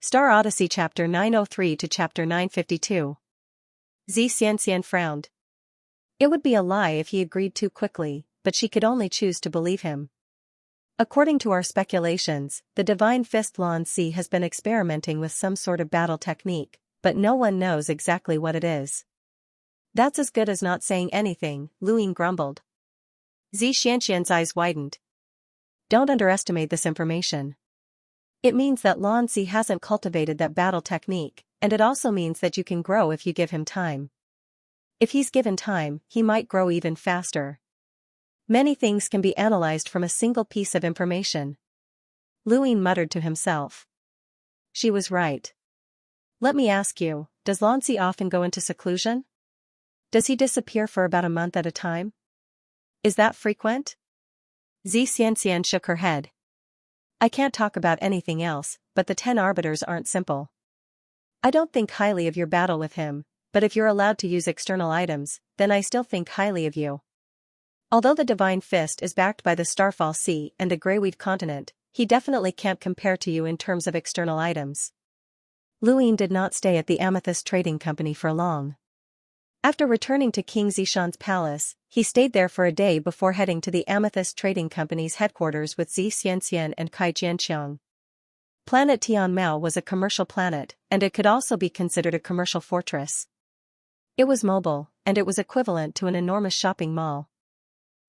Star Odyssey Chapter 903 to Chapter 952. Xianxia frowned. It would be a lie if he agreed too quickly, but she could only choose to believe him. According to our speculations, the Divine Fist Xianxia has been experimenting with some sort of battle technique, but no one knows exactly what it is. That's as good as not saying anything, Luyin grumbled. Xianxia's eyes widened. Don't underestimate this information. It means that Xianxia hasn't cultivated that battle technique, and it also means that you can grow if you give him time. If he's given time, he might grow even faster. Many things can be analyzed from a single piece of information. Luyin muttered to himself. She was right. Let me ask you, does Xianxia often go into seclusion? Does he disappear for about a month at a time? Is that frequent? Xianxia shook her head. I can't talk about anything else, but the 10 arbiters aren't simple. I don't think highly of your battle with him, but if you're allowed to use external items, then I still think highly of you. Although the Divine Fist is backed by the Starfall Sea and the Greyweed continent, he definitely can't compare to you in terms of external items. Luyin did not stay at the Amethyst Trading Company for long. After returning to King Zishan's palace, he stayed there for a day before heading to the Amethyst Trading Company's headquarters with Xianxia and Xianxia. Planet Tianmao was a commercial planet, and it could also be considered a commercial fortress. It was mobile, and it was equivalent to an enormous shopping mall.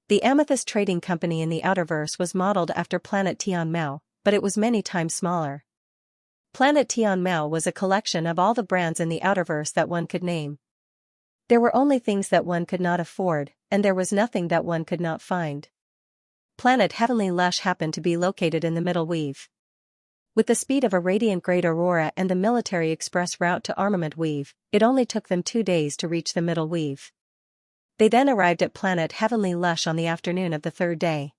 The Amethyst Trading Company in the Outerverse was modeled after Planet Tianmao, but it was many times smaller. Planet Tianmao was a collection of all the brands in the Outerverse that one could name. There were only things that one could not afford, and there was nothing that one could not find. Planet Heavenly Lush happened to be located in the Middle Weave. With the speed of a radiant Great Aurora and the military express route to Armament Weave, it only took them 2 days to reach the Middle Weave. They then arrived at Planet Heavenly Lush on the afternoon of the 3rd day.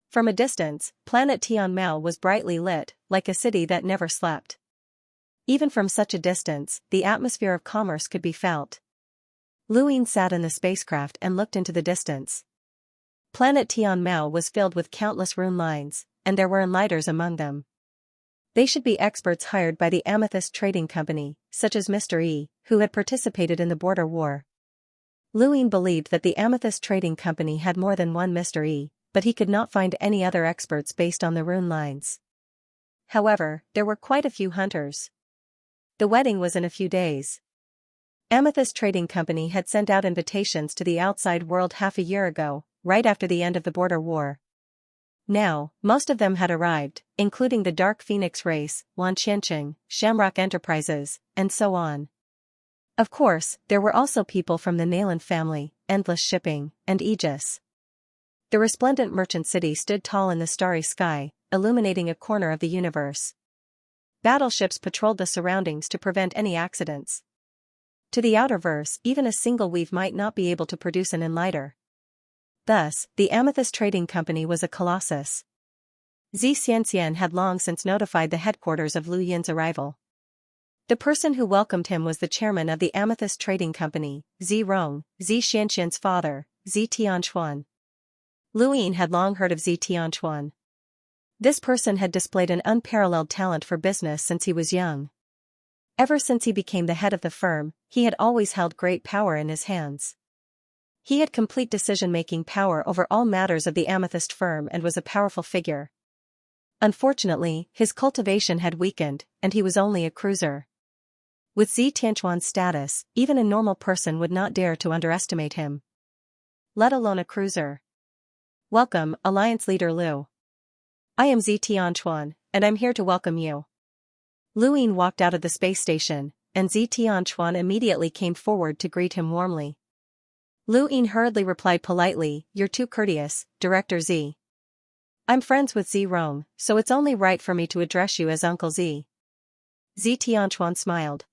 From a distance, Planet Tianmao was brightly lit, like a city that never slept. Even from such a distance, the atmosphere of commerce could be felt. Luyin sat in the spacecraft and looked into the distance. Planet Tianmao was filled with countless rune lines, and there were enlighters among them. They should be experts hired by the Amethyst Trading Company, such as Mr. E, who had participated in the border war. Luyin believed that the Amethyst Trading Company had more than one Mr. E, but he could not find any other experts based on the rune lines. However, there were quite a few hunters. The wedding was in a few days. Amethyst Trading Company had sent out invitations to the outside world half a year ago, right after the end of the border war. Now, most of them had arrived, including the Dark Phoenix race, Wanqianqing, Shamrock Enterprises, and so on. Of course, there were also people from the Nayland family, Endless Shipping, and Aegis. The resplendent merchant city stood tall in the starry sky, illuminating a corner of the universe. Battleships patrolled the surroundings to prevent any accidents. To the Outerverse, even a single weave might not be able to produce an enlighter. Thus, the Amethyst Trading Company was a colossus. Xianxia had long since notified the headquarters of Luyin's arrival. The person who welcomed him was the chairman of the Amethyst Trading Company, Rong, Xianxia's father, Tianquan. Luyin had long heard of Tianquan. This person had displayed an unparalleled talent for business since he was young. Ever since he became the head of the firm, he had always held great power in his hands. He had complete decision-making power over all matters of the Amethyst firm and was a powerful figure. Unfortunately, his cultivation had weakened, and he was only a cruiser. With Tianquan's status, even a normal person would not dare to underestimate him. Let alone a cruiser. Welcome, Alliance Leader Lu. I am Tianquan, and I'm here to welcome you. Luyin walked out of the space station, and Tianquan immediately came forward to greet him warmly. Luyin hurriedly replied politely, "You're too courteous, Director Z. I'm friends with Rong, so it's only right for me to address you as Uncle Z." Tianquan smiled.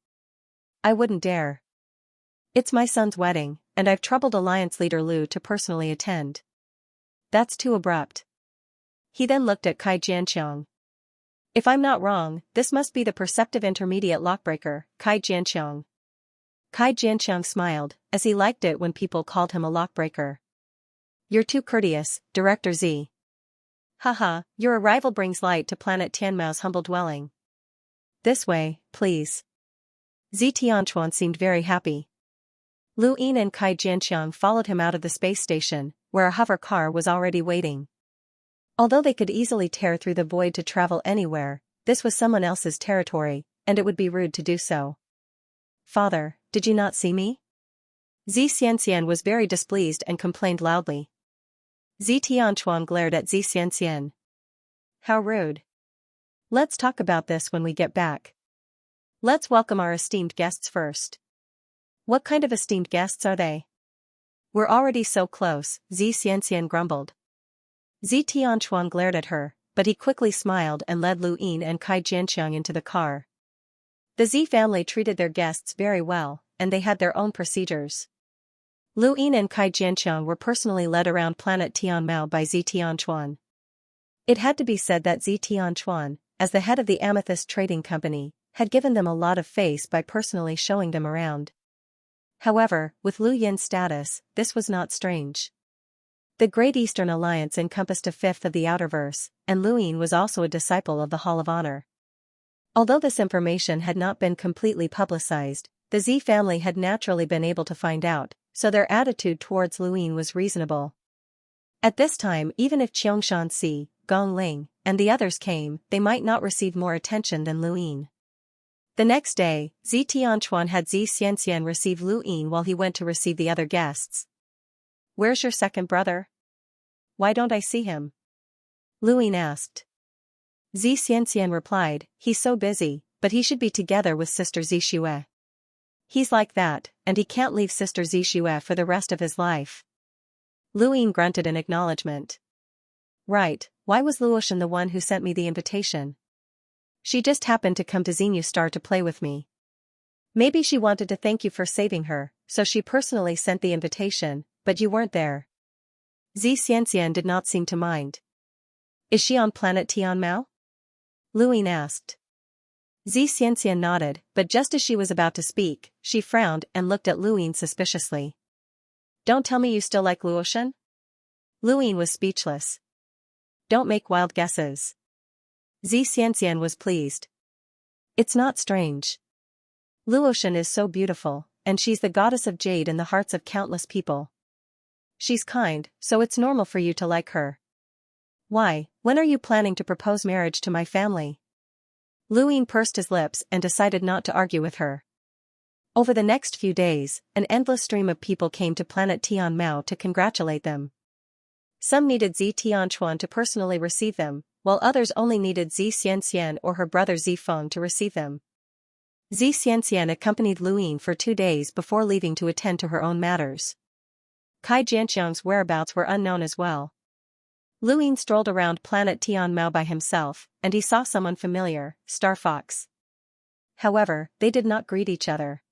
"I wouldn't dare. It's my son's wedding, and I've troubled Alliance Leader Lu to personally attend." "That's too abrupt." He then looked at Xianxia. "If I'm not wrong, this must be the perceptive intermediate lockbreaker, Xianxia." Xianxia smiled, as he liked it when people called him a lockbreaker. "You're too courteous, Director Z. Haha, your arrival brings light to Planet Tianmao's humble dwelling." This way, please. Zi Tianchuan seemed very happy. Lu Yin and Kai Jianxiang followed him out of the space station, where a hover car was already waiting. Although they could easily tear through the void to travel anywhere, this was someone else's territory, and it would be rude to do so. Father, did you not see me? Zi Xianxian was very displeased and complained loudly. Zi Tianchuan glared at Zi Xianxian. How rude. Let's talk about this when we get back. Let's welcome our esteemed guests first. What kind of esteemed guests are they? We're already so close, Zi Xianxian grumbled. Zi Tianchuan glared at her, but he quickly smiled and led Lu Yin and Kai Jianxiang into the car. The Zi family treated their guests very well, and they had their own procedures. Lu Yin and Kai Jianxiang were personally led around planet Tianmao by Zi Tianchuan. It had to be said that Zi Tianchuan, as the head of the Amethyst Trading Company, had given them a lot of face by personally showing them around. However, with Lu Yin's status, this was not strange. The Great Eastern Alliance encompassed a fifth of the Outerverse, and Lu Yin was also a disciple of the Hall of Honor. Although this information had not been completely publicized, the Zi family had naturally been able to find out, so their attitude towards Lu Yin was reasonable. At this time, even if Xianxia, Gong Ling, and the others came, they might not receive more attention than Lu Yin. The next day, Zi Tianchuan had Zi Xianxian receive Lu Yin while he went to receive the other guests. Where's your second brother? Why don't I see him? Lu Yin asked. Zi Xianxian replied, he's so busy, but he should be together with Sister Zi Xue. He's like that, and he can't leave Sister Zi Xue for the rest of his life. Lu Yin grunted in acknowledgement. Right, why was Luotian the one who sent me the invitation? She just happened to come to Xenu Star to play with me. Maybe she wanted to thank you for saving her, so she personally sent the invitation, but you weren't there. Zi Xianxian did not seem to mind. Is she on planet Tianmao? Lu Yin asked. Zi Xianxian nodded, but just as she was about to speak, she frowned and looked at Lu Yin suspiciously. Don't tell me you still like Luotian? Lu Yin was speechless. Don't make wild guesses. Zi Xianxian was pleased. It's not strange. Luotian is so beautiful, and she's the goddess of jade in the hearts of countless people. She's kind, so it's normal for you to like her. Why, when are you planning to propose marriage to my family? Lu Yin pursed his lips and decided not to argue with her. Over the next few days, an endless stream of people came to planet Tianmao to congratulate them. Some needed Zi Tianchuan to personally receive them, while others only needed Zi Xianxian or her brother Zi Feng to receive them. Zi Xianxian accompanied Lu Yin for 2 days before leaving to attend to her own matters. Kai Jianxiang's whereabouts were unknown as well. Lu Yin strolled around planet Tianmao by himself, and he saw someone familiar, Star Fox. However, they did not greet each other.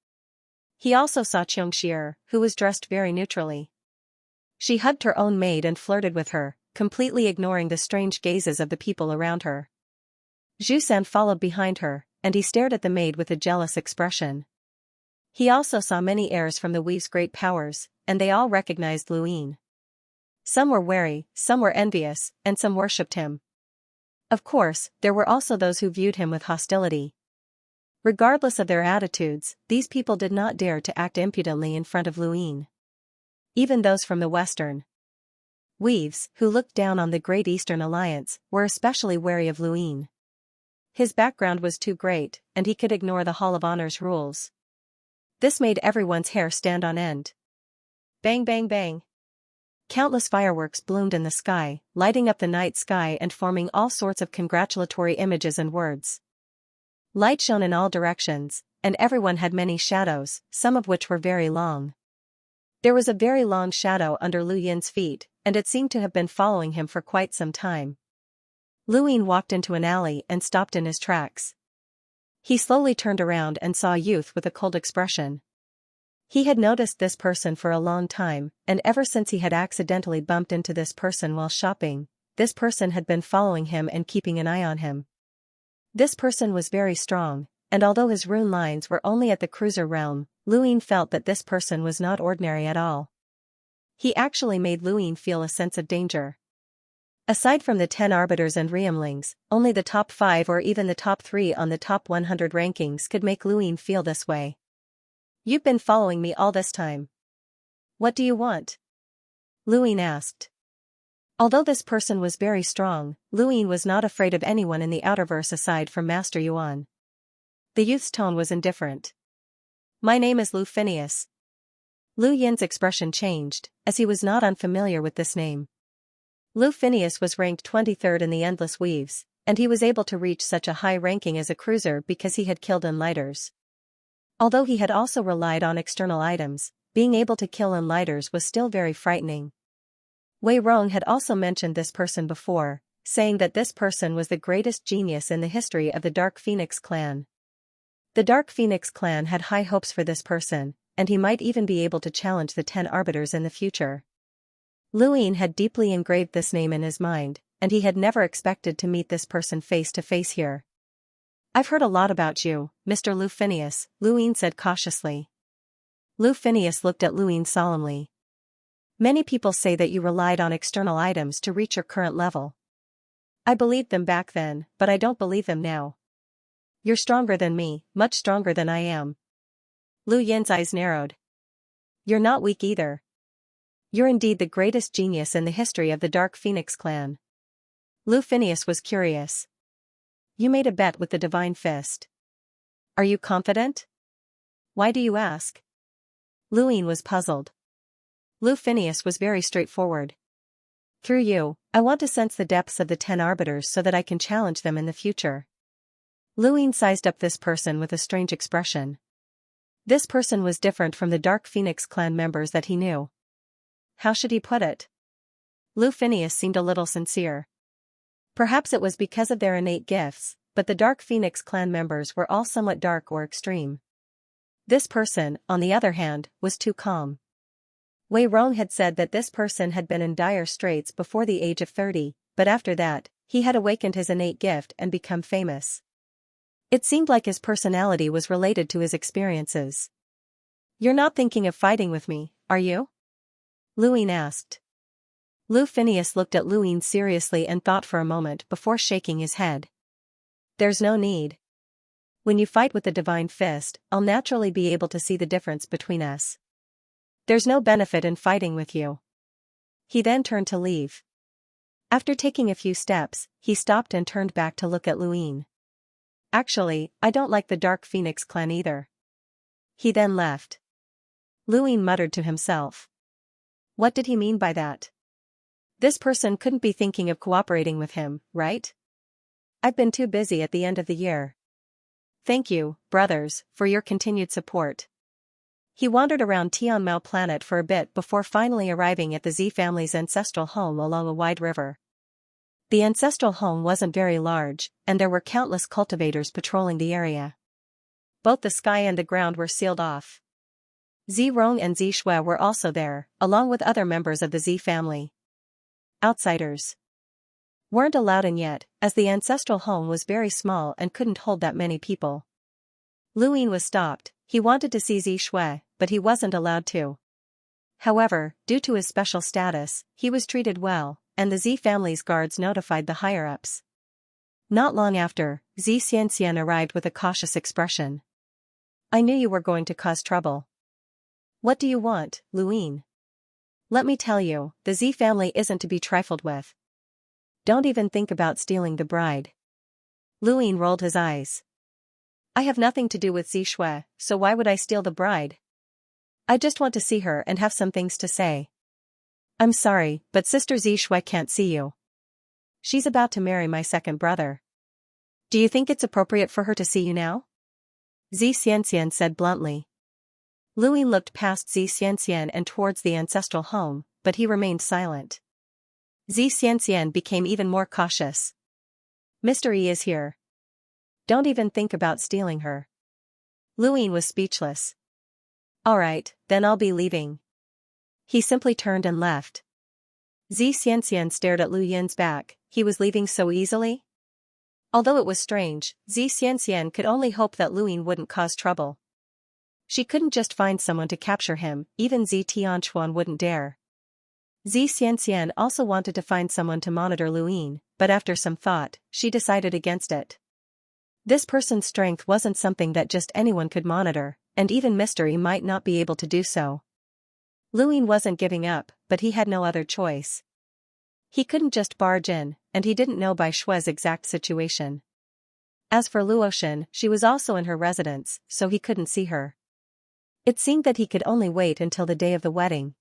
He also saw Xianxia, who was dressed very neutrally. She hugged her own maid and flirted with her, completely ignoring the strange gazes of the people around her. Zhu San followed behind her, and he stared at the maid with a jealous expression. He also saw many heirs from the weave's great powers, and they all recognized Lu Yin. Some were wary, some were envious, and some worshipped him. Of course, there were also those who viewed him with hostility. Regardless of their attitudes, these people did not dare to act impudently in front of Lu Yin. Even those from the Western weaves, who looked down on the Great Eastern Alliance, were especially wary of Lu Yin. His background was too great, and he could ignore the Hall of Honor's rules. This made everyone's hair stand on end. Bang bang bang. Countless fireworks bloomed in the sky, lighting up the night sky and forming all sorts of congratulatory images and words. Light shone in all directions, and everyone had many shadows, some of which were very long. There was a very long shadow under Lu Yin's feet, and it seemed to have been following him for quite some time. Lu Yin walked into an alley and stopped in his tracks. He slowly turned around and saw a youth with a cold expression. He had noticed this person for a long time, and ever since he had accidentally bumped into this person while shopping, this person had been following him and keeping an eye on him. This person was very strong, and although his rune lines were only at the cruiser realm, Lu Yin felt that this person was not ordinary at all. He actually made Lu Yin feel a sense of danger. Aside from the 10 arbiters and Riemlings, only the top 5 or even the top 3 on the top 100 rankings could make Luin feel this way. You've been following me all this time. What do you want? Luin asked. Although this person was very strong, Luin was not afraid of anyone in the Outerverse aside from Master Yuan. The youth's tone was indifferent. My name is Lu Phineas. Lu Yin's expression changed, as he was not unfamiliar with this name. Lu Phineas was ranked 23rd in the Endless Weaves, and he was able to reach such a high ranking as a cruiser because he had killed Enlighters. Although he had also relied on external items, being able to kill Enlighters was still very frightening. Wei Rong had also mentioned this person before, saying that this person was the greatest genius in the history of the Dark Phoenix clan. The Dark Phoenix clan had high hopes for this person, and he might even be able to challenge the 10 arbiters in the future. Luin had deeply engraved this name in his mind, and he had never expected to meet this person face to face here. I've heard a lot about you, Mr. Lu Phineas, Luin said cautiously. Lu Phineas looked at Luin solemnly. Many people say that you relied on external items to reach your current level. I believed them back then, but I don't believe them now. You're stronger than me, much stronger than I am. Lu Yin's eyes narrowed. You're not weak either. You're indeed the greatest genius in the history of the Dark Phoenix clan. Lu Phineas was curious. You made a bet with the Divine Fist. Are you confident? Why do you ask? Luin was puzzled. Lu Phineas was very straightforward. Through you, I want to sense the depths of the 10 arbiters so that I can challenge them in the future. Luin sized up this person with a strange expression. This person was different from the Dark Phoenix clan members that he knew. How should he put it? Lu Phineas seemed a little sincere. Perhaps it was because of their innate gifts, but the Dark Phoenix clan members were all somewhat dark or extreme. This person, on the other hand, was too calm. Wei Rong had said that this person had been in dire straits before the age of 30, but after that, he had awakened his innate gift and become famous. It seemed like his personality was related to his experiences. You're not thinking of fighting with me, are you? Luin asked. Lu Phineas looked at Luin seriously and thought for a moment before shaking his head. There's no need. When you fight with the Divine Fist, I'll naturally be able to see the difference between us. There's no benefit in fighting with you. He then turned to leave. After taking a few steps, he stopped and turned back to look at Luin. Actually, I don't like the Dark Phoenix clan either. He then left. Luin muttered to himself. What did he mean by that? This person couldn't be thinking of cooperating with him, right? I've been too busy at the end of the year. Thank you, brothers, for your continued support. He wandered around Tianmao planet for a bit before finally arriving at the Z family's ancestral home along a wide river. The ancestral home wasn't very large, and there were countless cultivators patrolling the area. Both the sky and the ground were sealed off. Z Rong and Z Shui were also there, along with other members of the Z family. Outsiders weren't allowed in yet, as the ancestral home was very small and couldn't hold that many people. Luin was stopped. He wanted to see Z Shui, but he wasn't allowed to. However, due to his special status, he was treated well, and the Z family's guards notified the higher-ups. Not long after, Xianxia arrived with a cautious expression. I knew you were going to cause trouble. What do you want, Luin? Let me tell you, the Z family isn't to be trifled with. Don't even think about stealing the bride. Luin rolled his eyes. I have nothing to do with Z Shui, so why would I steal the bride? I just want to see her and have some things to say. I'm sorry, but Sister Z Shui can't see you. She's about to marry my second brother. Do you think it's appropriate for her to see you now? Xianxia said bluntly. Luin looked past Xianxia and towards the ancestral home, but he remained silent. Xianxia became even more cautious. Mr. E is here. Don't even think about stealing her. Luin was speechless. Alright, then I'll be leaving. He simply turned and left. Xianxia stared at Lu Yin's back. He was leaving so easily? Although it was strange, Xianxia could only hope that Luin wouldn't cause trouble. She couldn't just find someone to capture him, even Tianchuan wouldn't dare. Xianxia also wanted to find someone to monitor Luin, but after some thought, she decided against it. This person's strength wasn't something that just anyone could monitor, and even Mystery might not be able to do so. Luin wasn't giving up, but he had no other choice. He couldn't just barge in, and he didn't know Bai Shue's exact situation. As for Luoxin, she was also in her residence, so he couldn't see her. It seemed that he could only wait until the day of the wedding.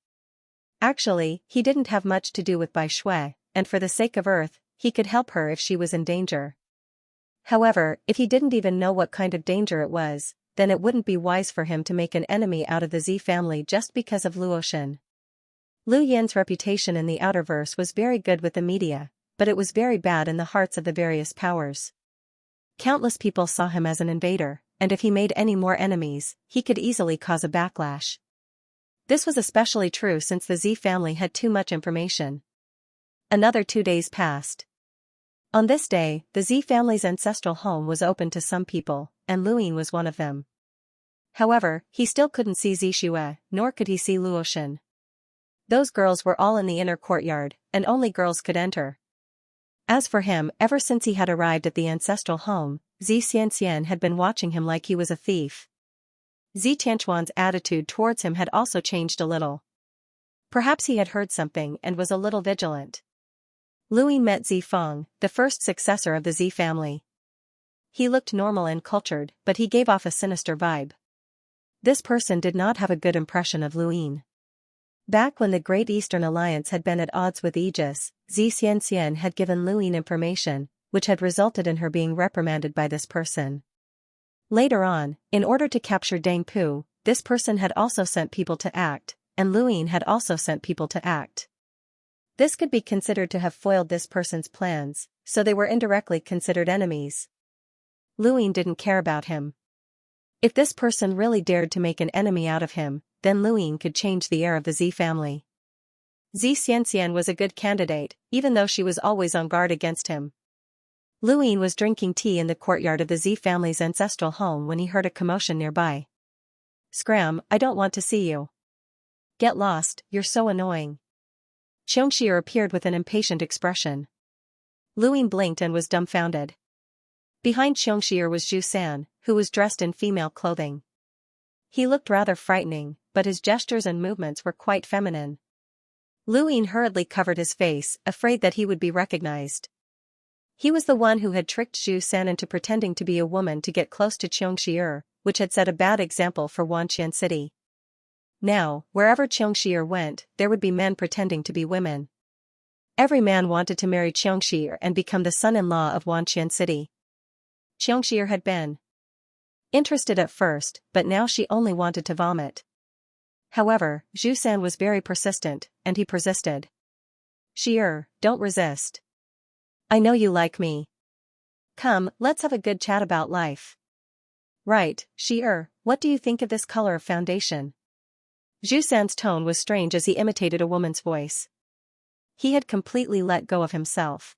Actually, he didn't have much to do with Bai Shue, and for the sake of Earth, he could help her if she was in danger. However, if he didn't even know what kind of danger it was, then it wouldn't be wise for him to make an enemy out of the Z family just because of Luoxin. Lu Yan's reputation in the Outerverse was very good with the media, but it was very bad in the hearts of the various powers. Countless people saw him as an invader, and if he made any more enemies, he could easily cause a backlash. This was especially true since the Z family had too much information. Another 2 days passed. On this day, the Z family's ancestral home was open to some people, and Luin was one of them. However, he still couldn't see Zixue, nor could he see Luoxin. Those girls were all in the inner courtyard, and only girls could enter. As for him, ever since he had arrived at the ancestral home, Xianxia had been watching him like he was a thief. Tianquan's attitude towards him had also changed a little. Perhaps he had heard something and was a little vigilant. Luin met Feng, the first successor of the Z family. He looked normal and cultured, but he gave off a sinister vibe. This person did not have a good impression of Luin. Back when the Great Eastern Alliance had been at odds with Aegis, Xianxia had given Luin information, which had resulted in her being reprimanded by this person. Later on, in order to capture Deng Pu, this person had also sent people to act, and Luin had also sent people to act. This could be considered to have foiled this person's plans, so they were indirectly considered enemies. Luin didn't care about him. If this person really dared to make an enemy out of him, then Luin could change the heir of the Z family. Xianxia was a good candidate, even though she was always on guard against him. Luin was drinking tea in the courtyard of the Z family's ancestral home when he heard a commotion nearby. "Scram, I don't want to see you. Get lost, you're so annoying." Xianxia appeared with an impatient expression. Luin blinked and was dumbfounded. Behind Xianxia was Zhu San, who was dressed in female clothing. He looked rather frightening, but his gestures and movements were quite feminine. Luin hurriedly covered his face, afraid that he would be recognized. He was the one who had tricked Zhu San into pretending to be a woman to get close to Xianxia, which had set a bad example for Wanqian City. Now, wherever Xianxia went, there would be men pretending to be women. Every man wanted to marry Xianxia and become the son-in-law of Wanqian City. Xianxia had been interested at first, but now she only wanted to vomit. However, Zhu San was very persistent, and he persisted. "Xie, don't resist. I know you like me. Come, let's have a good chat about life." "Right, Xie, what do you think of this color of foundation?" Zhu San's tone was strange as he imitated a woman's voice. He had completely let go of himself.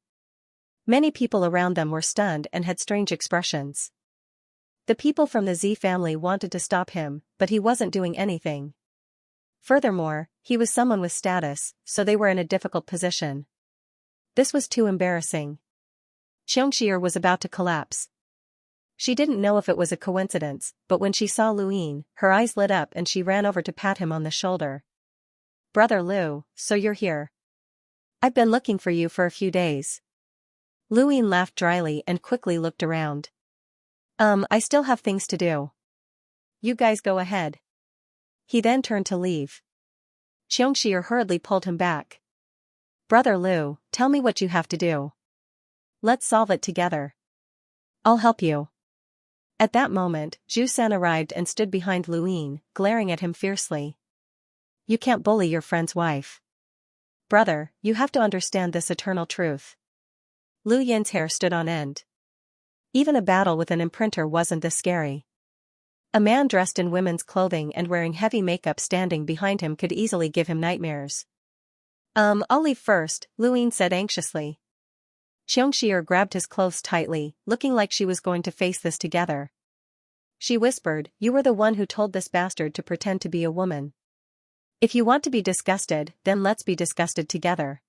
Many people around them were stunned and had strange expressions. The people from the Z family wanted to stop him, but he wasn't doing anything. Furthermore, he was someone with status, so they were in a difficult position. This was too embarrassing. Xianxia was about to collapse. She didn't know if it was a coincidence, but when she saw Luin, her eyes lit up and she ran over to pat him on the shoulder. "Brother Lu, so you're here. I've been looking for you for a few days." Luin laughed dryly and quickly looked around. I still have things to do. You guys go ahead." He then turned to leave. Xianxia hurriedly pulled him back. "Brother Lu, tell me what you have to do. Let's solve it together. I'll help you." At that moment, Zhu San arrived and stood behind Luin, glaring at him fiercely. "You can't bully your friend's wife. Brother, you have to understand this eternal truth." Lu Yin's hair stood on end. Even a battle with an imprinter wasn't this scary. A man dressed in women's clothing and wearing heavy makeup standing behind him could easily give him nightmares. I'll leave first," Luin said anxiously. Xianxia grabbed his clothes tightly, looking like she was going to face this together. She whispered, "You were the one who told this bastard to pretend to be a woman." If you want to be disgusted, then let's be disgusted together.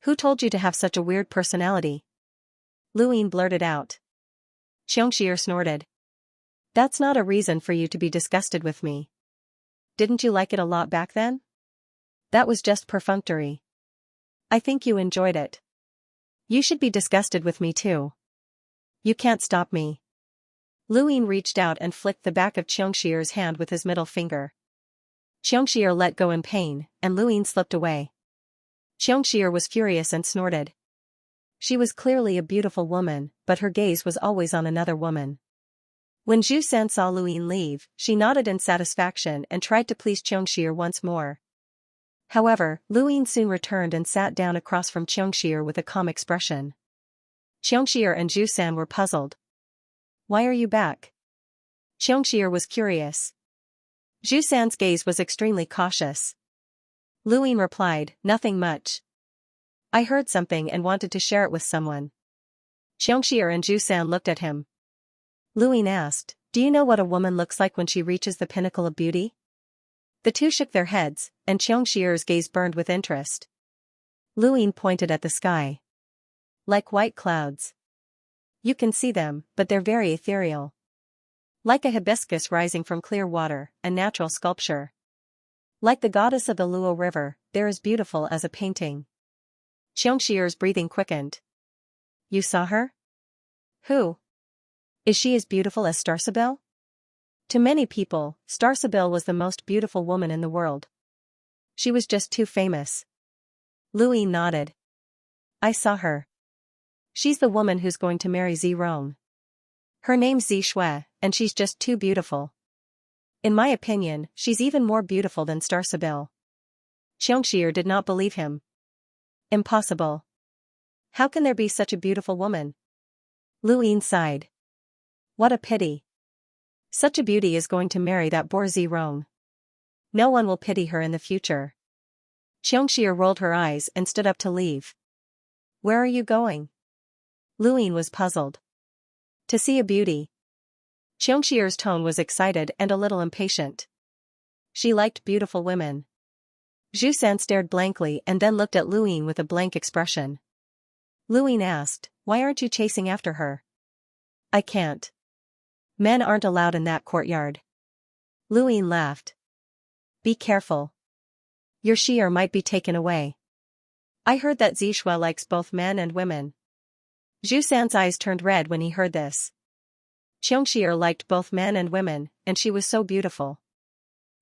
Who told you to have such a weird personality? Luine blurted out. Xianxia snorted. That's not a reason for you to be disgusted with me. Didn't you like it a lot back then? That was just perfunctory. I think you enjoyed it. You should be disgusted with me too. You can't stop me. Luine reached out and flicked the back of Xianxia's hand with his middle finger. Xianxia let go in pain, and Luine slipped away. Xianxia was furious and snorted. She was clearly a beautiful woman, but her gaze was always on another woman. When Zhu San saw Luine leave, she nodded in satisfaction and tried to please Xianxia once more. However, Luine soon returned and sat down across from Xianxia with a calm expression. Xianxia and Zhu San were puzzled. Why are you back? Xianxia was curious. Zhu San's gaze was extremely cautious. Luine replied, nothing much. I heard something and wanted to share it with someone. Xianxia and Zhu San looked at him. Luine asked, do you know what a woman looks like when she reaches the pinnacle of beauty? The two shook their heads, and Xianxia's gaze burned with interest. Luine pointed at the sky. Like white clouds. You can see them, but they're very ethereal. Like a hibiscus rising from clear water, a natural sculpture. Like the goddess of the Luo River, they're as beautiful as a painting. Xianxia's breathing quickened. You saw her? Who? Is she as beautiful as Starsabel? To many people, Starsabel was the most beautiful woman in the world. She was just too famous. Luine nodded. I saw her. She's the woman who's going to marry Zirong. Her name's Zishui, and she's just too beautiful. In my opinion, she's even more beautiful than Starsabel. Xianxia did not believe him. Impossible. How can there be such a beautiful woman? Luine sighed. What a pity. Such a beauty is going to marry that boor Zirong. No one will pity her in the future. Xianxia rolled her eyes and stood up to leave. Where are you going? Luine was puzzled. To see a beauty. Xianxia's tone was excited and a little impatient. She liked beautiful women. Zhu San stared blankly and then looked at Luine with a blank expression. Luine asked, why aren't you chasing after her? I can't. Men aren't allowed in that courtyard. Luine laughed. Be careful. Your shear might be taken away. I heard that Zishui likes both men and women. Zhu San's eyes turned red when he heard this. Xianxia liked both men and women, and she was so beautiful.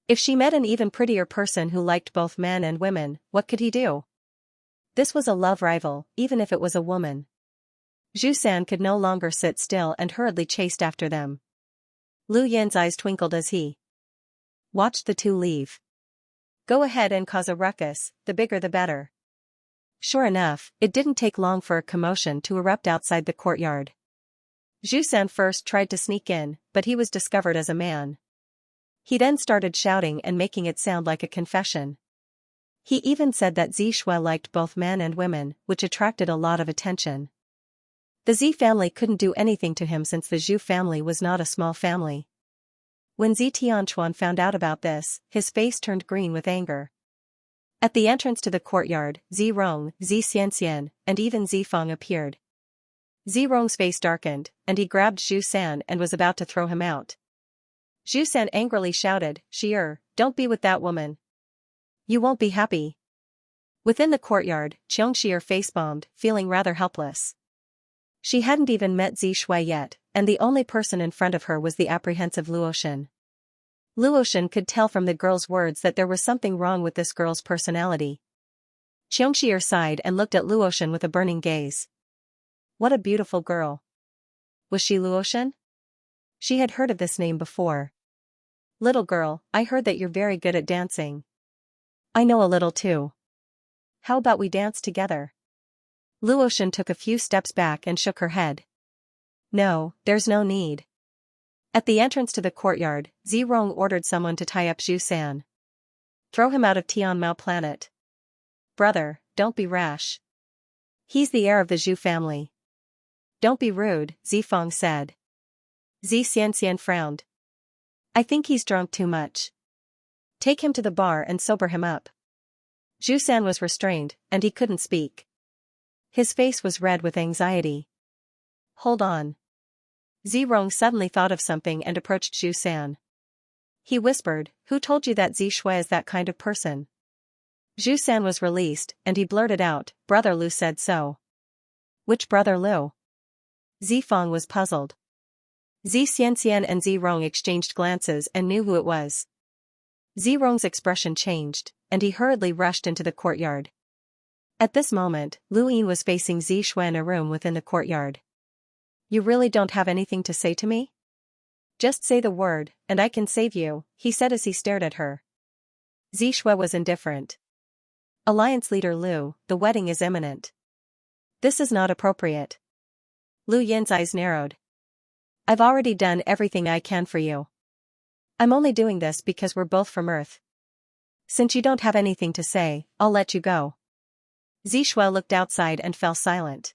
If she met an even prettier person who liked both men and women, what could he do? This was a love rival, even if it was a woman. Zhu San could no longer sit still and hurriedly chased after them. Lu Yin's eyes twinkled as he watched the two leave. Go ahead and cause a ruckus, the bigger the better. Sure enough, it didn't take long for a commotion to erupt outside the courtyard. Zhu San first tried to sneak in, but he was discovered as a man. He then started shouting and making it sound like a confession. He even said that Zishui liked both men and women, which attracted a lot of attention. The Z family couldn't do anything to him since the Zhu family was not a small family. When Zi Tianchuan found out about this, his face turned green with anger. At the entrance to the courtyard, Zirong, Zi Xianxian, and even Zifeng appeared. Zirong's face darkened, and he grabbed Zhu San and was about to throw him out. Zhu San angrily shouted, Shi'er, don't be with that woman. You won't be happy. Within the courtyard, Xianxia face-bombed, feeling rather helpless. She hadn't even met Zishui yet, and the only person in front of her was the apprehensive Luoshan. Luoshan could tell from the girl's words that there was something wrong with this girl's personality. Xianxia sighed and looked at Luoshan with a burning gaze. What a beautiful girl. Was she Luoshan? She had heard of this name before. Little girl, I heard that you're very good at dancing. I know a little too. How about we dance together? Luoshan took a few steps back and shook her head. No, there's no need. At the entrance to the courtyard, Zirong ordered someone to tie up Zhu San. Throw him out of Tianmao planet. Brother, don't be rash. He's the heir of the Zhu family. Don't be rude, Zifeng said. Zi Xianxian frowned. I think he's drunk too much. Take him to the bar and sober him up. Zhu San was restrained, and he couldn't speak. His face was red with anxiety. Hold on. Zirong suddenly thought of something and approached Zhu San. He whispered, who told you that Zi Shui is that kind of person? Zhu San was released, and he blurted out, Brother Lu said so. Which Brother Lu? Zi Fang was puzzled. Zi Xianxian and Zirong exchanged glances and knew who it was. Zirong's expression changed, and he hurriedly rushed into the courtyard. At this moment, Lu Yin was facing Zi Shui in a room within the courtyard. You really don't have anything to say to me? Just say the word, and I can save you, he said as he stared at her. Zi Shui was indifferent. Alliance leader Lu, the wedding is imminent. This is not appropriate. Lu Yin's eyes narrowed. I've already done everything I can for you. I'm only doing this because we're both from Earth. Since you don't have anything to say, I'll let you go. Zi Shui looked outside and fell silent.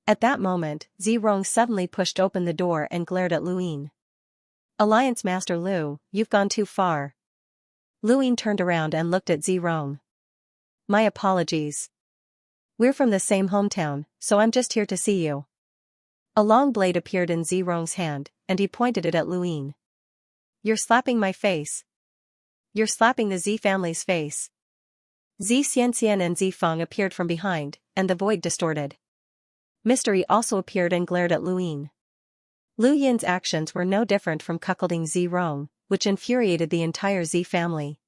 At that moment, Zirong suddenly pushed open the door and glared at Lu Yin. Alliance Master Lu, you've gone too far. Lu Yin turned around and looked at Zirong. My apologies. We're from the same hometown, so I'm just here to see you. A long blade appeared in Zirong's hand, and he pointed it at Lu Yin. You're slapping my face. You're slapping the Zi family's face. Zi Xianxian and Zi Feng appeared from behind, and the void distorted. Mystery also appeared and glared at Lu Yin. Lu Yin's actions were no different from cuckolding Zirong, which infuriated the entire Zi family.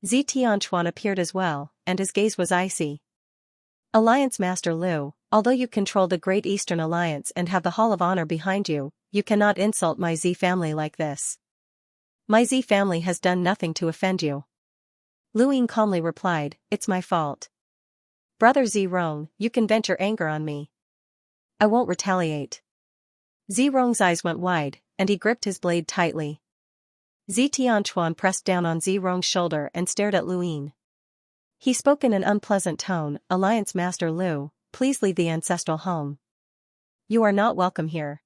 Zi Tianchuan appeared as well, and his gaze was icy. Alliance Master Lu, although you control the Great Eastern Alliance and have the Hall of Honor behind you, you cannot insult my Zi family like this. My Zi family has done nothing to offend you. Lu Yin calmly replied, it's my fault. Brother Zirong, you can vent your anger on me. I won't retaliate. Zirong's eyes went wide, and he gripped his blade tightly. Zi Tianchuan pressed down on Zirong's shoulder and stared at Lu Yin. He spoke in an unpleasant tone, Alliance Master Lu, please leave the ancestral home. You are not welcome here.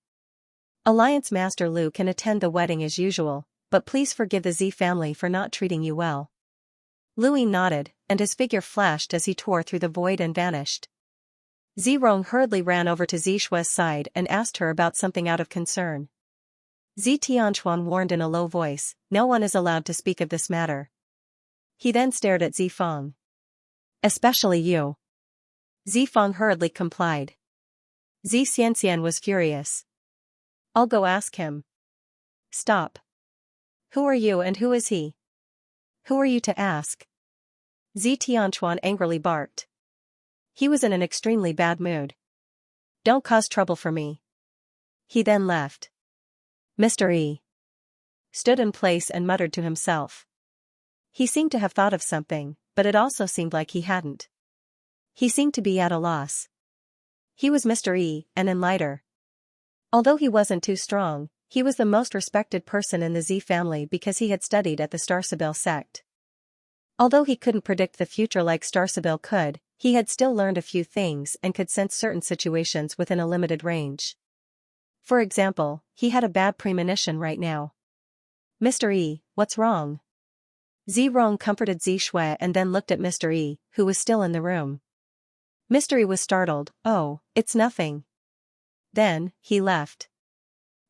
Alliance Master Lu can attend the wedding as usual, but please forgive the Zi family for not treating you well. Lu Yin nodded, and his figure flashed as he tore through the void and vanished. Zirong hurriedly ran over to Zi Shui's side and asked her about something out of concern. Zi Tianchuan warned in a low voice, no one is allowed to speak of this matter. He then stared at Zi Feng. Especially you. Zi Feng hurriedly complied. Zi Xianxian was furious. I'll go ask him. Stop. Who are you and who is he? Who are you to ask? Zi Tianchuan angrily barked. He was in an extremely bad mood. Don't cause trouble for me. He then left. Mr. E stood in place and muttered to himself. He seemed to have thought of something, but it also seemed like he hadn't. He seemed to be at a loss. He was Mr. E, an enlighter. Although he wasn't too strong, he was the most respected person in the Zi family because he had studied at the Star Sibyl sect. Although he couldn't predict the future like Star Sibyl could, he had still learned a few things and could sense certain situations within a limited range. For example, he had a bad premonition right now. Mr. E, what's wrong? Zirong comforted Zi Shui and then looked at Mr. E, who was still in the room. Mr. E was startled, oh, it's nothing. Then, he left.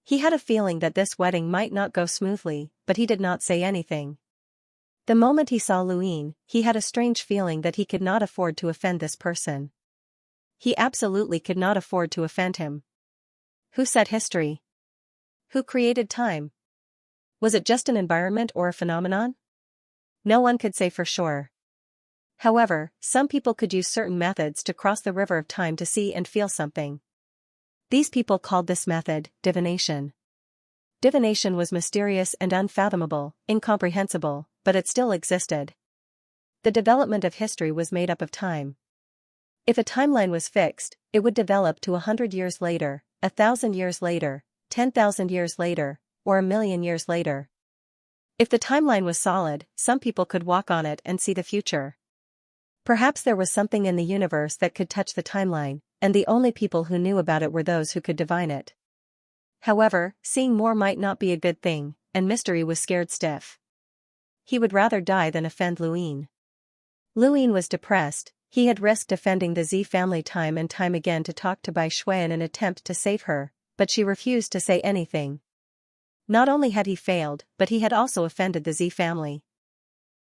He had a feeling that this wedding might not go smoothly, but he did not say anything. The moment he saw Lu Yin, he had a strange feeling that he could not afford to offend this person. He absolutely could not afford to offend him. Who set history? Who created time? Was it just an environment or a phenomenon? No one could say for sure. However, some people could use certain methods to cross the river of time to see and feel something. These people called this method divination. Divination was mysterious and unfathomable, incomprehensible, but it still existed. The development of history was made up of time. If a timeline was fixed, it would develop to 100 years later, 1,000 years later, 10,000 years later, or 1,000,000 years later. If the timeline was solid, some people could walk on it and see the future. Perhaps there was something in the universe that could touch the timeline, and the only people who knew about it were those who could divine it. However, seeing more might not be a good thing, and Mystery was scared stiff. he would rather die than offend Luin. Luin was depressed. He had risked offending the Z family time and time again to talk to Bai Shui in an attempt to save her, but she refused to say anything. Not only had he failed, but he had also offended the Z family.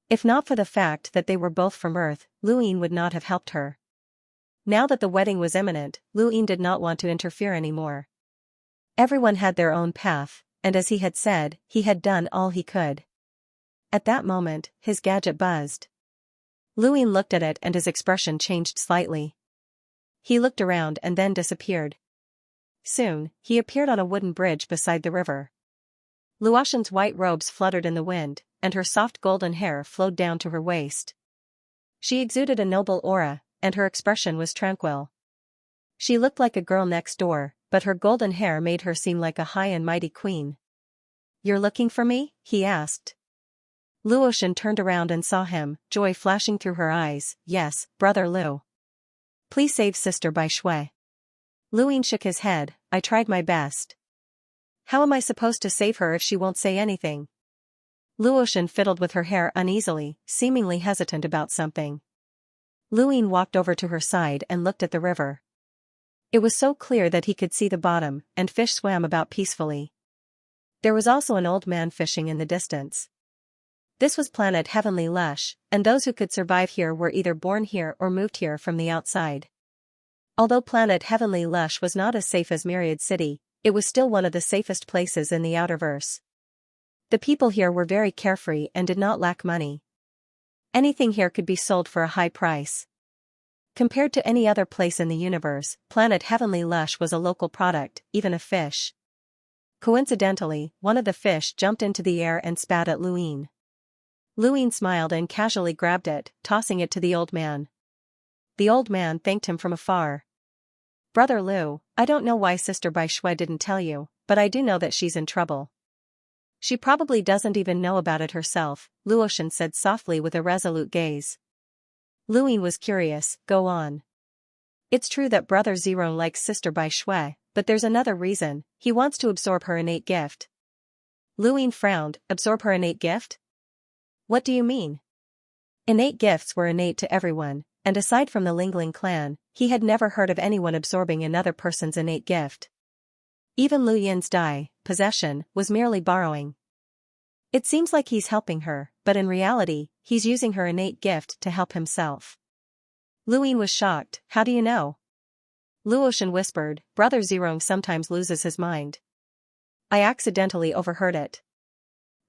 If not for the fact that they were both from Earth, Luin would not have helped her. Now that the wedding was imminent, Luin did not want to interfere anymore. Everyone had their own path, and as he had said, he had done all he could. At that moment, his gadget buzzed. Luin looked at it and his expression changed slightly. He looked around and then disappeared. Soon, he appeared on a wooden bridge beside the river. Luotian's white robes fluttered in the wind, and her soft golden hair flowed down to her waist. She exuded a noble aura, and her expression was tranquil. She looked like a girl next door, but her golden hair made her seem like a high and mighty queen. "You're looking for me?" he asked. Luotian turned around and saw him, joy flashing through her eyes. "Yes, brother Lu. Please save sister Bai Shui." Luin shook his head. "I tried my best." "How am I supposed to save her if she won't say anything?" Luotian fiddled with her hair uneasily, seemingly hesitant about something. Luin walked over to her side and looked at the river. It was so clear that he could see the bottom, and fish swam about peacefully. There was also an old man fishing in the distance. This was planet Heavenly Lush, and those who could survive here were either born here or moved here from the outside. Although planet Heavenly Lush was not as safe as Myriad City, it was still one of the safest places in the Outerverse. The people here were very carefree and did not lack money. Anything here could be sold for a high price. Compared to any other place in the universe, planet Heavenly Lush was a local product, even a fish. Coincidentally, one of the fish jumped into the air and spat at Luin. Luin smiled and casually grabbed it, tossing it to the old man. The old man thanked him from afar. "Brother Lu, I don't know why sister Bai Shui didn't tell you, but I do know that she's in trouble." "She probably doesn't even know about it herself," Luotian said softly with a resolute gaze. Luin was curious. "Go on." "It's true that brother Zero likes sister Bai Shui, but there's another reason. He wants to absorb her innate gift." Luin frowned. "Absorb her innate gift? What do you mean?" Innate gifts were innate to everyone, and aside from the Lingling clan, he had never heard of anyone absorbing another person's innate gift. Even Lu Yin's possession, was merely borrowing. It seems like he's helping her, but in reality, he's using her innate gift to help himself. Luin was shocked. "How do you know?" Luotian whispered, "Brother Zerong sometimes loses his mind." "I accidentally overheard it."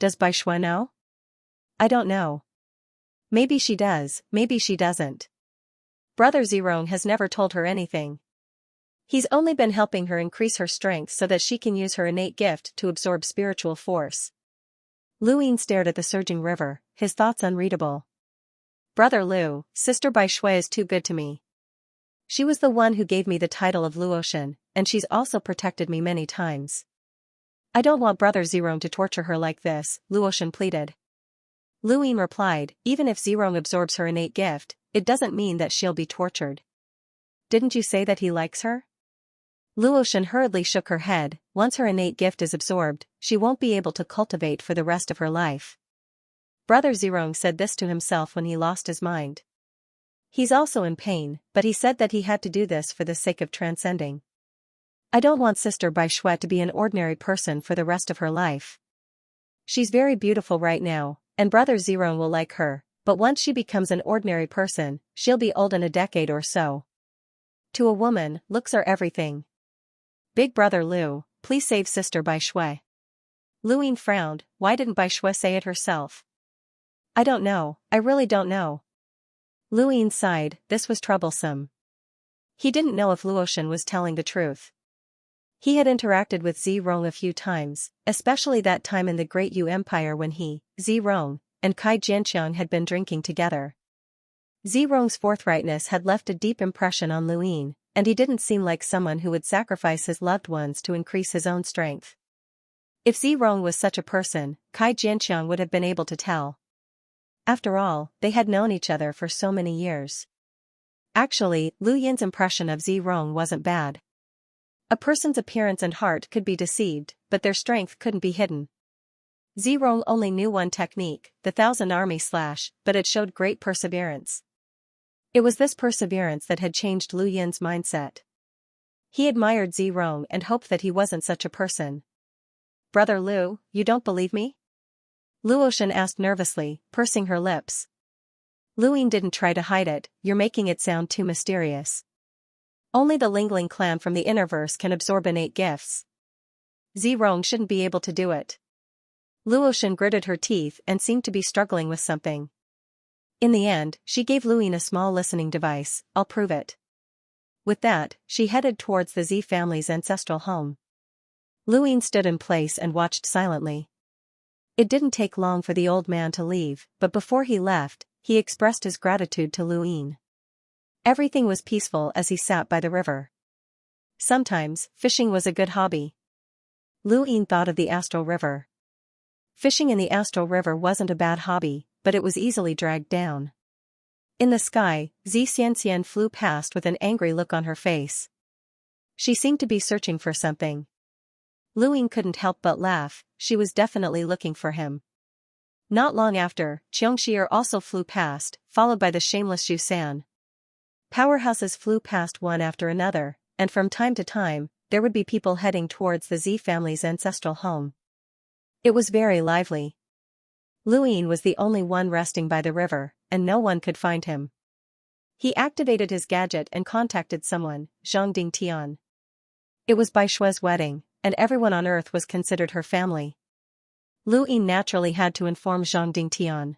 "Does Bai Shui know?" "I don't know. Maybe she does, maybe she doesn't. Brother Zerong has never told her anything. He's only been helping her increase her strength so that she can use her innate gift to absorb spiritual force." Luin stared at the surging river, his thoughts unreadable. "Brother Lu, sister Bai Shui is too good to me. She was the one who gave me the title of Luotian, and she's also protected me many times. I don't want brother Zerong to torture her like this," Luotian pleaded. Luin replied, "Even if Zerong absorbs her innate gift, it doesn't mean that she'll be tortured. Didn't you say that he likes her?" Luotian hurriedly shook her head. "Once her innate gift is absorbed, she won't be able to cultivate for the rest of her life." Brother Zerong said this to himself when he lost his mind. He's also in pain, but he said that he had to do this for the sake of transcending. "I don't want sister Bai Shui to be an ordinary person for the rest of her life. She's very beautiful right now, and brother Zerong will like her, but once she becomes an ordinary person, she'll be old in a decade or so. To a woman, looks are everything. Big brother Lu, please save sister Bai Shui." Luin frowned. "Why didn't Bai Shui say it herself?" "I don't know, I really don't know." Luin sighed. This was troublesome. He didn't know if Luotian was telling the truth. He had interacted with Zerong a few times, especially that time in the Great Yu Empire when he, Zerong, and Kai Jianxiang had been drinking together. Zerong's forthrightness had left a deep impression on Luin, and he didn't seem like someone who would sacrifice his loved ones to increase his own strength. If Zerong was such a person, Kai Jianxiang would have been able to tell. After all, they had known each other for so many years. Actually, Lu Yin's impression of Zerong wasn't bad. A person's appearance and heart could be deceived, but their strength couldn't be hidden. Zirong only knew one technique, the Thousand Army Slash, but it showed great perseverance. It was this perseverance that had changed Lu Yin's mindset. He admired Zirong and hoped that he wasn't such a person. "Brother Lu, you don't believe me?" Luotian asked nervously, pursing her lips. Lu Yin didn't try to hide it. "You're making it sound too mysterious. Only the Lingling clan from the Innerverse can absorb innate gifts. Zirong shouldn't be able to do it." Luotian gritted her teeth and seemed to be struggling with something. In the end, she gave Lu Yin a small listening device. "I'll prove it." With that, she headed towards the Z family's ancestral home. Lu Yin stood in place and watched silently. It didn't take long for the old man to leave, but before he left, he expressed his gratitude to Lu Yin. Everything was peaceful as he sat by the river. Sometimes, fishing was a good hobby. Lu Yin thought of the Astral River. Fishing in the Astral River wasn't a bad hobby, but it was easily dragged down. In the sky, Xianxia flew past with an angry look on her face. She seemed to be searching for something. Lu Yin couldn't help but laugh. She was definitely looking for him. Not long after, Xianxia also flew past, followed by the shameless Xu San. Powerhouses flew past one after another, and from time to time, there would be people heading towards the Z family's ancestral home. It was very lively. Lu Yin was the only one resting by the river, and no one could find him. He activated his gadget and contacted someone, Zhang Tian. It was Bai Shue's wedding, and everyone on Earth was considered her family. Lu Yin naturally had to inform Zhang Tian.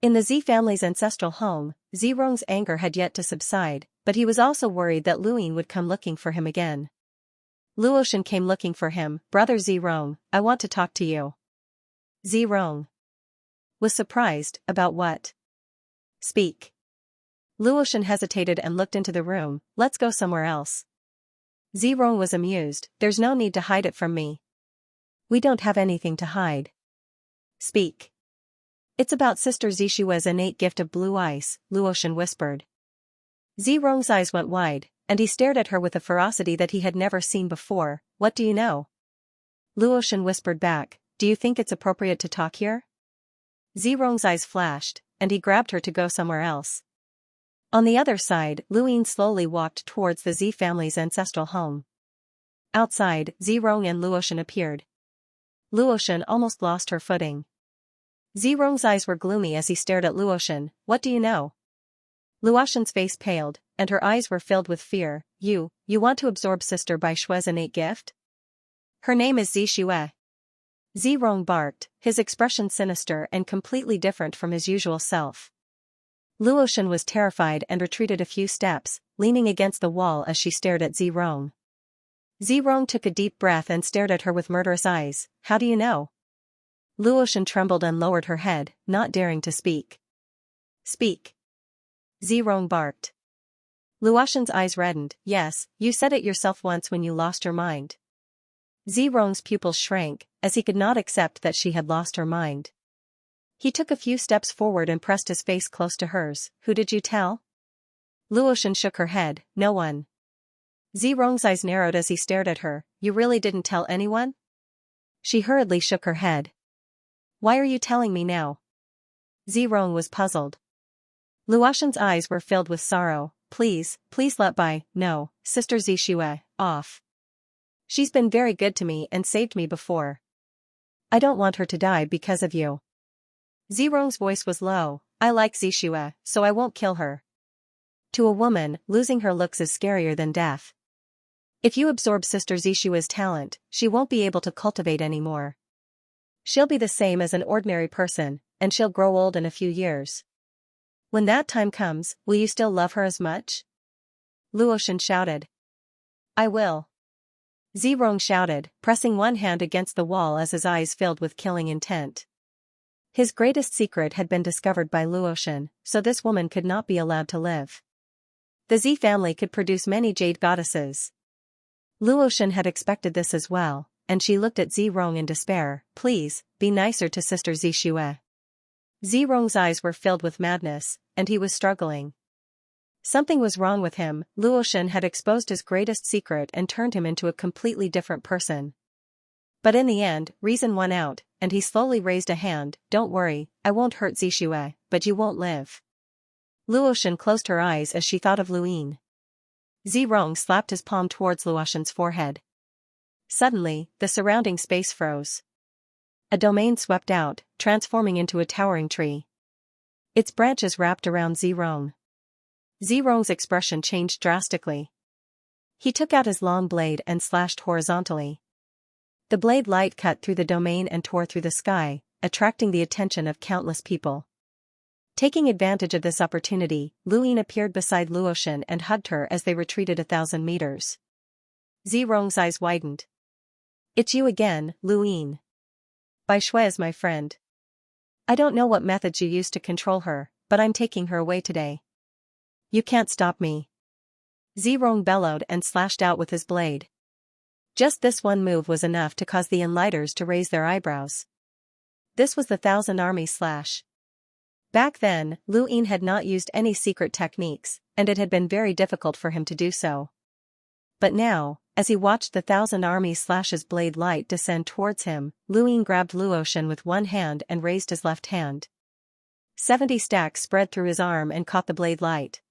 In the Z family's ancestral home, Zirong's anger had yet to subside, but he was also worried that Lu Yin would come looking for him again. Luotian came looking for him. "Brother Zirong, I want to talk to you." Zirong was surprised. "About what?" "Speak." Luotian hesitated and looked into the room. "Let's go somewhere else." Zirong was amused. "There's no need to hide it from me. We don't have anything to hide." "Speak." "It's about Sister Zishua's innate gift of blue ice," Luotian whispered. Zirong's eyes went wide, and he stared at her with a ferocity that he had never seen before. "What do you know?" Luotian whispered back. "Do you think it's appropriate to talk here?" Zirong's eyes flashed, and he grabbed her to go somewhere else. On the other side, Lu Yin slowly walked towards the Z family's ancestral home. Outside, Zirong and Luotian appeared. Luotian almost lost her footing. Zirong's eyes were gloomy as he stared at Luotian. "What do you know?" Luotian's face paled, and her eyes were filled with fear. You want to absorb Sister Bai Shue's innate gift? Her name is Zishue." Zirong barked, his expression sinister and completely different from his usual self. Luotian was terrified and retreated a few steps, leaning against the wall as she stared at Zirong. Zirong took a deep breath and stared at her with murderous eyes. "How do you know?" Luotian trembled and lowered her head, not daring to speak. "Speak." Zirong barked. Luotian's eyes reddened. "Yes, you said it yourself once when you lost your mind." Zirong's pupils shrank, as he could not accept that she had lost her mind. He took a few steps forward and pressed his face close to hers. "Who did you tell?" Luotian shook her head. "No one." Zirong's eyes narrowed as he stared at her. "You really didn't tell anyone?" She hurriedly shook her head. "Why are you telling me now?" Zirong was puzzled. Luotian's eyes were filled with sorrow. Please let Bai, no, Sister Zishue, off. She's been very good to me and saved me before. I don't want her to die because of you." Zirong's voice was low. "I like Zishue, so I won't kill her. To a woman, losing her looks is scarier than death. If you absorb Sister Zishue's talent, she won't be able to cultivate anymore. She'll be the same as an ordinary person, and she'll grow old in a few years. When that time comes, will you still love her as much?" Luotian shouted. "I will." Zirong shouted, pressing one hand against the wall as his eyes filled with killing intent. His greatest secret had been discovered by Luotian, so this woman could not be allowed to live. The Z family could produce many jade goddesses. Luotian had expected this as well, and she looked at Zirong in despair. "Please, be nicer to Sister Zishue." Zirong's eyes were filled with madness, and he was struggling. Something was wrong with him. Luotian had exposed his greatest secret and turned him into a completely different person. But in the end, reason won out, and he slowly raised a hand. Don't worry, I won't hurt Xianxia, but you won't live. Luotian closed her eyes as she thought of Luyin. Zirong slapped his palm towards Luotian's forehead. Suddenly, the surrounding space froze. A domain swept out, transforming into a towering tree. Its branches wrapped around Zirong. Zirong's expression changed drastically. He took out his long blade and slashed horizontally. The blade light cut through the domain and tore through the sky, attracting the attention of countless people. Taking advantage of this opportunity, Luyin appeared beside Luotian and hugged her as they retreated 1,000 meters. Zirong's eyes widened. It's you again, Luyin. Bai Shui is my friend. I don't know what methods you used to control her, but I'm taking her away today. You can't stop me. Zirong bellowed and slashed out with his blade. Just this one move was enough to cause the Enlighters to raise their eyebrows. This was the 1,000 Army slash. Back then, Luyin had not used any secret techniques, and it had been very difficult for him to do so. But now, as he watched the 1,000 Army slash's blade light descend towards him, Luyin grabbed Luotian with one hand and raised his left hand. 70 stacks spread through his arm and caught the blade light.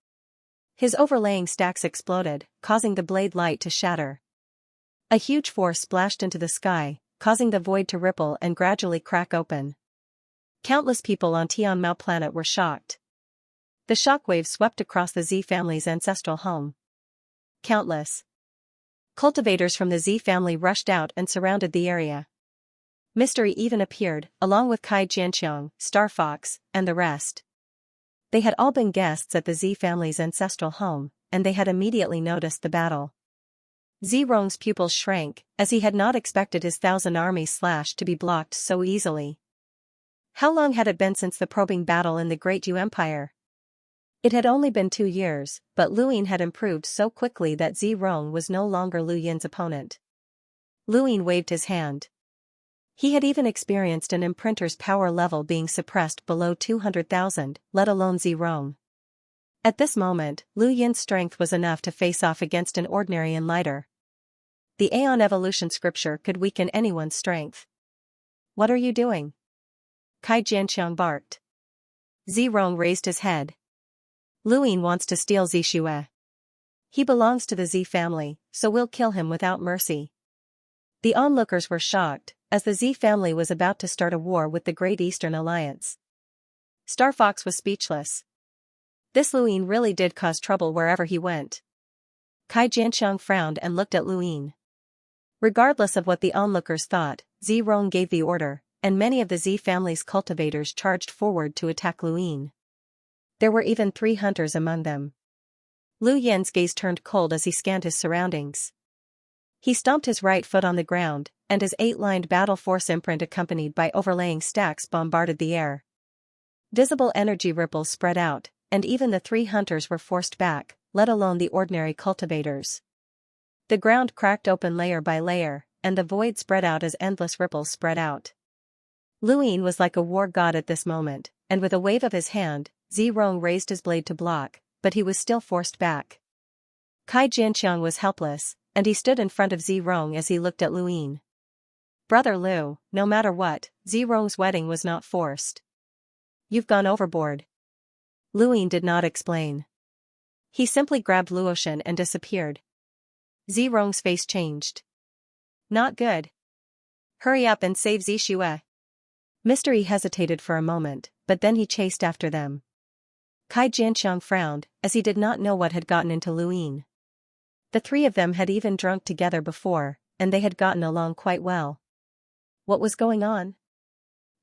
His overlaying stacks exploded, causing the blade light to shatter. A huge force splashed into the sky, causing the void to ripple and gradually crack open. Countless people on Tianmao planet were shocked. The shockwave swept across the Z family's ancestral home. Countless cultivators from the Z family rushed out and surrounded the area. Mystery even appeared, along with Kai Jianqiang, Star Fox, and the rest. They had all been guests at the Z family's ancestral home, and they had immediately noticed the battle. Zirong's pupils shrank, as he had not expected his 1,000 Army slash to be blocked so easily. How long had it been since the probing battle in the Great Yu Empire? It had only been 2 years, but Luyin had improved so quickly that Zirong was no longer Lu Yin's opponent. Luyin waved his hand. He had even experienced an imprinter's power level being suppressed below 200,000, let alone Zirong. At this moment, Lu Yin's strength was enough to face off against an ordinary Enlighter. The Aeon evolution scripture could weaken anyone's strength. What are you doing? Kai Jianqiang barked. Zirong raised his head. Luyin wants to steal Xianxia. He belongs to the Z family, so we'll kill him without mercy. The onlookers were shocked, as the Z family was about to start a war with the Great Eastern Alliance. Star Fox was speechless. This Luyin really did cause trouble wherever he went. Kai Jianqiang frowned and looked at Luyin. Regardless of what the onlookers thought, Zirong gave the order, and many of the Z family's cultivators charged forward to attack Luyin. There were even 3 hunters among them. Lu Yin's gaze turned cold as he scanned his surroundings. He stomped his right foot on the ground, and his 8-lined battle force imprint accompanied by overlaying stacks bombarded the air. Visible energy ripples spread out, and even the 3 hunters were forced back, let alone the ordinary cultivators. The ground cracked open layer by layer, and the void spread out as endless ripples spread out. Luyin was like a war god at this moment, and with a wave of his hand, Zirong raised his blade to block, but he was still forced back. Kai Jianqiang was helpless, and he stood in front of Zirong as he looked at Luyin. Brother Lu, no matter what, Zirong's wedding was not forced. You've gone overboard. Luyin did not explain. He simply grabbed Luotian and disappeared. Zirong's face changed. Not good. Hurry up and save Xianxia. Mystery hesitated for a moment, but then he chased after them. Kai Jianqiang frowned, as he did not know what had gotten into Luyin. The 3 of them had even drunk together before, and they had gotten along quite well. What was going on?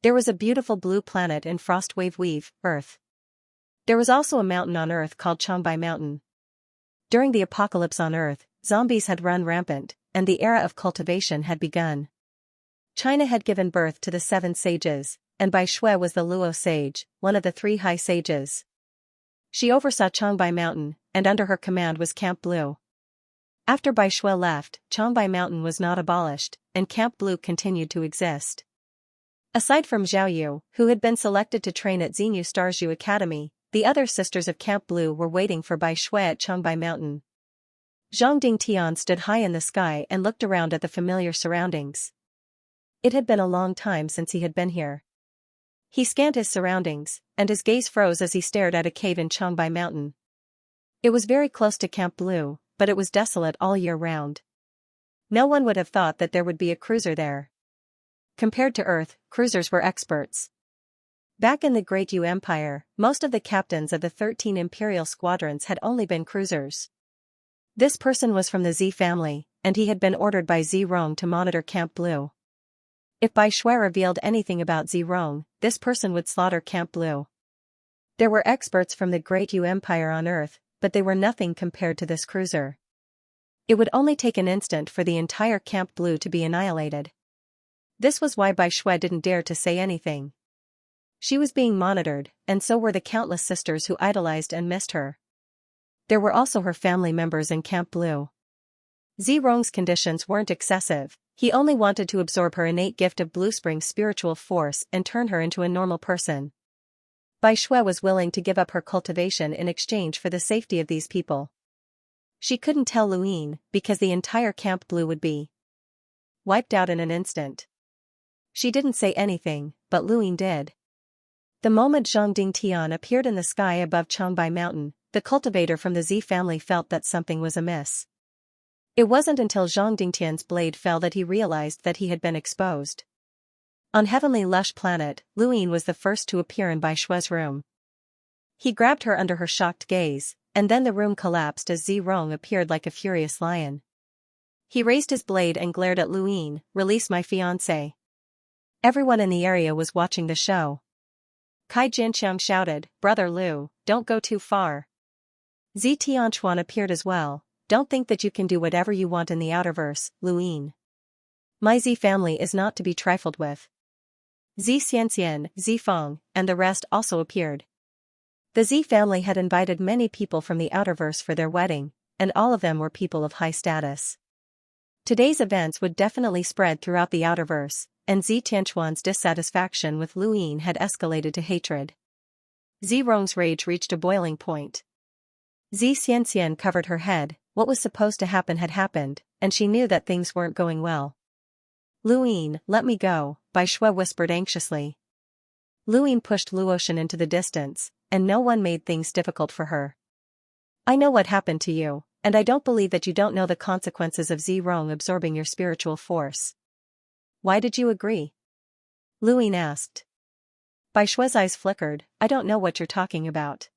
There was a beautiful blue planet in Frostwave Weave, Earth. There was also a mountain on Earth called Changbai Mountain. During the apocalypse on Earth, zombies had run rampant, and the era of cultivation had begun. China had given birth to the 7 sages, and Bai Shui was the Luo sage, one of the 3 high sages. She oversaw Changbai Mountain, and under her command was Camp Blue. After Bai Shui left, Changbai Mountain was not abolished, and Camp Blue continued to exist. Aside from Zhao Yu, who had been selected to train at Xinyu Starzhu Academy, the other sisters of Camp Blue were waiting for Bai Shui at Changbai Mountain. Zhang Dingtian stood high in the sky and looked around at the familiar surroundings. It had been a long time since he had been here. He scanned his surroundings, and his gaze froze as he stared at a cave in Changbai Mountain. It was very close to Camp Blue, but it was desolate all year round. No one would have thought that there would be a cruiser there. Compared to Earth, cruisers were experts. Back in the Great Yu Empire, most of the captains of the 13 Imperial squadrons had only been cruisers. This person was from the Z family, and he had been ordered by Z Rong to monitor Camp Blue. If Bai Shui revealed anything about Z Rong, this person would slaughter Camp Blue. There were experts from the Great Yu Empire on Earth, but they were nothing compared to this cruiser. It would only take an instant for the entire Camp Blue to be annihilated. This was why Bai Shui didn't dare to say anything. She was being monitored, and so were the countless sisters who idolized and missed her. There were also her family members in Camp Blue. Z Rong's conditions weren't excessive, he only wanted to absorb her innate gift of Blue Spring's spiritual force and turn her into a normal person. Bai Shui was willing to give up her cultivation in exchange for the safety of these people. She couldn't tell Luyin, because the entire Camp Blue would be wiped out in an instant. She didn't say anything, but Luyin did. The moment Zhang Dingtian appeared in the sky above Changbai Mountain, the cultivator from the Z family felt that something was amiss. It wasn't until Zhang Dingtian's blade fell that he realized that he had been exposed. On Heavenly Lush Planet, Luyin was the first to appear in Bai Shui's room. He grabbed her under her shocked gaze, and then the room collapsed as Z Rong appeared like a furious lion. He raised his blade and glared at Luyin. "Release my fiancé." Everyone in the area was watching the show. Kai Jinqiang shouted, "Brother Lu, don't go too far." Z Tianchuan appeared as well. "Don't think that you can do whatever you want in the Outerverse, Luyin. My Z family is not to be trifled with." Z Xianxia, Z Feng, and the rest also appeared. The Z family had invited many people from the Outerverse for their wedding, and all of them were people of high status. Today's events would definitely spread throughout the Outerverse, and Z Tianchuan's dissatisfaction with Luyin had escalated to hatred. Z Rong's rage reached a boiling point. Z Xianxian covered her head. What was supposed to happen had happened, and she knew that things weren't going well. "Luyin, let me go," Bai Shui whispered anxiously. Luyin pushed Luotian into the distance, and no one made things difficult for her. "I know what happened to you, and I don't believe that you don't know the consequences of Z Rong absorbing your spiritual force." "Why did you agree?" Luyin asked. Bai Shui's eyes flickered. "I don't know what you're talking about."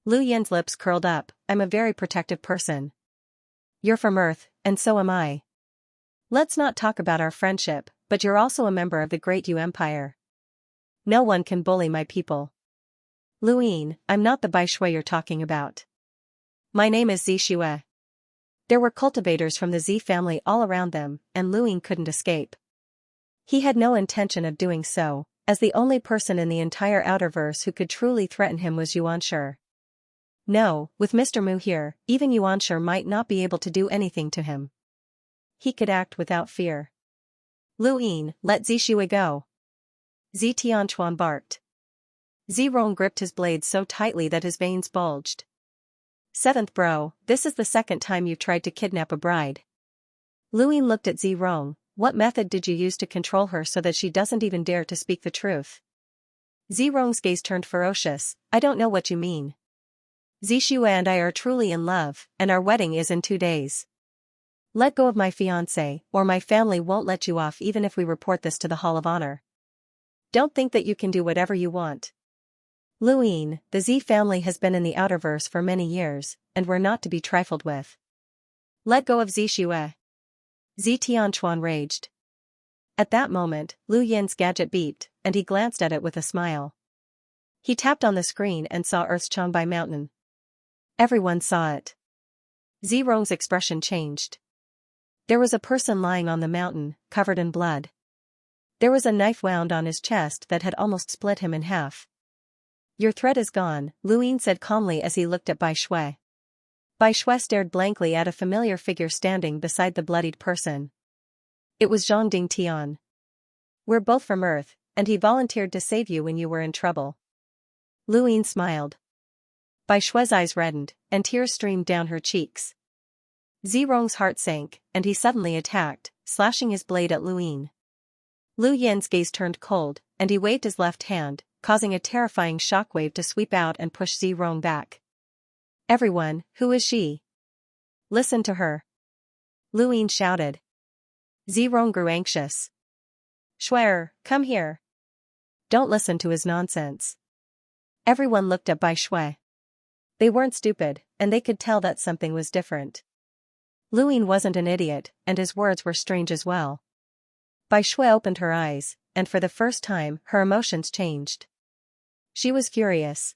Lu Yin's lips curled up. "I'm a very protective person. You're from Earth, and so am I. Let's not talk about our friendship, but you're also a member of the Great Yu Empire. No one can bully my people." "Luyin, I'm not the Bai Shui you're talking about. My name is Z Xue." There were cultivators from the Z family all around them, and Luyin couldn't escape. He had no intention of doing so, as the only person in the entire Outerverse who could truly threaten him was Yuanshi. No, with Mr. Mu here, even Yuanshi might not be able to do anything to him. He could act without fear. "Luyin, let Z Xue go." Z Tianchuan barked. Z Rong gripped his blade so tightly that his veins bulged. "Seventh bro, this is the second time you've tried to kidnap a bride." Luyin looked at Z Rong. "What method did you use to control her so that she doesn't even dare to speak the truth?" Z Rong's gaze turned ferocious. "I don't know what you mean. Z Xue and I are truly in love, and our wedding is in 2 days. Let go of my fiancé, or my family won't let you off even if we report this to the Hall of Honor. Don't think that you can do whatever you want." "Luyin, the Z family has been in the Outerverse for many years, and we're not to be trifled with. Let go of Z Xue." Z Tianchuan raged. At that moment, Lu Yin's gadget beeped, and he glanced at it with a smile. He tapped on the screen and saw Earth's Changbai Mountain. Everyone saw it. Z Rong's expression changed. There was a person lying on the mountain, covered in blood. There was a knife wound on his chest that had almost split him in half. "Your threat is gone," Luyin said calmly as he looked at Bai Shui. Bai Shui stared blankly at a familiar figure standing beside the bloodied person. It was Zhang Dingtian. "We're both from Earth, and he volunteered to save you when you were in trouble." Luyin smiled. Bai Shui's eyes reddened, and tears streamed down her cheeks. Z Rong's heart sank, and he suddenly attacked, slashing his blade at Luyin. Lu Yin's gaze turned cold, and he waved his left hand, causing a terrifying shockwave to sweep out and push Zirong back. Everyone, who is she? Listen to her. Lu Yin shouted. Zirong grew anxious. Shuer, come here. Don't listen to his nonsense. Everyone looked at Bai Shui. They weren't stupid, and they could tell that something was different. Lu Yin wasn't an idiot, and his words were strange as well. Bai Shui opened her eyes, and for the first time, her emotions changed. She was furious.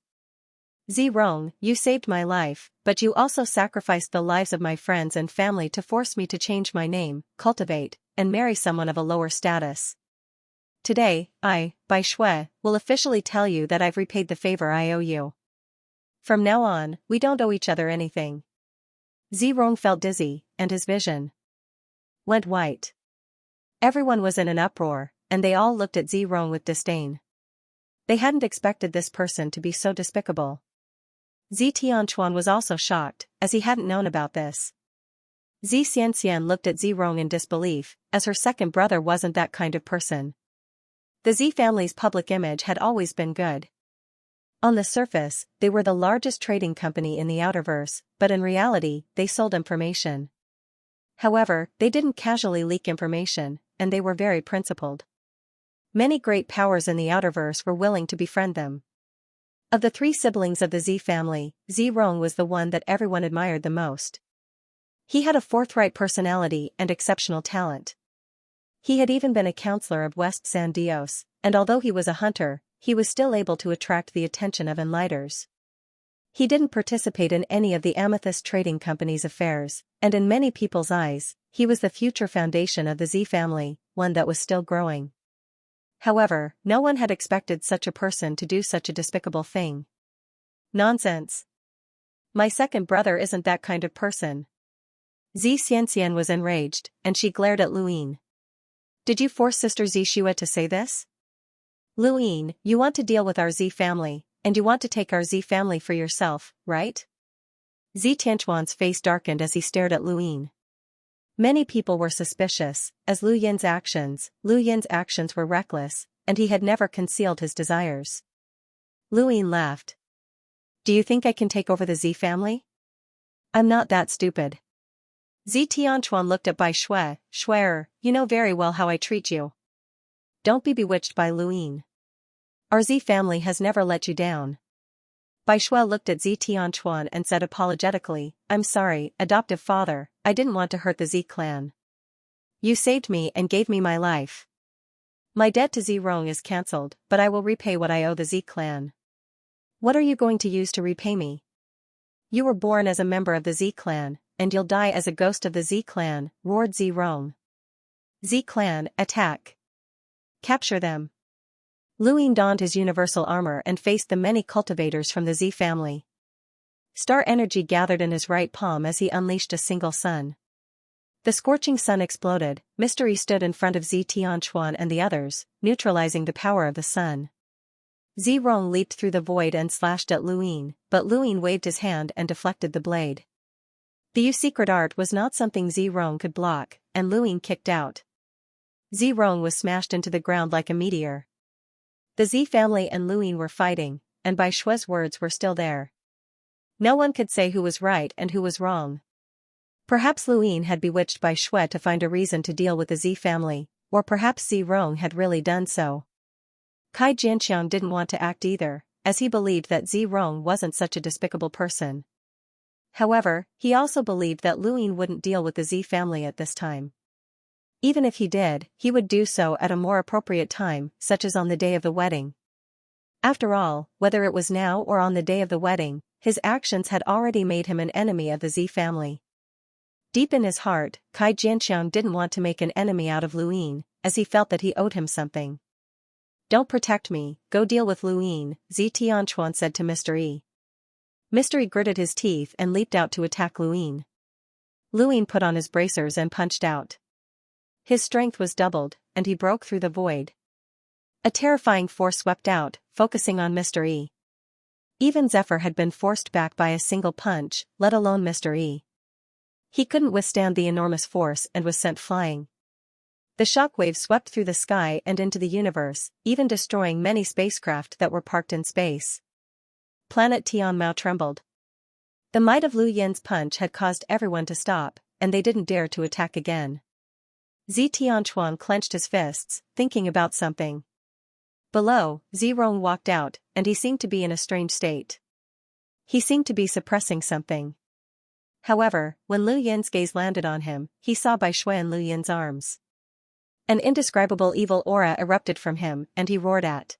Zirong, you saved my life, but you also sacrificed the lives of my friends and family to force me to change my name, cultivate, and marry someone of a lower status. Today, I, Bai Shui, will officially tell you that I've repaid the favor I owe you. From now on, we don't owe each other anything. Zirong felt dizzy, and his vision went white. Everyone was in an uproar, and they all looked at Zirong with disdain. They hadn't expected this person to be so despicable. Tianquan was also shocked, as he hadn't known about this. Xianxia looked at Zirong in disbelief, as her second brother wasn't that kind of person. The Z family's public image had always been good. On the surface, they were the largest trading company in the Outerverse, but in reality, they sold information. However, they didn't casually leak information, and they were very principled. Many great powers in the Outerverse were willing to befriend them. Of the three siblings of the Z family, Zirong was the one that everyone admired the most. He had a forthright personality and exceptional talent. He had even been a counselor of West San Dios, and although he was a hunter, he was still able to attract the attention of enlighters. He didn't participate in any of the Amethyst Trading Company's affairs, and in many people's eyes, he was the future foundation of the Z family, one that was still growing. However, no one had expected such a person to do such a despicable thing. Nonsense. My second brother isn't that kind of person. Xianxia was enraged, and she glared at Lu Yin. Did you force Sister Zishua to say this? Lu Yin, you want to deal with our Z family, and you want to take our Z family for yourself, right? Tianquan's face darkened as he stared at Lu Yin. Many people were suspicious, as Lu Yin's actions were reckless, and he had never concealed his desires. Lu Yin laughed. Do you think I can take over the Z family? I'm not that stupid. Tianquan looked at Bai Shui. Shuer, you know very well how I treat you. Don't be bewitched by Lu Yin. Our Z family has never let you down. Bai Shui looked at Tianquan and said apologetically, I'm sorry, adoptive father, I didn't want to hurt the Z clan. You saved me and gave me my life. My debt to Zirong is cancelled, but I will repay what I owe the Z clan. What are you going to use to repay me? You were born as a member of the Z clan, and you'll die as a ghost of the Z clan, roared Zirong. Z clan, attack. Capture them. Lu Yin donned his universal armor and faced the many cultivators from the Z family. Star energy gathered in his right palm as he unleashed a single sun. The scorching sun exploded. Mystery stood in front of Tianquan and the others, neutralizing the power of the sun. Zirong leaped through the void and slashed at Lu Yin, but Lu Yin waved his hand and deflected the blade. The Yu secret art was not something Zirong could block, and Lu Yin kicked out. Zirong was smashed into the ground like a meteor. The Z family and Lu Yin were fighting, and Bai Shui's words were still there. No one could say who was right and who was wrong. Perhaps Lu Yin had bewitched Bai Shui to find a reason to deal with the Z family, or perhaps Zirong had really done so. Kai Jianxiang didn't want to act either, as he believed that Zirong wasn't such a despicable person. However, he also believed that Lu Yin wouldn't deal with the Z family at this time. Even if he did, he would do so at a more appropriate time, such as on the day of the wedding. After all, whether it was now or on the day of the wedding, his actions had already made him an enemy of the Z family. Deep in his heart, Kai Jianxiang didn't want to make an enemy out of Lu Yin, as he felt that he owed him something. Don't protect me, go deal with Lu Yin, Tianquan said to Mr. E. Mr. E gritted his teeth and leaped out to attack Lu Yin. Lu Yin put on his bracers and punched out. His strength was doubled, and he broke through the void. A terrifying force swept out, focusing on Mr. E. Even Zephyr had been forced back by a single punch, let alone Mr. E. He couldn't withstand the enormous force and was sent flying. The shockwave swept through the sky and into the universe, even destroying many spacecraft that were parked in space. Planet Tianmao trembled. The might of Lu Yin's punch had caused everyone to stop, and they didn't dare to attack again. Zi Tianchuan clenched his fists, thinking about something. Below, Zirong walked out, and he seemed to be in a strange state. He seemed to be suppressing something. However, when Lu Yin's gaze landed on him, he saw Bai Shui in Lu Yin's arms. An indescribable evil aura erupted from him, and he roared at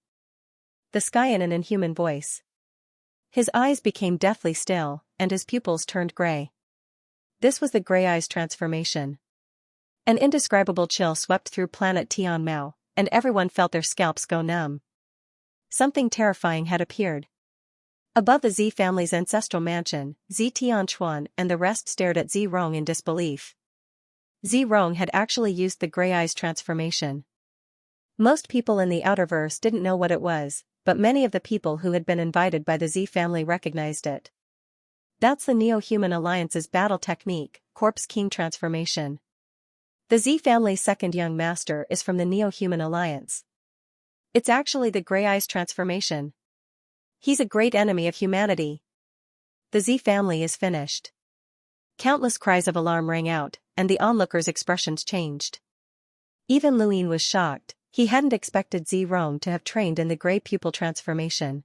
the sky in an inhuman voice. His eyes became deathly still, and his pupils turned gray. This was the Grey Eyes transformation. An indescribable chill swept through planet Tianmao, and everyone felt their scalps go numb. Something terrifying had appeared. Above the Zi family's ancestral mansion, Zi Tianchuan and the rest stared at Zirong in disbelief. Zirong had actually used the Grey Eyes transformation. Most people in the Outerverse didn't know what it was, but many of the people who had been invited by the Zi family recognized it. That's the Neo-Human Alliance's battle technique, Corpse King transformation. The Zi family's second young master is from the Neo-Human Alliance. It's actually the Grey Eyes transformation. He's a great enemy of humanity. The Zi family is finished. Countless cries of alarm rang out, and the onlookers' expressions changed. Even Lu Yin was shocked. He hadn't expected Zirong to have trained in the Grey Pupil transformation.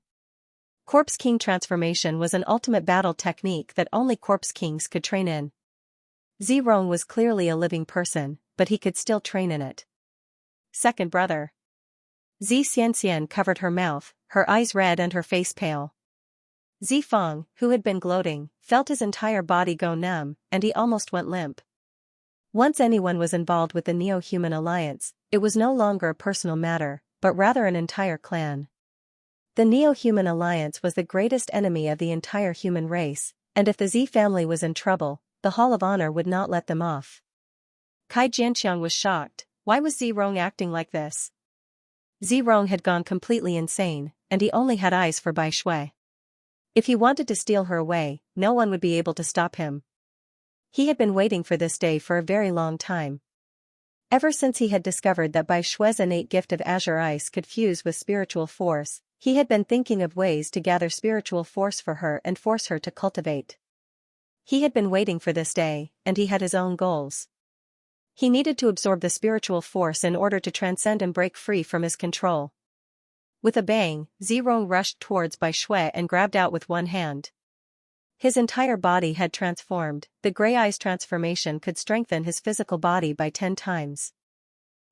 Corpse King transformation was an ultimate battle technique that only Corpse Kings could train in. Zirong was clearly a living person, but he could still train in it. Second brother. Xianxia covered her mouth, her eyes red and her face pale. Zifeng, who had been gloating, felt his entire body go numb, and he almost went limp. Once anyone was involved with the Neo-Human Alliance, it was no longer a personal matter, but rather an entire clan. The Neo-Human Alliance was the greatest enemy of the entire human race, and if the Zi family was in trouble, the Hall of Honor would not let them off. Kai Jianxiang was shocked. Why was Zirong acting like this? Zirong had gone completely insane, and he only had eyes for Bai Shui. If he wanted to steal her away, no one would be able to stop him. He had been waiting for this day for a very long time. Ever since he had discovered that Bai Shui's innate gift of azure ice could fuse with spiritual force, he had been thinking of ways to gather spiritual force for her and force her to cultivate. He had been waiting for this day, and he had his own goals. He needed to absorb the spiritual force in order to transcend and break free from his control. With a bang, Zirong rushed towards Bai Shui and grabbed out with one hand. His entire body had transformed. The Grey Eyes transformation could strengthen his physical body by 10 times.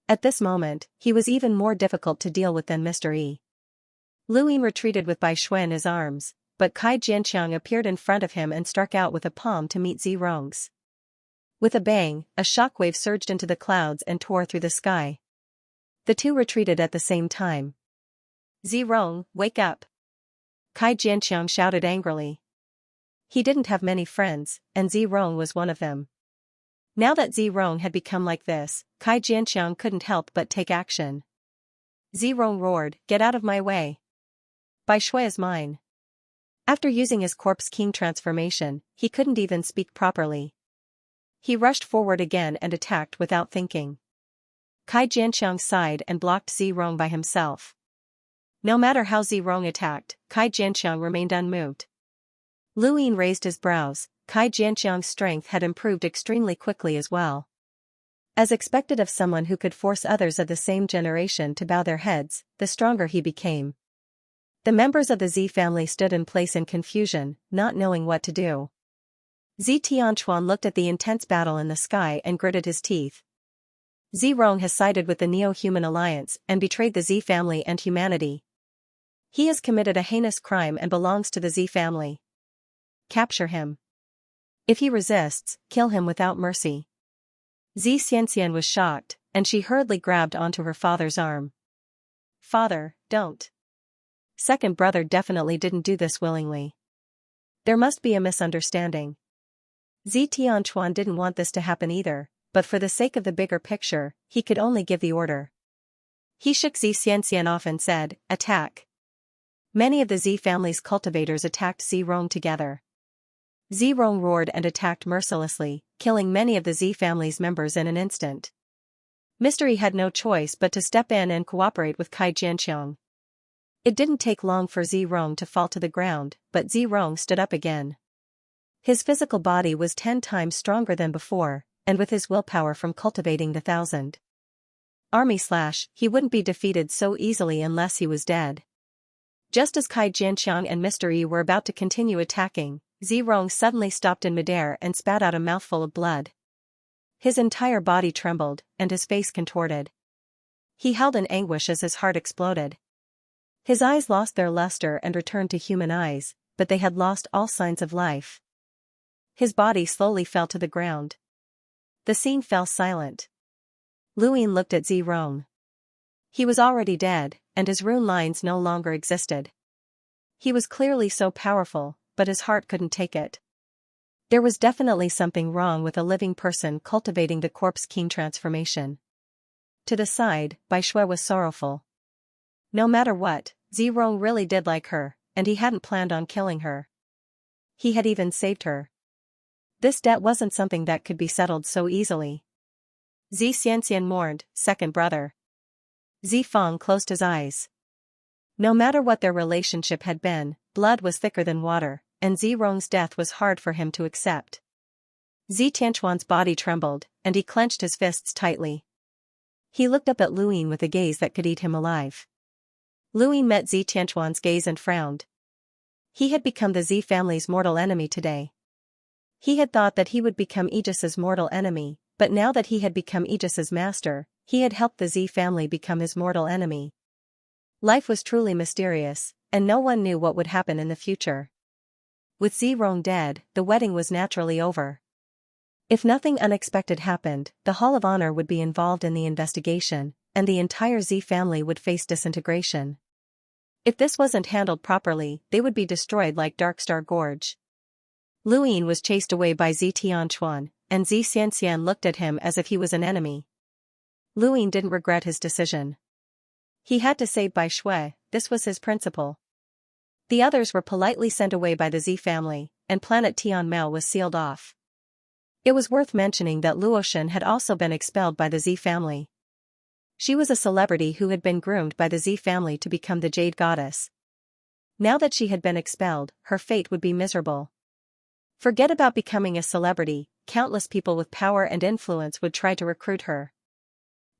At this moment, he was even more difficult to deal with than Mr. E. Lu Yin retreated with Bai Shui in his arms, but Kai Jianxiang appeared in front of him and struck out with a palm to meet Zirong's. With a bang, a shockwave surged into the clouds and tore through the sky. The two retreated at the same time. Zirong, wake up! Kai Jianxiang shouted angrily. He didn't have many friends, and Zirong was one of them. Now that Zirong had become like this, Kai Jianxiang couldn't help but take action. Zirong roared, "Get out of my way! Bai Shui is mine." After using his Corpse King transformation, he couldn't even speak properly. He rushed forward again and attacked without thinking. Kai Jianxiang sighed and blocked Zirong by himself. No matter how Zirong attacked, Kai Jianxiang remained unmoved. Lu Yin raised his brows. Kai Jianxiang's strength had improved extremely quickly as well. As expected of someone who could force others of the same generation to bow their heads, the stronger he became. The members of the Zi family stood in place in confusion, not knowing what to do. Zi Tianchuan looked at the intense battle in the sky and gritted his teeth. Zirong has sided with the Neo-Human Alliance and betrayed the Zi family and humanity. He has committed a heinous crime and belongs to the Zi family. Capture him. If he resists, kill him without mercy. Xianxia was shocked, and she hurriedly grabbed onto her father's arm. Father, don't. Second brother definitely didn't do this willingly. There must be a misunderstanding. Zi Tianchuan didn't want this to happen either, but for the sake of the bigger picture, he could only give the order. He shook Xianxia off and said, "Attack." Many of the Zi family's cultivators attacked Zirong together. Zirong roared and attacked mercilessly, killing many of the Zi family's members in an instant. Mystery had no choice but to step in and cooperate with Kai Jianqiang. It didn't take long for Zirong to fall to the ground, but Zirong stood up again. His physical body was 10 times stronger than before, and with his willpower from cultivating the 1,000 army / he wouldn't be defeated so easily unless he was dead. Just as Kai Jianqiang and Mystery were about to continue attacking, Zirong suddenly stopped in midair and spat out a mouthful of blood. His entire body trembled, and his face contorted. He howled in anguish as his heart exploded. His eyes lost their luster and returned to human eyes, but they had lost all signs of life. His body slowly fell to the ground. The scene fell silent. Luin looked at Zirong. He was already dead, and his rune lines no longer existed. He was clearly so powerful, but his heart couldn't take it. There was definitely something wrong with a living person cultivating the corpse keen transformation. To the side, Bai Shui was sorrowful. No matter what, Zirong really did like her, and he hadn't planned on killing her. He had even saved her. This debt wasn't something that could be settled so easily. Xianxia mourned, second brother. Zifeng closed his eyes. No matter what their relationship had been, blood was thicker than water, and Zirong's death was hard for him to accept. Tianquan's body trembled, and he clenched his fists tightly. He looked up at Luin with a gaze that could eat him alive. Luin met Tianquan's gaze and frowned. He had become the Z family's mortal enemy today. He had thought that he would become Aegis's mortal enemy, but now that he had become Aegis's master, he had helped the Z family become his mortal enemy. Life was truly mysterious, and no one knew what would happen in the future. With Zirong dead, the wedding was naturally over. If nothing unexpected happened, the Hall of Honor would be involved in the investigation, and the entire Z family would face disintegration. If this wasn't handled properly, they would be destroyed like Darkstar Gorge. Luin was chased away by Tianquan, and Xianxia looked at him as if he was an enemy. Luin didn't regret his decision. He had to save Bai Shui, this was his principle. The others were politely sent away by the Z family, and planet Tianmao was sealed off. It was worth mentioning that Luoshan had also been expelled by the Z family. She was a celebrity who had been groomed by the Z family to become the Jade Goddess. Now that she had been expelled, her fate would be miserable. Forget about becoming a celebrity, countless people with power and influence would try to recruit her.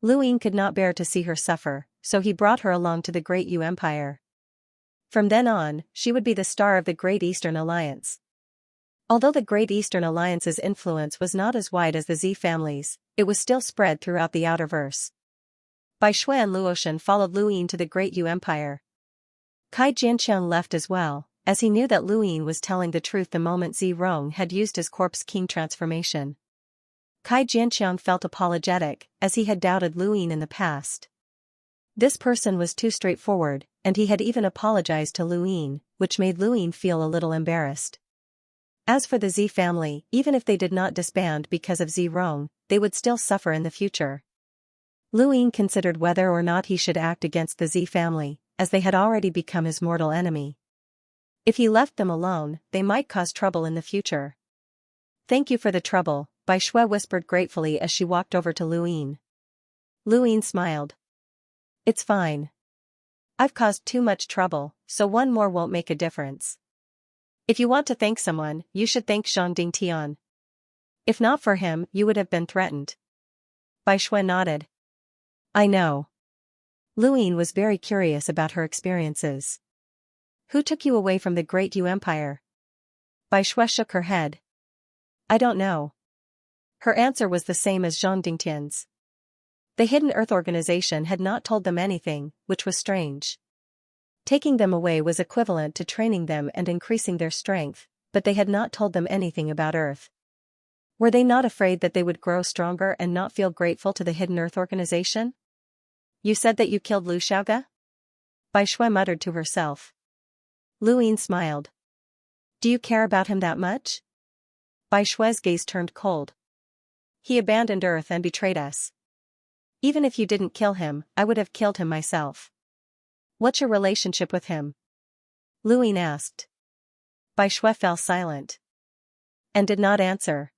Luin could not bear to see her suffer, so he brought her along to the Great Yu Empire. From then on, she would be the star of the Great Eastern Alliance. Although the Great Eastern Alliance's influence was not as wide as the Z family's, it was still spread throughout the Outerverse. Bai Shui and Luoshan followed Luin to the Great Yu Empire. Kai Jianqiang left as well, as he knew that Luin was telling the truth the moment Zirong had used his corpse king transformation. Kai Jianqiang felt apologetic, as he had doubted Luin in the past. This person was too straightforward, and he had even apologized to Luin, which made Luin feel a little embarrassed. As for the Z family, even if they did not disband because of Zirong, they would still suffer in the future. Luin considered whether or not he should act against the Z family, as they had already become his mortal enemy. If he left them alone, they might cause trouble in the future. Thank you for the trouble, Bai Shui whispered gratefully as she walked over to Luin. Luin smiled. It's fine. I've caused too much trouble, so one more won't make a difference. If you want to thank someone, you should thank Zhang Tian. If not for him, you would have been threatened. Bai Shui nodded. I know. Luin was very curious about her experiences. Who took you away from the Great Yu Empire? Bai Shui shook her head. I don't know. Her answer was the same as Zhang Dingtian's. The Hidden Earth organization had not told them anything, which was strange. Taking them away was equivalent to training them and increasing their strength, but they had not told them anything about Earth. Were they not afraid that they would grow stronger and not feel grateful to the Hidden Earth organization? You said that you killed Lu Xiaoga? Bai Shui muttered to herself. Luin smiled. Do you care about him that much? Bai Shui's gaze turned cold. He abandoned Earth and betrayed us. Even if you didn't kill him, I would have killed him myself. What's your relationship with him? Luin asked. Bai Shui fell silent. And did not answer.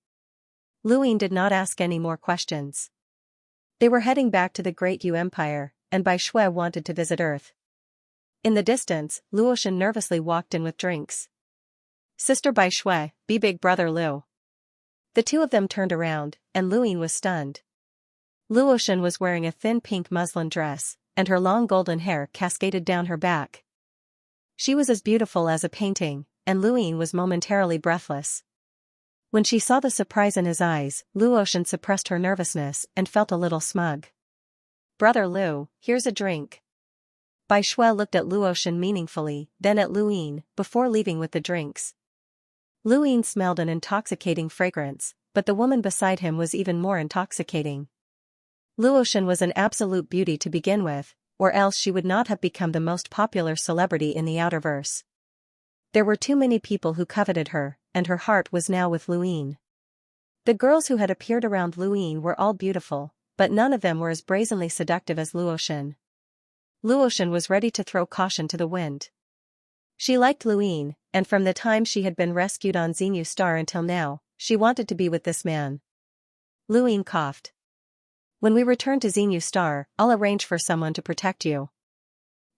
Luin did not ask any more questions. They were heading back to the Great Yu Empire, and Bai Shui wanted to visit Earth. In the distance, Luoshan nervously walked in with drinks. Sister Bai Shui, be big brother Lu. The two of them turned around, and Luyin was stunned. Luoshan was wearing a thin pink muslin dress, and her long golden hair cascaded down her back. She was as beautiful as a painting, and Luyin was momentarily breathless. When she saw the surprise in his eyes, Luoshan suppressed her nervousness and felt a little smug. Brother Lu, here's a drink. Bai Shui looked at Luoshan meaningfully, then at Luyin, before leaving with the drinks. Luyin smelled an intoxicating fragrance, but the woman beside him was even more intoxicating. Luoshan was an absolute beauty to begin with, or else she would not have become the most popular celebrity in the Outerverse. There were too many people who coveted her, and her heart was now with Luyin. The girls who had appeared around Luyin were all beautiful, but none of them were as brazenly seductive as Luoshan. Luoshan was ready to throw caution to the wind. She liked Luyin, and from the time she had been rescued on Xinyu Star until now, she wanted to be with this man. Luyin coughed. When we return to Xinyu Star, I'll arrange for someone to protect you.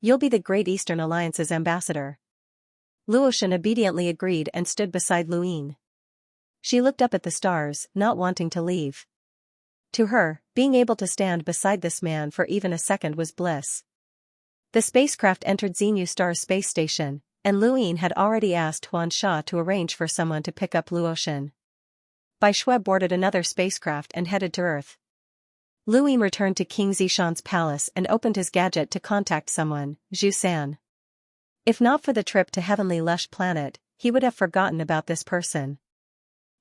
You'll be the Great Eastern Alliance's ambassador. Luoshan obediently agreed and stood beside Luyin. She looked up at the stars, not wanting to leave. To her, being able to stand beside this man for even a second was bliss. The spacecraft entered Xinyu Star's space station, and Luyin had already asked Huan Sha to arrange for someone to pick up Luoshan. Bai Shui boarded another spacecraft and headed to Earth. Luyin returned to King Zishan's palace and opened his gadget to contact someone, Zhu San. If not for the trip to Heavenly Lush Planet, he would have forgotten about this person.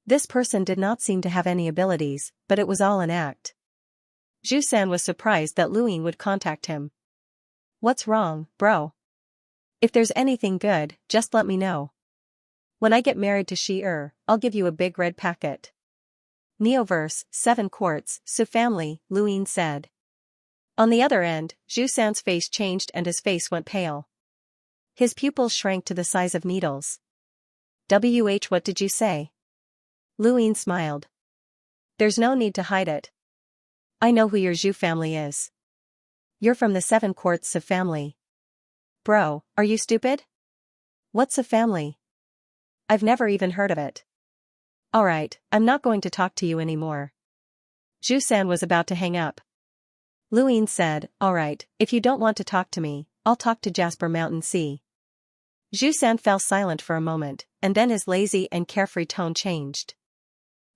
This person did not seem to have any abilities, but it was all an act. Zhu San was surprised that Luyin would contact him. What's wrong, bro? If there's anything good, just let me know. When I get married to Shi-Er, I'll give you a big red packet. Neoverse, 7 quarts, Su family, Luyin said. On the other end, Zhu San's face changed and his face went pale. His pupils shrank to the size of needles. What did you say? Luyin smiled. There's no need to hide it. I know who your Zhu family is. You're from the 7 quarts Su family. Bro, are you stupid? What's a family? I've never even heard of it. Alright, I'm not going to talk to you anymore. Zhu San was about to hang up. Luyin said, alright, if you don't want to talk to me, I'll talk to Jasper Mountain Sea. Zhu San fell silent for a moment, and then his lazy and carefree tone changed.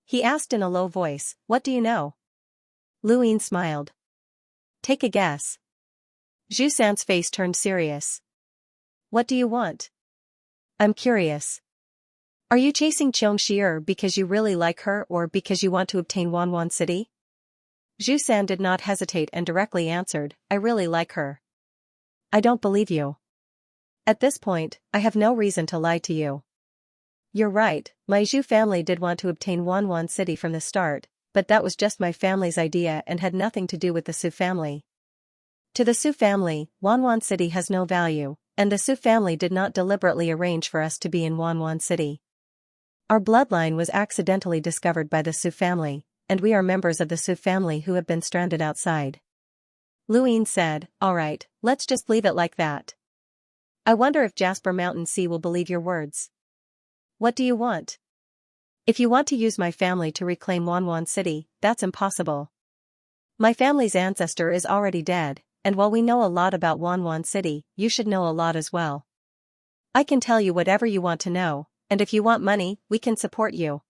He asked in a low voice, what do you know? Luyin smiled. Take a guess. Zhu San's face turned serious. What do you want? I'm curious. Are you chasing Xianxia because you really like her or because you want to obtain Wanwan City? Zhu San did not hesitate and directly answered, I really like her. I don't believe you. At this point, I have no reason to lie to you. You're right, my Zhu family did want to obtain Wanwan City from the start, but that was just my family's idea and had nothing to do with the Su family. To the Su family, Wanwan City has no value, and the Su family did not deliberately arrange for us to be in Wanwan City. Our bloodline was accidentally discovered by the Su family, and we are members of the Su family who have been stranded outside. Luyin said, alright, let's just leave it like that. I wonder if Jasper Mountain Sea will believe your words. What do you want? If you want to use my family to reclaim Wanwan City, that's impossible. My family's ancestor is already dead, and while we know a lot about Wanwan City, you should know a lot as well. I can tell you whatever you want to know, and if you want money, we can support you.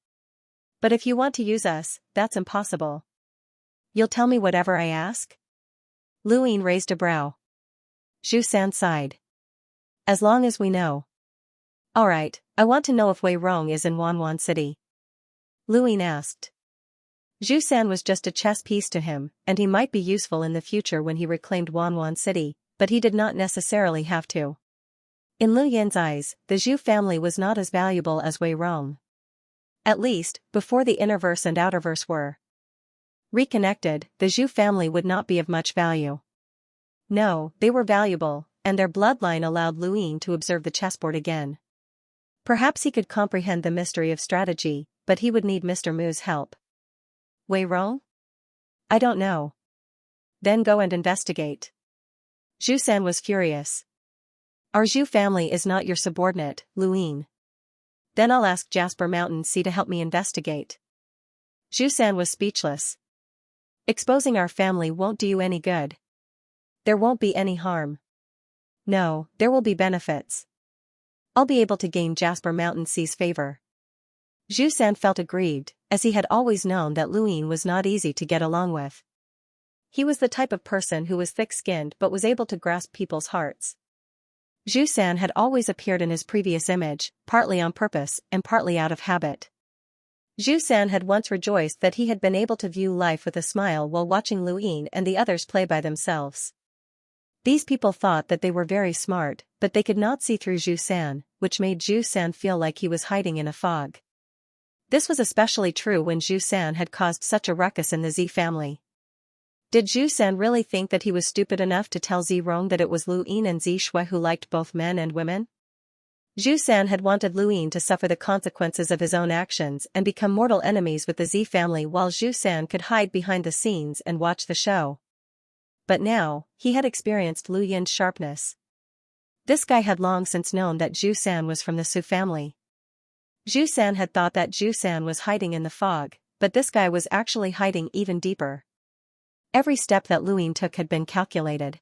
But if you want to use us, that's impossible. You'll tell me whatever I ask? Luyin raised a brow. Zhu San sighed. As long as we know. Alright, I want to know if Wei Rong is in Wanwan City. Luyin asked. Zhu San was just a chess piece to him, and he might be useful in the future when he reclaimed Wanwan City, but he did not necessarily have to. In Lu Yin's eyes, the Zhu family was not as valuable as Wei Rong. At least, before the Innerverse and Outerverse were reconnected, the Zhu family would not be of much value. No, they were valuable, and their bloodline allowed Luyin to observe the chessboard again. Perhaps he could comprehend the mystery of strategy, but he would need Mr. Mu's help. Wei Rong? I don't know. Then go and investigate. Zhu San was furious. Our Zhu family is not your subordinate, Luin. Then I'll ask Jasper Mountain Sea to help me investigate. Zhu San was speechless. Exposing our family won't do you any good. There won't be any harm. No, there will be benefits. I'll be able to gain Jasper Mountain Sea's favor. Zhu San felt aggrieved, as he had always known that Luin was not easy to get along with. He was the type of person who was thick-skinned but was able to grasp people's hearts. Zhu San had always appeared in his previous image, partly on purpose and partly out of habit. Zhu San had once rejoiced that he had been able to view life with a smile while watching Luin and the others play by themselves. These people thought that they were very smart, but they could not see through Zhu San, which made Zhu San feel like he was hiding in a fog. This was especially true when Zhu San had caused such a ruckus in the Zi family. Did Zhu San really think that he was stupid enough to tell Zi Rong that it was Luin and Zi Shui who liked both men and women? Zhu San had wanted Luin to suffer the consequences of his own actions and become mortal enemies with the Zi family while Zhu San could hide behind the scenes and watch the show. But now, he had experienced Lu Yin's sharpness. This guy had long since known that Zhu San was from the Su family. Zhu San had thought that Zhu San was hiding in the fog, but this guy was actually hiding even deeper. Every step that Luin took had been calculated.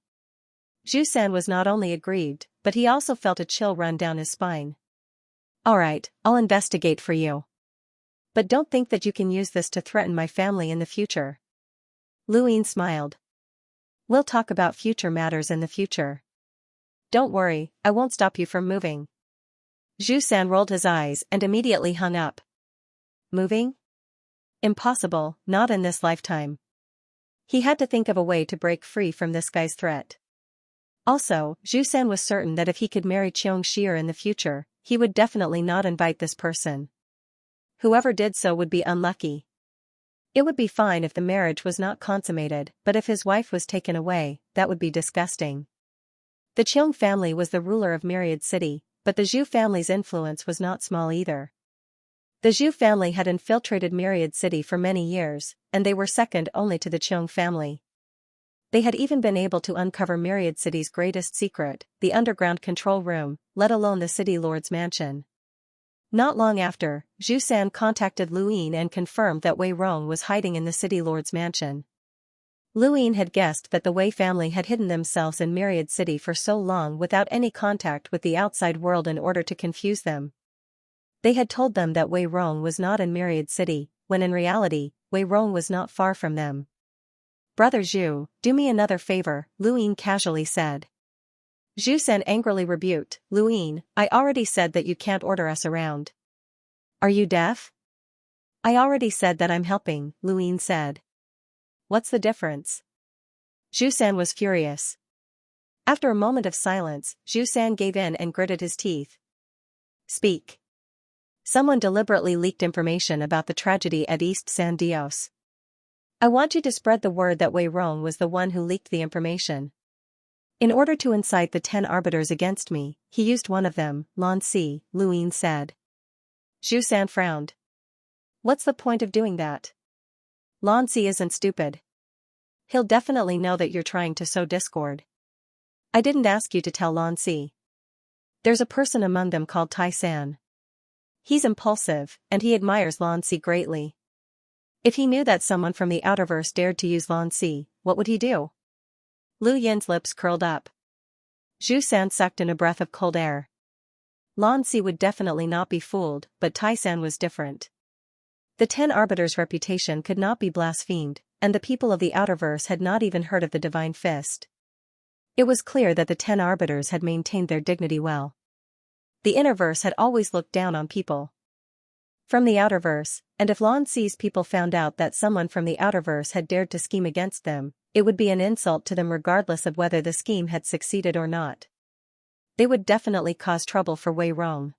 Zhu San was not only aggrieved, but he also felt a chill run down his spine. Alright, I'll investigate for you. But don't think that you can use this to threaten my family in the future. Luin smiled. We'll talk about future matters in the future. Don't worry, I won't stop you from moving. Zhu San rolled his eyes and immediately hung up. Moving? Impossible, not in this lifetime. He had to think of a way to break free from this guy's threat. Also, Zhu San was certain that if he could marry Xianxia in the future, he would definitely not invite this person. Whoever did so would be unlucky. It would be fine if the marriage was not consummated, but if his wife was taken away, that would be disgusting. The Qiong family was the ruler of Myriad City, but the Zhu family's influence was not small either. The Zhu family had infiltrated Myriad City for many years, and they were second only to the Qiong family. They had even been able to uncover Myriad City's greatest secret, the underground control room, let alone the city lord's mansion. Not long after, Zhu San contacted Luin and confirmed that Wei Rong was hiding in the city lord's mansion. Luin had guessed that the Wei family had hidden themselves in Myriad City for so long without any contact with the outside world in order to confuse them. They had told them that Wei Rong was not in Myriad City, when in reality, Wei Rong was not far from them. Brother Zhu, do me another favor, Luin casually said. Zhu San angrily rebuked, Luin, I already said that you can't order us around. Are you deaf? I already said that I'm helping, Luin said. What's the difference? Zhu San was furious. After a moment of silence, Zhu San gave in and gritted his teeth. Speak. Someone deliberately leaked information about the tragedy at East San Dios. I want you to spread the word that Wei Rong was the one who leaked the information. In order to incite the 10 arbiters against me, he used one of them, Lan Si, Luin said. Zhu San frowned. What's the point of doing that? Lan Si isn't stupid. He'll definitely know that you're trying to sow discord. I didn't ask you to tell Lan Si. There's a person among them called Tai San. He's impulsive, and he admires Lan Si greatly. If he knew that someone from the Outerverse dared to use Lan Si, what would he do? Lu Yin's lips curled up. Zhu San sucked in a breath of cold air. Lan Si would definitely not be fooled, but Tai San was different. The 10 arbiters' reputation could not be blasphemed, and the people of the Outerverse had not even heard of the Divine Fist. It was clear that the 10 arbiters had maintained their dignity well. The Innerverse had always looked down on people from the Outerverse, and if Lan Si's people found out that someone from the Outerverse had dared to scheme against them, it would be an insult to them regardless of whether the scheme had succeeded or not. They would definitely cause trouble for Wei Rong.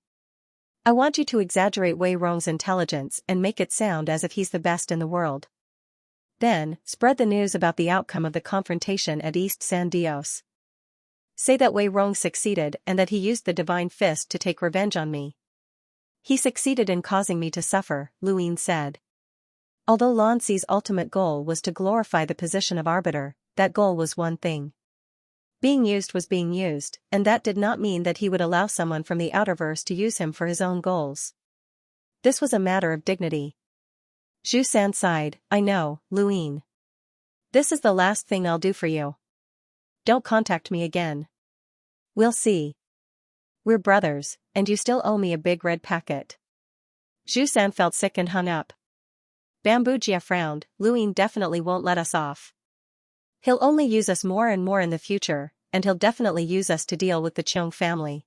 I want you to exaggerate Wei Rong's intelligence and make it sound as if he's the best in the world. Then, spread the news about the outcome of the confrontation at East San Dios. Say that Wei Rong succeeded and that he used the Divine Fist to take revenge on me. He succeeded in causing me to suffer, Luin said. Although Lan Si's ultimate goal was to glorify the position of arbiter, that goal was one thing. Being used was being used, and that did not mean that he would allow someone from the outerverse to use him for his own goals. This was a matter of dignity. Zhu San sighed, I know, Luin. This is the last thing I'll do for you. Don't contact me again. We'll see. We're brothers, and you still owe me a big red packet. Zhu San felt sick and hung up. Bamboo Jia frowned, Luin definitely won't let us off. He'll only use us more and more in the future, and he'll definitely use us to deal with the Qiong family.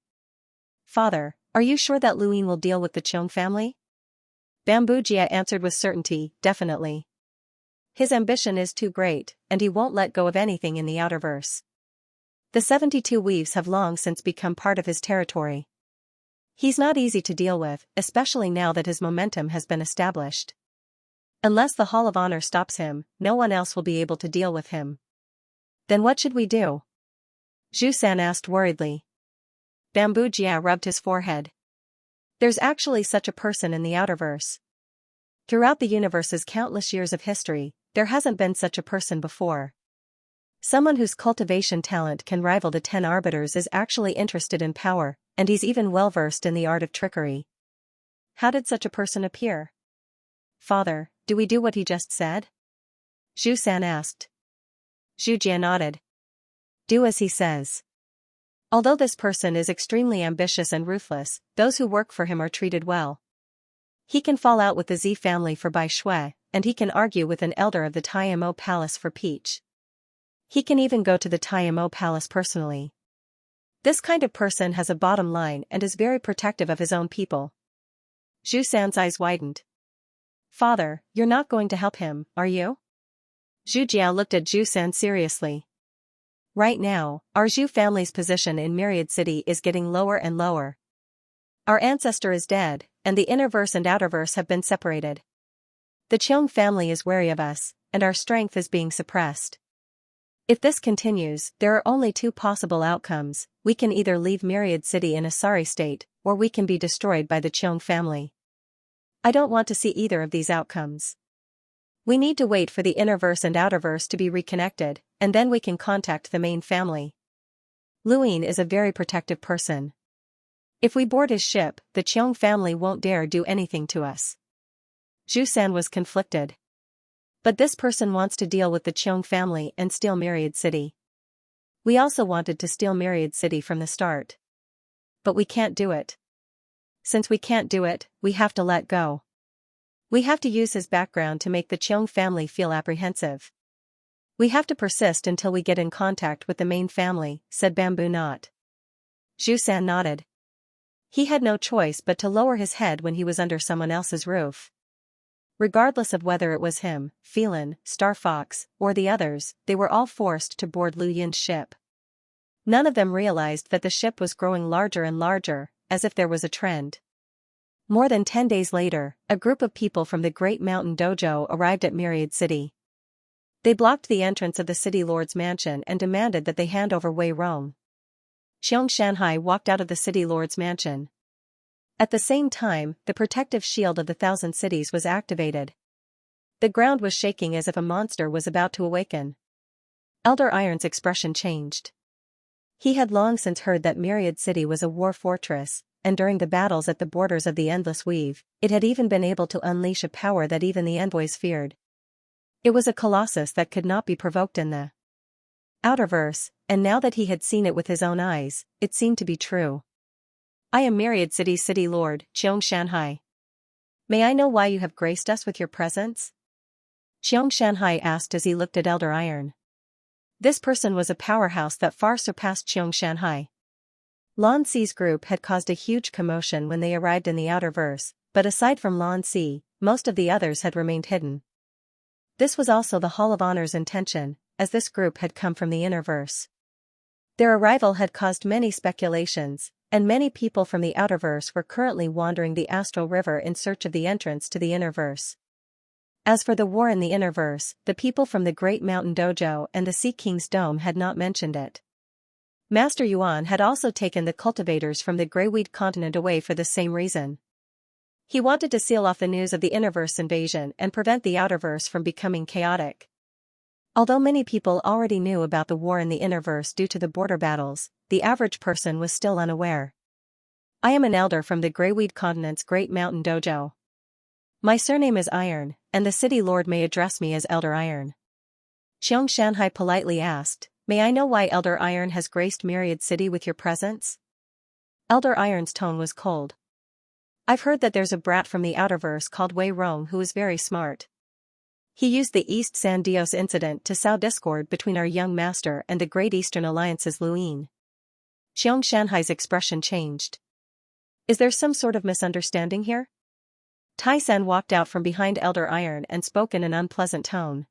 Father, are you sure that Luin will deal with the Qiong family? Bamboo Jia answered with certainty, definitely. His ambition is too great, and he won't let go of anything in the outerverse. The 72 weaves have long since become part of his territory. He's not easy to deal with, especially now that his momentum has been established. Unless the Hall of Honor stops him, no one else will be able to deal with him. Then what should we do? Zhu San asked worriedly. Bamboo Jia rubbed his forehead. There's actually such a person in the outerverse. Throughout the universe's countless years of history, there hasn't been such a person before. Someone whose cultivation talent can rival the 10 arbiters is actually interested in power, and he's even well-versed in the art of trickery. How did such a person appear? Father, do we do what he just said? Zhu San asked. Zhu Jia nodded. Do as he says. Although this person is extremely ambitious and ruthless, those who work for him are treated well. He can fall out with the Z family for Bai Shui, and he can argue with an elder of the Taimo Palace for Peach. He can even go to the Taimo Palace personally. This kind of person has a bottom line and is very protective of his own people. Zhu San's eyes widened. Father, you're not going to help him, are you? Zhu Jia looked at Zhu San seriously. Right now, our Zhu family's position in Myriad City is getting lower and lower. Our ancestor is dead, and the innerverse and outerverse have been separated. The Qiong family is wary of us, and our strength is being suppressed. If this continues, there are only two possible outcomes. We can either leave Myriad City in a sorry state, or we can be destroyed by the Qiong family. I don't want to see either of these outcomes. We need to wait for the innerverse and outerverse to be reconnected, and then we can contact the main family. Luin is a very protective person. If we board his ship, the Qiong family won't dare do anything to us. Zhu San was conflicted. But this person wants to deal with the Qiong family and steal Myriad City. We also wanted to steal Myriad City from the start. But we can't do it. Since we can't do it, we have to let go. We have to use his background to make the Qiong family feel apprehensive. We have to persist until we get in contact with the main family, said Bamboo Knot. Zhu San nodded. He had no choice but to lower his head when he was under someone else's roof. Regardless of whether it was him, Phelan, Star Fox, or the others, they were all forced to board Lu Yin's ship. None of them realized that the ship was growing larger and larger, as if there was a trend. More than 10 days later, a group of people from the Great Mountain Dojo arrived at Myriad City. They blocked the entrance of the city lord's mansion and demanded that they hand over Wei Rong. Xianxia walked out of the city lord's mansion. At the same time, the protective shield of the Thousand Cities was activated. The ground was shaking as if a monster was about to awaken. Elder Iron's expression changed. He had long since heard that Myriad City was a war fortress, and during the battles at the borders of the Endless Weave, it had even been able to unleash a power that even the envoys feared. It was a colossus that could not be provoked in the outerverse, and now that he had seen it with his own eyes, it seemed to be true. I am Myriad City's city lord, Xianxia. May I know why you have graced us with your presence? Xianxia asked as he looked at Elder Iron. This person was a powerhouse that far surpassed Xianxia. Lan Si's group had caused a huge commotion when they arrived in the outerverse, but aside from Lan Si, most of the others had remained hidden. This was also the Hall of Honor's intention, as this group had come from the innerverse. Their arrival had caused many speculations, and many people from the outerverse were currently wandering the Astral River in search of the entrance to the innerverse. As for the war in the innerverse, the people from the Great Mountain Dojo and the Sea King's Dome had not mentioned it. Master Yuan had also taken the cultivators from the Greyweed continent away for the same reason. He wanted to seal off the news of the innerverse invasion and prevent the outerverse from becoming chaotic. Although many people already knew about the war in the Innerverse due to the border battles, the average person was still unaware. I am an elder from the Greyweed Continent's Great Mountain Dojo. My surname is Iron, and the city lord may address me as Elder Iron. Xianxia politely asked, "May I know why Elder Iron has graced Myriad City with your presence?" Elder Iron's tone was cold. "I've heard that there's a brat from the Outerverse called Wei Rong who is very smart. He used the East San Dios incident to sow discord between our young master and the Great Eastern Alliance's Luin." Xianxia's expression changed. "Is there some sort of misunderstanding here?" Tai-san walked out from behind Elder Iron and spoke in an unpleasant tone.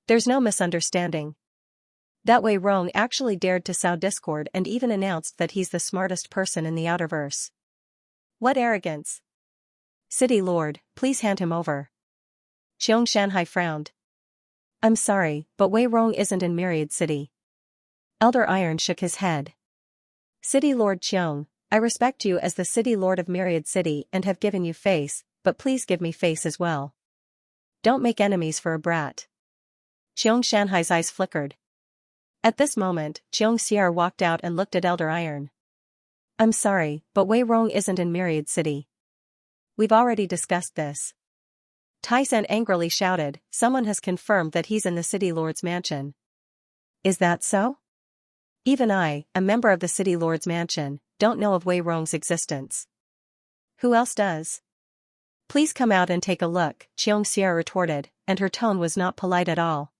"There's no misunderstanding. That Wei Rong actually dared to sow discord and even announced that he's the smartest person in the Outerverse. What arrogance! City Lord, please hand him over." Xianxia frowned. "I'm sorry, but Wei Rong isn't in Myriad City." Elder Iron shook his head. "City Lord Qiong, I respect you as the City Lord of Myriad City and have given you face, but please give me face as well. Don't make enemies for a brat." Xianxia's eyes flickered. At this moment, Xianxia walked out and looked at Elder Iron. "I'm sorry, but Wei Rong isn't in Myriad City. We've already discussed this." Tai-san angrily shouted, "Someone has confirmed that he's in the City Lord's mansion." "Is that so? Even I, a member of the City Lord's mansion, don't know of Wei Rong's existence. Who else does?" "Please come out and take a look," Xianxia retorted, and her tone was not polite at all.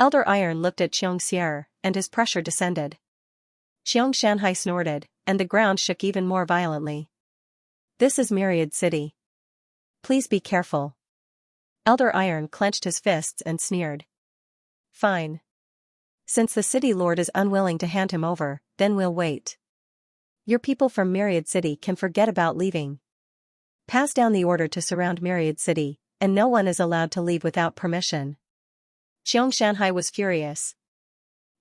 Elder Iron looked at Xianxia, and his pressure descended. Xianxia snorted, and the ground shook even more violently. "This is Myriad City. Please be careful." Elder Iron clenched his fists and sneered. "Fine. Since the City Lord is unwilling to hand him over, then we'll wait. Your people from Myriad City can forget about leaving. Pass down the order to surround Myriad City, and no one is allowed to leave without permission." Xianxia was furious.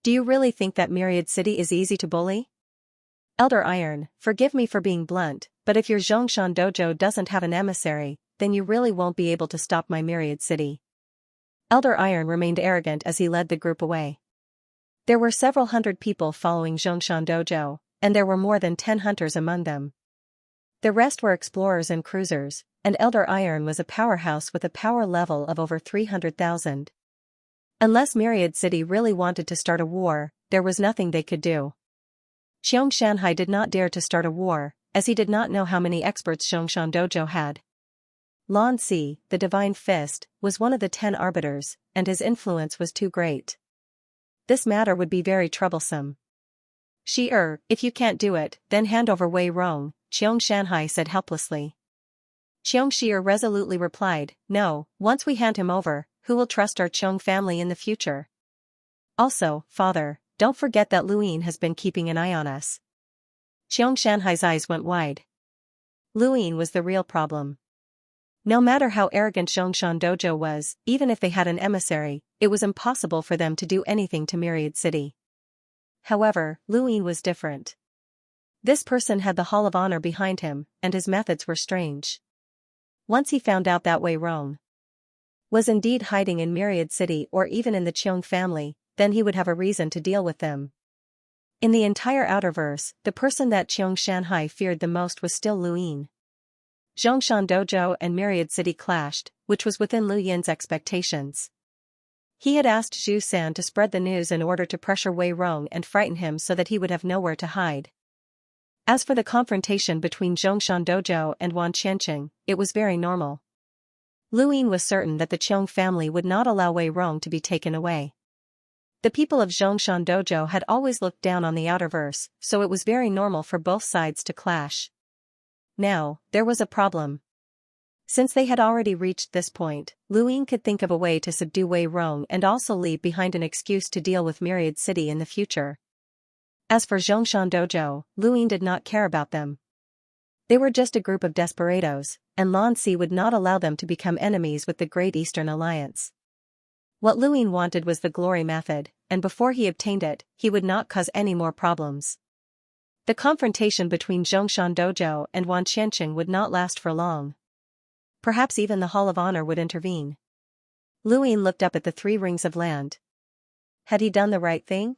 "Do you really think that Myriad City is easy to bully? Elder Iron, forgive me for being blunt, but if your Zhongshan Dojo doesn't have an emissary, then you really won't be able to stop my Myriad City." Elder Iron remained arrogant as he led the group away. There were several hundred people following Zhongshan Dojo, and there were more than 10 hunters among them. The rest were explorers and cruisers, and Elder Iron was a powerhouse with a power level of over 300,000. Unless Myriad City really wanted to start a war, there was nothing they could do. Xianxia did not dare to start a war, as he did not know how many experts Zhongshan Dojo had. Lan Si, the Divine Fist, was one of the 10 arbiters, and his influence was too great. This matter would be very troublesome. If you can't do it, then hand over Wei Rong," Xianxia said helplessly. Xianxia resolutely replied, "No, once we hand him over, who will trust our Qiong family in the future? Also, father, don't forget that Luin has been keeping an eye on us." Xianxia's eyes went wide. Luin was the real problem. No matter how arrogant Zhongshan Dojo was, even if they had an emissary, it was impossible for them to do anything to Myriad City. However, Luin was different. This person had the Hall of Honor behind him, and his methods were strange. Once he found out that Wei Rong was indeed hiding in Myriad City or even in the Qiong family, then he would have a reason to deal with them. In the entire Outerverse, the person that Xianxia feared the most was still Luin. Zhongshan Dojo and Myriad City clashed, which was within Lu Yin's expectations. He had asked Zhu San to spread the news in order to pressure Wei Rong and frighten him so that he would have nowhere to hide. As for the confrontation between Zhongshan Dojo and Wan Qianqing, it was very normal. Lu Yin was certain that the Qiong family would not allow Wei Rong to be taken away. The people of Zhongshan Dojo had always looked down on the Outerverse, so it was very normal for both sides to clash. Now, there was a problem. Since they had already reached this point, Lu Ying could think of a way to subdue Wei Rong and also leave behind an excuse to deal with Myriad City in the future. As for Zhongshan Dojo, Lu Ying did not care about them. They were just a group of desperados, and Lan Si would not allow them to become enemies with the Great Eastern Alliance. What Lu Ying wanted was the glory method, and before he obtained it, he would not cause any more problems. The confrontation between Zhongshan Dojo and Wan Qianqing would not last for long. Perhaps even the Hall of Honor would intervene. Luin looked up at the 3 rings of land. Had he done the right thing?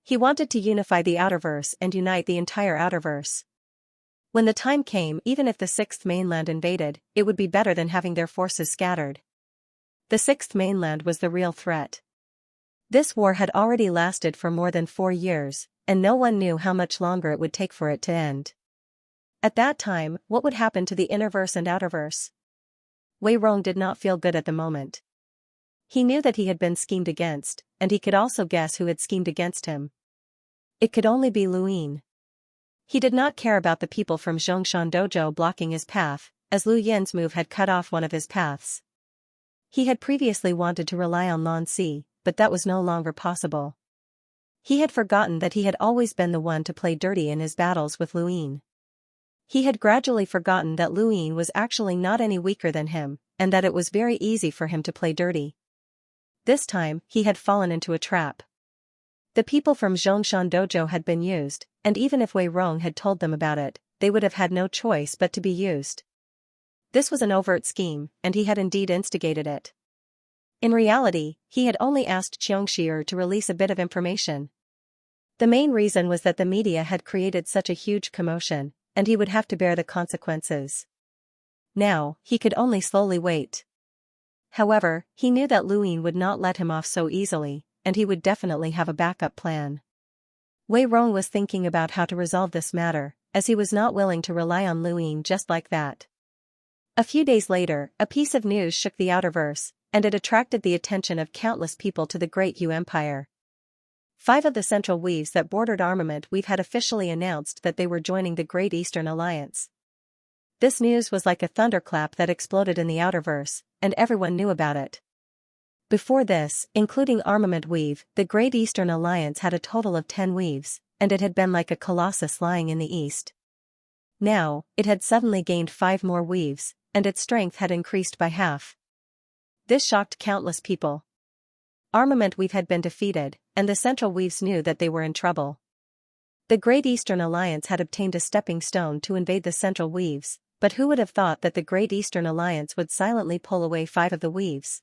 He wanted to unify the Outerverse and unite the entire Outerverse. When the time came, even if the 6th mainland invaded, it would be better than having their forces scattered. The 6th mainland was the real threat. This war had already lasted for more than 4 years, and no one knew how much longer it would take for it to end. At that time, what would happen to the Innerverse and Outerverse? Wei Rong did not feel good at the moment. He knew that he had been schemed against, and he could also guess who had schemed against him. It could only be Luin. He did not care about the people from Zhongshan Dojo blocking his path, as Lu Yin's move had cut off one of his paths. He had previously wanted to rely on Lan Si, but that was no longer possible. He had forgotten that he had always been the one to play dirty in his battles with Luin. He had gradually forgotten that Luin was actually not any weaker than him, and that it was very easy for him to play dirty. This time, he had fallen into a trap. The people from Zhongshan Dojo had been used, and even if Wei Rong had told them about it, they would have had no choice but to be used. This was an overt scheme, and he had indeed instigated it. In reality, he had only asked Xianxia to release a bit of information. The main reason was that the media had created such a huge commotion, and he would have to bear the consequences. Now, he could only slowly wait. However, he knew that Luin would not let him off so easily, and he would definitely have a backup plan. Wei Rong was thinking about how to resolve this matter, as he was not willing to rely on Luin just like that. A few days later, a piece of news shook the Outerverse, and it attracted the attention of countless people to the Great Yu Empire. 5 of the central weaves that bordered Armament Weave had officially announced that they were joining the Great Eastern Alliance. This news was like a thunderclap that exploded in the Outerverse, and everyone knew about it. Before this, including Armament Weave, the Great Eastern Alliance had a total of 10 weaves, and it had been like a colossus lying in the east. Now, it had suddenly gained 5 more weaves, and its strength had increased by half. This shocked countless people. Armament Weave had been defeated, and the Central Weaves knew that they were in trouble. The Great Eastern Alliance had obtained a stepping stone to invade the Central Weaves, but who would have thought that the Great Eastern Alliance would silently pull away 5 of the weaves?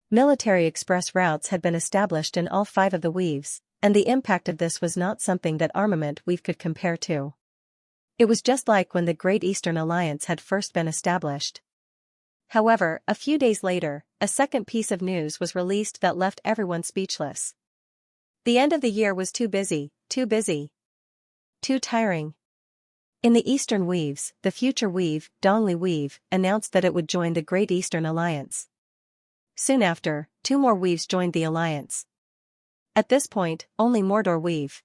Military express routes had been established in all 5 of the weaves, and the impact of this was not something that Armament Weave could compare to. It was just like when the Great Eastern Alliance had first been established. However, a few days later, a second piece of news was released that left everyone speechless. The end of the year was too busy, too tiring. In the Eastern Weaves, the future Weave, Dongli Weave, announced that it would join the Great Eastern Alliance. Soon after, 2 more Weaves joined the alliance. At this point, only Mordor Weave,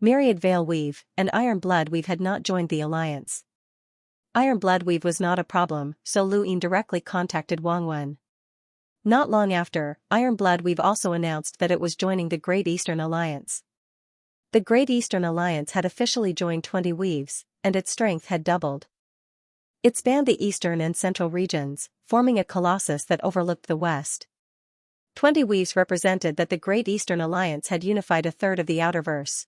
Myriad Veil Weave, and Iron Blood Weave had not joined the alliance. Iron Blood Weave was not a problem, so Luin directly contacted Wang Wen. Not long after, Iron Blood Weave also announced that it was joining the Great Eastern Alliance. The Great Eastern Alliance had officially joined 20 weaves, and its strength had doubled. It spanned the eastern and central regions, forming a colossus that overlooked the west. 20 weaves represented that the Great Eastern Alliance had unified a third of the Outerverse.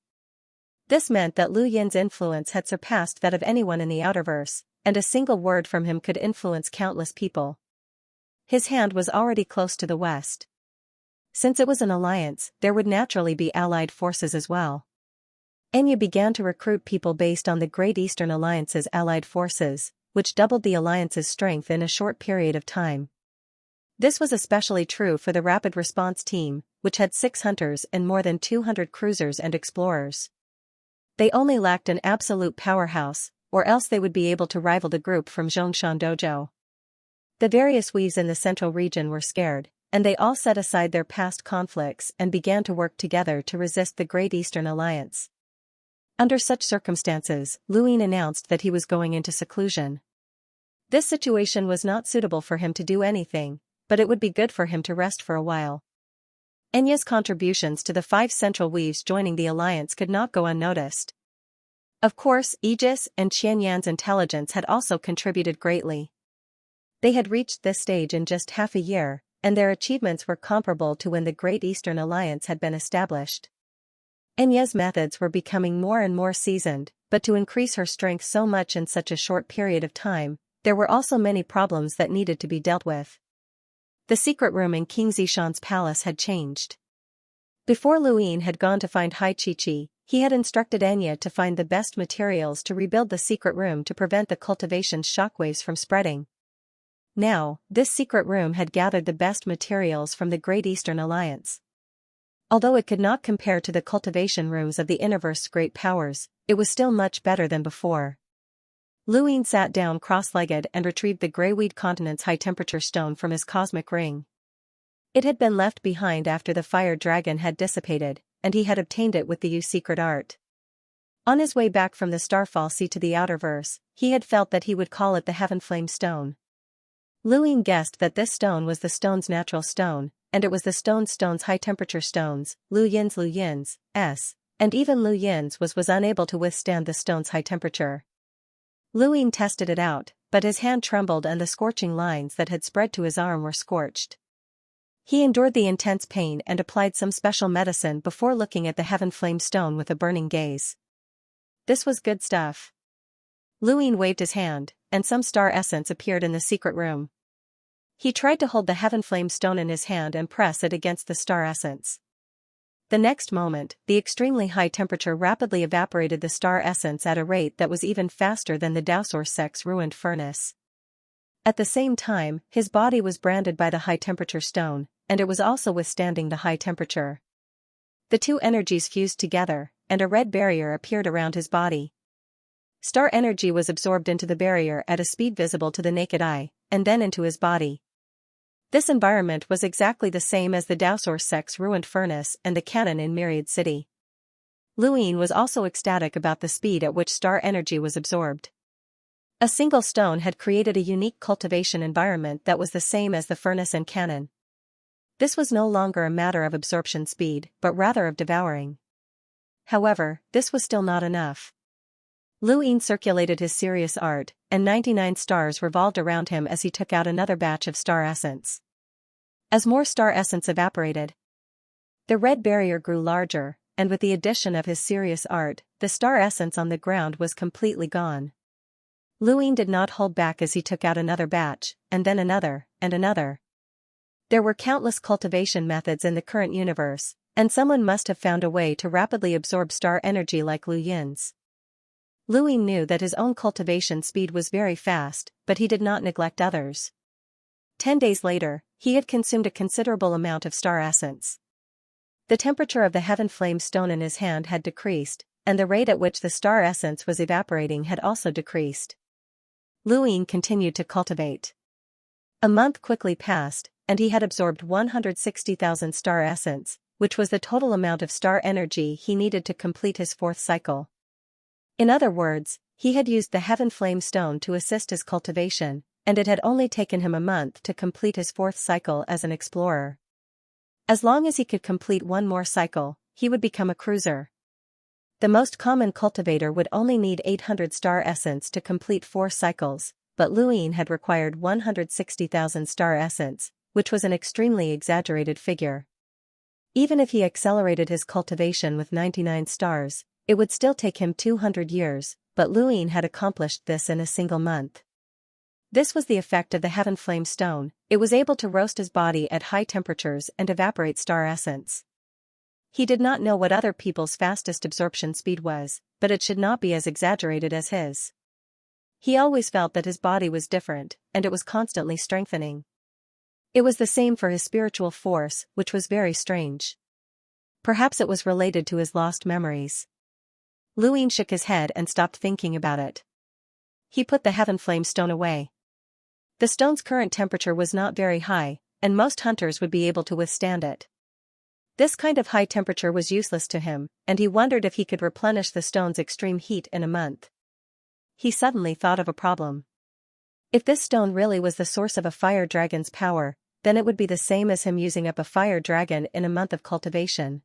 This meant that Lu Yin's influence had surpassed that of anyone in the Outerverse, and a single word from him could influence countless people. His hand was already close to the west. Since it was an alliance, there would naturally be allied forces as well. Enya began to recruit people based on the Great Eastern Alliance's allied forces, which doubled the alliance's strength in a short period of time. This was especially true for the Rapid Response Team, which had 6 hunters and more than 200 cruisers and explorers. They only lacked an absolute powerhouse, or else they would be able to rival the group from Zhongshan Dojo. The various weaves in the central region were scared, and they all set aside their past conflicts and began to work together to resist the Great Eastern Alliance. Under such circumstances, Luin announced that he was going into seclusion. This situation was not suitable for him to do anything, but it would be good for him to rest for a while. Enya's contributions to the 5 central weaves joining the alliance could not go unnoticed. Of course, Aegis and Qianyan's intelligence had also contributed greatly. They had reached this stage in just half a year, and their achievements were comparable to when the Great Eastern Alliance had been established. Enya's methods were becoming more and more seasoned, but to increase her strength so much in such a short period of time, there were also many problems that needed to be dealt with. The secret room in King Zishan's palace had changed. Before Luyin had gone to find Hai Chi-Chi, he had instructed Anya to find the best materials to rebuild the secret room to prevent the cultivation's shockwaves from spreading. Now, this secret room had gathered the best materials from the Great Eastern Alliance. Although it could not compare to the cultivation rooms of the Universe's great powers, it was still much better than before. Luyin sat down cross-legged and retrieved the Greyweed Continent's high-temperature stone from his cosmic ring. It had been left behind after the fire dragon had dissipated, and he had obtained it with the secret art. On his way back from the Starfall Sea to the Outerverse, he had felt that he would call it the Heaven Flame Stone. Luyin guessed that this stone was the stone's natural stone, and it was the stone's high-temperature stones, Luyin's, and even Luyin's was unable to withstand the stone's high temperature. Luyin tested it out, but his hand trembled and the scorching lines that had spread to his arm were scorched. He endured the intense pain and applied some special medicine before looking at the Heaven Flame Stone with a burning gaze. This was good stuff. Luyin waved his hand, and some star essence appeared in the secret room. He tried to hold the Heaven Flame Stone in his hand and press it against the star essence. The next moment, the extremely high temperature rapidly evaporated the star essence at a rate that was even faster than the Dowsorsek's ruined furnace. At the same time, his body was branded by the high-temperature stone, and it was also withstanding the high temperature. The two energies fused together, and a red barrier appeared around his body. Star energy was absorbed into the barrier at a speed visible to the naked eye, and then into his body. This environment was exactly the same as the Dowsorsek's ruined furnace and the cannon in Myriad City. Luyin was also ecstatic about the speed at which star energy was absorbed. A single stone had created a unique cultivation environment that was the same as the furnace and cannon. This was no longer a matter of absorption speed, but rather of devouring. However, this was still not enough. Luyin circulated his serious art, and 99 stars revolved around him as he took out another batch of star essence. As more star essence evaporated, the red barrier grew larger, and with the addition of his serious art, the star essence on the ground was completely gone. Luyin did not hold back as he took out another batch, and then another, and another. There were countless cultivation methods in the current universe, and someone must have found a way to rapidly absorb star energy like Luyin's. Luyin knew that his own cultivation speed was very fast, but he did not neglect others. 10 days later, he had consumed a considerable amount of star essence. The temperature of the Heaven Flame Stone in his hand had decreased, and the rate at which the star essence was evaporating had also decreased. Luyin continued to cultivate. A month quickly passed, and he had absorbed 160,000 star essence, which was the total amount of star energy he needed to complete his fourth cycle. In other words, he had used the Heaven Flame Stone to assist his cultivation, and it had only taken him a month to complete his fourth cycle as an explorer. As long as he could complete one more cycle, he would become a cruiser. The most common cultivator would only need 800 star essence to complete 4 cycles, but Luyin had required 160,000 star essence, which was an extremely exaggerated figure. Even if he accelerated his cultivation with 99 stars, it would still take him 200 years, but Luyin had accomplished this in a single month. This was the effect of the Heaven Flame Stone. It was able to roast his body at high temperatures and evaporate star essence. He did not know what other people's fastest absorption speed was, but it should not be as exaggerated as his. He always felt that his body was different, and it was constantly strengthening. It was the same for his spiritual force, which was very strange. Perhaps it was related to his lost memories. Luyin shook his head and stopped thinking about it. He put the Heaven Flame Stone away. The stone's current temperature was not very high, and most hunters would be able to withstand it. This kind of high temperature was useless to him, and he wondered if he could replenish the stone's extreme heat in a month. He suddenly thought of a problem. If this stone really was the source of a fire dragon's power, then it would be the same as him using up a fire dragon in a month of cultivation.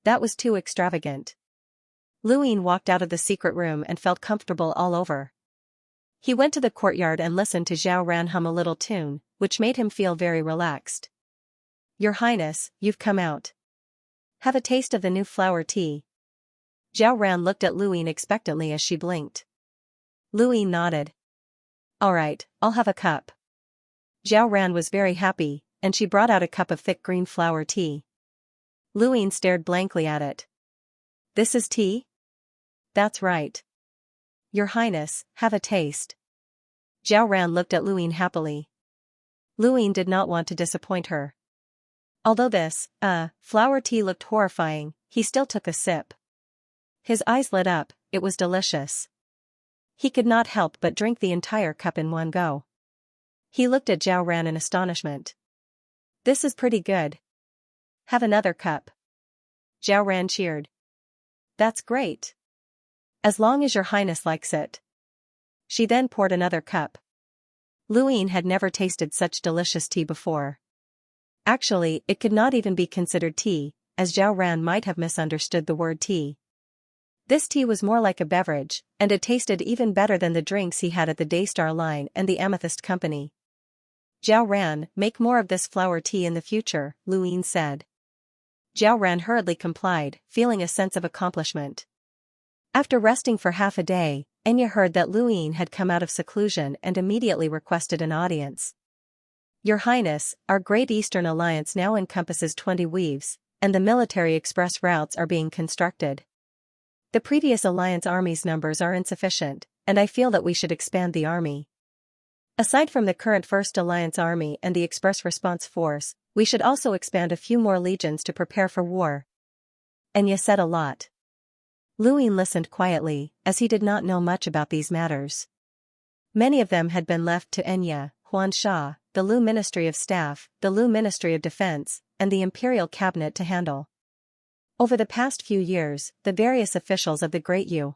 That was too extravagant. Luyin walked out of the secret room and felt comfortable all over. He went to the courtyard and listened to Zhao Ran hum a little tune, which made him feel very relaxed. "Your Highness, you've come out. Have a taste of the new flower tea." Zhao Ran looked at Luyin expectantly as she blinked. Luyin nodded. "All right, I'll have a cup." Zhao Ran was very happy, and she brought out a cup of thick green flower tea. Luine stared blankly at it. This is tea? That's right. Your Highness, have a taste. Zhao Ran looked at Luine happily. Luine did not want to disappoint her. Although this, flower tea looked horrifying, he still took a sip. His eyes lit up, it was delicious. He could not help but drink the entire cup in one go. He looked at Zhao Ran in astonishment. This is pretty good. Have another cup. Zhao Ran cheered. That's great. As long as your Highness likes it. She then poured another cup. Luine had never tasted such delicious tea before. Actually, it could not even be considered tea, as Zhao Ran might have misunderstood the word tea. This tea was more like a beverage, and it tasted even better than the drinks he had at the Daystar Line and the Amethyst Company. Zhao Ran, make more of this flower tea in the future, Luine said. Zhao Ran hurriedly complied, feeling a sense of accomplishment. After resting for half a day, Enya heard that Luine had come out of seclusion and immediately requested an audience. Your Highness, our Great Eastern Alliance now encompasses 20 weaves, and the military express routes are being constructed. The previous alliance army's numbers are insufficient, and I feel that we should expand the army. Aside from the current First Alliance army and the Express Response Force, we should also expand a few more legions to prepare for war. Enya said a lot. Luine listened quietly, as he did not know much about these matters. Many of them had been left to Enya, Huansha, the Lu Ministry of Staff, the Lu Ministry of Defense, and the Imperial Cabinet to handle. Over the past few years, the various officials of the Great Yu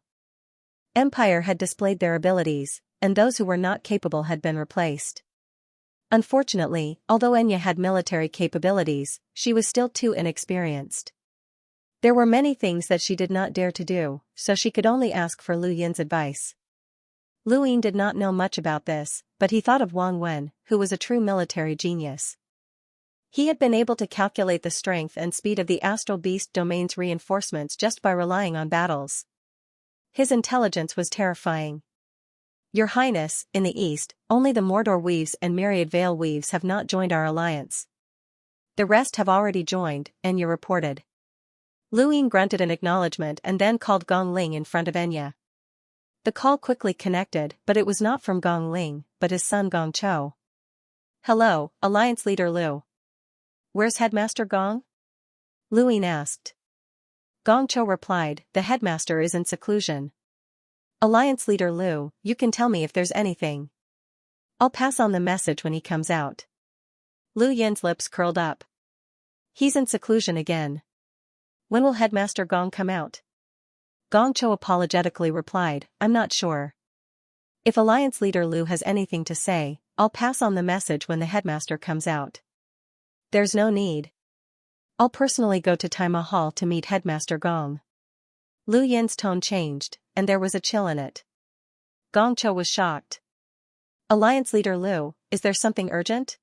Empire had displayed their abilities, and those who were not capable had been replaced. Unfortunately, although Enya had military capabilities, she was still too inexperienced. There were many things that she did not dare to do, so she could only ask for Lu Yin's advice. Luine did not know much about this, but he thought of Wang Wen, who was a true military genius. He had been able to calculate the strength and speed of the Astral Beast domain's reinforcements just by relying on battles. His intelligence was terrifying. Your Highness, in the east, only the Mordor Weaves and Myriad Veil Weaves have not joined our alliance. The rest have already joined, Enya reported. Luine grunted an acknowledgement and then called Gong Ling in front of Enya. The call quickly connected, but it was not from Gong Ling, but his son Gong Cho. Hello, Alliance Leader Lu. Where's Headmaster Gong? Luine asked. Gong Cho replied, the headmaster is in seclusion. Alliance Leader Lu, you can tell me if there's anything. I'll pass on the message when he comes out. Lu Yin's lips curled up. He's in seclusion again. When will Headmaster Gong come out? Gong Cho apologetically replied, I'm not sure. If Alliance Leader Lu has anything to say, I'll pass on the message when the headmaster comes out. There's no need. I'll personally go to Tai Mahal to meet Headmaster Gong. Lu Yin's tone changed, and there was a chill in it. Gong Cho was shocked. Alliance Leader Lu, is there something urgent?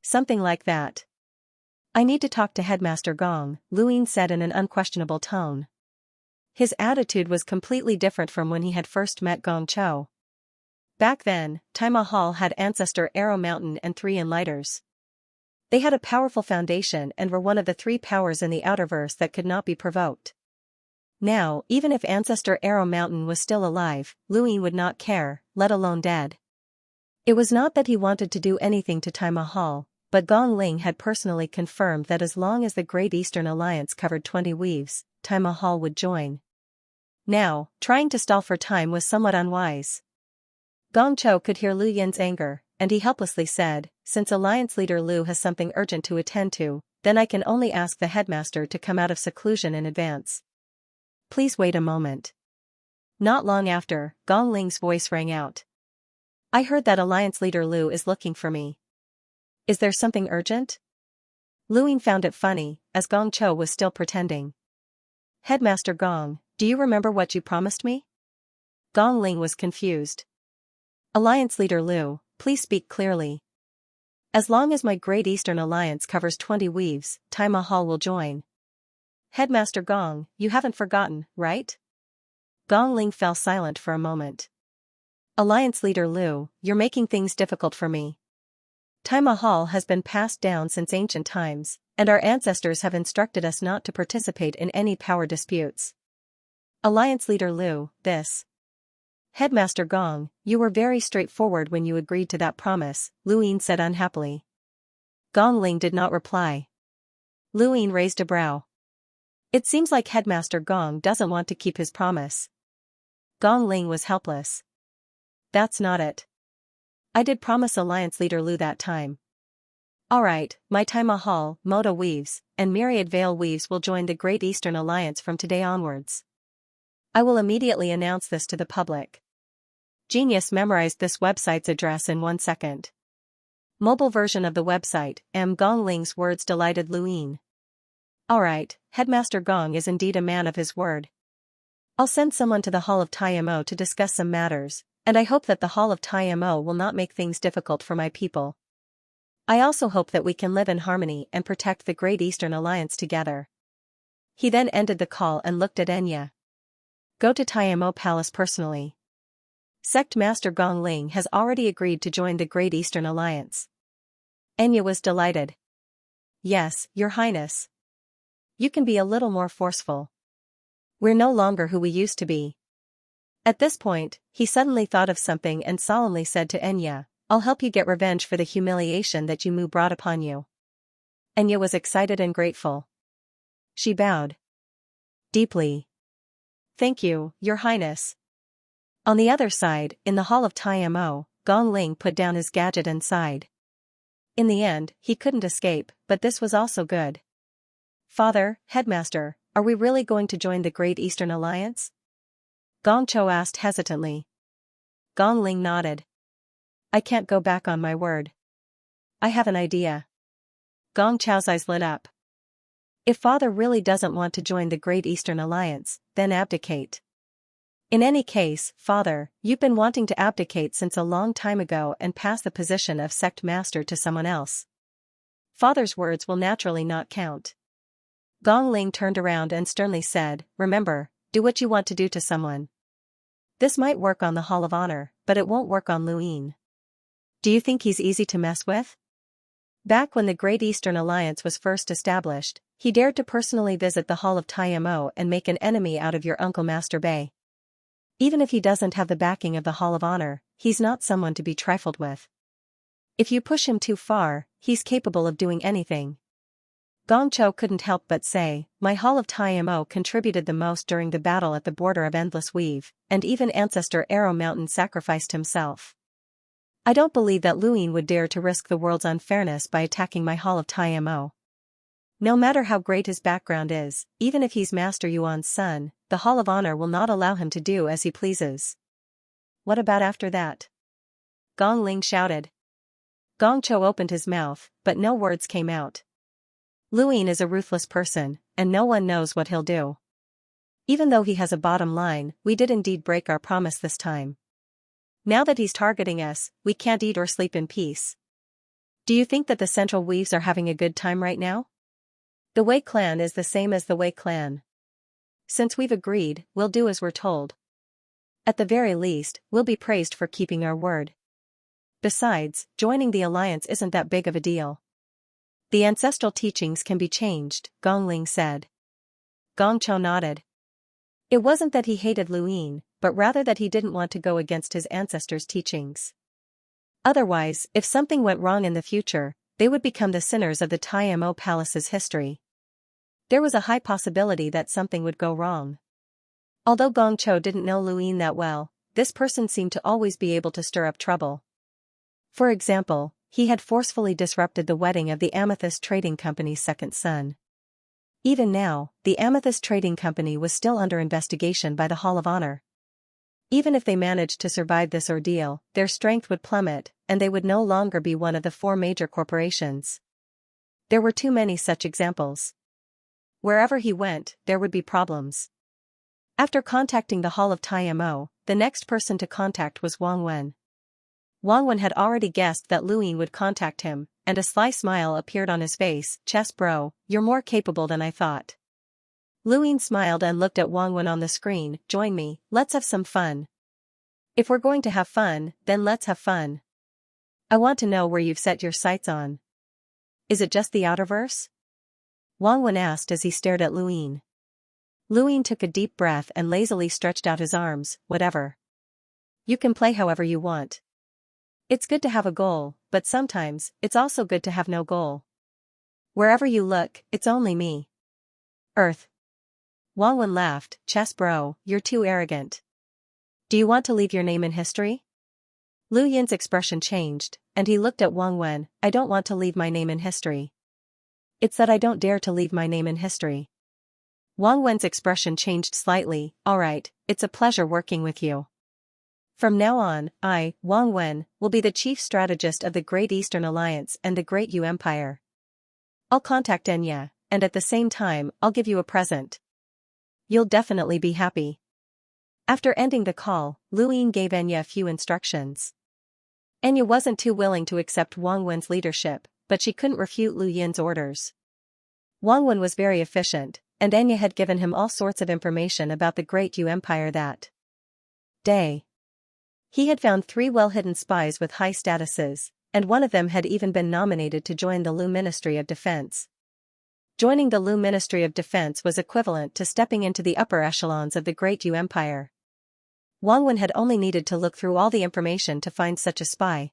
Something like that. I need to talk to Headmaster Gong, Luine said in an unquestionable tone. His attitude was completely different from when he had first met Gong Cho. Back then, Tai Mahal had Ancestor Arrow Mountain and 3 Enlighters. They had a powerful foundation and were one of the 3 powers in the Outerverse that could not be provoked. Now, even if Ancestor Arrow Mountain was still alive, Luine would not care, let alone dead. It was not that he wanted to do anything to Tai Mahal, but Gong Ling had personally confirmed that as long as the Great Eastern Alliance covered 20 weaves, Tai Mahal would join. Now, trying to stall for time was somewhat unwise. Gong Cho could hear Lu Yin's anger, and he helplessly said, since Alliance Leader Lu has something urgent to attend to, then I can only ask the headmaster to come out of seclusion in advance. Please wait a moment. Not long after, Gong Ling's voice rang out. I heard that Alliance Leader Lu is looking for me. Is there something urgent? Luine found it funny, as Gong Cho was still pretending. Headmaster Gong, do you remember what you promised me? Gong Ling was confused. Alliance Leader Lu, please speak clearly. As long as my Great Eastern Alliance covers 20 weaves, Tai Mahal will join. Headmaster Gong, you haven't forgotten, right? Gong Ling fell silent for a moment. Alliance Leader Lu, you're making things difficult for me. Tai Mahal has been passed down since ancient times, and our ancestors have instructed us not to participate in any power disputes. Alliance Leader Lu, this. Headmaster Gong, you were very straightforward when you agreed to that promise, Lu Yin said unhappily. Gong Ling did not reply. Lu Yin raised a brow. It seems like Headmaster Gong doesn't want to keep his promise. Gong Ling was helpless. That's not it. I did promise Alliance Leader Lu that time. Alright, my Tai Mahal, Moda Weaves, and Myriad Veil Weaves will join the Great Eastern Alliance from today onwards. I will immediately announce this to the public. Genius memorized this website's address in 1 second. Mobile version of the website, Gong Ling's words delighted Lu Yin. Alright, Headmaster Gong is indeed a man of his word. I'll send someone to the Hall of Taimo to discuss some matters, and I hope that the Hall of Taimo will not make things difficult for my people. I also hope that we can live in harmony and protect the Great Eastern Alliance together. He then ended the call and looked at Enya. Go to Taimo Palace personally. Sect Master Gong Ling has already agreed to join the Great Eastern Alliance. Enya was delighted. Yes, Your Highness. You can be a little more forceful. We're no longer who we used to be. At this point, he suddenly thought of something and solemnly said to Enya, I'll help you get revenge for the humiliation that Mu brought upon you. Enya was excited and grateful. She bowed. Deeply. Thank you, Your Highness. On the other side, in the Hall of Taimo, Gong Ling put down his gadget and sighed. In the end, he couldn't escape, but this was also good. Father, Headmaster, are we really going to join the Great Eastern Alliance? Gong Cho asked hesitantly. Gong Ling nodded. I can't go back on my word. I have an idea. Gong Chao's eyes lit up. If Father really doesn't want to join the Great Eastern Alliance, then abdicate. In any case, Father, you've been wanting to abdicate since a long time ago and pass the position of sect master to someone else. Father's words will naturally not count. Gong Ling turned around and sternly said, Remember, do what you want to do to someone. This might work on the Hall of Honor, but it won't work on Lu Yin. Do you think he's easy to mess with? Back when the Great Eastern Alliance was first established, he dared to personally visit the Hall of Taimo and make an enemy out of your Uncle Master Bei. Even if he doesn't have the backing of the Hall of Honor, he's not someone to be trifled with. If you push him too far, he's capable of doing anything. Gong Cho couldn't help but say, My Hall of Taimo contributed the most during the battle at the border of Endless Weave, and even Ancestor Arrow Mountain sacrificed himself. I don't believe that Lu Yin would dare to risk the world's unfairness by attacking my Hall of Taimo. No matter how great his background is, even if he's Master Yuan's son, the Hall of Honor will not allow him to do as he pleases. What about after that? Gong Ling shouted. Gong Cho opened his mouth, but no words came out. Lu Yin is a ruthless person, and no one knows what he'll do. Even though he has a bottom line, we did indeed break our promise this time. Now that he's targeting us, we can't eat or sleep in peace. Do you think that the Central Weaves are having a good time right now? The Wei clan is the same as the Wei clan. Since we've agreed, we'll do as we're told. At the very least, we'll be praised for keeping our word. Besides, joining the alliance isn't that big of a deal. The ancestral teachings can be changed, Gong Ling said. Gong Cho nodded. It wasn't that he hated Lu Yin, but rather that he didn't want to go against his ancestors' teachings. Otherwise, if something went wrong in the future, they would become the sinners of the Taimo Palace's history. There was a high possibility that something would go wrong. Although Gong Cho didn't know Lu Yin that well, this person seemed to always be able to stir up trouble. For example, he had forcefully disrupted the wedding of the Amethyst Trading Company's second son. Even now, the Amethyst Trading Company was still under investigation by the Hall of Honor. Even if they managed to survive this ordeal, their strength would plummet, and they would no longer be one of the 4 major corporations. There were too many such examples. Wherever he went, there would be problems. After contacting the Hall of Taimo, the next person to contact was Wang Wen. Wang Wen had already guessed that Lu Yin would contact him, and a sly smile appeared on his face. Chess bro, you're more capable than I thought. Lu Yin smiled and looked at Wang Wen on the screen. Join me, let's have some fun. If we're going to have fun, then let's have fun. I want to know where you've set your sights on. Is it just the outerverse? Wang Wen asked as he stared at Luyin. Luyin took a deep breath and lazily stretched out his arms. Whatever. You can play however you want. It's good to have a goal, but sometimes, it's also good to have no goal. Wherever you look, it's only me. Earth. Wang Wen laughed. Chess bro, you're too arrogant. Do you want to leave your name in history? Lu Yin's expression changed, and he looked at Wang Wen. I don't want to leave my name in history. It's that I don't dare to leave my name in history. Wang Wen's expression changed slightly. Alright, it's a pleasure working with you. From now on, I, Wang Wen, will be the chief strategist of the Great Eastern Alliance and the Great Yu Empire. I'll contact Xianxia, and at the same time, I'll give you a present. You'll definitely be happy. After ending the call, Lu Yin gave Xianxia a few instructions. Xianxia wasn't too willing to accept Wang Wen's leadership, but she couldn't refute Lu Yin's orders. Wang Wen was very efficient, and Xianxia had given him all sorts of information about the Great Yu Empire that day. He had found 3 well-hidden spies with high statuses, and one of them had even been nominated to join the Lu Ministry of Defense. Joining the Lu Ministry of Defense was equivalent to stepping into the upper echelons of the Great Yu Empire. Wang Wen had only needed to look through all the information to find such a spy.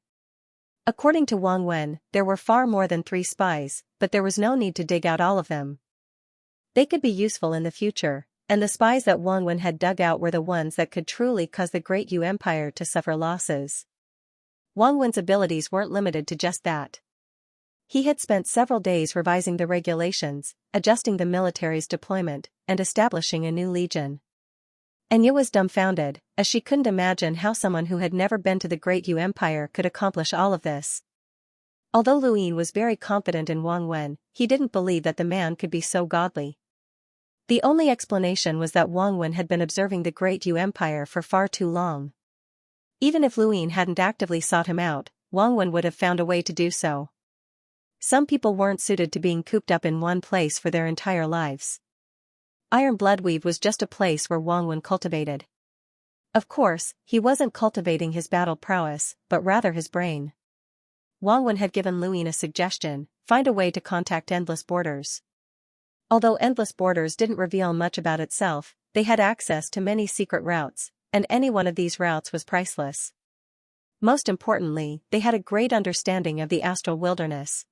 According to Wang Wen, there were far more than 3 spies, but there was no need to dig out all of them. They could be useful in the future, and the spies that Wang Wen had dug out were the ones that could truly cause the Great Yu Empire to suffer losses. Wang Wen's abilities weren't limited to just that. He had spent several days revising the regulations, adjusting the military's deployment, and establishing a new legion. Xianxia was dumbfounded, as she couldn't imagine how someone who had never been to the Great Yu Empire could accomplish all of this. Although Lu Yin was very confident in Wang Wen, he didn't believe that the man could be so godly. The only explanation was that Wang Wen had been observing the Great Yu Empire for far too long. Even if Lu Yin hadn't actively sought him out, Wang Wen would have found a way to do so. Some people weren't suited to being cooped up in one place for their entire lives. Iron Bloodweave was just a place where Wang Wen cultivated. Of course, he wasn't cultivating his battle prowess, but rather his brain. Wang Wen had given Lu Yin a suggestion: find a way to contact Endless Borders. Although Endless Borders didn't reveal much about itself, they had access to many secret routes, and any one of these routes was priceless. Most importantly, they had a great understanding of the astral wilderness.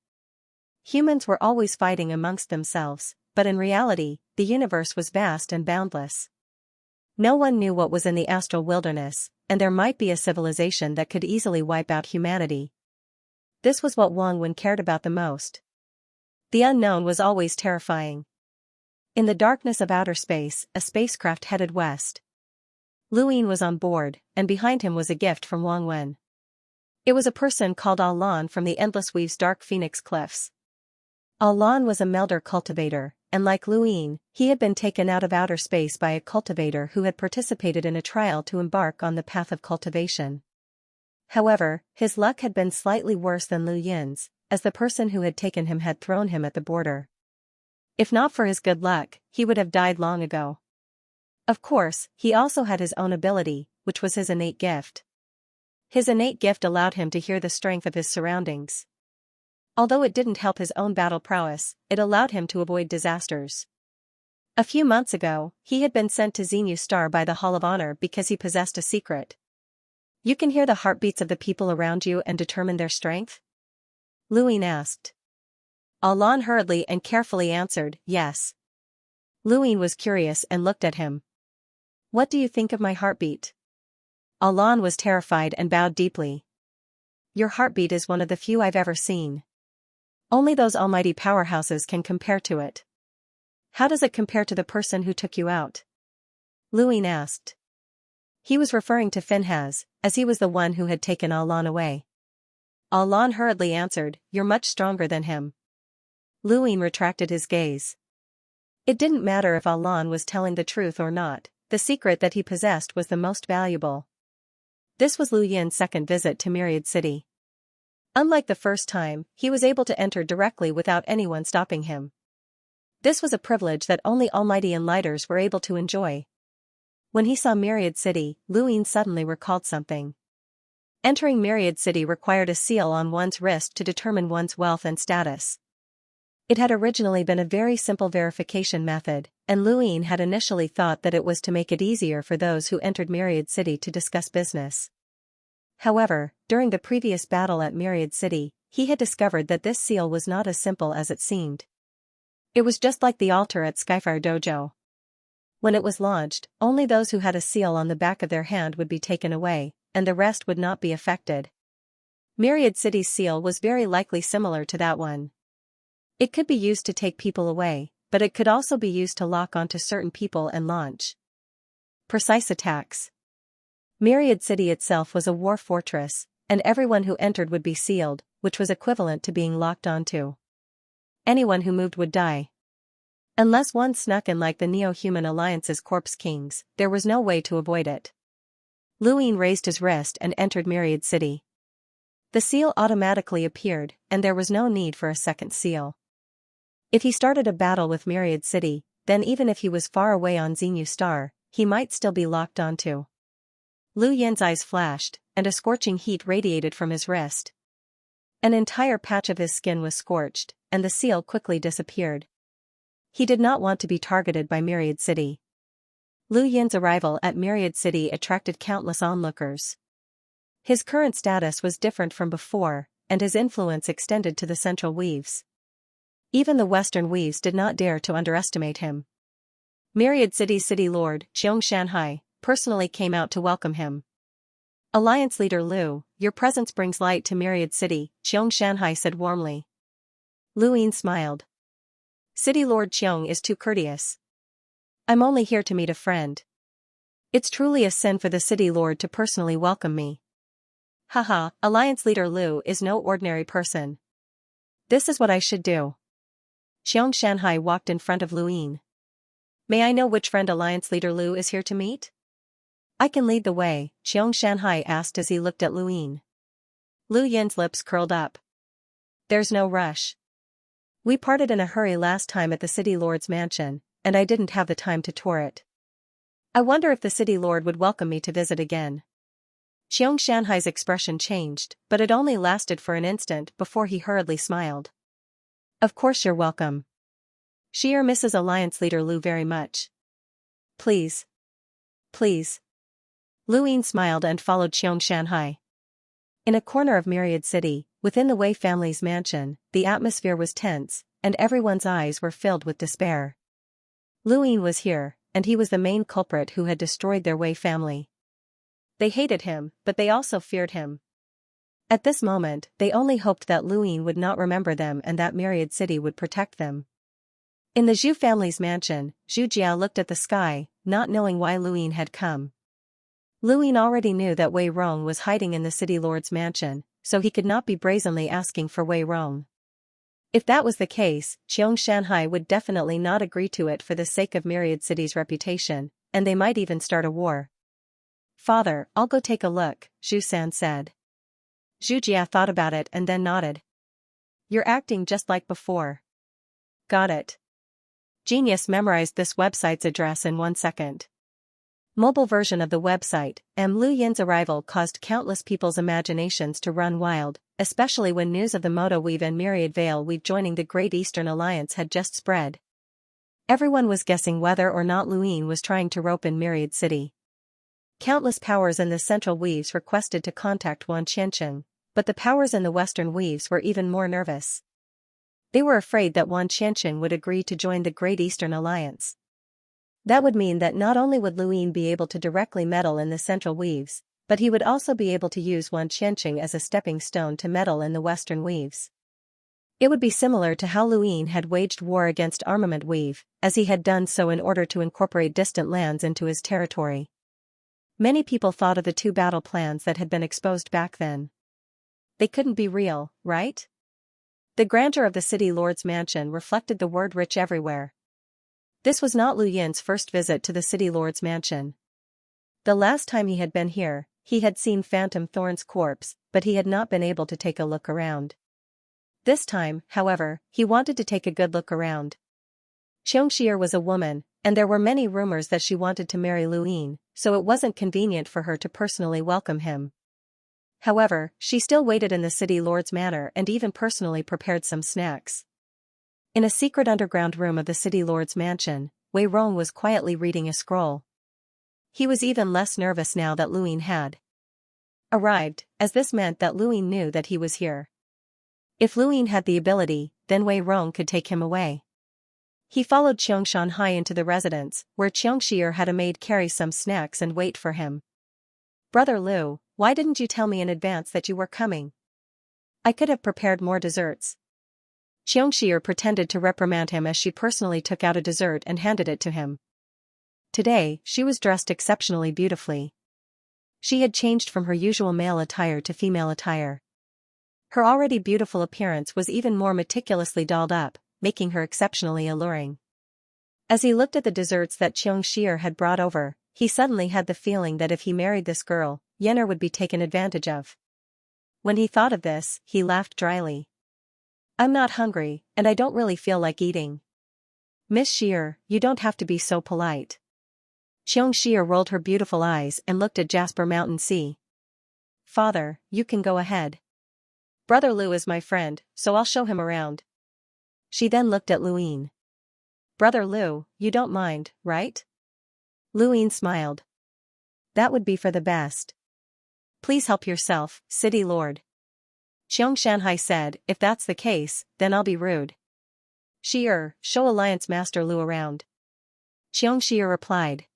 Humans were always fighting amongst themselves, but in reality, the universe was vast and boundless. No one knew what was in the astral wilderness, and there might be a civilization that could easily wipe out humanity. This was what Wang Wen cared about the most. The unknown was always terrifying. In the darkness of outer space, a spacecraft headed west. Lu Yin was on board, and behind him was a gift from Wang Wen. It was a person called Alan from the Endless Weave's Dark Phoenix Cliffs. Alan was a melder cultivator, and like Lu Yin, he had been taken out of outer space by a cultivator who had participated in a trial to embark on the path of cultivation. However, his luck had been slightly worse than Lu Yin's, as the person who had taken him had thrown him at the border. If not for his good luck, he would have died long ago. Of course, he also had his own ability, which was his innate gift. His innate gift allowed him to hear the strength of his surroundings. Although it didn't help his own battle prowess, it allowed him to avoid disasters. A few months ago, he had been sent to Xenu Star by the Hall of Honor because he possessed a secret. You can hear the heartbeats of the people around you and determine their strength? Lu Yin asked. Alan hurriedly and carefully answered, yes. Lu Yin was curious and looked at him. What do you think of my heartbeat? Alan was terrified and bowed deeply. Your heartbeat is one of the few I've ever seen. Only those almighty powerhouses can compare to it. How does it compare to the person who took you out? Lu Yin asked. He was referring to Finhaz, as he was the one who had taken Alan away. Alan hurriedly answered, you're much stronger than him. Lu Yin retracted his gaze. It didn't matter if Alan was telling the truth or not, the secret that he possessed was the most valuable. This was Lu Yin's second visit to Myriad City. Unlike the first time, he was able to enter directly without anyone stopping him. This was a privilege that only almighty enlighters were able to enjoy. When he saw Myriad City, Lu Yin suddenly recalled something. Entering Myriad City required a seal on one's wrist to determine one's wealth and status. It had originally been a very simple verification method, and Luin had initially thought that it was to make it easier for those who entered Myriad City to discuss business. However, during the previous battle at Myriad City, he had discovered that this seal was not as simple as it seemed. It was just like the altar at Skyfire Dojo. When it was launched, only those who had a seal on the back of their hand would be taken away, and the rest would not be affected. Myriad City's seal was very likely similar to that one. It could be used to take people away, but it could also be used to lock onto certain people and launch precise attacks. Myriad City itself was a war fortress, and everyone who entered would be sealed, which was equivalent to being locked onto. Anyone who moved would die. Unless one snuck in like the Neo-Human Alliance's Corpse Kings, there was no way to avoid it. Luin raised his wrist and entered Myriad City. The seal automatically appeared, and there was no need for a second seal. If he started a battle with Myriad City, then even if he was far away on Xenu Star, he might still be locked onto. Lu Yin's eyes flashed, and a scorching heat radiated from his wrist. An entire patch of his skin was scorched, and the seal quickly disappeared. He did not want to be targeted by Myriad City. Lu Yin's arrival at Myriad City attracted countless onlookers. His current status was different from before, and his influence extended to the Central Weaves. Even the Western Weaves did not dare to underestimate him. Myriad City's city lord, Xianxia, personally came out to welcome him. Alliance leader Lu, your presence brings light to Myriad City, Xianxia said warmly. Luin smiled. City Lord Qiong is too courteous. I'm only here to meet a friend. It's truly a sin for the City Lord to personally welcome me. Haha, Alliance leader Lu is no ordinary person. This is what I should do. Xianxia walked in front of Luin. May I know which friend Alliance leader Lu is here to meet? I can lead the way, Xianxia asked as he looked at Luin. Lu Yin's lips curled up. There's no rush. We parted in a hurry last time at the City Lord's mansion, and I didn't have the time to tour it. I wonder if the City Lord would welcome me to visit again. Xianxia's expression changed, but it only lasted for an instant before he hurriedly smiled. Of course you're welcome. She misses Alliance leader Lu very much. Please. Please. Luin smiled and followed Xianxia. In a corner of Myriad City, within the Wei family's mansion, the atmosphere was tense, and everyone's eyes were filled with despair. Luin was here, and he was the main culprit who had destroyed their Wei family. They hated him, but they also feared him. At this moment, they only hoped that Luin would not remember them and that Myriad City would protect them. In the Zhu family's mansion, Zhu Jia looked at the sky, not knowing why Luin had come. Luin already knew that Wei Rong was hiding in the City Lord's mansion, so he could not be brazenly asking for Wei Rong. If that was the case, Xianxia would definitely not agree to it for the sake of Myriad City's reputation, and they might even start a war. Father, I'll go take a look, Zhu San said. Zhu Jia thought about it and then nodded. You're acting just like before. Got it. Genius memorized this website's address in 1 second. Mobile version of the website, Lu Yin's arrival caused countless people's imaginations to run wild, especially when news of the Moto Weave and Myriad Veil Weave joining the Great Eastern Alliance had just spread. Everyone was guessing whether or not Luin was trying to rope in Myriad City. Countless powers in the Central Weaves requested to contact Wan Qianqing, but the powers in the Western Weaves were even more nervous. They were afraid that Wan Qianqing would agree to join the Great Eastern Alliance. That would mean that not only would Luin be able to directly meddle in the Central Weaves, but he would also be able to use Wan Qianqing as a stepping stone to meddle in the Western Weaves. It would be similar to how Luin had waged war against Armament Weave, as he had done so in order to incorporate distant lands into his territory. Many people thought of the two battle plans that had been exposed back then. They couldn't be real, right? The grandeur of the City Lord's mansion reflected the word rich everywhere. This was not Lu Yin's first visit to the City Lord's mansion. The last time he had been here, he had seen Phantom Thorn's corpse, but he had not been able to take a look around. This time, however, he wanted to take a good look around. Xianxia was a woman, and there were many rumors that she wanted to marry Luin, so it wasn't convenient for her to personally welcome him. However, she still waited in the city lord's manor and even personally prepared some snacks. In a secret underground room of the city lord's mansion, Wei Rong was quietly reading a scroll. He was even less nervous now that Luin had arrived, as this meant that Luin knew that he was here. If Luin had the ability, then Wei Rong could take him away. He followed Xianxia into the residence, where Xianxia had a maid carry some snacks and wait for him. "Brother Lu, why didn't you tell me in advance that you were coming? I could have prepared more desserts." Xianxia pretended to reprimand him as she personally took out a dessert and handed it to him. Today, she was dressed exceptionally beautifully. She had changed from her usual male attire to female attire. Her already beautiful appearance was even more meticulously dolled up, making her exceptionally alluring. As he looked at the desserts that Xianxia had brought over, he suddenly had the feeling that if he married this girl, Yenner would be taken advantage of. When he thought of this, he laughed dryly. "I'm not hungry, and I don't really feel like eating." "Miss Xia, you don't have to be so polite." Xianxia rolled her beautiful eyes and looked at Jasper Mountain Sea. "Father, you can go ahead. Brother Lu is my friend, so I'll show him around." She then looked at Luin. "Brother Lu, you don't mind, right?" Luin smiled. "That would be for the best." "Please help yourself, city lord." Xianxia said, "If that's the case, then I'll be rude." "Xia, show Alliance Master Lu around." Xianxia replied.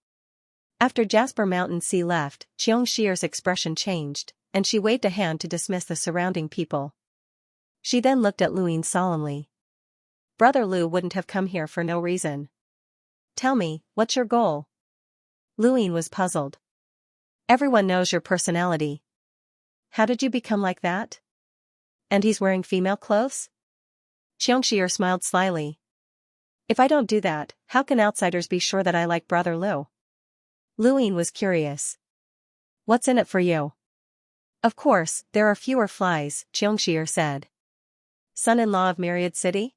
After Jasper Mountain Sea left, Xianxia's expression changed, and she waved a hand to dismiss the surrounding people. She then looked at Luin solemnly. "Brother Lu wouldn't have come here for no reason. Tell me, what's your goal?" Luin was puzzled. "Everyone knows your personality. How did you become like that? And he's wearing female clothes?" Xianxia smiled slyly. "If I don't do that, how can outsiders be sure that I like Brother Lu?" Luin was curious. "What's in it for you?" "Of course, there are fewer flies," Xianxia said. "Son-in-law of Myriad City?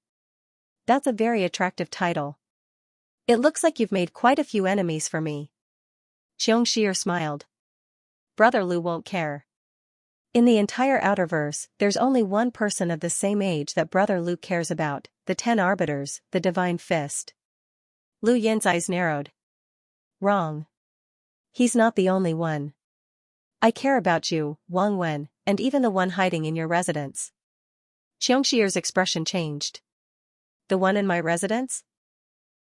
That's a very attractive title. It looks like you've made quite a few enemies for me." Xianxia smiled. "Brother Lu won't care. In the entire Outerverse, there's only one person of the same age that Brother Lu cares about, the 10 Arbiters, the Divine Fist." Lu Yin's eyes narrowed. "Wrong. He's not the only one. I care about you, Wang Wen, and even the one hiding in your residence." Xianxia's expression changed. "The one in my residence?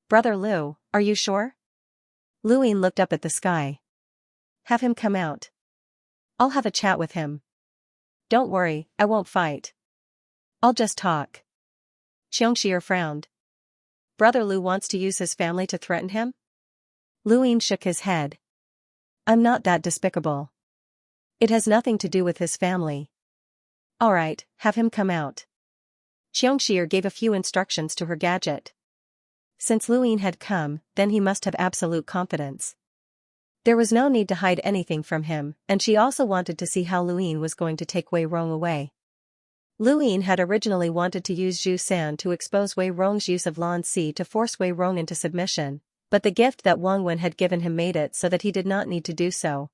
Brother Lu, are you sure?" Luin looked up at the sky. "Have him come out. I'll have a chat with him. Don't worry, I won't fight. I'll just talk." Xianxia frowned. "Brother Lu wants to use his family to threaten him?" Luin shook his head. "I'm not that despicable. It has nothing to do with his family." "All right, have him come out." Xianxia gave a few instructions to her gadget. Since Luin had come, then he must have absolute confidence. There was no need to hide anything from him, and she also wanted to see how Luin was going to take Wei Rong away. Luin had originally wanted to use Zhu San to expose Wei Rong's use of Lan Si to force Wei Rong into submission, but the gift that Wang Wen had given him made it so that he did not need to do so.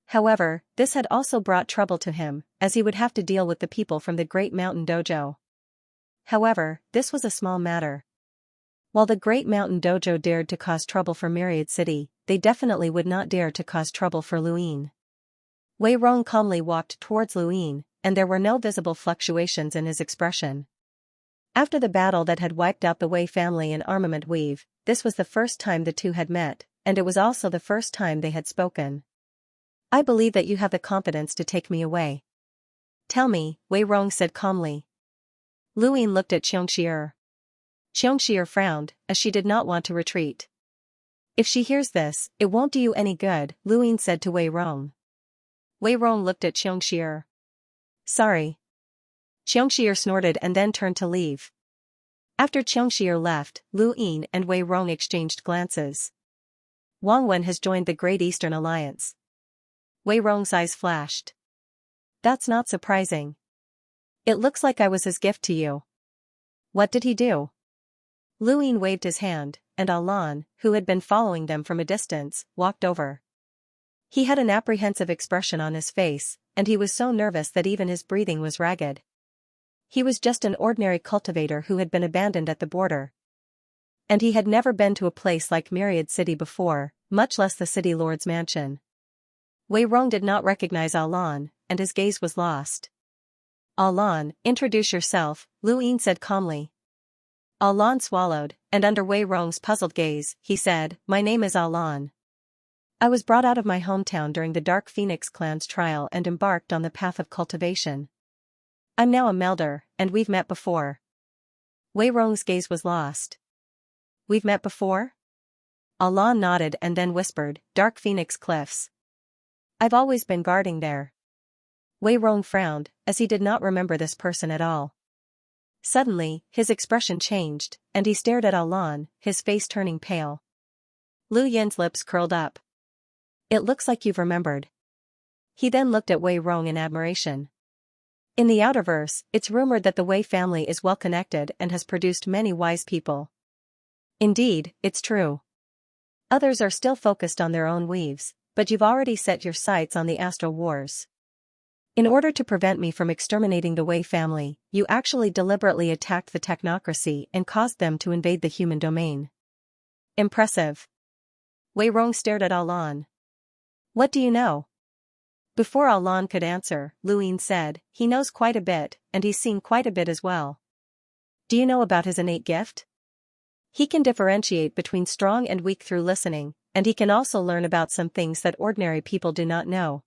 However, this had also brought trouble to him, as he would have to deal with the people from the Great Mountain Dojo. However, this was a small matter. While the Great Mountain Dojo dared to cause trouble for Myriad City, they definitely would not dare to cause trouble for Luin. Wei Rong calmly walked towards Luin, and there were no visible fluctuations in his expression. After the battle that had wiped out the Wei family in Armament Weave, this was the first time the two had met, and it was also the first time they had spoken. "I believe that you have the confidence to take me away. Tell me," Wei Rong said calmly. Luin looked at Xianxia. Xianxia frowned, as she did not want to retreat. "If she hears this, it won't do you any good," Luin said to Wei Rong. Wei Rong looked at Xianxia. "Sorry." Xianxia snorted and then turned to leave. After Xianxia left, Luin and Wei Rong exchanged glances. "Wang Wen has joined the Great Eastern Alliance." Wei Rong's eyes flashed. "That's not surprising. It looks like I was his gift to you." "What did he do?" Luin waved his hand, and Alan, who had been following them from a distance, walked over. He had an apprehensive expression on his face, and he was so nervous that even his breathing was ragged. He was just an ordinary cultivator who had been abandoned at the border. And he had never been to a place like Myriad City before, much less the city lord's mansion. Wei Rong did not recognize Alan, and his gaze was lost. Alan, introduce yourself, Lu Yin said calmly. Alan swallowed, and under Wei Rong's puzzled gaze, he said, my name is Alan. I was brought out of my hometown during the Dark Phoenix clan's trial and embarked on the path of cultivation. I'm now a melder, and we've met before. Wei Rong's gaze was lost. We've met before? Alan nodded and then whispered, Dark Phoenix Cliffs. I've always been guarding there. Wei Rong frowned, as he did not remember this person at all. Suddenly, his expression changed, and he stared at Alan, his face turning pale. Lu Yin's lips curled up. It looks like you've remembered. He then looked at Wei Rong in admiration. In the Outerverse, it's rumored that the Wei family is well connected and has produced many wise people. Indeed, it's true. Others are still focused on their own weaves, but you've already set your sights on the Astral Wars. In order to prevent me from exterminating the Wei family, you actually deliberately attacked the technocracy and caused them to invade the human domain. Impressive. Wei Rong stared at Alan. What do you know? Before Alan could answer, Lu Yin said, he knows quite a bit, and he's seen quite a bit as well. Do you know about his innate gift? He can differentiate between strong and weak through listening, and he can also learn about some things that ordinary people do not know.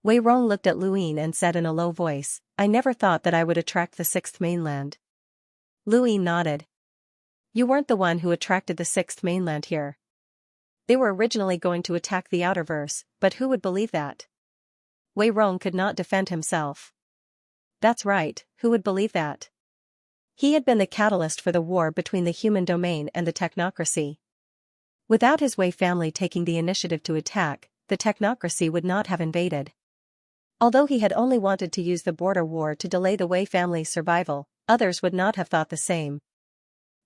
Wei Rong looked at Lu Yin and said in a low voice, I never thought that I would attract the Sixth Mainland. Lu Yin nodded. You weren't the one who attracted the Sixth Mainland here. They were originally going to attack the Outerverse, but who would believe that? Wei Rong could not defend himself. That's right, who would believe that? He had been the catalyst for the war between the human domain and the technocracy. Without his Wei family taking the initiative to attack, the technocracy would not have invaded. Although he had only wanted to use the border war to delay the Wei family's survival, others would not have thought the same.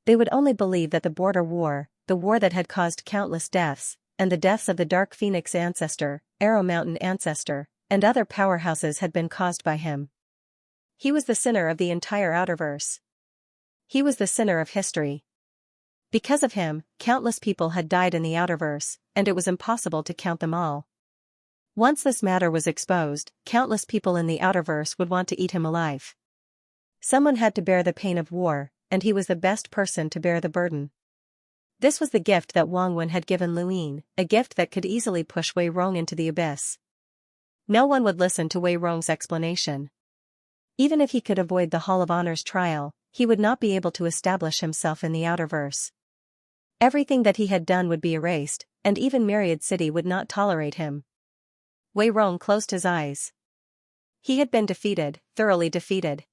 They would only believe that the border war, the war that had caused countless deaths, and the deaths of the Dark Phoenix ancestor, Arrow Mountain ancestor, and other powerhouses had been caused by him. He was the sinner of the entire Outerverse. He was the sinner of history. Because of him, countless people had died in the Outerverse, and it was impossible to count them all. Once this matter was exposed, countless people in the Outerverse would want to eat him alive. Someone had to bear the pain of war, and he was the best person to bear the burden. This was the gift that Wang Wen had given Lu Yin, a gift that could easily push Wei Rong into the abyss. No one would listen to Wei Rong's explanation. Even if he could avoid the Hall of Honor's trial, he would not be able to establish himself in the Outerverse. Everything that he had done would be erased, and even Myriad City would not tolerate him. Wei Rong closed his eyes. He had been defeated, thoroughly defeated.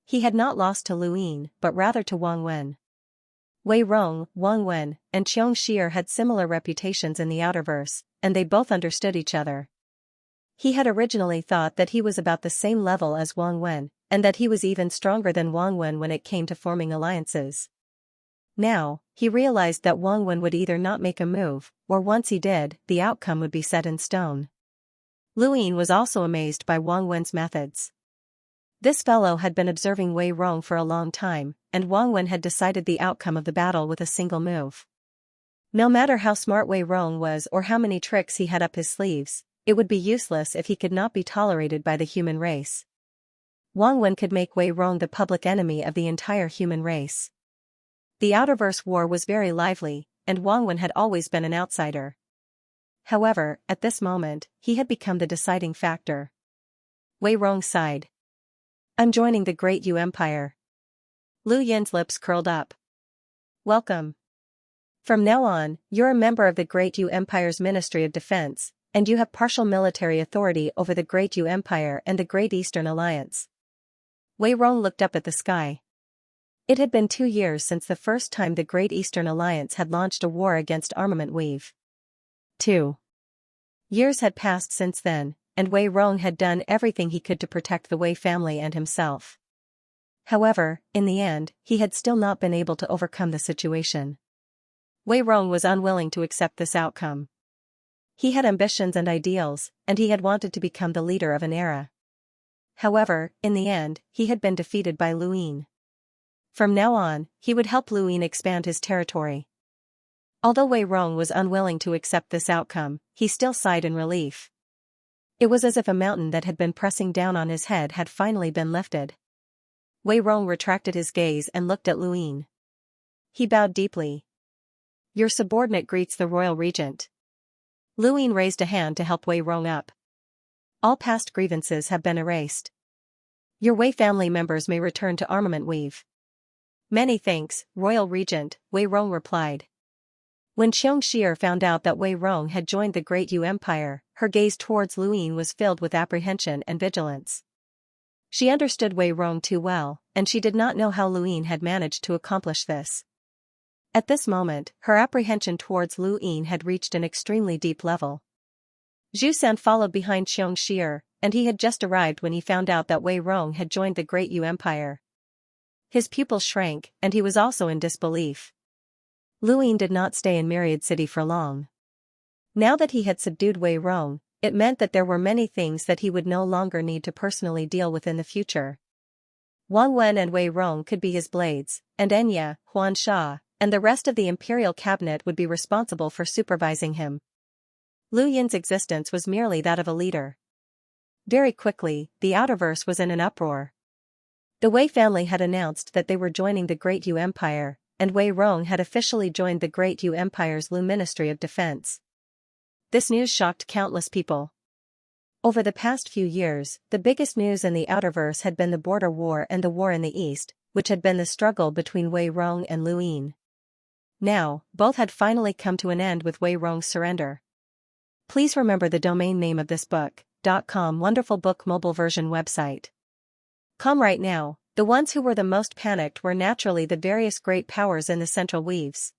He had not lost to Lu Yin, but rather to Wang Wen. Wei Rong, Wang Wen, and Xianxia had similar reputations in the Outerverse, and they both understood each other. He had originally thought that he was about the same level as Wang Wen, and that he was even stronger than Wang Wen when it came to forming alliances. Now, he realized that Wang Wen would either not make a move, or once he did, the outcome would be set in stone. Lu Yin was also amazed by Wang Wen's methods. This fellow had been observing Wei Rong for a long time, and Wang Wen had decided the outcome of the battle with a single move. No matter how smart Wei Rong was or how many tricks he had up his sleeves, it would be useless if he could not be tolerated by the human race. Wang Wen could make Wei Rong the public enemy of the entire human race. The Outerverse war was very lively, and Wang Wen had always been an outsider. However, at this moment, he had become the deciding factor. Wei Rong sighed. I'm joining the Great Yu Empire. Lu Yin's lips curled up. Welcome. From now on, you're a member of the Great Yu Empire's Ministry of Defense, and you have partial military authority over the Great Yu Empire and the Great Eastern Alliance. Wei Rong looked up at the sky. It had been 2 years since the first time the Great Eastern Alliance had launched a war against Armament Weave. 2 years had passed since then, and Wei Rong had done everything he could to protect the Wei family and himself. However, in the end, he had still not been able to overcome the situation. Wei Rong was unwilling to accept this outcome. He had ambitions and ideals, and he had wanted to become the leader of an era. However, in the end, he had been defeated by Luin. From now on, he would help Luin expand his territory. Although Wei Rong was unwilling to accept this outcome, he still sighed in relief. It was as if a mountain that had been pressing down on his head had finally been lifted. Wei Rong retracted his gaze and looked at Luin. He bowed deeply. "Your subordinate greets the royal regent." Luin raised a hand to help Wei Rong up. "All past grievances have been erased. Your Wei family members may return to armament weave." "Many thanks, royal regent," Wei Rong replied. When Xianxia found out that Wei Rong had joined the Great Yu Empire, her gaze towards Luin was filled with apprehension and vigilance. She understood Wei Rong too well, and she did not know how Luin had managed to accomplish this. At this moment, her apprehension towards Luin had reached an extremely deep level. Zhu San followed behind Xianxia, and he had just arrived when he found out that Wei Rong had joined the Great Yu Empire. His pupils shrank, and he was also in disbelief. Luin did not stay in Myriad City for long. Now that he had subdued Wei Rong, it meant that there were many things that he would no longer need to personally deal with in the future. Wang Wen and Wei Rong could be his blades, and Enya, Huan Sha, and the rest of the imperial cabinet would be responsible for supervising him. Lu Yin's existence was merely that of a leader. Very quickly, the Outerverse was in an uproar. The Wei family had announced that they were joining the Great Yu Empire, and Wei Rong had officially joined the Great Yu Empire's Lu Ministry of Defense. This news shocked countless people. Over the past few years, the biggest news in the Outerverse had been the border war and the war in the East, which had been the struggle between Wei Rong and Luin. Now, both had finally come to an end with Wei Rong's surrender. Please remember the domain name of this book, .com wonderful book mobile version website. .com right now. The ones who were the most panicked were naturally the various great powers in the Central Weaves.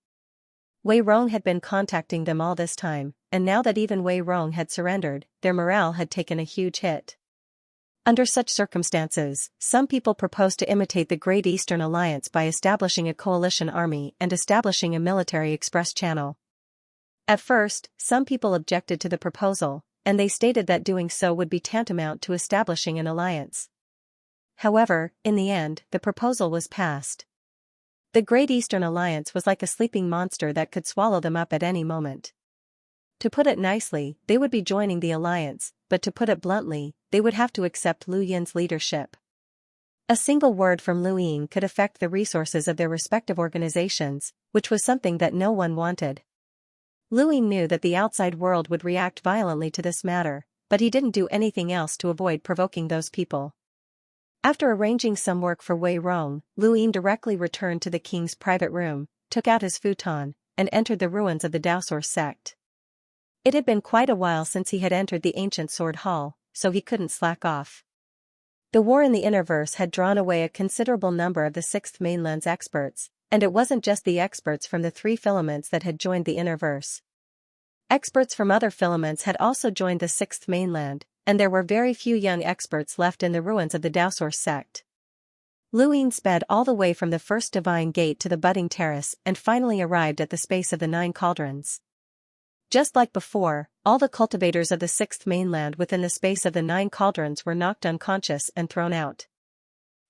Wei Rong had been contacting them all this time, and now that even Wei Rong had surrendered, their morale had taken a huge hit. Under such circumstances, some people proposed to imitate the Great Eastern Alliance by establishing a coalition army and establishing a military express channel. At first, some people objected to the proposal, and they stated that doing so would be tantamount to establishing an alliance. However, in the end, the proposal was passed. The Great Eastern Alliance was like a sleeping monster that could swallow them up at any moment. To put it nicely, they would be joining the alliance, but to put it bluntly, they would have to accept Lu Yin's leadership. A single word from Lu Yin could affect the resources of their respective organizations, which was something that no one wanted. Lu Yin knew that the outside world would react violently to this matter, but he didn't do anything else to avoid provoking those people. After arranging some work for Wei Rong, Lu Yin directly returned to the king's private room, took out his futon, and entered the ruins of the Daosor sect. It had been quite a while since he had entered the ancient sword hall, so he couldn't slack off. The war in the Innerverse had drawn away a considerable number of the Sixth Mainland's experts, and it wasn't just the experts from the three filaments that had joined the Innerverse. Experts from other filaments had also joined the Sixth Mainland, and there were very few young experts left in the ruins of the Daosor sect. Lu Yin sped all the way from the first divine gate to the budding terrace and finally arrived at the space of the 9 cauldrons. Just like before, all the cultivators of the Sixth Mainland within the space of the 9 cauldrons were knocked unconscious and thrown out.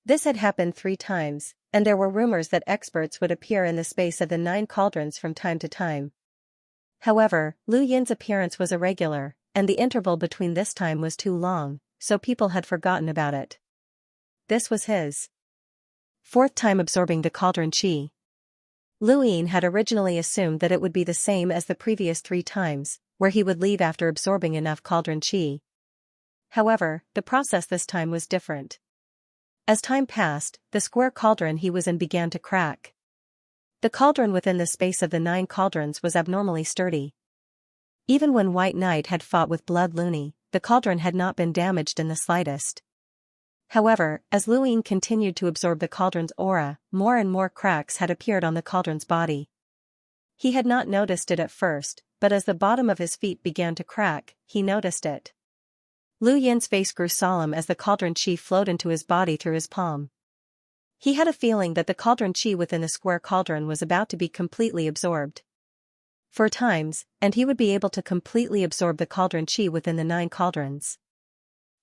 This had happened 3 times, and there were rumors that experts would appear in the space of the 9 cauldrons from time to time. However, Lu Yin's appearance was irregular, and the interval between this time was too long, so people had forgotten about it. This was his 4th time absorbing the cauldron chi. Lu Yin had originally assumed that it would be the same as the previous 3 times, where he would leave after absorbing enough cauldron chi. However, the process this time was different. As time passed, the square cauldron he was in began to crack. The cauldron within the space of the 9 cauldrons was abnormally sturdy. Even when White Knight had fought with Blood Luni, the cauldron had not been damaged in the slightest. However, as Lu Yin continued to absorb the cauldron's aura, more and more cracks had appeared on the cauldron's body. He had not noticed it at first, but as the bottom of his feet began to crack, he noticed it. Lu Yin's face grew solemn as the cauldron chi flowed into his body through his palm. He had a feeling that the cauldron chi within the square cauldron was about to be completely absorbed. 4 times, and he would be able to completely absorb the cauldron chi within the 9 cauldrons.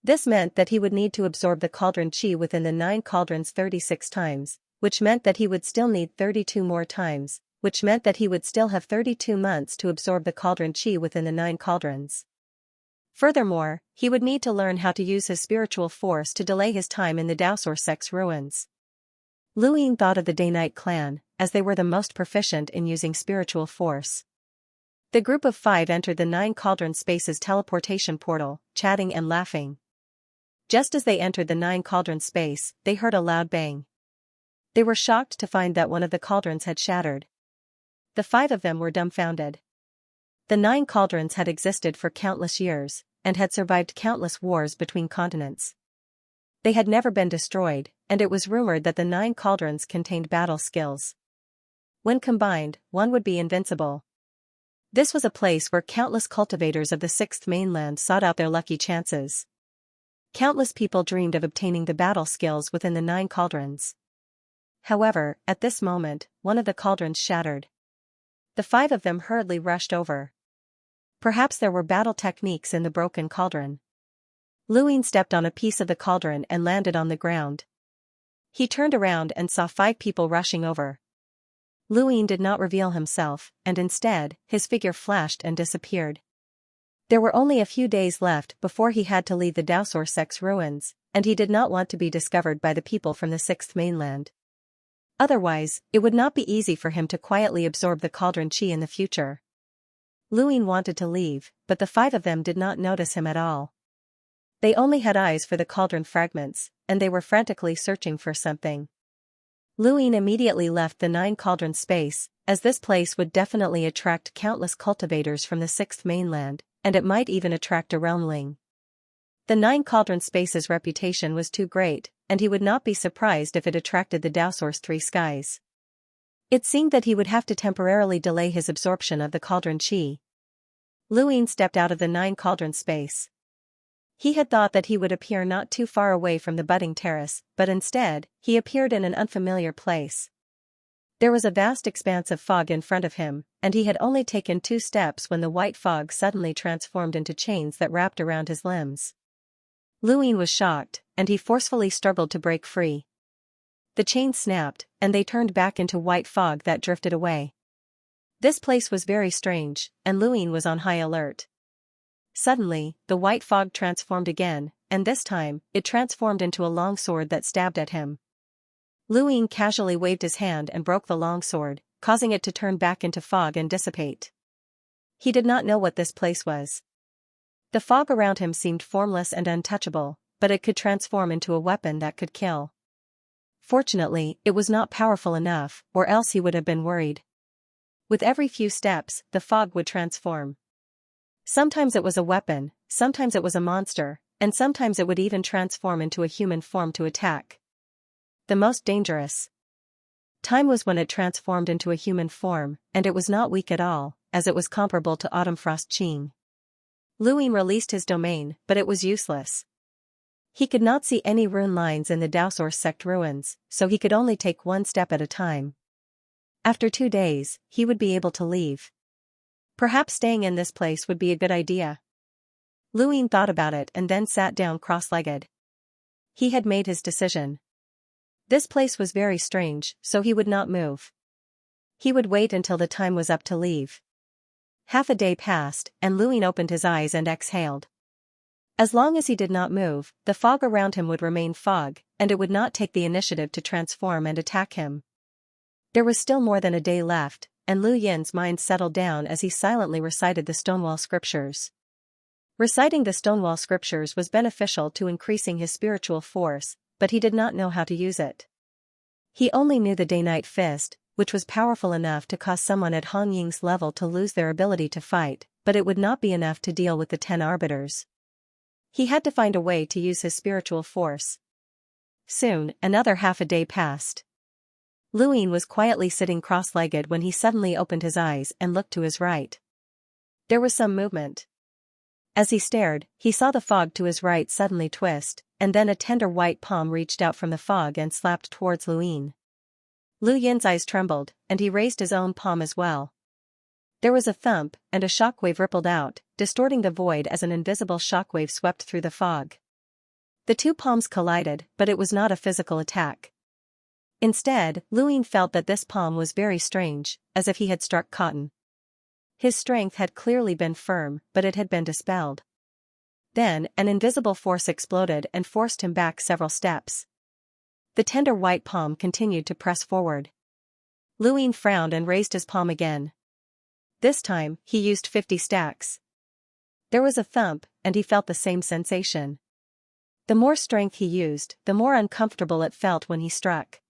This meant that he would need to absorb the cauldron chi within the 9 cauldrons 36 times, which meant that he would still need 32 more times, which meant that he would still have 32 months to absorb the cauldron chi within the 9 cauldrons. Furthermore, he would need to learn how to use his spiritual force to delay his time in the Daosor sect's ruins. Lu Ying thought of the Day-Night clan, as they were the most proficient in using spiritual force. The group of 5 entered the 9 cauldron space's teleportation portal, chatting and laughing. Just as they entered the 9 cauldron space, they heard a loud bang. They were shocked to find that one of the cauldrons had shattered. The 5 of them were dumbfounded. The 9 cauldrons had existed for countless years, and had survived countless wars between continents. They had never been destroyed, and it was rumored that the 9 cauldrons contained battle skills. When combined, one would be invincible. This was a place where countless cultivators of the 6th mainland sought out their lucky chances. Countless people dreamed of obtaining the battle skills within the 9 cauldrons. However, at this moment, one of the cauldrons shattered. The 5 of them hurriedly rushed over. Perhaps there were battle techniques in the broken cauldron. Lu Ying stepped on a piece of the cauldron and landed on the ground. He turned around and saw 5 people rushing over. Lu Ying did not reveal himself, and instead, his figure flashed and disappeared. There were only a few days left before he had to leave the Daosor sect's ruins, and he did not want to be discovered by the people from the 6th mainland. Otherwise, it would not be easy for him to quietly absorb the cauldron chi in the future. Lu Ying wanted to leave, but the 5 of them did not notice him at all. They only had eyes for the cauldron fragments, and they were frantically searching for something. Lu Ying immediately left the 9 cauldron space, as this place would definitely attract countless cultivators from the 6th mainland, and it might even attract a realmling. The 9 cauldron space's reputation was too great, and he would not be surprised if it attracted the Daosor's 3 skies. It seemed that he would have to temporarily delay his absorption of the cauldron chi. Lu Ying stepped out of the 9 cauldron space. He had thought that he would appear not too far away from the budding terrace, but instead, he appeared in an unfamiliar place. There was a vast expanse of fog in front of him, and he had only taken 2 steps when the white fog suddenly transformed into chains that wrapped around his limbs. Lu Ying was shocked, and he forcefully struggled to break free. The chains snapped, and they turned back into white fog that drifted away. This place was very strange, and Lu Ying was on high alert. Suddenly, the white fog transformed again, and this time, it transformed into a long sword that stabbed at him. Lu Ying casually waved his hand and broke the long sword, causing it to turn back into fog and dissipate. He did not know what this place was. The fog around him seemed formless and untouchable, but it could transform into a weapon that could kill. Fortunately, it was not powerful enough, or else he would have been worried. With every few steps, the fog would transform. Sometimes it was a weapon, sometimes it was a monster, and sometimes it would even transform into a human form to attack. The most dangerous time was when it transformed into a human form, and it was not weak at all, as it was comparable to Autumn Frost Qing. Lu Ying released his domain, but it was useless. He could not see any rune lines in the Daosor sect ruins, so he could only take 1 step at a time. After 2 days, he would be able to leave. Perhaps staying in this place would be a good idea. Lu Ying thought about it and then sat down cross-legged. He had made his decision. This place was very strange, so he would not move. He would wait until the time was up to leave. Half a day passed, and Lu Ying opened his eyes and exhaled. As long as he did not move, the fog around him would remain fog, and it would not take the initiative to transform and attack him. There was still more than a day left, and Lu Yin's mind settled down as he silently recited the Stonewall Scriptures. Reciting the Stonewall Scriptures was beneficial to increasing his spiritual force, but he did not know how to use it. He only knew the Day-Night Fist, which was powerful enough to cause someone at Han Ying's level to lose their ability to fight, but it would not be enough to deal with the 10 arbiters. He had to find a way to use his spiritual force. Soon, another half a day passed. Lu Ying was quietly sitting cross-legged when he suddenly opened his eyes and looked to his right. There was some movement. As he stared, he saw the fog to his right suddenly twist, and then a tender white palm reached out from the fog and slapped towards Lu Ying. Lu Yin's eyes trembled, and he raised his own palm as well. There was a thump, and a shockwave rippled out, distorting the void as an invisible shockwave swept through the fog. The two palms collided, but it was not a physical attack. Instead, Luin felt that this palm was very strange, as if he had struck cotton. His strength had clearly been firm, but it had been dispelled. Then, an invisible force exploded and forced him back several steps. The tender white palm continued to press forward. Luin frowned and raised his palm again. This time, he used 50 stacks. There was a thump, and he felt the same sensation. The more strength he used, the more uncomfortable it felt when he struck.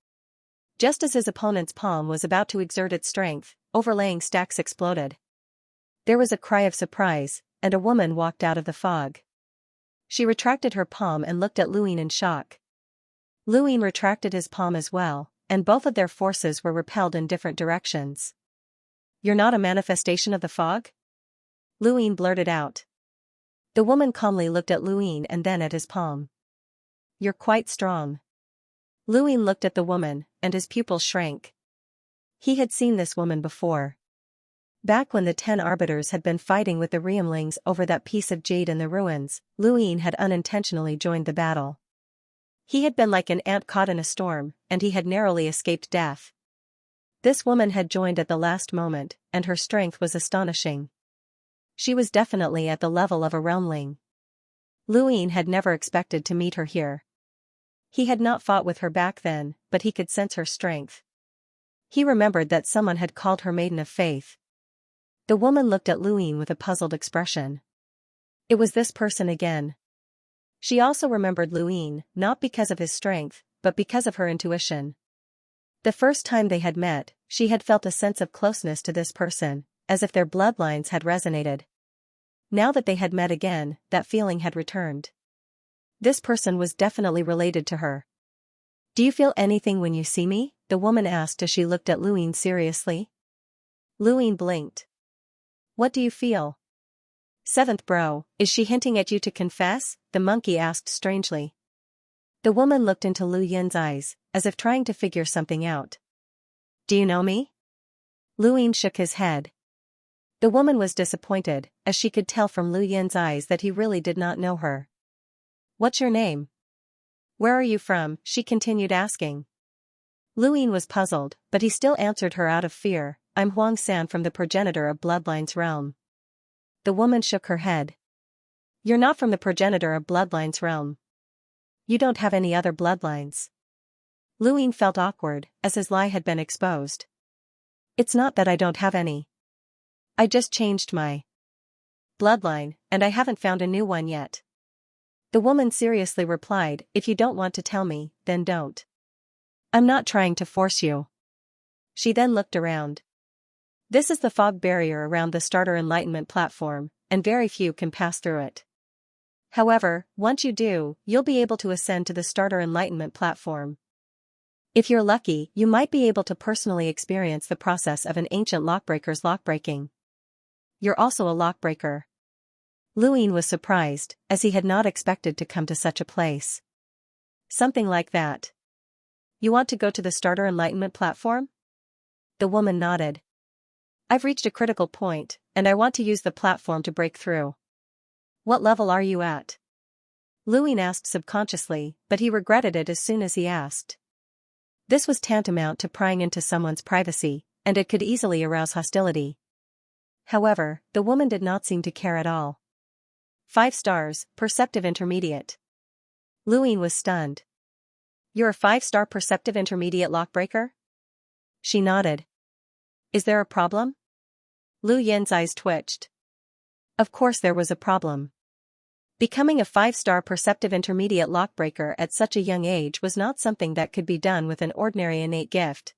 Just as his opponent's palm was about to exert its strength, overlaying stacks exploded. There was a cry of surprise, and a woman walked out of the fog. She retracted her palm and looked at Luin in shock. Luin retracted his palm as well, and both of their forces were repelled in different directions. "You're not a manifestation of the fog?" Luin blurted out. The woman calmly looked at Luin and then at his palm. "You're quite strong." Luin looked at the woman, and his pupils shrank. He had seen this woman before. Back when the 10 arbiters had been fighting with the Riemlings over that piece of jade in the ruins, Luin had unintentionally joined the battle. He had been like an ant caught in a storm, and he had narrowly escaped death. This woman had joined at the last moment, and her strength was astonishing. She was definitely at the level of a realmling. Luin had never expected to meet her here. He had not fought with her back then, but he could sense her strength. He remembered that someone had called her Maiden of Faith. The woman looked at Luin with a puzzled expression. It was this person again. She also remembered Luin, not because of his strength, but because of her intuition. The first time they had met, she had felt a sense of closeness to this person, as if their bloodlines had resonated. Now that they had met again, that feeling had returned. This person was definitely related to her. "Do you feel anything when you see me?" the woman asked as she looked at Luin seriously. Luin blinked. "What do you feel?" "Seventh bro, is she hinting at you to confess?" the monkey asked strangely. The woman looked into Lu Yin's eyes, as if trying to figure something out. "Do you know me?" Luin shook his head. The woman was disappointed, as she could tell from Lu Yin's eyes that he really did not know her. "What's your name? Where are you from?" she continued asking. Luin was puzzled, but he still answered her out of fear. "I'm Huang San from the progenitor of Bloodline's realm." The woman shook her head. "You're not from the progenitor of Bloodline's realm. You don't have any other bloodlines." Luin felt awkward, as his lie had been exposed. "It's not that I don't have any. I just changed my bloodline, and I haven't found a new one yet." The woman seriously replied, "If you don't want to tell me, then don't. I'm not trying to force you." She then looked around. This is the fog barrier around the starter enlightenment platform, and very few can pass through it. However, once you do, you'll be able to ascend to the starter enlightenment platform. If you're lucky, you might be able to personally experience the process of an ancient lockbreaker's lockbreaking. You're also a lockbreaker. Luin was surprised, as he had not expected to come to such a place. Something like that. You want to go to the starter enlightenment platform? The woman nodded. I've reached a critical point, and I want to use the platform to break through. What level are you at? Luin asked subconsciously, but he regretted it as soon as he asked. This was tantamount to prying into someone's privacy, and it could easily arouse hostility. However, the woman did not seem to care at all. 5 stars, perceptive intermediate. Luin was stunned. You're a 5-star perceptive intermediate lockbreaker? She nodded. Is there a problem? Lu Yin's eyes twitched. Of course there was a problem. Becoming a 5-star perceptive intermediate lockbreaker at such a young age was not something that could be done with an ordinary innate gift.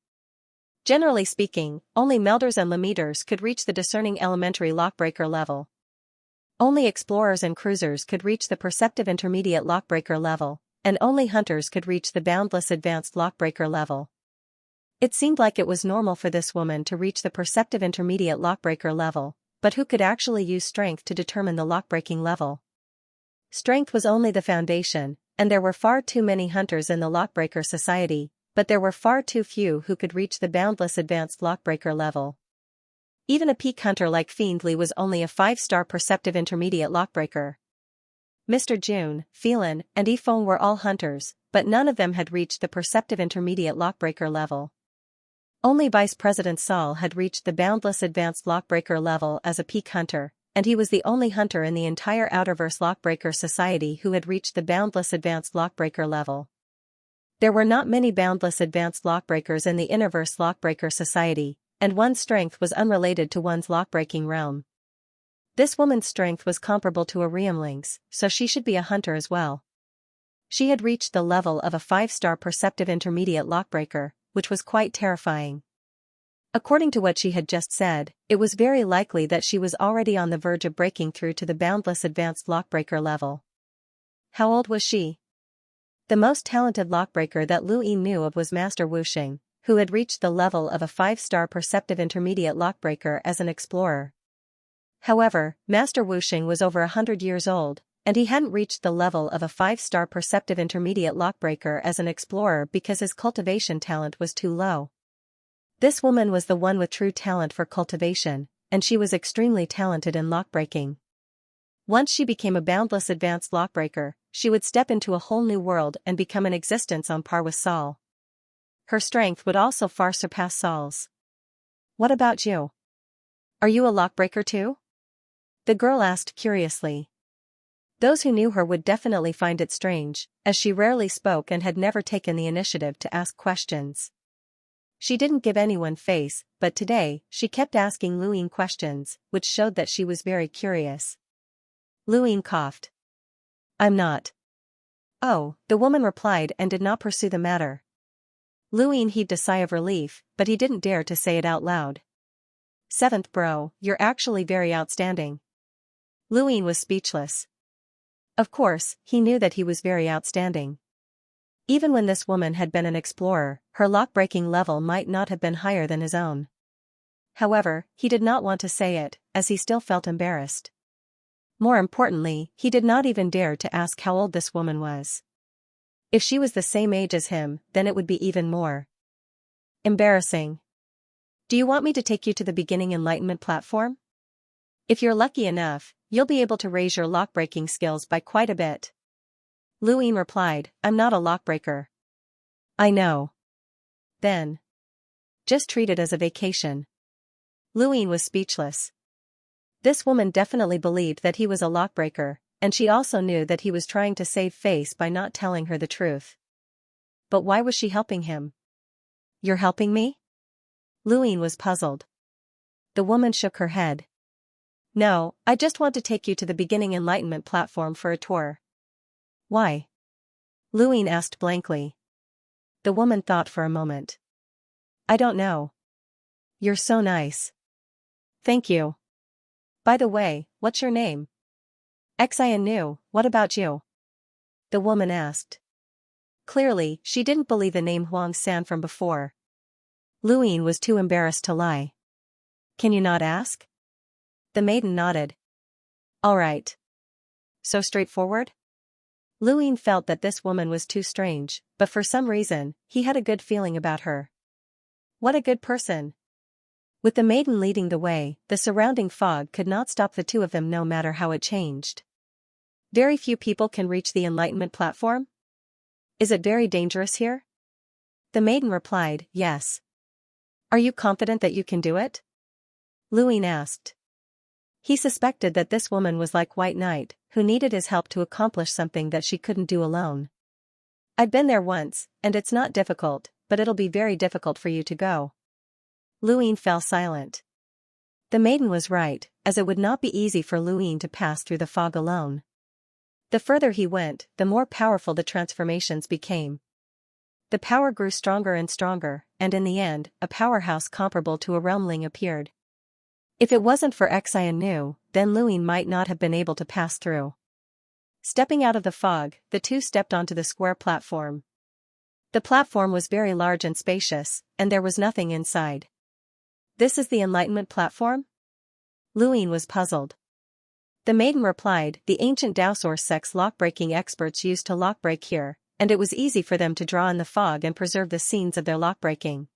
Generally speaking, only melders and limiters could reach the discerning elementary lockbreaker level. Only explorers and cruisers could reach the perceptive intermediate lockbreaker level, and only hunters could reach the boundless advanced lockbreaker level. It seemed like it was normal for this woman to reach the perceptive intermediate lockbreaker level, but who could actually use strength to determine the lockbreaking level? Strength was only the foundation, and there were far too many hunters in the lockbreaker society, but there were far too few who could reach the boundless advanced lockbreaker level. Even a peak hunter like Fiendly was only a 5-star perceptive intermediate lockbreaker. Mr. June, Phelan, and Yifeng were all hunters, but none of them had reached the perceptive intermediate lockbreaker level. Only Vice President Saul had reached the boundless advanced lockbreaker level as a peak hunter, and he was the only hunter in the entire Outerverse Lockbreaker Society who had reached the boundless advanced lockbreaker level. There were not many boundless advanced lockbreakers in the Innerverse Lockbreaker Society, and one's strength was unrelated to one's lockbreaking realm. This woman's strength was comparable to a Riemling's, so she should be a hunter as well. She had reached the level of a 5-star perceptive intermediate lockbreaker, which was quite terrifying. According to what she had just said, it was very likely that she was already on the verge of breaking through to the boundless advanced lockbreaker level. How old was she? The most talented lockbreaker that Lu Yin knew of was Master Wuxing, who had reached the level of a 5-star perceptive intermediate lockbreaker as an explorer. However, Master Wuxing was over 100 years old, and he hadn't reached the level of a 5-star perceptive intermediate lockbreaker as an explorer because his cultivation talent was too low. This woman was the one with true talent for cultivation, and she was extremely talented in lockbreaking. Once she became a boundless advanced lockbreaker, she would step into a whole new world and become an existence on par with Saul. Her strength would also far surpass Saul's. What about you? Are you a lockbreaker too? The girl asked curiously. Those who knew her would definitely find it strange, as she rarely spoke and had never taken the initiative to ask questions. She didn't give anyone face, but today, she kept asking Lu Yin questions, which showed that she was very curious. Lu Yin coughed. I'm not. Oh, the woman replied and did not pursue the matter. Lu Yin heaved a sigh of relief, but he didn't dare to say it out loud. 7th bro, you're actually very outstanding. Lu Yin was speechless. Of course, he knew that he was very outstanding. Even when this woman had been an explorer, her lockbreaking level might not have been higher than his own. However, he did not want to say it, as he still felt embarrassed. More importantly, he did not even dare to ask how old this woman was. If she was the same age as him, then it would be even more embarrassing. Do you want me to take you to the beginning enlightenment platform? If you're lucky enough, you'll be able to raise your lockbreaking skills by quite a bit. Lu Yin replied, I'm not a lockbreaker. I know. Then. Just treat it as a vacation. Lu Yin was speechless. This woman definitely believed that he was a lockbreaker, and she also knew that he was trying to save face by not telling her the truth. But why was she helping him? You're helping me? Lu Yin was puzzled. The woman shook her head. No, I just want to take you to the beginning enlightenment platform for a tour. Why? Lu Yin asked blankly. The woman thought for a moment. I don't know. You're so nice. Thank you. By the way, what's your name? Xian knew, what about you? The woman asked. Clearly, she didn't believe the name Huang San from before. Lu Yin was too embarrassed to lie. Can you not ask? The maiden nodded. All right. So straightforward? Lu Yin felt that this woman was too strange, but for some reason, he had a good feeling about her. What a good person. With the maiden leading the way, the surrounding fog could not stop the two of them no matter how it changed. Very few people can reach the enlightenment platform? Is it very dangerous here? The maiden replied, yes. Are you confident that you can do it? Lu Yin asked. He suspected that this woman was like White Knight, who needed his help to accomplish something that she couldn't do alone. I've been there once, and it's not difficult, but it'll be very difficult for you to go. Lu Yin fell silent. The maiden was right, as it would not be easy for Lu Yin to pass through the fog alone. The further he went, the more powerful the transformations became. The power grew stronger and stronger, and in the end, a powerhouse comparable to a realmling appeared. If it wasn't for Xian knew, then Lu Yin might not have been able to pass through. Stepping out of the fog, the two stepped onto the square platform. The platform was very large and spacious, and there was nothing inside. This is the enlightenment platform? Lu Yin was puzzled. The maiden replied, the ancient Daosaur sect's lockbreaking experts used to lockbreak here, and it was easy for them to draw in the fog and preserve the scenes of their lockbreaking.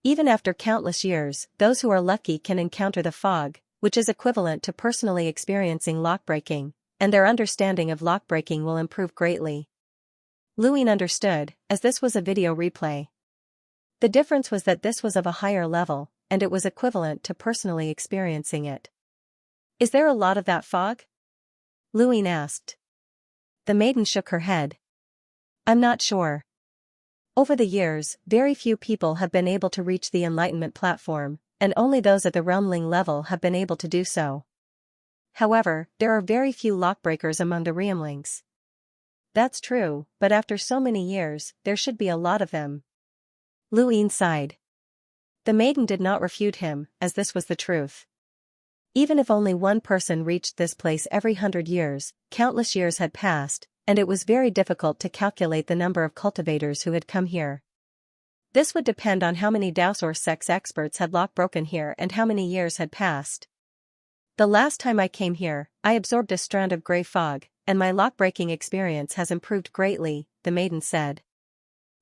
Even after countless years, those who are lucky can encounter the fog, which is equivalent to personally experiencing lockbreaking, and their understanding of lockbreaking will improve greatly. Luin understood, as this was a video replay. The difference was that this was of a higher level, and it was equivalent to personally experiencing it. Is there a lot of that fog? Luin asked. The maiden shook her head. I'm not sure. Over the years, very few people have been able to reach the Enlightenment platform, and only those at the Realmling level have been able to do so. However, there are very few lockbreakers among the Realmlings. That's true, but after so many years, there should be a lot of them. Luin sighed. The maiden did not refute him, as this was the truth. Even if only one person reached this place every 100 years, countless years had passed, and it was very difficult to calculate the number of cultivators who had come here. This would depend on how many Dowsor sex experts had lockbroken here and how many years had passed. The last time I came here, I absorbed a strand of grey fog, and my lockbreaking experience has improved greatly, the maiden said.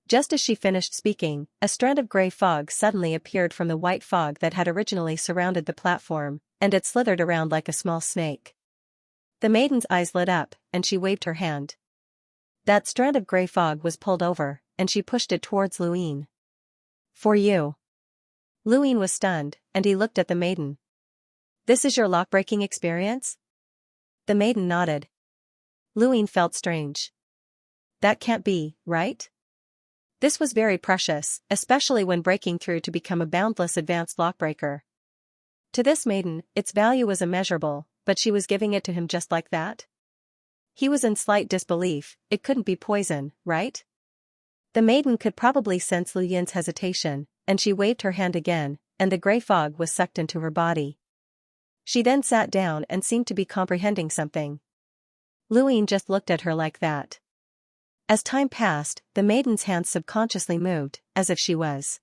Just as she finished speaking, a strand of grey fog suddenly appeared from the white fog that had originally surrounded the platform, and it slithered around like a small snake. The maiden's eyes lit up, and she waved her hand. That strand of grey fog was pulled over, and she pushed it towards Luin. For you. Luin was stunned, and he looked at the maiden. This is your lockbreaking experience? The maiden nodded. Luin felt strange. That can't be, right? This was very precious, especially when breaking through to become a boundless advanced lockbreaker. To this maiden, its value was immeasurable, but she was giving it to him just like that? He was in slight disbelief. It couldn't be poison, right? The maiden could probably sense Lu Yin's hesitation, and she waved her hand again, and the grey fog was sucked into her body. She then sat down and seemed to be comprehending something. Luin just looked at her like that. As time passed, the maiden's hands subconsciously moved, as if she was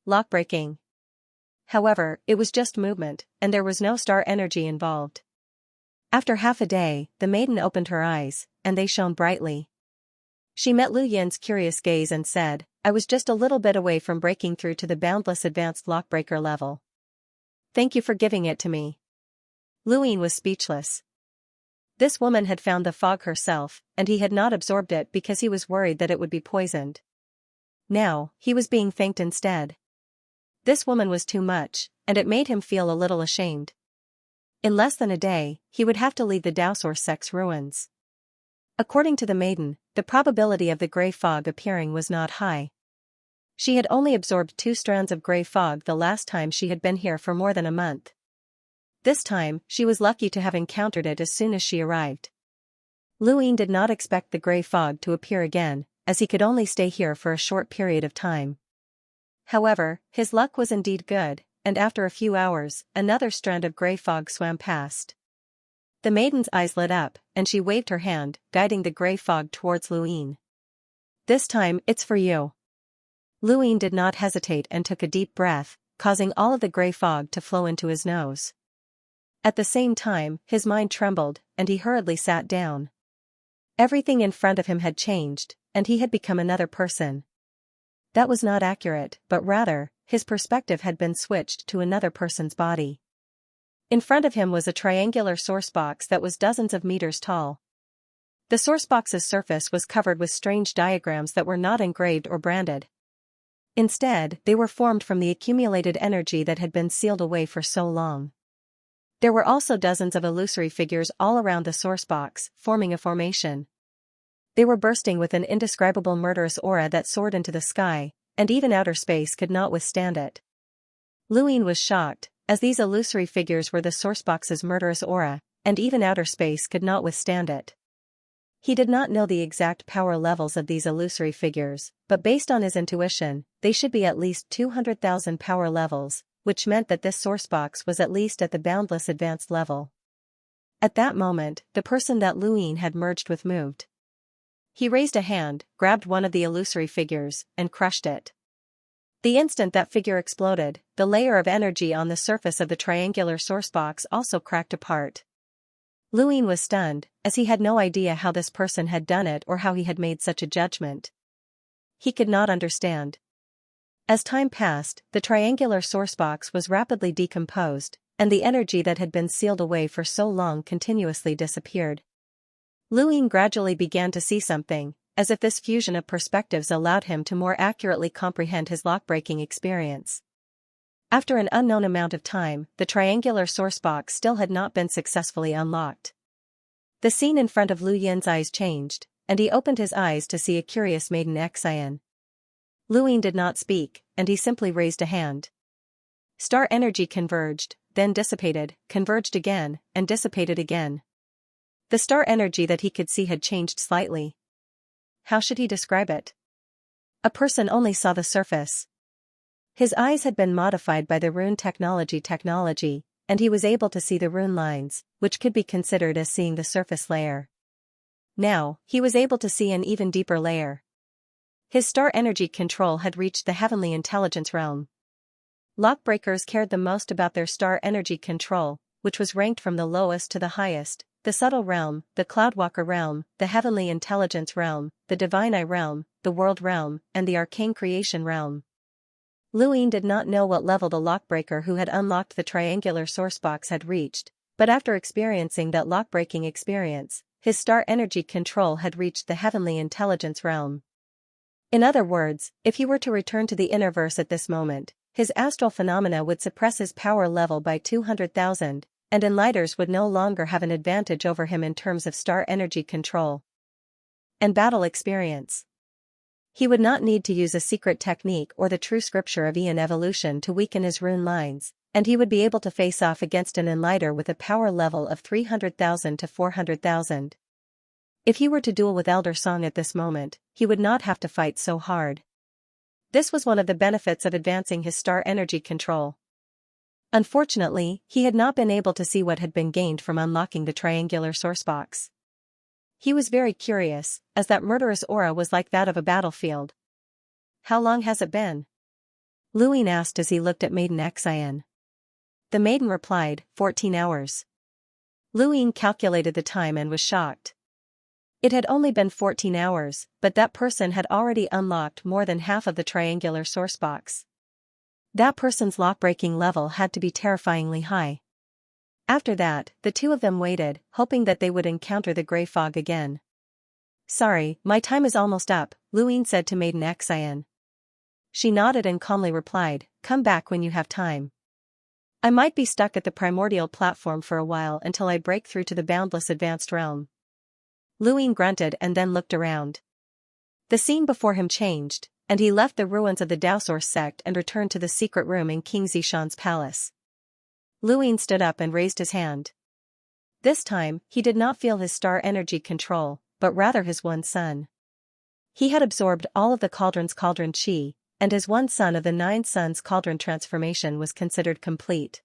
lockbreaking. However, it was just movement, and there was no star energy involved. After half a day, the maiden opened her eyes, and they shone brightly. She met Lu Yin's curious gaze and said, I was just a little bit away from breaking through to the boundless advanced lockbreaker level. Thank you for giving it to me. Luin was speechless. This woman had found the fog herself, and he had not absorbed it because he was worried that it would be poisoned. Now, he was being thanked instead. This woman was too much, and it made him feel a little ashamed. In less than a day, he would have to leave the Dowsor sex ruins. According to the maiden, the probability of the grey fog appearing was not high. She had only absorbed 2 strands of grey fog the last time she had been here for more than a month. This time, she was lucky to have encountered it as soon as she arrived. Luin did not expect the grey fog to appear again, as he could only stay here for a short period of time. However, his luck was indeed good, and after a few hours, another strand of grey fog swam past. The maiden's eyes lit up, and she waved her hand, guiding the grey fog towards Luin. This time, it's for you. Luin did not hesitate and took a deep breath, causing all of the grey fog to flow into his nose. At the same time, his mind trembled, and he hurriedly sat down. Everything in front of him had changed, and he had become another person. That was not accurate, but rather, his perspective had been switched to another person's body. In front of him was a triangular source box that was dozens of meters tall. The source box's surface was covered with strange diagrams that were not engraved or branded. Instead, they were formed from the accumulated energy that had been sealed away for so long. There were also dozens of illusory figures all around the source box, forming a formation. They were bursting with an indescribable murderous aura that soared into the sky, and even outer space could not withstand it. Luin was shocked, as these illusory figures were the source box's murderous aura, and even outer space could not withstand it. He did not know the exact power levels of these illusory figures, but based on his intuition, they should be at least 200,000 power levels, which meant that this source box was at least at the boundless advanced level. At that moment, the person that Luin had merged with moved. He raised a hand, grabbed one of the illusory figures, and crushed it. The instant that figure exploded, the layer of energy on the surface of the triangular source box also cracked apart. Luin was stunned, as he had no idea how this person had done it or how he had made such a judgment. He could not understand. As time passed, the triangular sourcebox was rapidly decomposed, and the energy that had been sealed away for so long continuously disappeared. Luin gradually began to see something, as if this fusion of perspectives allowed him to more accurately comprehend his lock-breaking experience. After an unknown amount of time, the triangular sourcebox still had not been successfully unlocked. The scene in front of Lu Yin's eyes changed, and he opened his eyes to see a curious maiden Xian. Luin did not speak, and he simply raised a hand. Star energy converged, then dissipated, converged again, and dissipated again. The star energy that he could see had changed slightly. How should he describe it? A person only saw the surface. His eyes had been modified by the rune technology, and he was able to see the rune lines, which could be considered as seeing the surface layer. Now, he was able to see an even deeper layer. His star energy control had reached the heavenly intelligence realm. Lockbreakers cared the most about their star energy control, which was ranked from the lowest to the highest: the subtle realm, the cloudwalker realm, the heavenly intelligence realm, the divine eye realm, the world realm, and the arcane creation realm. Luin did not know what level the lockbreaker who had unlocked the triangular sourcebox had reached, but after experiencing that lockbreaking experience, his star energy control had reached the heavenly intelligence realm. In other words, if he were to return to the innerverse at this moment, his astral phenomena would suppress his power level by 200,000, and Enlighters would no longer have an advantage over him in terms of star energy control and battle experience. He would not need to use a secret technique or the true scripture of Aeon evolution to weaken his rune lines, and he would be able to face off against an Enlighter with a power level of 300,000 to 400,000. If he were to duel with Elder Song at this moment, he would not have to fight so hard. This was one of the benefits of advancing his star energy control. Unfortunately, he had not been able to see what had been gained from unlocking the triangular sourcebox. He was very curious, as that murderous aura was like that of a battlefield. "How long has it been?" Luin asked as he looked at Maiden Xian. The maiden replied, 14 hours. Luin calculated the time and was shocked. It had only been 14 hours, but that person had already unlocked more than half of the triangular sourcebox. That person's lock-breaking level had to be terrifyingly high. After that, the two of them waited, hoping that they would encounter the grey fog again. "Sorry, my time is almost up," Luin said to Maiden Xian. She nodded and calmly replied, "Come back when you have time. I might be stuck at the primordial platform for a while until I break through to the boundless advanced realm." Luin grunted and then looked around. The scene before him changed, and he left the ruins of the Daosource sect and returned to the secret room in King Zishan's palace. Luin stood up and raised his hand. This time, he did not feel his star energy control, but rather his one son. He had absorbed all of the cauldron's cauldron chi, and his one son of the 9 suns cauldron transformation was considered complete.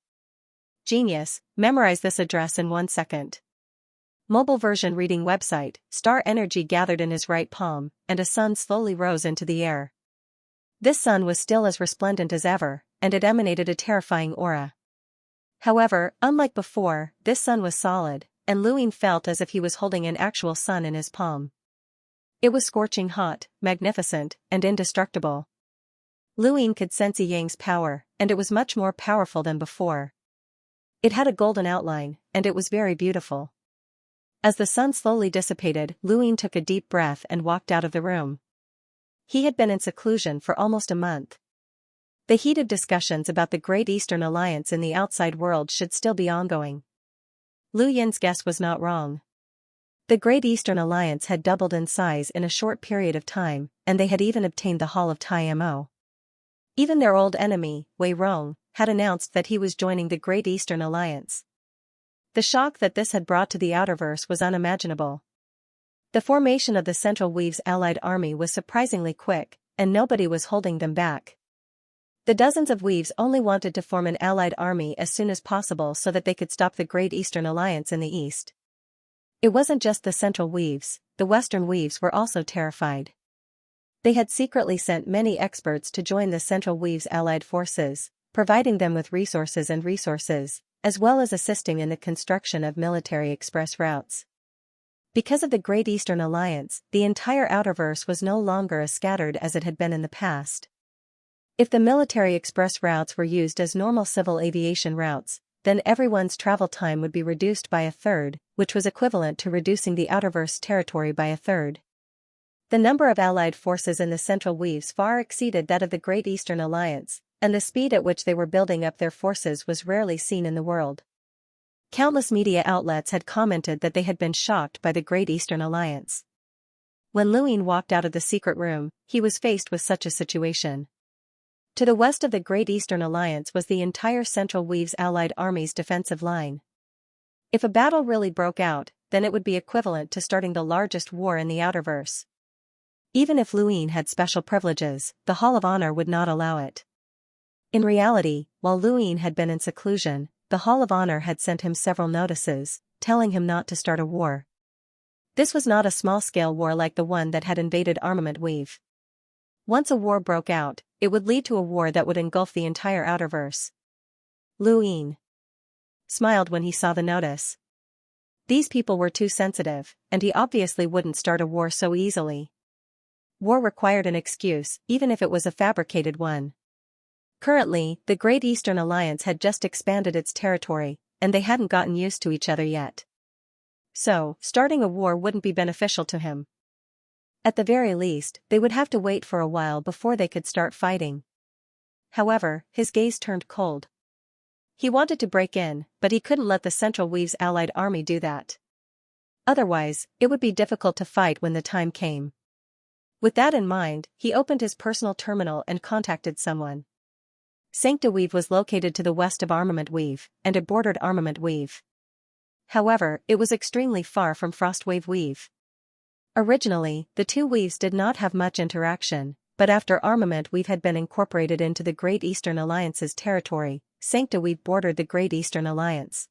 Genius, memorize this address in 1 second. Mobile version reading website. Star energy gathered in his right palm, and a sun slowly rose into the air. This sun was still as resplendent as ever, and it emanated a terrifying aura. However, unlike before, this sun was solid, and Luin felt as if he was holding an actual sun in his palm. It was scorching hot, magnificent, and indestructible. Luin could sense Yang's power, and it was much more powerful than before. It had a golden outline, and it was very beautiful. As the sun slowly dissipated, Luin took a deep breath and walked out of the room. He had been in seclusion for almost a month. The heated discussions about the Great Eastern Alliance in the outside world should still be ongoing. Lu Yin's guess was not wrong. The Great Eastern Alliance had doubled in size in a short period of time, and they had even obtained the Hall of Tai Mo. Even their old enemy, Wei Rong, had announced that he was joining the Great Eastern Alliance. The shock that this had brought to the Outerverse was unimaginable. The formation of the Central Weave's allied army was surprisingly quick, and nobody was holding them back. The dozens of Weaves only wanted to form an allied army as soon as possible so that they could stop the Great Eastern Alliance in the east. It wasn't just the Central Weaves, the Western Weaves were also terrified. They had secretly sent many experts to join the Central Weave's allied forces, providing them with resources, as well as assisting in the construction of military express routes. Because of the Great Eastern Alliance, the entire Outerverse was no longer as scattered as it had been in the past. If the military express routes were used as normal civil aviation routes, then everyone's travel time would be reduced by a third, which was equivalent to reducing the outerverse territory by a third. The number of Allied forces in the Central Weaves far exceeded that of the Great Eastern Alliance, and the speed at which they were building up their forces was rarely seen in the world. Countless media outlets had commented that they had been shocked by the Great Eastern Alliance. When Luin walked out of the secret room, he was faced with such a situation. To the west of the Great Eastern Alliance was the entire Central Weaves Allied army's defensive line. If a battle really broke out, then it would be equivalent to starting the largest war in the outerverse. Even if Luin had special privileges, the Hall of Honor would not allow it. In reality, while Luin had been in seclusion, the Hall of Honor had sent him several notices, telling him not to start a war. This was not a small-scale war like the one that had invaded Armament Weave. Once a war broke out, it would lead to a war that would engulf the entire outerverse. Luin smiled when he saw the notice. These people were too sensitive, and he obviously wouldn't start a war so easily. War required an excuse, even if it was a fabricated one. Currently, the Great Eastern Alliance had just expanded its territory, and they hadn't gotten used to each other yet. So, starting a war wouldn't be beneficial to him. At the very least, they would have to wait for a while before they could start fighting. However, his gaze turned cold. He wanted to break in, but he couldn't let the Central Weaves Allied army do that. Otherwise, it would be difficult to fight when the time came. With that in mind, he opened his personal terminal and contacted someone. Xianxia Weave was located to the west of Armament Weave, and it bordered Armament Weave. However, it was extremely far from Frostwave Weave. Originally, the two weaves did not have much interaction, but after Armament Weave had been incorporated into the Great Eastern Alliance's territory, Xianxia Weave bordered the Great Eastern Alliance.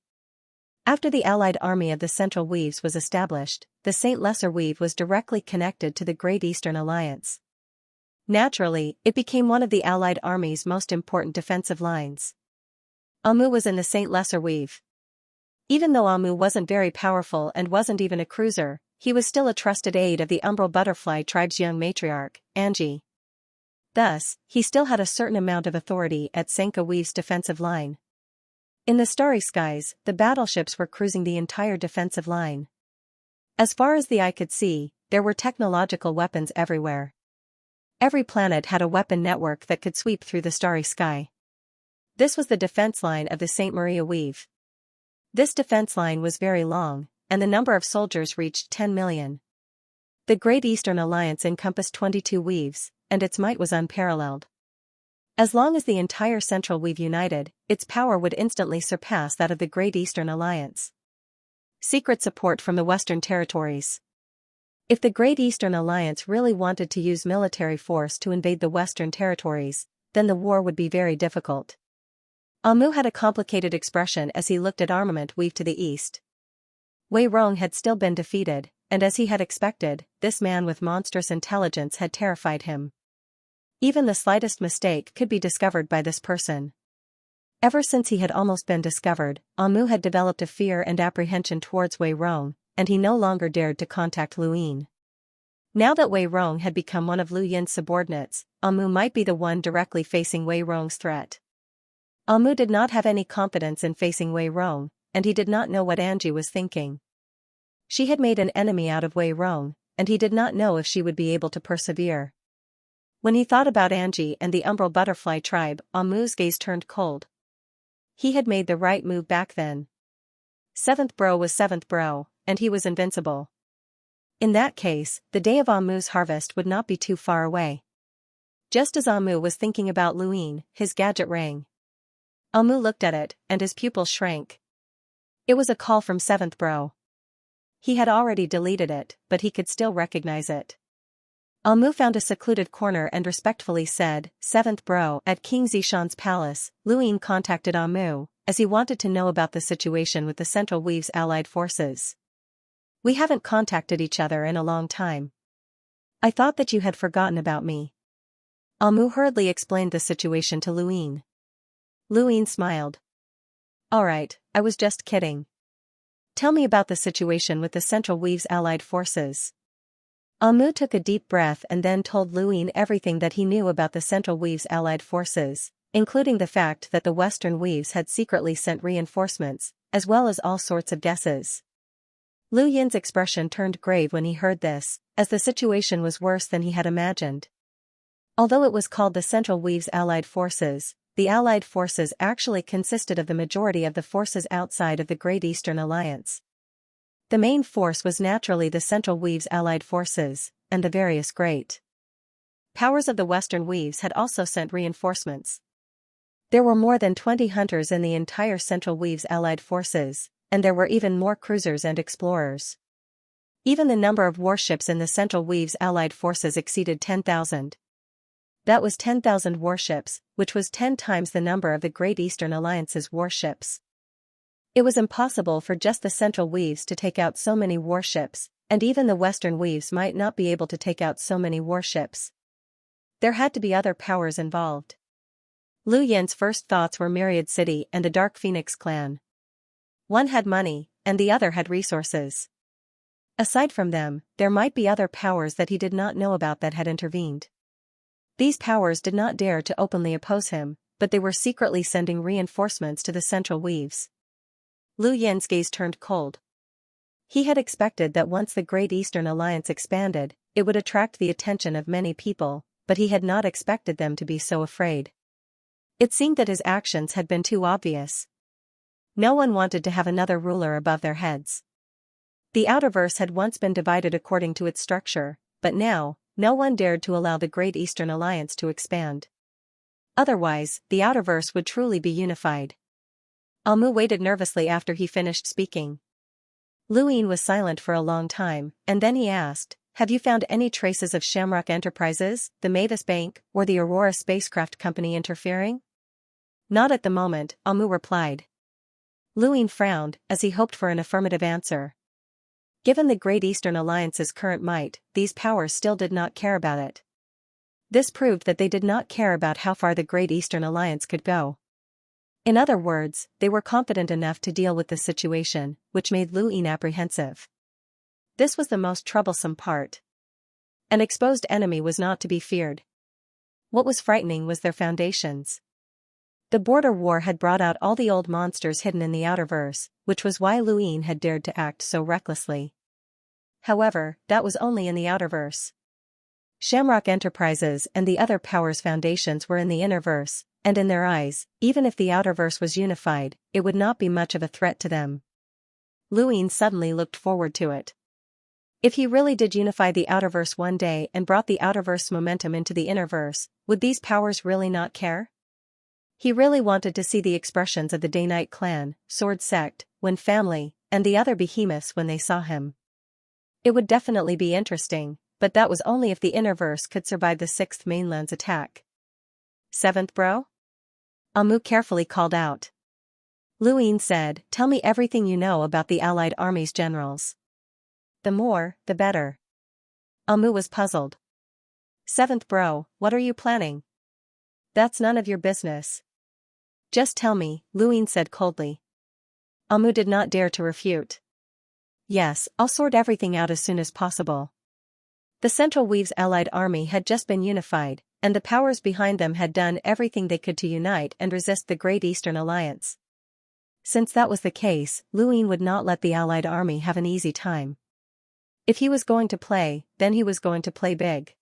After the Allied army of the Central Weaves was established, the Saint Lesser Weave was directly connected to the Great Eastern Alliance. Naturally, it became one of the Allied army's most important defensive lines. Amu was in the Saint Lesser Weave. Even though Amu wasn't very powerful and wasn't even a cruiser, he was still a trusted aide of the Umbral Butterfly tribe's young matriarch, Angie. Thus, he still had a certain amount of authority at Xianxia Weave's defensive line. In the starry skies, the battleships were cruising the entire defensive line. As far as the eye could see, there were technological weapons everywhere. Every planet had a weapon network that could sweep through the starry sky. This was the defense line of the Saint Maria Weave. This defense line was very long, and the number of soldiers reached 10 million. The Great Eastern Alliance encompassed 22 weaves, and its might was unparalleled. As long as the entire Central Weave united, its power would instantly surpass that of the Great Eastern Alliance. Secret support from the Western Territories. If the Great Eastern Alliance really wanted to use military force to invade the Western Territories, then the war would be very difficult. Amu had a complicated expression as he looked at Armament Weave to the east. Wei Rong had still been defeated, and as he had expected, this man with monstrous intelligence had terrified him. Even the slightest mistake could be discovered by this person. Ever since he had almost been discovered, Amu had developed a fear and apprehension towards Wei Rong, and he no longer dared to contact Luin. Now that Wei Rong had become one of Lu Yin's subordinates, Amu might be the one directly facing Wei Rong's threat. Amu did not have any confidence in facing Wei Rong, and he did not know what Angie was thinking. She had made an enemy out of Wei Rong, and he did not know if she would be able to persevere. When he thought about Angie and the Umbral Butterfly tribe, Amu's gaze turned cold. He had made the right move back then. Seventh Bro was Seventh Bro, and he was invincible. In that case, the day of Amu's harvest would not be too far away. Just as Amu was thinking about Luin, his gadget rang. Amu looked at it, and his pupils shrank. It was a call from Seventh Bro. He had already deleted it, but he could still recognize it. Amu found a secluded corner and respectfully said, "Seventh Bro." At King Zishan's palace, Luin contacted Amu, as he wanted to know about the situation with the Central Weave's allied forces. "We haven't contacted each other in a long time. I thought that you had forgotten about me." Amu hurriedly explained the situation to Luin. Luin smiled. "Alright, I was just kidding. Tell me about the situation with the Central Weave's allied forces." Amu took a deep breath and then told Luin everything that he knew about the Central Weave's allied forces, including the fact that the Western Weaves had secretly sent reinforcements, as well as all sorts of guesses. Lu Yin's expression turned grave when he heard this, as the situation was worse than he had imagined. Although it was called the Central Weave's allied forces, the allied forces actually consisted of the majority of the forces outside of the Great Eastern Alliance. The main force was naturally the Central Weave's allied forces, and the various great powers of the Western Weaves had also sent reinforcements. There were more than 20 hunters in the entire Central Weave's allied forces, and there were even more cruisers and explorers. Even the number of warships in the Central Weave's allied forces exceeded 10,000. That was 10,000 warships, which was 10 times the number of the Great Eastern Alliance's warships. It was impossible for just the Central Weaves to take out so many warships, and even the Western Weaves might not be able to take out so many warships. There had to be other powers involved. Lu Yin's first thoughts were Myriad City and the Dark Phoenix clan. One had money, and the other had resources. Aside from them, there might be other powers that he did not know about that had intervened. These powers did not dare to openly oppose him, but they were secretly sending reinforcements to the Central Weaves. Lu Yin's gaze turned cold. He had expected that once the Great Eastern Alliance expanded, it would attract the attention of many people, but he had not expected them to be so afraid. It seemed that his actions had been too obvious. No one wanted to have another ruler above their heads. The Outerverse had once been divided according to its structure, but now, no one dared to allow the Great Eastern Alliance to expand. Otherwise, the Outerverse would truly be unified. Amu waited nervously after he finished speaking. Lu Yin was silent for a long time, and then he asked, "Have you found any traces of Shamrock Enterprises, the Mavis Bank, or the Aurora Spacecraft Company interfering?" "Not at the moment," Amu replied. Lu Yin frowned, as he hoped for an affirmative answer. Given the Great Eastern Alliance's current might, these powers still did not care about it. This proved that they did not care about how far the Great Eastern Alliance could go. In other words, they were confident enough to deal with the situation, which made Lu Yin apprehensive. This was the most troublesome part. An exposed enemy was not to be feared. What was frightening was their foundations. The border war had brought out all the old monsters hidden in the Outerverse, which was why Lu Yin had dared to act so recklessly. However, that was only in the Outerverse. Shamrock Enterprises and the other powers' foundations were in the Innerverse, and in their eyes, even if the Outerverse was unified, it would not be much of a threat to them. Lu Yin suddenly looked forward to it. If he really did unify the Outerverse one day and brought the Outerverse momentum into the Innerverse, would these powers really not care? He really wanted to see the expressions of the Day-Night Clan, Sword Sect, Wind Family, and the other behemoths when they saw him. It would definitely be interesting, but that was only if the Innerverse could survive the Sixth Mainland's attack. "Seventh bro?" Amu carefully called out. Lu Yin said, "Tell me everything you know about the Allied Army's generals." "The more, the better." Amu was puzzled. "Seventh bro, what are you planning?" "That's none of your business." "Just tell me," Lu Yin said coldly. Amu did not dare to refute. "Yes, I'll sort everything out as soon as possible." The Central Weave's allied army had just been unified, and the powers behind them had done everything they could to unite and resist the Great Eastern Alliance. Since that was the case, Lu Yin would not let the allied army have an easy time. If he was going to play, then he was going to play big.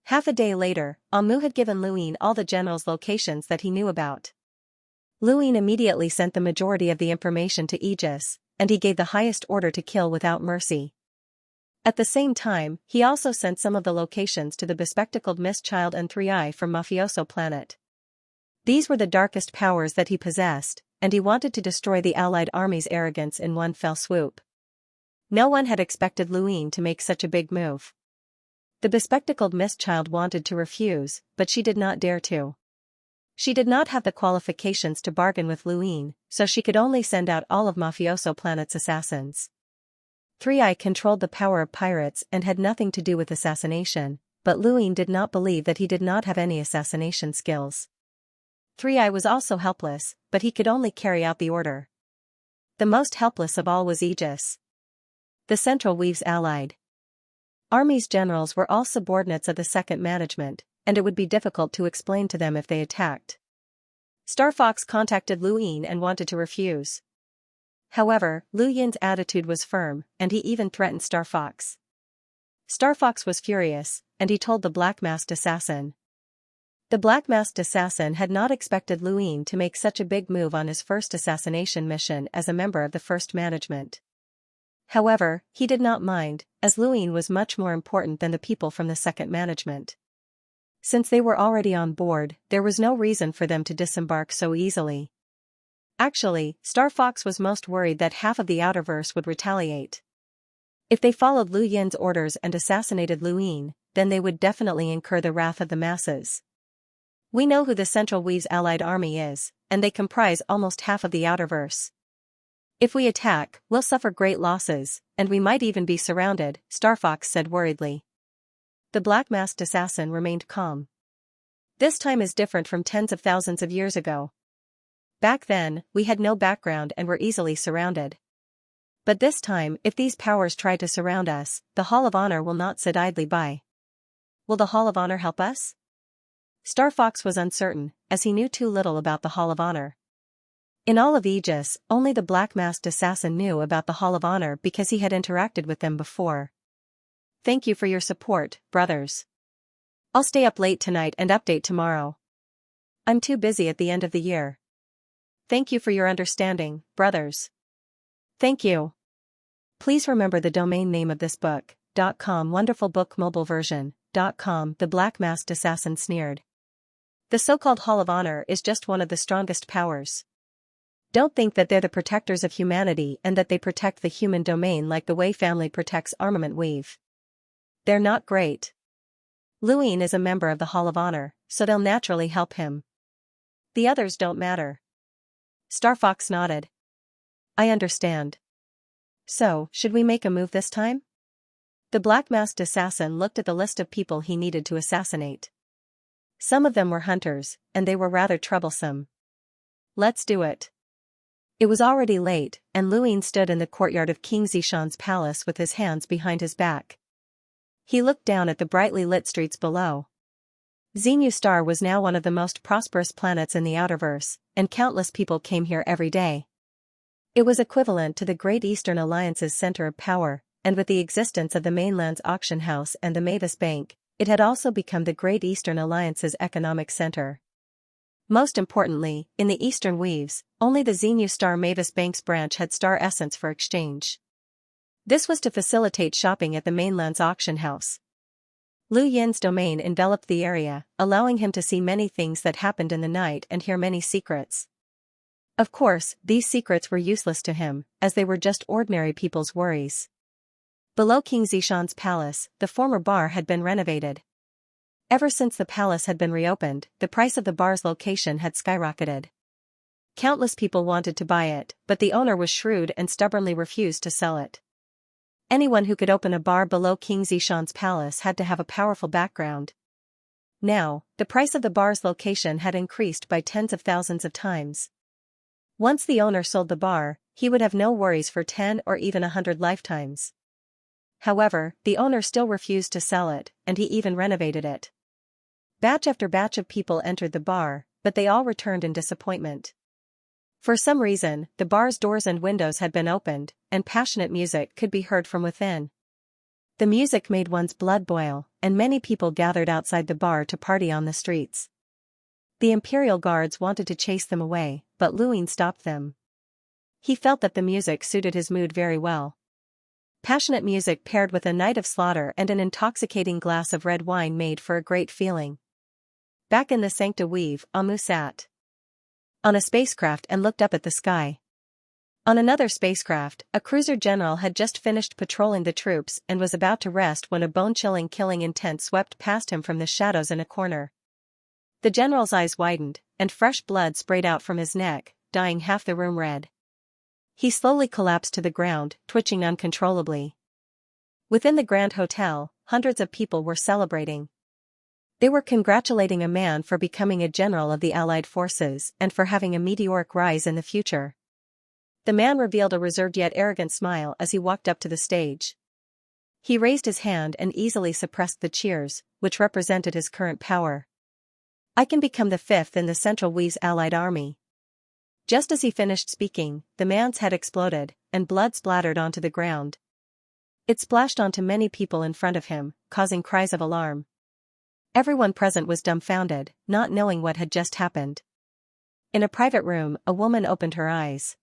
Half a day later, Amu had given Lu Yin all the generals' locations that he knew about. Lu Yin immediately sent the majority of the information to Aegis, and he gave the highest order to kill without mercy. At the same time, he also sent some of the locations to the bespectacled Mist Child and 3i from Mafioso Planet. These were the darkest powers that he possessed, and he wanted to destroy the allied army's arrogance in one fell swoop. No one had expected Lu Yin to make such a big move. The bespectacled Mist Child wanted to refuse, but she did not dare to. She did not have the qualifications to bargain with Lu Yin, so she could only send out all of Mafioso Planet's assassins. 3i controlled the power of pirates and had nothing to do with assassination, but Lu Yin did not believe that he did not have any assassination skills. 3i was also helpless, but he could only carry out the order. The most helpless of all was Aegis, the Central Weave's allied Army's generals were all subordinates of the second management, and it would be difficult to explain to them if they attacked. Star Fox contacted Lu Yin and wanted to refuse. However, Lu Yin's attitude was firm, and he even threatened Star Fox. Star Fox was furious, and he told the black-masked assassin. The black-masked assassin had not expected Lu Yin to make such a big move on his first assassination mission as a member of the first management. However, he did not mind, as Lu Yin was much more important than the people from the second management. Since they were already on board, there was no reason for them to disembark so easily. Actually, Star Fox was most worried that half of the Outerverse would retaliate. If they followed Lu Yin's orders and assassinated Lu Yin, then they would definitely incur the wrath of the masses. We know who the Central Weave's allied army is, and they comprise almost half of the Outerverse. If we attack, we'll suffer great losses, and we might even be surrounded, Star Fox said worriedly. The black-masked assassin remained calm. This time is different from tens of thousands of years ago. Back then, we had no background and were easily surrounded. But this time, if these powers try to surround us, the Hall of Honor will not sit idly by. Will the Hall of Honor help us? Star Fox was uncertain, as he knew too little about the Hall of Honor. In all of Aegis, only the black-masked assassin knew about the Hall of Honor because he had interacted with them before. Thank you for your support, brothers. I'll stay up late tonight and update tomorrow. I'm too busy at the end of the year. Thank you for your understanding, brothers. Thank you. Please remember the domain name of this book, .com wonderful book mobile version, .com the black-masked assassin sneered. The so-called Hall of Honor is just one of the strongest powers. Don't think that they're the protectors of humanity and that they protect the human domain like the Wei family protects Armament Weave. They're not great. Lu Yin is a member of the Hall of Honor, so they'll naturally help him. The others don't matter. Star Fox nodded. I understand. So, should we make a move this time? The black-masked assassin looked at the list of people he needed to assassinate. Some of them were hunters, and they were rather troublesome. Let's do it. It was already late, and Lu Yin stood in the courtyard of King Zishan's palace with his hands behind his back. He looked down at the brightly lit streets below. Xenu Star was now one of the most prosperous planets in the Outerverse, and countless people came here every day. It was equivalent to the Great Eastern Alliance's center of power, and with the existence of the mainland's auction house and the Mavis Bank, it had also become the Great Eastern Alliance's economic center. Most importantly, in the Eastern Weaves, only the Xenu Star Mavis Bank's branch had star essence for exchange. This was to facilitate shopping at the mainland's auction house. Lu Yin's domain enveloped the area, allowing him to see many things that happened in the night and hear many secrets. Of course, these secrets were useless to him, as they were just ordinary people's worries. Below King Zishan's palace, the former bar had been renovated. Ever since the palace had been reopened, the price of the bar's location had skyrocketed. Countless people wanted to buy it, but the owner was shrewd and stubbornly refused to sell it. Anyone who could open a bar below King Zishan's palace had to have a powerful background. Now, the price of the bar's location had increased by tens of thousands of times. Once the owner sold the bar, he would have no worries for 10 or even 100 lifetimes. However, the owner still refused to sell it, and he even renovated it. Batch after batch of people entered the bar, but they all returned in disappointment. For some reason, the bar's doors and windows had been opened, and passionate music could be heard from within. The music made one's blood boil, and many people gathered outside the bar to party on the streets. The Imperial Guards wanted to chase them away, but Lu Yin stopped them. He felt that the music suited his mood very well. Passionate music paired with a night of slaughter and an intoxicating glass of red wine made for a great feeling. Back in the Sancta Weave, Amu sat on a spacecraft and looked up at the sky. On another spacecraft, a cruiser general had just finished patrolling the troops and was about to rest when a bone-chilling killing intent swept past him from the shadows in a corner. The general's eyes widened, and fresh blood sprayed out from his neck, dyeing half the room red. He slowly collapsed to the ground, twitching uncontrollably. Within the Grand Hotel, hundreds of people were celebrating. They were congratulating a man for becoming a general of the Allied forces and for having a meteoric rise in the future. The man revealed a reserved yet arrogant smile as he walked up to the stage. He raised his hand and easily suppressed the cheers, which represented his current power. I can become the fifth in the Central Weave's allied army. Just as he finished speaking, the man's head exploded, and blood splattered onto the ground. It splashed onto many people in front of him, causing cries of alarm. Everyone present was dumbfounded, not knowing what had just happened. In a private room, a woman opened her eyes.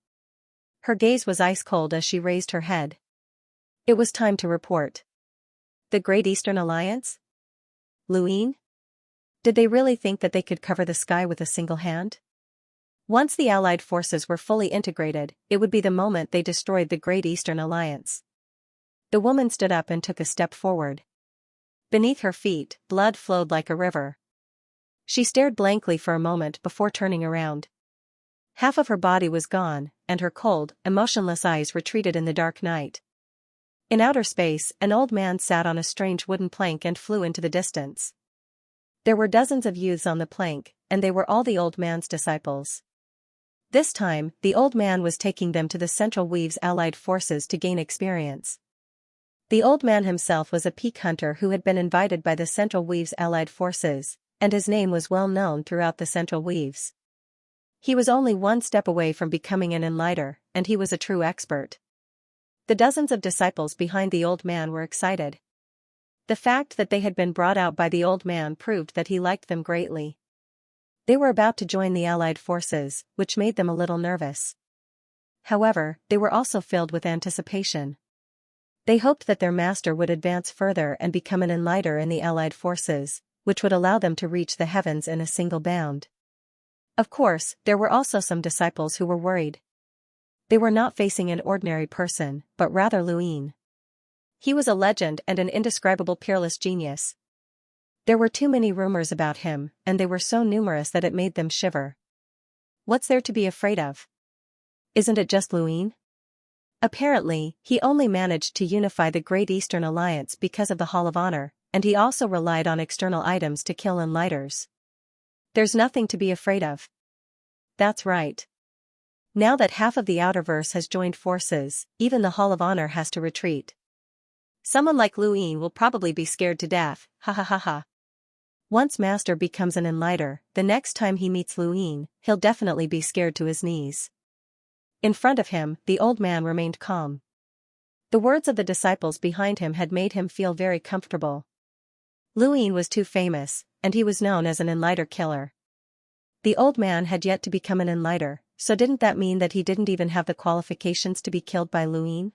Her gaze was ice cold as she raised her head. It was time to report. The Great Eastern Alliance? Luine? Did they really think that they could cover the sky with a single hand? Once the Allied forces were fully integrated, it would be the moment they destroyed the Great Eastern Alliance. The woman stood up and took a step forward. Beneath her feet, blood flowed like a river. She stared blankly for a moment before turning around. Half of her body was gone, and her cold, emotionless eyes retreated in the dark night. In outer space, an old man sat on a strange wooden plank and flew into the distance. There were dozens of youths on the plank, and they were all the old man's disciples. This time, the old man was taking them to the Central Weave's allied forces to gain experience. The old man himself was a peak hunter who had been invited by the Central Weave's allied forces, and his name was well known throughout the Central Weaves. He was only one step away from becoming an enlighter, and he was a true expert. The dozens of disciples behind the old man were excited. The fact that they had been brought out by the old man proved that he liked them greatly. They were about to join the allied forces, which made them a little nervous. However, they were also filled with anticipation. They hoped that their master would advance further and become an enlighter in the allied forces, which would allow them to reach the heavens in a single bound. Of course, there were also some disciples who were worried. They were not facing an ordinary person, but rather Luine. He was a legend and an indescribable peerless genius. There were too many rumors about him, and they were so numerous that it made them shiver. What's there to be afraid of? Isn't it just Luine? Apparently, he only managed to unify the Great Eastern Alliance because of the Hall of Honor, and he also relied on external items to kill enlighters. There's nothing to be afraid of. That's right. Now that half of the Outerverse has joined forces, even the Hall of Honor has to retreat. Someone like Luine will probably be scared to death, ha ha ha ha. Once Master becomes an enlighter, the next time he meets Luine, he'll definitely be scared to his knees. In front of him, the old man remained calm. The words of the disciples behind him had made him feel very comfortable. Luine was too famous, and he was known as an enlighter killer. The old man had yet to become an enlighter, so didn't that mean that he didn't even have the qualifications to be killed by Luine?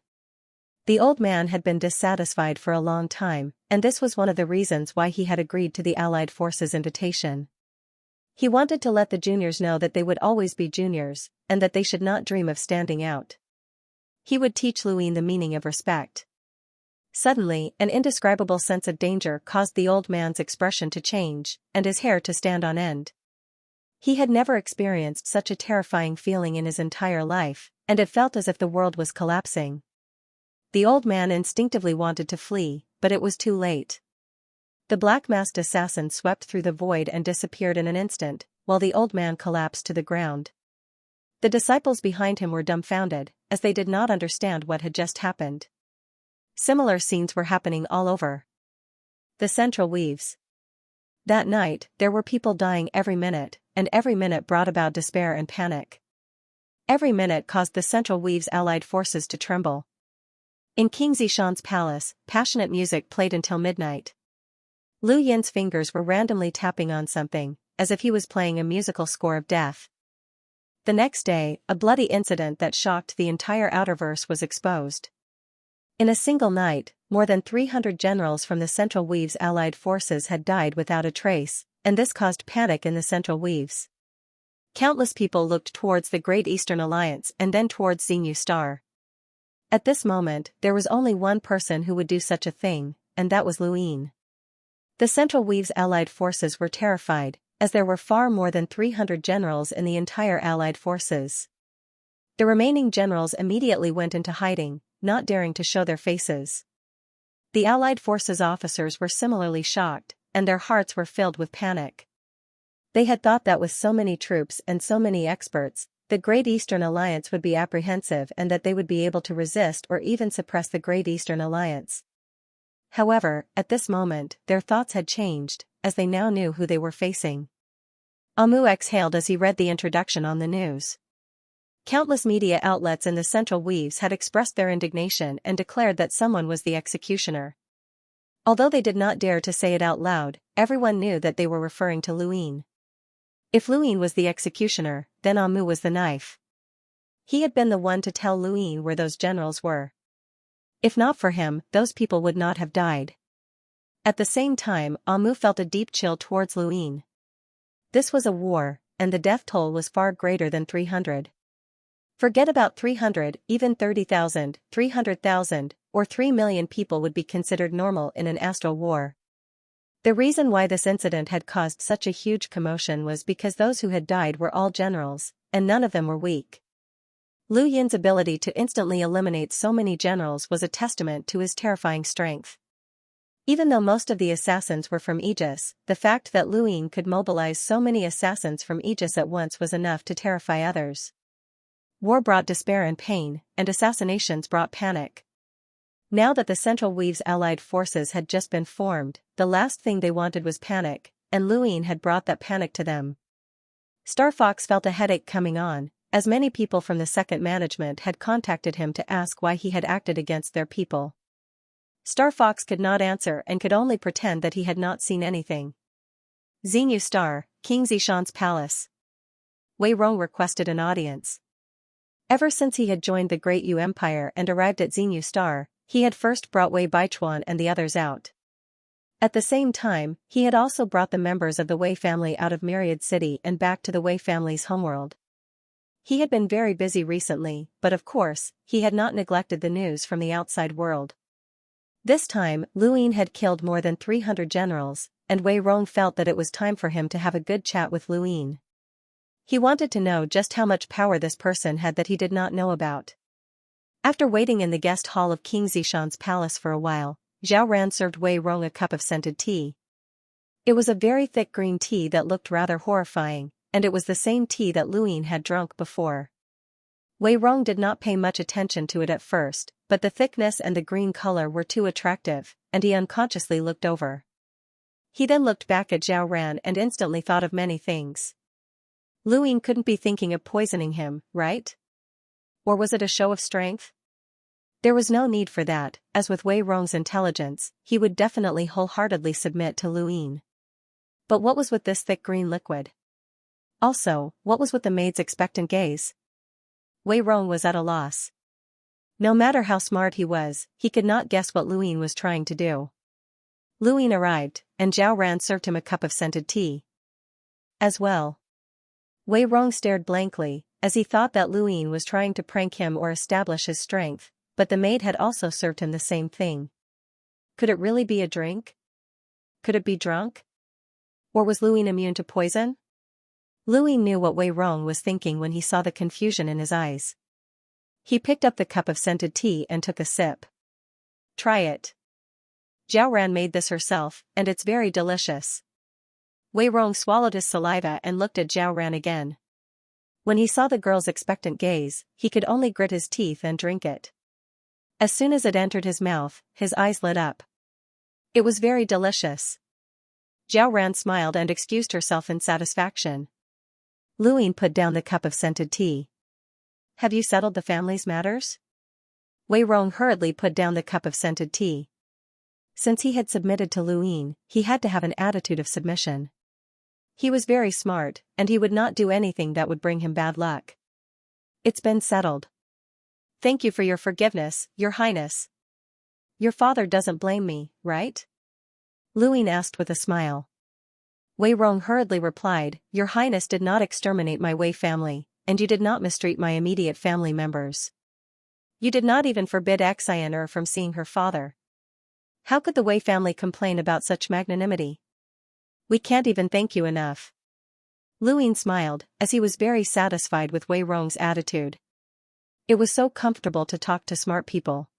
The old man had been dissatisfied for a long time, and this was one of the reasons why he had agreed to the Allied forces' invitation. He wanted to let the juniors know that they would always be juniors, and that they should not dream of standing out. He would teach Luine the meaning of respect. Suddenly, an indescribable sense of danger caused the old man's expression to change, and his hair to stand on end. He had never experienced such a terrifying feeling in his entire life, and it felt as if the world was collapsing. The old man instinctively wanted to flee, but it was too late. The black-masked assassin swept through the void and disappeared in an instant, while the old man collapsed to the ground. The disciples behind him were dumbfounded, as they did not understand what had just happened. Similar scenes were happening all over the Central Weaves. That night, there were people dying every minute, and every minute brought about despair and panic. Every minute caused the Central Weave's allied forces to tremble. In King Xianxia's palace, passionate music played until midnight. Lu Yin's fingers were randomly tapping on something, as if he was playing a musical score of death. The next day, a bloody incident that shocked the entire Outerverse was exposed. In a single night, more than 300 generals from the Central Weave's allied forces had died without a trace, and this caused panic in the Central Weaves. Countless people looked towards the Great Eastern Alliance and then towards Xinyu Star. At this moment, there was only one person who would do such a thing, and that was Luine. The Central Weave's allied forces were terrified, as there were far more than 300 generals in the entire allied forces. The remaining generals immediately went into hiding, not daring to show their faces. The allied forces officers were similarly shocked, and their hearts were filled with panic. They had thought that with so many troops and so many experts, the Great Eastern Alliance would be apprehensive and that they would be able to resist or even suppress the Great Eastern Alliance. However, at this moment, their thoughts had changed, as they now knew who they were facing. Amu exhaled as he read the introduction on the news. Countless media outlets in the Central Weaves had expressed their indignation and declared that someone was the executioner. Although they did not dare to say it out loud, everyone knew that they were referring to Luin. If Luin was the executioner, then Amu was the knife. He had been the one to tell Luin where those generals were. If not for him, those people would not have died. At the same time, Amu felt a deep chill towards Luin. This was a war, and the death toll was far greater than 300. Forget about 300, even 30,000, 300,000, or 3 million people would be considered normal in an astral war. The reason why this incident had caused such a huge commotion was because those who had died were all generals, and none of them were weak. Lu Yin's ability to instantly eliminate so many generals was a testament to his terrifying strength. Even though most of the assassins were from Aegis, the fact that Lu Yin could mobilize so many assassins from Aegis at once was enough to terrify others. War brought despair and pain, and assassinations brought panic. Now that the Central Weave's allied forces had just been formed, the last thing they wanted was panic, and Lu Yin had brought that panic to them. Star Fox felt a headache coming on, as many people from the second management had contacted him to ask why he had acted against their people. Star Fox could not answer and could only pretend that he had not seen anything. Xinyu Star, King Zishan's palace. Wei Rong requested an audience. Ever since he had joined the Great Yu Empire and arrived at Xinyu Star, he had first brought Wei Baichuan and the others out. At the same time, he had also brought the members of the Wei family out of Myriad City and back to the Wei family's homeworld. He had been very busy recently, but of course, he had not neglected the news from the outside world. This time, Lu Yin had killed more than 300 generals, and Wei Rong felt that it was time for him to have a good chat with Lu Yin. He wanted to know just how much power this person had that he did not know about. After waiting in the guest hall of King Zishan's palace for a while, Zhao Ran served Wei Rong a cup of scented tea. It was a very thick green tea that looked rather horrifying, and it was the same tea that Lu Yin had drunk before. Wei Rong did not pay much attention to it at first, but the thickness and the green color were too attractive, and he unconsciously looked over. He then looked back at Zhao Ran and instantly thought of many things. Lu Yin couldn't be thinking of poisoning him, right? Or was it a show of strength? There was no need for that, as with Wei Rong's intelligence, he would definitely wholeheartedly submit to Lu Yin. But what was with this thick green liquid? Also, what was with the maid's expectant gaze? Wei Rong was at a loss. No matter how smart he was, he could not guess what Lu Yin was trying to do. Lu Yin arrived, and Zhao Ran served him a cup of scented tea. As well. Wei Rong stared blankly, as he thought that Lu Yin was trying to prank him or establish his strength, but the maid had also served him the same thing. Could it really be a drink? Could it be drunk? Or was Lu Yin immune to poison? Lu Yin knew what Wei Rong was thinking when he saw the confusion in his eyes. He picked up the cup of scented tea and took a sip. Try it. Zhao Ran made this herself, and it's very delicious. Wei Rong swallowed his saliva and looked at Zhao Ran again. When he saw the girl's expectant gaze, he could only grit his teeth and drink it. As soon as it entered his mouth, his eyes lit up. It was very delicious. Zhao Ran smiled and excused herself in satisfaction. Lu Yin put down the cup of scented tea. Have you settled the family's matters? Wei Rong hurriedly put down the cup of scented tea. Since he had submitted to Lu Yin, he had to have an attitude of submission. He was very smart, and he would not do anything that would bring him bad luck. It's been settled. Thank you for your forgiveness, Your Highness. Your father doesn't blame me, right? Lu Yin asked with a smile. Wei Rong hurriedly replied, Your Highness did not exterminate my Wei family, and you did not mistreat my immediate family members. You did not even forbid Xianxia from seeing her father. How could the Wei family complain about such magnanimity? We can't even thank you enough. Lu Yin smiled, as he was very satisfied with Wei Rong's attitude. It was so comfortable to talk to smart people.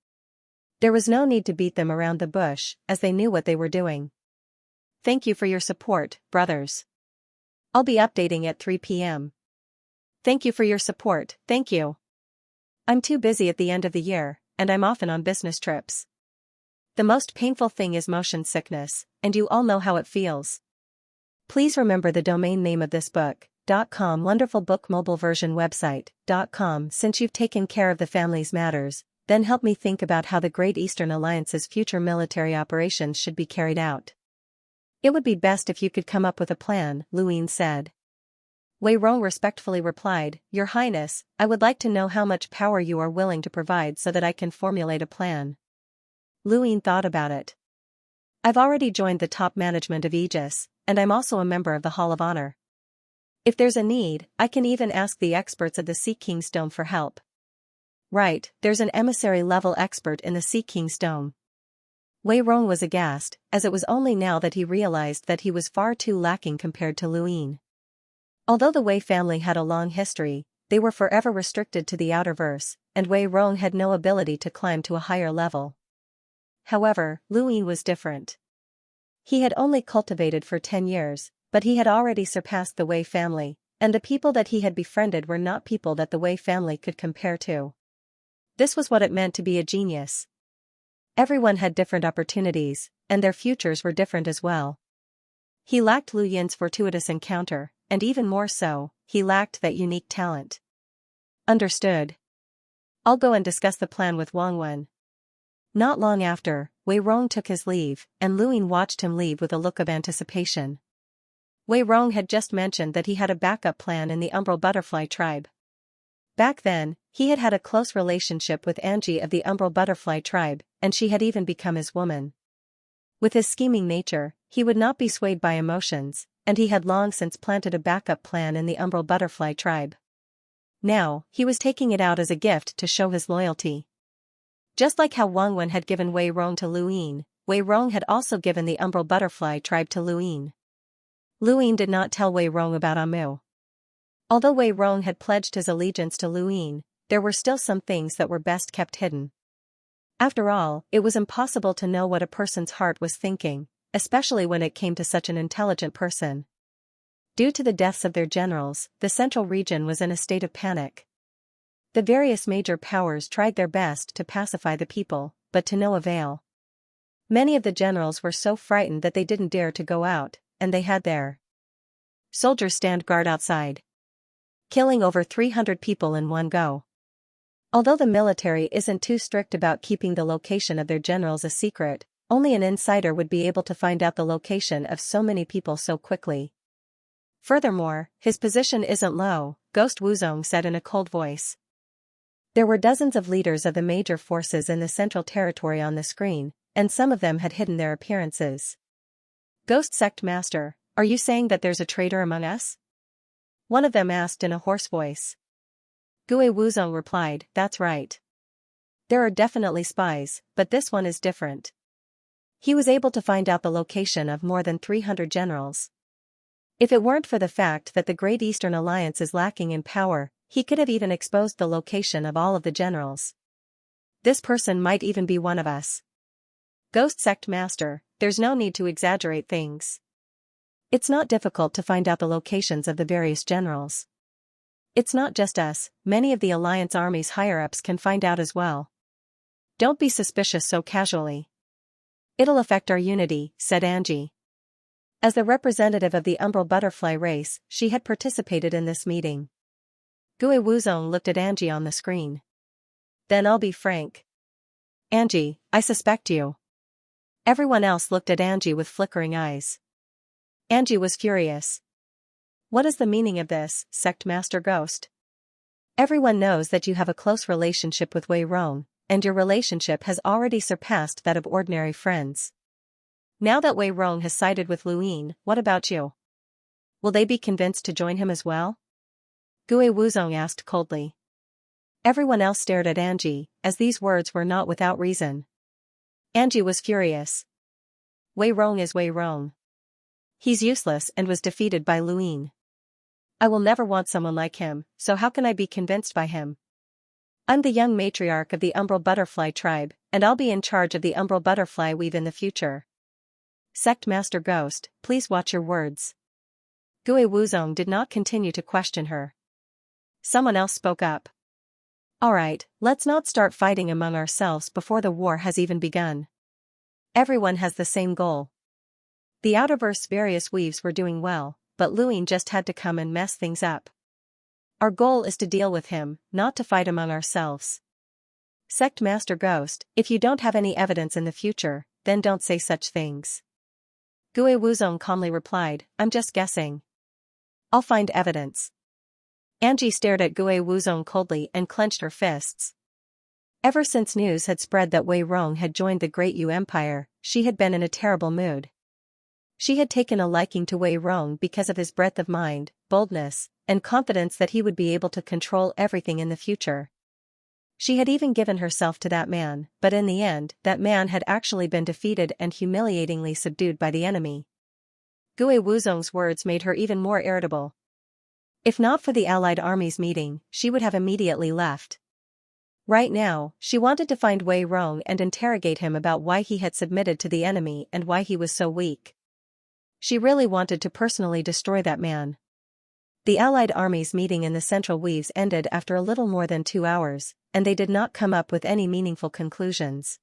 There was no need to beat them around the bush, as they knew what they were doing. Thank you for your support, brothers. I'll be updating at 3 p.m. Thank you for your support, thank you. I'm too busy at the end of the year, and I'm often on business trips. The most painful thing is motion sickness, and you all know how it feels. Please remember the domain name of this book.com wonderful book mobile version website.com. Since you've taken care of the family's matters, then help me think about how the Great Eastern Alliance's future military operations should be carried out. It would be best if you could come up with a plan, Luine said. Wei Rong respectfully replied, Your Highness, I would like to know how much power you are willing to provide so that I can formulate a plan. Luine thought about it. I've already joined the top management of Aegis, and I'm also a member of the Hall of Honor. If there's a need, I can even ask the experts of the Sea King's Dome for help. Right, there's an emissary-level expert in the Sea King's Dome. Wei Rong was aghast, as it was only now that he realized that he was far too lacking compared to Luine. Although the Wei family had a long history, they were forever restricted to the Outerverse, and Wei Rong had no ability to climb to a higher level. However, Luine was different. He had only cultivated for 10 years, but he had already surpassed the Wei family, and the people that he had befriended were not people that the Wei family could compare to. This was what it meant to be a genius. Everyone had different opportunities, and their futures were different as well. He lacked Lu Yin's fortuitous encounter, and even more so, he lacked that unique talent. Understood. I'll go and discuss the plan with Wang Wen. Not long after, Wei Rong took his leave, and Luine watched him leave with a look of anticipation. Wei Rong had just mentioned that he had a backup plan in the Umbral Butterfly tribe. Back then, he had had a close relationship with Angie of the Umbral Butterfly tribe, and she had even become his woman. With his scheming nature, he would not be swayed by emotions, and he had long since planted a backup plan in the Umbral Butterfly tribe. Now, he was taking it out as a gift to show his loyalty. Just like how Wang Wen had given Wei Rong to Luine, Wei Rong had also given the Umbral Butterfly tribe to Luine. Luine did not tell Wei Rong about Amu. Although Wei Rong had pledged his allegiance to Luine, there were still some things that were best kept hidden. After all, it was impossible to know what a person's heart was thinking, especially when it came to such an intelligent person. Due to the deaths of their generals, the central region was in a state of panic. The various major powers tried their best to pacify the people, but to no avail. Many of the generals were so frightened that they didn't dare to go out, and they had their soldiers stand guard outside, killing over 300 people in one go. Although the military isn't too strict about keeping the location of their generals a secret, only an insider would be able to find out the location of so many people so quickly. Furthermore, his position isn't low, Ghost Wuzong said in a cold voice. There were dozens of leaders of the major forces in the Central Territory on the screen, and some of them had hidden their appearances. Ghost Sect Master, are you saying that there's a traitor among us? One of them asked in a hoarse voice. Gue Wuzong replied, That's right. There are definitely spies, but this one is different. He was able to find out the location of more than 300 generals. If it weren't for the fact that the Great Eastern Alliance is lacking in power, he could have even exposed the location of all of the generals. This person might even be one of us. Ghost Sect Master, there's no need to exaggerate things. It's not difficult to find out the locations of the various generals. It's not just us, many of the Alliance Army's higher-ups can find out as well. Don't be suspicious so casually. It'll affect our unity, said Angie. As the representative of the Umbral Butterfly race, she had participated in this meeting. Gue Wuzong looked at Angie on the screen. Then I'll be frank. Angie, I suspect you. Everyone else looked at Angie with flickering eyes. Angie was furious. What is the meaning of this, Sect Master Ghost? Everyone knows that you have a close relationship with Wei Rong, and your relationship has already surpassed that of ordinary friends. Now that Wei Rong has sided with Luine, what about you? Will they be convinced to join him as well? Gue Wuzong asked coldly. Everyone else stared at Angie, as these words were not without reason. Angie was furious. Wei Rong is Wei Rong. He's useless and was defeated by Luine. I will never want someone like him, so how can I be convinced by him? I'm the young matriarch of the Umbral Butterfly tribe, and I'll be in charge of the Umbral Butterfly weave in the future. Sect Master Ghost, please watch your words. Gue Wuzong did not continue to question her. Someone else spoke up. Alright, let's not start fighting among ourselves before the war has even begun. Everyone has the same goal. The Outerverse's various weaves were doing well, but Luin just had to come and mess things up. Our goal is to deal with him, not to fight among ourselves. Sect Master Ghost, if you don't have any evidence in the future, then don't say such things. Gue Wuzong calmly replied, I'm just guessing. I'll find evidence. Angie stared at Gue Wuzong coldly and clenched her fists. Ever since news had spread that Wei Rong had joined the Great Yu Empire, she had been in a terrible mood. She had taken a liking to Wei Rong because of his breadth of mind, boldness, and confidence that he would be able to control everything in the future. She had even given herself to that man, but in the end, that man had actually been defeated and humiliatingly subdued by the enemy. Gue Wuzong's words made her even more irritable. If not for the Allied armies meeting, she would have immediately left. Right now, she wanted to find Wei Rong and interrogate him about why he had submitted to the enemy and why he was so weak. She really wanted to personally destroy that man. The Allied armies meeting in the Central Weaves ended after a little more than 2 hours, and they did not come up with any meaningful conclusions.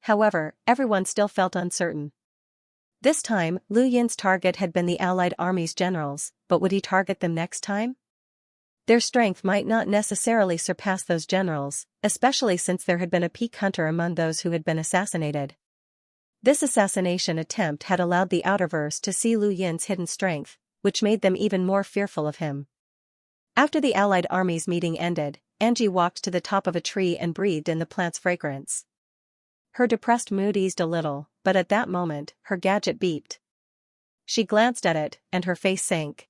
However, everyone still felt uncertain. This time, Lu Yin's target had been the Allied army's generals, but would he target them next time? Their strength might not necessarily surpass those generals, especially since there had been a peak hunter among those who had been assassinated. This assassination attempt had allowed the Outerverse to see Lu Yin's hidden strength, which made them even more fearful of him. After the Allied army's meeting ended, Angie walked to the top of a tree and breathed in the plant's fragrance. Her depressed mood eased a little, but at that moment, her gadget beeped. She glanced at it, and her face sank.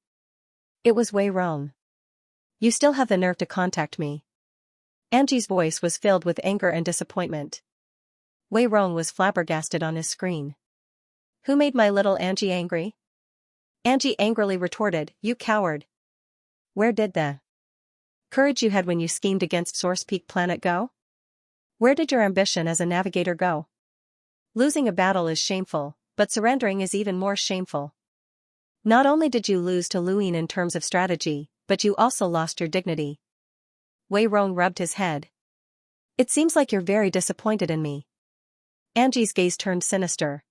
It was Wei Rong. You still have the nerve to contact me. Angie's voice was filled with anger and disappointment. Wei Rong was flabbergasted on his screen. Who made my little Angie angry? Angie angrily retorted, you coward. Where did the courage you had when you schemed against Source Peak Planet go? Where did your ambition as a navigator go? Losing a battle is shameful, but surrendering is even more shameful. Not only did you lose to Luin in terms of strategy, but you also lost your dignity. Wei Rong rubbed his head. It seems like you're very disappointed in me. Angie's gaze turned sinister.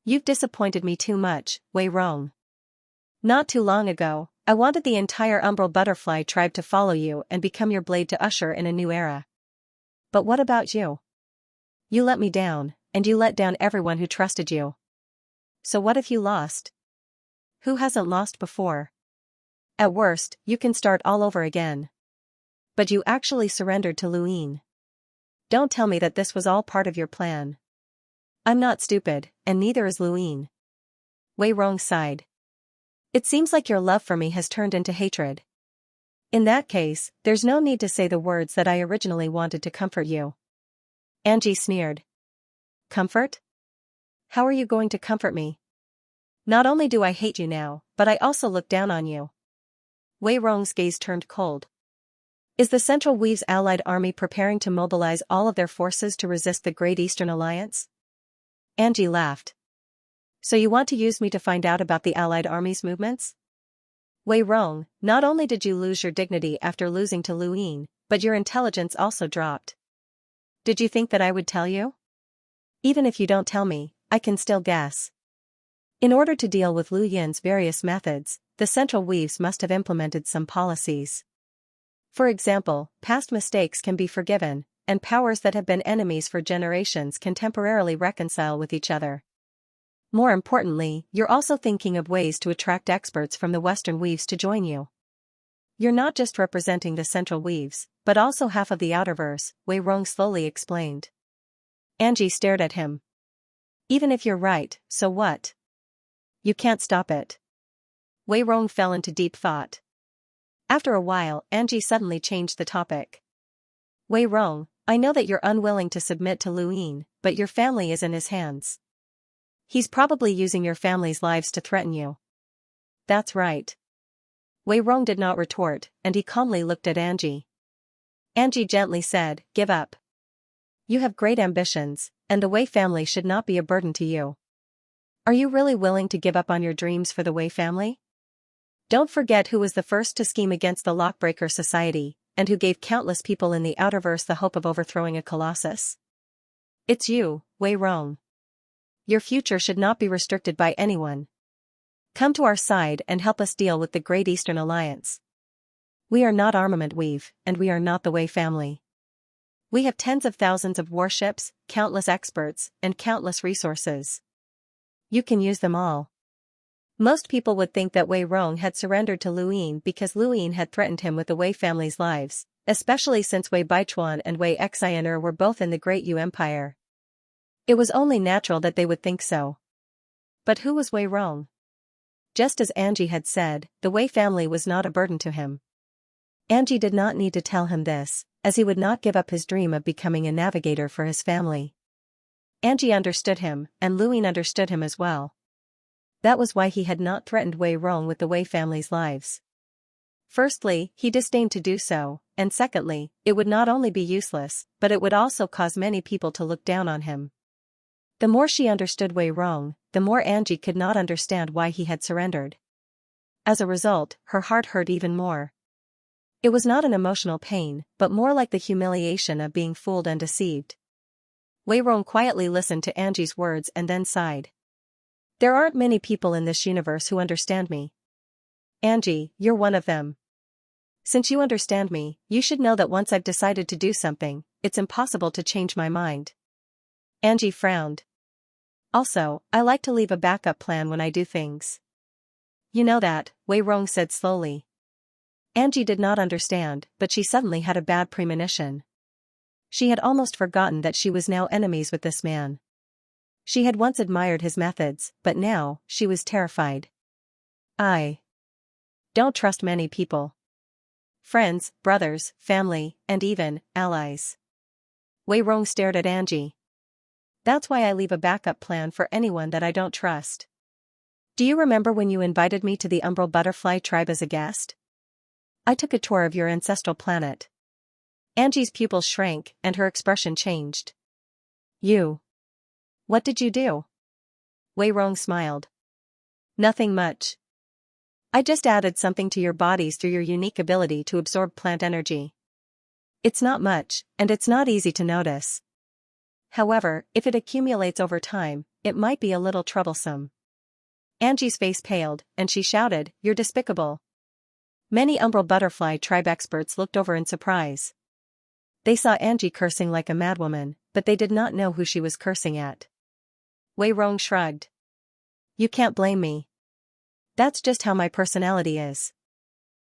You've disappointed me too much, Wei Rong. Not too long ago, I wanted the entire Umbral Butterfly tribe to follow you and become your blade to usher in a new era. But what about you? You let me down, and you let down everyone who trusted you. So what if you lost? Who hasn't lost before? At worst, you can start all over again. But you actually surrendered to Luin. Don't tell me that this was all part of your plan. I'm not stupid, and neither is Luin. Wei Rong sighed. It seems like your love for me has turned into hatred. In that case, there's no need to say the words that I originally wanted to comfort you. Angie sneered. Comfort? How are you going to comfort me? Not only do I hate you now, but I also look down on you. Wei Rong's gaze turned cold. Is the Central Weaves Allied army preparing to mobilize all of their forces to resist the Great Eastern Alliance? Angie laughed. So you want to use me to find out about the Allied army's movements? Wei Rong, not only did you lose your dignity after losing to Luin, but your intelligence also dropped. Did you think that I would tell you? Even if you don't tell me, I can still guess. In order to deal with Lu Yin's various methods, the Central Weaves must have implemented some policies. For example, past mistakes can be forgiven, and powers that have been enemies for generations can temporarily reconcile with each other. More importantly, you're also thinking of ways to attract experts from the Western Weaves to join you. You're not just representing the Central Weaves, but also half of the Outerverse, Wei Rong slowly explained. Angie stared at him. Even if you're right, so what? You can't stop it. Wei Rong fell into deep thought. After a while, Angie suddenly changed the topic. Wei Rong, I know that you're unwilling to submit to Luin, but your family is in his hands. He's probably using your family's lives to threaten you. That's right. Wei Rong did not retort, and he calmly looked at Angie. Angie gently said, Give up. You have great ambitions, and the Wei family should not be a burden to you. Are you really willing to give up on your dreams for the Wei family? Don't forget who was the first to scheme against the Lockbreaker Society, and who gave countless people in the Outerverse the hope of overthrowing a colossus. It's you, Wei Rong. Your future should not be restricted by anyone. Come to our side and help us deal with the Great Eastern Alliance. We are not Armament Weave, and we are not the Wei family. We have tens of thousands of warships, countless experts, and countless resources. You can use them all. Most people would think that Wei Rong had surrendered to Lu Yin because Lu Yin had threatened him with the Wei family's lives, especially since Wei Baichuan and Wei Xianxia were both in the Great Yu Empire. It was only natural that they would think so. But who was Wei Rong? Just as Angie had said, the Wei family was not a burden to him. Angie did not need to tell him this, as he would not give up his dream of becoming a navigator for his family. Angie understood him, and Lu Yin understood him as well. That was why he had not threatened Wei Rong with the Wei family's lives. Firstly, he disdained to do so, and secondly, it would not only be useless, but it would also cause many people to look down on him. The more she understood Wei Rong, the more Angie could not understand why he had surrendered. As a result, her heart hurt even more. It was not an emotional pain, but more like the humiliation of being fooled and deceived. Wei Rong quietly listened to Angie's words and then sighed. There aren't many people in this universe who understand me. Angie, you're one of them. Since you understand me, you should know that once I've decided to do something, it's impossible to change my mind. Angie frowned. Also, I like to leave a backup plan when I do things. You know that, Wei Rong said slowly. Angie did not understand, but she suddenly had a bad premonition. She had almost forgotten that she was now enemies with this man. She had once admired his methods, but now, she was terrified. I don't trust many people. Friends, brothers, family, and even allies. Wei Rong stared at Angie. That's why I leave a backup plan for anyone that I don't trust. Do you remember when you invited me to the Umbral Butterfly tribe as a guest? I took a tour of your ancestral planet. Angie's pupils shrank, and her expression changed. You. What did you do? Wei Rong smiled. Nothing much. I just added something to your bodies through your unique ability to absorb plant energy. It's not much, and it's not easy to notice. However, if it accumulates over time, it might be a little troublesome. Angie's face paled, and she shouted, You're despicable. Many Umbral Butterfly tribe experts looked over in surprise. They saw Angie cursing like a madwoman, but they did not know who she was cursing at. Wei Rong shrugged. You can't blame me. That's just how my personality is.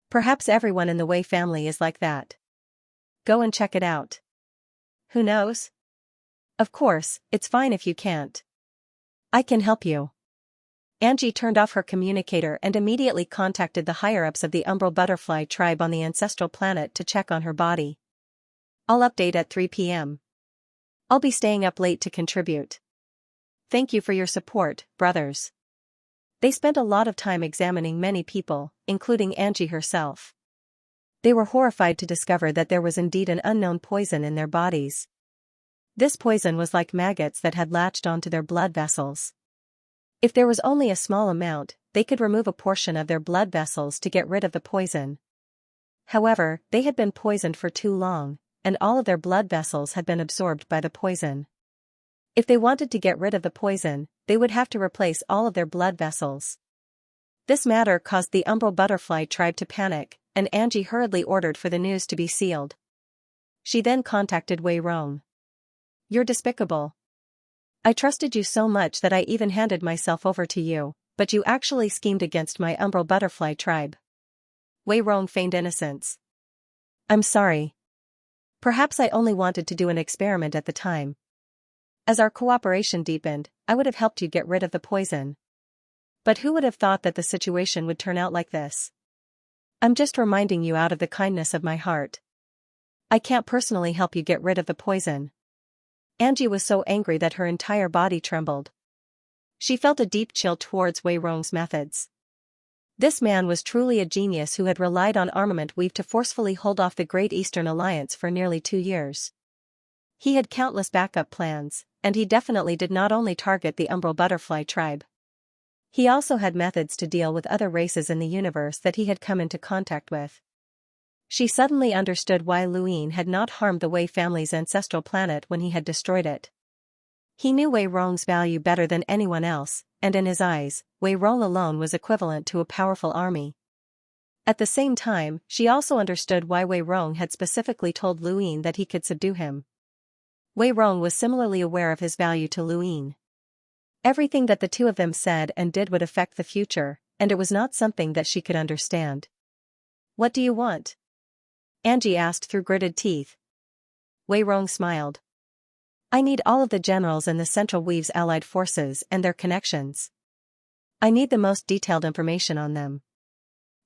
Perhaps everyone in the Wei family is like that. Go and check it out. Who knows? Of course, it's fine if you can't. I can help you. Angie turned off her communicator and immediately contacted the higher-ups of the Umbral Butterfly tribe on the ancestral planet to check on her body. I'll update at 3 p.m. I'll be staying up late to contribute. Thank you for your support, brothers. They spent a lot of time examining many people, including Angie herself. They were horrified to discover that there was indeed an unknown poison in their bodies. This poison was like maggots that had latched onto their blood vessels. If there was only a small amount, they could remove a portion of their blood vessels to get rid of the poison. However, they had been poisoned for too long, and all of their blood vessels had been absorbed by the poison. If they wanted to get rid of the poison, they would have to replace all of their blood vessels. This matter caused the Umbral Butterfly tribe to panic, and Angie hurriedly ordered for the news to be sealed. She then contacted Wei Rong. You're despicable. I trusted you so much that I even handed myself over to you, but you actually schemed against my Umbral Butterfly tribe. Wei Rong feigned innocence. I'm sorry. Perhaps I only wanted to do an experiment at the time. As our cooperation deepened, I would have helped you get rid of the poison. But who would have thought that the situation would turn out like this? I'm just reminding you out of the kindness of my heart. I can't personally help you get rid of the poison. Angie was so angry that her entire body trembled. She felt a deep chill towards Wei Rong's methods. This man was truly a genius who had relied on Armament Weave to forcefully hold off the Great Eastern Alliance for nearly 2 years. He had countless backup plans, and he definitely did not only target the Umbral Butterfly tribe. He also had methods to deal with other races in the universe that he had come into contact with. She suddenly understood why Lu Yin had not harmed the Wei family's ancestral planet when he had destroyed it. He knew Wei Rong's value better than anyone else, and in his eyes, Wei Rong alone was equivalent to a powerful army. At the same time, she also understood why Wei Rong had specifically told Lu Yin that he could subdue him. Wei Rong was similarly aware of his value to Lu Yin. Everything that the two of them said and did would affect the future, and it was not something that she could understand. "What do you want?" Angie asked through gritted teeth. Wei Rong smiled. "I need all of the generals in the Central Weave's allied forces and their connections. I need the most detailed information on them."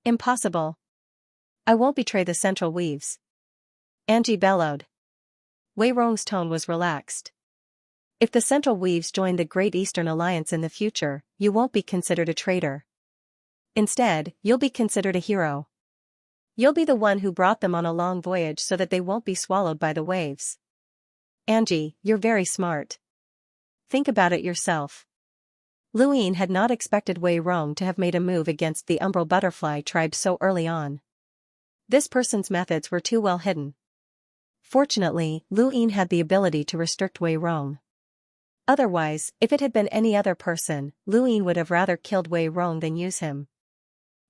"Impossible. I won't betray the Central Weaves," Angie bellowed. Wei Rong's tone was relaxed. "If the Central Weaves join the Great Eastern Alliance in the future, you won't be considered a traitor. Instead, you'll be considered a hero. You'll be the one who brought them on a long voyage so that they won't be swallowed by the waves." "Angie, you're very smart. Think about it yourself." Lu Yin had not expected Wei Rong to have made a move against the Umbral Butterfly tribe so early on. This person's methods were too well hidden. Fortunately, Lu Yin had the ability to restrict Wei Rong. Otherwise, if it had been any other person, Lu Yin would have rather killed Wei Rong than use him.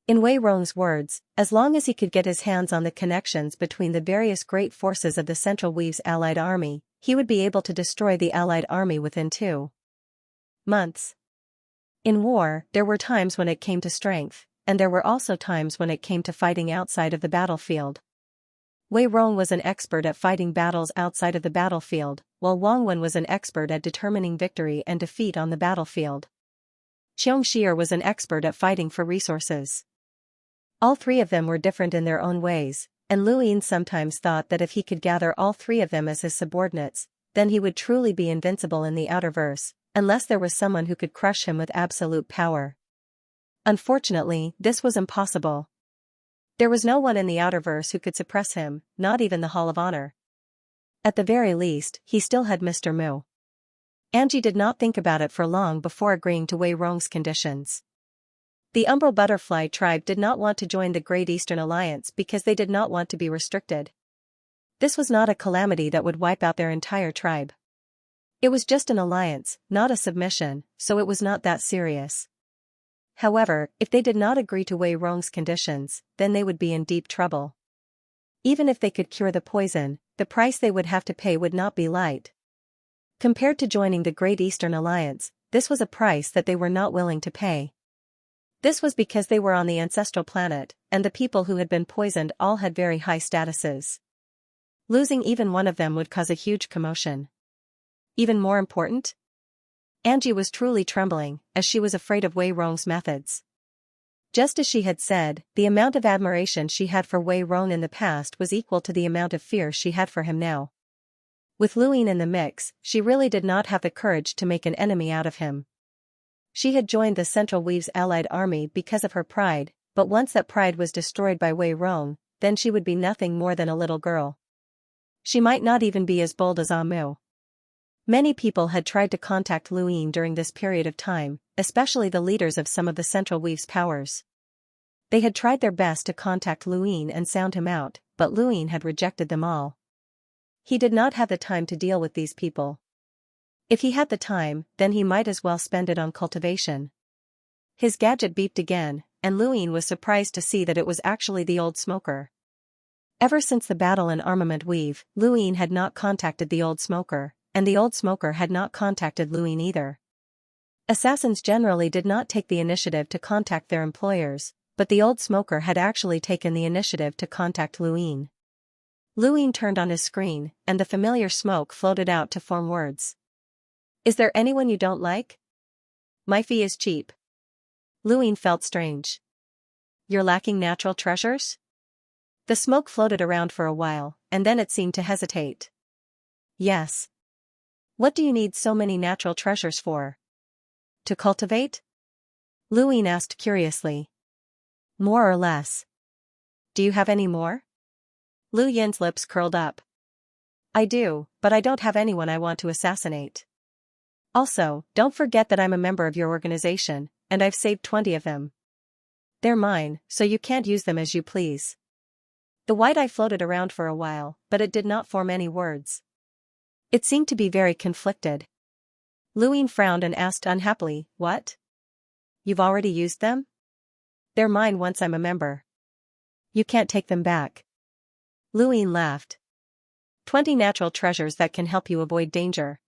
In Wei Rong's words, as long as he could get his hands on the connections between the various great forces of the Central Weave's allied army, he would be able to destroy the allied army within 2 months. In war, there were times when it came to strength, and there were also times when it came to fighting outside of the battlefield. Wei Rong was an expert at fighting battles outside of the battlefield, while Wang Wen was an expert at determining victory and defeat on the battlefield. Xianxia was an expert at fighting for resources. All three of them were different in their own ways, and Lu Yin sometimes thought that if he could gather all three of them as his subordinates, then he would truly be invincible in the Outerverse, unless there was someone who could crush him with absolute power. Unfortunately, this was impossible. There was no one in the Outerverse who could suppress him, not even the Hall of Honor. At the very least, he still had Mr. Mu. Angie did not think about it for long before agreeing to Wei Rong's conditions. The Umbral Butterfly tribe did not want to join the Great Eastern Alliance because they did not want to be restricted. This was not a calamity that would wipe out their entire tribe. It was just an alliance, not a submission, so it was not that serious. However, if they did not agree to Wei Rong's conditions, then they would be in deep trouble. Even if they could cure the poison, the price they would have to pay would not be light. Compared to joining the Great Eastern Alliance, this was a price that they were not willing to pay. This was because they were on the ancestral planet, and the people who had been poisoned all had very high statuses. Losing even one of them would cause a huge commotion. Even more important? Angie was truly trembling, as she was afraid of Wei Rong's methods. Just as she had said, the amount of admiration she had for Wei Rong in the past was equal to the amount of fear she had for him now. With Lu Yin in the mix, she really did not have the courage to make an enemy out of him. She had joined the Central Weave's allied army because of her pride, but once that pride was destroyed by Wei Rong, then she would be nothing more than a little girl. She might not even be as bold as Amu. Many people had tried to contact Lu Yin during this period of time, especially the leaders of some of the Central Weave's powers. They had tried their best to contact Lu Yin and sound him out, but Lu Yin had rejected them all. He did not have the time to deal with these people. If he had the time, then he might as well spend it on cultivation. His gadget beeped again, and Lu Yin was surprised to see that it was actually the old smoker. Ever since the battle in Armament Weave, Lu Yin had not contacted the old smoker, and the old smoker had not contacted Lu Yin either. Assassins generally did not take the initiative to contact their employers, but the old smoker had actually taken the initiative to contact Lu Yin. Lu Yin turned on his screen, and the familiar smoke floated out to form words. "Is there anyone you don't like? My fee is cheap." Lu Yin felt strange. "You're lacking natural treasures?" The smoke floated around for a while, and then it seemed to hesitate. "Yes." "What do you need so many natural treasures for? To cultivate?" Lu Yin asked curiously. "More or less. Do you have any more?" Lu Yin's lips curled up. "I do, but I don't have anyone I want to assassinate. Also, don't forget that I'm a member of your organization, and I've saved 20 of them. They're mine, so you can't use them as you please." The white eye floated around for a while, but it did not form any words. It seemed to be very conflicted. Luin frowned and asked unhappily, "What? You've already used them? They're mine once I'm a member. You can't take them back." Luin laughed. 20 natural treasures that can help you avoid danger.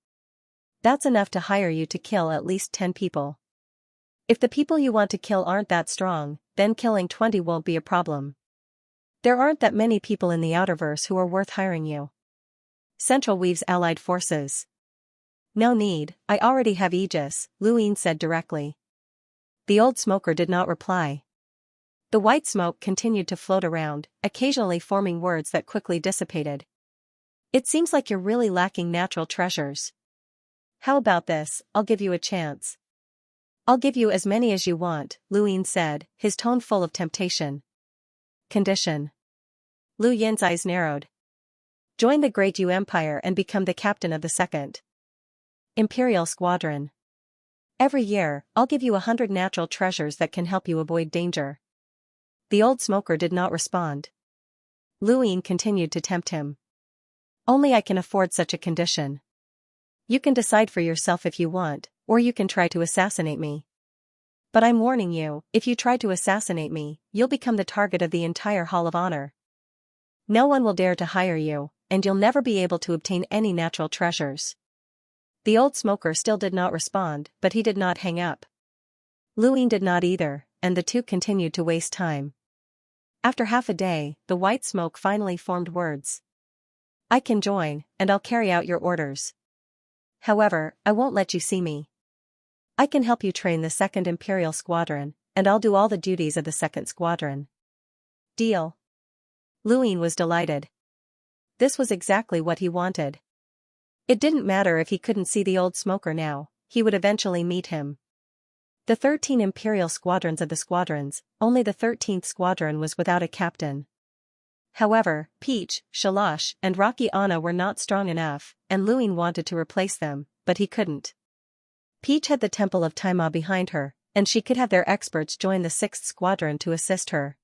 That's enough to hire you to kill at least 10 people. If the people you want to kill aren't that strong, then killing 20 won't be a problem. There aren't that many people in the Outerverse who are worth hiring you. Central Weave's allied forces. No need, I already have Aegis, Luin said directly. The old smoker did not reply. The white smoke continued to float around, occasionally forming words that quickly dissipated. It seems like you're really lacking natural treasures. How about this, I'll give you a chance. I'll give you as many as you want, Luin said, his tone full of temptation. Condition. Lu Yin's eyes narrowed. Join the Great Yu Empire and become the captain of the Second Imperial Squadron. Every year, I'll give you 100 natural treasures that can help you avoid danger. The old smoker did not respond. Luin continued to tempt him. Only I can afford such a condition. You can decide for yourself if you want, or you can try to assassinate me. But I'm warning you, if you try to assassinate me, you'll become the target of the entire Hall of Honor. No one will dare to hire you, and you'll never be able to obtain any natural treasures. The old smoker still did not respond, but he did not hang up. Luin did not either, and the two continued to waste time. After half a day, the white smoke finally formed words. I can join, and I'll carry out your orders. However, I won't let you see me. I can help you train the Second Imperial Squadron, and I'll do all the duties of the Second Squadron. Deal. Luin was delighted. This was exactly what he wanted. It didn't matter if he couldn't see the old smoker now, he would eventually meet him. The 13 Imperial Squadrons of the squadrons, only the 13th Squadron was without a captain. However, Peach, Shalash, and Rocky Anna were not strong enough, and Luin wanted to replace them, but he couldn't. Peach had the Temple of Taima behind her, and she could have their experts join the 6th Squadron to assist her.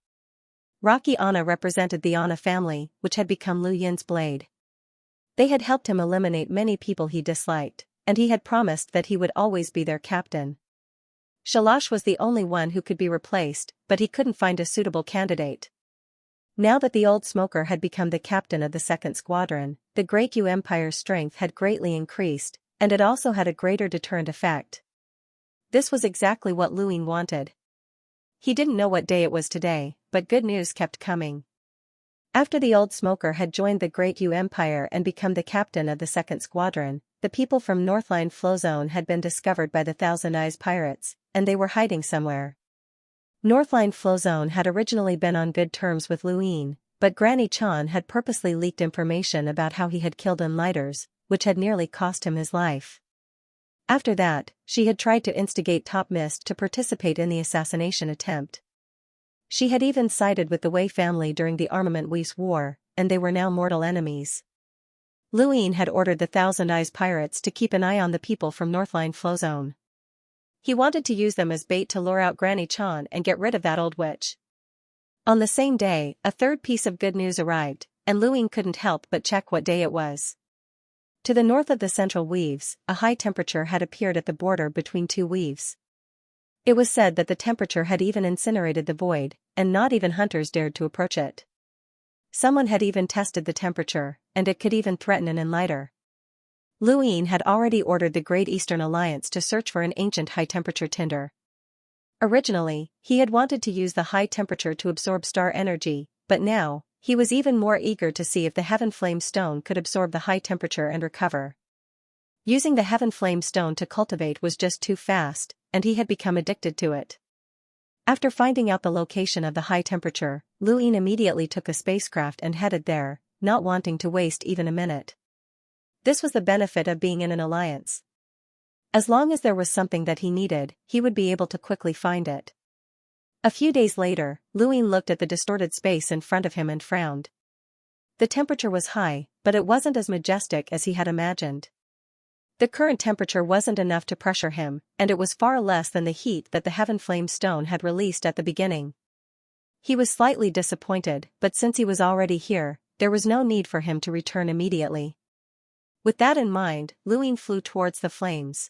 Rocky Anna represented the Anna family, which had become Lu Yin's blade. They had helped him eliminate many people he disliked, and he had promised that he would always be their captain. Shalash was the only one who could be replaced, but he couldn't find a suitable candidate. Now that the old smoker had become the captain of the Second Squadron, the Great Yu Empire's strength had greatly increased, and it also had a greater deterrent effect. This was exactly what Luin wanted. He didn't know what day it was today, but good news kept coming. After the old smoker had joined the Great Yu Empire and become the captain of the Second Squadron, the people from Northline Flow Zone had been discovered by the Thousand Eyes pirates, and they were hiding somewhere. Northline Flow Zone had originally been on good terms with Luin, but Granny Chan had purposely leaked information about how he had killed Enlighters, which had nearly cost him his life. After that, she had tried to instigate Top Mist to participate in the assassination attempt. She had even sided with the Wei family during the Armament Weiss War, and they were now mortal enemies. Luin had ordered the Thousand Eyes pirates to keep an eye on the people from Northline Flow Zone. He wanted to use them as bait to lure out Granny Chan and get rid of that old witch. On the same day, a third piece of good news arrived, and Luin couldn't help but check what day it was. To the north of the Central Weaves, a high temperature had appeared at the border between two weaves. It was said that the temperature had even incinerated the void, and not even hunters dared to approach it. Someone had even tested the temperature, and it could even threaten an Enlighter. Luin had already ordered the Great Eastern Alliance to search for an ancient high-temperature tinder. Originally, he had wanted to use the high temperature to absorb star energy, but now, he was even more eager to see if the Heaven Flame Stone could absorb the high temperature and recover. Using the Heaven Flame Stone to cultivate was just too fast, and he had become addicted to it. After finding out the location of the high temperature, Luin immediately took a spacecraft and headed there, not wanting to waste even a minute. This was the benefit of being in an alliance. As long as there was something that he needed, he would be able to quickly find it. A few days later, Luin looked at the distorted space in front of him and frowned. The temperature was high, but it wasn't as majestic as he had imagined. The current temperature wasn't enough to pressure him, and it was far less than the heat that the Heaven Flame Stone had released at the beginning. He was slightly disappointed, but since he was already here, there was no need for him to return immediately. With that in mind, Luin flew towards the flames.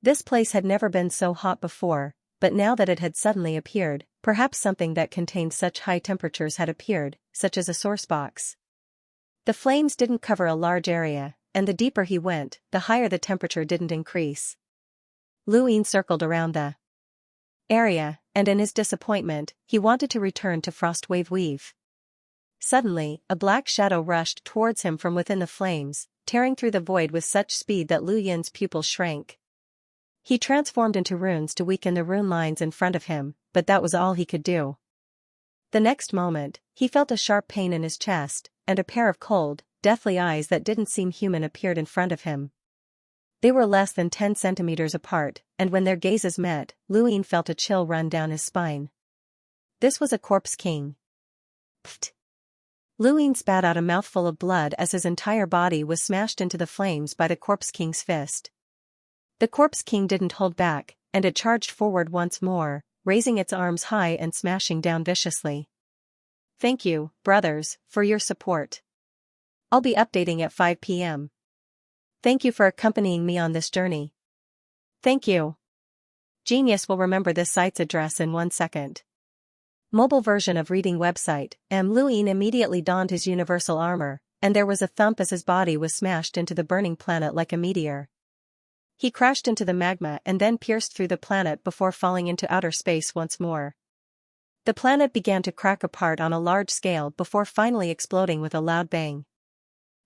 This place had never been so hot before, but now that it had suddenly appeared, perhaps something that contained such high temperatures had appeared, such as a source box. The flames didn't cover a large area, and the deeper he went, the higher the temperature didn't increase. Lu Ying circled around the area, and in his disappointment, he wanted to return to Frostwave Weave. Suddenly, a black shadow rushed towards him from within the flames, tearing through the void with such speed that Lu Yin's pupils shrank. He transformed into runes to weaken the rune lines in front of him, but that was all he could do. The next moment, he felt a sharp pain in his chest, and a pair of cold, deathly eyes that didn't seem human appeared in front of him. They were less than 10 centimeters apart, and when their gazes met, Lu Ying felt a chill run down his spine. This was a corpse king. Pfft! Lu Ying spat out a mouthful of blood as his entire body was smashed into the flames by the corpse king's fist. The corpse king didn't hold back, and it charged forward once more, raising its arms high and smashing down viciously. Thank you, brothers, for your support. I'll be updating at 5 p.m. Thank you for accompanying me on this journey. Thank you. Genius will remember this site's address in 1 second. Mobile version of reading website. Lu Ying immediately donned his universal armor, and there was a thump as his body was smashed into the burning planet like a meteor. He crashed into the magma and then pierced through the planet before falling into outer space once more. The planet began to crack apart on a large scale before finally exploding with a loud bang.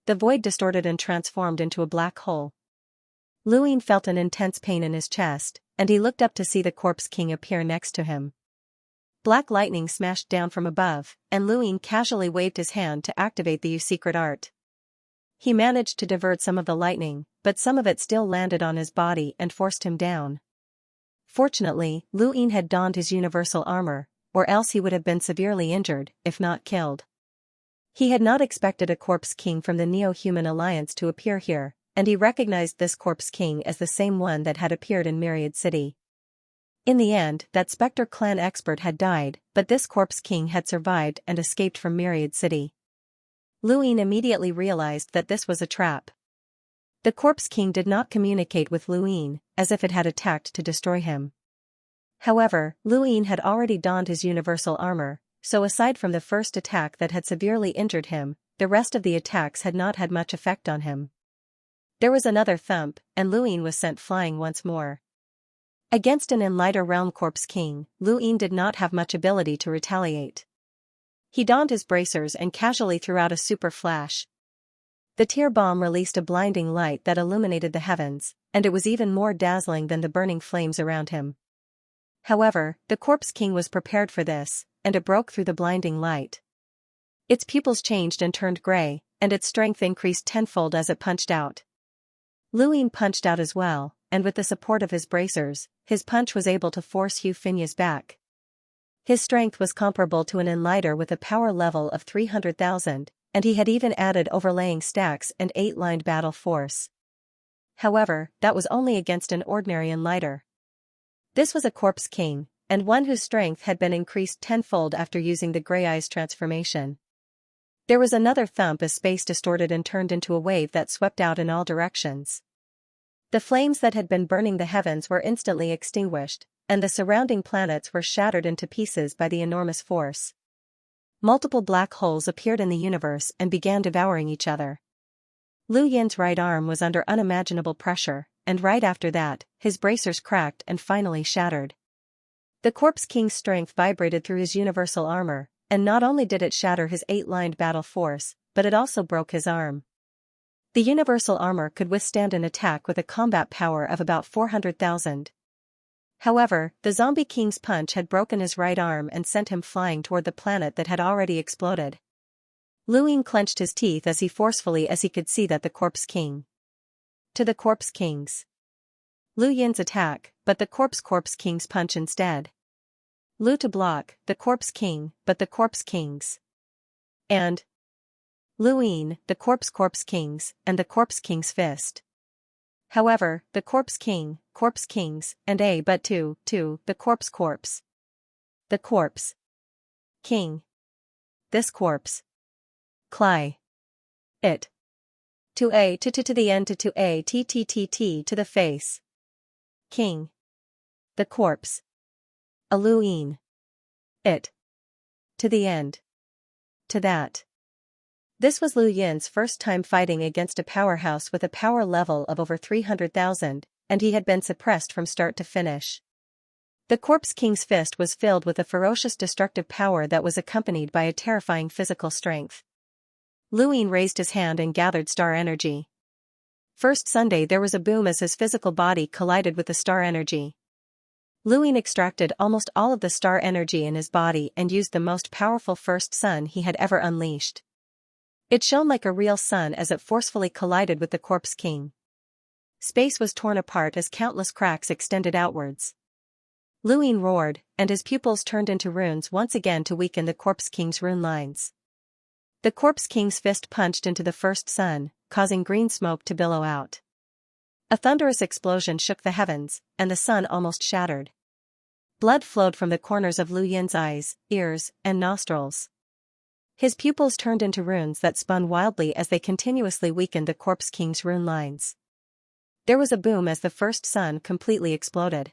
The void distorted and transformed into a black hole. Lu Ying felt an intense pain in his chest, and he looked up to see the corpse king appear next to him. Black lightning smashed down from above, and Lu Ying casually waved his hand to activate the secret art. He managed to divert some of the lightning, but some of it still landed on his body and forced him down. Fortunately, Lu Ying had donned his universal armor, or else he would have been severely injured, if not killed. He had not expected a corpse king from the Neo-Human Alliance to appear here, and he recognized this corpse king as the same one that had appeared in Myriad City. In the end, that Spectre clan expert had died, but this corpse king had survived and escaped from Myriad City. Lu Ying immediately realized that this was a trap. The corpse king did not communicate with Lu Ying, as if it had attacked to destroy him. However, Lu Ying had already donned his universal armor, so aside from the first attack that had severely injured him, the rest of the attacks had not had much effect on him. There was another thump, and Lu Ying was sent flying once more. Against an Enlighter Realm corpse king, Lu Ying did not have much ability to retaliate. He donned his bracers and casually threw out a super flash. The tear bomb released a blinding light that illuminated the heavens, and it was even more dazzling than the burning flames around him. However, the corpse king was prepared for this, and it broke through the blinding light. Its pupils changed and turned gray, and its strength increased tenfold as it punched out. Lu Ying punched out as well, and with the support of his bracers, his punch was able to force Hu Finya's back. His strength was comparable to an Enlighter with a power level of 300,000, and he had even added overlaying stacks and 8-lined battle force. However, that was only against an ordinary Enlighter. This was a corpse king, and one whose strength had been increased tenfold after using the Grey Eyes transformation. There was another thump as space distorted and turned into a wave that swept out in all directions. The flames that had been burning the heavens were instantly extinguished, and the surrounding planets were shattered into pieces by the enormous force. Multiple black holes appeared in the universe and began devouring each other. Lu Yin's right arm was under unimaginable pressure, and right after that, his bracers cracked and finally shattered. The corpse king's strength vibrated through his universal armor, and not only did it shatter his 8-lined battle force, but it also broke his arm. The universal armor could withstand an attack with a combat power of about 400,000. However, the zombie king's punch had broken his right arm and sent him flying toward the planet that had already exploded. Lu Ying clenched his teeth as forcefully as he could see that the corpse king. To the corpse kings. Lu Yin's attack, but the corpse king's punch instead. Lu to block, the corpse king, but the corpse kings. And Lu Ying, the corpse kings, and the corpse king's fist. However, the corpse kings, and but two, the corpse. The corpse king. This corpse. Cly. It. To the end to a t to the face. King. The corpse. A Luin. It. To the end. To that. This was Lu Yin's first time fighting against a powerhouse with a power level of over 300,000, and he had been suppressed from start to finish. The Corpse King's fist was filled with a ferocious destructive power that was accompanied by a terrifying physical strength. Lu Yin raised his hand and gathered star energy. First Sunday there was a boom as his physical body collided with the star energy. Lu Yin extracted almost all of the star energy in his body and used the most powerful first sun he had ever unleashed. It shone like a real sun as it forcefully collided with the Corpse King. Space was torn apart as countless cracks extended outwards. Lu Yin roared, and his pupils turned into runes once again to weaken the Corpse King's rune lines. The Corpse King's fist punched into the first sun, causing green smoke to billow out. A thunderous explosion shook the heavens, and the sun almost shattered. Blood flowed from the corners of Lu Yin's eyes, ears, and nostrils. His pupils turned into runes that spun wildly as they continuously weakened the Corpse King's rune lines. There was a boom as the first sun completely exploded.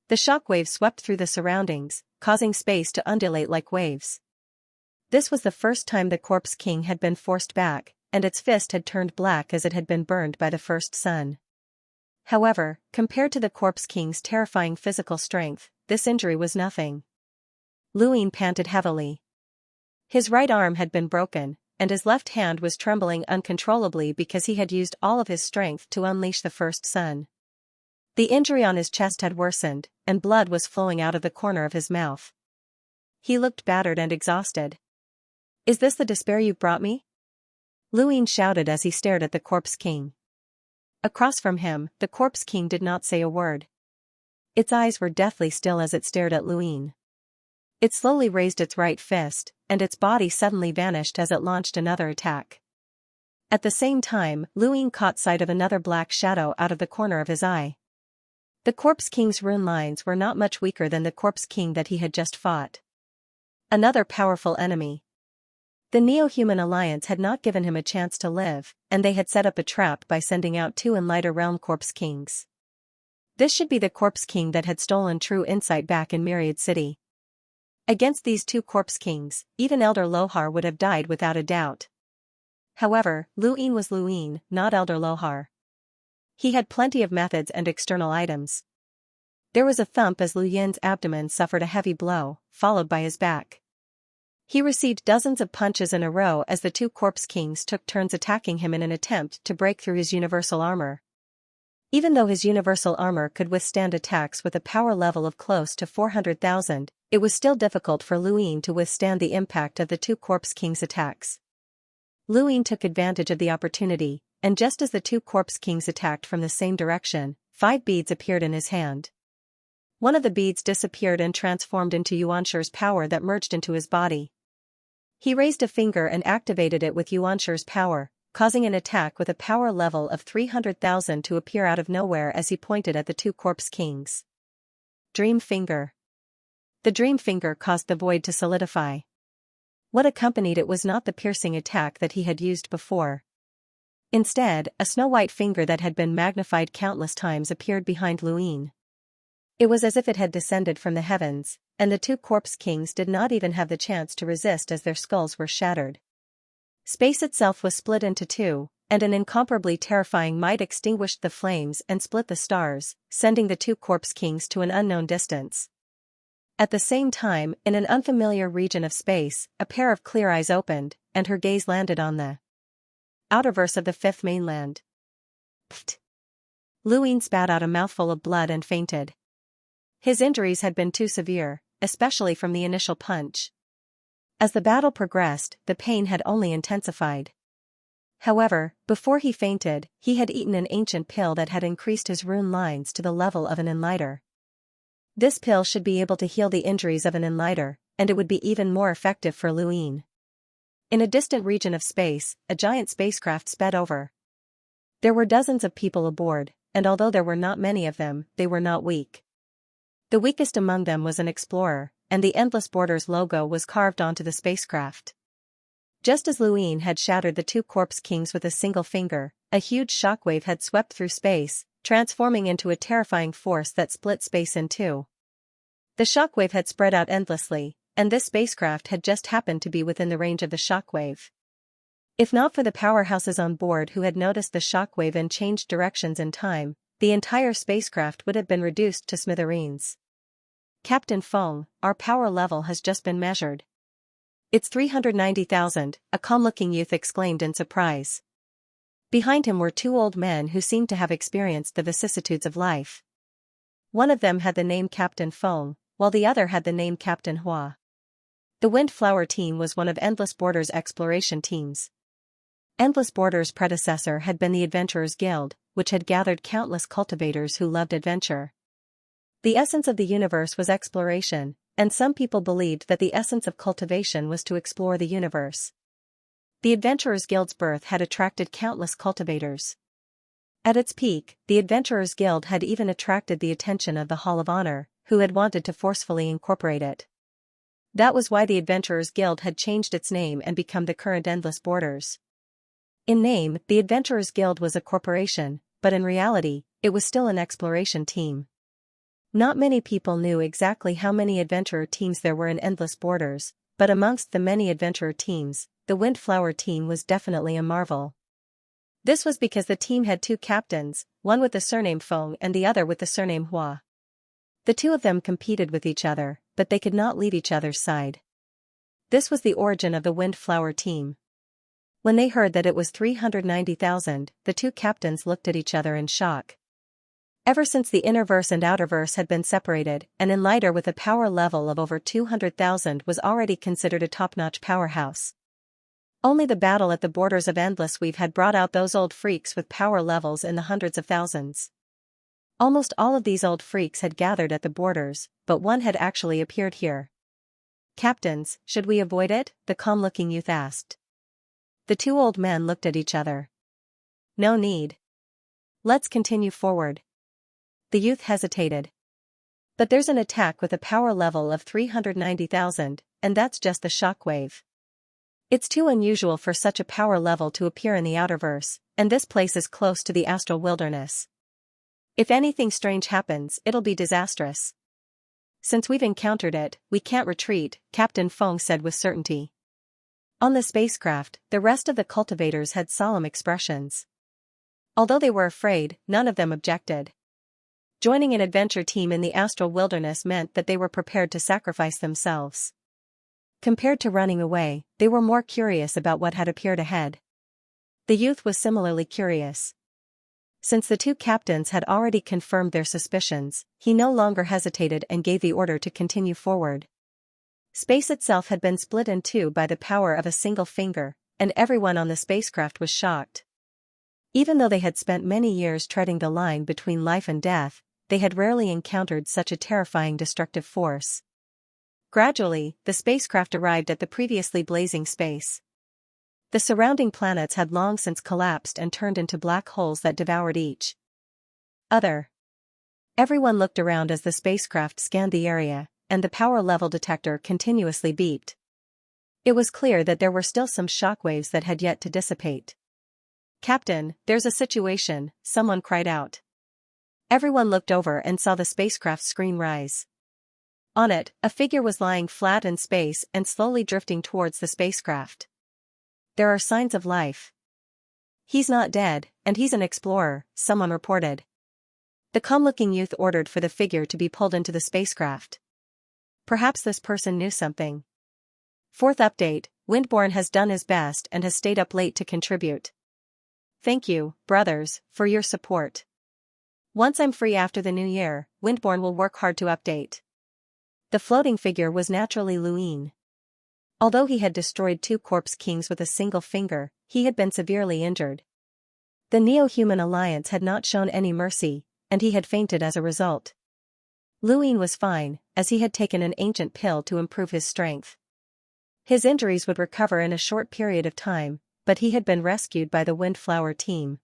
The shockwave swept through the surroundings, causing space to undulate like waves. This was the first time the Corpse King had been forced back, and its fist had turned black as it had been burned by the first sun. However, compared to the Corpse King's terrifying physical strength, this injury was nothing. Lu Yin panted heavily. His right arm had been broken, and his left hand was trembling uncontrollably because he had used all of his strength to unleash the first sun. The injury on his chest had worsened, and blood was flowing out of the corner of his mouth. He looked battered and exhausted. "Is this the despair you've brought me?" Lu Yin shouted as he stared at the Corpse King. Across from him, the Corpse King did not say a word. Its eyes were deathly still as it stared at Lu Yin. It slowly raised its right fist, and its body suddenly vanished as it launched another attack. At the same time, Lu Yin caught sight of another black shadow out of the corner of his eye. The Corpse King's rune lines were not much weaker than the Corpse King that he had just fought. Another powerful enemy. The Neo-Human Alliance had not given him a chance to live, and they had set up a trap by sending out 2 Enlighter Realm Corpse Kings. This should be the Corpse King that had stolen true insight back in Myriad City. Against these 2 Corpse Kings, even Elder Lohar would have died without a doubt. However, Lu Yin was Lu Yin, not Elder Lohar. He had plenty of methods and external items. There was a thump as Lu Yin's abdomen suffered a heavy blow, followed by his back. He received dozens of punches in a row as the 2 Corpse Kings took turns attacking him in an attempt to break through his universal armor. Even though his universal armor could withstand attacks with a power level of close to 400,000, it was still difficult for Lu Yin to withstand the impact of the 2 Corpse Kings' attacks. Lu Yin took advantage of the opportunity, and just as the 2 Corpse Kings attacked from the same direction, 5 beads appeared in his hand. One of the beads disappeared and transformed into Yuanshir's power that merged into his body. He raised a finger and activated it with Yuanshir's power, causing an attack with a power level of 300,000 to appear out of nowhere as he pointed at the 2 Corpse Kings. Dream Finger. The Dream Finger caused the void to solidify. What accompanied it was not the piercing attack that he had used before. Instead, a snow-white finger that had been magnified countless times appeared behind Lu Yin. It was as if it had descended from the heavens, and the 2 Corpse Kings did not even have the chance to resist as their skulls were shattered. Space itself was split into 2, and an incomparably terrifying might extinguished the flames and split the stars, sending the 2 Corpse Kings to an unknown distance. At the same time, in an unfamiliar region of space, a pair of clear eyes opened, and her gaze landed on the outerverse of the 5th mainland. Pfft! Lu Yin spat out a mouthful of blood and fainted. His injuries had been too severe, especially from the initial punch. As the battle progressed, the pain had only intensified. However, before he fainted, he had eaten an ancient pill that had increased his rune lines to the level of an Enlighter. This pill should be able to heal the injuries of an Enlighter, and it would be even more effective for Lu Yin. In a distant region of space, a giant spacecraft sped over. There were dozens of people aboard, and although there were not many of them, they were not weak. The weakest among them was an explorer, and the Endless Borders logo was carved onto the spacecraft. Just as Lu Yin had shattered the 2 Corpse Kings with a single finger, a huge shockwave had swept through space, transforming into a terrifying force that split space in two. The shockwave had spread out endlessly, and this spacecraft had just happened to be within the range of the shockwave. If not for the powerhouses on board who had noticed the shockwave and changed directions in time, the entire spacecraft would have been reduced to smithereens. "Captain Feng, our power level has just been measured." "It's 390,000, a calm-looking youth exclaimed in surprise. Behind him were two old men who seemed to have experienced the vicissitudes of life. One of them had the name Captain Feng, while the other had the name Captain Hua. The Windflower team was one of Endless Borders' exploration teams. Endless Borders' predecessor had been the Adventurers Guild, which had gathered countless cultivators who loved adventure. The essence of the universe was exploration, and some people believed that the essence of cultivation was to explore the universe. The Adventurers Guild's birth had attracted countless cultivators. At its peak, the Adventurers Guild had even attracted the attention of the Hall of Honor, who had wanted to forcefully incorporate it. That was why the Adventurers Guild had changed its name and become the current Endless Borders. In name, the Adventurers Guild was a corporation, but in reality, it was still an exploration team. Not many people knew exactly how many adventurer teams there were in Endless Borders, but amongst the many adventurer teams, the Windflower team was definitely a marvel. This was because the team had two captains, one with the surname Feng and the other with the surname Hua. The two of them competed with each other, but they could not leave each other's side. This was the origin of the Windflower team. When they heard that it was 390,000, the two captains looked at each other in shock. Ever since the Innerverse and Outerverse had been separated, an Enlighter with a power level of over 200,000 was already considered a top-notch powerhouse. Only the battle at the borders of Endless Weave had brought out those old freaks with power levels in the hundreds of thousands. Almost all of these old freaks had gathered at the borders, but one had actually appeared here. "Captains, should we avoid it?" the calm-looking youth asked. The two old men looked at each other. "No need. Let's continue forward." The youth hesitated. "But there's an attack with a power level of 390,000, and that's just the shockwave. It's too unusual for such a power level to appear in the Outerverse, and this place is close to the astral wilderness. If anything strange happens, it'll be disastrous. Since we've encountered it, we can't retreat," Captain Feng said with certainty. On the spacecraft, the rest of the cultivators had solemn expressions. Although they were afraid, none of them objected. Joining an adventure team in the astral wilderness meant that they were prepared to sacrifice themselves. Compared to running away, they were more curious about what had appeared ahead. The youth was similarly curious. Since the two captains had already confirmed their suspicions, he no longer hesitated and gave the order to continue forward. Space itself had been split in two by the power of a single finger, and everyone on the spacecraft was shocked. Even though they had spent many years treading the line between life and death, they had rarely encountered such a terrifying destructive force. Gradually, the spacecraft arrived at the previously blazing space. The surrounding planets had long since collapsed and turned into black holes that devoured each other. Everyone looked around as the spacecraft scanned the area, and the power level detector continuously beeped. It was clear that there were still some shockwaves that had yet to dissipate. "Captain, there's a situation," someone cried out. Everyone looked over and saw the spacecraft's screen rise. On it, a figure was lying flat in space and slowly drifting towards the spacecraft. "There are signs of life. He's not dead, and he's an explorer," someone reported. The calm-looking youth ordered for the figure to be pulled into the spacecraft. Perhaps this person knew something. Fourth update, Windborn has done his best and has stayed up late to contribute. Thank you, brothers, for your support. Once I'm free after the new year, Windborn will work hard to update. The floating figure was naturally Luin. Although he had destroyed two corpse kings with a single finger, he had been severely injured. The Neo-Human Alliance had not shown any mercy, and he had fainted as a result. Luin was fine, as he had taken an ancient pill to improve his strength. His injuries would recover in a short period of time, but he had been rescued by the Windflower team.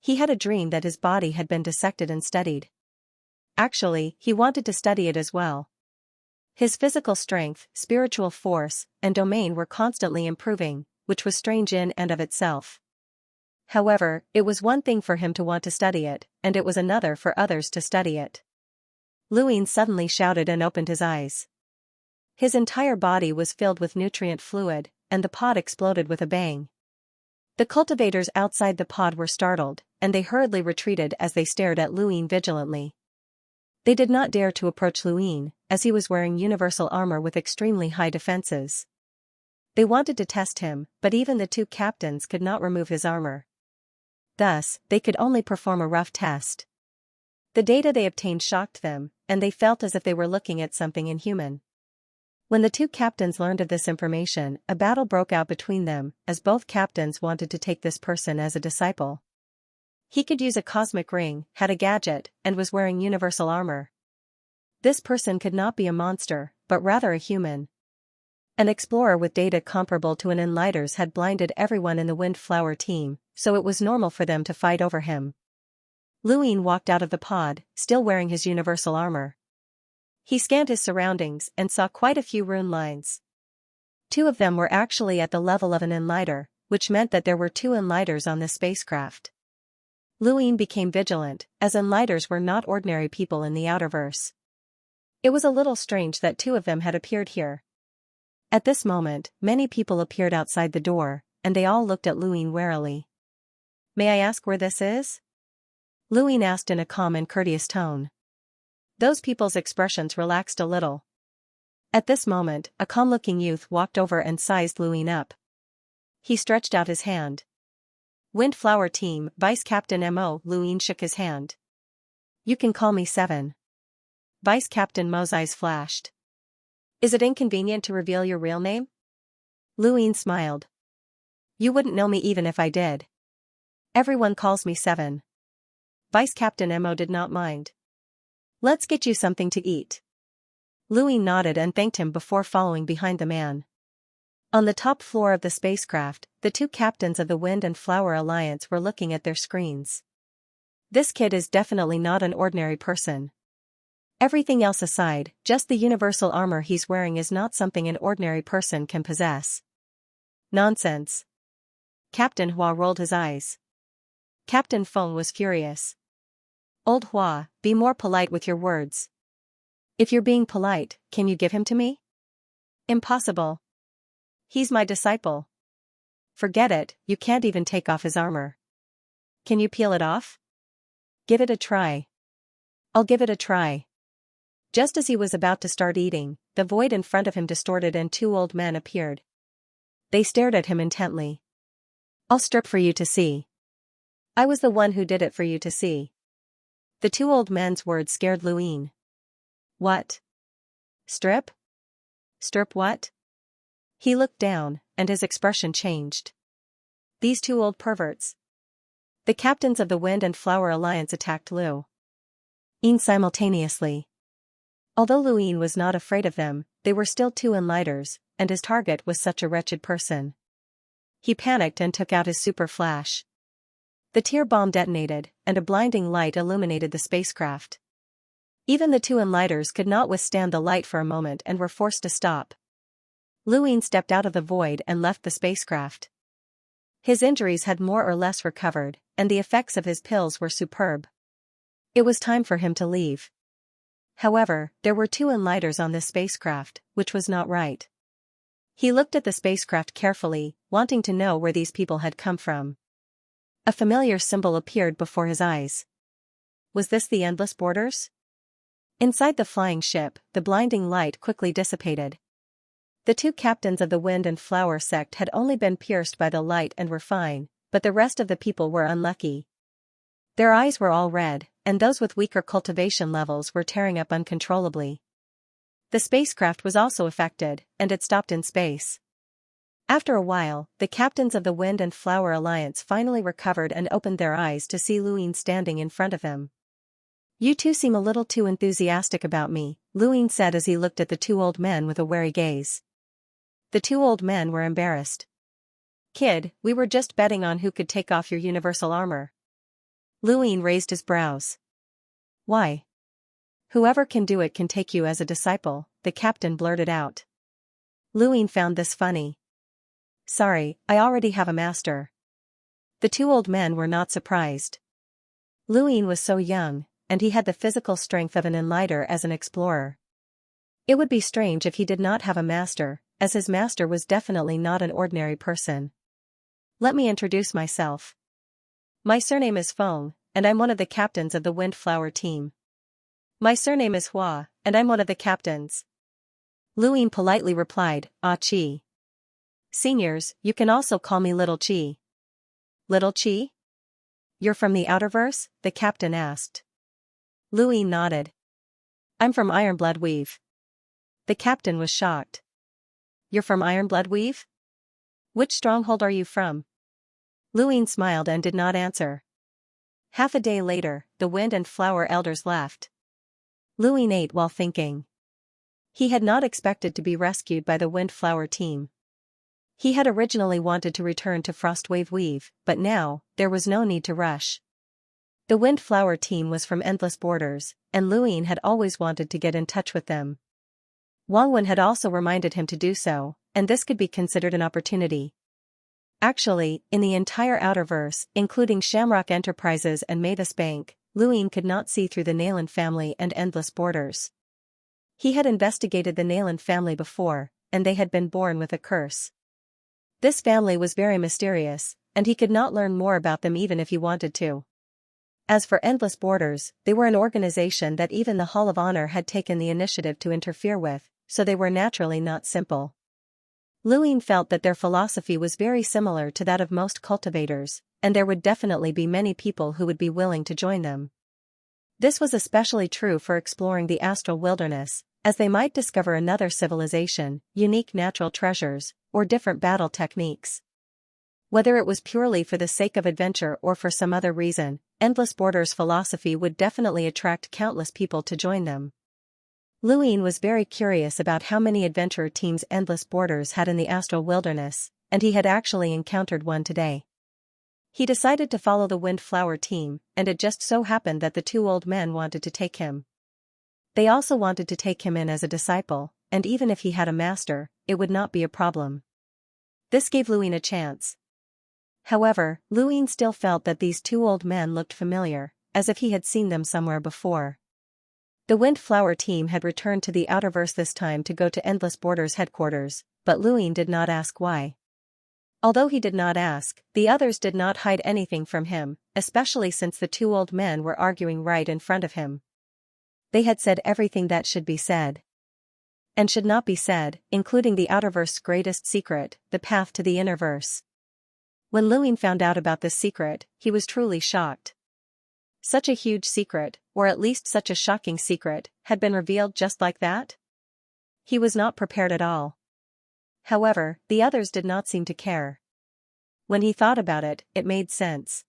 He had a dream that his body had been dissected and studied. Actually, he wanted to study it as well. His physical strength, spiritual force, and domain were constantly improving, which was strange in and of itself. However, it was one thing for him to want to study it, and it was another for others to study it. Luin suddenly shouted and opened his eyes. His entire body was filled with nutrient fluid, and the pod exploded with a bang. The cultivators outside the pod were startled, and they hurriedly retreated as they stared at Luin vigilantly. They did not dare to approach Luin, as he was wearing universal armor with extremely high defenses. They wanted to test him, but even the two captains could not remove his armor. Thus, they could only perform a rough test. The data they obtained shocked them, and they felt as if they were looking at something inhuman. When the two captains learned of this information, a battle broke out between them, as both captains wanted to take this person as a disciple. He could use a cosmic ring, had a gadget, and was wearing universal armor. This person could not be a monster, but rather a human. An explorer with data comparable to an Enlighters had blinded everyone in the Windflower team, so it was normal for them to fight over him. Luin walked out of the pod, still wearing his universal armor. He scanned his surroundings and saw quite a few rune lines. 2 of them were actually at the level of an Enlighter, which meant that there were 2 Enlighters on this spacecraft. Luin became vigilant, as Enlighters were not ordinary people in the Outerverse. It was a little strange that 2 of them had appeared here. At this moment, many people appeared outside the door, and they all looked at Luin warily. "May I ask where this is?" Luin asked in a calm and courteous tone. Those people's expressions relaxed a little. At this moment, a calm-looking youth walked over and sized Luin up. He stretched out his hand. "Windflower Team, Vice Captain Mo." Luin shook his hand. "You can call me 7. Vice Captain Mo's eyes flashed. "Is it inconvenient to reveal your real name?" Luin smiled. "You wouldn't know me even if I did. Everyone calls me 7. Vice Captain Mo did not mind. "Let's get you something to eat." Luin nodded and thanked him before following behind the man. On the top floor of the spacecraft, the 2 captains of the Wind and Flower Alliance were looking at their screens. This kid is definitely not an ordinary person. Everything else aside, just the universal armor he's wearing is not something an ordinary person can possess. Nonsense. Captain Hua rolled his eyes. Captain Feng was furious. "Old Hua, be more polite with your words. If you're being polite, can you give him to me?" "Impossible. He's my disciple." "Forget it, you can't even take off his armor." "Can you peel it off?" "Give it a try." "I'll give it a try." Just as he was about to start eating, the void in front of him distorted and 2 old men appeared. They stared at him intently. "I'll strip for you to see." "I was the one who did it for you to see." The 2 old men's words scared Luin. "What? Strip? Strip what?" He looked down, and his expression changed. These 2 old perverts. The captains of the Wind and Flower Alliance attacked Luin simultaneously. Although Luin was not afraid of them, they were still 2 Enlighters, and his target was such a wretched person. He panicked and took out his super flash. The tear bomb detonated, and a blinding light illuminated the spacecraft. Even the 2 Enlighters could not withstand the light for a moment and were forced to stop. Luin stepped out of the void and left the spacecraft. His injuries had more or less recovered, and the effects of his pills were superb. It was time for him to leave. However, there were 2 Enlighters on this spacecraft, which was not right. He looked at the spacecraft carefully, wanting to know where these people had come from. A familiar symbol appeared before his eyes. Was this the Endless Borders? Inside the flying ship, the blinding light quickly dissipated. The 2 captains of the Wind and Flower sect had only been pierced by the light and were fine, but the rest of the people were unlucky. Their eyes were all red, and those with weaker cultivation levels were tearing up uncontrollably. The spacecraft was also affected, and it stopped in space. After a while, the captains of the Wind and Flower Alliance finally recovered and opened their eyes to see Luin standing in front of them. "You 2 seem a little too enthusiastic about me," Luin said as he looked at the 2 old men with a wary gaze. The 2 old men were embarrassed. "Kid, we were just betting on who could take off your universal armor." Luin raised his brows. "Why?" "Whoever can do it can take you as a disciple," the captain blurted out. Luin found this funny. "Sorry, I already have a master." The two old men were not surprised. Luin was so young, and he had the physical strength of an enlighter as an explorer. It would be strange if he did not have a master, as his master was definitely not an ordinary person. Let me introduce myself. My surname is Feng, and I'm one of the captains of the Windflower team. My surname is Hua, and I'm one of the captains. Luin politely replied, Ah Chi. Seniors, you can also call me Little Chi. Little Chi? You're from the Outerverse? The captain asked. Luin nodded. I'm from Ironblood Weave. The captain was shocked. You're from Ironblood Weave? Which stronghold are you from? Luin smiled and did not answer. Half a day later, the Wind and Flower elders left. Luin ate while thinking. He had not expected to be rescued by the Windflower team. He had originally wanted to return to Frostwave Weave, but now, there was no need to rush. The Windflower team was from Endless Borders, and Luin had always wanted to get in touch with them. Wangwen had also reminded him to do so, and this could be considered an opportunity. Actually, in the entire Outerverse, including Shamrock Enterprises and Mavis Bank, Luin could not see through the Nayland family and Endless Borders. He had investigated the Nayland family before, and they had been born with a curse. This family was very mysterious, and he could not learn more about them even if he wanted to. As for Endless Borders, they were an organization that even the Hall of Honor had taken the initiative to interfere with, so they were naturally not simple. Luin felt that their philosophy was very similar to that of most cultivators, and there would definitely be many people who would be willing to join them. This was especially true for exploring the astral wilderness, as they might discover another civilization, unique natural treasures, or different battle techniques. Whether it was purely for the sake of adventure or for some other reason, Endless Borders' philosophy would definitely attract countless people to join them. Luin was very curious about how many adventurer teams Endless Borders had in the astral wilderness, and he had actually encountered one today. He decided to follow the Windflower team, and it just so happened that the two old men wanted to take him. They also wanted to take him in as a disciple, and even if he had a master, it would not be a problem. This gave Luin a chance. However, Luin still felt that these two old men looked familiar, as if he had seen them somewhere before. The Windflower team had returned to the Outerverse this time to go to Endless Borders headquarters, but Luin did not ask why. Although he did not ask, the others did not hide anything from him, especially since the two old men were arguing right in front of him. They had said everything that should be said. And should not be said, including the Outerverse's greatest secret, the path to the Innerverse. When Luin found out about this secret, he was truly shocked. Such a huge secret, or at least such a shocking secret, had been revealed just like that? He was not prepared at all. However, the others did not seem to care. When he thought about it, it made sense.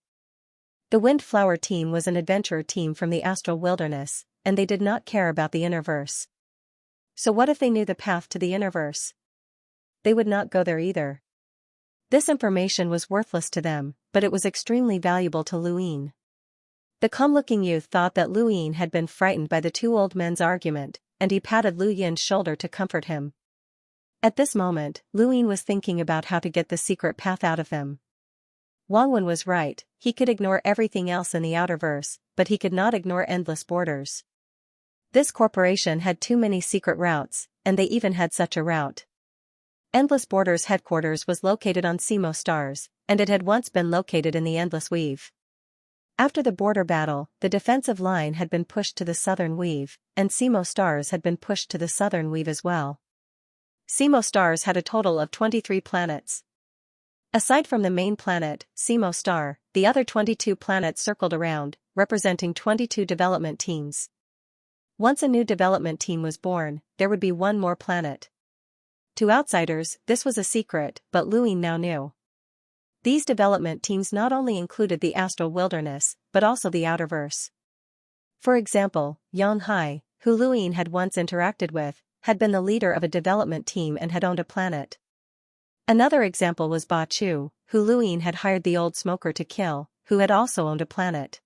The Windflower team was an adventurer team from the astral wilderness, and they did not care about the Innerverse. So what if they knew the path to the Innerverse? They would not go there either. This information was worthless to them, but it was extremely valuable to Luin. The calm-looking youth thought that Luin had been frightened by the two old men's argument, and he patted Lu Yin's shoulder to comfort him. At this moment, Luin was thinking about how to get the secret path out of them. Wangwen was right, he could ignore everything else in the Outerverse, but he could not ignore Endless Borders. This corporation had too many secret routes, and they even had such a route. Endless Borders headquarters was located on Simo Stars, and it had once been located in the Endless Weave. After the border battle, the defensive line had been pushed to the Southern Weave, and Simo Stars had been pushed to the Southern Weave as well. Simo Stars had a total of 23 planets. Aside from the main planet, Simo Star, the other 22 planets circled around, representing 22 development teams. Once a new development team was born, there would be one more planet. To outsiders, this was a secret, but Luin now knew. These development teams not only included the astral wilderness, but also the Outerverse. For example, Yang Hai, who Luin had once interacted with, had been the leader of a development team and had owned a planet. Another example was Ba Chu, who Luin had hired the old smoker to kill, who had also owned a planet.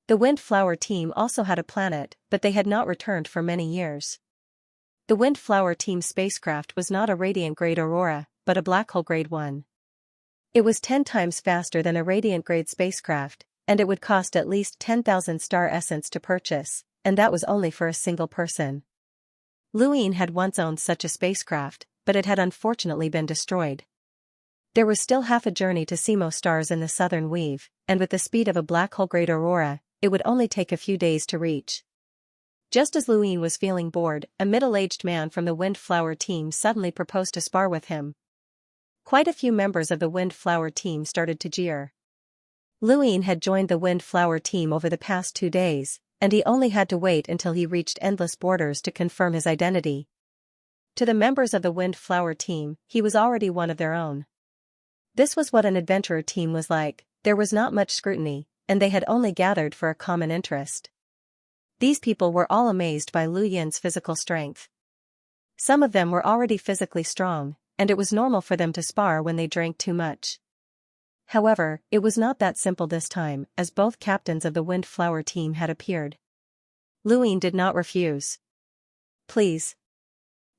The Windflower team also had a planet, but they had not returned for many years. The Windflower team's spacecraft was not a radiant-grade Aurora, but a black hole-grade one. It was 10 times faster than a Radiant-grade spacecraft, and it would cost at least 10,000 star essence to purchase, and that was only for a single person. Luine had once owned such a spacecraft, but it had unfortunately been destroyed. There was still half a journey to Simo stars in the southern weave, and with the speed of a black hole-grade aurora, it would only take a few days to reach. Just as Luine was feeling bored, a middle-aged man from the Windflower team suddenly proposed to spar with him. Quite a few members of the Windflower team started to jeer. Luine had joined the Windflower team over the past 2 days, and he only had to wait until he reached Endless Borders to confirm his identity. To the members of the Windflower team, he was already one of their own. This was what an adventurer team was like. There was not much scrutiny, and they had only gathered for a common interest. These people were all amazed by Lu Yin's physical strength. Some of them were already physically strong, and it was normal for them to spar when they drank too much. However, it was not that simple this time, as both captains of the Windflower team had appeared. Luine did not refuse. Please.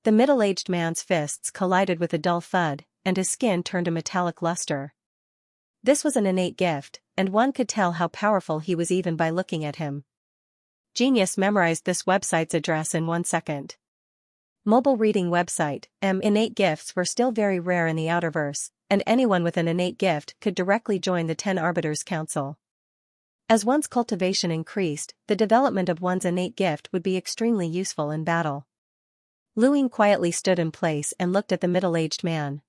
The middle-aged man's fists collided with a dull thud, and his skin turned a metallic luster. This was an innate gift, and one could tell how powerful he was even by looking at him. Genius memorized this website's address in 1 second. Mobile reading website. Innate gifts were still very rare in the Outerverse, and anyone with an innate gift could directly join the 10 Arbiters Council. As one's cultivation increased, the development of one's innate gift would be extremely useful in battle. Luine quietly stood in place and looked at the middle-aged man.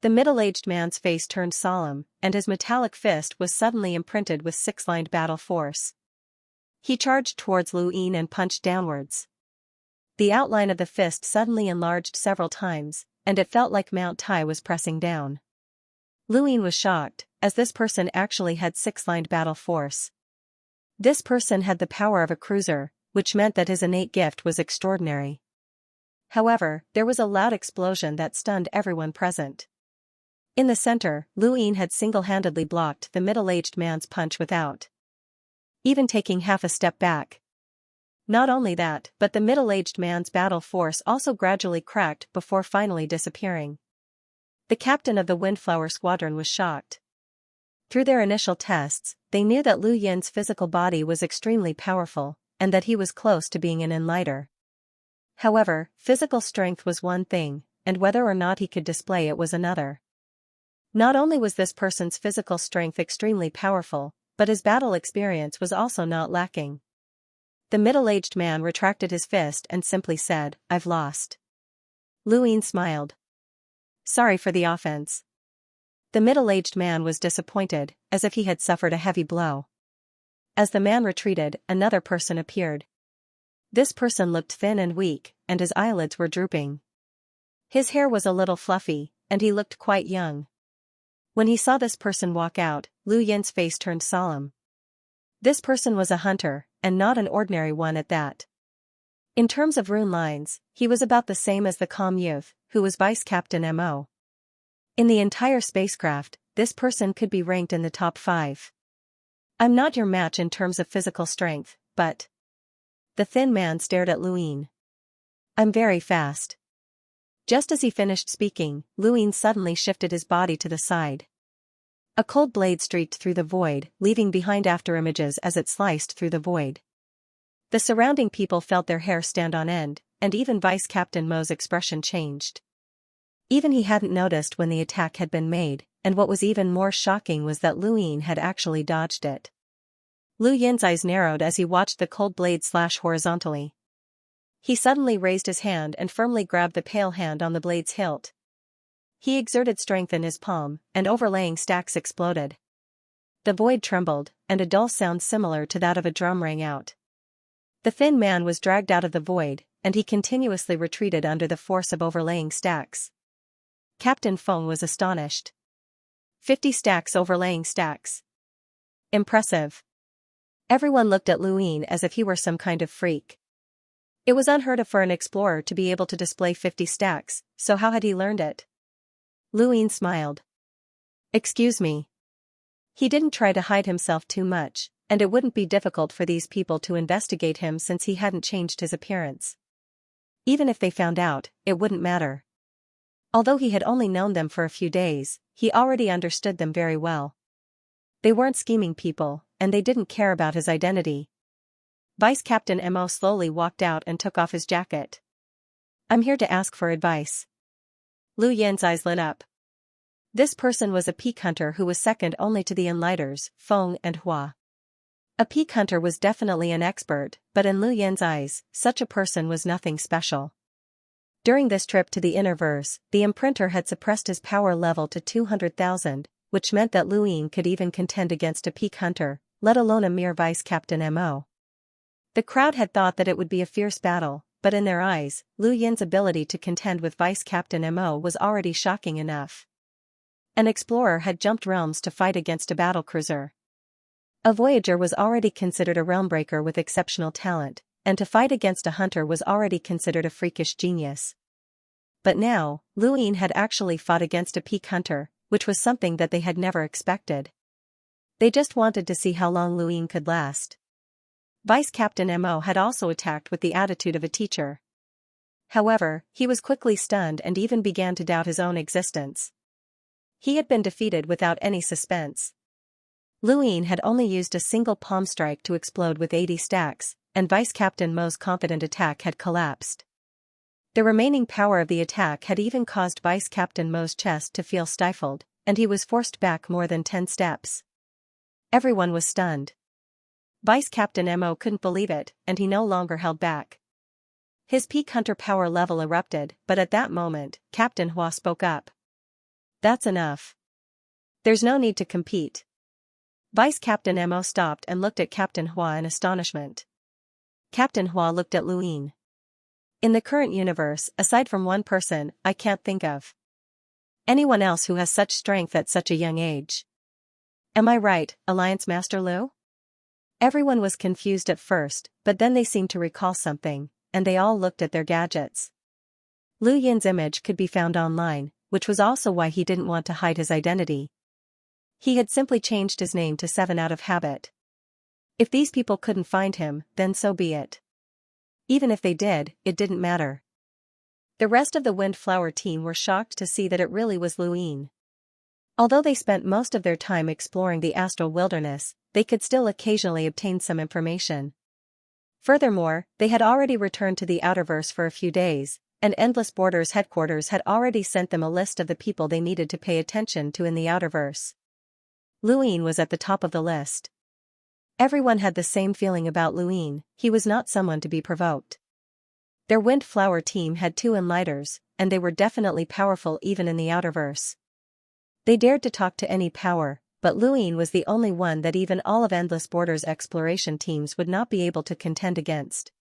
The middle-aged man's face turned solemn, and his metallic fist was suddenly imprinted with 6-lined battle force. He charged towards Luine and punched downwards. The outline of the fist suddenly enlarged several times, and it felt like Mount Tai was pressing down. Luine was shocked, as this person actually had 6-lined battle force. This person had the power of a cruiser, which meant that his innate gift was extraordinary. However, there was a loud explosion that stunned everyone present. In the center, Luine had single-handedly blocked the middle-aged man's punch without even taking half a step back. Not only that, but the middle-aged man's battle force also gradually cracked before finally disappearing. The captain of the Windflower Squadron was shocked. Through their initial tests, they knew that Lu Yin's physical body was extremely powerful, and that he was close to being an enlighter. However, physical strength was one thing, and whether or not he could display it was another. Not only was this person's physical strength extremely powerful, but his battle experience was also not lacking. The middle-aged man retracted his fist and simply said, "I've lost." Luine smiled. "Sorry for the offense." The middle-aged man was disappointed, as if he had suffered a heavy blow. As the man retreated, another person appeared. This person looked thin and weak, and his eyelids were drooping. His hair was a little fluffy, and he looked quite young. When he saw this person walk out, Lu Yin's face turned solemn. This person was a hunter, and not an ordinary one at that. In terms of rune lines, he was about the same as the calm youth, who was Vice Captain Mo. In the entire spacecraft, this person could be ranked in the top 5. "I'm not your match in terms of physical strength, but..." The thin man stared at Luine. "I'm very fast." Just as he finished speaking, Luine suddenly shifted his body to the side. A cold blade streaked through the void, leaving behind afterimages as it sliced through the void. The surrounding people felt their hair stand on end, and even Vice Captain Mo's expression changed. Even he hadn't noticed when the attack had been made, and what was even more shocking was that Luine had actually dodged it. Lu Yin's eyes narrowed as he watched the cold blade slash horizontally. He suddenly raised his hand and firmly grabbed the pale hand on the blade's hilt. He exerted strength in his palm, and overlaying stacks exploded. The void trembled, and a dull sound similar to that of a drum rang out. The thin man was dragged out of the void, and he continuously retreated under the force of overlaying stacks. Captain Feng was astonished. 50 stacks overlaying stacks. Impressive. Everyone looked at Luine as if he were some kind of freak. It was unheard of for an explorer to be able to display 50 stacks, so how had he learned it? Luine smiled. "Excuse me." He didn't try to hide himself too much, and it wouldn't be difficult for these people to investigate him since he hadn't changed his appearance. Even if they found out, it wouldn't matter. Although he had only known them for a few days, he already understood them very well. They weren't scheming people, and they didn't care about his identity. Vice Captain Mo slowly walked out and took off his jacket. "I'm here to ask for advice." Lu Yin's eyes lit up. This person was a peak hunter who was second only to the Enlighters, Feng and Hua. A peak hunter was definitely an expert, but in Lu Yin's eyes, such a person was nothing special. During this trip to the Innerverse, the imprinter had suppressed his power level to 200,000, which meant that Lu Yin could even contend against a peak hunter, let alone a mere Vice Captain Mo. The crowd had thought that it would be a fierce battle, but in their eyes, Lu Yin's ability to contend with Vice Captain Mo was already shocking enough. An explorer had jumped realms to fight against a battlecruiser. A voyager was already considered a realmbreaker with exceptional talent, and to fight against a hunter was already considered a freakish genius. But now, Lu Yin had actually fought against a peak hunter, which was something that they had never expected. They just wanted to see how long Lu Yin could last. Vice Captain Mo had also attacked with the attitude of a teacher. However, he was quickly stunned and even began to doubt his own existence. He had been defeated without any suspense. Lu Yin had only used a single palm strike to explode with 80 stacks, and Vice Captain Mo's confident attack had collapsed. The remaining power of the attack had even caused Vice Captain Mo's chest to feel stifled, and he was forced back more than 10 steps. Everyone was stunned. Vice Captain Mo couldn't believe it, and he no longer held back. His peak hunter power level erupted, but at that moment, Captain Hua spoke up. "That's enough. There's no need to compete." Vice Captain Mo stopped and looked at Captain Hua in astonishment. Captain Hua looked at Lu Yin. "In the current universe, aside from one person, I can't think of anyone else who has such strength at such a young age. Am I right, Alliance Master Lu?" Everyone was confused at first, but then they seemed to recall something, and they all looked at their gadgets. Lu Yin's image could be found online, which was also why he didn't want to hide his identity. He had simply changed his name to 7 out of habit. If these people couldn't find him, then so be it. Even if they did, it didn't matter. The rest of the Windflower team were shocked to see that it really was Lu Yin. Although they spent most of their time exploring the astral wilderness, they could still occasionally obtain some information. Furthermore, they had already returned to the Outerverse for a few days, and Endless Borders headquarters had already sent them a list of the people they needed to pay attention to in the Outerverse. Lu Yin was at the top of the list. Everyone had the same feeling about Lu Yin, he was not someone to be provoked. Their Windflower team had 2 Enlighters, and they were definitely powerful even in the Outerverse. They dared to talk to any power, but Lu Yin was the only one that even all of Endless Borders exploration teams would not be able to contend against.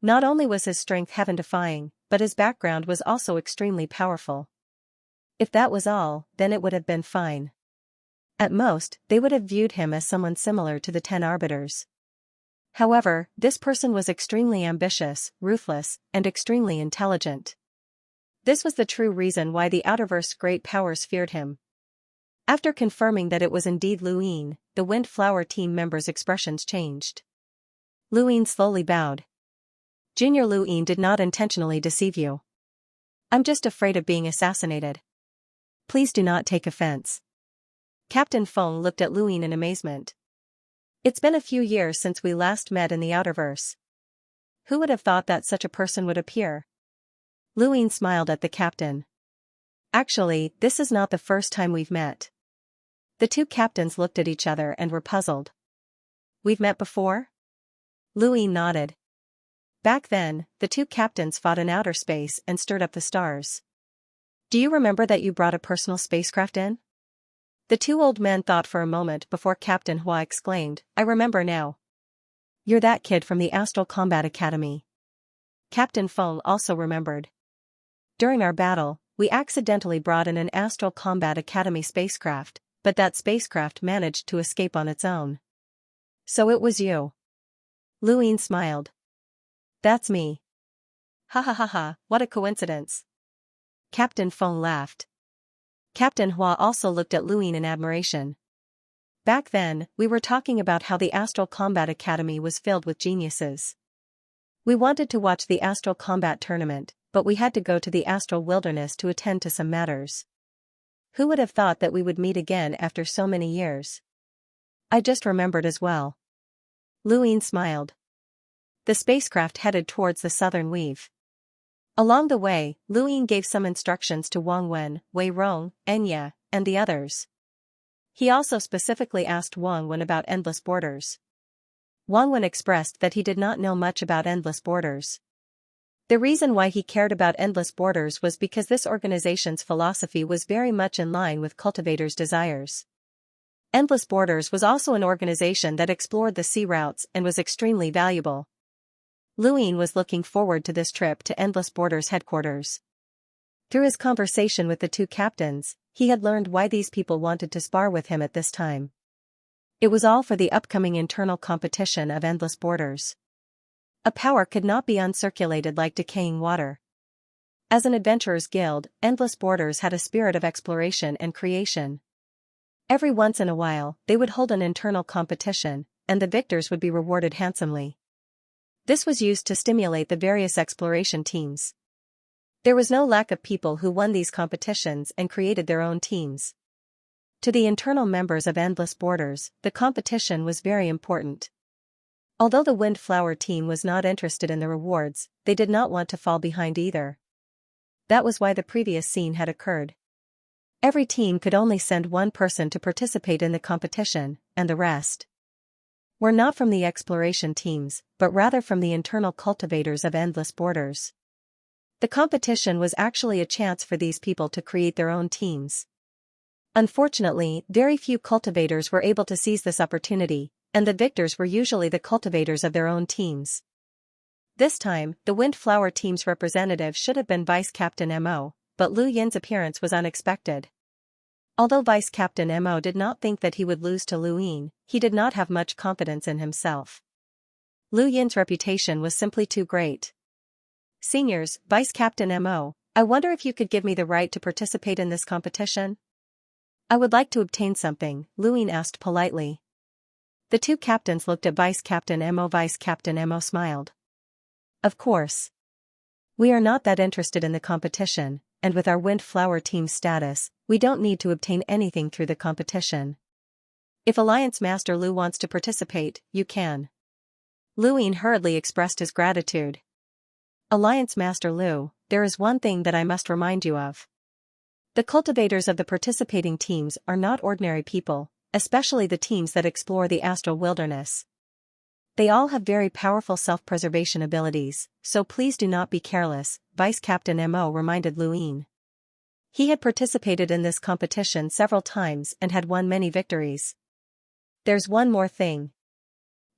Not only was his strength heaven-defying, but his background was also extremely powerful. If that was all, then it would have been fine. At most, they would have viewed him as someone similar to the 10 Arbiters. However, this person was extremely ambitious, ruthless, and extremely intelligent. This was the true reason why the Outerverse great powers feared him. After confirming that it was indeed Lu Yin, the Windflower team members' expressions changed. Lu Yin slowly bowed. "Junior Lu Yin did not intentionally deceive you. I'm just afraid of being assassinated. Please do not take offense." Captain Feng looked at Lu Yin in amazement. "It's been a few years since we last met in the Outerverse. Who would have thought that such a person would appear?" Lu Yin smiled at the captain. "Actually, this is not the first time we've met." The 2 captains looked at each other and were puzzled. "We've met before?" Lu Yin nodded. "Back then, the 2 captains fought in outer space and stirred up the stars. Do you remember that you brought a personal spacecraft in?" The 2 old men thought for a moment before Captain Hua exclaimed, "I remember now. You're that kid from the Astral Combat Academy." Captain Feng also remembered. "During our battle, we accidentally brought in an Astral Combat Academy spacecraft, but that spacecraft managed to escape on its own." "So it was you." Lu Yin smiled. "That's me." "Ha ha ha ha, what a coincidence." Captain Feng laughed. Captain Hua also looked at Lu Yin in admiration. "Back then, we were talking about how the Astral Combat Academy was filled with geniuses. We wanted to watch the Astral Combat Tournament, but we had to go to the Astral Wilderness to attend to some matters. Who would have thought that we would meet again after so many years? I just remembered as well. Luine smiled. The spacecraft headed towards the southern weave. Along the way, Luine gave some instructions to Wang Wen, Wei Rong, Enya, and the others. He also specifically asked Wang Wen about Endless Borders. Wang Wen expressed that he did not know much about Endless Borders. The reason why he cared about Endless Borders was because this organization's philosophy was very much in line with Cultivator's desires. Endless Borders was also an organization that explored the sea routes and was extremely valuable. Luine was looking forward to this trip to Endless Borders headquarters. Through his conversation with the two captains, he had learned why these people wanted to spar with him at this time. It was all for the upcoming internal competition of Endless Borders. A power could not be uncirculated like decaying water. As an adventurer's guild, Endless Borders had a spirit of exploration and creation. Every once in a while, they would hold an internal competition, and the victors would be rewarded handsomely. This was used to stimulate the various exploration teams. There was no lack of people who won these competitions and created their own teams. To the internal members of Endless Borders, the competition was very important. Although the Windflower team was not interested in the rewards, they did not want to fall behind either. That was why the previous scene had occurred. Every team could only send one person to participate in the competition, and the rest were not from the exploration teams, but rather from the internal cultivators of Endless Borders. The competition was actually a chance for these people to create their own teams. Unfortunately, very few cultivators were able to seize this opportunity, and the victors were usually the cultivators of their own teams. This time, the Windflower team's representative should have been Vice Captain Mo, but Lu Yin's appearance was unexpected. Although Vice Captain Mo did not think that he would lose to Lu Yin, he did not have much confidence in himself. Lu Yin's reputation was simply too great. Seniors, Vice Captain Mo, I wonder if you could give me the right to participate in this competition? I would like to obtain something, Lu Yin asked politely. The two captains looked at Vice Captain Mo. Vice Captain Mo smiled. Of course. We are not that interested in the competition, and with our Windflower team's status, we don't need to obtain anything through the competition. If Alliance Master Lu wants to participate, you can. Lu Yin hurriedly expressed his gratitude. Alliance Master Lu, there is one thing that I must remind you of. The cultivators of the participating teams are not ordinary people, especially the teams that explore the astral wilderness. They all have very powerful self-preservation abilities, so please do not be careless, Vice Captain Mo reminded Lu Yin. He had participated in this competition several times and had won many victories. There's one more thing.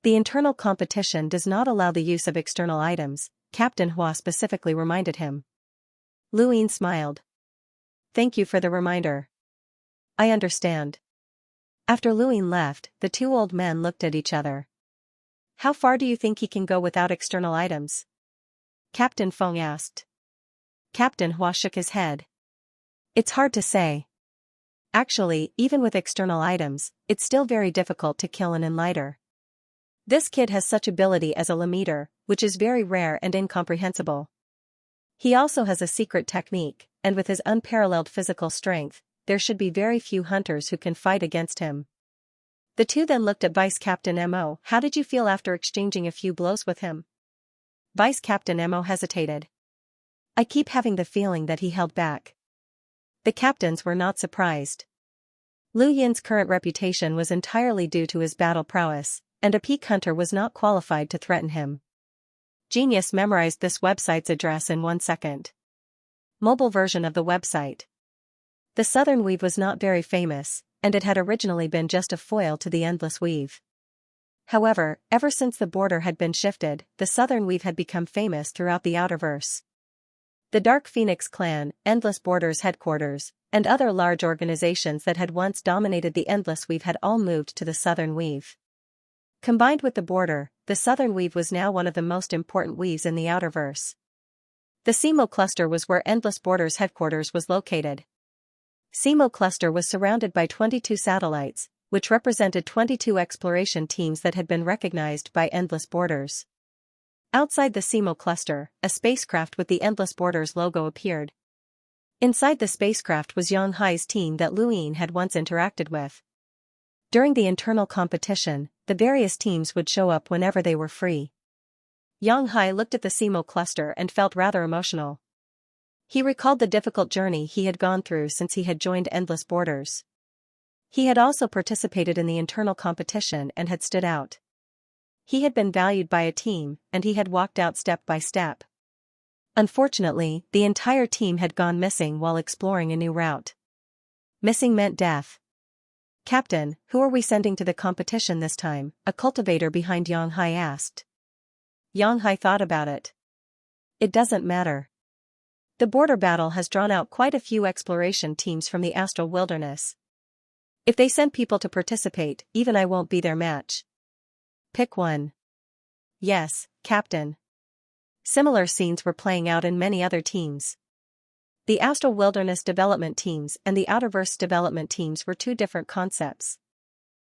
The internal competition does not allow the use of external items, Captain Hua specifically reminded him. Lu Yin smiled. Thank you for the reminder. I understand. After Lu Yin left, the two old men looked at each other. How far do you think he can go without external items? Captain Feng asked. Captain Hua shook his head. It's hard to say. Actually, even with external items, it's still very difficult to kill an enlighter. This kid has such ability as a limiter, which is very rare and incomprehensible. He also has a secret technique, and with his unparalleled physical strength, there should be very few hunters who can fight against him. The two then looked at Vice Captain Mo. How did you feel after exchanging a few blows with him? Vice Captain Mo hesitated. I keep having the feeling that he held back. The captains were not surprised. Lu Yin's current reputation was entirely due to his battle prowess, and a peak hunter was not qualified to threaten him. Genius memorized this website's address in 1 second. Mobile version of the website. The Southern Weave was not very famous, and it had originally been just a foil to the Endless Weave. However, ever since the border had been shifted, the Southern Weave had become famous throughout the Outerverse. The Dark Phoenix Clan, Endless Borders headquarters, and other large organizations that had once dominated the Endless Weave had all moved to the Southern Weave. Combined with the border, the Southern Weave was now one of the most important weaves in the Outerverse. The Simo Cluster was where Endless Borders headquarters was located. Simo Cluster was surrounded by 22 satellites, which represented 22 exploration teams that had been recognized by Endless Borders. Outside the Simo Cluster, a spacecraft with the Endless Borders logo appeared. Inside the spacecraft was Xianxia's team that Luyin had once interacted with. During the internal competition, the various teams would show up whenever they were free. Xianxia looked at the Simo cluster and felt rather emotional. He recalled the difficult journey he had gone through since he had joined Endless Borders. He had also participated in the internal competition and had stood out. He had been valued by a team, and he had walked out step by step. Unfortunately, the entire team had gone missing while exploring a new route. Missing meant death. "Captain, who are we sending to the competition this time?" a cultivator behind Xianxia asked. Xianxia thought about it. "It doesn't matter. The border battle has drawn out quite a few exploration teams from the astral wilderness. If they send people to participate, even I won't be their match. Pick one." "Yes, Captain." Similar scenes were playing out in many other teams. The Astral Wilderness development teams and the Outerverse development teams were two different concepts.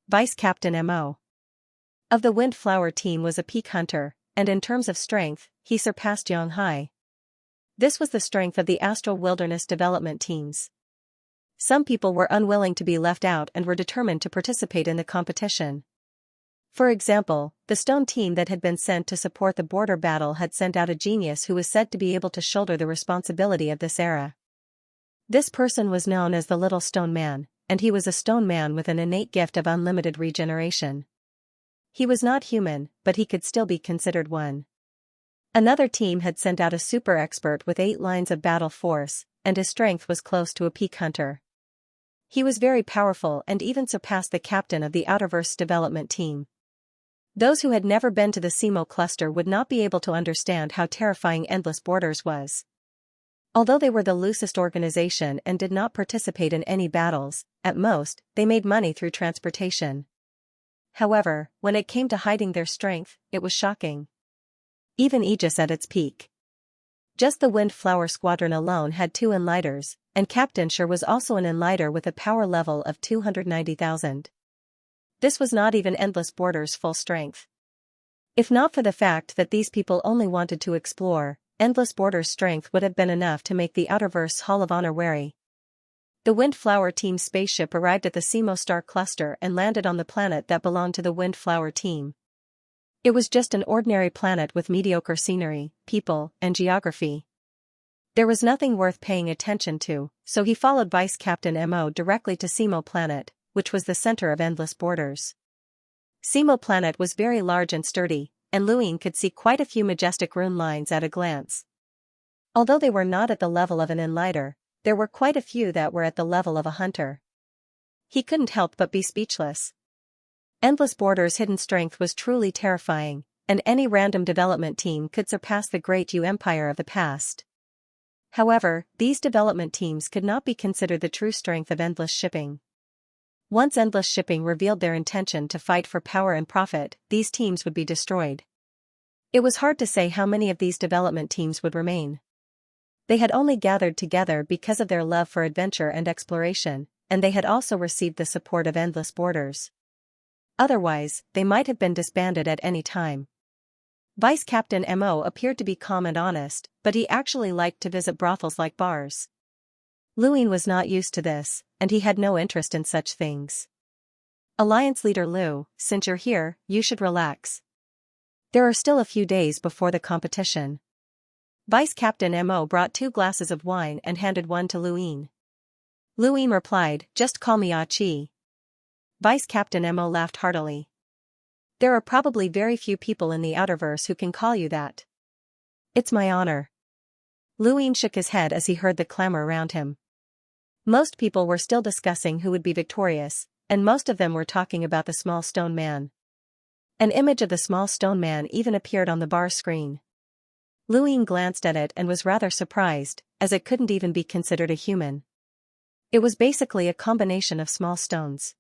Vice Captain Mo. of the Windflower team was a peak hunter, and in terms of strength, he surpassed Xianxia. This was the strength of the Astral Wilderness development teams. Some people were unwilling to be left out and were determined to participate in the competition. For example, the Stone team that had been sent to support the border battle had sent out a genius who was said to be able to shoulder the responsibility of this era. This person was known as the Little Stone Man, and he was a stone man with an innate gift of unlimited regeneration. He was not human, but he could still be considered one. Another team had sent out a super expert with 8 lines of battle force, and his strength was close to a peak hunter. He was very powerful and even surpassed the captain of the Outerverse development team. Those who had never been to the Simo cluster would not be able to understand how terrifying Endless Borders was. Although they were the loosest organization and did not participate in any battles, at most, they made money through transportation. However, when it came to hiding their strength, it was shocking. Even Aegis at its peak. Just the Windflower Squadron alone had 2 Enlighters, and Captain Sure was also an Enlighter with a power level of 290,000. This was not even Endless Borders' full strength. If not for the fact that these people only wanted to explore, Endless Borders' strength would have been enough to make the Outerverse Hall of Honor wary. The Windflower team's spaceship arrived at the Simo star cluster and landed on the planet that belonged to the Windflower team. It was just an ordinary planet with mediocre scenery, people, and geography. There was nothing worth paying attention to, so he followed Vice Captain Mo directly to Simo planet, which was the center of Endless Borders. Simo planet was very large and sturdy, and Luyin could see quite a few majestic rune lines at a glance. Although they were not at the level of an Enlighter, there were quite a few that were at the level of a hunter. He couldn't help but be speechless. Endless Borders' hidden strength was truly terrifying, and any random development team could surpass the great U Empire of the past. However, these development teams could not be considered the true strength of Endless Shipping. Once Endless Shipping revealed their intention to fight for power and profit, these teams would be destroyed. It was hard to say how many of these development teams would remain. They had only gathered together because of their love for adventure and exploration, and they had also received the support of Endless Borders. Otherwise, they might have been disbanded at any time. Vice Captain Mo appeared to be calm and honest, but he actually liked to visit brothels like bars. Luyin was not used to this, and he had no interest in such things. Alliance Leader Lu, since you're here, you should relax. There are still a few days before the competition. Vice Captain Mo brought 2 glasses of wine and handed one to Luyin. Luyin replied, "Just call me Achi." Vice Captain Mo laughed heartily. "There are probably very few people in the Outerverse who can call you that." "It's my honor." Luyin shook his head as he heard the clamor around him. Most people were still discussing who would be victorious, and most of them were talking about the small stone man. An image of the small stone man even appeared on the bar screen. Luyin glanced at it and was rather surprised, as it couldn't even be considered a human. It was basically a combination of small stones.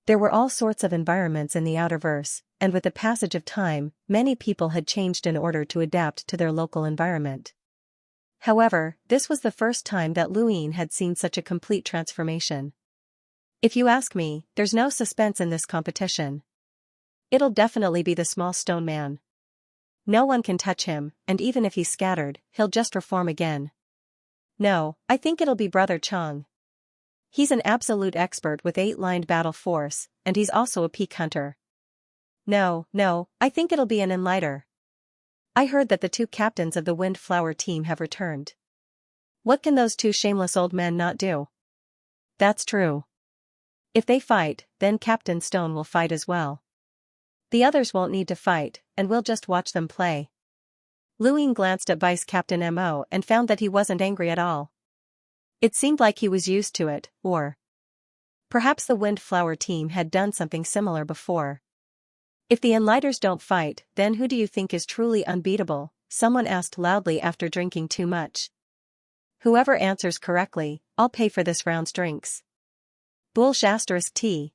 There were all sorts of environments in the Outerverse, and with the passage of time, many people had changed in order to adapt to their local environment. However, this was the first time that Luyin had seen such a complete transformation. If you ask me, there's no suspense in this competition. It'll definitely be the small stone man. No one can touch him, and even if he's scattered, he'll just reform again. No, I think it'll be Brother Chang. He's an absolute expert with 8-lined battle force, and he's also a peak hunter. No, I think it'll be an enlighter. I heard that the 2 captains of the Windflower team have returned. What can those 2 shameless old men not do? That's true. If they fight, then Captain Stone will fight as well. The others won't need to fight, and we'll just watch them play. Luine glanced at Vice Captain Mo and found that he wasn't angry at all. It seemed like he was used to it, or perhaps the Windflower team had done something similar before. If the Enlighters don't fight, then who do you think is truly unbeatable? Someone asked loudly after drinking too much. Whoever answers correctly, I'll pay for this round's drinks. Bullsh *T.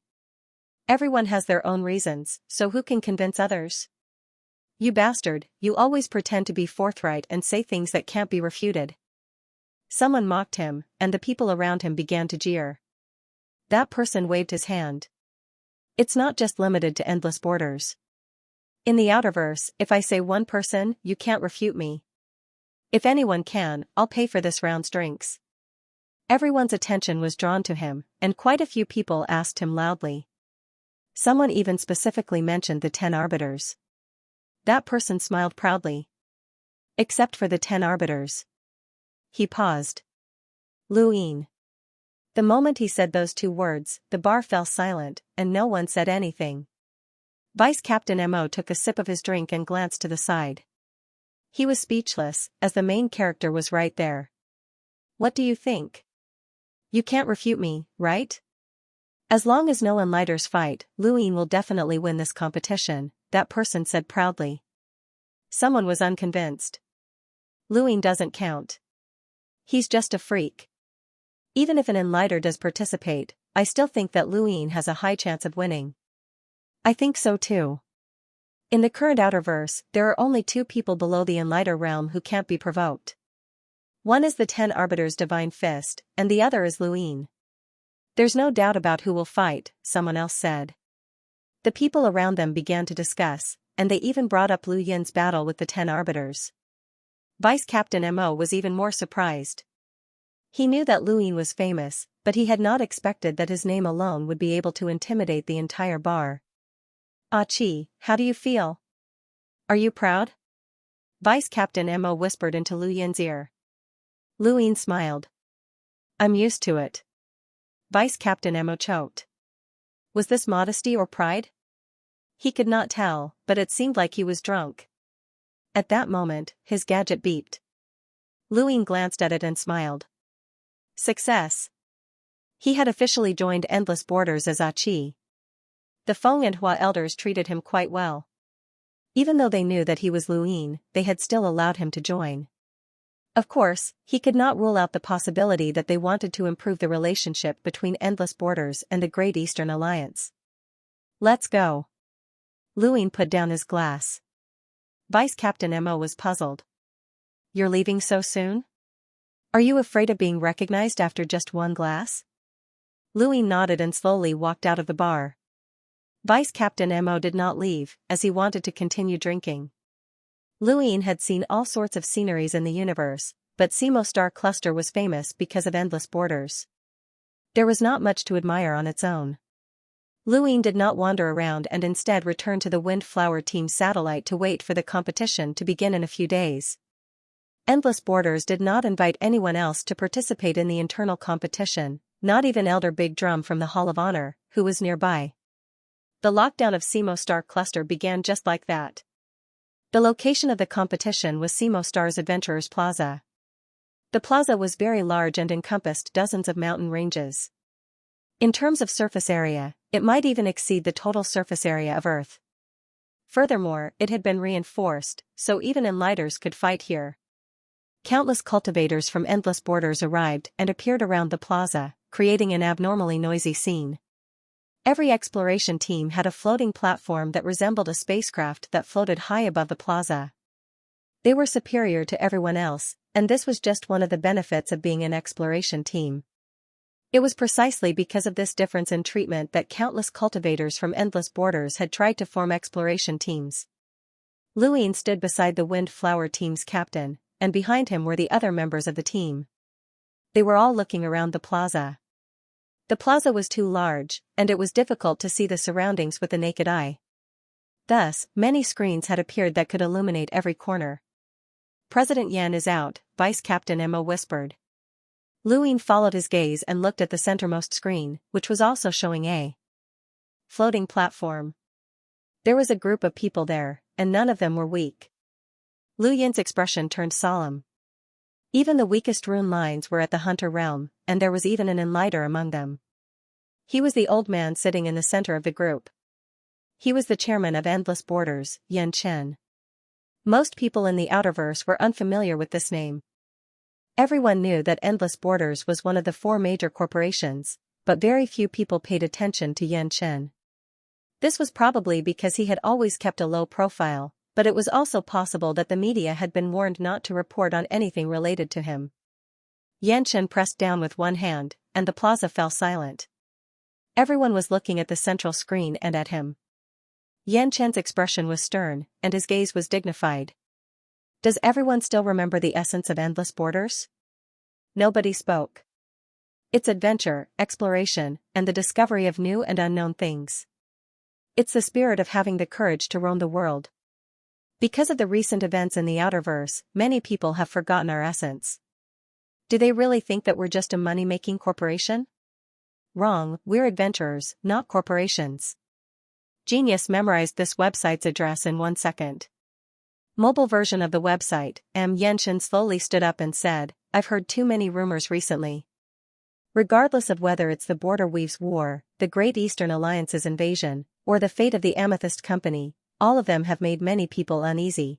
Everyone has their own reasons, so who can convince others? You bastard, you always pretend to be forthright and say things that can't be refuted. Someone mocked him, and the people around him began to jeer. That person waved his hand. It's not just limited to endless borders. In the Outerverse, if I say one person, you can't refute me. If anyone can, I'll pay for this round's drinks. Everyone's attention was drawn to him, and quite a few people asked him loudly. Someone even specifically mentioned the 10 arbiters. That person smiled proudly. Except for the 10 arbiters. He paused. Luine. The moment he said those 2 words, the bar fell silent, and no one said anything. Vice Captain Mo took a sip of his drink and glanced to the side. He was speechless, as the main character was right there. What do you think? You can't refute me, right? As long as no Enlighters fight, Luine will definitely win this competition, that person said proudly. Someone was unconvinced. Luine doesn't count. He's just a freak. Even if an Enlighter does participate, I still think that Luine has a high chance of winning. I think so too. In the current Outerverse, there are only 2 people below the Enlighter realm who can't be provoked. One is the 10 Arbiters' Divine Fist, and the other is Luine. There's no doubt about who will fight, someone else said. The people around them began to discuss, and they even brought up Lu Yin's battle with the 10 Arbiters. Vice Captain Mo was even more surprised. He knew that Luine was famous, but he had not expected that his name alone would be able to intimidate the entire bar. Ah Chi, how do you feel? Are you proud? Vice Captain Mo whispered into Lu Yin's ear. Luine smiled. I'm used to it. Vice Captain Mo choked. Was this modesty or pride? He could not tell, but it seemed like he was drunk. At that moment, his gadget beeped. Luine glanced at it and smiled. Success. He had officially joined Endless Borders as Chi. The Feng and Hua elders treated him quite well. Even though they knew that he was Luine, they had still allowed him to join. Of course, he could not rule out the possibility that they wanted to improve the relationship between Endless Borders and the Great Eastern Alliance. Let's go. Luine put down his glass. Vice Captain Mo was puzzled. You're leaving so soon? Are you afraid of being recognized after just one glass? Luine nodded and slowly walked out of the bar. Vice Captain Mo did not leave, as he wanted to continue drinking. Luine had seen all sorts of sceneries in the universe, but Simo Star Cluster was famous because of Endless Borders. There was not much to admire on its own. Luine did not wander around and instead returned to the Windflower Team's satellite to wait for the competition to begin in a few days. Endless Borders did not invite anyone else to participate in the internal competition, not even Elder Big Drum from the Hall of Honor, who was nearby. The lockdown of Simo Star Cluster began just like that. The location of the competition was Simo Star's Adventurers Plaza. The plaza was very large and encompassed dozens of mountain ranges. In terms of surface area, it might even exceed the total surface area of Earth. Furthermore, it had been reinforced, so even Enlighters could fight here. Countless cultivators from Endless Borders arrived and appeared around the plaza, creating an abnormally noisy scene. Every exploration team had a floating platform that resembled a spacecraft that floated high above the plaza. They were superior to everyone else, and this was just one of the benefits of being an exploration team. It was precisely because of this difference in treatment that countless cultivators from Endless Borders had tried to form exploration teams. Luine stood beside the Windflower Team's captain, and behind him were the other members of the team. They were all looking around the plaza. The plaza was too large, and it was difficult to see the surroundings with the naked eye. Thus, many screens had appeared that could illuminate every corner. President Yan is out, Vice Captain Mo whispered. Luin followed his gaze and looked at the centermost screen, which was also showing a floating platform. There was a group of people there, and none of them were weak. Lu Yin's expression turned solemn. Even the weakest rune lines were at the hunter realm, and there was even an enlighter among them. He was the old man sitting in the center of the group. He was the chairman of Endless Borders, Yan Chen. Most people in the Outerverse were unfamiliar with this name. Everyone knew that Endless Borders was one of the 4 major corporations, but very few people paid attention to Yan Chen. This was probably because he had always kept a low profile, but it was also possible that the media had been warned not to report on anything related to him. Yan Chen pressed down with one hand, and the plaza fell silent. Everyone was looking at the central screen and at him. Yan Chen's expression was stern, and his gaze was dignified. Does everyone still remember the essence of Endless Borders? Nobody spoke. It's adventure, exploration, and the discovery of new and unknown things. It's the spirit of having the courage to roam the world. Because of the recent events in the Outerverse, many people have forgotten our essence. Do they really think that we're just a money-making corporation? Wrong, we're adventurers, not corporations. Genius memorized this website's address in 1 second. Mobile version of the website, Yan Chen slowly stood up and said, I've heard too many rumors recently. Regardless of whether it's the Border Weaves War, the Great Eastern Alliance's invasion, or the fate of the Amethyst Company, all of them have made many people uneasy.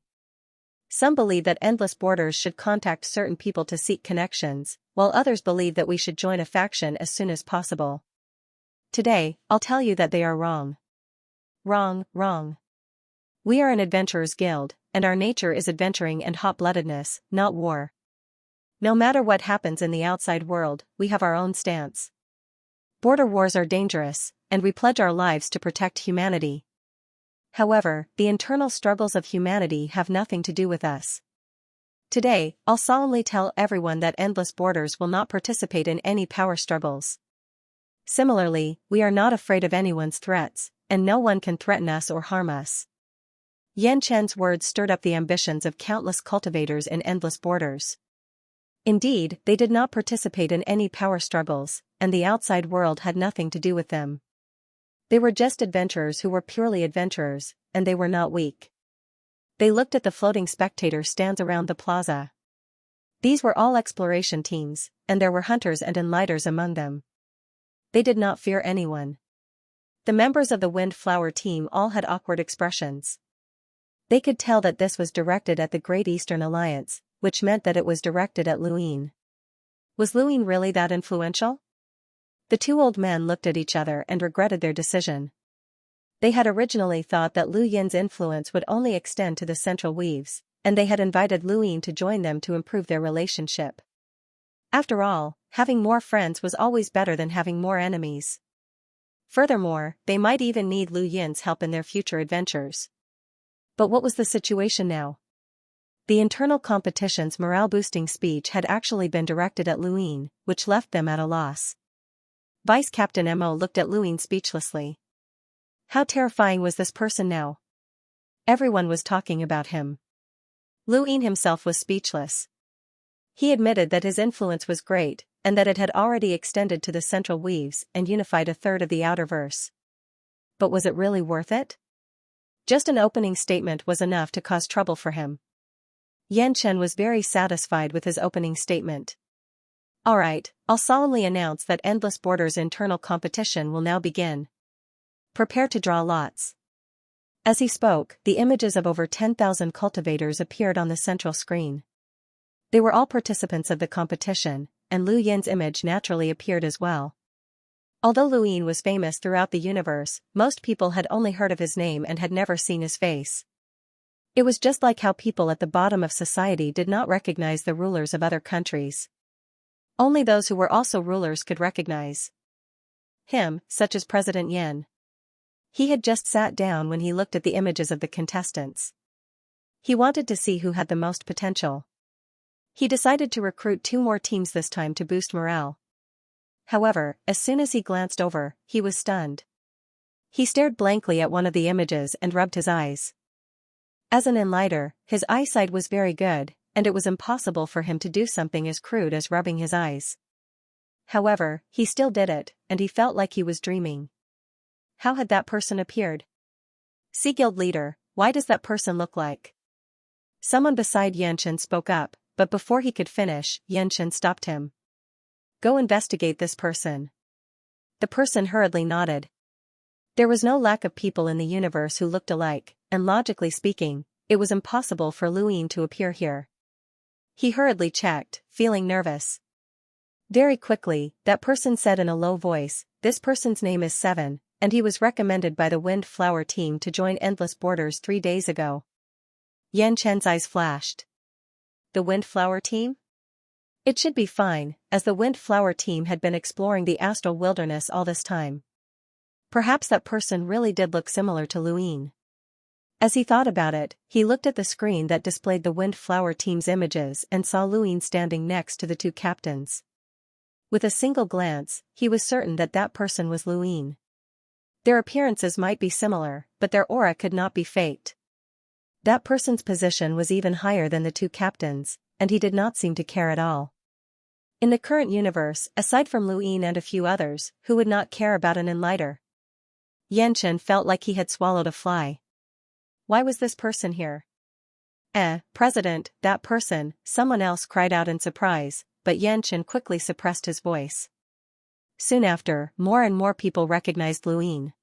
Some believe that Endless Borders should contact certain people to seek connections, while others believe that we should join a faction as soon as possible. Today, I'll tell you that they are wrong. Wrong, wrong. We are an adventurers' guild, and our nature is adventuring and hot-bloodedness, not war. No matter what happens in the outside world, we have our own stance. Border wars are dangerous, and we pledge our lives to protect humanity. However, the internal struggles of humanity have nothing to do with us. Today, I'll solemnly tell everyone that Endless Borders will not participate in any power struggles. Similarly, we are not afraid of anyone's threats, and no one can threaten us or harm us. Yan Chen's words stirred up the ambitions of countless cultivators in Endless Borders. Indeed, they did not participate in any power struggles, and the outside world had nothing to do with them. They were just adventurers who were purely adventurers, and they were not weak. They looked at the floating spectator stands around the plaza. These were all exploration teams, and there were hunters and enlighters among them. They did not fear anyone. The members of the Windflower team all had awkward expressions. They could tell that this was directed at the Great Eastern Alliance, which meant that it was directed at Luin. Was Luin really that influential? The 2 old men looked at each other and regretted their decision. They had originally thought that Lu Yin's influence would only extend to the Central Weaves, and they had invited Luin to join them to improve their relationship. After all, having more friends was always better than having more enemies. Furthermore, they might even need Lu Yin's help in their future adventures. But what was the situation now? The internal competition's morale-boosting speech had actually been directed at Luin, which left them at a loss. Vice Captain Mo looked at Luin speechlessly. How terrifying was this person now? Everyone was talking about him. Luin himself was speechless. He admitted that his influence was great, and that it had already extended to the Central Weaves and unified a third of the Outerverse. But was it really worth it? Just an opening statement was enough to cause trouble for him. Yan Chen was very satisfied with his opening statement. Alright, I'll solemnly announce that Endless Borders' internal competition will now begin. Prepare to draw lots. As he spoke, the images of over 10,000 cultivators appeared on the central screen. They were all participants of the competition, and Lu Yin's image naturally appeared as well. Although Luin was famous throughout the universe, most people had only heard of his name and had never seen his face. It was just like how people at the bottom of society did not recognize the rulers of other countries. Only those who were also rulers could recognize him, such as President Yan. He had just sat down when he looked at the images of the contestants. He wanted to see who had the most potential. He decided to recruit 2 more teams this time to boost morale. However, as soon as he glanced over, he was stunned. He stared blankly at one of the images and rubbed his eyes. As an enlighter, his eyesight was very good, and it was impossible for him to do something as crude as rubbing his eyes. However, he still did it, and he felt like he was dreaming. How had that person appeared? Sea Guild leader, why does that person look like? Someone beside Xianxia spoke up, but before he could finish, Xianxia stopped him. Go investigate this person. The person hurriedly nodded. There was no lack of people in the universe who looked alike, and logically speaking, it was impossible for Luin to appear here. He hurriedly checked, feeling nervous. Very quickly, that person said in a low voice, this person's name is Seven, and he was recommended by the Wind Flower team to join Endless Borders 3 days ago. Xianxia's eyes flashed. The Wind Flower team? It should be fine, as the Wind Flower team had been exploring the astral wilderness all this time. Perhaps that person really did look similar to Luin. As he thought about it, he looked at the screen that displayed the Wind Flower team's images and saw Luin standing next to the 2 captains. With a single glance, he was certain that that person was Luin. Their appearances might be similar, but their aura could not be faked. That person's position was even higher than the 2 captains, and he did not seem to care at all. In the current universe, aside from Luin and a few others, who would not care about an enlighter? Xianxia felt like he had swallowed a fly. Why was this person here? President, that person, someone else cried out in surprise, but Xianxia quickly suppressed his voice. Soon after, more and more people recognized Luin.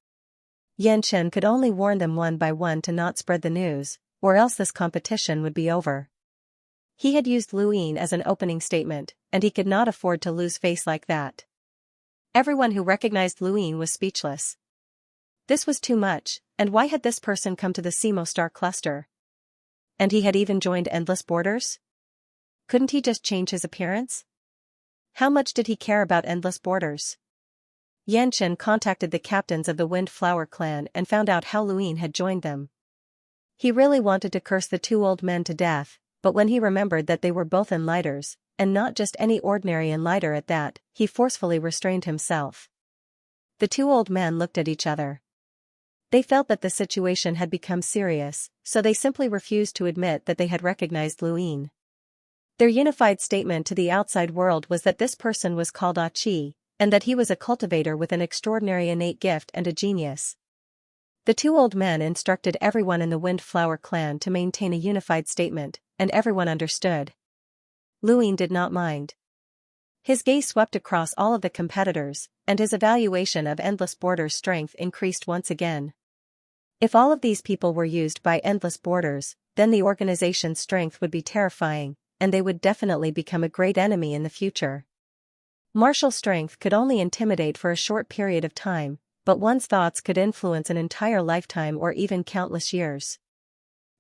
Xianxia could only warn them one by one to not spread the news, or else this competition would be over. He had used Luin as an opening statement, and he could not afford to lose face like that. Everyone who recognized Luin was speechless. This was too much, and why had this person come to the Simo Star cluster? And he had even joined Endless Borders? Couldn't he just change his appearance? How much did he care about Endless Borders? Xianxia contacted the captains of the Wind Flower clan and found out how Luin had joined them. He really wanted to curse the 2 old men to death, but when he remembered that they were both enlighters, and not just any ordinary enlighter at that, he forcefully restrained himself. The 2 old men looked at each other. They felt that the situation had become serious, so they simply refused to admit that they had recognized Luin. Their unified statement to the outside world was that this person was called Achi, and that he was a cultivator with an extraordinary innate gift and a genius. The 2 old men instructed everyone in the Wind Flower clan to maintain a unified statement, and everyone understood. Luin did not mind. His gaze swept across all of the competitors, and his evaluation of Endless Borders' strength increased once again. If all of these people were used by Endless Borders, then the organization's strength would be terrifying, and they would definitely become a great enemy in the future. Martial strength could only intimidate for a short period of time, but one's thoughts could influence an entire lifetime or even countless years.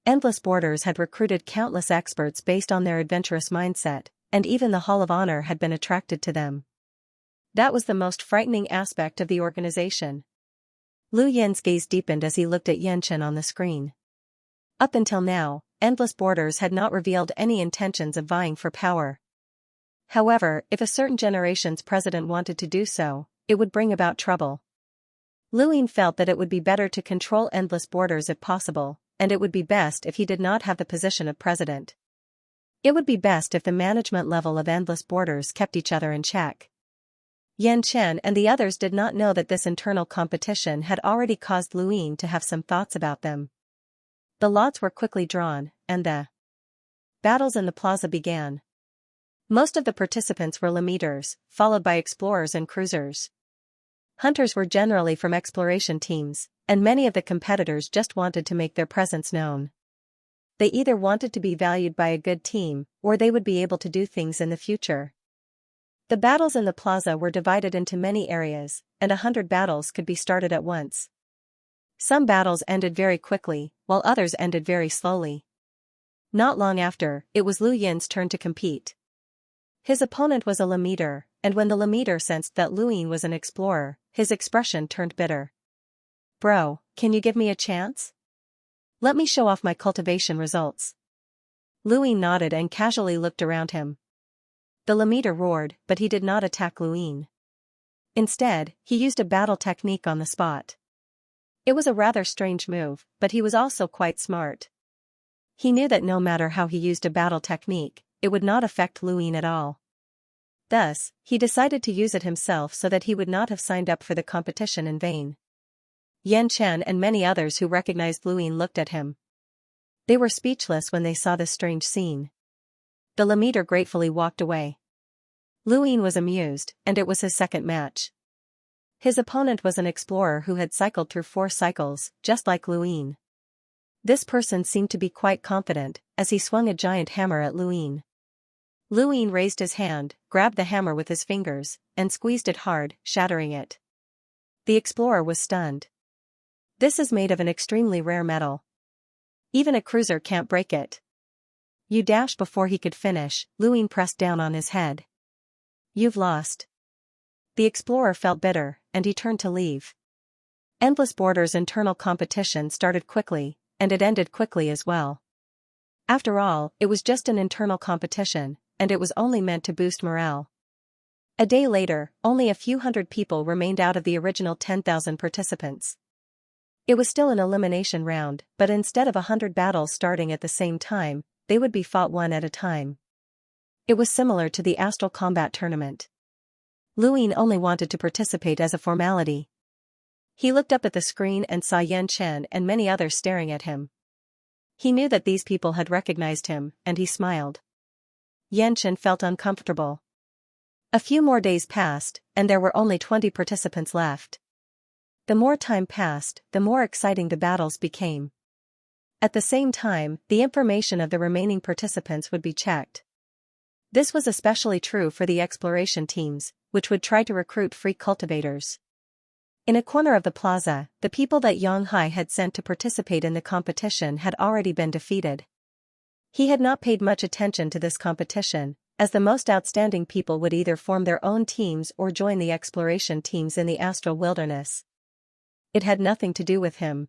Endless Borders had recruited countless experts based on their adventurous mindset, and even the Hall of Honor had been attracted to them. That was the most frightening aspect of the organization. Lu Yin's gaze deepened as he looked at Xianxia on the screen. Up until now, Endless Borders had not revealed any intentions of vying for power. However, if a certain generation's president wanted to do so, it would bring about trouble. Luin felt that it would be better to control Endless Borders if possible, and it would be best if he did not have the position of president. It would be best if the management level of Endless Borders kept each other in check. Xianxia and the others did not know that this internal competition had already caused Luin to have some thoughts about them. The lots were quickly drawn, and the battles in the plaza began. Most of the participants were Limeters, followed by explorers and cruisers. Hunters were generally from exploration teams, and many of the competitors just wanted to make their presence known. They either wanted to be valued by a good team, or they would be able to do things in the future. The battles in the plaza were divided into many areas, and 100 battles could be started at once. Some battles ended very quickly, while others ended very slowly. Not long after, it was Lu Yin's turn to compete. His opponent was a Limeter, and when the Limeter sensed that Luin was an explorer, his expression turned bitter. Bro, can you give me a chance? Let me show off my cultivation results. Luin nodded and casually looked around him. The Lamita roared, but he did not attack Luin. Instead, he used a battle technique on the spot. It was a rather strange move, but he was also quite smart. He knew that no matter how he used a battle technique, it would not affect Luin at all. Thus, he decided to use it himself so that he would not have signed up for the competition in vain. Yan Chen and many others who recognized Luin looked at him. They were speechless when they saw this strange scene. The Lamita gratefully walked away. Luin was amused, and it was his second match. His opponent was an explorer who had cycled through 4 cycles, just like Luin. This person seemed to be quite confident, as he swung a giant hammer at Luin. Luin raised his hand, grabbed the hammer with his fingers, and squeezed it hard, shattering it. The explorer was stunned. This is made of an extremely rare metal. Even a cruiser can't break it. You dashed before he could finish. Luin pressed down on his head. You've lost. The explorer felt bitter, and he turned to leave. Endless Border's internal competition started quickly, and it ended quickly as well. After all, it was just an internal competition, and it was only meant to boost morale. A day later, only a few hundred people remained out of the original 10,000 participants. It was still an elimination round, but instead of 100 battles starting at the same time, they would be fought one at a time. It was similar to the Astral Combat Tournament. Luin only wanted to participate as a formality. He looked up at the screen and saw Yan Chen and many others staring at him. He knew that these people had recognized him, and he smiled. Yan Chen felt uncomfortable. A few more days passed, and there were only 20 participants left. The more time passed, the more exciting the battles became. At the same time, the information of the remaining participants would be checked. This was especially true for the exploration teams, which would try to recruit free cultivators. In a corner of the plaza, the people that Xianxia had sent to participate in the competition had already been defeated. He had not paid much attention to this competition, as the most outstanding people would either form their own teams or join the exploration teams in the astral wilderness. It had nothing to do with him.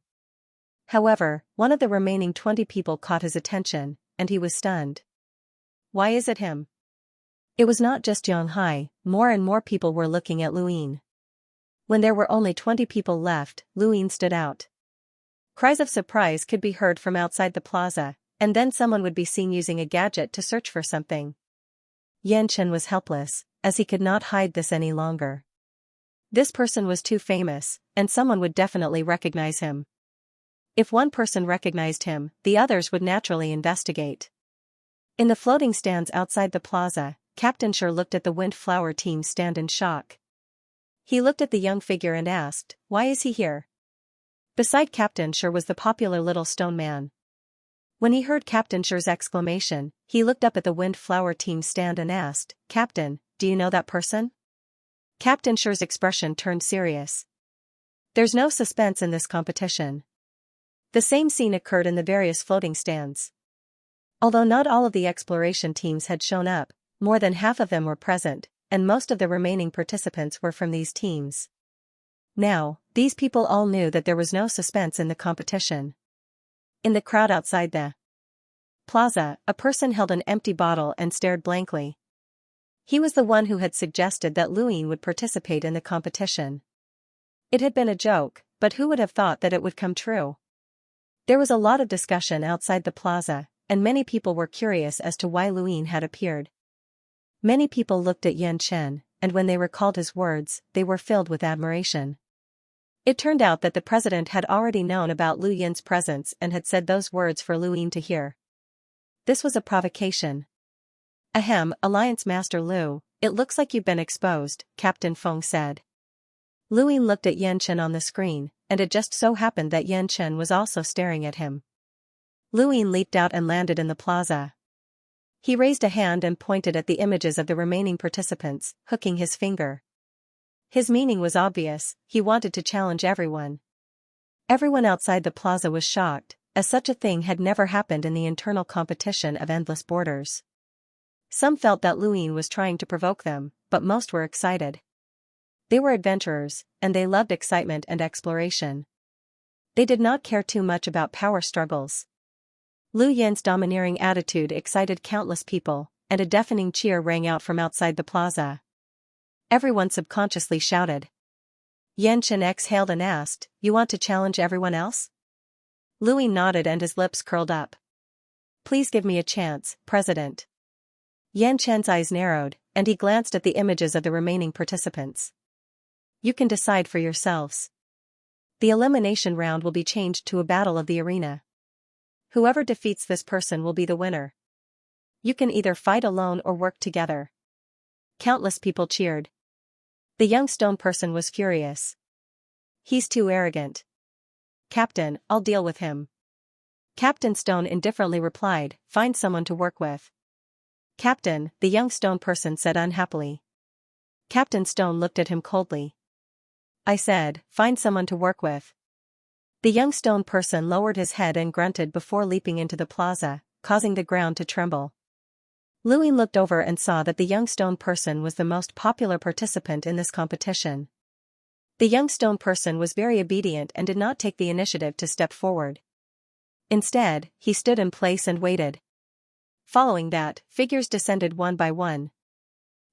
However, one of the remaining 20 people caught his attention, and he was stunned. Why is it him? It was not just Xianxia, more and more people were looking at Luin. When there were only 20 people left, Luin stood out. Cries of surprise could be heard from outside the plaza, and then someone would be seen using a gadget to search for something. Yan Chen was helpless, as he could not hide this any longer. This person was too famous, and someone would definitely recognize him. If one person recognized him, the others would naturally investigate. In the floating stands outside the plaza, Captain Sher looked at the Windflower team stand in shock. He looked at the young figure and asked, "Why is he here?" Beside Captain Sher was the popular little stone man. When he heard Captain Sher's exclamation, he looked up at the Windflower team stand and asked, "Captain, do you know that person?" Captain Sher's expression turned serious. There's no suspense in this competition. The same scene occurred in the various floating stands. Although not all of the exploration teams had shown up, more than half of them were present, and most of the remaining participants were from these teams. Now, these people all knew that there was no suspense in the competition. In the crowd outside the plaza, a person held an empty bottle and stared blankly. He was the one who had suggested that Luin would participate in the competition. It had been a joke, but who would have thought that it would come true? There was a lot of discussion outside the plaza, and many people were curious as to why Luin had appeared. Many people looked at Yan Chen, and when they recalled his words, they were filled with admiration. It turned out that the president had already known about Lu Yin's presence and had said those words for Luin to hear. This was a provocation. Ahem, Alliance Master Lu, it looks like you've been exposed, Captain Feng said. Luin looked at Yan Chen on the screen, and it just so happened that Yan Chen was also staring at him. Luin leaped out and landed in the plaza. He raised a hand and pointed at the images of the remaining participants, hooking his finger. His meaning was obvious, he wanted to challenge everyone. Everyone outside the plaza was shocked, as such a thing had never happened in the internal competition of Endless Borders. Some felt that Luin was trying to provoke them, but most were excited. They were adventurers, and they loved excitement and exploration. They did not care too much about power struggles. Lu Yan's domineering attitude excited countless people, and a deafening cheer rang out from outside the plaza. Everyone subconsciously shouted. Yan Chen exhaled and asked, "You want to challenge everyone else?" Louis nodded and his lips curled up. "Please give me a chance, President." Yan Chen's eyes narrowed, and he glanced at the images of the remaining participants. "You can decide for yourselves. The elimination round will be changed to a battle of the arena. Whoever defeats this person will be the winner. You can either fight alone or work together." Countless people cheered. The young stone person was furious. "He's too arrogant. Captain, I'll deal with him." Captain Stone indifferently replied, "Find someone to work with." "Captain," the young stone person said unhappily. Captain Stone looked at him coldly. "I said, find someone to work with." The young stone person lowered his head and grunted before leaping into the plaza, causing the ground to tremble. Louis looked over and saw that the young stone person was the most popular participant in this competition. The young stone person was very obedient and did not take the initiative to step forward. Instead, he stood in place and waited. Following that, figures descended one by one.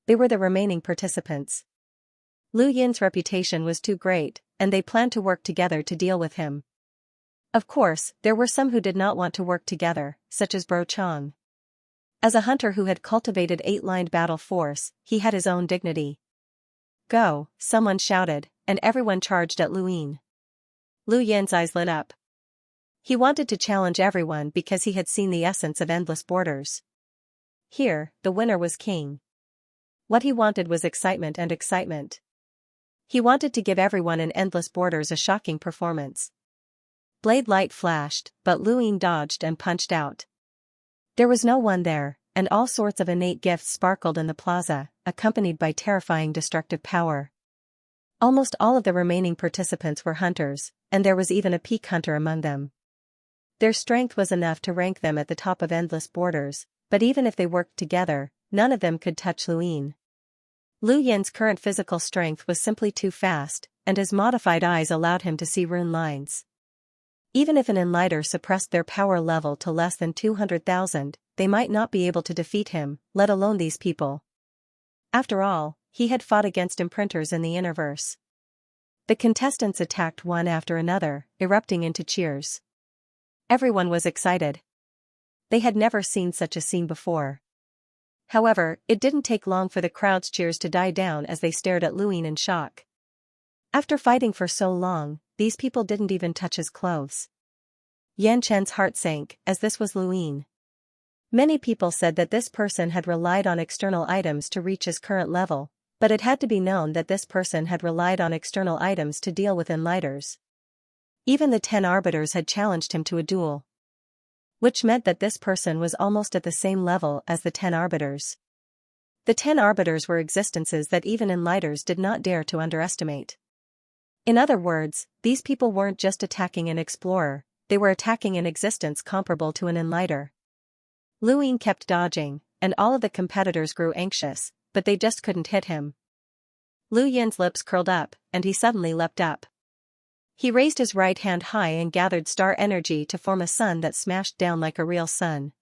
They were the remaining participants. Lu Yin's reputation was too great, and they planned to work together to deal with him. Of course, there were some who did not want to work together, such as Bro Chang. As a hunter who had cultivated 8-lined battle force, he had his own dignity. "Go," someone shouted, and everyone charged at Lu Yin. Lu Yin's eyes lit up. He wanted to challenge everyone because he had seen the essence of endless borders. Here, the winner was king. What he wanted was excitement and excitement. He wanted to give everyone in endless borders a shocking performance. Blade light flashed, but Lu Yin dodged and punched out. There was no one there, and all sorts of innate gifts sparkled in the plaza, accompanied by terrifying destructive power. Almost all of the remaining participants were hunters, and there was even a peak hunter among them. Their strength was enough to rank them at the top of endless borders, but even if they worked together, none of them could touch Lu Yin. Lu Yin's current physical strength was simply too fast, and his modified eyes allowed him to see rune lines. Even if an enlighter suppressed their power level to less than 200,000, they might not be able to defeat him, let alone these people. After all, he had fought against imprinters in the Innerverse. The contestants attacked one after another, erupting into cheers. Everyone was excited. They had never seen such a scene before. However, it didn't take long for the crowd's cheers to die down as they stared at Lu Yin in shock. After fighting for so long, these people didn't even touch his clothes. Yan Chen's heart sank, as this was Lu Yin. Many people said that this person had relied on external items to reach his current level, but it had to be known that this person had relied on external items to deal with enlighters. Even the 10 arbiters had challenged him to a duel. Which meant that this person was almost at the same level as the 10 arbiters. The 10 arbiters were existences that even enlighters did not dare to underestimate. In other words, these people weren't just attacking an explorer, they were attacking an existence comparable to an enlighter. Lu Yin kept dodging, and all of the competitors grew anxious, but they just couldn't hit him. Lu Yin's lips curled up, and he suddenly leapt up. He raised his right hand high and gathered star energy to form a sun that smashed down like a real sun.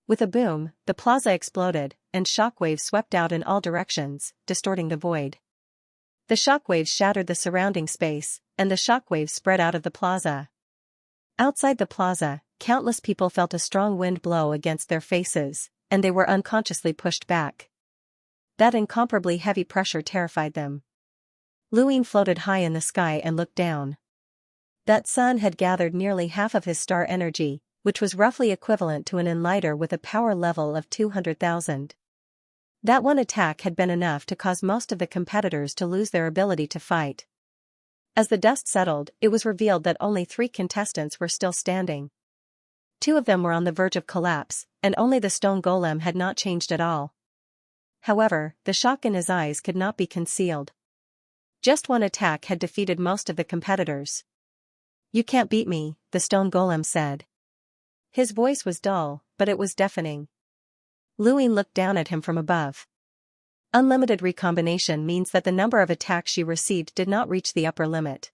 With a boom, the plaza exploded, and shockwaves swept out in all directions, distorting the void. The shockwaves shattered the surrounding space, and the shockwaves spread out of the plaza. Outside the plaza, countless people felt a strong wind blow against their faces, and they were unconsciously pushed back. That incomparably heavy pressure terrified them. Lu Yin floated high in the sky and looked down. That sun had gathered nearly half of his star energy, which was roughly equivalent to an enlighter with a power level of 200,000. That one attack had been enough to cause most of the competitors to lose their ability to fight. As the dust settled, it was revealed that only 3 contestants were still standing. 2 of them were on the verge of collapse, and only the stone golem had not changed at all. However, the shock in his eyes could not be concealed. Just one attack had defeated most of the competitors. "You can't beat me," the stone golem said. His voice was dull, but it was deafening. Lu Yin looked down at him from above. Unlimited recombination means that the number of attacks she received did not reach the upper limit.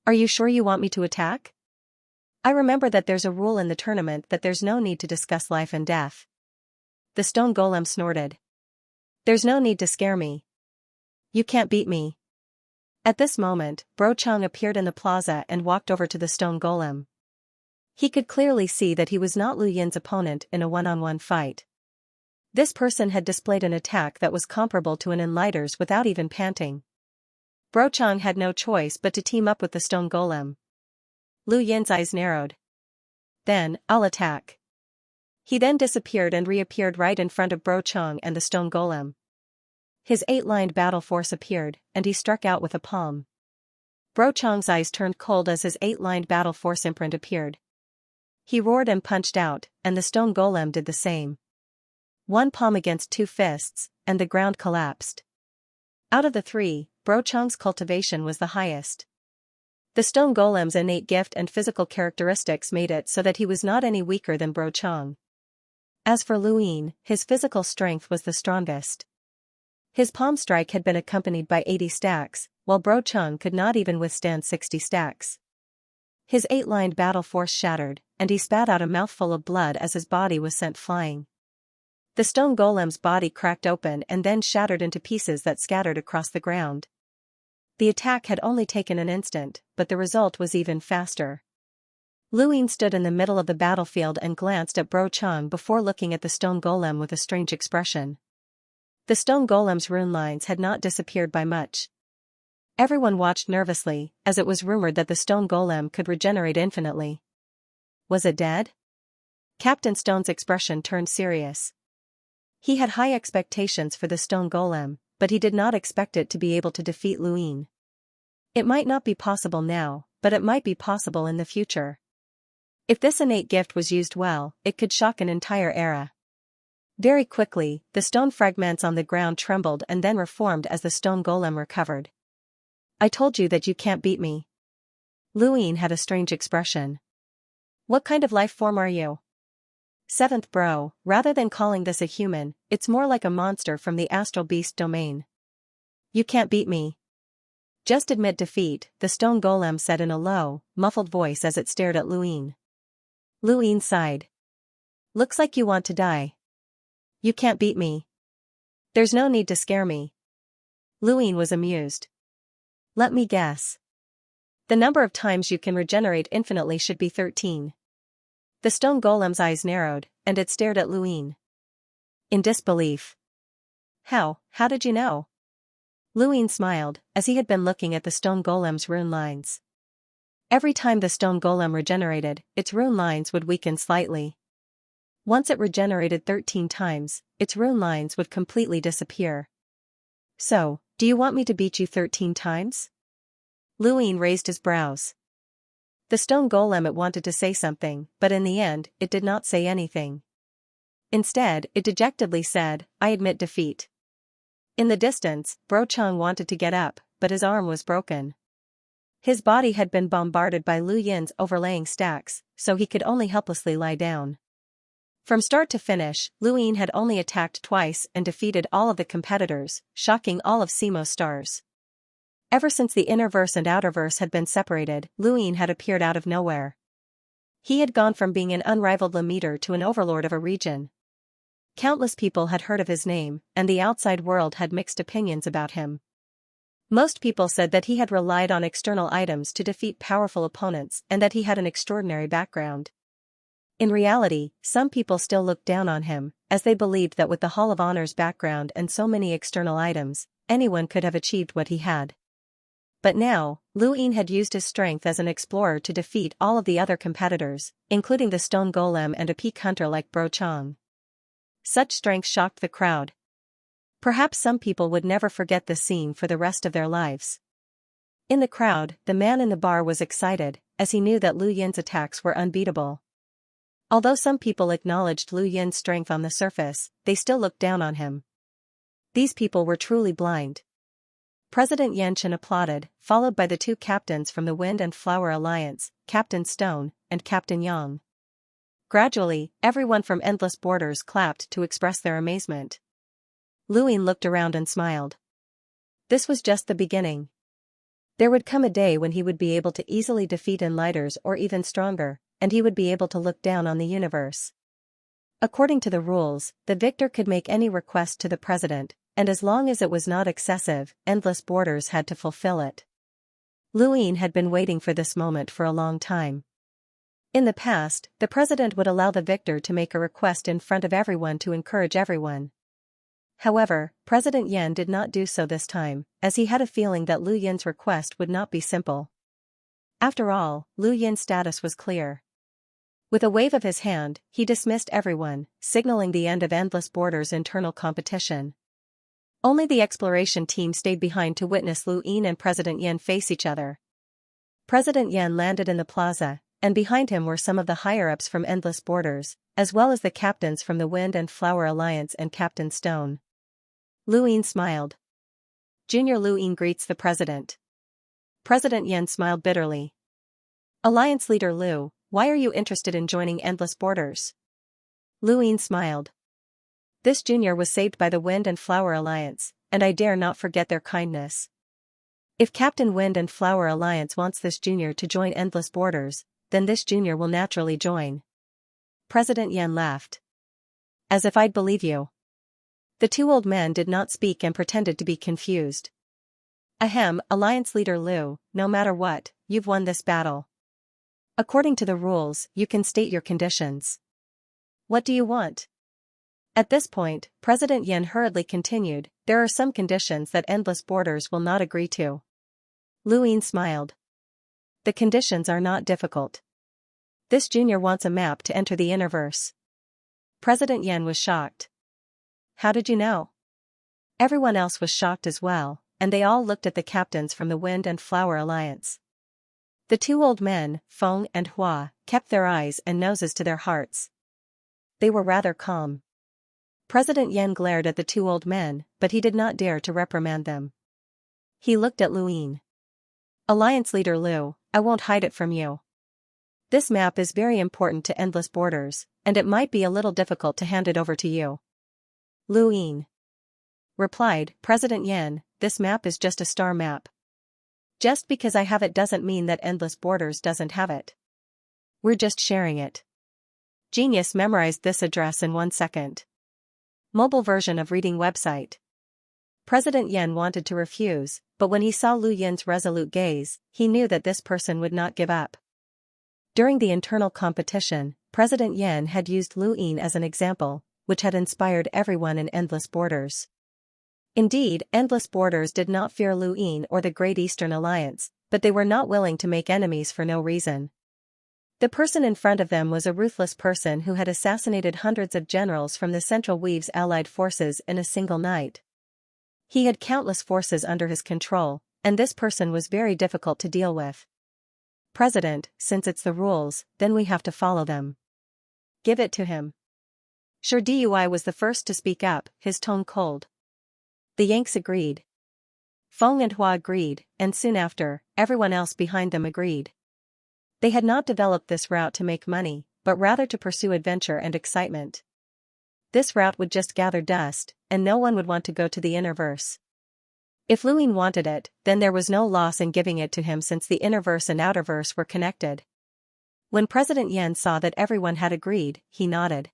"Are you sure you want me to attack?" I remember that there's a rule in the tournament that there's no need to discuss life and death. The stone golem snorted. There's no need to scare me. You can't beat me. At this moment, Bro Chang appeared in the plaza and walked over to the stone golem. He could clearly see that he was not Lu Yin's opponent in a one-on-one fight. This person had displayed an attack that was comparable to an enlighter's without even panting. Bro Chang had no choice but to team up with the stone golem. Lu Yin's eyes narrowed. Then, I'll attack. He then disappeared and reappeared right in front of Bro Chang and the stone golem. His 8-lined battle force appeared, and he struck out with a palm. Bro Chang's eyes turned cold as his 8-lined battle force imprint appeared. He roared and punched out, and the stone golem did the same. One palm against 2 fists, and the ground collapsed. Out of the 3, Bro Chang's cultivation was the highest. The stone golem's innate gift and physical characteristics made it so that he was not any weaker than Bro Chang. As for Lu Yin, his physical strength was the strongest. His palm strike had been accompanied by 80 stacks, while Bro Chang could not even withstand 60 stacks. His 8-lined battle force shattered, and he spat out a mouthful of blood as his body was sent flying. The stone golem's body cracked open and then shattered into pieces that scattered across the ground. The attack had only taken an instant, but the result was even faster. Lu Yin stood in the middle of the battlefield and glanced at Bro Chang before looking at the stone golem with a strange expression. The stone golem's rune lines had not disappeared by much. Everyone watched nervously, as it was rumored that the stone golem could regenerate infinitely. Was it dead? Captain Stone's expression turned serious. He had high expectations for the stone golem, but he did not expect it to be able to defeat Lu Yin. It might not be possible now, but it might be possible in the future. If this innate gift was used well, it could shock an entire era. Very quickly, the stone fragments on the ground trembled and then reformed as the stone golem recovered. I told you that you can't beat me. Lu Yin had a strange expression. What kind of life form are you? 7th Bro, rather than calling this a human, it's more like a monster from the astral beast domain. You can't beat me. Just admit defeat, the stone golem said in a low, muffled voice as it stared at Lu Yin. Lu Yin sighed. Looks like you want to die. You can't beat me. There's no need to scare me. Lu Yin was amused. Let me guess. The number of times you can regenerate infinitely should be 13. The stone golem's eyes narrowed, and it stared at Lu Yin. In disbelief. How did you know? Lu Yin smiled, as he had been looking at the stone golem's rune lines. Every time the stone golem regenerated, its rune lines would weaken slightly. Once it regenerated 13 times, its rune lines would completely disappear. So, do you want me to beat you 13 times? Lu Yin raised his brows. The stone golem wanted to say something, but in the end, it did not say anything. Instead, it dejectedly said, I admit defeat. In the distance, Bro Chang wanted to get up, but his arm was broken. His body had been bombarded by Lu Yin's overlaying stacks, so he could only helplessly lie down. From start to finish, Lu Yin had only attacked twice and defeated all of the competitors, shocking all of Simo's stars. Ever since the inner-verse and outer-verse had been separated, Lu Yin had appeared out of nowhere. He had gone from being an unrivaled leader to an overlord of a region. Countless people had heard of his name, and the outside world had mixed opinions about him. Most people said that he had relied on external items to defeat powerful opponents and that he had an extraordinary background. In reality, some people still looked down on him, as they believed that with the Hall of Honor's background and so many external items, anyone could have achieved what he had. But now, Lu Yin had used his strength as an explorer to defeat all of the other competitors, including the stone golem and a peak hunter like Bro Chang. Such strength shocked the crowd. Perhaps some people would never forget this scene for the rest of their lives. In the crowd, the man in the bar was excited, as he knew that Lu Yin's attacks were unbeatable. Although some people acknowledged Lu Yin's strength on the surface, they still looked down on him. These people were truly blind. President Xianxia applauded, followed by the 2 captains from the Wind and Flower Alliance, Captain Stone and Captain Yang. Gradually, everyone from Endless Borders clapped to express their amazement. Lu Yin looked around and smiled. This was just the beginning. There would come a day when he would be able to easily defeat enlighters or even stronger, and he would be able to look down on the universe. According to the rules, the victor could make any request to the president, and as long as it was not excessive, endless borders had to fulfill it. Lu Ying had been waiting for this moment for a long time. In the past, the president would allow the victor to make a request in front of everyone to encourage everyone. However, President Yan did not do so this time, as he had a feeling that Lu Yin's request would not be simple. After all, Lu Yin's status was clear. With a wave of his hand, he dismissed everyone, signaling the end of Endless Borders' internal competition. Only the exploration team stayed behind to witness Lu Ying and President Yan face each other. President Yan landed in the plaza, and behind him were some of the higher-ups from Endless Borders, as well as the captains from the Wind and Flower Alliance and Captain Stone. Lu Ying smiled. Junior Lu Ying greets the president. President Yan smiled bitterly. Alliance leader Lu, why are you interested in joining Endless Borders? Lu Ying smiled. This junior was saved by the Wind and Flower Alliance, and I dare not forget their kindness. If Captain Wind and Flower Alliance wants this junior to join Endless Borders, then this junior will naturally join. President Yan laughed. As if I'd believe you. The two old men did not speak and pretended to be confused. Ahem, Alliance leader Lu, no matter what, you've won this battle. According to the rules, you can state your conditions. What do you want? At this point, President Yan hurriedly continued, there are some conditions that Endless Borders will not agree to. Lu Ying smiled. The conditions are not difficult. This junior wants a map to enter the Innerverse. President Yan was shocked. How did you know? Everyone else was shocked as well, and they all looked at the captains from the Wind and Flower Alliance. The two old men, Feng and Hua, kept their eyes and noses to their hearts. They were rather calm. President Yan glared at the two old men, but he did not dare to reprimand them. He looked at Lu Ying. Alliance leader Lu, I won't hide it from you. This map is very important to Endless Borders, and it might be a little difficult to hand it over to you. Lu Ying replied, President Yan, this map is just a star map. Just because I have it doesn't mean that Endless Borders doesn't have it. We're just sharing it. Genius memorized this address in 1 second. Mobile version of reading website. President Yan wanted to refuse, but when he saw Lu Yin's resolute gaze, he knew that this person would not give up. During the internal competition, President Yan had used Lu Ying as an example, which had inspired everyone in Endless Borders. Indeed, Endless Borders did not fear Lu Ying or the Great Eastern Alliance, but they were not willing to make enemies for no reason. The person in front of them was a ruthless person who had assassinated hundreds of generals from the Central Weave's allied forces in a single night. He had countless forces under his control, and this person was very difficult to deal with. President, since it's the rules, then we have to follow them. Give it to him. Sure Dui was the first to speak up, his tone cold. The Yanks agreed. Feng and Hua agreed, and soon after, everyone else behind them agreed. They had not developed this route to make money, but rather to pursue adventure and excitement. This route would just gather dust, and no one would want to go to the Innerverse. If Lu Ying wanted it, then there was no loss in giving it to him since the Innerverse and Outerverse were connected. When President Yan saw that everyone had agreed, he nodded.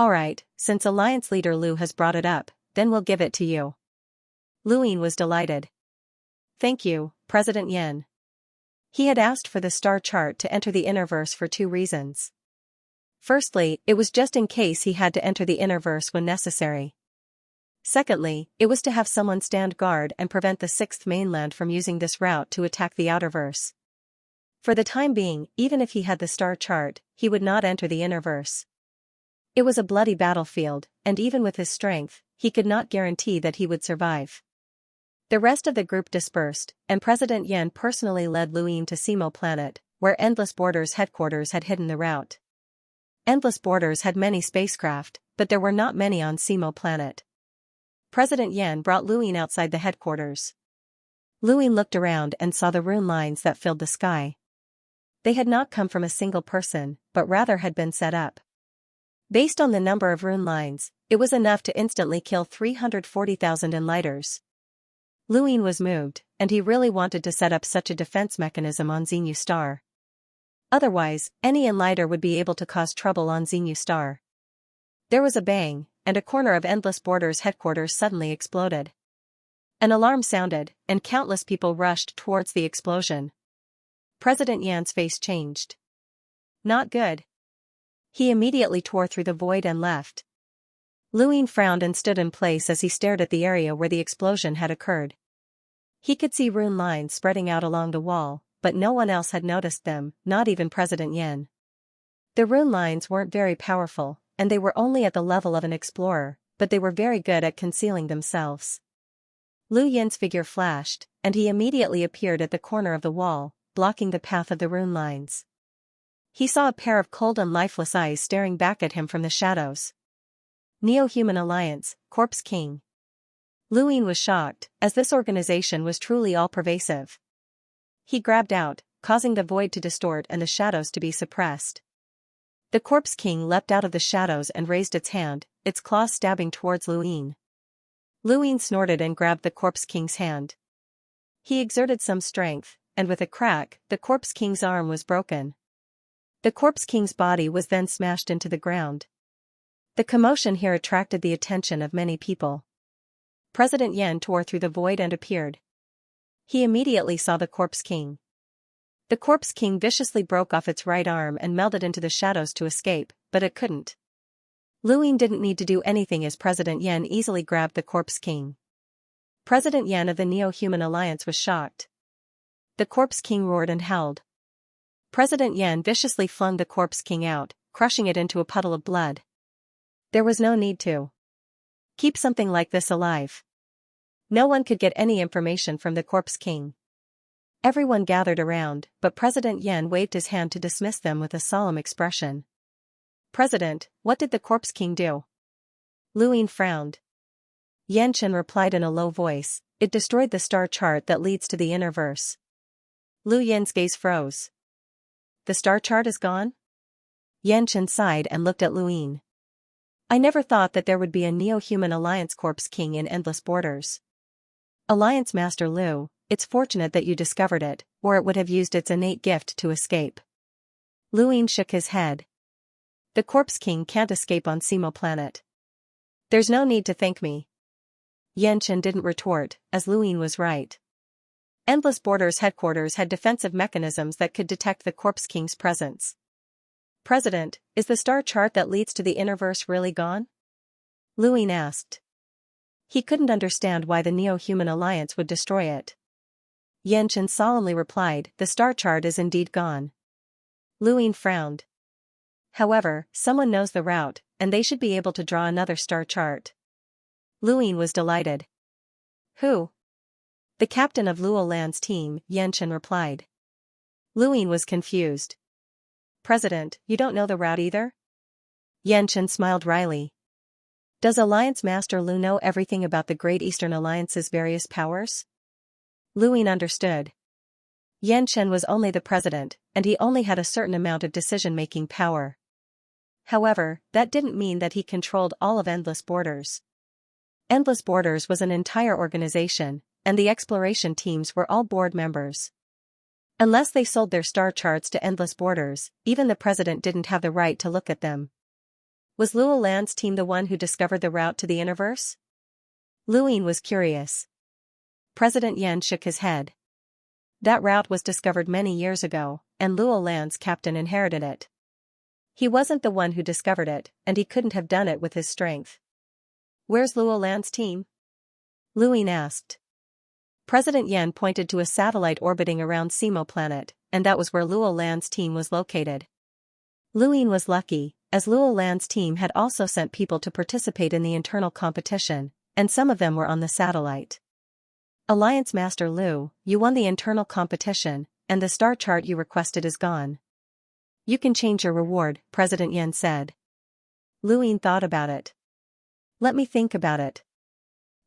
Alright, since Alliance leader Lu has brought it up, then we'll give it to you. Lu Ying was delighted. Thank you, President Yan. He had asked for the star chart to enter the Innerverse for 2 reasons. Firstly, it was just in case he had to enter the Innerverse when necessary. Secondly, it was to have someone stand guard and prevent the 6th mainland from using this route to attack the Outerverse. For the time being, even if he had the star chart, he would not enter the Innerverse. It was a bloody battlefield, and even with his strength, he could not guarantee that he would survive. The rest of the group dispersed, and President Yan personally led Lu Ying to Simo Planet, where Endless Borders headquarters had hidden the route. Endless Borders had many spacecraft, but there were not many on Simo Planet. President Yan brought Lu Ying outside the headquarters. Lu Ying looked around and saw the rune lines that filled the sky. They had not come from a single person, but rather had been set up. Based on the number of rune lines, it was enough to instantly kill 340,000 enlighters. Lu Ying was moved, and he really wanted to set up such a defense mechanism on Xenu Star. Otherwise, any enlighter would be able to cause trouble on Xenu Star. There was a bang, and a corner of Endless Borders headquarters suddenly exploded. An alarm sounded, and countless people rushed towards the explosion. President Yan's face changed. Not good. He immediately tore through the void and left. Luin frowned and stood in place as he stared at the area where the explosion had occurred. He could see rune lines spreading out along the wall, but no one else had noticed them, not even President Yan. The rune lines weren't very powerful, and they were only at the level of an explorer, but they were very good at concealing themselves. Lu Yin's figure flashed, and he immediately appeared at the corner of the wall, blocking the path of the rune lines. He saw a pair of cold and lifeless eyes staring back at him from the shadows. Neo-Human Alliance, Corpse King. Lu Yin was shocked, as this organization was truly all-pervasive. He grabbed out, causing the void to distort and the shadows to be suppressed. The Corpse King leapt out of the shadows and raised its hand, its claws stabbing towards Lu Yin. Lu Yin snorted and grabbed the Corpse King's hand. He exerted some strength, and with a crack, the Corpse King's arm was broken. The Corpse King's body was then smashed into the ground. The commotion here attracted the attention of many people. President Yan tore through the void and appeared. He immediately saw the Corpse King. The Corpse King viciously broke off its right arm and melded into the shadows to escape, but it couldn't. Lu Yin didn't need to do anything as President Yan easily grabbed the Corpse King. President Yan of the Neo-Human Alliance was shocked. The Corpse King roared and howled. President Yan viciously flung the Corpse King out, crushing it into a puddle of blood. There was no need to keep something like this alive. No one could get any information from the Corpse King. Everyone gathered around, but President Yan waved his hand to dismiss them with a solemn expression. President, what did the Corpse King do? Lu Yin frowned. Xianxia replied in a low voice, it destroyed the star chart that leads to the inner verse. Lu Yin's gaze froze. The star chart is gone? Xianxia sighed and looked at Lu Yin. I never thought that there would be a Neo-Human Alliance Corpse King in Endless Borders. Alliance Master Lu, it's fortunate that you discovered it, or it would have used its innate gift to escape. Lu Yin shook his head. The Corpse King can't escape on Simo planet. There's no need to thank me. Xianxia didn't retort, as Lu Yin was right. Endless Borders headquarters had defensive mechanisms that could detect the Corpse King's presence. President, is the star chart that leads to the Innerverse really gone? Lu Yin asked. He couldn't understand why the Neo-Human Alliance would destroy it. Xianxia solemnly replied, the star chart is indeed gone. Lu Yin frowned. However, someone knows the route, and they should be able to draw another star chart. Lu Yin was delighted. Who? The captain of Luo Lan's team, Xianxia replied. Lu Yin was confused. President, you don't know the route either? Xianxia smiled wryly. Does Alliance Master Lu know everything about the Great Eastern Alliance's various powers? Lu Yin understood. Xianxia was only the president, and he only had a certain amount of decision-making power. However, that didn't mean that he controlled all of Endless Borders. Endless Borders was an entire organization, and the exploration teams were all board members. Unless they sold their star charts to Endless Borders, even the president didn't have the right to look at them. Was Luo Lan's team the one who discovered the route to the Innerverse? Lu Yin was curious. President Yan shook his head. That route was discovered many years ago, and Luo Lan's captain inherited it. He wasn't the one who discovered it, and he couldn't have done it with his strength. Where's Luo Lan's team? Lu Yin asked. President Yan pointed to a satellite orbiting around Simo planet, and that was where Luo Lan's team was located. Lu Yin was lucky, as Luo Lan's team had also sent people to participate in the internal competition, and some of them were on the satellite. Alliance Master Lu, you won the internal competition, and the star chart you requested is gone. You can change your reward, President Yan said. Lu Yin thought about it. Let me think about it.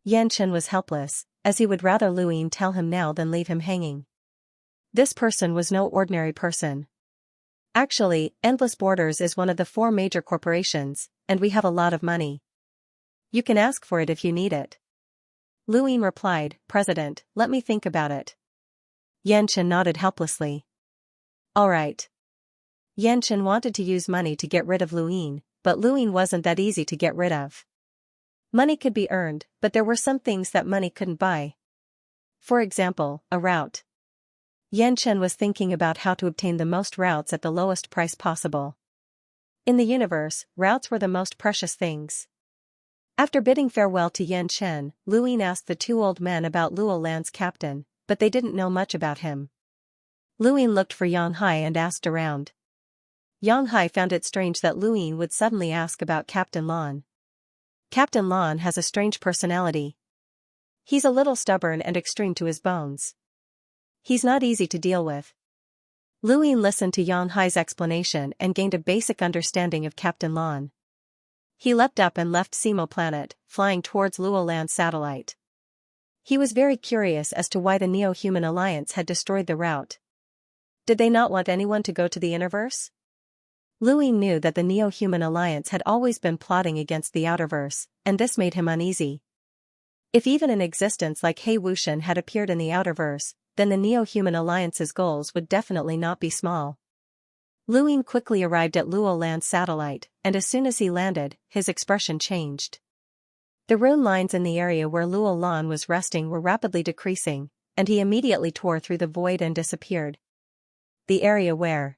Xianxia was helpless, as he would rather Lu Yin tell him now than leave him hanging. This person was no ordinary person. Actually, Endless Borders is one of the 4 major corporations, and we have a lot of money. You can ask for it if you need it. Lu Yin replied, President, let me think about it. Xianxia nodded helplessly. All right. Xianxia wanted to use money to get rid of Luin, but Luin wasn't that easy to get rid of. Money could be earned, but there were some things that money couldn't buy. For example, a route. Xianxia was thinking about how to obtain the most routes at the lowest price possible. In the universe, routes were the most precious things. After bidding farewell to Xianxia, Luin asked the two old men about Luolan's captain, but they didn't know much about him. Luin looked for Xianxia and asked around. Xianxia found it strange that Luin would suddenly ask about Captain Lan. Captain Lan has a strange personality. He's a little stubborn and extreme to his bones. He's not easy to deal with. Luin listened to Xianxia's explanation and gained a basic understanding of Captain Lan. He leapt up and left Simo planet, flying towards Luolan's satellite. He was very curious as to why the Neo-Human Alliance had destroyed the route. Did they not want anyone to go to the Innerverse? Luin knew that the Neo-Human Alliance had always been plotting against the Outerverse, and this made him uneasy. If even an existence like He Wuxian had appeared in the Outerverse, then the Neo-Human Alliance's goals would definitely not be small. Luin quickly arrived at Luolan's satellite, and as soon as he landed, his expression changed. The rune lines in the area where Luolan was resting were rapidly decreasing, and he immediately tore through the void and disappeared. The area where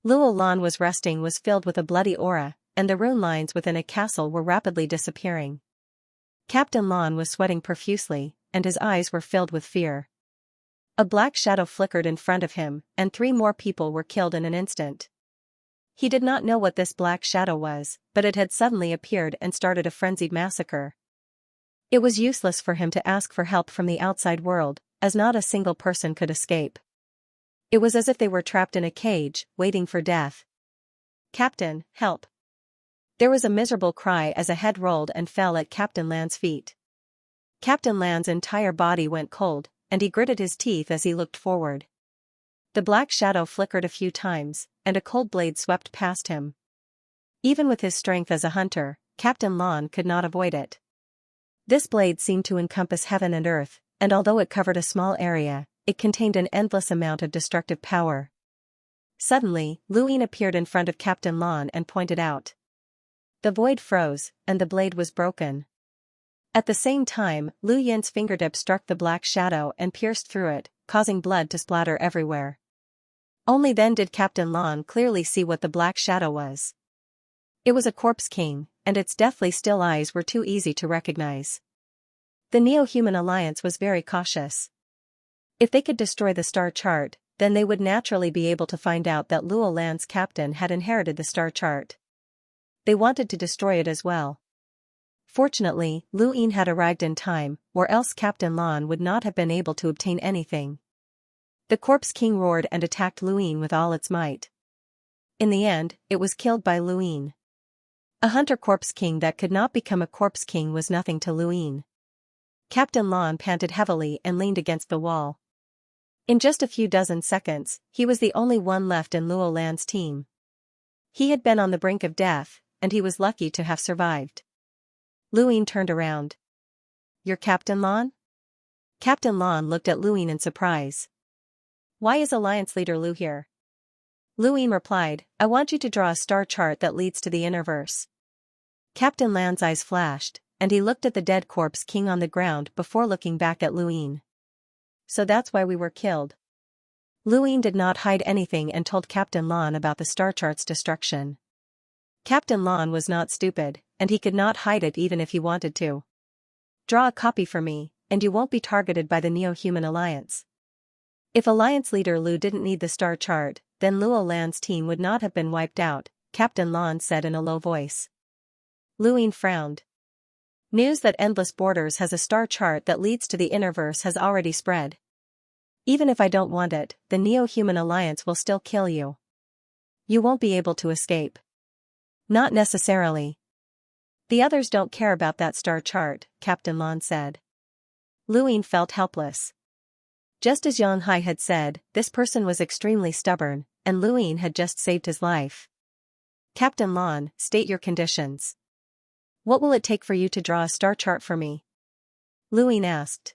Luolan was resting was filled with a bloody aura, and the rune lines within a castle were rapidly disappearing. Captain Lan was sweating profusely, and his eyes were filled with fear. A black shadow flickered in front of him, and 3 more people were killed in an instant. He did not know what this black shadow was, but it had suddenly appeared and started a frenzied massacre. It was useless for him to ask for help from the outside world, as not a single person could escape. It was as if they were trapped in a cage, waiting for death. "Captain, help!" There was a miserable cry as a head rolled and fell at Captain Lan's feet. Captain Lan's entire body went cold, and he gritted his teeth as he looked forward. The black shadow flickered a few times, and a cold blade swept past him. Even with his strength as a hunter, Captain Lan could not avoid it. This blade seemed to encompass heaven and earth, and although it covered a small area, it contained an endless amount of destructive power. Suddenly, Luin appeared in front of Captain Lan and pointed out. The void froze, and the blade was broken. At the same time, Lu Yin's fingertip struck the black shadow and pierced through it, causing blood to splatter everywhere. Only then did Captain Lan clearly see what the black shadow was. It was a corpse king, and its deathly still eyes were too easy to recognize. The Neo-Human Alliance was very cautious. If they could destroy the star chart, then they would naturally be able to find out that Luolan's captain had inherited the star chart. They wanted to destroy it as well. Fortunately, Luin had arrived in time, or else Captain Lan would not have been able to obtain anything. The Corpse King roared and attacked Luin with all its might. In the end, it was killed by Luin. A hunter Corpse King that could not become a Corpse King was nothing to Luin. Captain Lan panted heavily and leaned against the wall. In just a few dozen seconds, he was the only one left in Luolan's team. He had been on the brink of death, and he was lucky to have survived. Luin turned around. "You're Captain Lan?" Captain Lan looked at Luin in surprise. "Why is Alliance leader Lu here?" Luin replied, "I want you to draw a star chart that leads to the Innerverse." Captain Lan's eyes flashed, and he looked at the dead Corpse King on the ground before looking back at Luin. "So that's why we were killed." Luin did not hide anything and told Captain Lan about the star chart's destruction. Captain Lan was not stupid, and he could not hide it even if he wanted to. "Draw a copy for me, and you won't be targeted by the Neo-Human Alliance." If Alliance leader Lu didn't need the star chart, then Luolan's team would not have been wiped out, Captain Lan said in a low voice. Luin frowned. News that Endless Borders has a star chart that leads to the Innerverse has already spread. Even if I don't want it, the Neo-Human Alliance will still kill you. You won't be able to escape. Not necessarily. The others don't care about that star chart, Captain Lan said. Luin felt helpless. Just as Xianxia had said, this person was extremely stubborn, and Luin had just saved his life. "Captain Lan, state your conditions. What will it take for you to draw a star chart for me?" Luin asked.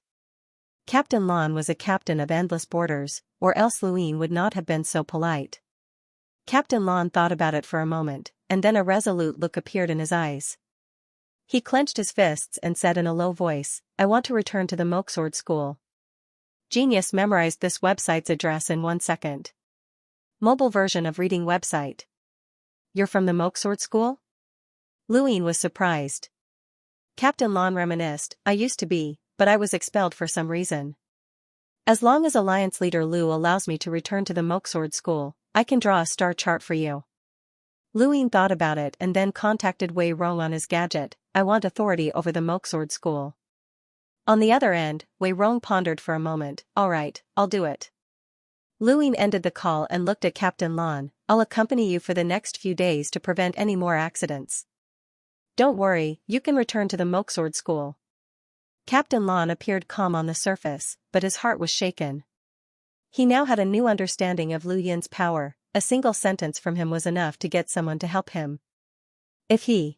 Captain Lan was a captain of Endless Borders, or else Luin would not have been so polite. Captain Lon thought about it for a moment, and then a resolute look appeared in his eyes. He clenched his fists and said in a low voice, I want to return to the Moksword School. Genius memorized this website's address in 1 second. Mobile version of reading website. You're from the Moksword School? Luin was surprised. Captain Lon reminisced, I used to be, but I was expelled for some reason. As long as Alliance Leader Lu allows me to return to the Moksword School, I can draw a star chart for you. Luin thought about it and then contacted Wei Rong on his gadget, I want authority over the Moksword School. On the other end, Wei Rong pondered for a moment, alright, I'll do it. Luin ended the call and looked at Captain Lon, I'll accompany you for the next few days to prevent any more accidents. Don't worry, you can return to the Moksword School. Captain Lon appeared calm on the surface, but his heart was shaken. He now had a new understanding of Lu Yin's power, a single sentence from him was enough to get someone to help him. If he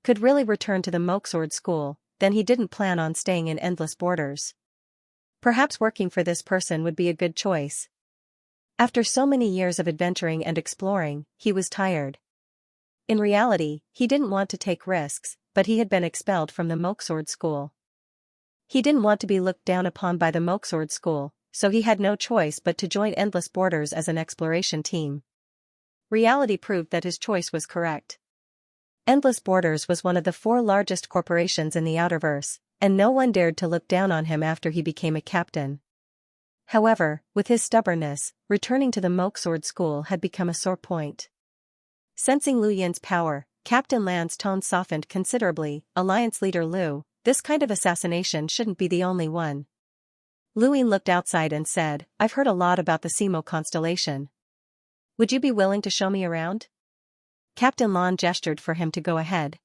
could really return to the Moksword School, then he didn't plan on staying in Endless Borders. Perhaps working for this person would be a good choice. After so many years of adventuring and exploring, he was tired. In reality, he didn't want to take risks, but he had been expelled from the Moksword School. He didn't want to be looked down upon by the Moksword School, so he had no choice but to join Endless Borders as an exploration team. Reality proved that his choice was correct. Endless Borders was one of the 4 largest corporations in the Outerverse, and no one dared to look down on him after he became a captain. However, with his stubbornness, returning to the Moksword School had become a sore point. Sensing Lu Yin's power, Captain Lan's tone softened considerably, Alliance Leader Lu, this kind of assassination shouldn't be the only one. Luin looked outside and said, I've heard a lot about the Simo constellation. Would you be willing to show me around? Captain Lon gestured for him to go ahead.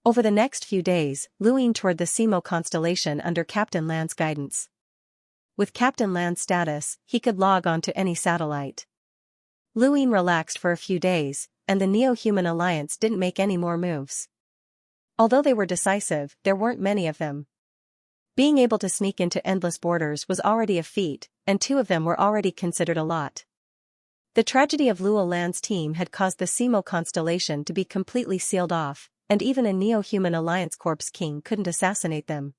Over the next few days, Luin toured the Simo constellation under Captain Lan's guidance. With Captain Lan's status, he could log on to any satellite. Luin relaxed for a few days, and the Neo-Human Alliance didn't make any more moves. Although they were decisive, there weren't many of them. Being able to sneak into Endless Borders was already a feat, and 2 of them were already considered a lot. The tragedy of Luo Lan's team had caused the Simo constellation to be completely sealed off, and even a Neo-Human Alliance Corps king couldn't assassinate them.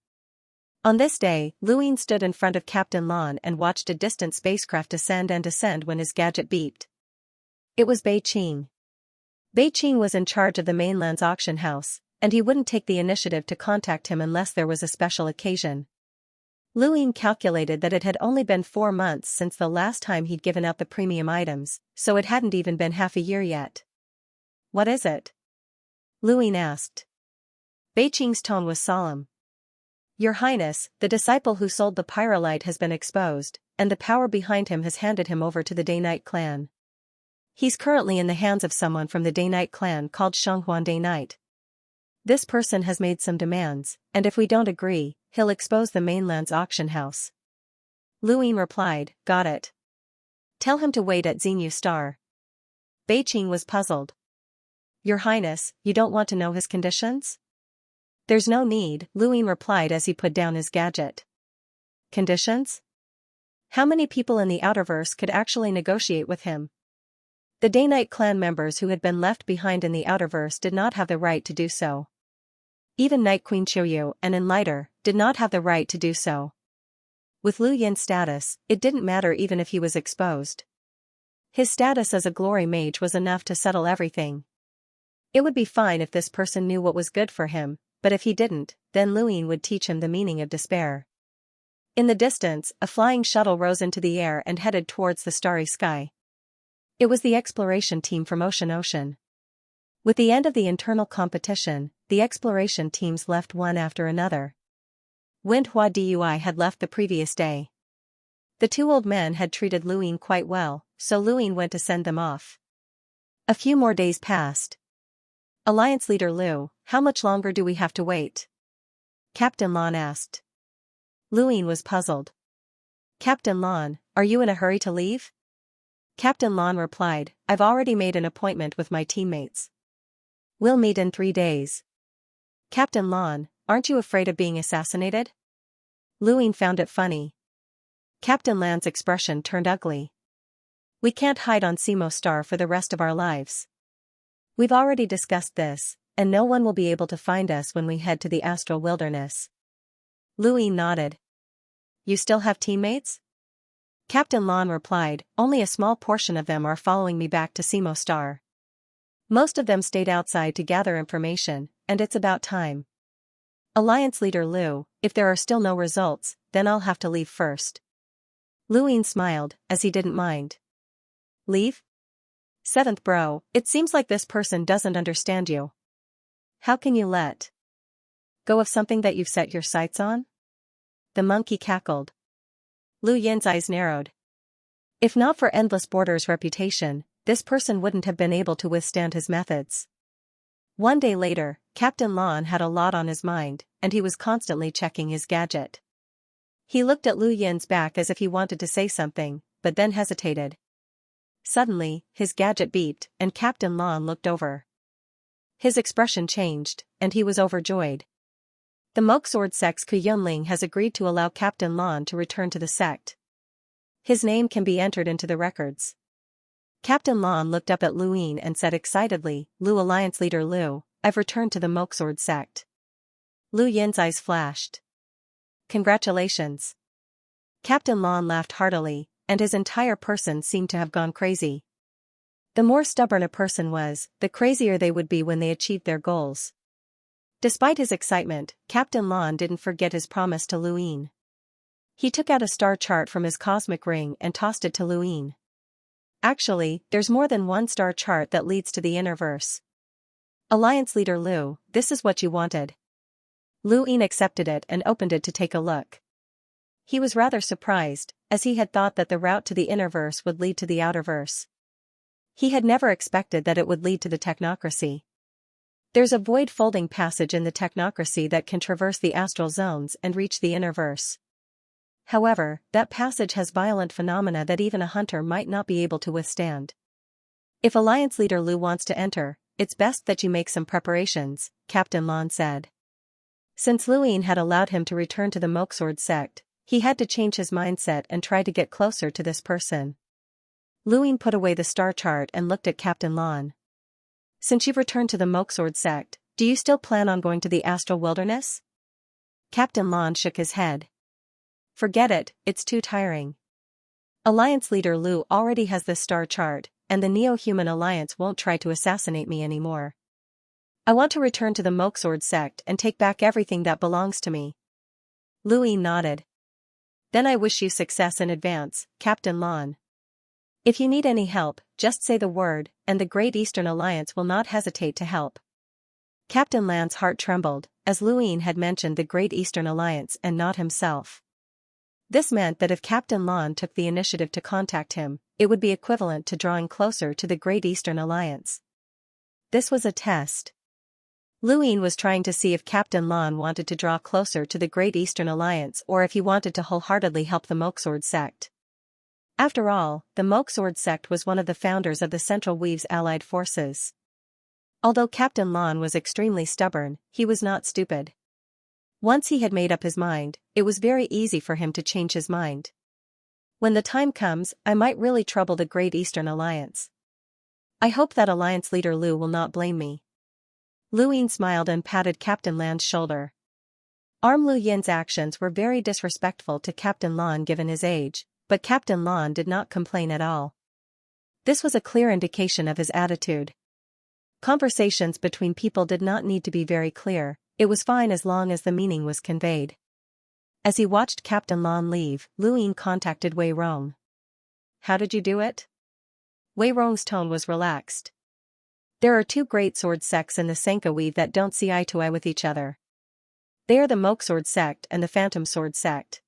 On this day, Luin stood in front of Captain Lon and watched a distant spacecraft ascend and descend when his gadget beeped. It was Bei Qing. Bei Qing was in charge of the mainland's auction house, and he wouldn't take the initiative to contact him unless there was a special occasion. Luin calculated that it had only been 4 months since the last time he'd given out the premium items, so it hadn't even been half a year yet. What is it? Luin asked. Bei Qing's tone was solemn. Your Highness, the disciple who sold the pyrolite has been exposed, and the power behind him has handed him over to the Day-Night clan. He's currently in the hands of someone from the Day-Night clan called Xianxia Day-Night. This person has made some demands, and if we don't agree, he'll expose the mainland's auction house. Luin replied, got it. Tell him to wait at Xinyu Star. Bei Qing was puzzled. Your Highness, you don't want to know his conditions? There's no need, Luin replied as he put down his gadget. Conditions? How many people in the Outerverse could actually negotiate with him? The Day-Night clan members who had been left behind in the Outerverse did not have the right to do so. Even Night Queen Qiuyu and Enlighter did not have the right to do so. With Lu Yin's status, it didn't matter even if he was exposed. His status as a glory mage was enough to settle everything. It would be fine if this person knew what was good for him, but if he didn't, then Luin would teach him the meaning of despair. In the distance, a flying shuttle rose into the air and headed towards the starry sky. It was the exploration team from Ocean. With the end of the internal competition, the exploration teams left one after another. Windhua Dui had left the previous day. The 2 old men had treated Luin quite well, so Luin went to send them off. A few more days passed. Alliance Leader Lu, how much longer do we have to wait? Captain Lon asked. Luin was puzzled. Captain Lon, are you in a hurry to leave? Captain Lon replied, I've already made an appointment with my teammates. We'll meet in 3 days. Captain Lon, aren't you afraid of being assassinated? Luin found it funny. Captain Lan's expression turned ugly. We can't hide on Simo Star for the rest of our lives. We've already discussed this, and no one will be able to find us when we head to the astral wilderness. Louis nodded. You still have teammates? Captain Lon replied, only a small portion of them are following me back to Simo Star. Most of them stayed outside to gather information, and it's about time. Alliance leader Lu, if there are still no results, then I'll have to leave first. Luin smiled, as he didn't mind. Leave? Seventh bro, it seems like this person doesn't understand you. How can you let go of something that you've set your sights on? The monkey cackled. Lu Yin's eyes narrowed. If not for Endless Border's reputation, this person wouldn't have been able to withstand his methods. One day later, Captain Lon had a lot on his mind, and he was constantly checking his gadget. He looked at Lu Yin's back as if he wanted to say something, but then hesitated. Suddenly, his gadget beeped, and Captain Lon looked over. His expression changed, and he was overjoyed. The Moksword sect's Kuyunling has agreed to allow Captain Lon to return to the sect. His name can be entered into the records. Captain Lon looked up at Luin and said excitedly, Lu Alliance leader Lu, I've returned to the Moksword sect. Lu Yin's eyes flashed. Congratulations. Captain Lon laughed heartily, and his entire person seemed to have gone crazy. The more stubborn a person was, the crazier they would be when they achieved their goals. Despite his excitement, Captain Lon didn't forget his promise to Luin. He took out a star chart from his cosmic ring and tossed it to Luin. Actually, there's more than one star chart that leads to the inner verse. Alliance leader Lu, this is what you wanted. Luin accepted it and opened it to take a look. He was rather surprised, as he had thought that the route to the inner verse would lead to the outer verse. He had never expected that it would lead to the technocracy. There's a void folding passage in the technocracy that can traverse the astral zones and reach the inner verse. However, that passage has violent phenomena that even a hunter might not be able to withstand. If Alliance leader Lu wants to enter, it's best that you make some preparations, Captain Lon said. Since Luin had allowed him to return to the Moksword sect, he had to change his mindset and try to get closer to this person. Luin put away the star chart and looked at Captain Lon. Since you've returned to the Moksword sect, do you still plan on going to the astral wilderness? Captain Lon shook his head. Forget it, it's too tiring. Alliance leader Lu already has this star chart, and the Neo-Human Alliance won't try to assassinate me anymore. I want to return to the Moksword sect and take back everything that belongs to me. Luin nodded. Then I wish you success in advance, Captain Lon. If you need any help, just say the word, and the Great Eastern Alliance will not hesitate to help. Captain Lan's heart trembled, as Luin had mentioned the Great Eastern Alliance and not himself. This meant that if Captain Lon took the initiative to contact him, it would be equivalent to drawing closer to the Great Eastern Alliance. This was a test. Luin was trying to see if Captain Lon wanted to draw closer to the Great Eastern Alliance or if he wanted to wholeheartedly help the Moksword sect. After all, the Moksword sect was one of the founders of the Central Weave's allied forces. Although Captain Lon was extremely stubborn, he was not stupid. Once he had made up his mind, it was very easy for him to change his mind. When the time comes, I might really trouble the Great Eastern Alliance. I hope that Alliance leader Lu will not blame me. Luin smiled and patted Captain Lan's shoulder. Lu Yin's actions were very disrespectful to Captain Lon given his age, but Captain Lon did not complain at all. This was a clear indication of his attitude. Conversations between people did not need to be very clear, it was fine as long as the meaning was conveyed. As he watched Captain Lon leave, Luin contacted Wei Rong. How did you do it? Wei Rong's tone was relaxed. There are two great sword sects in the Sanka Weave that don't see eye to eye with each other. They are the Moksword sect and the Phantom Sword sect.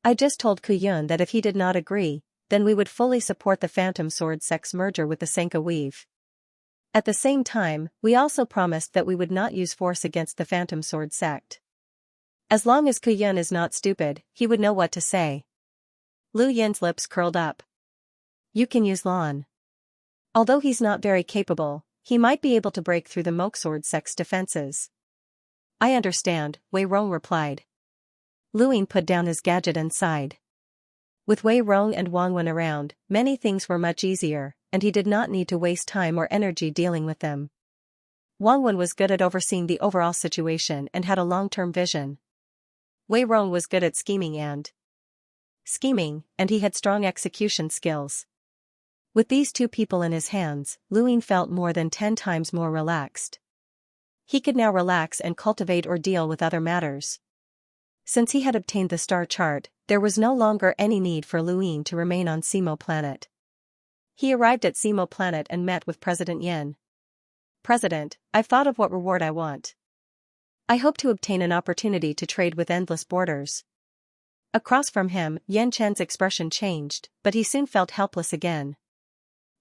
I just told Kuyun that if he did not agree, then we would fully support the Phantom Sword sect's merger with the Sanka Weave. At the same time, we also promised that we would not use force against the Phantom Sword sect. As long as Kuyun is not stupid, he would know what to say. Lu Yin's lips curled up. You can use Lon. Although he's not very capable, he might be able to break through the Moksword sect's defenses. I understand, Wei Rong replied. Luin put down his gadget and sighed. With Wei Rong and Wang Wen around, many things were much easier, and he did not need to waste time or energy dealing with them. Wang Wen was good at overseeing the overall situation and had a long-term vision. Wei Rong was good at scheming, and he had strong execution skills. With these two people in his hands, Lu Ying felt more than 10 times more relaxed. He could now relax and cultivate or deal with other matters. Since he had obtained the star chart, there was no longer any need for Lu Ying to remain on Simo Planet. He arrived at Simo Planet and met with President Yan. "President, I've thought of what reward I want. I hope to obtain an opportunity to trade with Endless Borders." Across from him, Yan Chen's expression changed, but he soon felt helpless again.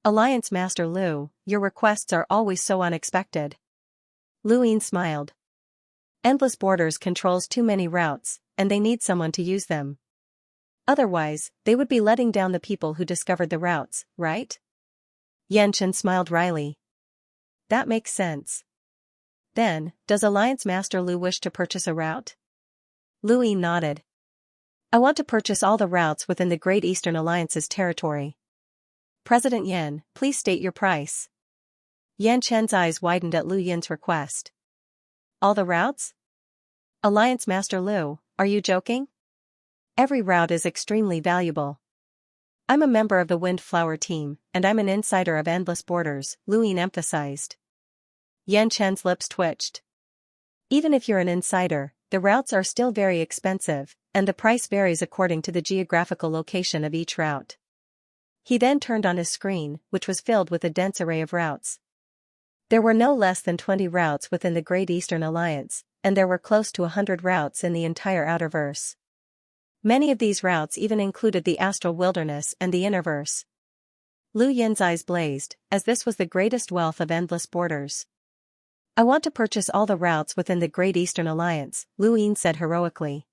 "Alliance Master Lu, your requests are always so unexpected." Lu Ying smiled. "Endless Borders controls too many routes, and they need someone to use them. Otherwise, they would be letting down the people who discovered the routes, right?" Yan Chen smiled wryly. "That makes sense. Then, does Alliance Master Lu wish to purchase a route?" Lu Ying nodded. "I want to purchase all the routes within the Great Eastern Alliance's territory." "President Yan, please state your price." Yan Chen's eyes widened at Lu Yin's request. "All the routes? Alliance Master Lu, are you joking? Every route is extremely valuable. I'm a member of the Windflower team, and I'm an insider of Endless Borders," Lu Yin emphasized. Yan Chen's lips twitched. "Even if you're an insider, the routes are still very expensive, and the price varies according to the geographical location of each route." He then turned on his screen, which was filled with a dense array of routes. There were no less than 20 routes within the Great Eastern Alliance, and there were close to 100 routes in the entire Outerverse. Many of these routes even included the Astral Wilderness and the Innerverse. Lu Yin's eyes blazed, as this was the greatest wealth of Endless Borders. "I want to purchase all the routes within the Great Eastern Alliance," Lu Yin said heroically.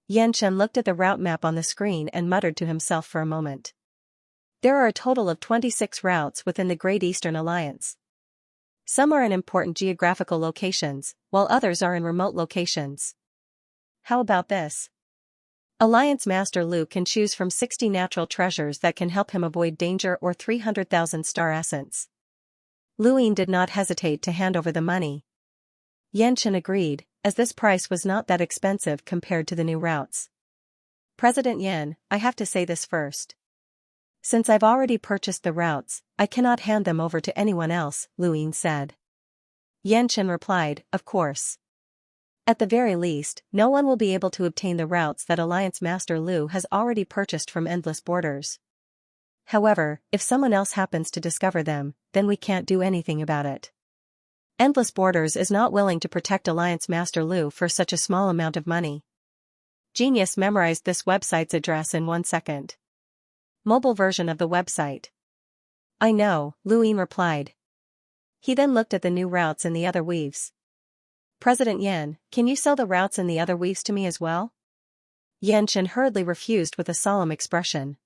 Yan Chen looked at the route map on the screen and muttered to himself for a moment. There are a total of 26 routes within the Great Eastern Alliance. Some are in important geographical locations, while others are in remote locations. How about this? Alliance Master Lu can choose from 60 natural treasures that can help him avoid danger or 300,000 star essence. Lu Yin did not hesitate to hand over the money. Yan Chen agreed, as this price was not that expensive compared to the new routes. "President Yan, I have to say this first. Since I've already purchased the routes, I cannot hand them over to anyone else," Lu Yin said. Yan Chen replied, "Of course. At the very least, no one will be able to obtain the routes that Alliance Master Lu has already purchased from Endless Borders. However, if someone else happens to discover them, then we can't do anything about it. Endless Borders is not willing to protect Alliance Master Lu for such a small amount of money." Genius memorized this website's address in 1 second. Mobile version of the website. "I know," Lu Yin replied. He then looked at the new routes in the other weaves. "President Yan, can you sell the routes in the other weaves to me as well?" Yan Chen hurriedly refused with a solemn expression.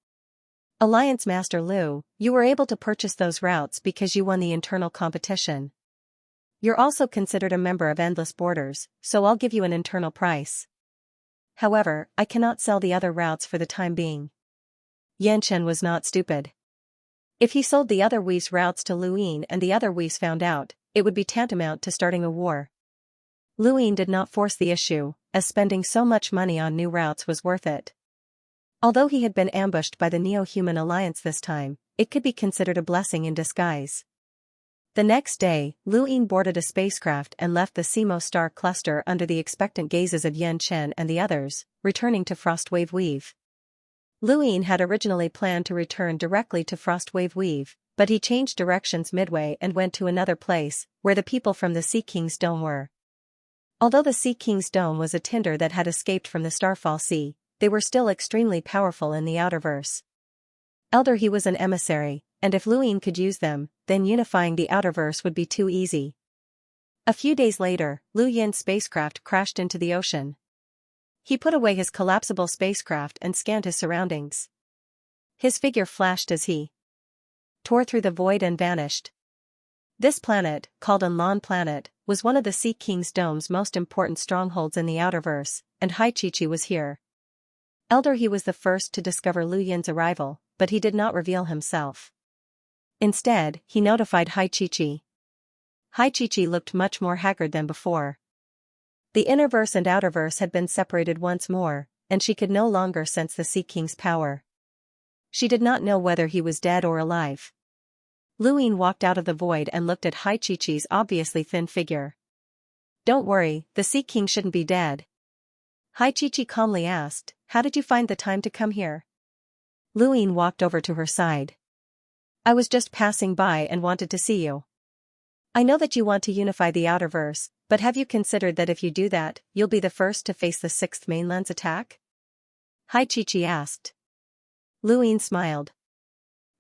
"Alliance Master Lu, you were able to purchase those routes because you won the internal competition. You're also considered a member of Endless Borders, so I'll give you an internal price. However, I cannot sell the other routes for the time being." Yan Chen was not stupid. If he sold the other weaves' routes to Lu Yin and the other weaves found out, it would be tantamount to starting a war. Lu Yin did not force the issue, as spending so much money on new routes was worth it. Although he had been ambushed by the Neo-Human Alliance this time, it could be considered a blessing in disguise. The next day, Lu Yin boarded a spacecraft and left the Simo star cluster under the expectant gazes of Yan Chen and the others, returning to Frostwave Weave. Lu Yin had originally planned to return directly to Frostwave Weave, but he changed directions midway and went to another place, where the people from the Sea King's Dome were. Although the Sea King's Dome was a tinder that had escaped from the Starfall Sea, they were still extremely powerful in the Outerverse. Elder He was an emissary, and if Lu Yin could use them, then unifying the Outerverse would be too easy. A few days later, Lu Yin's spacecraft crashed into the ocean. He put away his collapsible spacecraft and scanned his surroundings. His figure flashed as he tore through the void and vanished. This planet, called Anlan Planet, was one of the Sea King's Dome's most important strongholds in the Outerverse, and Hai Chi was here. Elder He was the first to discover Lu Yin's arrival, but he did not reveal himself. Instead, he notified Hai Chi-Chi. Hai Chi-Chi looked much more haggard than before. The innerverse and outerverse had been separated once more, and she could no longer sense the Sea King's power. She did not know whether he was dead or alive. Lu Yin walked out of the void and looked at Hai Chi-Chi's obviously thin figure. "Don't worry, the Sea King shouldn't be dead." Hai Chi-Chi calmly asked, "How did you find the time to come here?" Lu Yin walked over to her side. "I was just passing by and wanted to see you. I know that you want to unify the outerverse, but have you considered that if you do that, you'll be the first to face the Sixth Mainland's attack?" Hai Chi-Chi asked. Lu Yin smiled.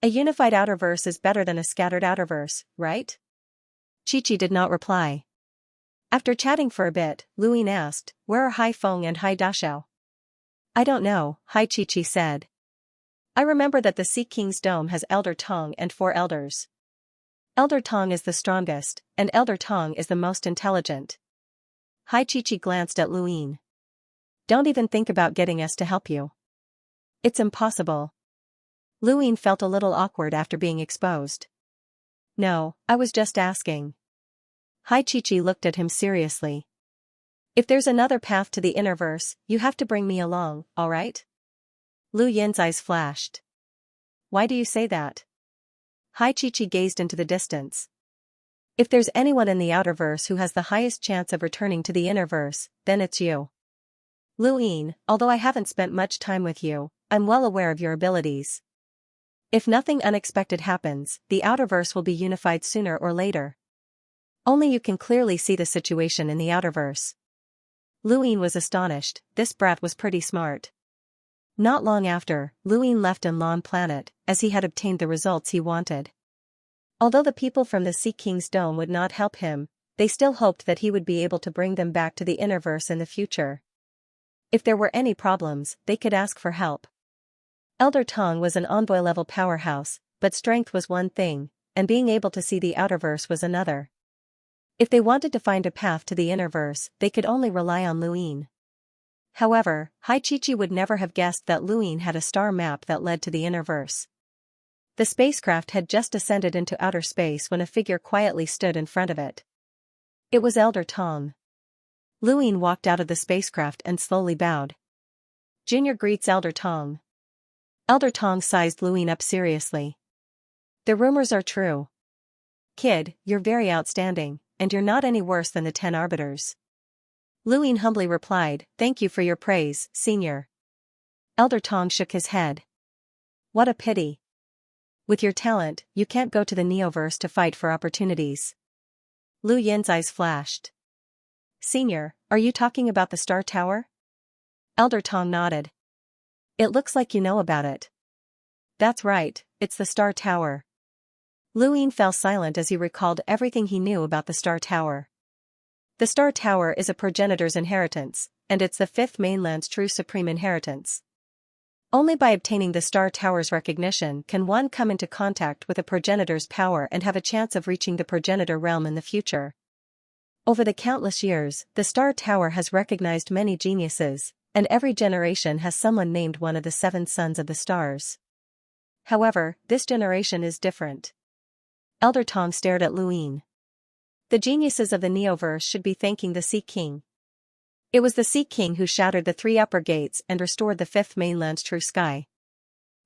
"A unified outerverse is better than a scattered outerverse, right?" Chi-Chi did not reply. After chatting for a bit, Lu Yin asked, "Where are Hai Feng and Hai Dashao?" "I don't know," Hai Chi-Chi said. "I remember that the Sea King's dome has Elder Tong and 4 elders. Elder Tong is the strongest, and Elder Tong is the most intelligent." Hai Chi-Chi glanced at Lu Yin. "Don't even think about getting us to help you. It's impossible." Lu Yin felt a little awkward after being exposed. "No, I was just asking." Hai Chi-Chi looked at him seriously. "If there's another path to the innerverse, you have to bring me along, alright?" Lu Yin's eyes flashed. "Why do you say that?" Hai Chi-Chi gazed into the distance. "If there's anyone in the outerverse who has the highest chance of returning to the innerverse, then it's you. Lu Yin, although I haven't spent much time with you, I'm well aware of your abilities. If nothing unexpected happens, the outerverse will be unified sooner or later. Only you can clearly see the situation in the outerverse." Lu Yin was astonished. This brat was pretty smart. Not long after, Lu Yin left Enlon Planet, as he had obtained the results he wanted. Although the people from the Sea King's dome would not help him, they still hoped that he would be able to bring them back to the innerverse in the future. If there were any problems, they could ask for help. Elder Tong was an envoy-level powerhouse, but strength was one thing, and being able to see the outerverse was another. If they wanted to find a path to the innerverse, they could only rely on Lu Yin. However, Hai Chi-Chi would never have guessed that Lu Yin had a star map that led to the innerverse. The spacecraft had just descended into outer space when a figure quietly stood in front of it. It was Elder Tong. Lu Yin walked out of the spacecraft and slowly bowed. "Junior greets Elder Tong." Elder Tong sized Lu Yin up seriously. "The rumors are true. Kid, you're very outstanding, and you're not any worse than the 10 arbiters." Lu Yin humbly replied, "Thank you for your praise, senior." Elder Tong shook his head. "What a pity. With your talent, you can't go to the Neoverse to fight for opportunities." Lu Yin's eyes flashed. "Senior, are you talking about the Star Tower?" Elder Tong nodded. "It looks like you know about it." "That's right, it's the Star Tower." Lu Yin fell silent as he recalled everything he knew about the Star Tower. The Star Tower is a progenitor's inheritance, and it's the 5th mainland's true supreme inheritance. Only by obtaining the Star Tower's recognition can one come into contact with a progenitor's power and have a chance of reaching the progenitor realm in the future. Over the countless years, the Star Tower has recognized many geniuses, and every generation has someone named one of the 7 sons of the stars. However, this generation is different. Elder Tong stared at Lu Yin. The geniuses of the Neoverse should be thanking the Sea King. It was the Sea King who shattered the 3 upper gates and restored the 5th mainland's true sky.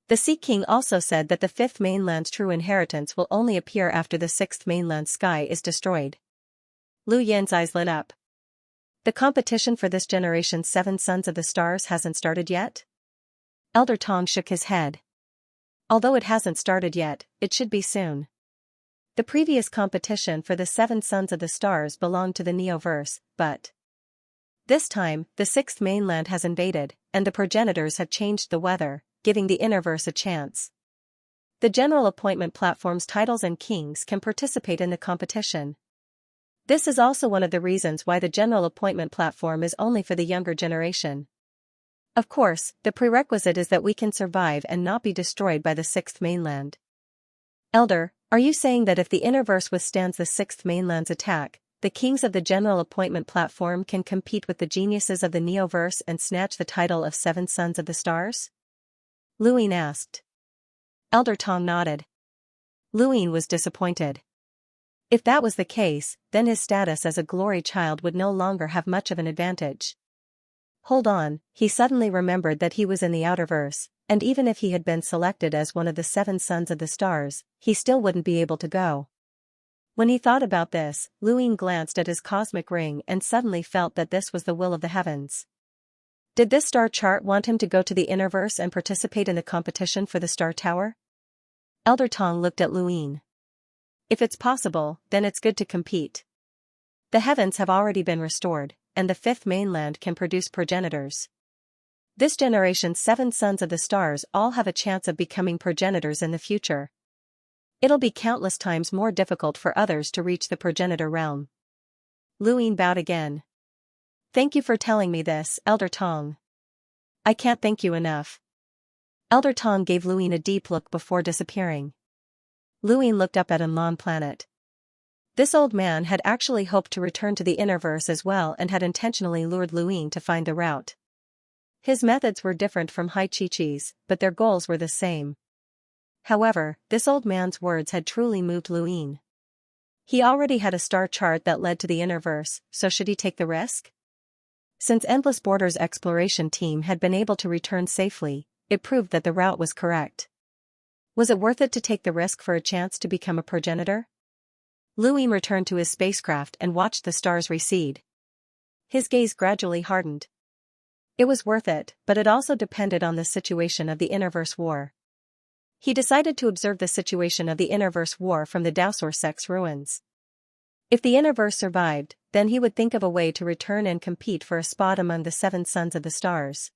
The Sea King also said that the 5th mainland's true inheritance will only appear after the 6th mainland sky is destroyed. Lu Yin's eyes lit up. The competition for this generation's 7 sons of the stars hasn't started yet? Elder Tong shook his head. Although it hasn't started yet, it should be soon. The previous competition for the 7 sons of the stars belonged to the Neoverse, but this time, the 6th mainland has invaded, and the progenitors have changed the weather, giving the innerverse a chance. The general appointment platform's titles and kings can participate in the competition. This is also one of the reasons why the general appointment platform is only for the younger generation. Of course, the prerequisite is that we can survive and not be destroyed by the 6th mainland. Elder, are you saying that if the innerverse withstands the 6th mainland's attack, the kings of the general appointment platform can compete with the geniuses of the Neoverse and snatch the title of Seven Sons of the Stars? Luine asked. Elder Tong nodded. Luine was disappointed. If that was the case, then his status as a glory child would no longer have much of an advantage. Hold on, he suddenly remembered that he was in the Outerverse, and even if he had been selected as one of the Seven Sons of the Stars, he still wouldn't be able to go. When he thought about this, Luine glanced at his cosmic ring and suddenly felt that this was the will of the heavens. Did this star chart want him to go to the Innerverse and participate in the competition for the Star Tower? Elder Tong looked at Luine. If it's possible, then it's good to compete. The heavens have already been restored, and the fifth mainland can produce progenitors. This generation's 7 sons of the stars all have a chance of becoming progenitors in the future. It'll be countless times more difficult for others to reach the progenitor realm. Luine bowed again. Thank you for telling me this, Elder Tong. I can't thank you enough. Elder Tong gave Luine a deep look before disappearing. Luine looked up at Anlan Planet. This old man had actually hoped to return to the Innerverse as well and had intentionally lured Luine to find the route. His methods were different from Hai Chi-Chi's, but their goals were the same. However, this old man's words had truly moved Luine. He already had a star chart that led to the Innerverse, so should he take the risk? Since Endless Borders' exploration team had been able to return safely, it proved that the route was correct. Was it worth it to take the risk for a chance to become a progenitor? Luine returned to his spacecraft and watched the stars recede. His gaze gradually hardened. It was worth it, but it also depended on the situation of the Innerverse War. He decided to observe the situation of the Innerverse War from the Dausor Sect's ruins. If the Innerverse survived, then he would think of a way to return and compete for a spot among the 7 Sons of the Stars.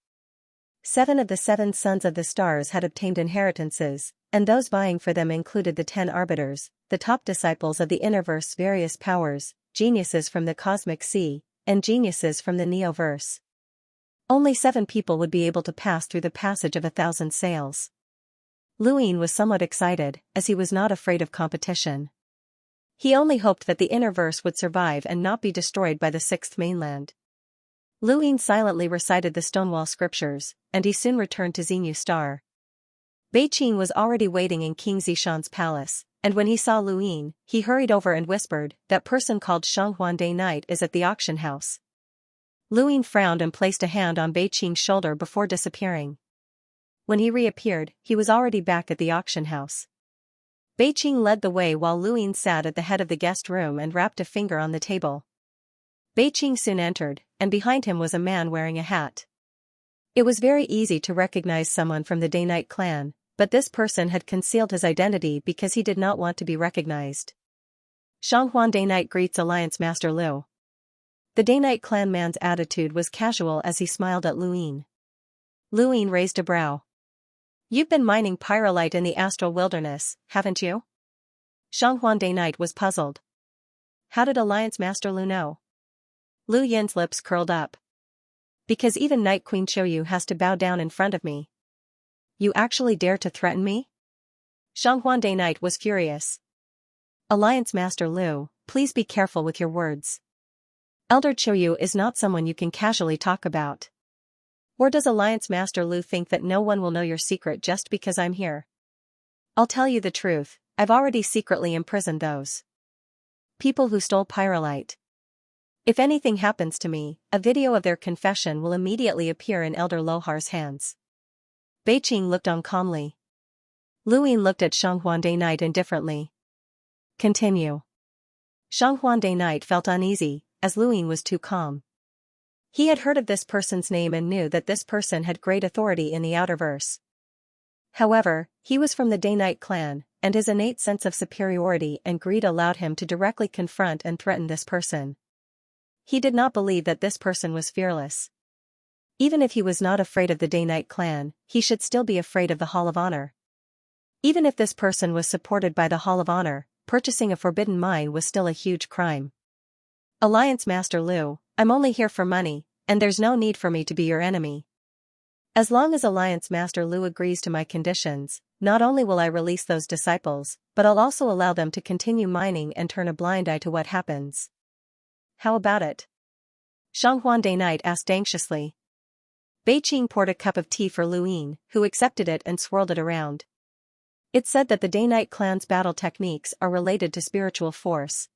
7 of the 7 Sons of the Stars had obtained inheritances, and those vying for them included the 10 Arbiters, the top disciples of the Innerverse's various powers, geniuses from the Cosmic Sea, and geniuses from the Neoverse. Only 7 people would be able to pass through the passage of 1,000 sails. Luine was somewhat excited, as he was not afraid of competition. He only hoped that the Innerverse would survive and not be destroyed by the 6th mainland. Luine silently recited the Stonewall scriptures, and he soon returned to Xinyu Star. Beiqing was already waiting in King Zishan's palace, and when he saw Luine, he hurried over and whispered, "That person called Xianxia Knight is at the auction house." Luine frowned and placed a hand on Beiqing's shoulder before disappearing. When he reappeared, he was already back at the auction house. Beiqing led the way while Luine sat at the head of the guest room and rapped a finger on the table. Beiqing soon entered, and behind him was a man wearing a hat. It was very easy to recognize someone from the Day-Night clan, but this person had concealed his identity because he did not want to be recognized. Xianxia Day-Night greets Alliance Master Liu. The Day-Night clan man's attitude was casual as he smiled at Luine. Luine raised a brow. You've been mining pyrolite in the astral wilderness, haven't you? Xianxia Day-Night was puzzled. How did Alliance Master Liu know? Lu Yin's lips curled up. Because even Night Queen Qiuyu has to bow down in front of me. You actually dare to threaten me? Xianxia Day-Night was furious. Alliance Master Liu, please be careful with your words. Elder Qiuyu is not someone you can casually talk about. Or does Alliance Master Liu think that no one will know your secret just because I'm here? I'll tell you the truth, I've already secretly imprisoned those people who stole pyrolite. If anything happens to me, a video of their confession will immediately appear in Elder Lohar's hands. Beiqing looked on calmly. Luine looked at Xianxia Day-Night indifferently. Continue. Xianxia Day-Night felt uneasy, as Luine was too calm. He had heard of this person's name and knew that this person had great authority in the Outerverse. However, he was from the Day-Night clan, and his innate sense of superiority and greed allowed him to directly confront and threaten this person. He did not believe that this person was fearless. Even if he was not afraid of the Day-Night clan, he should still be afraid of the Hall of Honor. Even if this person was supported by the Hall of Honor, purchasing a forbidden mine was still a huge crime. Alliance Master Liu, I'm only here for money, and there's no need for me to be your enemy. As long as Alliance Master Liu agrees to my conditions, not only will I release those disciples, but I'll also allow them to continue mining and turn a blind eye to what happens. How about it? Xianxia Day Night asked anxiously. Beiqing poured a cup of tea for Luyin, who accepted it and swirled it around. It said that the Day-Night clan's battle techniques are related to spiritual force.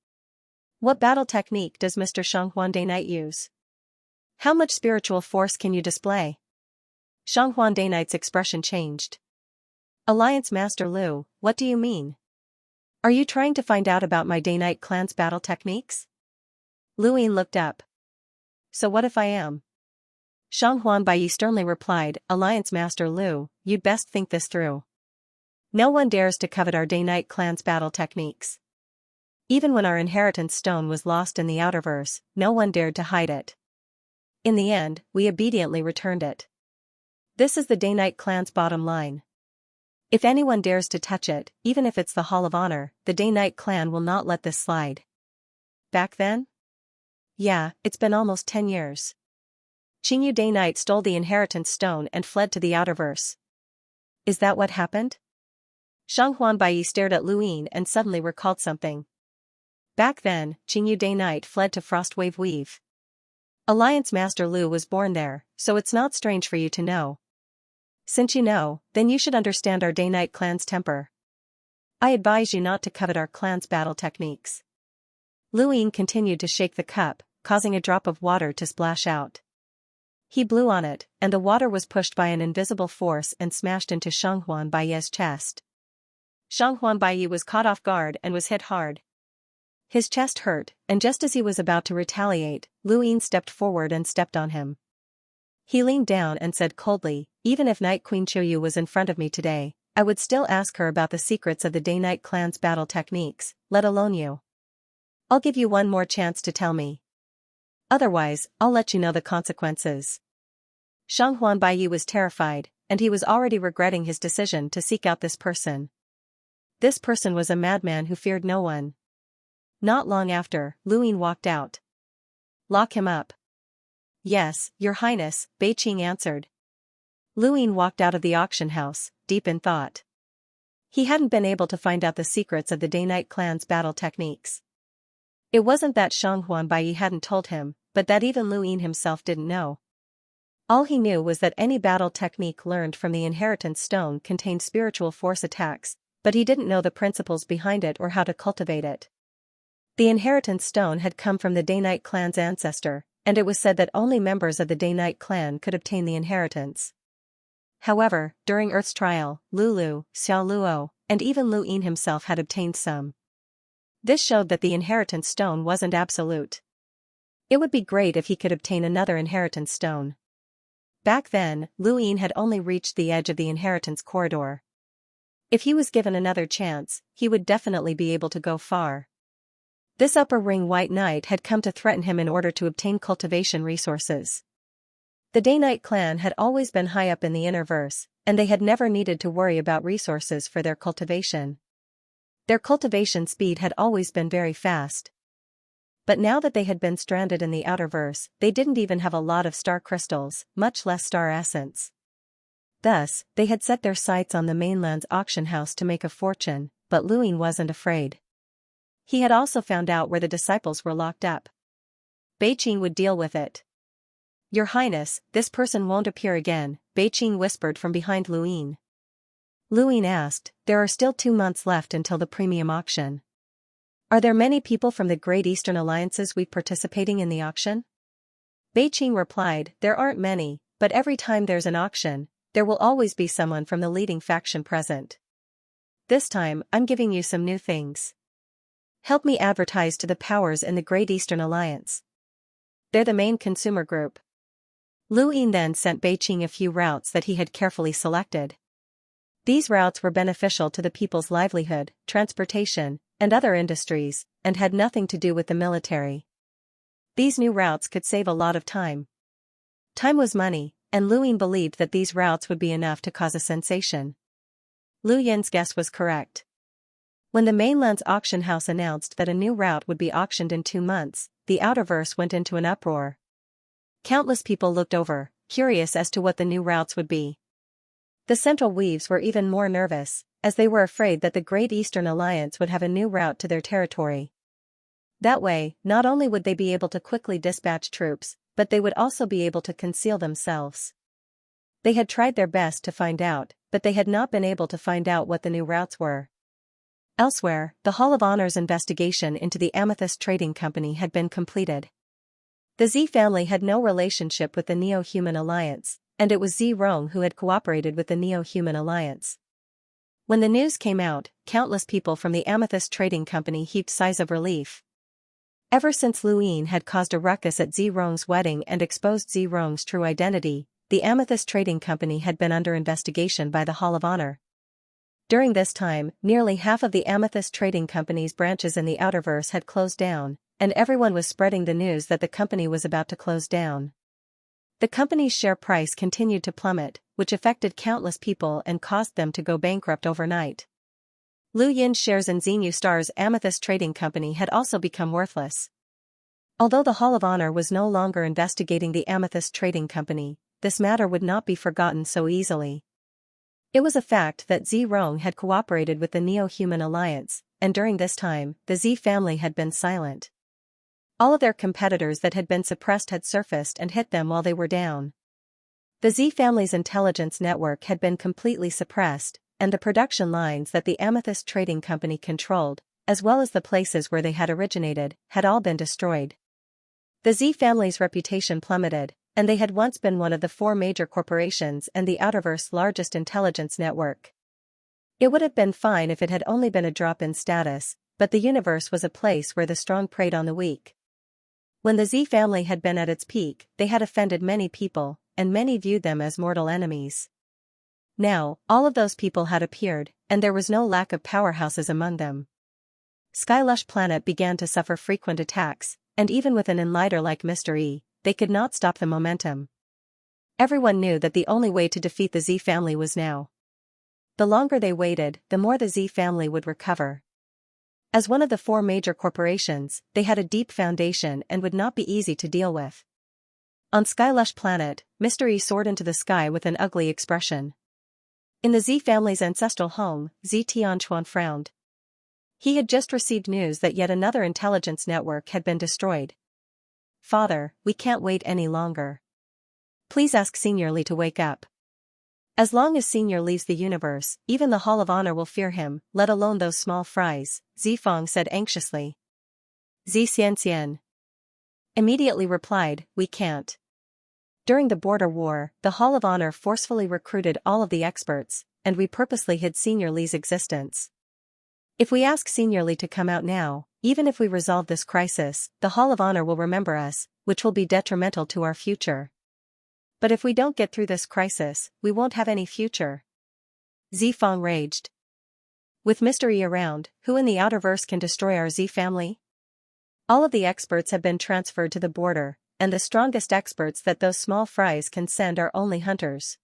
What battle technique does Mr. Xianxia Day Night use? How much spiritual force can you display? Xianxia Day Night's expression changed. Alliance Master Lu, what do you mean? Are you trying to find out about my Day-Night clan's battle techniques? Luyin looked up. So what if I am? Xianxia Bai sternly replied, Alliance Master Lu, you'd best think this through. No one dares to covet our Day-Night clan's battle techniques. Even when our inheritance stone was lost in the Outerverse, no one dared to hide it. In the end, we obediently returned it. This is the Day-Night clan's bottom line. If anyone dares to touch it, even if it's the Hall of Honor, the Day-Night clan will not let this slide. Back then? Yeah, it's been almost 10 years. Qingyu Day Night stole the inheritance stone and fled to the Outerverse. Is that what happened? Xianxia Bai stared at Luyin and suddenly recalled something. Back then, Qingyu Day Night fled to Frostwave Weave. Alliance Master Lu was born there, so it's not strange for you to know. Since you know, then you should understand our Day-Night clan's temper. I advise you not to covet our clan's battle techniques. Luyin continued to shake the cup, causing a drop of water to splash out. He blew on it, and the water was pushed by an invisible force and smashed into Xianxia Bai's chest. Xianxia Bai was caught off guard and was hit hard. His chest hurt, and just as he was about to retaliate, Luyin stepped forward and stepped on him. He leaned down and said coldly, even if Night Queen Qiuyu was in front of me today, I would still ask her about the secrets of the Day-Night clan's battle techniques, let alone you. I'll give you one more chance to tell me. Otherwise, I'll let you know the consequences. Xianxia Bai was terrified, and he was already regretting his decision to seek out this person. This person was a madman who feared no one. Not long after, Luyin walked out. Lock him up. Yes, Your Highness, Beiqing answered. Luyin walked out of the auction house, deep in thought. He hadn't been able to find out the secrets of the Day-Night clan's battle techniques. It wasn't that Xianxia Bai hadn't told him, but that even Luyin himself didn't know. All he knew was that any battle technique learned from the inheritance stone contained spiritual force attacks, but he didn't know the principles behind it or how to cultivate it. The inheritance stone had come from the Day-Night clan's ancestor, and it was said that only members of the Day-Night clan could obtain the inheritance. However, during Earth's trial, Lulu, Xiao Luo, and even Luyin himself had obtained some. This showed that the inheritance stone wasn't absolute. It would be great if he could obtain another inheritance stone. Back then, Luyin had only reached the edge of the inheritance corridor. If he was given another chance, he would definitely be able to go far. This upper ring White Knight had come to threaten him in order to obtain cultivation resources. The Day-Night clan had always been high up in the Innerverse, and they had never needed to worry about resources for their cultivation. Their cultivation speed had always been very fast. But now that they had been stranded in the Outerverse, they didn't even have a lot of star crystals, much less star essence. Thus, they had set their sights on the mainland's auction house to make a fortune, but Luyin wasn't afraid. He had also found out where the disciples were locked up. Beiqing would deal with it. Your Highness, this person won't appear again, Beiqing whispered from behind Luyin. Luyin asked, there are still 2 months left until the premium auction. Are there many people from the Great Eastern Alliances participating in the auction? Beiqing replied, there aren't many, but every time there's an auction, there will always be someone from the leading faction present. This time, I'm giving you some new things. Help me advertise to the powers in the Great Eastern Alliance. They're the main consumer group. Luyin then sent Beiqing a few routes that he had carefully selected. These routes were beneficial to the people's livelihood, transportation, and other industries, and had nothing to do with the military. These new routes could save a lot of time. Time was money, and Luyin believed that these routes would be enough to cause a sensation. Lu Yin's guess was correct. When the mainland's auction house announced that a new route would be auctioned in 2 months, the Outerverse went into an uproar. Countless people looked over, curious as to what the new routes would be. The Central Weaves were even more nervous, as they were afraid that the Great Eastern Alliance would have a new route to their territory. That way, not only would they be able to quickly dispatch troops, but they would also be able to conceal themselves. They had tried their best to find out, but they had not been able to find out what the new routes were. Elsewhere, the Hall of Honor's investigation into the Amethyst Trading Company had been completed. The Z family had no relationship with the Neo-Human Alliance, and it was Z Rong who had cooperated with the Neo-Human Alliance. When the news came out, countless people from the Amethyst Trading Company heaved sighs of relief. Ever since Lu Yin had caused a ruckus at Z Rong's wedding and exposed Z Rong's true identity, the Amethyst Trading Company had been under investigation by the Hall of Honor. During this time, nearly half of the Amethyst Trading Company's branches in the Outerverse had closed down, and everyone was spreading the news that the company was about to close down. The company's share price continued to plummet, which affected countless people and caused them to go bankrupt overnight. Lu Yin's shares in Xinyu Star's Amethyst Trading Company had also become worthless. Although the Hall of Honor was no longer investigating the Amethyst Trading Company, this matter would not be forgotten so easily. It was a fact that Z Rong had cooperated with the Neo-Human Alliance, and during this time, the Z family had been silent. All of their competitors that had been suppressed had surfaced and hit them while they were down. The Z family's intelligence network had been completely suppressed, and the production lines that the Amethyst Trading Company controlled, as well as the places where they had originated, had all been destroyed. The Z family's reputation plummeted, and they had once been one of the 4 major corporations and the Outerverse's largest intelligence network. It would have been fine if it had only been a drop in status, but the universe was a place where the strong preyed on the weak. When the Z family had been at its peak, they had offended many people, and many viewed them as mortal enemies. Now, all of those people had appeared, and there was no lack of powerhouses among them. Skylush Planet began to suffer frequent attacks, and even with an enlighter like Mr. E, they could not stop the momentum. Everyone knew that the only way to defeat the Z family was now. The longer they waited, the more the Z family would recover. As one of the 4 major corporations, they had a deep foundation and would not be easy to deal with. On Skylush Planet, Mr. E soared into the sky with an ugly expression. In the Z family's ancestral home, Z Tianquan frowned. He had just received news that yet another intelligence network had been destroyed. "Father, we can't wait any longer. Please ask Senior Li to wake up. As long as Senior leaves the universe, even the Hall of Honor will fear him, let alone those small fries," Zifeng said anxiously. Xianxia immediately replied, "We can't." During the border war, the Hall of Honor forcefully recruited all of the experts, and we purposely hid Senior Li's existence. If we ask Senior Li to come out now, even if we resolve this crisis, the Hall of Honor will remember us, which will be detrimental to our future. But if we don't get through this crisis, we won't have any future. Zifeng raged. With Mr. E around, who in the Outerverse can destroy our Z family? All of the experts have been transferred to the border, and the strongest experts that those small fries can send are only hunters.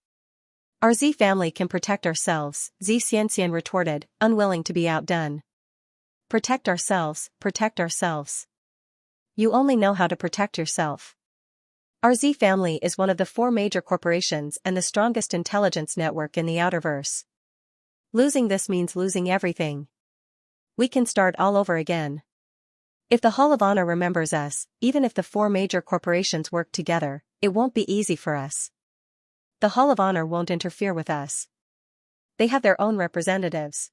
Our Z family can protect ourselves, Xianxia retorted, unwilling to be outdone. Protect ourselves, protect ourselves. You only know how to protect yourself. Our Z family is one of the 4 major corporations and the strongest intelligence network in the Outerverse. Losing this means losing everything. We can start all over again. If the Hall of Honor remembers us, even if the 4 major corporations work together, it won't be easy for us. The Hall of Honor won't interfere with us. They have their own representatives.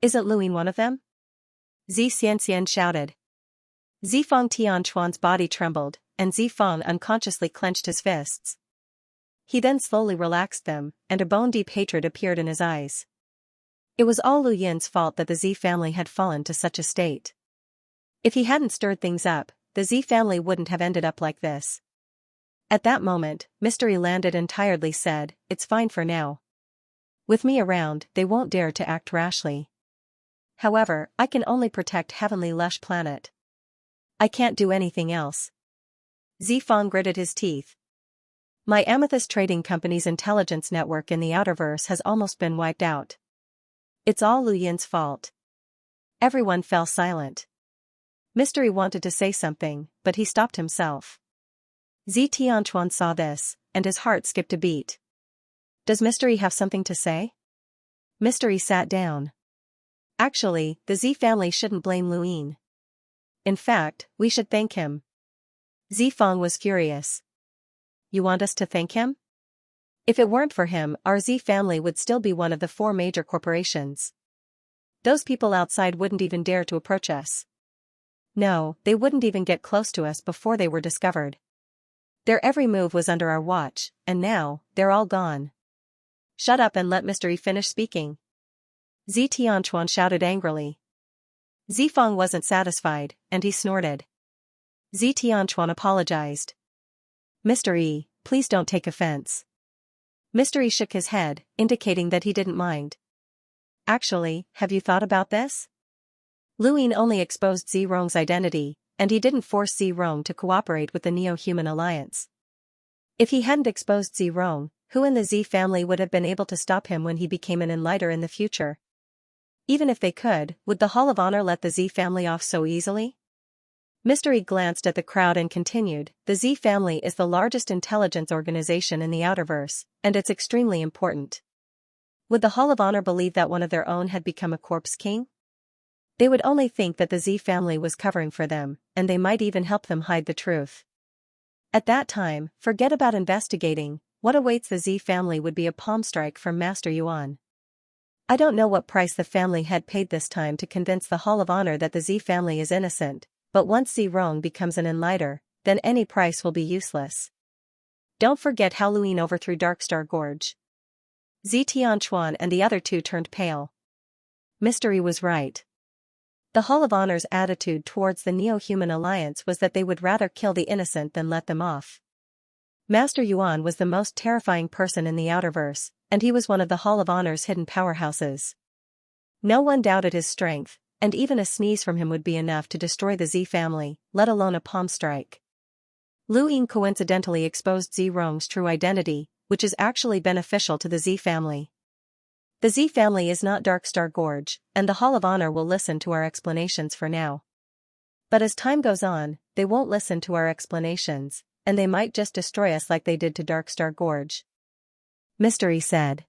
Isn't Luin one of them? Xianxia shouted. Zifeng Tianquan's body trembled, and Zifeng unconsciously clenched his fists. He then slowly relaxed them, and a bone-deep hatred appeared in his eyes. It was all Lu Yin's fault that the Z family had fallen to such a state. If he hadn't stirred things up, the Z family wouldn't have ended up like this. At that moment, Mr. E landed and tiredly said, "It's fine for now. With me around, they won't dare to act rashly. However, I can only protect Heavenly Lush Planet. I can't do anything else." Zifeng gritted his teeth. My Amethyst Trading Company's intelligence network in the Outerverse has almost been wiped out. It's all Lu Yin's fault. Everyone fell silent. Mr. E wanted to say something, but he stopped himself. Z Tianquan saw this, and his heart skipped a beat. Does Mr. E have something to say? Mr. E sat down. Actually, the Z family shouldn't blame Lu Yin. In fact, we should thank him. Zifang was furious. You want us to thank him? If it weren't for him, our Z family would still be one of the 4 major corporations. Those people outside wouldn't even dare to approach us. No, they wouldn't even get close to us before they were discovered. Their every move was under our watch, and now, they're all gone. Shut up and let Mr. E finish speaking. Zi Tianquan shouted angrily. Zifang wasn't satisfied, and he snorted. Zi Tianquan apologized. Mr. E, please don't take offense. Mr. E shook his head, indicating that he didn't mind. Actually, have you thought about this? Luin only exposed Zi Rong's identity, and he didn't force Zi Rong to cooperate with the Neo-Human Alliance. If he hadn't exposed Zi Rong, who in the Z family would have been able to stop him when he became an enlighter in the future? Even if they could, would the Hall of Honor let the Z family off so easily? Mr. E glanced at the crowd and continued, the Z family is the largest intelligence organization in the Outerverse, and it's extremely important. Would the Hall of Honor believe that one of their own had become a corpse king? They would only think that the Z family was covering for them, and they might even help them hide the truth. At that time, forget about investigating, what awaits the Z family would be a palm strike from Master Yuan. I don't know what price the family had paid this time to convince the Hall of Honor that the Z family is innocent, but once Zi Rong becomes an enlighter, then any price will be useless. Don't forget how Luin overthrew Darkstar Gorge. Zi Tianquan and the other 2 turned pale. Mr. E was right. The Hall of Honor's attitude towards the Neo-Human Alliance was that they would rather kill the innocent than let them off. Master Yuan was the most terrifying person in the Outerverse, and he was one of the Hall of Honor's hidden powerhouses. No one doubted his strength, and even a sneeze from him would be enough to destroy the Z family, let alone a palm strike. Lu Ying coincidentally exposed Zi Rong's true identity, which is actually beneficial to the Z family. The Z family is not Darkstar Gorge, and the Hall of Honor will listen to our explanations for now. But as time goes on, they won't listen to our explanations, and they might just destroy us like they did to Darkstar Gorge. Mr. E said.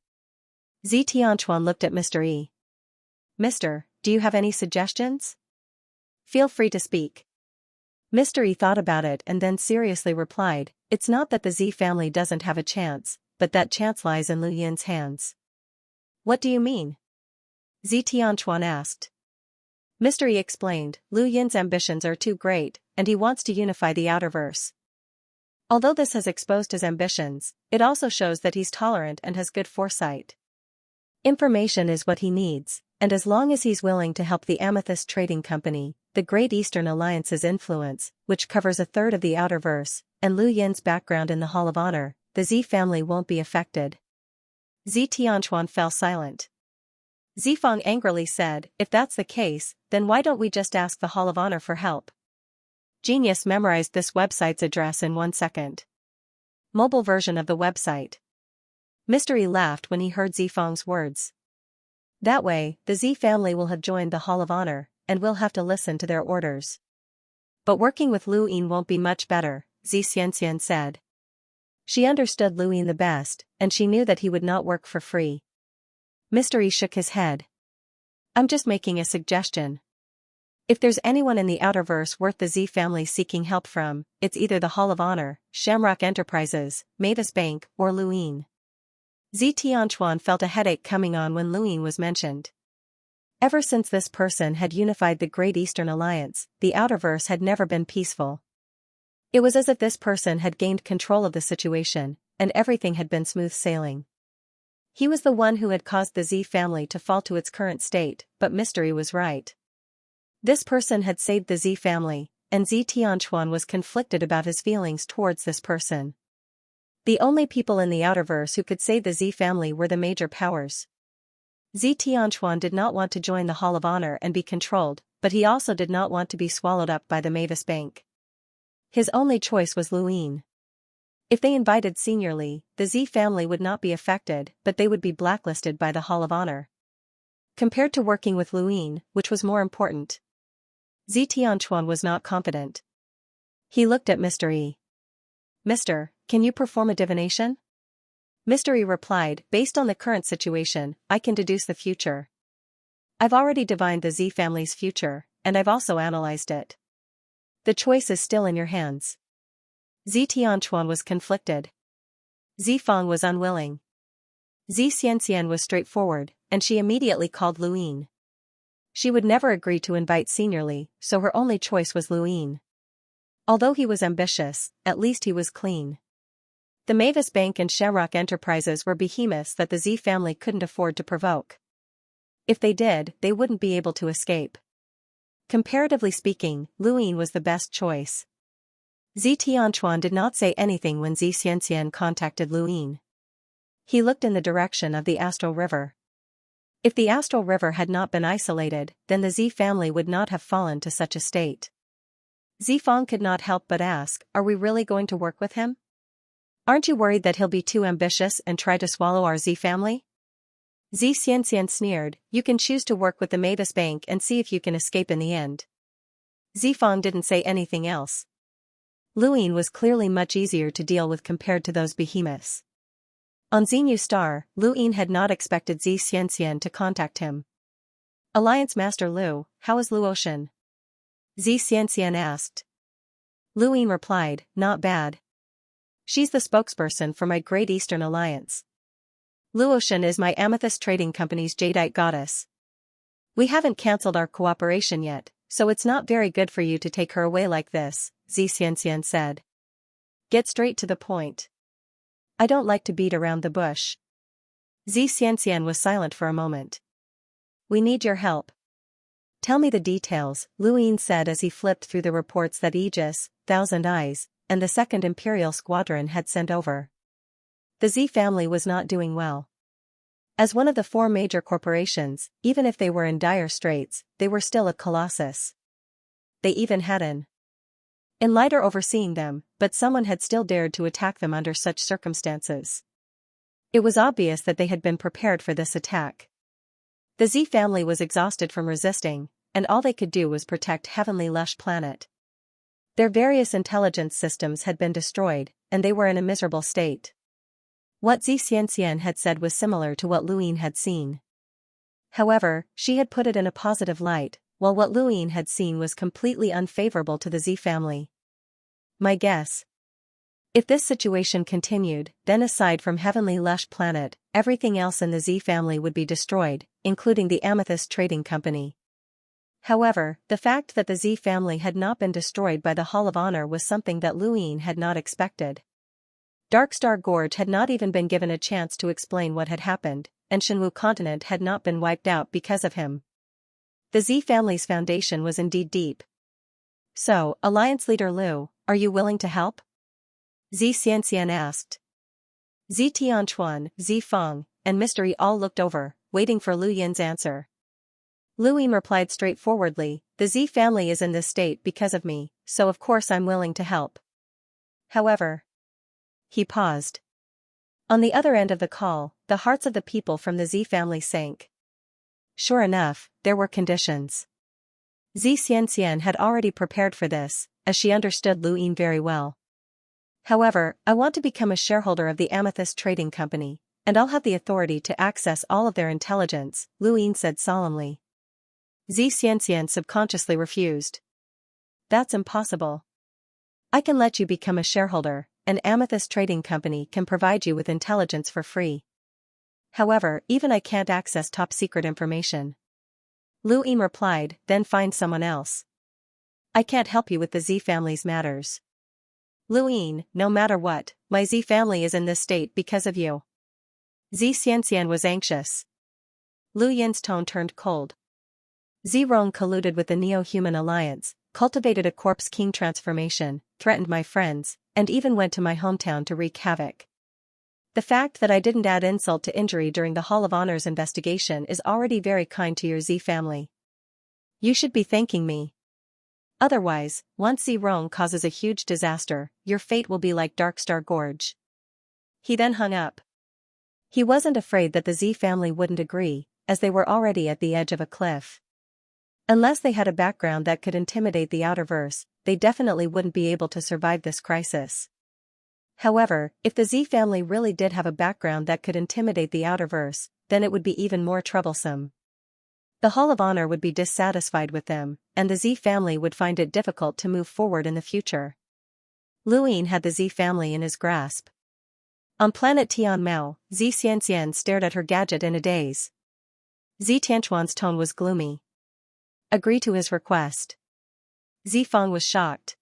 Zi Tianquan looked at Mr. E. Mister, do you have any suggestions? Feel free to speak. Mr. E thought about it and then seriously replied, it's not that the Z family doesn't have a chance, but that chance lies in Lu Yin's hands. What do you mean? Zi Tianquan asked. Mr. E explained, Lu Yin's ambitions are too great, and he wants to unify the Outerverse. Although this has exposed his ambitions, it also shows that he's tolerant and has good foresight. Information is what he needs, and as long as he's willing to help the Amethyst Trading Company, the Great Eastern Alliance's influence, which covers 1/3 of the Outerverse, and Lu Yin's background in the Hall of Honor, the Z family won't be affected. Zi Tianquan fell silent. Zifang angrily said, if that's the case, then why don't we just ask the Hall of Honor for help? Genius memorized this website's address in 1 second. Mobile version of the website. Mr. E laughed when he heard Zifang's words. That way, the Z family will have joined the Hall of Honor, and we'll have to listen to their orders. But working with Lu Ying won't be much better, Xianxia said. She understood Lu Ying the best, and she knew that he would not work for free. Mr. E shook his head. I'm just making a suggestion. If there's anyone in the Outerverse worth the Z family seeking help from, it's either the Hall of Honor, Shamrock Enterprises, Mavis Bank, or Lu Ying. Zi Tianquan felt a headache coming on when Lu Ying was mentioned. Ever since this person had unified the Great Eastern Alliance, the Outerverse had never been peaceful. It was as if this person had gained control of the situation, and everything had been smooth sailing. He was the one who had caused the Z family to fall to its current state, but Mystery was right. This person had saved the Z family, and Zi Tianquan was conflicted about his feelings towards this person. The only people in the Outerverse who could save the Z family were the major powers. Zi Tianquan did not want to join the Hall of Honor and be controlled, but he also did not want to be swallowed up by the Mavis Bank. His only choice was Lu Ying. If they invited Senior Li, the Z family would not be affected, but they would be blacklisted by the Hall of Honor. Compared to working with Lu Ying, which was more important? Zi Tianquan was not confident. He looked at Mr. E. Mister, can you perform a divination? Mr. E replied, based on the current situation, I can deduce the future. I've already divined the Z family's future, and I've also analyzed it. The choice is still in your hands. Tianchuan was conflicted. Fang was unwilling. Xianxian was straightforward, and she immediately called Luyin. She would never agree to invite Senior Li, so her only choice was Luyin. Although he was ambitious, at least he was clean. The Mavis Bank and Shamrock Enterprises were behemoths that the Z family couldn't afford to provoke. If they did, they wouldn't be able to escape. Comparatively speaking, Luyin was the best choice. Tianchuan did not say anything when Xianxian contacted Luyin. He looked in the direction of the Astral River. If the Astral River had not been isolated, then the Z family would not have fallen to such a state. Fang could not help but ask, "Are we really going to work with him? Aren't you worried that he'll be too ambitious and try to swallow our Z family?" Xianxian sneered, "You can choose to work with the Mavis Bank and see if you can escape in the end." Fang didn't say anything else. Luyin was clearly much easier to deal with compared to those behemoths. On Xinyu Star, Luyin had not expected Xianxian to contact him. "Alliance Master Lu, how is Luotian?" Xianxian asked. Luyin replied, "Not bad. She's the spokesperson for my Great Eastern Alliance. Luotian is my Amethyst Trading Company's Jadeite goddess. We haven't cancelled our cooperation yet, so it's not very good for you to take her away like this," Xianxian said. "Get straight to the point. I don't like to beat around the bush." Xianxian was silent for a moment. "We need your help." "Tell me the details," Luyin said as he flipped through the reports that Aegis, Thousand Eyes, and the Second Imperial Squadron had sent over. The Z family was not doing well. As one of the 4 major corporations, even if they were in dire straits, they were still a colossus. They even had an enlighter overseeing them, but someone had still dared to attack them under such circumstances. It was obvious that they had been prepared for this attack. The Z family was exhausted from resisting, and all they could do was protect Heavenly Lush Planet. Their various intelligence systems had been destroyed, and they were in a miserable state. What Xianxian had said was similar to what Luyin had seen. However, she had put it in a positive light, while what Luyin had seen was completely unfavorable to the Z family. "My guess. If this situation continued, then aside from Heavenly Lush Planet, everything else in the Z family would be destroyed, including the Amethyst Trading Company." However, the fact that the Z family had not been destroyed by the Hall of Honor was something that Luyin had not expected. Darkstar Gorge had not even been given a chance to explain what had happened, and Shenwu Continent had not been wiped out because of him. The Z family's foundation was indeed deep. "So, Alliance Leader Lu, are you willing to help?" Xianxian asked. Tianchuan, Fang, and Mystery all looked over, waiting for Lu Yin's answer. Luyin replied straightforwardly, "The Z family is in this state because of me, so of course I'm willing to help. However..." He paused. On the other end of the call, the hearts of the people from the Z family sank. Sure enough, there were conditions. Xianxian had already prepared for this, as she understood Luyin very well. "However, I want to become a shareholder of the Amethyst Trading Company, and I'll have the authority to access all of their intelligence," Luyin said solemnly. Xianxian subconsciously refused. "That's impossible. I can let you become a shareholder, and Amethyst Trading Company can provide you with intelligence for free. However, even I can't access top-secret information." Luyin replied, "Then find someone else. I can't help you with the Z family's matters." "Luyin, no matter what, my Z family is in this state because of you." Xianxian was anxious. Lu Yin's tone turned cold. Zirong colluded with the Neo-Human Alliance, cultivated a corpse king transformation, threatened my friends, and even went to my hometown to wreak havoc. The fact that I didn't add insult to injury during the Hall of Honor's investigation is already very kind to your Z family. You should be thanking me. Otherwise, once Zirong causes a huge disaster, your fate will be like Darkstar Gorge. He then hung up. He wasn't afraid that the Z family wouldn't agree, as they were already at the edge of a cliff. Unless they had a background that could intimidate the Outerverse, they definitely wouldn't be able to survive this crisis. However, if the Z family really did have a background that could intimidate the Outerverse, then it would be even more troublesome. The Hall of Honor would be dissatisfied with them, and the Z family would find it difficult to move forward in the future. Luin had the Z family in his grasp. On planet Tianmao, Zi Xianxian stared at her gadget in a daze. Zi Tianchuan's tone was gloomy. Agree to his request. Zi Feng was shocked.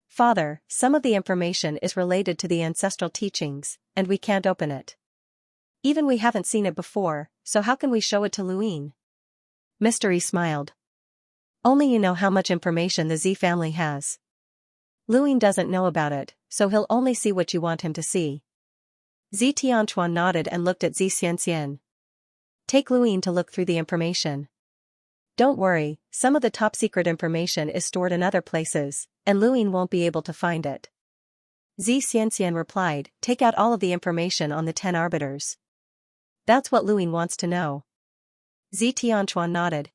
Father, some of the information is related to the ancestral teachings, and we can't open it. Even we haven't seen it before, so how can we show it to Luin? Mystery smiled. Only you know how much information the Z family has. Luin doesn't know about it, so he'll only see what you want him to see. Zi Tianchuan nodded and looked at Zi Xianxian. Take Luin to look through the information. Don't worry, some of the top-secret information is stored in other places, and Luin won't be able to find it. Zi Xianxian replied, take out all of the information on the 10 arbiters. That's what Luin wants to know. Zi Tianchuan nodded.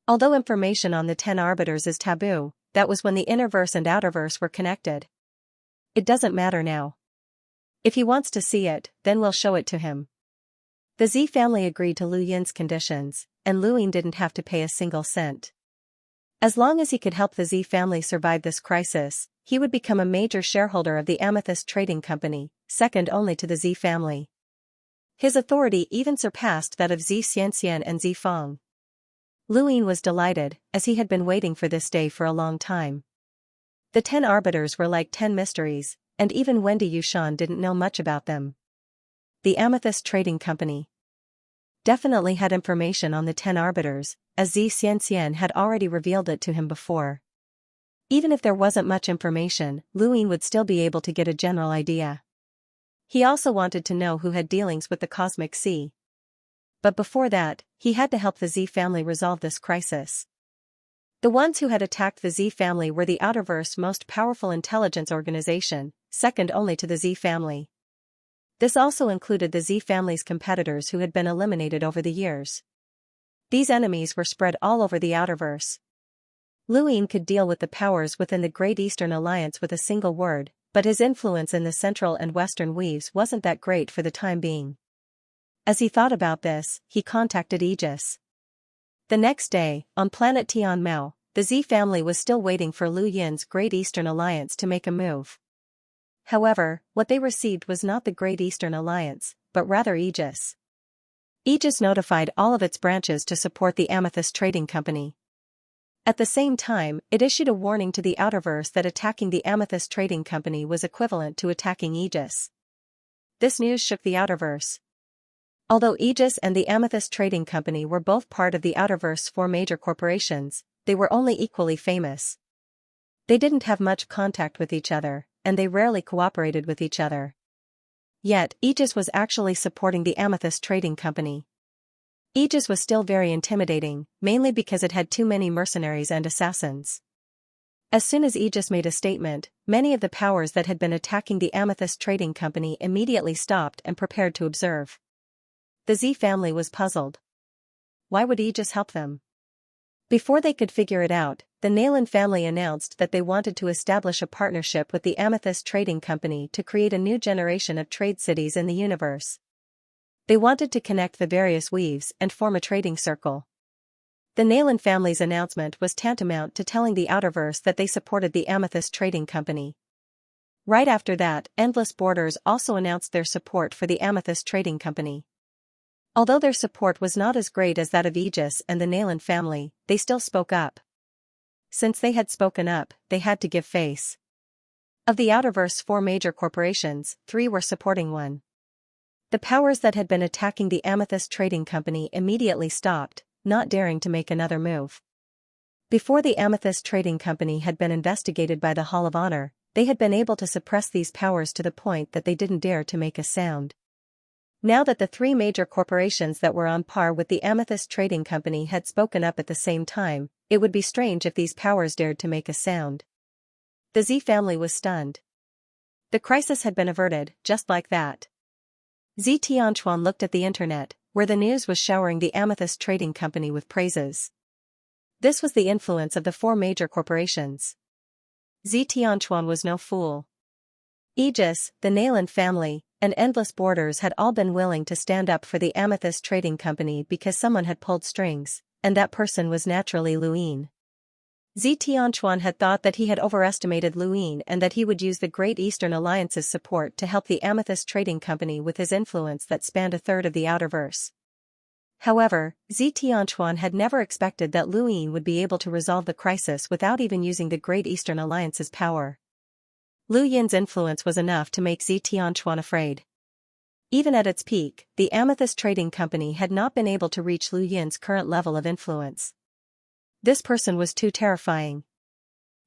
Although information on the 10 arbiters is taboo, that was when the innerverse and outerverse were connected. It doesn't matter now. If he wants to see it, then we'll show it to him. The Z family agreed to Lu Yin's conditions, and Luin didn't have to pay a single cent. As long as he could help the Z family survive this crisis, he would become a major shareholder of the Amethyst Trading Company, second only to the Z family. His authority even surpassed that of Zi Xianxian and Zi Feng. Luin was delighted, as he had been waiting for this day for a long time. The 10 arbiters were like 10 mysteries, and even Wendy Yushan didn't know much about them. The Amethyst Trading Company definitely had information on the 10 arbiters, as Zi Xianxian had already revealed it to him before. Even if there wasn't much information, Luin would still be able to get a general idea. He also wanted to know who had dealings with the Cosmic Sea. But before that, he had to help the Z family resolve this crisis. The ones who had attacked the Z family were the Outerverse most powerful intelligence organization, second only to the Z family. This also included the Z family's competitors who had been eliminated over the years. These enemies were spread all over the Outerverse. Luin could deal with the powers within the Great Eastern Alliance with a single word, but his influence in the Central and Western Weaves wasn't that great for the time being. As he thought about this, he contacted Aegis. The next day, on planet Tianmao, the Z family was still waiting for Lu Yin's Great Eastern Alliance to make a move. However, what they received was not the Great Eastern Alliance, but rather Aegis. Aegis notified all of its branches to support the Amethyst Trading Company. At the same time, it issued a warning to the Outerverse that attacking the Amethyst Trading Company was equivalent to attacking Aegis. This news shook the Outerverse. Although Aegis and the Amethyst Trading Company were both part of the Outerverse's 4 major corporations, they were only equally famous. They didn't have much contact with each other, and they rarely cooperated with each other. Yet, Aegis was actually supporting the Amethyst Trading Company. Aegis was still very intimidating, mainly because it had too many mercenaries and assassins. As soon as Aegis made a statement, many of the powers that had been attacking the Amethyst Trading Company immediately stopped and prepared to observe. The Z family was puzzled. Why would Aegis help them? Before they could figure it out, the Nalan family announced that they wanted to establish a partnership with the Amethyst Trading Company to create a new generation of trade cities in the universe. They wanted to connect the various weaves and form a trading circle. The Nalan family's announcement was tantamount to telling the Outerverse that they supported the Amethyst Trading Company. Right after that, Endless Borders also announced their support for the Amethyst Trading Company. Although their support was not as great as that of Aegis and the Nalan family, they still spoke up. Since they had spoken up, they had to give face. Of the Outerverse's 4 major corporations, 3 were supporting one. The powers that had been attacking the Amethyst Trading Company immediately stopped, not daring to make another move. Before the Amethyst Trading Company had been investigated by the Hall of Honor, they had been able to suppress these powers to the point that they didn't dare to make a sound. Now that the 3 major corporations that were on par with the Amethyst Trading Company had spoken up at the same time, it would be strange if these powers dared to make a sound. The Z family was stunned. The crisis had been averted, just like that. Zi Tianchuan looked at the internet, where the news was showering the Amethyst Trading Company with praises. This was the influence of the 4 major corporations. Zi Tianchuan was no fool. Aegis, the Nayland family, and Endless Borders had all been willing to stand up for the Amethyst Trading Company because someone had pulled strings, and that person was naturally Luin. Xianxia had thought that he had overestimated Luin and that he would use the Great Eastern Alliance's support to help the Amethyst Trading Company with his influence that spanned a third of the Outerverse. However, Xianxia had never expected that Luin would be able to resolve the crisis without even using the Great Eastern Alliance's power. Lu Yin's influence was enough to make Xianxia afraid. Even at its peak, the Amethyst Trading Company had not been able to reach Lu Yin's current level of influence. This person was too terrifying.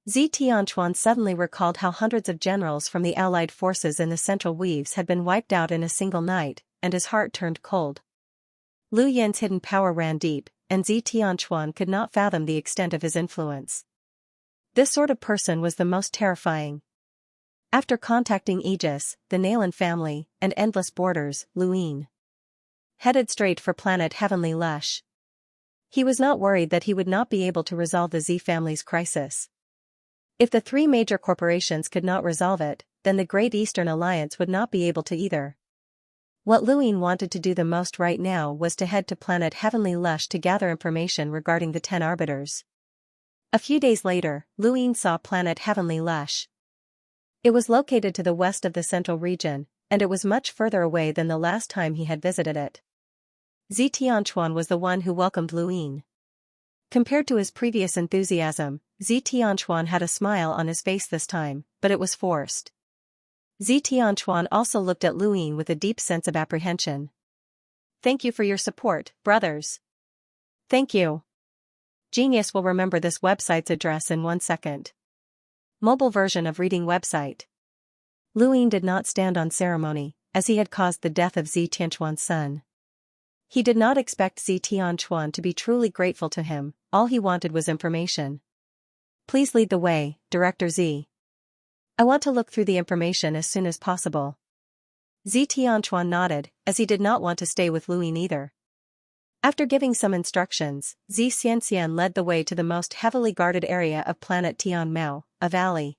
Xianxia suddenly recalled how hundreds of generals from the allied forces in the Central Weaves had been wiped out in a single night, and his heart turned cold. Lu Yin's hidden power ran deep, and Xianxia could not fathom the extent of his influence. This sort of person was the most terrifying. After contacting Aegis, the Nayland family, and Endless Borders, Luin headed straight for planet Heavenly Lush. He was not worried that he would not be able to resolve the Z family's crisis. If the three major corporations could not resolve it, then the Great Eastern Alliance would not be able to either. What Luin wanted to do the most right now was to head to planet Heavenly Lush to gather information regarding the 10 Arbiters. A few days later, Luin saw planet Heavenly Lush. It was located to the west of the central region, and it was much further away than the last time he had visited it. Xianxia was the one who welcomed Luin. Compared to his previous enthusiasm, Xianxia had a smile on his face this time, but it was forced. Xianxia also looked at Luin with a deep sense of apprehension. "Thank you for your support, brothers." "Thank you. Genius will remember this website's address in 1 second. Mobile version of reading website. Luin did not stand on ceremony, as he had caused the death of Xianxia's son. He did not expect Xianxia to be truly grateful to him, all he wanted was information. "Please lead the way, Director Z. I want to look through the information as soon as possible." Xianxia nodded, as he did not want to stay with Luin either. After giving some instructions, Xianxia led the way to the most heavily guarded area of planet Tianmao, a valley.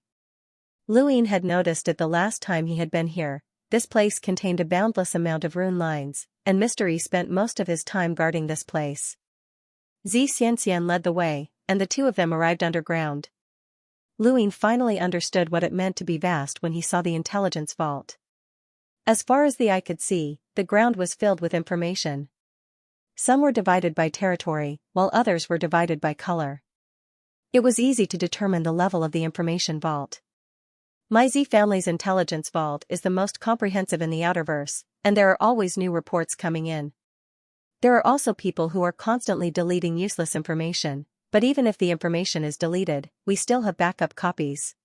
Luin had noticed it the last time he had been here. This place contained a boundless amount of rune lines, and Mystery spent most of his time guarding this place. Xianxia led the way, and the two of them arrived underground. Luin finally understood what it meant to be vast when he saw the intelligence vault. As far as the eye could see, the ground was filled with information. Some were divided by territory, while others were divided by color. It was easy to determine the level of the information vault. My Z family's intelligence vault is the most comprehensive in the Outerverse, and there are always new reports coming in. There are also people who are constantly deleting useless information, but even if the information is deleted, we still have backup copies.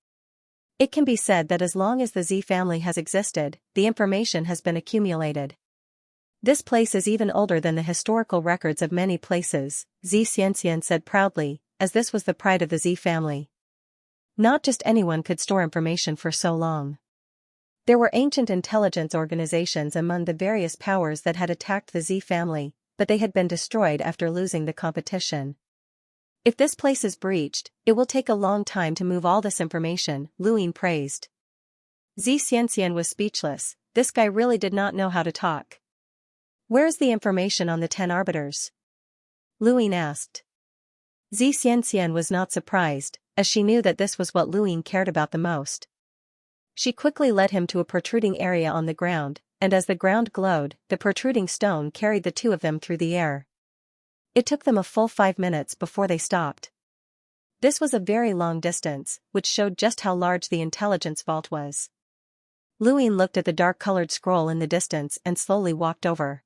It can be said that as long as the Z family has existed, the information has been accumulated. This place is even older than the historical records of many places, Xianxia said proudly, as this was the pride of the Z family. Not just anyone could store information for so long. There were ancient intelligence organizations among the various powers that had attacked the Z family, but they had been destroyed after losing the competition. If this place is breached, it will take a long time to move all this information, Luin praised. Xianxia was speechless. This guy really did not know how to talk. "Where is the information on the 10 Arbiters?" Luin asked. Xianxia was not surprised, as she knew that this was what Luin cared about the most. She quickly led him to a protruding area on the ground, and as the ground glowed, the protruding stone carried the two of them through the air. It took them a full 5 minutes before they stopped. This was a very long distance, which showed just how large the intelligence vault was. Luin looked at the dark-colored scroll in the distance and slowly walked over.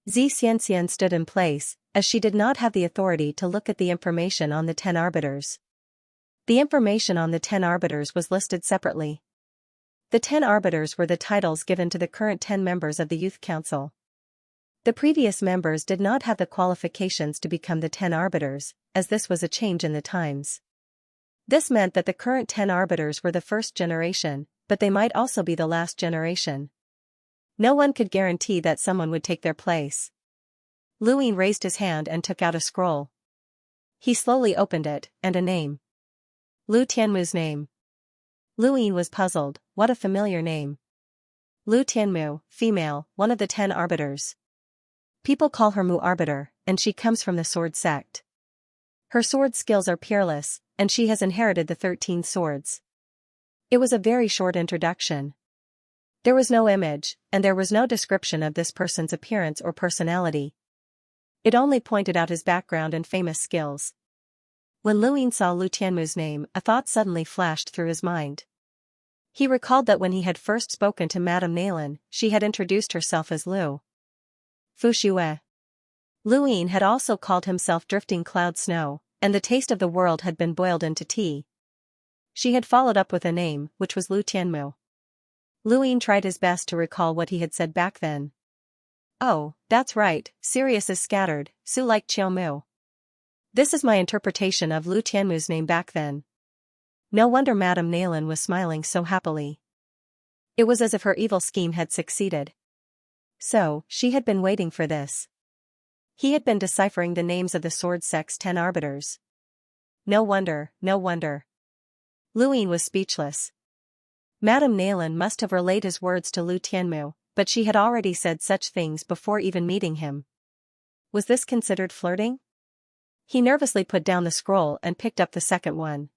Xianxia stood in place, as she did not have the authority to look at the information on the 10 Arbiters. The information on the 10 Arbiters was listed separately. The 10 Arbiters were the titles given to the current 10 members of the Youth Council. The previous members did not have the qualifications to become the 10 Arbiters, as this was a change in the times. This meant that the current 10 Arbiters were the first generation, but they might also be the last generation. No one could guarantee that someone would take their place. Luin raised his hand and took out a scroll. He slowly opened it, and a name. Lu Tianmu's name. Lu Yin was puzzled. What a familiar name. Lu Tianmu, female, one of the 10 arbiters. People call her Mu Arbiter, and she comes from the sword sect. Her sword skills are peerless, and she has inherited the 13 swords. It was a very short introduction. There was no image, and there was no description of this person's appearance or personality. It only pointed out his background and famous skills. When Lu Yin saw Lu Tianmu's name, a thought suddenly flashed through his mind. He recalled that when he had first spoken to Madame Naylan, she had introduced herself as Lu Fuxue. Lu Yin had also called himself Drifting Cloud Snow, and the taste of the world had been boiled into tea. She had followed up with a name, which was Lu Tianmu. Lu Yin tried his best to recall what he had said back then. Oh, that's right, Sirius is scattered, Su like Chiao Mu. This is my interpretation of Lu Tianmu's name back then. No wonder Madame Naylan was smiling so happily. It was as if her evil scheme had succeeded. So, she had been waiting for this. He had been deciphering the names of the sword sect's 10 arbiters. No wonder, no wonder. Lu Yin was speechless. Madame Naylan must have relayed his words to Lu Tianmu, but she had already said such things before even meeting him. Was this considered flirting? He nervously put down the scroll and picked up the second one.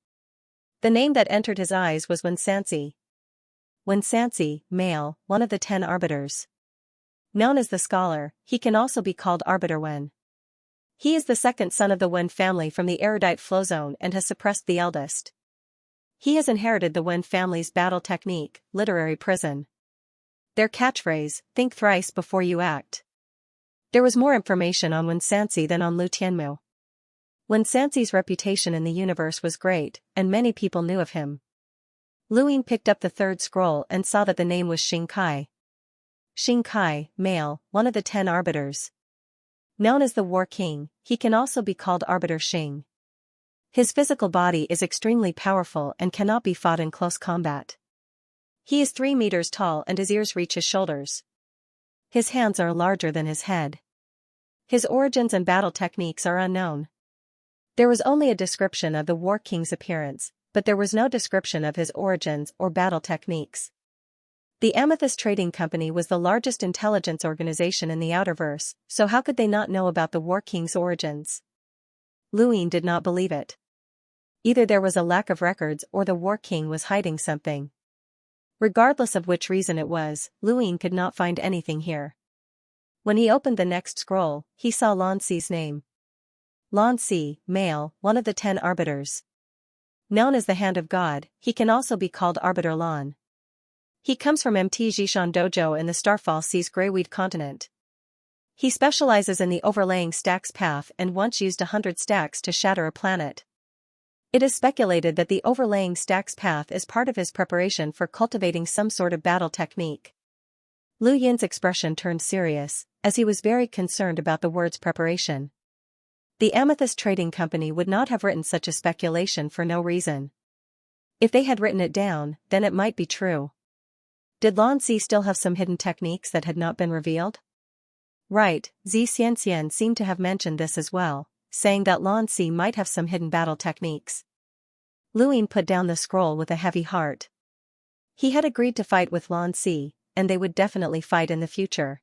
The name that entered his eyes was Xianxia. Xianxia, male, one of the 10 arbiters. Known as the Scholar, he can also be called Arbiter Wen. He is the second son of the Wen family from the erudite flow zone and has suppressed the eldest. He has inherited the Wen family's battle technique, literary prison. Their catchphrase, think thrice before you act. There was more information on Xianxia than on Lu Tianmu. Xianxia's reputation in the universe was great, and many people knew of him. Lu Yin picked up the third scroll and saw that the name was Xianxia. Xianxia, male, one of the 10 arbiters. Known as the War King, he can also be called Arbiter Xing. His physical body is extremely powerful and cannot be fought in close combat. He is 3 meters tall and his ears reach his shoulders. His hands are larger than his head. His origins and battle techniques are unknown. There was only a description of the War King's appearance, but there was no description of his origins or battle techniques. The Amethyst Trading Company was the largest intelligence organization in the Outerverse, so how could they not know about the War King's origins? Lu Yin did not believe it. Either there was a lack of records or the War King was hiding something. Regardless of which reason it was, Lu Yin could not find anything here. When he opened the next scroll, he saw Lan Si's name. Lan Si, male, one of the 10 arbiters. Known as the Hand of God, he can also be called Arbiter Lan. He comes from MT Zhishan Dojo in the Starfall Sea's Greyweed continent. He specializes in the overlaying stacks path and once used 100 stacks to shatter a planet. It is speculated that the overlaying stacks path is part of his preparation for cultivating some sort of battle technique. Lu Yin's expression turned serious, as he was very concerned about the word's preparation. The Amethyst Trading Company would not have written such a speculation for no reason. If they had written it down, then it might be true. Did Lan Si still have some hidden techniques that had not been revealed? Right, Xianxia seemed to have mentioned this as well, saying that Lan Si might have some hidden battle techniques. Lu Yin put down the scroll with a heavy heart. He had agreed to fight with Lan Si, and they would definitely fight in the future.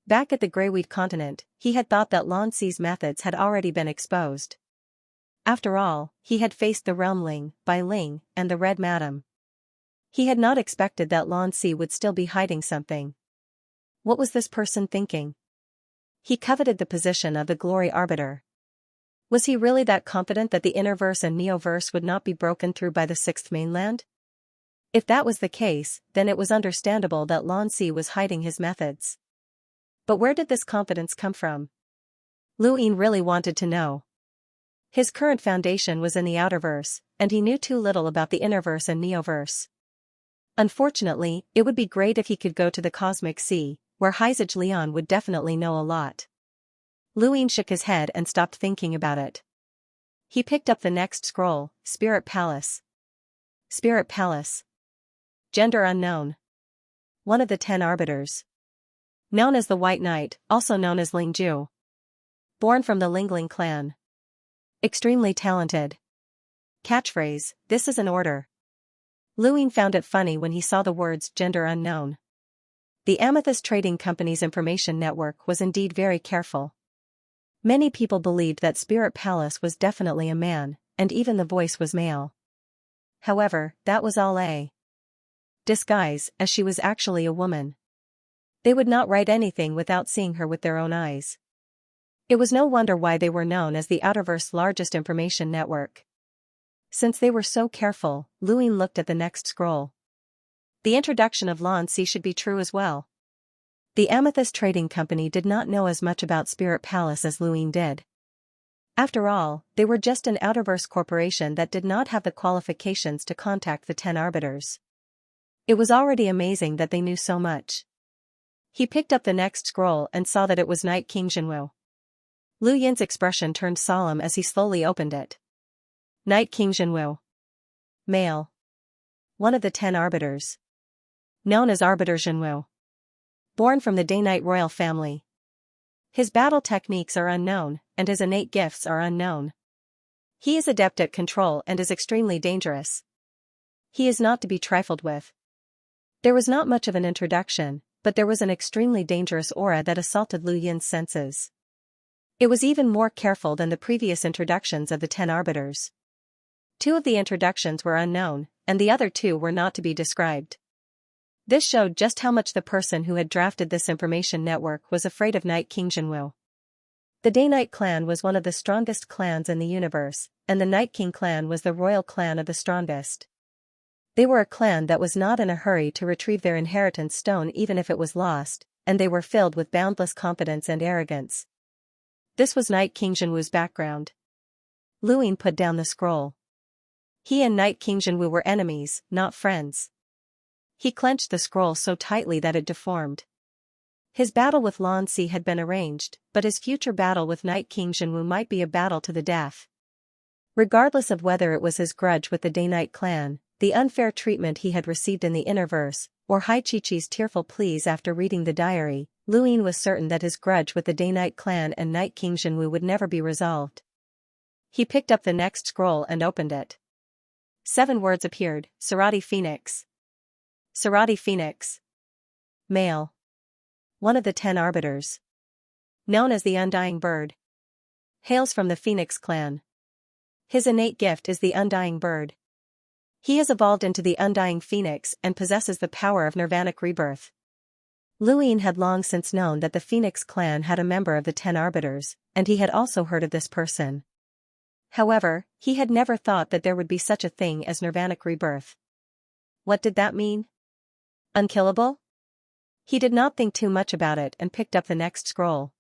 Back at the Greyweed continent, he had thought that Lan Si's methods had already been exposed. After all, he had faced the Realmling, Bai Ling, and the Red Madam. He had not expected that Lan Si would still be hiding something. What was this person thinking? He coveted the position of the Glory Arbiter. Was he really that confident that the Innerverse and Neoverse would not be broken through by the 6th mainland? If that was the case, then it was understandable that Lan Si was hiding his methods. But where did this confidence come from? Lu Yin really wanted to know. His current foundation was in the Outerverse, and he knew too little about the Innerverse and Neoverse. Unfortunately, it would be great if he could go to the Cosmic Sea, where Heizage Leon would definitely know a lot. Lu Yin shook his head and stopped thinking about it. He picked up the next scroll, Spirit Palace. Spirit Palace. Gender unknown. One of the 10 arbiters. Known as the White Knight, also known as Lingju. Born from the Lingling clan. Extremely talented. Catchphrase, this is an order. Lewin found it funny when he saw the words gender unknown. The Amethyst Trading Company's information network was indeed very careful. Many people believed that Spirit Palace was definitely a man, and even the voice was male. However, that was all a disguise, as she was actually a woman. They would not write anything without seeing her with their own eyes. It was no wonder why they were known as the Outerverse's largest information network. Since they were so careful, Lewin looked at the next scroll. The introduction of Xianxia should be true as well. The Amethyst Trading Company did not know as much about Spirit Palace as Lewin did. After all, they were just an Outerverse corporation that did not have the qualifications to contact the 10 arbiters. It was already amazing that they knew so much. He picked up the next scroll and saw that it was Night King Jinwu. Lu Yin's expression turned solemn as he slowly opened it. Night King Jinwu. Male. One of the 10 arbiters. Known as Arbiter Jinwu. Born from the Day-Night royal family. His battle techniques are unknown, and his innate gifts are unknown. He is adept at control and is extremely dangerous. He is not to be trifled with. There was not much of an introduction, but there was an extremely dangerous aura that assaulted Lu Yin's senses. It was even more careful than the previous introductions of the 10 arbiters. 2 of the introductions were unknown, and the other 2 were not to be described. This showed just how much the person who had drafted this information network was afraid of Night King Jinwu. The Day-Night clan was one of the strongest clans in the universe, and the Night King clan was the royal clan of the strongest. They were a clan that was not in a hurry to retrieve their inheritance stone even if it was lost, and they were filled with boundless confidence and arrogance. This was Night King Jinwu's background. Lewin put down the scroll. He and Night King Jinwu were enemies, not friends. He clenched the scroll so tightly that it deformed. His battle with Xianxia had been arranged, but his future battle with Night King Jinwu might be a battle to the death. Regardless of whether it was his grudge with the Day-Night clan, the unfair treatment he had received in the Innerverse, or Hai Chi-Chi's tearful pleas after reading the diary, Lewin was certain that his grudge with the Day-Night clan and Night King Jinwu would never be resolved. He picked up the next scroll and opened it. 7 words appeared: Sarati Phoenix. Sarati Phoenix. Male. One of the 10 arbiters. Known as the Undying Bird. Hails from the Phoenix clan. His innate gift is the Undying Bird. He has evolved into the Undying Phoenix and possesses the power of nirvanic rebirth. Lewin had long since known that the Phoenix clan had a member of the 10 arbiters, and he had also heard of this person. However, he had never thought that there would be such a thing as nirvanic rebirth. What did that mean? Unkillable? He did not think too much about it and picked up the next scroll.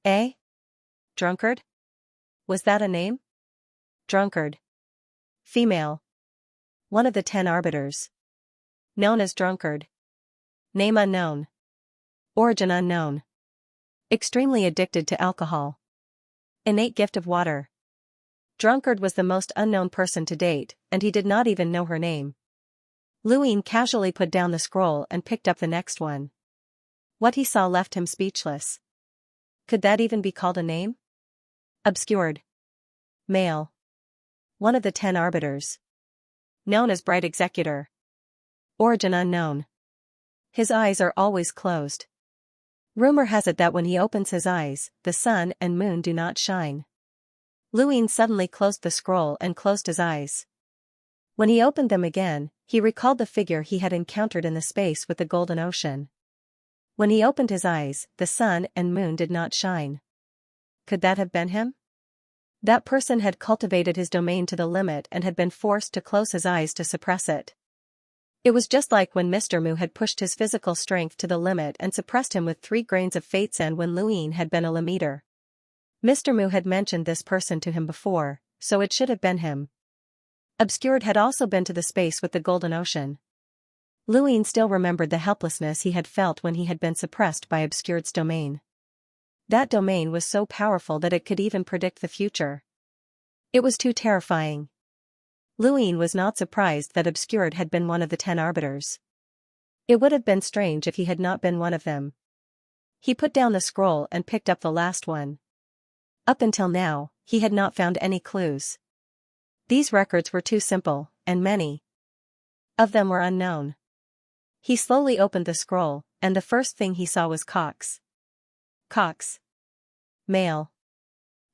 Eh? Drunkard? Was that a name? Drunkard. Female. One of the 10 arbiters. Known as Drunkard. Name unknown. Origin unknown. Extremely addicted to alcohol. Innate gift of water. Drunkard was the most unknown person to date, and he did not even know her name. Lewin casually put down the scroll and picked up the next one. What he saw left him speechless. Could that even be called a name? Obscured. Male. One of the 10 arbiters. Known as Bright Executor. Origin unknown. His eyes are always closed. Rumor has it that when he opens his eyes, the sun and moon do not shine. Lewin suddenly closed the scroll and closed his eyes. When he opened them again, he recalled the figure he had encountered in the space with the golden ocean. When he opened his eyes, the sun and moon did not shine. Could that have been him? That person had cultivated his domain to the limit and had been forced to close his eyes to suppress it. It was just like when Mr. Mu had pushed his physical strength to the limit and suppressed him with 3 grains of fate sand when Lewin had been a Lemmeter. Mr. Mu had mentioned this person to him before, so it should have been him. Obscured had also been to the space with the golden ocean. Lewin still remembered the helplessness he had felt when he had been suppressed by Obscured's domain. That domain was so powerful that it could even predict the future. It was too terrifying. Lewin was not surprised that Obscured had been one of the 10 arbiters. It would have been strange if he had not been one of them. He put down the scroll and picked up the last one. Up until now, he had not found any clues. These records were too simple, and many. of them were unknown. He slowly opened the scroll, and the first thing he saw was Cox. Cox. Male.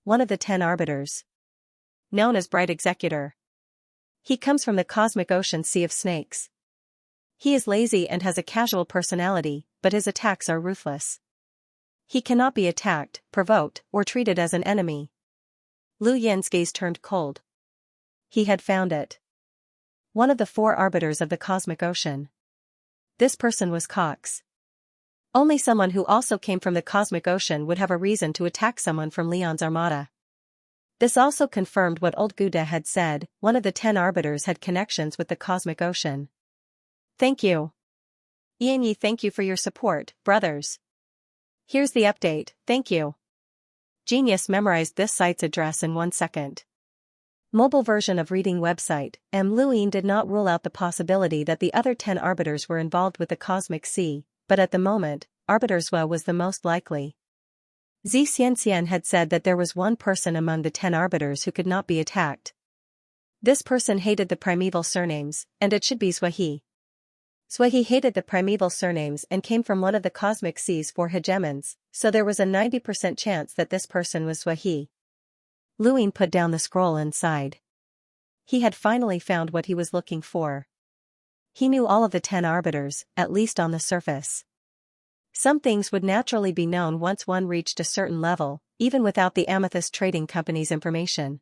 One of the 10 arbiters. Known as Bright Executor. He comes from the cosmic ocean sea of snakes. He is lazy and has a casual personality, but his attacks are ruthless. He cannot be attacked, provoked, or treated as an enemy. Lu Yin's gaze turned cold. He had found it. One of the 4 arbiters of the cosmic ocean. This person was Cox. Only someone who also came from the cosmic ocean would have a reason to attack someone from Leon's armada. This also confirmed what old Guda had said, one of the 10 arbiters had connections with the cosmic ocean. Thank you. Xianxia, thank you for your support, brothers. Here's the update, thank you. Genius memorized this site's address in 1 second. Mobile version of reading website. Luin did not rule out the possibility that the other 10 arbiters were involved with the cosmic sea, but at the moment, Arbiter Zhou was the most likely. Xianxia had said that there was one person among the 10 arbiters who could not be attacked. This person hated the primeval surnames, and it should be Zhuohe. Zhuohe hated the primeval surnames and came from one of the cosmic sea's 4 hegemons, so there was a 90% chance that this person was Zhuohe. Luin put down the scroll and sighed. He had finally found what he was looking for. He knew all of the 10 arbiters, at least on the surface. Some things would naturally be known once one reached a certain level, even without the Amethyst Trading Company's information.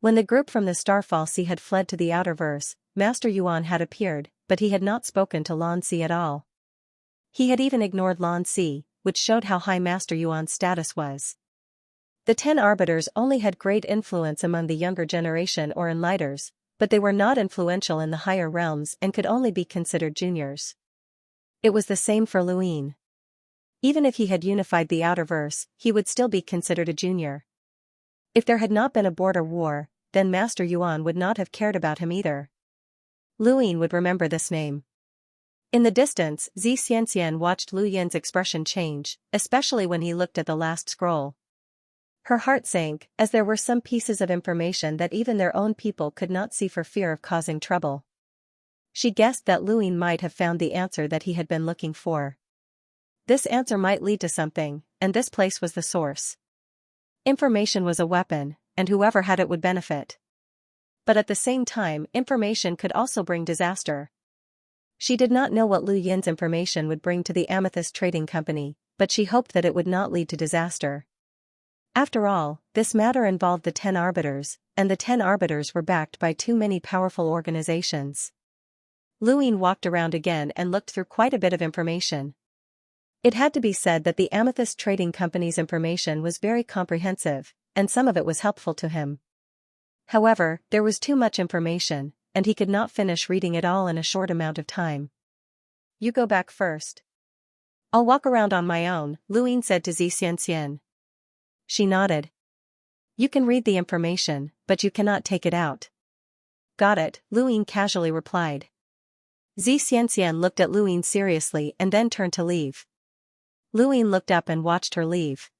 When the group from the Starfall Sea had fled to the Outerverse, Master Yuan had appeared, but he had not spoken to Lan Si at all. He had even ignored Lan Si, which showed how high Master Yuan's status was. The 10 arbiters only had great influence among the younger generation or enlighters, but they were not influential in the higher realms and could only be considered juniors. It was the same for Luin. Even if he had unified the Outerverse, he would still be considered a junior. If there had not been a border war, then Master Yuan would not have cared about him either. Luin would remember this name. In the distance, Xianxia watched Lu Yin's expression change, especially when he looked at the last scroll. Her heart sank, as there were some pieces of information that even their own people could not see for fear of causing trouble. She guessed that Luin might have found the answer that he had been looking for. This answer might lead to something, and this place was the source. Information was a weapon, and whoever had it would benefit. But at the same time, information could also bring disaster. She did not know what Lu Yin's information would bring to the Amethyst Trading Company, but she hoped that it would not lead to disaster. After all, this matter involved the 10 arbiters, and the 10 arbiters were backed by too many powerful organizations. Luin walked around again and looked through quite a bit of information. It had to be said that the Amethyst Trading Company's information was very comprehensive, and some of it was helpful to him. However, there was too much information, and he could not finish reading it all in a short amount of time. You go back first. I'll walk around on my own, Luin said to Xianxia. She nodded. You can read the information, but you cannot take it out. Got it, Luin casually replied. Xianxia looked at Luin seriously and then turned to leave. Luin looked up and watched her leave.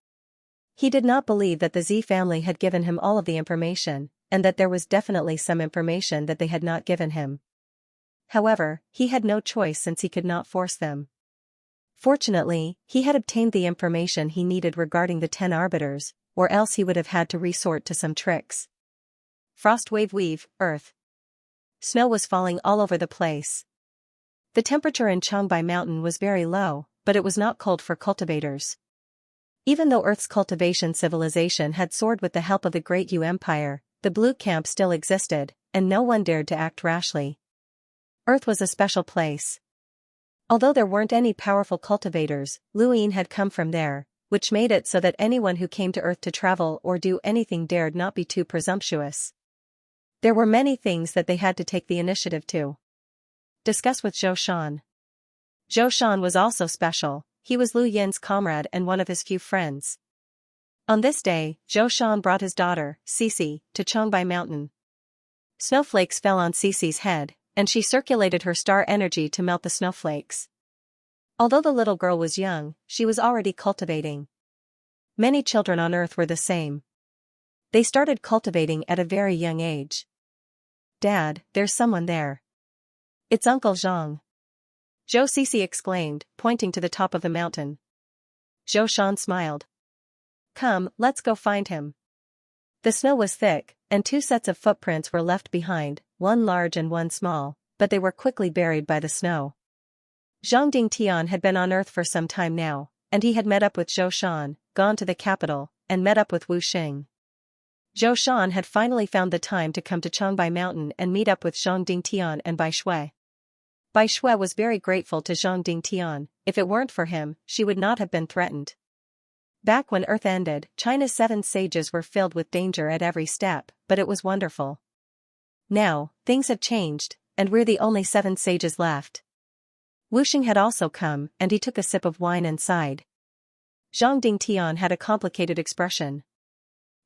He did not believe that the Z family had given him all of the information, and that there was definitely some information that they had not given him. However, he had no choice since he could not force them. Fortunately, he had obtained the information he needed regarding the 10 arbiters, or else he would have had to resort to some tricks. Frost wave weave, Earth. Snow was falling all over the place. The temperature in Changbai Mountain was very low, but it was not cold for cultivators. Even though Earth's cultivation civilization had soared with the help of the Great Yu Empire, the Blue Camp still existed, and no one dared to act rashly. Earth was a special place. Although there weren't any powerful cultivators, Luin had come from there, which made it so that anyone who came to Earth to travel or do anything dared not be too presumptuous. There were many things that they had to take the initiative to discuss with Zhou Shan. Zhou Shan was also special. He was Lu Yin's comrade and one of his few friends. On this day, Zhou Shan brought his daughter, Cici, to Changbai Mountain. Snowflakes fell on Cici's head, and she circulated her star energy to melt the snowflakes. Although the little girl was young, she was already cultivating. Many children on Earth were the same. They started cultivating at a very young age. Dad, there's someone there. It's Uncle Zhang. Zhou Cece exclaimed, pointing to the top of the mountain. Zhou Shan smiled. Come, let's go find him. The snow was thick, and 2 sets of footprints were left behind, one large and one small, but they were quickly buried by the snow. Zhang Dingtian had been on Earth for some time now, and he had met up with Zhou Shan, gone to the capital, and met up with Wu Xing. Zhou Shan had finally found the time to come to Changbai Mountain and meet up with Zhang Dingtian and Bai Shui. Bai Shui was very grateful to Zhang Dingtian. If it weren't for him, she would not have been threatened. Back when Earth ended, China's 7 sages were filled with danger at every step, but it was wonderful. Now, things have changed, and we're the only 7 sages left. Wu Xing had also come, and he took a sip of wine and sighed. Zhang Dingtian had a complicated expression.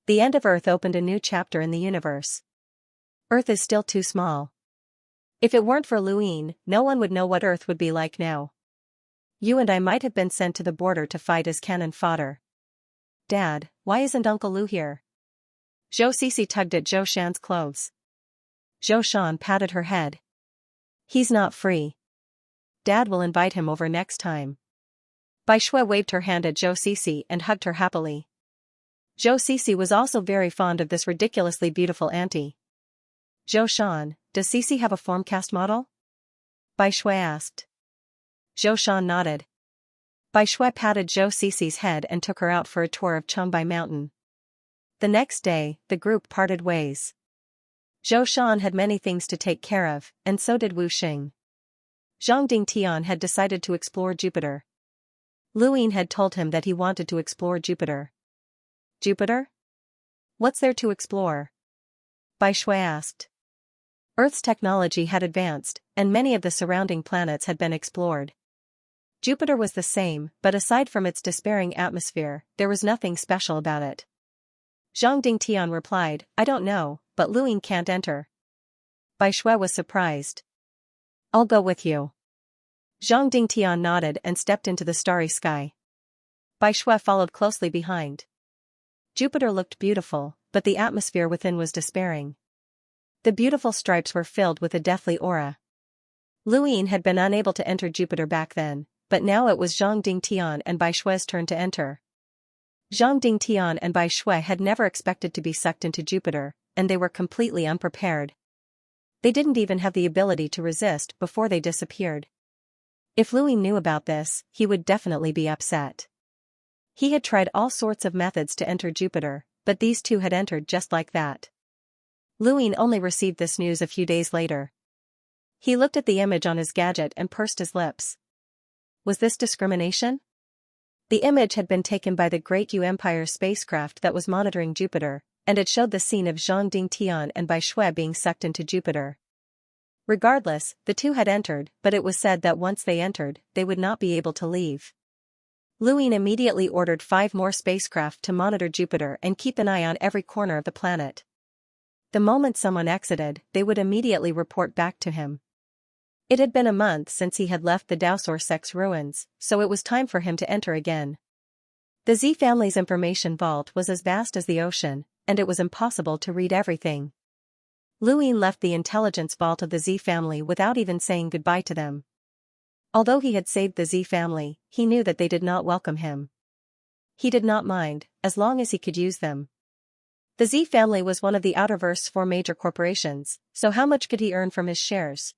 The end of Earth opened a new chapter in the universe. Earth is still too small. If it weren't for Luin, no one would know what Earth would be like now. You and I might have been sent to the border to fight as cannon fodder. Dad, why isn't Uncle Lu here? Zhou Cece tugged at Zhou Shan's clothes. Zhou Shan patted her head. He's not free. Dad will invite him over next time. Bai Shui waved her hand at Zhou Cece and hugged her happily. Zhou Cece was also very fond of this ridiculously beautiful auntie. Zhou Shan, does Cece have a formcast model? Bai Shui asked. Zhou Shan nodded. Bai Shui patted Zhou Cece's head and took her out for a tour of Changbai Mountain. The next day, the group parted ways. Zhou Shan had many things to take care of, and so did Wu Xing. Zhang Dingtian had decided to explore Jupiter. Luin had told him that he wanted to explore Jupiter. Jupiter? What's there to explore? Bai Shui asked. Earth's technology had advanced, and many of the surrounding planets had been explored. Jupiter was the same, but aside from its despairing atmosphere, there was nothing special about it. Zhang Dingtian replied, I don't know, but Luin can't enter. Bai Shui was surprised. I'll go with you. Zhang Dingtian nodded and stepped into the starry sky. Bai Shui followed closely behind. Jupiter looked beautiful, but the atmosphere within was despairing. The beautiful stripes were filled with a deathly aura. Luin had been unable to enter Jupiter back then, but now it was Zhang Dingtian and Bai Shui's turn to enter. Zhang Dingtian and Bai Shui had never expected to be sucked into Jupiter, and they were completely unprepared. They didn't even have the ability to resist before they disappeared. If Luin knew about this, he would definitely be upset. He had tried all sorts of methods to enter Jupiter, but these two had entered just like that. Luin only received this news a few days later. He looked at the image on his gadget and pursed his lips. Was this discrimination? The image had been taken by the Great Yu Empire spacecraft that was monitoring Jupiter, and it showed the scene of Zhang Dingtian and Bai Shui being sucked into Jupiter. Regardless, the two had entered, but it was said that once they entered, they would not be able to leave. Luin immediately ordered 5 more spacecraft to monitor Jupiter and keep an eye on every corner of the planet. The moment someone exited, they would immediately report back to him. It had been a month since he had left the Daosor Sect's ruins, so it was time for him to enter again. The Z family's information vault was as vast as the ocean, and it was impossible to read everything. Luin left the intelligence vault of the Z family without even saying goodbye to them. Although he had saved the Z family, he knew that they did not welcome him. He did not mind, as long as he could use them. The Z family was one of the Outerverse's 4 major corporations, so how much could he earn from his shares?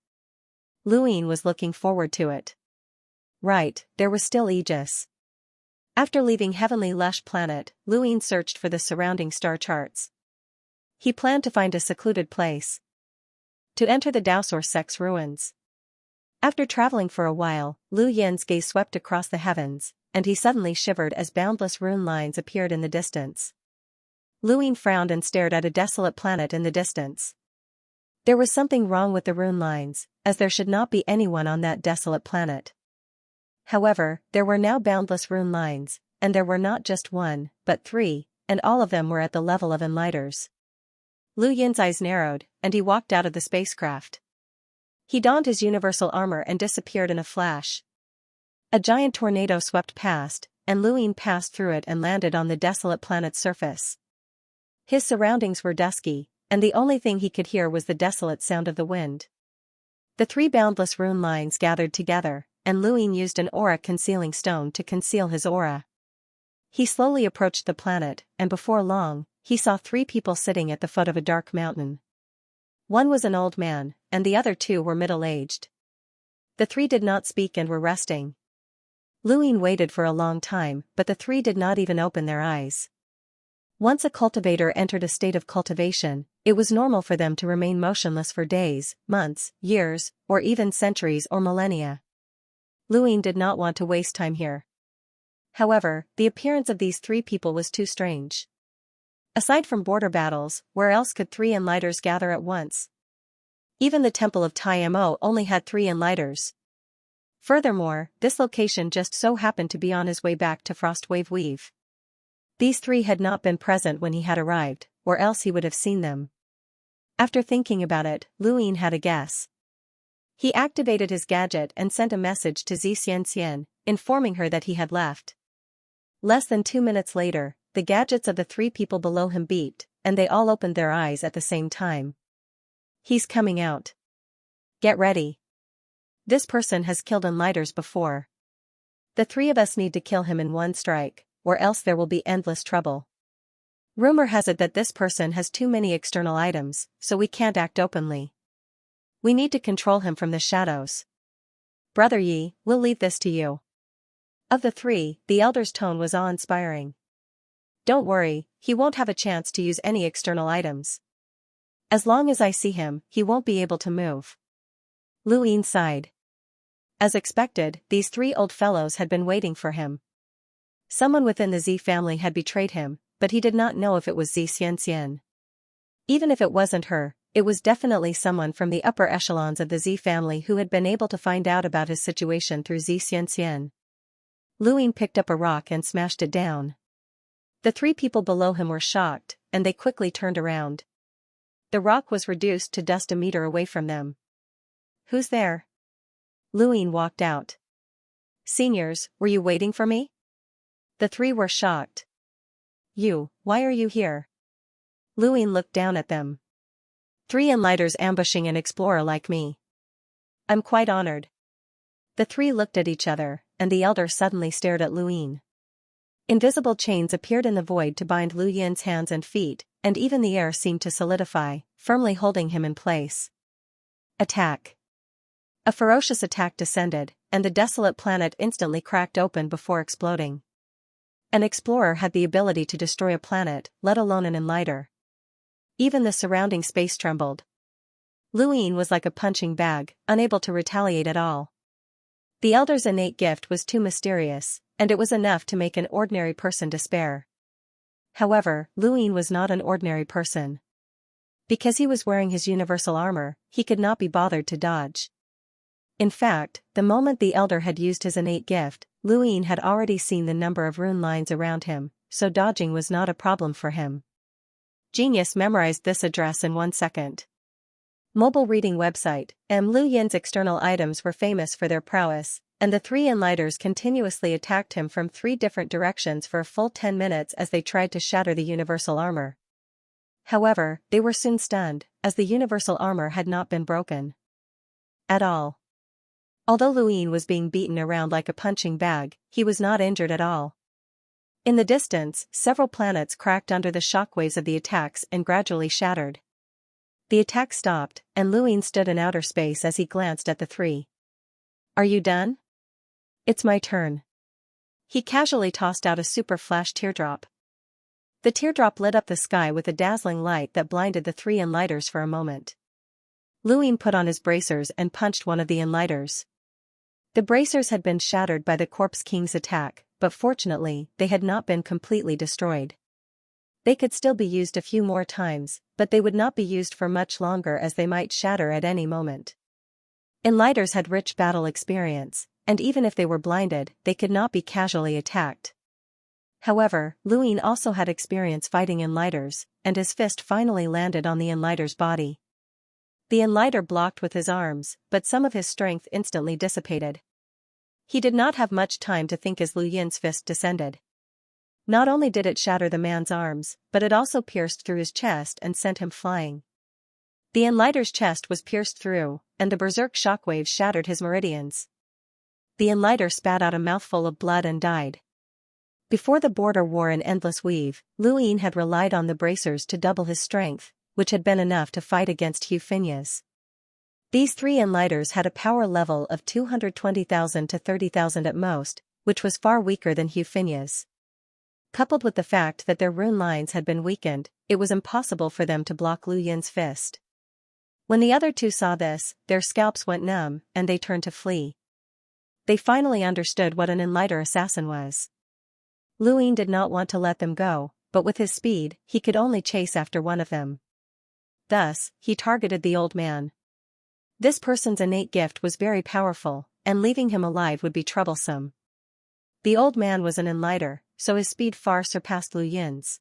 Luin was looking forward to it. Right, there was still Aegis. After leaving Heavenly Lush Planet, Luin searched for the surrounding star charts. He planned to find a secluded place to enter the Daosor Sect's ruins. After traveling for a while, Lu Yin's gaze swept across the heavens, and he suddenly shivered as boundless rune lines appeared in the distance. Luin frowned and stared at a desolate planet in the distance. There was something wrong with the rune lines, as there should not be anyone on that desolate planet. However, there were now boundless rune lines, and there were not just 1, but 3, and all of them were at the level of enlighters. Lu Yin's eyes narrowed, and he walked out of the spacecraft. He donned his universal armor and disappeared in a flash. A giant tornado swept past, and Luin passed through it and landed on the desolate planet's surface. His surroundings were dusky, and the only thing he could hear was the desolate sound of the wind. The 3 boundless rune lines gathered together, and Luin used an aura concealing stone to conceal his aura. He slowly approached the planet, and before long, he saw 3 people sitting at the foot of a dark mountain. One was an old man, and the other 2 were middle-aged. The 3 did not speak and were resting. Luin waited for a long time, but the 3 did not even open their eyes. Once a cultivator entered a state of cultivation, it was normal for them to remain motionless for days, months, years, or even centuries or millennia. Luin did not want to waste time here. However, the appearance of these 3 people was too strange. Aside from border battles, where else could 3 enlighters gather at once? Even the Temple of Timo only had 3 enlighters. Furthermore, this location just so happened to be on his way back to Frostwave Weave. These 3 had not been present when he had arrived, or else he would have seen them. After thinking about it, Luin had a guess. He activated his gadget and sent a message to Xianxia, informing her that he had left. Less than 2 minutes later, the gadgets of the 3 people below him beeped, and they all opened their eyes at the same time. He's coming out. Get ready. This person has killed enlighters before. The 3 of us need to kill him in one strike, or else there will be endless trouble. Rumor has it that this person has too many external items, so we can't act openly. We need to control him from the shadows. Brother Yi, we'll leave this to you. Of the 3, the elder's tone was awe-inspiring. Don't worry, he won't have a chance to use any external items. As long as I see him, he won't be able to move. Luin sighed. As expected, these 3 old fellows had been waiting for him. Someone within the Z family had betrayed him, but he did not know if it was Xianxia. Even if it wasn't her, it was definitely someone from the upper echelons of the Z family who had been able to find out about his situation through Xianxia. Luin picked up a rock and smashed it down. The 3 people below him were shocked, and they quickly turned around. The rock was reduced to dust a meter away from them. Who's there? Luin walked out. Seniors, were you waiting for me? The 3 were shocked. You, why are you here? Luin looked down at them. 3 enlighters ambushing an explorer like me. I'm quite honored. The 3 looked at each other, and the elder suddenly stared at Luin. Invisible chains appeared in the void to bind Lu Yin's hands and feet, and even the air seemed to solidify, firmly holding him in place. Attack. A ferocious attack descended, and the desolate planet instantly cracked open before exploding. An explorer had the ability to destroy a planet, let alone an enlighter. Even the surrounding space trembled. Luin was like a punching bag, unable to retaliate at all. The elder's innate gift was too mysterious, and it was enough to make an ordinary person despair. However, Luin was not an ordinary person. Because he was wearing his universal armor, he could not be bothered to dodge. In fact, the moment the elder had used his innate gift, Luin had already seen the number of rune lines around him, so dodging was not a problem for him. Genius memorized this address in 1 second. Mobile reading website. Lu Yin's external items were famous for their prowess, and the 3 enlighters continuously attacked him from 3 different directions for a full 10 minutes as they tried to shatter the universal armor. However, they were soon stunned, as the universal armor had not been broken. At all. Although Luin was being beaten around like a punching bag, he was not injured at all. In the distance, several planets cracked under the shockwaves of the attacks and gradually shattered. The attack stopped, and Luin stood in outer space as he glanced at the 3. Are you done? It's my turn. He casually tossed out a super flash teardrop. The teardrop lit up the sky with a dazzling light that blinded the 3 enlighters for a moment. Luin put on his bracers and punched one of the enlighters. The bracers had been shattered by the Corpse King's attack, but fortunately, they had not been completely destroyed. They could still be used a few more times, but they would not be used for much longer as they might shatter at any moment. Enlighters had rich battle experience, and even if they were blinded, they could not be casually attacked. However, Luin also had experience fighting enlighters, and his fist finally landed on the enlighter's body. The enlighter blocked with his arms, but some of his strength instantly dissipated. He did not have much time to think as Lu Yin's fist descended. Not only did it shatter the man's arms, but it also pierced through his chest and sent him flying. The Enlighter's chest was pierced through, and the berserk shockwaves shattered his meridians. The Enlighter spat out a mouthful of blood and died. Before the border wore an endless weave, Luin had relied on the bracers to double his strength, which had been enough to fight against Xianxia's. These three Enlighters had a power level of 220,000 to 30,000 at most, which was far weaker than Xianxia's. Coupled with the fact that their rune lines had been weakened, it was impossible for them to block Lu Yin's fist. When the other two saw this, their scalps went numb, and they turned to flee. They finally understood what an Enlighter assassin was. Lu Yin did not want to let them go, but with his speed, he could only chase after one of them. Thus, he targeted the old man. This person's innate gift was very powerful, and leaving him alive would be troublesome. The old man was an Enlighter, so his speed far surpassed Lu Yin's.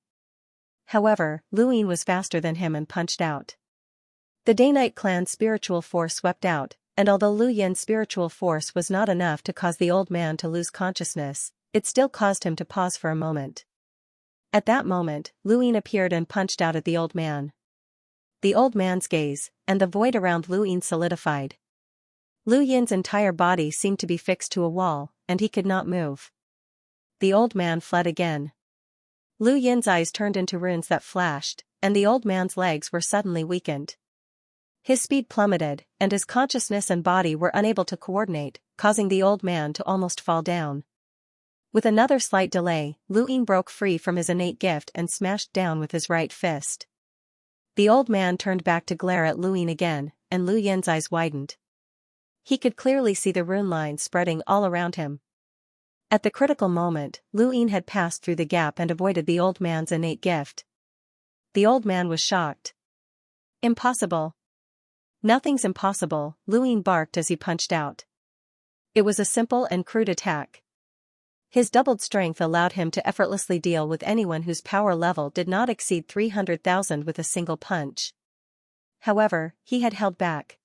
However, Lu Yin was faster than him and punched out. The Day-Night clan's spiritual force swept out, and although Lu Yin's spiritual force was not enough to cause the old man to lose consciousness, it still caused him to pause for a moment. At that moment, Lu Yin appeared and punched out at the old man. The old man's gaze, and the void around Lu Yin solidified. Lu Yin's entire body seemed to be fixed to a wall, and he could not move. The old man fled again. Lu Yin's eyes turned into runes that flashed, and the old man's legs were suddenly weakened. His speed plummeted, and his consciousness and body were unable to coordinate, causing the old man to almost fall down. With another slight delay, Lu Yin broke free from his innate gift and smashed down with his right fist. The old man turned back to glare at Lu Yin again, and Lu Yin's eyes widened. He could clearly see the rune lines spreading all around him. At the critical moment, Lu Yin had passed through the gap and avoided the old man's innate gift. The old man was shocked. Impossible. Nothing's impossible, Lu Yin barked as he punched out. It was a simple and crude attack. His doubled strength allowed him to effortlessly deal with anyone whose power level did not exceed 300,000 with a single punch. However, he had held back.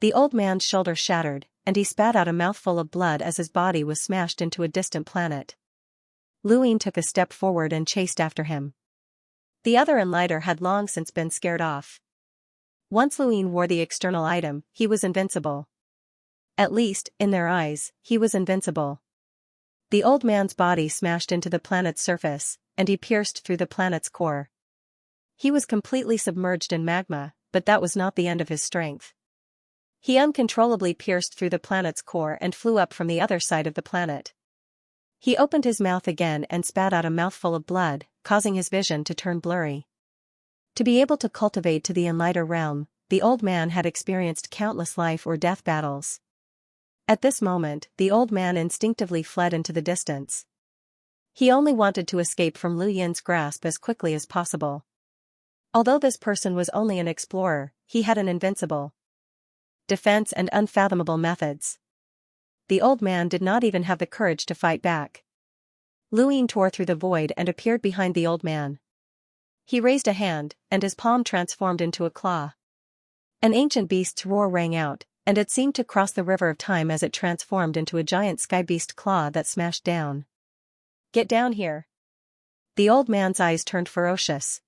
The old man's shoulder shattered, and he spat out a mouthful of blood as his body was smashed into a distant planet. Lu Yin took a step forward and chased after him. The other Enlighter had long since been scared off. Once Lu Yin wore the external item, he was invincible. At least, in their eyes, he was invincible. The old man's body smashed into the planet's surface, and he pierced through the planet's core. He was completely submerged in magma, but that was not the end of his strength. He uncontrollably pierced through the planet's core and flew up from the other side of the planet. He opened his mouth again and spat out a mouthful of blood, causing his vision to turn blurry. To be able to cultivate to the Enlighter realm, the old man had experienced countless life or death battles. At this moment, the old man instinctively fled into the distance. He only wanted to escape from Lu Yin's grasp as quickly as possible. Although this person was only an explorer, he had an invincible defense and unfathomable methods. The old man did not even have the courage to fight back. Lu Yin tore through the void and appeared behind the old man. He raised a hand, and his palm transformed into a claw. An ancient beast's roar rang out, and it seemed to cross the river of time as it transformed into a giant sky-beast claw that smashed down. "Get down here." The old man's eyes turned ferocious.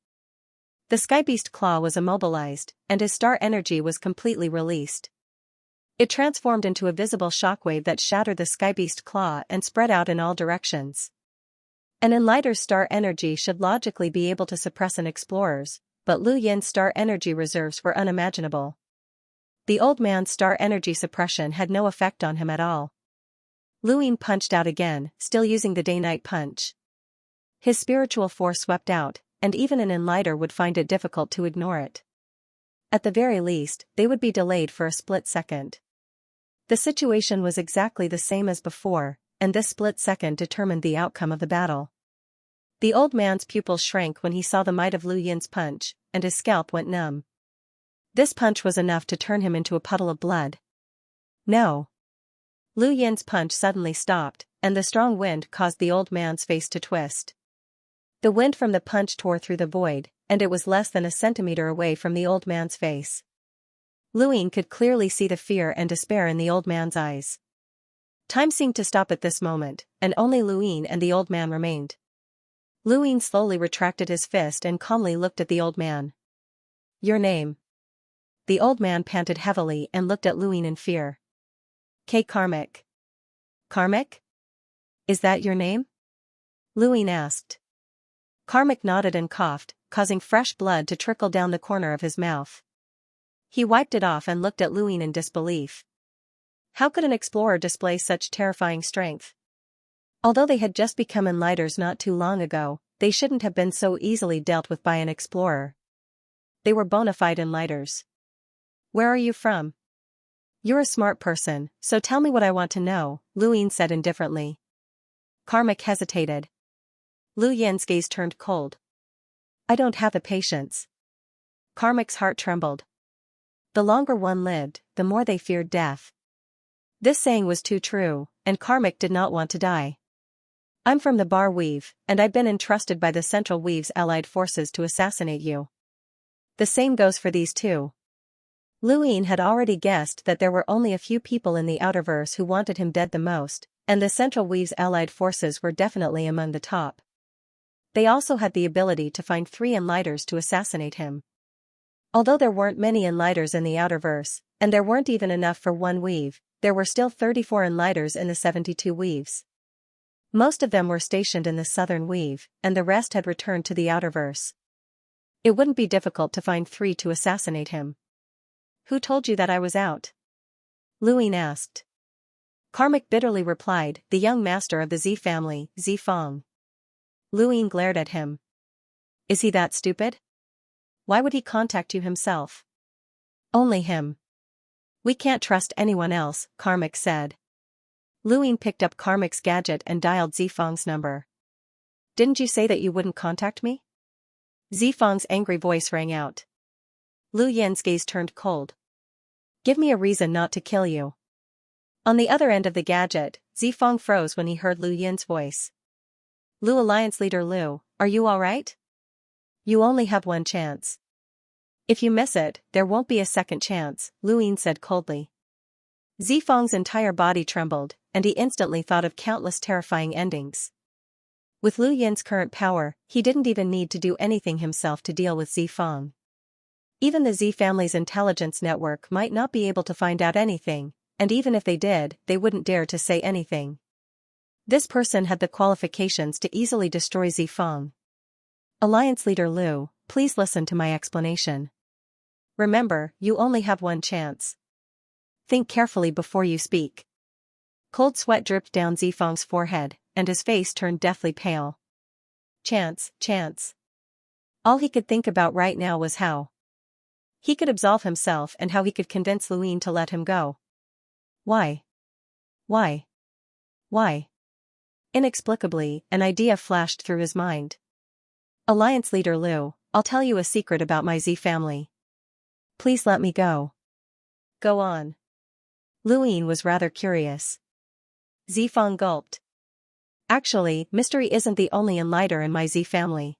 The sky-beast claw was immobilized, and his star energy was completely released. It transformed into a visible shockwave that shattered the sky-beast claw and spread out in all directions. An Enlighter's star energy should logically be able to suppress an explorer's, but Lu Yin's star energy reserves were unimaginable. The old man's star energy suppression had no effect on him at all. Lu Yin punched out again, still using the day-night punch. His spiritual force swept out, and even an Enlighter would find it difficult to ignore it. At the very least, they would be delayed for a split second. The situation was exactly the same as before, and this split second determined the outcome of the battle. The old man's pupils shrank when he saw the might of Lu Yin's punch, and his scalp went numb. This punch was enough to turn him into a puddle of blood. No. Lu Yin's punch suddenly stopped, and the strong wind caused the old man's face to twist. The wind from the punch tore through the void, and it was less than a centimeter away from the old man's face. Lu Yin could clearly see the fear and despair in the old man's eyes. Time seemed to stop at this moment, and only Lu Yin and the old man remained. Lu Yin slowly retracted his fist and calmly looked at the old man. "Your name?" the old man panted heavily and looked at Luin in fear. Karmic. Karmic? Is that your name? Luin asked. Karmic nodded and coughed, causing fresh blood to trickle down the corner of his mouth. He wiped it off and looked at Luin in disbelief. How could an explorer display such terrifying strength? Although they had just become enlighters not too long ago, they shouldn't have been so easily dealt with by an explorer. They were bona fide enlighters. Where are you from? You're a smart person, so tell me what I want to know, Luin said indifferently. Karmic hesitated. Lu Yin's gaze turned cold. I don't have the patience. Karmic's heart trembled. The longer one lived, the more they feared death. This saying was too true, and Karmic did not want to die. I'm from the Bar Weave, and I've been entrusted by the Central Weave's allied forces to assassinate you. The same goes for these two. Luin had already guessed that there were only a few people in the Outerverse who wanted him dead the most, and the Central Weave's allied forces were definitely among the top. They also had the ability to find 3 enlighters to assassinate him. Although there weren't many enlighters in the Outerverse, and there weren't even enough for 1 weave, there were still 34 enlighters in the 72 weaves. Most of them were stationed in the Southern Weave, and the rest had returned to the Outerverse. It wouldn't be difficult to find 3 to assassinate him. Who told you that I was out? Luin asked. Karmic bitterly replied, the young master of the Z family, Zifang. Luin glared at him. Is he that stupid? Why would he contact you himself? Only him. We can't trust anyone else, Karmic said. Luin picked up Karmic's gadget and dialed Zifang's number. Didn't you say that you wouldn't contact me? Zifang's angry voice rang out. Lu Yin's gaze turned cold. Give me a reason not to kill you. On the other end of the gadget, Zifang froze when he heard Lu Yin's voice. Lu Alliance Leader Lu, are you alright? You only have 1 chance. If you miss it, there won't be a second chance, Luin said coldly. Zifang's entire body trembled, and he instantly thought of countless terrifying endings. With Lu Yin's current power, he didn't even need to do anything himself to deal with Zifang. Even the Z family's intelligence network might not be able to find out anything, and even if they did, they wouldn't dare to say anything. This person had the qualifications to easily destroy Zifang. Alliance Leader Lu, please listen to my explanation. Remember, you only have 1 chance. Think carefully before you speak. Cold sweat dripped down Zifang's forehead, and his face turned deathly pale. Chance. All he could think about right now was how he could absolve himself and how he could convince Luin to let him go. Why? Inexplicably, an idea flashed through his mind. Alliance Leader Lu, I'll tell you a secret about my Z family. Please let me go. Go on. Luin was rather curious. Zifang gulped. Actually, Mystery isn't the only enlighter in my Z family.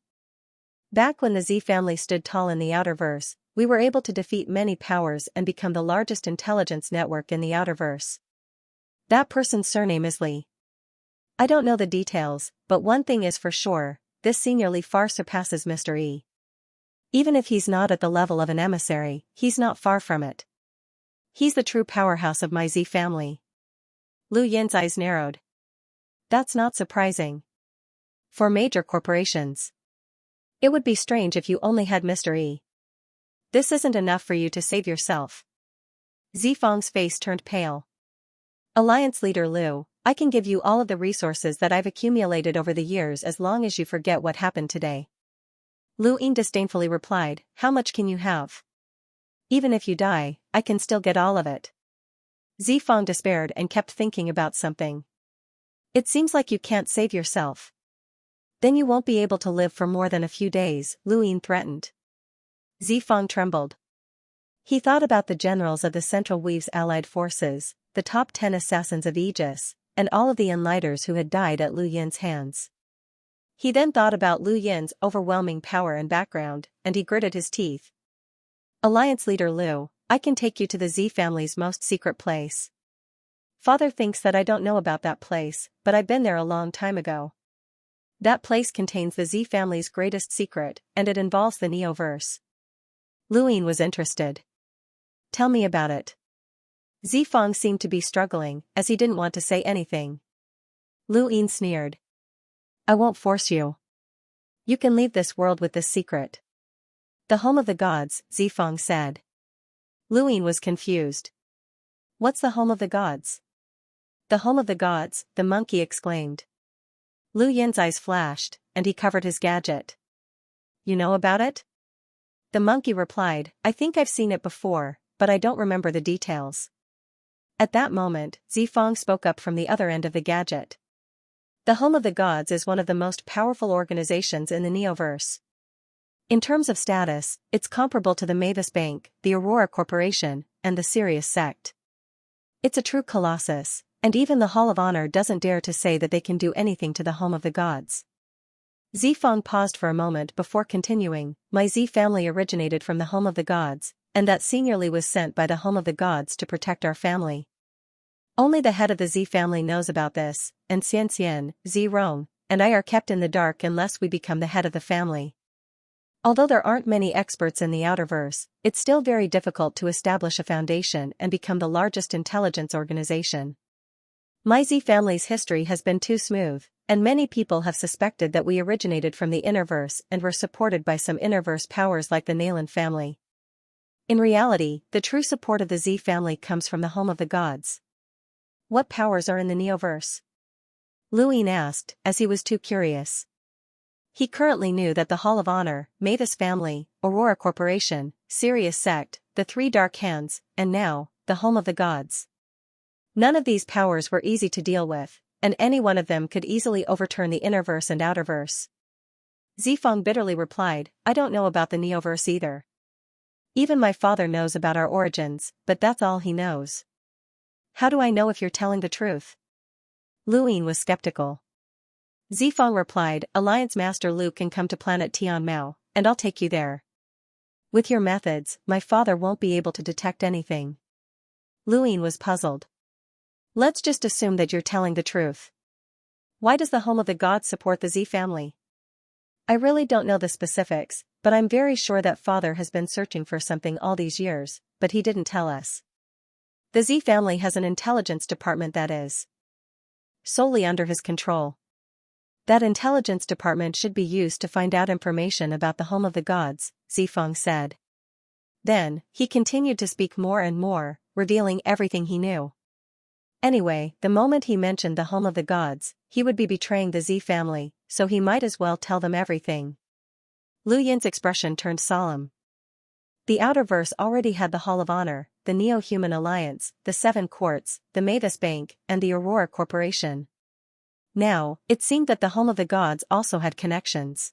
Back when the Z family stood tall in the Outerverse, we were able to defeat many powers and become the largest intelligence network in the Outerverse. That person's surname is Li. I don't know the details, but one thing is for sure, this senior Li far surpasses Mr. E. Even if he's not at the level of an emissary, he's not far from it. He's the true powerhouse of my Z family. Lu Yin's eyes narrowed. That's not surprising. For major corporations. It would be strange if you only had Mr. E. This isn't enough for you to save yourself. Zifang's face turned pale. Alliance Leader Lu, I can give you all of the resources that I've accumulated over the years as long as you forget what happened today. Lu Yin disdainfully replied, how much can you have? Even if you die, I can still get all of it. Zifang despaired and kept thinking about something. It seems like you can't save yourself. Then you won't be able to live for more than a few days, Lu Yin threatened. Zifang trembled. He thought about the generals of the Central Weave's allied forces, the top 10 assassins of Aegis, and all of the enlighters who had died at Lu Yin's hands. He then thought about Lu Yin's overwhelming power and background, and he gritted his teeth. Alliance Leader Lu, I can take you to the Z family's most secret place. Father thinks that I don't know about that place, but I've been there a long time ago. That place contains the Z family's greatest secret, and it involves the Neoverse. Lu Yin was interested. Tell me about it. Zifang seemed to be struggling, as he didn't want to say anything. Lu Yin sneered. I won't force you. You can leave this world with this secret. The home of the gods, Zifang said. Lu Yin was confused. What's the home of the gods? The home of the gods, the monkey exclaimed. Lu Yin's eyes flashed, and he covered his gadget. You know about it? The monkey replied, I think I've seen it before, but I don't remember the details. At that moment, Zifang spoke up from the other end of the gadget. The Home of the Gods is one of the most powerful organizations in the Neoverse. In terms of status, it's comparable to the Mavis Bank, the Aurora Corporation, and the Sirius Sect. It's a true colossus, and even the Hall of Honor doesn't dare to say that they can do anything to the Home of the Gods. Zifang paused for a moment before continuing, My Z family originated from the Home of the Gods, and that Senior Li was sent by the Home of the Gods to protect our family. Only the head of the Z family knows about this, and Xianxia, Z Rong, and I are kept in the dark unless we become the head of the family. Although there aren't many experts in the Outerverse, it's still very difficult to establish a foundation and become the largest intelligence organization. My Z family's history has been too smooth, and many people have suspected that we originated from the Innerverse and were supported by some Innerverse powers like the Nalan family. In reality, the true support of the Z family comes from the Home of the Gods. What powers are in the Neoverse? Lu Yin asked, as he was too curious. He currently knew that the Hall of Honor, Mavis family, Aurora Corporation, Sirius Sect, the Three Dark Hands, and now, the Home of the Gods. None of these powers were easy to deal with, and any one of them could easily overturn the Innerverse and Outerverse. Zifang bitterly replied, I don't know about the Neoverse either. Even my father knows about our origins, but that's all he knows. How do I know if you're telling the truth? Lu Yin was skeptical. Zifang replied, Alliance Master Lu can come to planet Tianmao, and I'll take you there. With your methods, my father won't be able to detect anything. Lu Yin was puzzled. Let's just assume that you're telling the truth. Why does the Home of the Gods support the Z family? I really don't know the specifics, but I'm very sure that father has been searching for something all these years, but he didn't tell us. The Z family has an intelligence department that is solely under his control. That intelligence department should be used to find out information about the Home of the Gods, Zifang said. Then, he continued to speak more and more, revealing everything he knew. Anyway, the moment he mentioned the Home of the Gods, he would be betraying the Z family, so he might as well tell them everything. Lu Yin's expression turned solemn. The Outerverse already had the Hall of Honor, the Neo-Human Alliance, the Seven Courts, the Mavis Bank, and the Aurora Corporation. Now, it seemed that the Home of the Gods also had connections.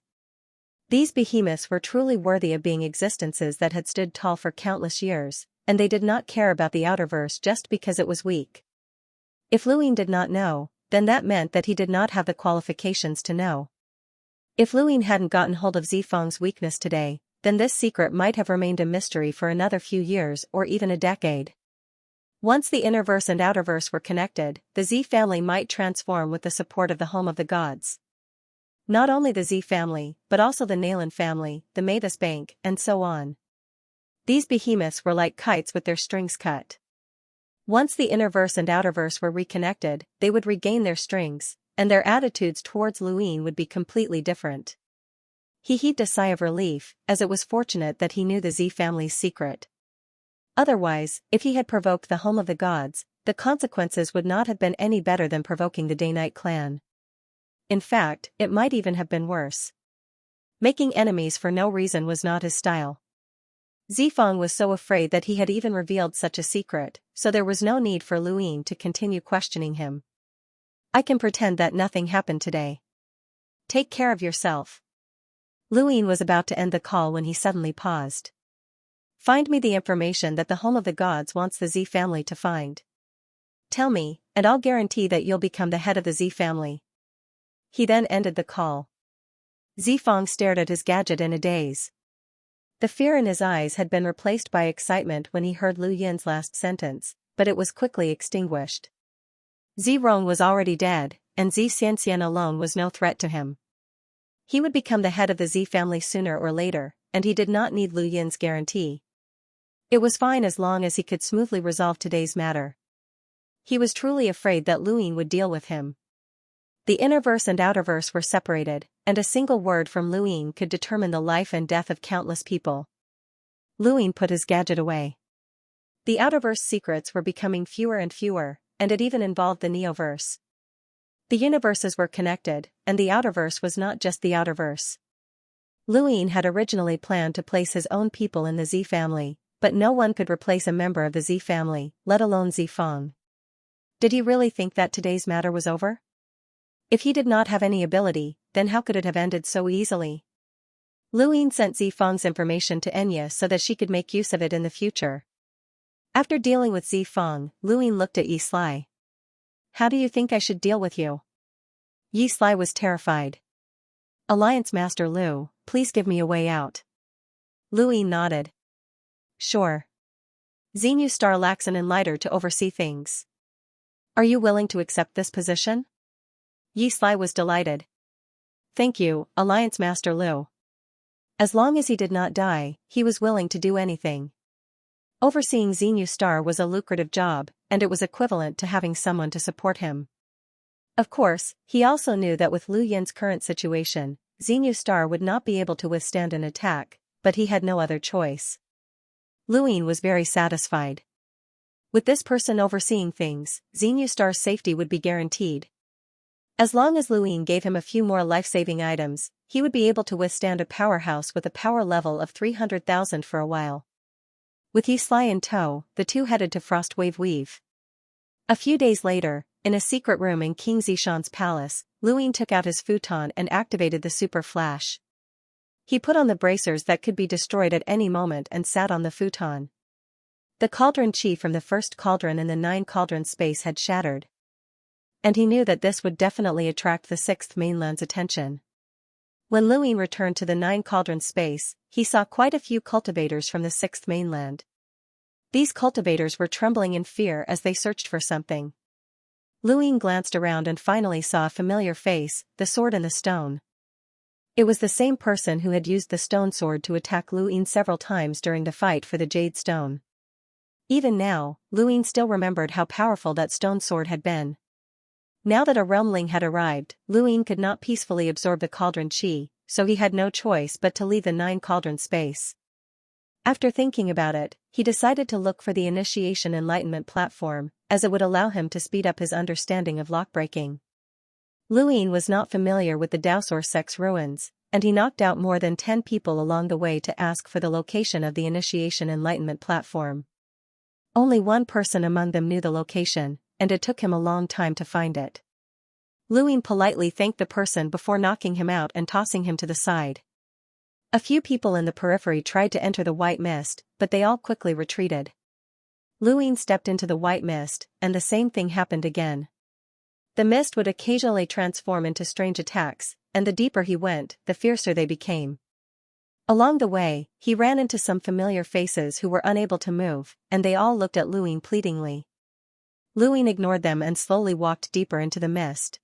These behemoths were truly worthy of being existences that had stood tall for countless years, and they did not care about the Outerverse just because it was weak. If Lu Yin did not know, then that meant that he did not have the qualifications to know. If Lu Yin hadn't gotten hold of Zifang's weakness today, then this secret might have remained a mystery for another few years or even a decade. Once the Innerverse and Outerverse were connected, the Z family might transform with the support of the Home of the Gods. Not only the Z family, but also the Nalan family, the Mavis Bank, and so on. These behemoths were like kites with their strings cut. Once the Innerverse and Outerverse were reconnected, they would regain their strings, and their attitudes towards Lu Yin would be completely different. He heaved a sigh of relief, as it was fortunate that he knew the Z family's secret. Otherwise, if he had provoked the Home of the Gods, the consequences would not have been any better than provoking the Day-Night clan. In fact, it might even have been worse. Making enemies for no reason was not his style. Zifang was so afraid that he had even revealed such a secret, so there was no need for Lu Yin to continue questioning him. I can pretend that nothing happened today. Take care of yourself. Lu Yin was about to end the call when he suddenly paused. Find me the information that the Home of the Gods wants the Z family to find. Tell me, and I'll guarantee that you'll become the head of the Z family. He then ended the call. Zifang stared at his gadget in a daze. The fear in his eyes had been replaced by excitement when he heard Lu Yin's last sentence, but it was quickly extinguished. Z Rong was already dead, and Z Xianxia alone was no threat to him. He would become the head of the Z family sooner or later, and he did not need Lu Yin's guarantee. It was fine as long as he could smoothly resolve today's matter. He was truly afraid that Luin would deal with him. The innerverse and outerverse were separated, and a single word from Luin could determine the life and death of countless people. Luin put his gadget away. The outerverse secrets were becoming fewer and fewer, and it even involved the neoverse. The universes were connected, and the outerverse was not just the outerverse. Luin had originally planned to place his own people in the Z family, but no one could replace a member of the Z family, let alone Zifeng. Did he really think that today's matter was over? If he did not have any ability, then how could it have ended so easily? Luin sent Zifeng's information to Enya so that she could make use of it in the future. After dealing with Zifeng, Luin looked at Yi. How do you think I should deal with you? Yi was terrified. Alliance Master Lu, please give me a way out. Luin nodded. Sure. Xenu Star lacks an enlighter to oversee things. Are you willing to accept this position? Yi was delighted. Thank you, Alliance Master Lu. As long as he did not die, he was willing to do anything. Overseeing Xenu Star was a lucrative job, and it was equivalent to having someone to support him. Of course, he also knew that with Lu Yin's current situation, Xenu Star would not be able to withstand an attack, but he had no other choice. Luin was very satisfied. With this person overseeing things, Xenu Star's safety would be guaranteed. As long as Luin gave him a few more life-saving items, he would be able to withstand a powerhouse with a power level of 300,000 for a while. With Yi in tow, the two headed to Frostwave Weave. A few days later, in a secret room in King Zishan's palace, Luin took out his futon and activated the super flash. He put on the bracers that could be destroyed at any moment and sat on the futon. The cauldron chi from the first cauldron in the 9 cauldron space had shattered. And he knew that this would definitely attract the 6th mainland's attention. When Luin returned to the 9 cauldron space, he saw quite a few cultivators from the 6th mainland. These cultivators were trembling in fear as they searched for something. Luin glanced around and finally saw a familiar face, the sword and the stone. It was the same person who had used the stone sword to attack Luin several times during the fight for the Jade Stone. Even now, Luin still remembered how powerful that stone sword had been. Now that a realmling had arrived, Luin could not peacefully absorb the cauldron chi, so he had no choice but to leave the 9 cauldron space. After thinking about it, he decided to look for the Initiation Enlightenment platform, as it would allow him to speed up his understanding of lockbreaking. Luin was not familiar with the Daosor Sect's ruins, and he knocked out more than 10 people along the way to ask for the location of the Initiation Enlightenment platform. Only one person among them knew the location, and it took him a long time to find it. Luin politely thanked the person before knocking him out and tossing him to the side. A few people in the periphery tried to enter the white mist, but they all quickly retreated. Luin stepped into the white mist, and the same thing happened again. The mist would occasionally transform into strange attacks, and the deeper he went, the fiercer they became. Along the way, he ran into some familiar faces who were unable to move, and they all looked at Luin pleadingly. Luin ignored them and slowly walked deeper into the mist.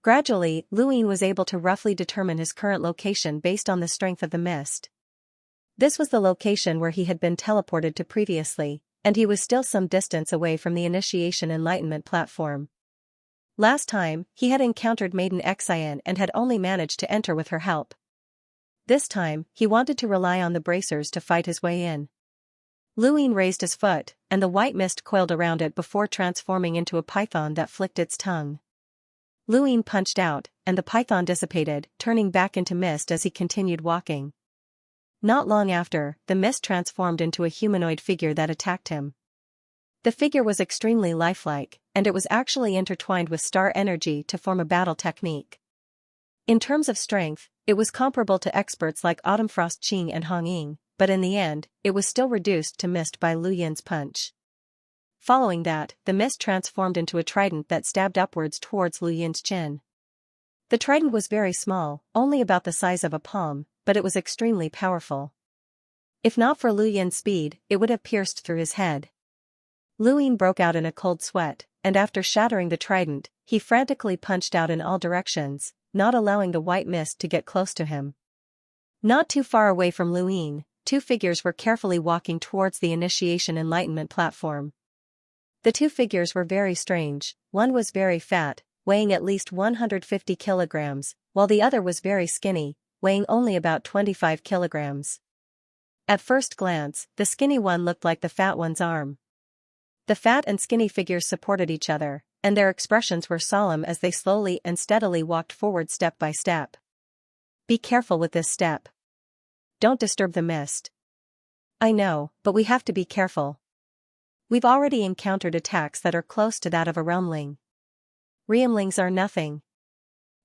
Gradually, Luin was able to roughly determine his current location based on the strength of the mist. This was the location where he had been teleported to previously, and he was still some distance away from the Initiation Enlightenment platform. Last time, he had encountered Maiden Xian and had only managed to enter with her help. This time, he wanted to rely on the bracers to fight his way in. Luin raised his foot, and the white mist coiled around it before transforming into a python that flicked its tongue. Luin punched out, and the python dissipated, turning back into mist as he continued walking. Not long after, the mist transformed into a humanoid figure that attacked him. The figure was extremely lifelike, and it was actually intertwined with star energy to form a battle technique. In terms of strength, it was comparable to experts like Autumnfrost Qing and Hong Ying, but in the end, it was still reduced to mist by Lu Yin's punch. Following that, the mist transformed into a trident that stabbed upwards towards Lu Yin's chin. The trident was very small, only about the size of a palm, but it was extremely powerful. If not for Lu Yin's speed, it would have pierced through his head. Luin broke out in a cold sweat, and after shattering the trident, he frantically punched out in all directions, not allowing the white mist to get close to him. Not too far away from Luin, two figures were carefully walking towards the initiation enlightenment platform. The two figures were very strange. One was very fat, weighing at least 150 kilograms, while the other was very skinny, weighing only about 25 kilograms. At first glance, the skinny one looked like the fat one's arm. The fat and skinny figures supported each other, and their expressions were solemn as they slowly and steadily walked forward step by step. Be careful with this step. Don't disturb the mist. I know, but we have to be careful. We've already encountered attacks that are close to that of a realmling. Realmlings are nothing.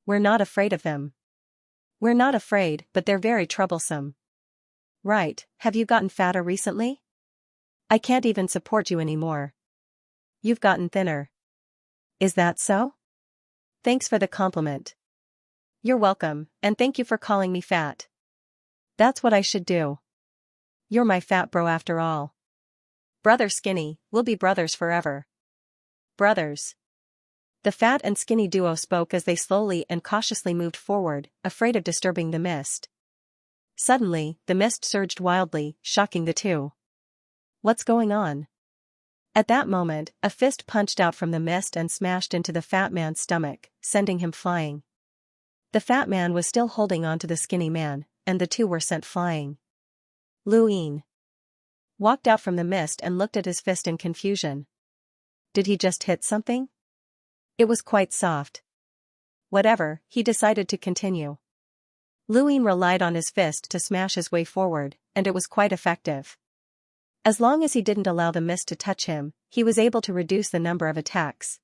We're not afraid of them. We're not afraid, but they're very troublesome. Right, have you gotten fatter recently? I can't even support you anymore. You've gotten thinner. Is that so? Thanks for the compliment. You're welcome, and thank you for calling me fat. That's what I should do. You're my fat bro after all. Brother Skinny, we'll be brothers forever. Brothers. The fat and skinny duo spoke as they slowly and cautiously moved forward, afraid of disturbing the mist. Suddenly, the mist surged wildly, shocking the two. What's going on? At that moment, a fist punched out from the mist and smashed into the fat man's stomach, sending him flying. The fat man was still holding on to the skinny man, and the two were sent flying. Luin walked out from the mist and looked at his fist in confusion. Did he just hit something? It was quite soft. Whatever, he decided to continue. Luin relied on his fist to smash his way forward, and it was quite effective. As long as he didn't allow the mist to touch him, he was able to reduce the number of attacks.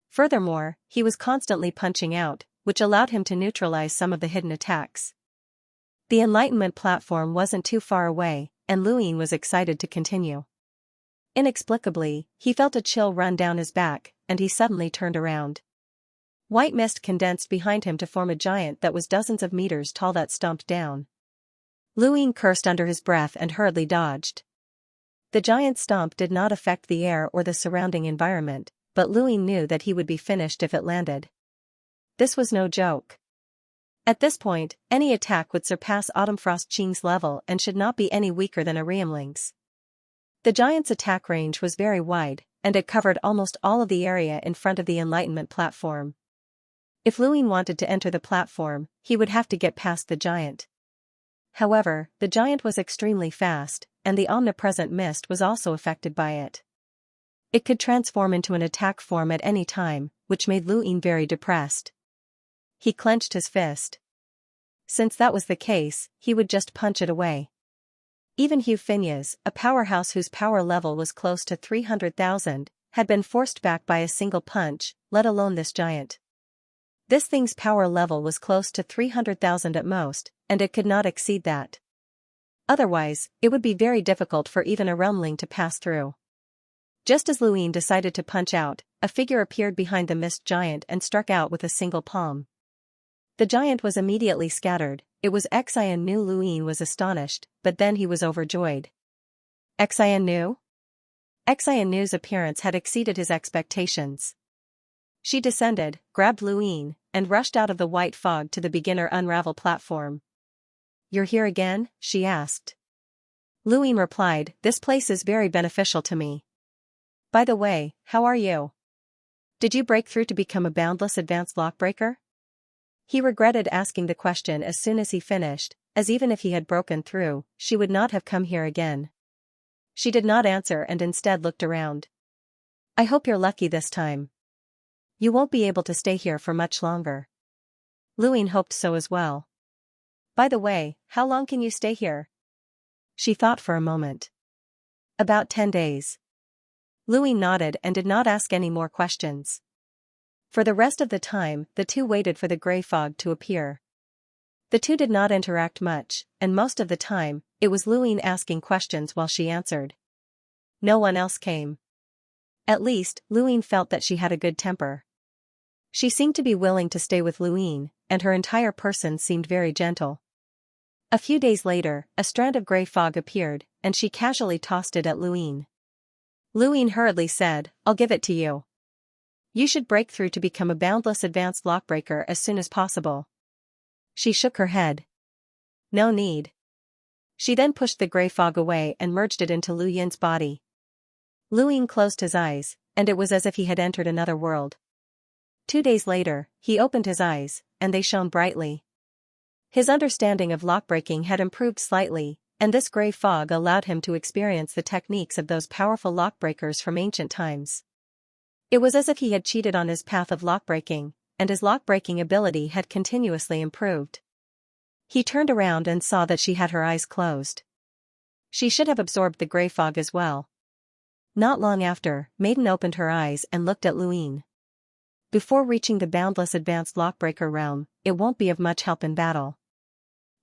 Furthermore, he was constantly punching out, which allowed him to neutralize some of the hidden attacks. The enlightenment platform wasn't too far away, and Luin was excited to continue. Inexplicably, he felt a chill run down his back, and he suddenly turned around. White mist condensed behind him to form a giant that was dozens of meters tall that stomped down. Luin cursed under his breath and hurriedly dodged. The giant's stomp did not affect the air or the surrounding environment, but Luin knew that he would be finished if it landed. This was no joke. At this point, any attack would surpass Autumnfrost Qing's level and should not be any weaker than a realmling's. The giant's attack range was very wide, and it covered almost all of the area in front of the enlightenment platform. If Luin wanted to enter the platform, he would have to get past the giant. However, the giant was extremely fast, and the omnipresent mist was also affected by it. It could transform into an attack form at any time, which made Luin very depressed. He clenched his fist. Since that was the case, he would just punch it away. Even Hugh Phineas, a powerhouse whose power level was close to 300,000, had been forced back by a single punch, let alone this giant. This thing's power level was close to 300,000 at most, and it could not exceed that. Otherwise, it would be very difficult for even a realmling to pass through. Just as Luin decided to punch out, a figure appeared behind the mist giant and struck out with a single palm. The giant was immediately scattered. It was Xian Nu. Luin was astonished, but then he was overjoyed. Xian Nu? Xian Nu's appearance had exceeded his expectations. She descended, grabbed Luin, and rushed out of the white fog to the beginner unravel platform. You're here again? She asked. Luin replied, this place is very beneficial to me. By the way, how are you? Did you break through to become a boundless advanced lockbreaker? He regretted asking the question as soon as he finished, as even if he had broken through, she would not have come here again. She did not answer and instead looked around. I hope you're lucky this time. You won't be able to stay here for much longer. Luin hoped so as well. By the way, how long can you stay here? She thought for a moment. About 10 days. Luin nodded and did not ask any more questions. For the rest of the time, the two waited for the gray fog to appear. The two did not interact much, and most of the time, it was Luin asking questions while she answered. No one else came. At least, Luin felt that she had a good temper. She seemed to be willing to stay with Luin, and her entire person seemed very gentle. A few days later, a strand of gray fog appeared, and she casually tossed it at Luin. Luin hurriedly said, I'll give it to you. You should break through to become a boundless advanced lockbreaker as soon as possible. She shook her head. No need. She then pushed the gray fog away and merged it into Lu Yin's body. Lu Yin closed his eyes, and it was as if he had entered another world. 2 days later, he opened his eyes, and they shone brightly. His understanding of lockbreaking had improved slightly, and this gray fog allowed him to experience the techniques of those powerful lockbreakers from ancient times. It was as if he had cheated on his path of lockbreaking, and his lockbreaking ability had continuously improved. He turned around and saw that she had her eyes closed. She should have absorbed the gray fog as well. Not long after, Maiden opened her eyes and looked at Lu Yin. Before reaching the boundless advanced lockbreaker realm, it won't be of much help in battle.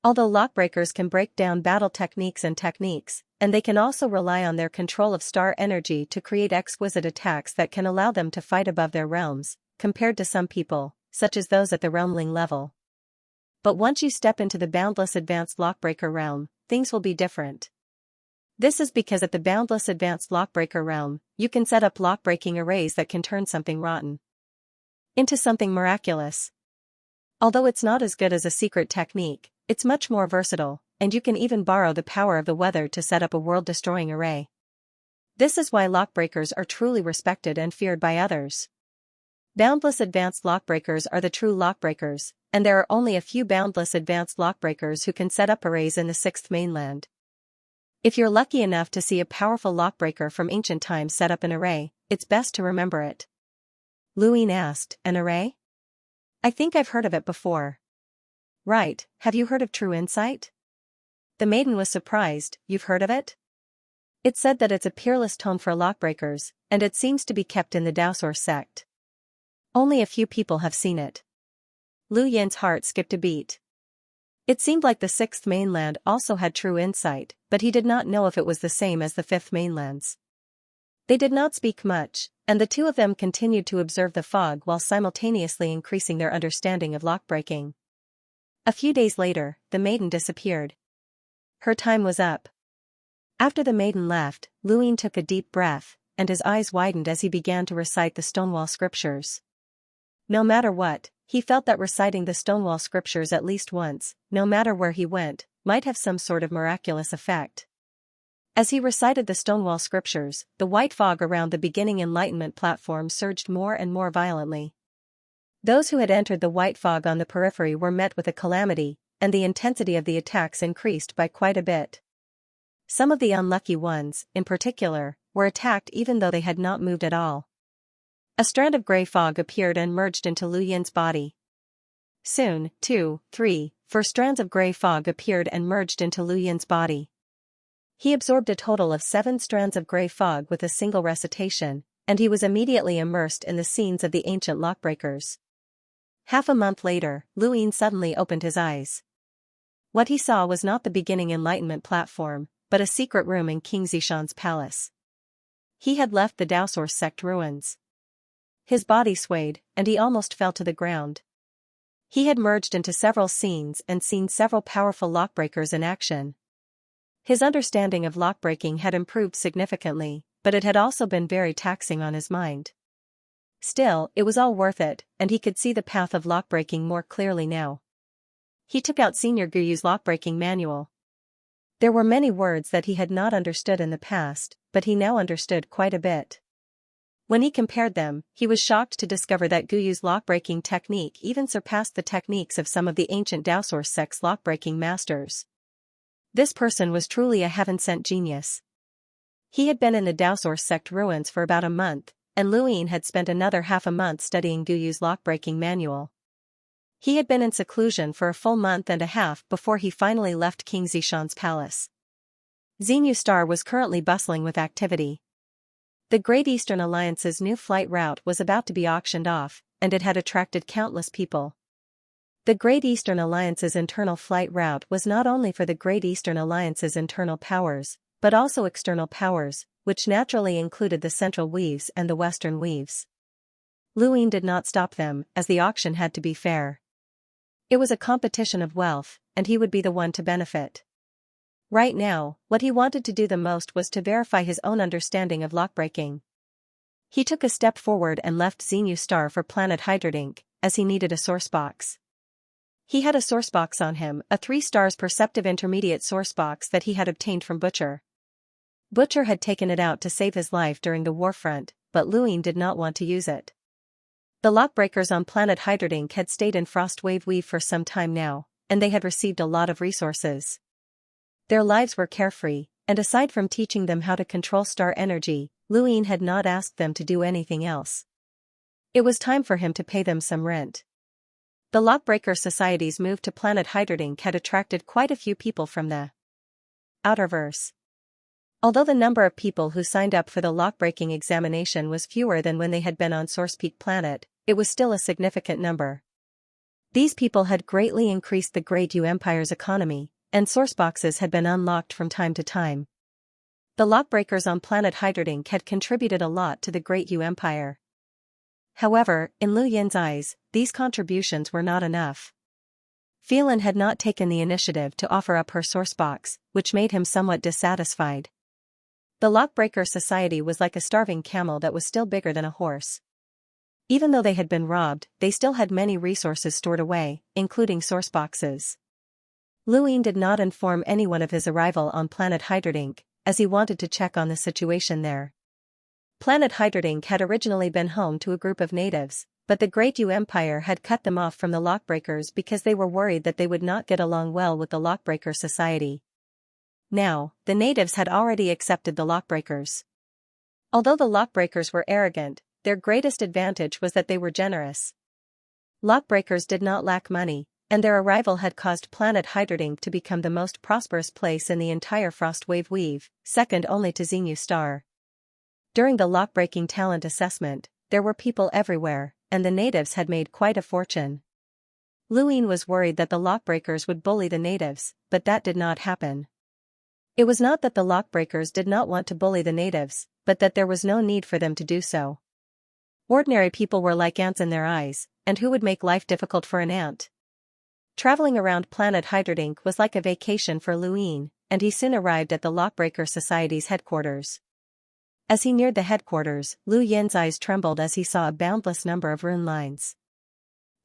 Although lockbreakers can break down battle techniques, and they can also rely on their control of star energy to create exquisite attacks that can allow them to fight above their realms, compared to some people, such as those at the realmling level. But once you step into the boundless advanced lockbreaker realm, things will be different. This is because at the boundless advanced lockbreaker realm, you can set up lockbreaking arrays that can turn something rotten into something miraculous. Although it's not as good as a secret technique, it's much more versatile, and you can even borrow the power of the weather to set up a world-destroying array. This is why lockbreakers are truly respected and feared by others. Boundless advanced lockbreakers are the true lockbreakers, and there are only a few boundless advanced lockbreakers who can set up arrays in the 6th mainland. If you're lucky enough to see a powerful lockbreaker from ancient times set up an array, it's best to remember it. Lu Yin asked, an array? I think I've heard of it before. Right, have you heard of True Insight? The maiden was surprised. You've heard of it? It said that it's a peerless tome for lockbreakers, and it seems to be kept in the Daosor sect. Only a few people have seen it. Lu Yin's heart skipped a beat. It seemed like the 6th mainland also had True Insight, but he did not know if it was the same as the 5th mainlands. They did not speak much, and the two of them continued to observe the fog while simultaneously increasing their understanding of lockbreaking. A few days later, the maiden disappeared. Her time was up. After the maiden left, Lu Yin took a deep breath, and his eyes widened as he began to recite the Stonewall Scriptures. No matter what, he felt that reciting the Stonewall Scriptures at least once, no matter where he went, might have some sort of miraculous effect. As he recited the Stonewall Scriptures, the white fog around the beginning enlightenment platform surged more and more violently. Those who had entered the white fog on the periphery were met with a calamity, and the intensity of the attacks increased by quite a bit. Some of the unlucky ones, in particular, were attacked even though they had not moved at all. A strand of gray fog appeared and merged into Lu Yin's body. Soon, 2, 3, 4 strands of gray fog appeared and merged into Lu Yin's body. He absorbed a total of 7 strands of gray fog with a single recitation, and he was immediately immersed in the scenes of the ancient lockbreakers. Half a month later, Lu Yin suddenly opened his eyes. What he saw was not the beginning enlightenment platform, but a secret room in King Zishan's palace. He had left the Daosor sect ruins. His body swayed, and he almost fell to the ground. He had merged into several scenes and seen several powerful lockbreakers in action. His understanding of lockbreaking had improved significantly, but it had also been very taxing on his mind. Still, it was all worth it, and he could see the path of lockbreaking more clearly now. He took out Senior Guyu's lockbreaking manual. There were many words that he had not understood in the past, but he now understood quite a bit. When he compared them, he was shocked to discover that Guyu's lockbreaking technique even surpassed the techniques of some of the ancient Daosor sect's lockbreaking masters. This person was truly a heaven-sent genius. He had been in the Daosor sect ruins for about a month, and Lu Yin had spent another half a month studying Guyu's lockbreaking manual. He had been in seclusion for a full month and a half before he finally left King Zishan's palace. Xinyu Star was currently bustling with activity. The Great Eastern Alliance's new flight route was about to be auctioned off, and it had attracted countless people. The Great Eastern Alliance's internal flight route was not only for the Great Eastern Alliance's internal powers, but also external powers, which naturally included the Central Weaves and the Western Weaves. Lu Yin did not stop them, as the auction had to be fair. It was a competition of wealth, and he would be the one to benefit. Right now, what he wanted to do the most was to verify his own understanding of lockbreaking. He took a step forward and left Xinyu Star for planet Hydrodink, as he needed a source box. He had a sourcebox on him, a 3 stars perceptive intermediate sourcebox that he had obtained from Butcher. Butcher had taken it out to save his life during the war front, but Luin did not want to use it. The lockbreakers on planet Hydrodink had stayed in Frostwave Weave for some time now, and they had received a lot of resources. Their lives were carefree, and aside from teaching them how to control star energy, Luin had not asked them to do anything else. It was time for him to pay them some rent. The Lockbreaker Society's move to planet Hydrodink had attracted quite a few people from the Outerverse. Although the number of people who signed up for the lockbreaking examination was fewer than when they had been on Sourcepeak Planet, it was still a significant number. These people had greatly increased the Great U Empire's economy, and sourceboxes had been unlocked from time to time. The lockbreakers on planet Hydrodink had contributed a lot to the Great U Empire. However, in Lu Yin's eyes, these contributions were not enough. Phelan had not taken the initiative to offer up her sourcebox, which made him somewhat dissatisfied. The Lockbreaker Society was like a starving camel that was still bigger than a horse. Even though they had been robbed, they still had many resources stored away, including sourceboxes. Luin did not inform anyone of his arrival on planet Hydrodink, as he wanted to check on the situation there. Planet Hydrodink had originally been home to a group of natives, but the Great U Empire had cut them off from the Lockbreakers because they were worried that they would not get along well with the Lockbreaker Society. Now, the natives had already accepted the Lockbreakers. Although the Lockbreakers were arrogant, their greatest advantage was that they were generous. Lockbreakers did not lack money, and their arrival had caused planet Hydrodink to become the most prosperous place in the entire Frostwave Weave, second only to Xinyu Star. During the lockbreaking talent assessment, there were people everywhere, and the natives had made quite a fortune. Luin was worried that the lockbreakers would bully the natives, but that did not happen. It was not that the lockbreakers did not want to bully the natives, but that there was no need for them to do so. Ordinary people were like ants in their eyes, and who would make life difficult for an ant? Traveling around planet Hydrodink was like a vacation for Luin, and he soon arrived at the Lockbreaker Society's headquarters. As he neared the headquarters, Lu Yin's eyes trembled as he saw a boundless number of rune lines.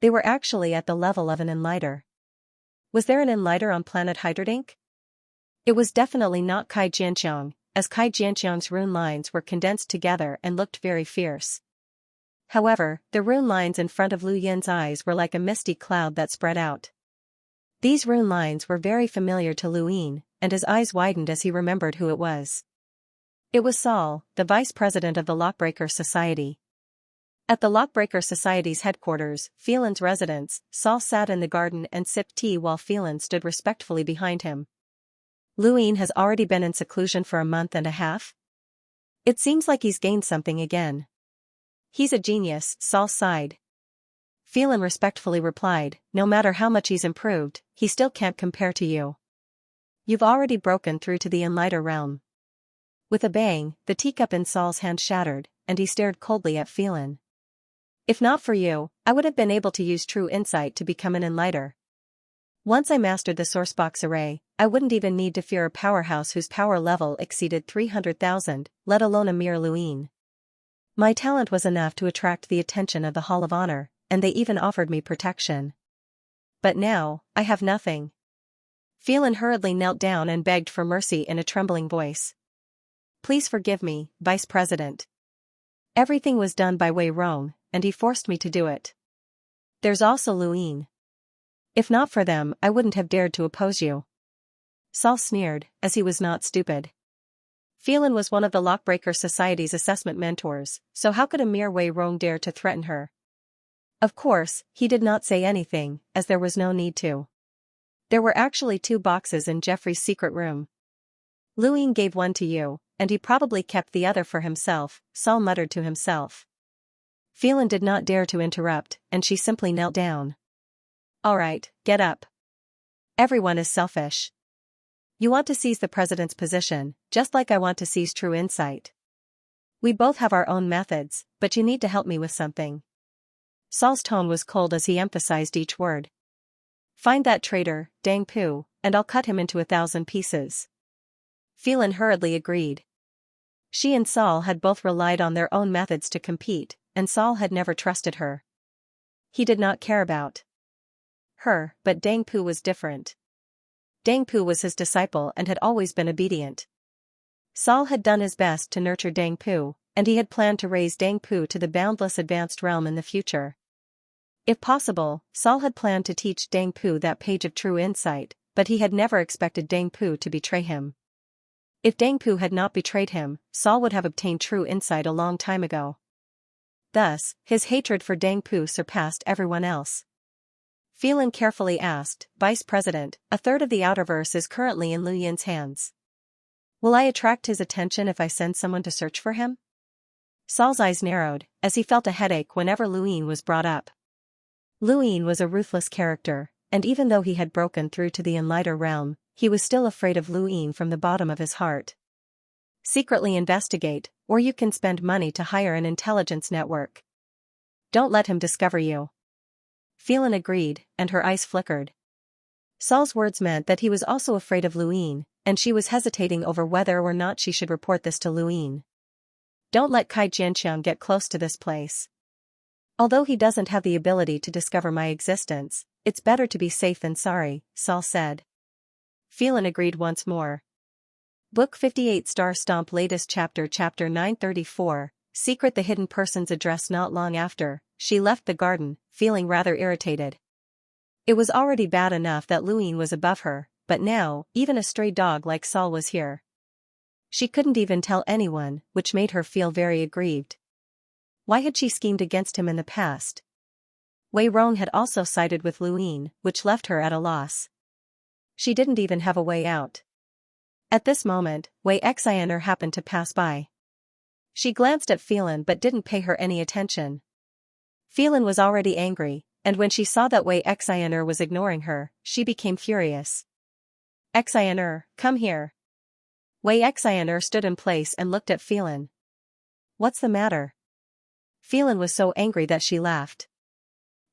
They were actually at the level of an enlighter. Was there an enlighter on planet Hydrodink? It was definitely not Kai Jianxiang, as Kai Jianxiang's rune lines were condensed together and looked very fierce. However, the rune lines in front of Lu Yin's eyes were like a misty cloud that spread out. These rune lines were very familiar to Luin, and his eyes widened as he remembered who it was. It was Saul, the vice president of the Lockbreaker Society. At the Lockbreaker Society's headquarters, Phelan's residence, Saul sat in the garden and sipped tea while Phelan stood respectfully behind him. Luin has already been in seclusion for a month and a half? It seems like he's gained something again. He's a genius, Saul sighed. Phelan respectfully replied, no matter how much he's improved, he still can't compare to you. You've already broken through to the enlighter realm. With a bang, the teacup in Saul's hand shattered, and he stared coldly at Phelan. If not for you, I would have been able to use true insight to become an enlighter. Once I mastered the sourcebox array, I wouldn't even need to fear a powerhouse whose power level exceeded 300,000, let alone a mere Luin. My talent was enough to attract the attention of the Hall of Honor, and they even offered me protection. But now, I have nothing. Phelan hurriedly knelt down and begged for mercy in a trembling voice. Please forgive me, Vice President. Everything was done by Wei Rong, and he forced me to do it. There's also Luin. If not for them, I wouldn't have dared to oppose you. Saul sneered, as he was not stupid. Phelan was one of the Lockbreaker Society's assessment mentors, so how could a mere Wei Rong dare to threaten her? Of course, he did not say anything, as there was no need to. There were actually 2 boxes in Jeffrey's secret room. Luin gave one to you, and he probably kept the other for himself, Saul muttered to himself. Phelan did not dare to interrupt, and she simply knelt down. All right, get up. Everyone is selfish. You want to seize the president's position, just like I want to seize true insight. We both have our own methods, but you need to help me with something. Saul's tone was cold as he emphasized each word. Find that traitor, Dang Pu, and I'll cut him into 1,000 pieces. Phelan hurriedly agreed. She and Saul had both relied on their own methods to compete, and Saul had never trusted her. He did not care about her, but Dang Pu was different. Dang Pu was his disciple and had always been obedient. Saul had done his best to nurture Dang Pu, and he had planned to raise Dang Pu to the boundless advanced realm in the future. If possible, Saul had planned to teach Dang Pu that page of true insight, but he had never expected Dang Pu to betray him. If Dang Pu had not betrayed him, Saul would have obtained true insight a long time ago. Thus, his hatred for Dang Pu surpassed everyone else. Phelan carefully asked, Vice President, a third of the Outerverse is currently in Lu Yin's hands. Will I attract his attention if I send someone to search for him? Saul's eyes narrowed, as he felt a headache whenever Lu Yin was brought up. Lu Yin was a ruthless character, and even though he had broken through to the Enlighter realm, he was still afraid of Lu Yin from the bottom of his heart. Secretly investigate, or you can spend money to hire an intelligence network. Don't let him discover you. Phelan agreed, and her eyes flickered. Saul's words meant that he was also afraid of Lu Yin, and she was hesitating over whether or not she should report this to Lu Yin. Don't let Kai Jianxiang get close to this place. Although he doesn't have the ability to discover my existence, it's better to be safe than sorry, Saul said. Phelan agreed once more. Book 58 Star Stomp latest chapter 934, Secret the Hidden Person's address. Not long after, she left the garden, feeling rather irritated. It was already bad enough that Lu Yin was above her, but now, even a stray dog like Saul was here. She couldn't even tell anyone, which made her feel very aggrieved. Why had she schemed against him in the past? Wei Rong had also sided with Lu Yin, which left her at a loss. She didn't even have a way out. At this moment, Wei Xianxia happened to pass by. She glanced at Phelan but didn't pay her any attention. Phelan was already angry, and when she saw that Wei Xianxia was ignoring her, she became furious. Xianxia, come here. Wei Xianxia stood in place and looked at Phelan. What's the matter? Phelan was so angry that she laughed.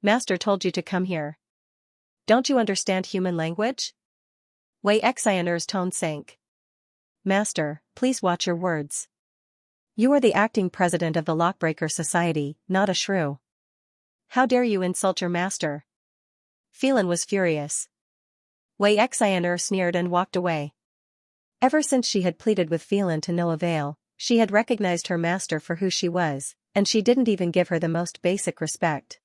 Master told you to come here. Don't you understand human language? Wei Xianxia's tone sank. Master, please watch your words. You are the acting president of the Lockbreaker Society, not a shrew. How dare you insult your master? Phelan was furious. Wei Xianxia sneered and walked away. Ever since she had pleaded with Phelan to no avail, she had recognized her master for who she was, and she didn't even give her the most basic respect.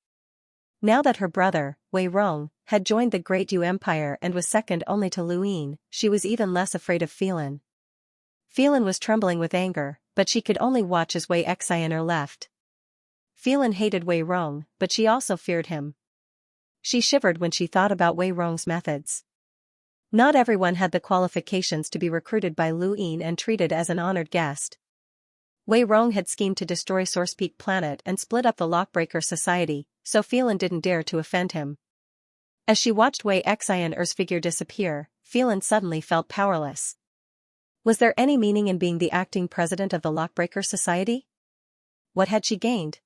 Now that her brother, Wei Rong, had joined the Great Yu Empire and was second only to Lu Yin, she was even less afraid of Phelan. Phelan was trembling with anger, but she could only watch as Wei Xianxia left. Phelan hated Wei Rong, but she also feared him. She shivered when she thought about Wei Rong's methods. Not everyone had the qualifications to be recruited by Lu Yin and treated as an honored guest. Wei Rong had schemed to destroy Source Peak Planet and split up the Lockbreaker Society, so Phelan didn't dare to offend him. As she watched Wei Xianxia's figure disappear, Phelan suddenly felt powerless. Was there any meaning in being the acting president of the Lockbreaker Society? What had she gained?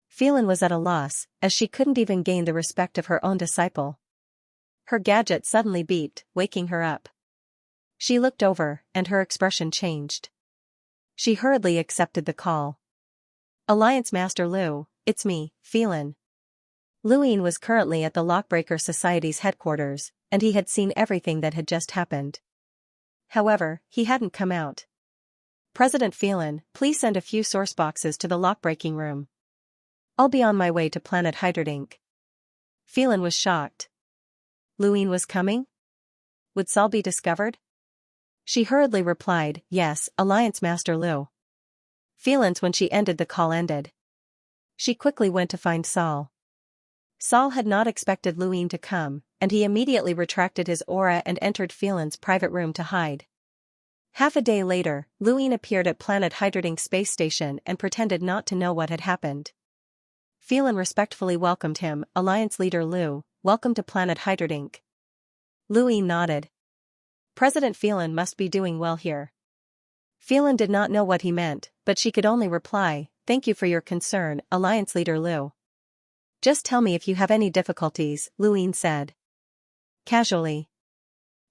Phelan was at a loss, as she couldn't even gain the respect of her own disciple. Her gadget suddenly beeped, waking her up. She looked over, and her expression changed. She hurriedly accepted the call. Alliance Master Lu, it's me, Phelan. Lu Yin was currently at the Lockbreaker Society's headquarters, and he had seen everything that had just happened. However, he hadn't come out. President Phelan, please send a few source boxes to the lockbreaking room. I'll be on my way to Planet Hydrodink. Phelan was shocked. Lu Yin was coming? Would Saul be discovered? She hurriedly replied, yes, Alliance Master Lu. Phelan's when she ended the call ended. She quickly went to find Saul. Saul had not expected Lu Yin to come, and he immediately retracted his aura and entered Phelan's private room to hide. Half a day later, Lu Yin appeared at Planet Hydrodink space station and pretended not to know what had happened. Phelan respectfully welcomed him, Alliance Leader Lu, welcome to Planet Hydrodink. Lu Yin nodded. President Phelan must be doing well here. Phelan did not know what he meant, but she could only reply, thank you for your concern, Alliance Leader Lu. Just tell me if you have any difficulties, Lu Yin said. Casually.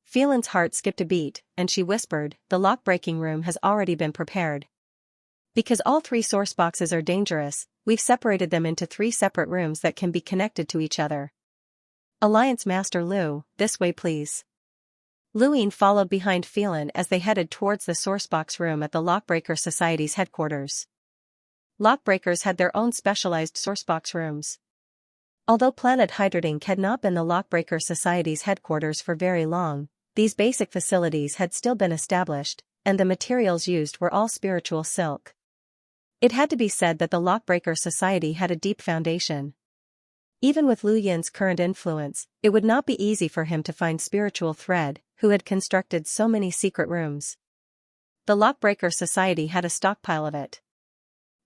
Phelan's heart skipped a beat, and she whispered, the lock-breaking room has already been prepared. Because all 3 source boxes are dangerous, we've separated them into 3 separate rooms that can be connected to each other. Alliance Master Lu, this way please. Luine followed behind Phelan as they headed towards the Sourcebox room at the Lockbreaker Society's headquarters. Lockbreakers had their own specialized Sourcebox rooms. Although Planet Hydrodink had not been the Lockbreaker Society's headquarters for very long, these basic facilities had still been established, and the materials used were all spiritual silk. It had to be said that the Lockbreaker Society had a deep foundation. Even with Lu Yin's current influence, it would not be easy for him to find spiritual thread, who had constructed so many secret rooms. The Lockbreaker Society had a stockpile of it.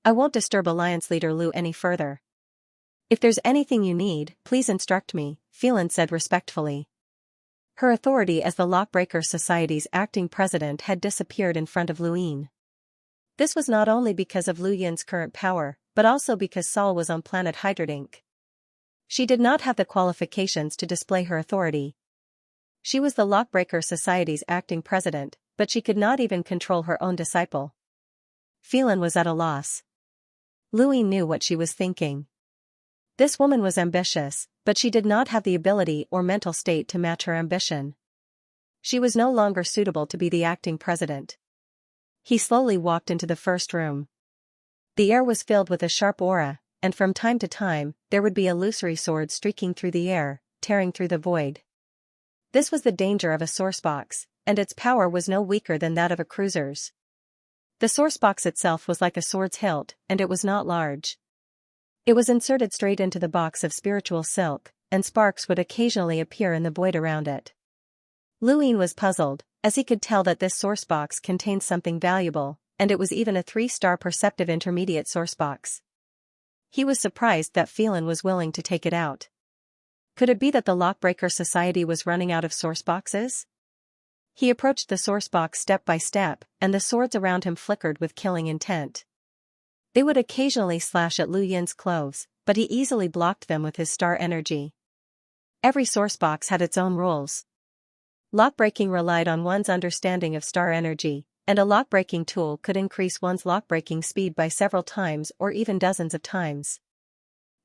I won't disturb Alliance Leader Lu any further. If there's anything you need, please instruct me, Phelan said respectfully. Her authority as the Lockbreaker Society's acting president had disappeared in front of Lu Yin. This was not only because of Lu Yin's current power, but also because Sol was on Planet Hydrodink. She did not have the qualifications to display her authority. She was the Lockbreaker Society's acting president, but she could not even control her own disciple. Phelan was at a loss. Lu Yin knew what she was thinking. This woman was ambitious, but she did not have the ability or mental state to match her ambition. She was no longer suitable to be the acting president. He slowly walked into the first room. The air was filled with a sharp aura, and from time to time, there would be illusory sword streaking through the air, tearing through the void. This was the danger of a sourcebox, and its power was no weaker than that of a cruiser's. The sourcebox itself was like a sword's hilt, and it was not large. It was inserted straight into the box of spiritual silk, and sparks would occasionally appear in the void around it. Lu Yin was puzzled, as he could tell that this sourcebox contained something valuable, and it was even a 3-star perceptive intermediate sourcebox. He was surprised that Phelan was willing to take it out. Could it be that the Lockbreaker Society was running out of sourceboxes? He approached the sourcebox step by step, and the swords around him flickered with killing intent. They would occasionally slash at Lu Yin's clothes, but he easily blocked them with his star energy. Every sourcebox had its own rules. Lockbreaking relied on one's understanding of star energy, and a lockbreaking tool could increase one's lockbreaking speed by several times or even dozens of times.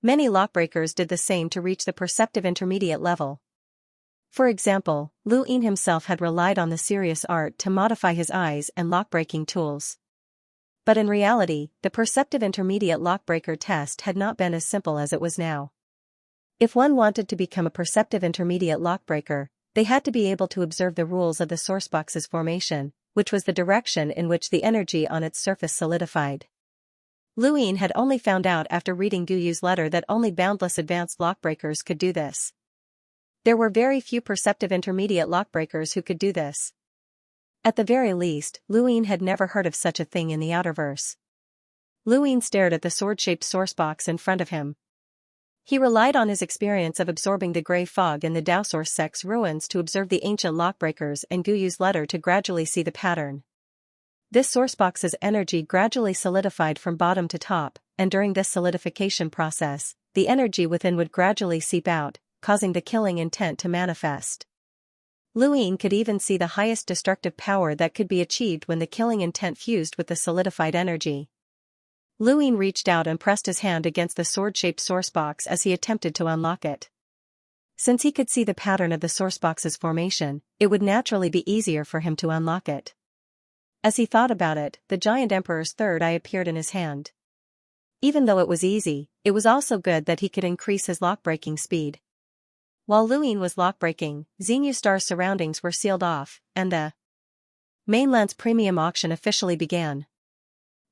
Many lockbreakers did the same to reach the perceptive intermediate level. For example, Lu Yin himself had relied on the serious art to modify his eyes and lockbreaking tools. But in reality, the perceptive intermediate lockbreaker test had not been as simple as it was now. If one wanted to become a perceptive intermediate lockbreaker, they had to be able to observe the rules of the sourcebox's formation, which was the direction in which the energy on its surface solidified. Lu Yin had only found out after reading Guyu's letter that only boundless advanced lockbreakers could do this. There were very few perceptive intermediate lockbreakers who could do this. At the very least, Lu Yin had never heard of such a thing in the Outerverse. Lu Yin stared at the sword-shaped sourcebox in front of him. He relied on his experience of absorbing the grey fog in the Daosource Sect's ruins to observe the ancient lockbreakers and Guyu's letter to gradually see the pattern. This sourcebox's energy gradually solidified from bottom to top, and during this solidification process, the energy within would gradually seep out, causing the killing intent to manifest. Lu Yin could even see the highest destructive power that could be achieved when the killing intent fused with the solidified energy. Lu Yin reached out and pressed his hand against the sword-shaped sourcebox as he attempted to unlock it. Since he could see the pattern of the sourcebox's formation, it would naturally be easier for him to unlock it. As he thought about it, the giant emperor's third eye appeared in his hand. Even though it was easy, it was also good that he could increase his lockbreaking speed. While Lu Yin was lockbreaking, Xianxia surroundings were sealed off, and the mainland's premium auction officially began.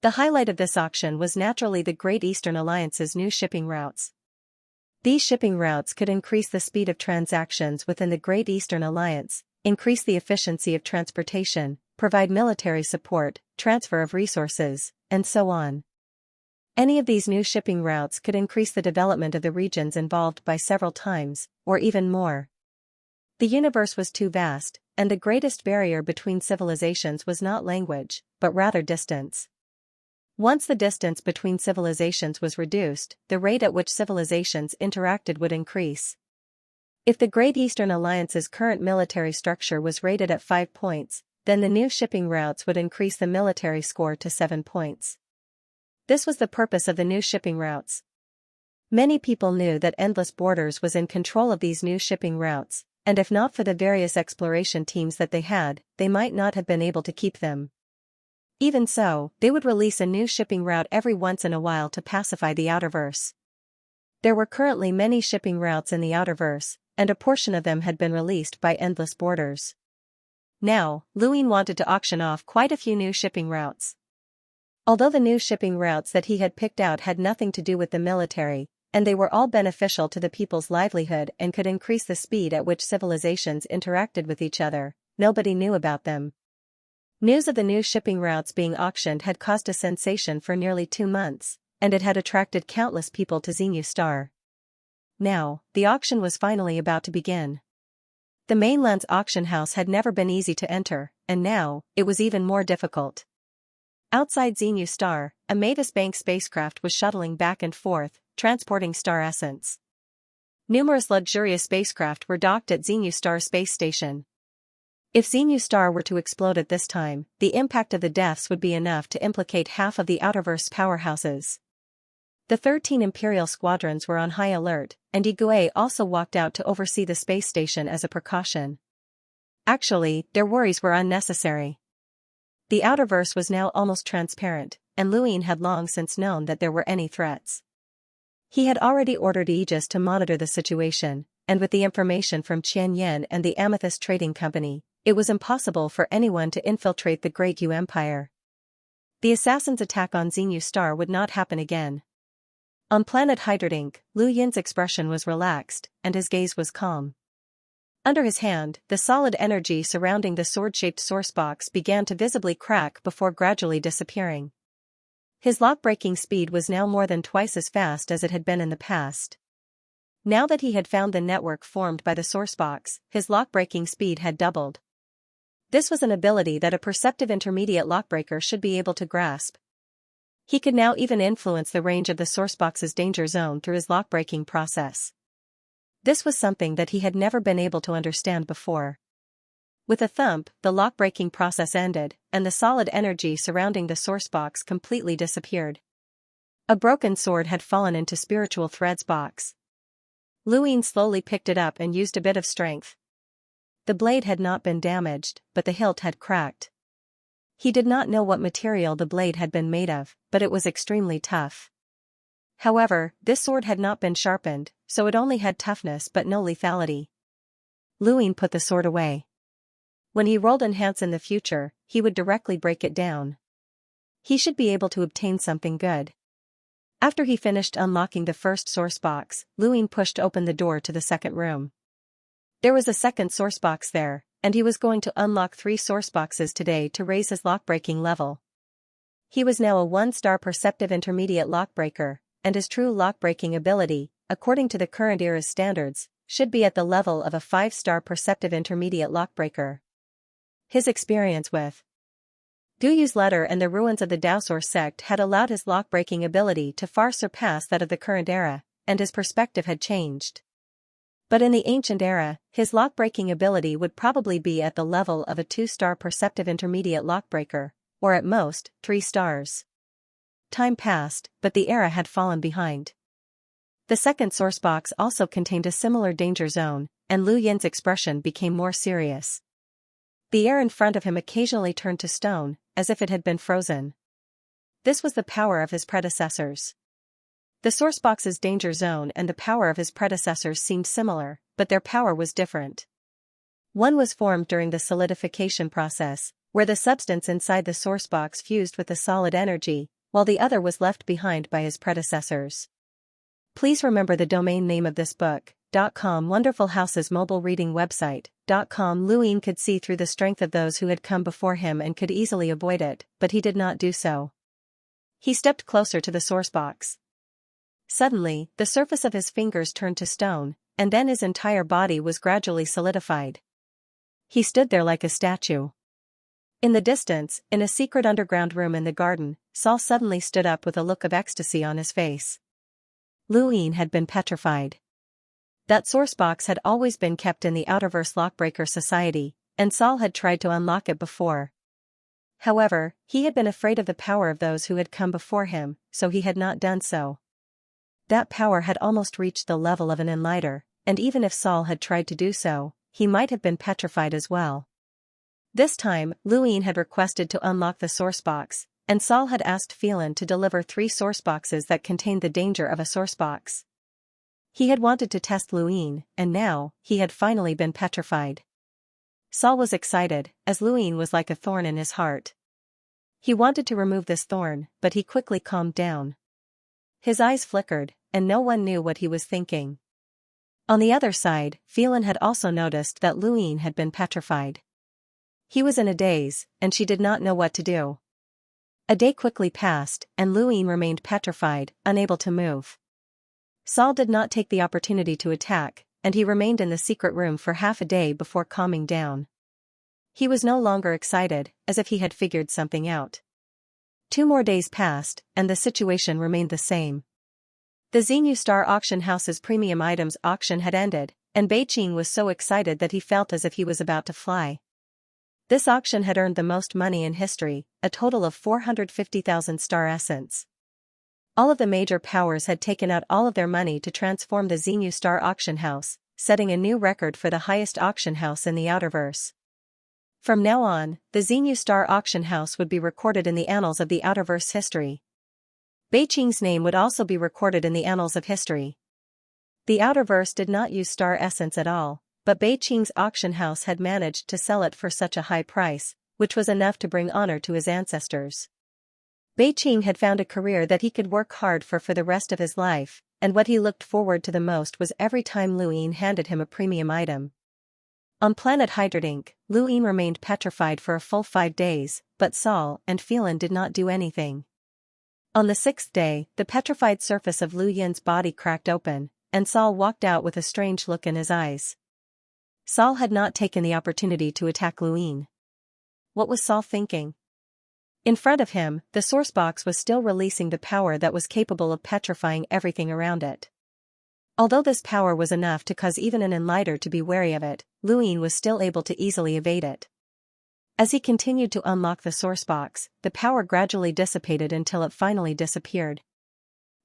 The highlight of this auction was naturally the Great Eastern Alliance's new shipping routes. These shipping routes could increase the speed of transactions within the Great Eastern Alliance, increase the efficiency of transportation, provide military support, transfer of resources, and so on. Any of these new shipping routes could increase the development of the regions involved by several times, or even more. The universe was too vast, and the greatest barrier between civilizations was not language, but rather distance. Once the distance between civilizations was reduced, the rate at which civilizations interacted would increase. If the Great Eastern Alliance's current military structure was rated at 5 points, then the new shipping routes would increase the military score to 7 points. This was the purpose of the new shipping routes. Many people knew that Endless Borders was in control of these new shipping routes, and if not for the various exploration teams that they had, they might not have been able to keep them. Even so, they would release a new shipping route every once in a while to pacify the Outerverse. There were currently many shipping routes in the Outerverse, and a portion of them had been released by Endless Borders. Now, Luin wanted to auction off quite a few new shipping routes. Although the new shipping routes that he had picked out had nothing to do with the military, and they were all beneficial to the people's livelihood and could increase the speed at which civilizations interacted with each other, nobody knew about them. News of the new shipping routes being auctioned had caused a sensation for nearly 2 months, and it had attracted countless people to Xianxia. Now, the auction was finally about to begin. The mainland's auction house had never been easy to enter, and now, it was even more difficult. Outside Xianxia, a Mavis Bank spacecraft was shuttling back and forth, transporting star essence. Numerous luxurious spacecraft were docked at Xianxia space station. If Xianxia were to explode at this time, the impact of the deaths would be enough to implicate half of the Outerverse powerhouses. The 13 Imperial squadrons were on high alert, and Igwe also walked out to oversee the space station as a precaution. Actually, their worries were unnecessary. The Outerverse was now almost transparent, and Luin had long since known that there were any threats. He had already ordered Aegis to monitor the situation, and with the information from Qianyan and the Amethyst Trading Company, it was impossible for anyone to infiltrate the Great Yu Empire. The assassins' attack on Xianxia would not happen again. On planet Hydrodink, Lu Yin's expression was relaxed, and his gaze was calm. Under his hand, the solid energy surrounding the sword-shaped source box began to visibly crack before gradually disappearing. His lock-breaking speed was now more than twice as fast as it had been in the past. Now that he had found the network formed by the source box, his lock-breaking speed had doubled. This was an ability that a perceptive intermediate lockbreaker should be able to grasp. He could now even influence the range of the sourcebox's danger zone through his lockbreaking process. This was something that he had never been able to understand before. With a thump, the lockbreaking process ended, and the solid energy surrounding the sourcebox completely disappeared. A broken sword had fallen into Spiritual Thread's box. Luin slowly picked it up and used a bit of strength. The blade had not been damaged, but the hilt had cracked. He did not know what material the blade had been made of, but it was extremely tough. However, this sword had not been sharpened, so it only had toughness but no lethality. Luin put the sword away. When he rolled enhance in the future, he would directly break it down. He should be able to obtain something good. After he finished unlocking the first source box, Luin pushed open the door to the second room. There was a second source box there, and he was going to unlock 3 source boxes today to raise his lockbreaking level. He was now a 1-star perceptive intermediate lockbreaker, and his true lockbreaking ability, according to the current era's standards, should be at the level of a 5-star perceptive intermediate lockbreaker. His experience with Guyu's letter and the ruins of the Daosor sect had allowed his lockbreaking ability to far surpass that of the current era, and his perspective had changed. But in the ancient era, his lockbreaking ability would probably be at the level of a 2-star perceptive intermediate lockbreaker, or at most, 3 stars. Time passed, but the era had fallen behind. The second source box also contained a similar danger zone, and Lu Yin's expression became more serious. The air in front of him occasionally turned to stone, as if it had been frozen. This was the power of his predecessors. The sourcebox's danger zone and the power of his predecessors seemed similar, but their power was different. One was formed during the solidification process, where the substance inside the sourcebox fused with the solid energy, while the other was left behind by his predecessors. Please remember the domain name of this book, .com. Wonderful House's mobile reading website, .com. Luin could see through the strength of those who had come before him and could easily avoid it, but he did not do so. He stepped closer to the sourcebox. Suddenly, the surface of his fingers turned to stone, and then his entire body was gradually solidified. He stood there like a statue. In the distance, in a secret underground room in the garden, Saul suddenly stood up with a look of ecstasy on his face. Luin had been petrified. That source box had always been kept in the Outerverse Lockbreaker Society, and Saul had tried to unlock it before. However, he had been afraid of the power of those who had come before him, so he had not done so. That power had almost reached the level of an enlighter, and even if Saul had tried to do so, he might have been petrified as well. This time, Luin had requested to unlock the source box, and Saul had asked Phelan to deliver 3 source boxes that contained the danger of a source box. He had wanted to test Luin, and now, he had finally been petrified. Saul was excited, as Luin was like a thorn in his heart. He wanted to remove this thorn, but he quickly calmed down. His eyes flickered, and no one knew what he was thinking. On the other side, Phelan had also noticed that Luin had been petrified. He was in a daze, and she did not know what to do. A day quickly passed, and Luin remained petrified, unable to move. Saul did not take the opportunity to attack, and he remained in the secret room for half a day before calming down. He was no longer excited, as if he had figured something out. 2 more days passed, and the situation remained the same. The Xinyu Star Auction House's premium items auction had ended, and Beijing was so excited that he felt as if he was about to fly. This auction had earned the most money in history, a total of 450,000 star essence. All of the major powers had taken out all of their money to transform the Xinyu Star Auction House, setting a new record for the highest auction house in the Outerverse. From now on, the Xinyu Star Auction House would be recorded in the annals of the Outerverse history. Beijing's name would also be recorded in the annals of history. The Outerverse did not use star essence at all, but Beijing's auction house had managed to sell it for such a high price, which was enough to bring honor to his ancestors. Beijing had found a career that he could work hard for the rest of his life, and what he looked forward to the most was every time Luin handed him a premium item. On planet Hydrodink, Luin remained petrified for a full 5 days, but Saul and Phelan did not do anything. On the 6th day, the petrified surface of Lu Yin's body cracked open, and Saul walked out with a strange look in his eyes. Saul had not taken the opportunity to attack Luin. What was Saul thinking? In front of him, the source box was still releasing the power that was capable of petrifying everything around it. Although this power was enough to cause even an enlighter to be wary of it, Luin was still able to easily evade it. As he continued to unlock the source box, the power gradually dissipated until it finally disappeared.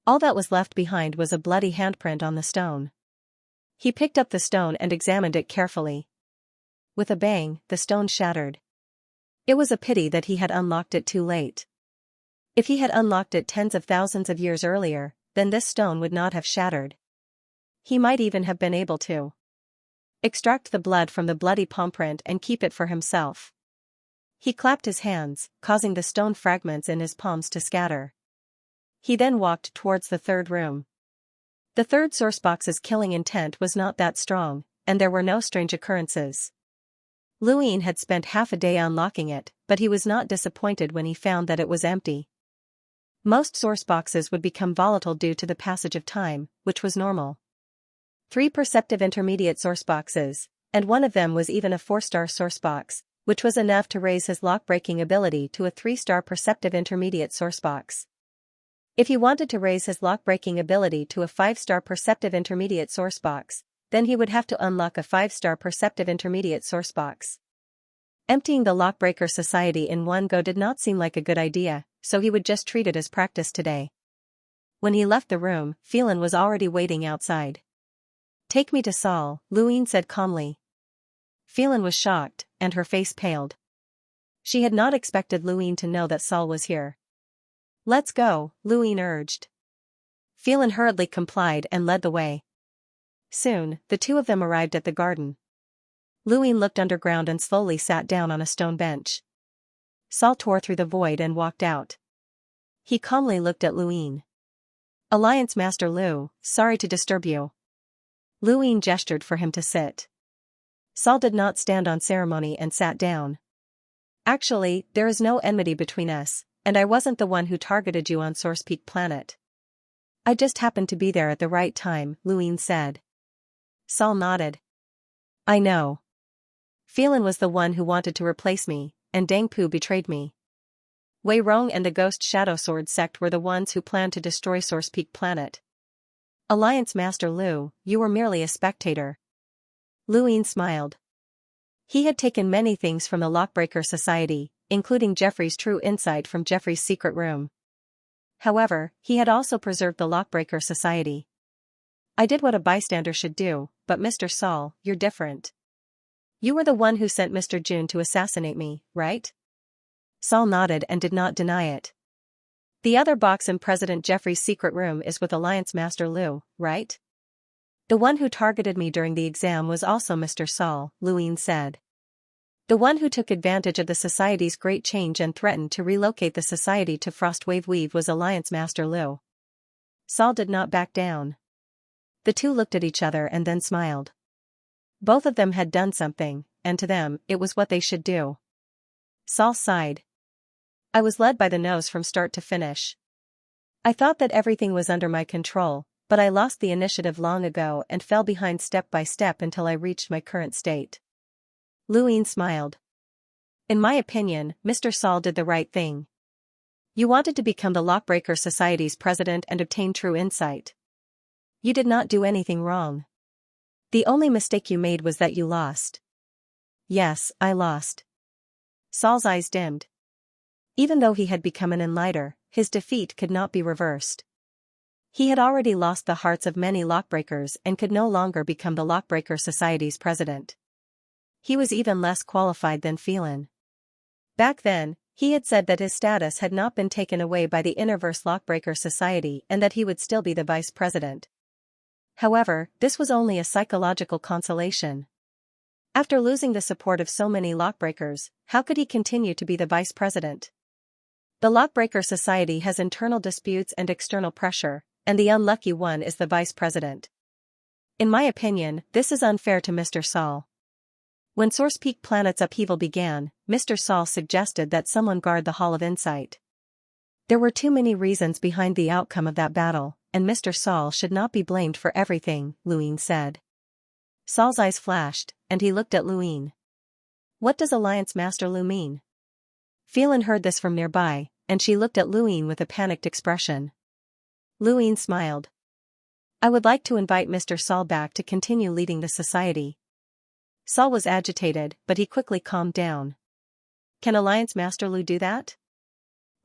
All that was left behind was a bloody handprint on the stone. He picked up the stone and examined it carefully. With a bang, the stone shattered. It was a pity that he had unlocked it too late. If he had unlocked it tens of thousands of years earlier, then this stone would not have shattered. He might even have been able to extract the blood from the bloody palm print and keep it for himself. He clapped his hands, causing the stone fragments in his palms to scatter. He then walked towards the 3rd room. The 3rd source box's killing intent was not that strong, and there were no strange occurrences. Luin had spent half a day unlocking it, but he was not disappointed when he found that it was empty. Most source boxes would become volatile due to the passage of time, which was normal. 3 perceptive intermediate source boxes, and one of them was even a 4-star source box, which was enough to raise his lock-breaking ability to a 3-star perceptive intermediate source box. If he wanted to raise his lock-breaking ability to a 5-star perceptive intermediate source box, then he would have to unlock a 5-star perceptive intermediate source box. Emptying the Lockbreaker Society in one go did not seem like a good idea, so he would just treat it as practice today. When he left the room, Phelan was already waiting outside. "Take me to Saul," Luin said calmly. Phelan was shocked, and her face paled. She had not expected Luin to know that Saul was here. "Let's go," Luin urged. Phelan hurriedly complied and led the way. Soon, the two of them arrived at the garden. Luin looked underground and slowly sat down on a stone bench. Saul tore through the void and walked out. He calmly looked at Luin. "Alliance Master Lu, sorry to disturb you." Luin gestured for him to sit. Saul did not stand on ceremony and sat down. "Actually, there is no enmity between us, and I wasn't the one who targeted you on Source Peak Planet. I just happened to be there at the right time," Luin said. Saul nodded. "I know. Phelan was the one who wanted to replace me, and Dangpu betrayed me. Wei Rong and the Ghost Shadow Sword sect were the ones who planned to destroy Source Peak Planet. Alliance Master Lu, you were merely a spectator." Luin smiled. He had taken many things from the Lockbreaker Society, including Jeffrey's true insight from Jeffrey's secret room. However, he had also preserved the Lockbreaker Society. I did what a bystander should do, but Mr. Saul, you're different. You were the one who sent Mr. June to assassinate me, right? Saul nodded and did not deny it. The other box in President Jeffrey's secret room is with Alliance Master Lu, right? The one who targeted me during the exam was also Mr. Saul, Luine said. The one who took advantage of the society's great change and threatened to relocate the society to Frostwave Weave was Alliance Master Lu. Saul did not back down. The two looked at each other and then smiled. Both of them had done something, and to them, it was what they should do. Saul sighed. I was led by the nose from start to finish. I thought that everything was under my control, but I lost the initiative long ago and fell behind step by step until I reached my current state. Luine smiled. In my opinion, Mr. Saul did the right thing. You wanted to become the Lockbreaker Society's president and obtain true insight. You did not do anything wrong. The only mistake you made was that you lost. Yes, I lost. Saul's eyes dimmed. Even though he had become an enlighter, his defeat could not be reversed. He had already lost the hearts of many Lockbreakers and could no longer become the Lockbreaker Society's president. He was even less qualified than Phelan. Back then, he had said that his status had not been taken away by the Interverse Lockbreaker Society and that he would still be the vice president. However, this was only a psychological consolation. After losing the support of so many Lockbreakers, how could he continue to be the vice president? The Lockbreaker Society has internal disputes and external pressure, and the unlucky one is the vice president. In my opinion, this is unfair to Mr. Saul. When Source Peak Planet's upheaval began, Mr. Saul suggested that someone guard the Hall of Insight. There were too many reasons behind the outcome of that battle, and Mr. Saul should not be blamed for everything, Luine said. Saul's eyes flashed, and he looked at Luine. What does Alliance Master Lu mean? Phelan heard this from nearby, and she looked at Luine with a panicked expression. Luine smiled. I would like to invite Mr. Saul back to continue leading the society. Saul was agitated, but he quickly calmed down. Can Alliance Master Lu do that?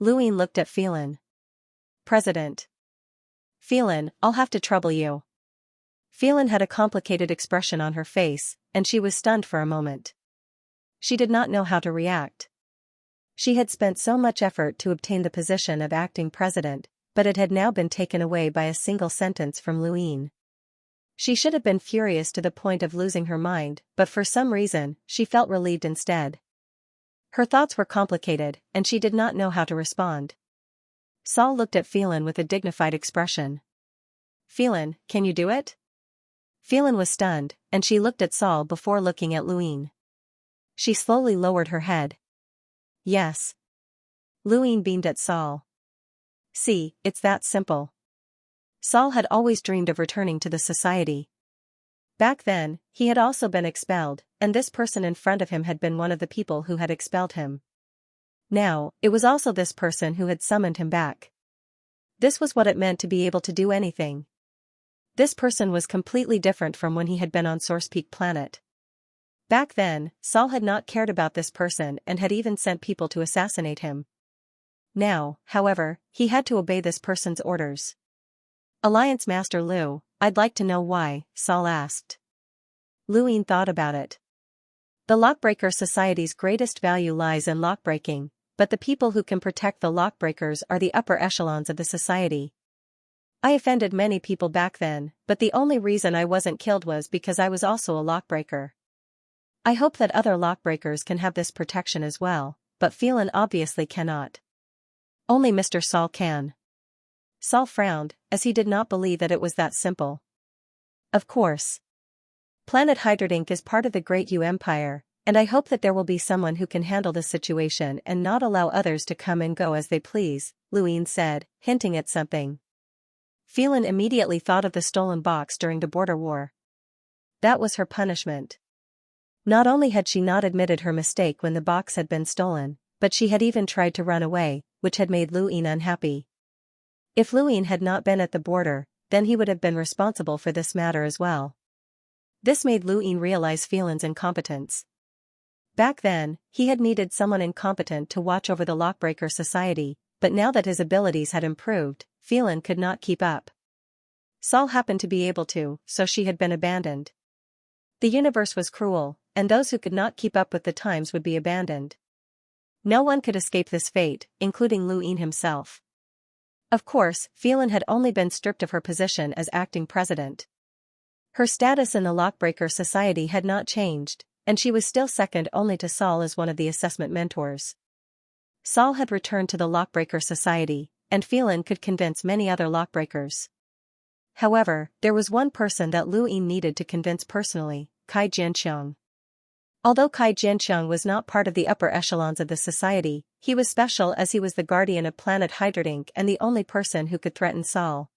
Luine looked at Phelan. President. Phelan, I'll have to trouble you. Phelan had a complicated expression on her face, and she was stunned for a moment. She did not know how to react. She had spent so much effort to obtain the position of acting president, but it had now been taken away by a single sentence from Luine. She should have been furious to the point of losing her mind, but for some reason, she felt relieved instead. Her thoughts were complicated, and she did not know how to respond. Saul looked at Phelan with a dignified expression. Phelan, can you do it? Phelan was stunned, and she looked at Saul before looking at Luine. She slowly lowered her head. Yes. Luine beamed at Saul. See, it's that simple. Saul had always dreamed of returning to the society. Back then, he had also been expelled, and this person in front of him had been one of the people who had expelled him. Now, it was also this person who had summoned him back. This was what it meant to be able to do anything. This person was completely different from when he had been on Source Peak Planet. Back then, Saul had not cared about this person and had even sent people to assassinate him. Now, however, he had to obey this person's orders. Alliance Master Lu, I'd like to know why, Saul asked. Luine thought about it. The Lockbreaker Society's greatest value lies in lockbreaking, but the people who can protect the lockbreakers are the upper echelons of the society. I offended many people back then, but the only reason I wasn't killed was because I was also a lockbreaker. I hope that other lockbreakers can have this protection as well, but Phelan obviously cannot. Only Mr. Saul can. Saul frowned, as he did not believe that it was that simple. Of course. Planet Hydrate Inc. is part of the Great U Empire, and I hope that there will be someone who can handle this situation and not allow others to come and go as they please, Luine said, hinting at something. Phelan immediately thought of the stolen box during the border war. That was her punishment. Not only had she not admitted her mistake when the box had been stolen, but she had even tried to run away, which had made Luine unhappy. If Luine had not been at the border, then he would have been responsible for this matter as well. This made Luine realize Phelan's incompetence. Back then, he had needed someone incompetent to watch over the Lockbreaker Society, but now that his abilities had improved, Phelan could not keep up. Saul happened to be able to, so she had been abandoned. The universe was cruel, and those who could not keep up with the times would be abandoned. No one could escape this fate, including Lu Ying himself. Of course, Phelan had only been stripped of her position as acting president. Her status in the Lockbreaker Society had not changed, and she was still second only to Saul as one of the assessment mentors. Saul had returned to the Lockbreaker Society, and Phelan could convince many other Lockbreakers. However, there was one person that Lu Ying needed to convince personally, Kai Jianxiang. Although Kai Jianxiang was not part of the upper echelons of the society, he was special as he was the guardian of planet Hydrodink and the only person who could threaten Saul.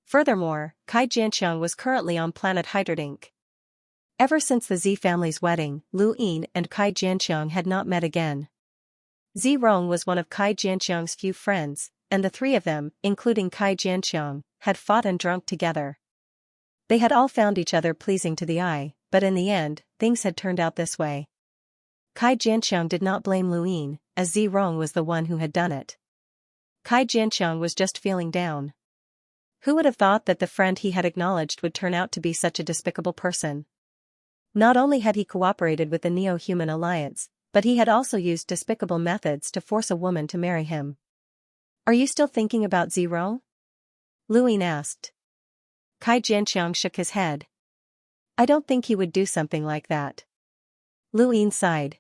Furthermore, Kai Jianxiang was currently on planet Hydrodink. Ever since the Z family's wedding, Lu Ying and Kai Jianxiang had not met again. Zi Rong was one of Kai Jianxiang's few friends, and the three of them, including Kai Jianxiang, had fought and drunk together. They had all found each other pleasing to the eye, but in the end, things had turned out this way. Kai Jianxiang did not blame Lu Ying, as Zi Rong was the one who had done it. Kai Jianxiang was just feeling down. Who would have thought that the friend he had acknowledged would turn out to be such a despicable person? Not only had he cooperated with the Neo-Human Alliance, but he had also used despicable methods to force a woman to marry him. "Are you still thinking about Zi Rong?" Lu Ying asked. Kai Jianxiang shook his head. "I don't think he would do something like that." Lu Ying sighed.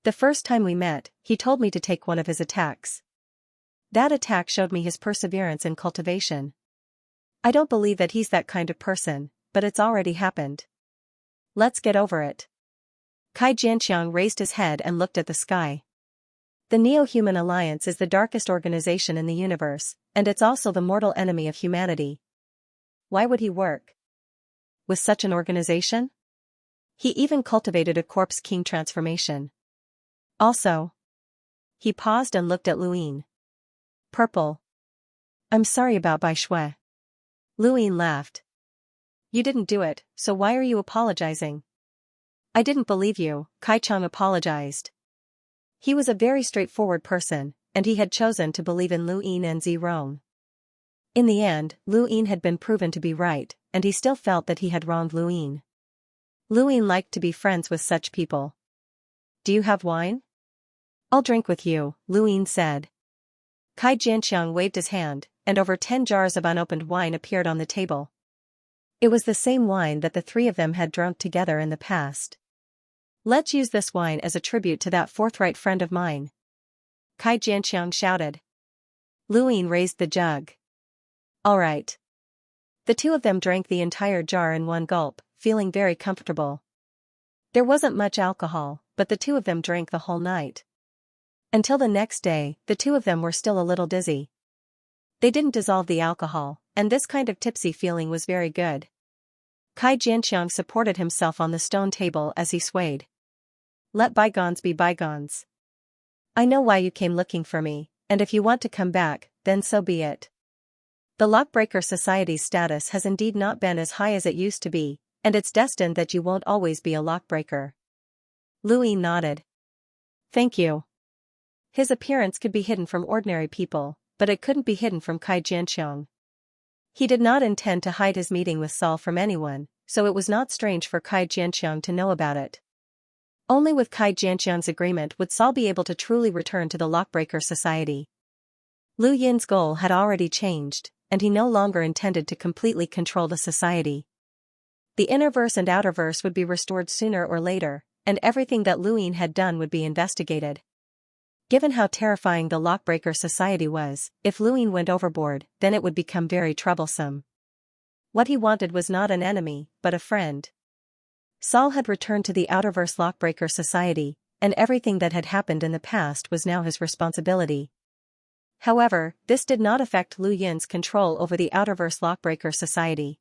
"The first time we met, he told me to take one of his attacks. That attack showed me his perseverance in cultivation. I don't believe that he's that kind of person, but it's already happened. Let's get over it." Kai Jianxiang raised his head and looked at the sky. The Neo-Human Alliance is the darkest organization in the universe, and it's also the mortal enemy of humanity. Why would he work with such an organization? He even cultivated a corpse king transformation. Also, he paused and looked at Lu Ying. "Purple. I'm sorry about Bai Shui." Lu Ying laughed. "You didn't do it, so why are you apologizing?" "I didn't believe you," Kai Chang apologized. He was a very straightforward person, and he had chosen to believe in Lu Ying and Zi Rong. In the end, Lu Ying had been proven to be right, and he still felt that he had wronged Lu Ying. Lu Ying liked to be friends with such people. "Do you have wine?" "I'll drink with you," Lu Ying said. Kai Jianxiang waved his hand, and over 10 jars of unopened wine appeared on the table. It was the same wine that the three of them had drunk together in the past. "Let's use this wine as a tribute to that forthright friend of mine," Kai Jianxiang shouted. Lu Ying raised the jug. "All right." The two of them drank the entire jar in one gulp, feeling very comfortable. There wasn't much alcohol, but the two of them drank the whole night. Until the next day, the two of them were still a little dizzy. They didn't dissolve the alcohol, and this kind of tipsy feeling was very good. Kai Jianxiang supported himself on the stone table as he swayed. "Let bygones be bygones. I know why you came looking for me, and if you want to come back, then so be it. The Lockbreaker Society's status has indeed not been as high as it used to be, and it's destined that you won't always be a Lockbreaker." Lu Ying nodded. "Thank you." His appearance could be hidden from ordinary people, but it couldn't be hidden from Kai Jianxiang. He did not intend to hide his meeting with Saul from anyone, so it was not strange for Kai Jianxiang to know about it. Only with Kai Jianxiang's agreement would Saul be able to truly return to the Lockbreaker Society. Lu Yin's goal had already changed, and he no longer intended to completely control the society. The innerverse and outerverse would be restored sooner or later, and everything that Lu Ying had done would be investigated. Given how terrifying the Lockbreaker Society was, if Lu Ying went overboard, then it would become very troublesome. What he wanted was not an enemy, but a friend. Saul had returned to the Outerverse Lockbreaker Society, and everything that had happened in the past was now his responsibility. However, this did not affect Lu Yin's control over the Outerverse Lockbreaker Society.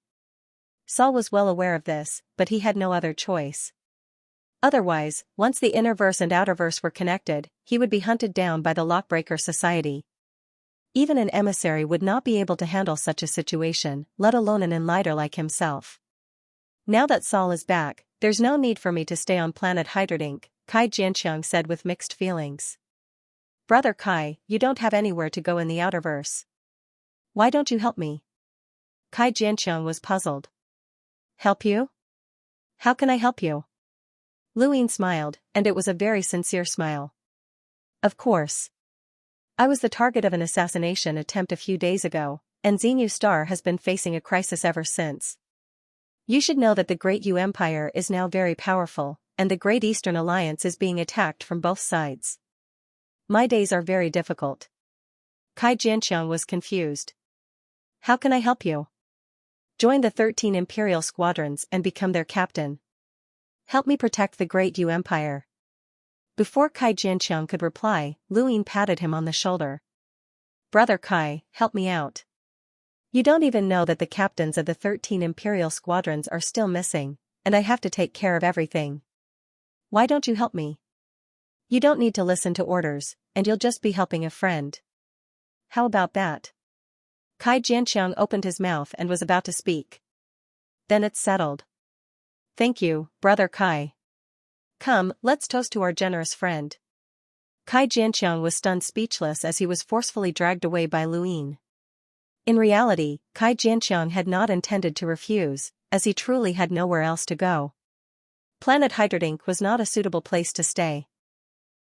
Saul was well aware of this, but he had no other choice. Otherwise, once the Innerverse and Outerverse were connected, he would be hunted down by the Lockbreaker Society. Even an emissary would not be able to handle such a situation, let alone an enlighter like himself. "Now that Saul is back, there's no need for me to stay on planet Hydrodink," Kai Jianxiang said with mixed feelings. Brother Kai, you don't have anywhere to go in the outerverse. Why don't you help me? Kai Jianqiang was puzzled. Help you? How can I help you? Luyin smiled, and it was a very sincere smile. Of course. I was the target of an assassination attempt a few days ago, and Xinyu Star has been facing a crisis ever since. You should know that the Great Yu Empire is now very powerful, and the Great Eastern Alliance is being attacked from both sides. My days are very difficult. Kai Jianqiang was confused. How can I help you? Join the 13 Imperial Squadrons and become their captain. Help me protect the Great Yu Empire. Before Kai Jianqiang could reply, Luyin patted him on the shoulder. Brother Kai, help me out. You don't even know that the captains of the 13 Imperial Squadrons are still missing, and I have to take care of everything. Why don't you help me? You don't need to listen to orders, and you'll just be helping a friend. How about that? Kai Jianqiang opened his mouth and was about to speak. Then it's settled. Thank you, Brother Kai. Come, let's toast to our generous friend. Kai Jianqiang was stunned speechless as he was forcefully dragged away by Luyin. In reality, Kai Jianqiang had not intended to refuse, as he truly had nowhere else to go. Planet Hydrodink was not a suitable place to stay.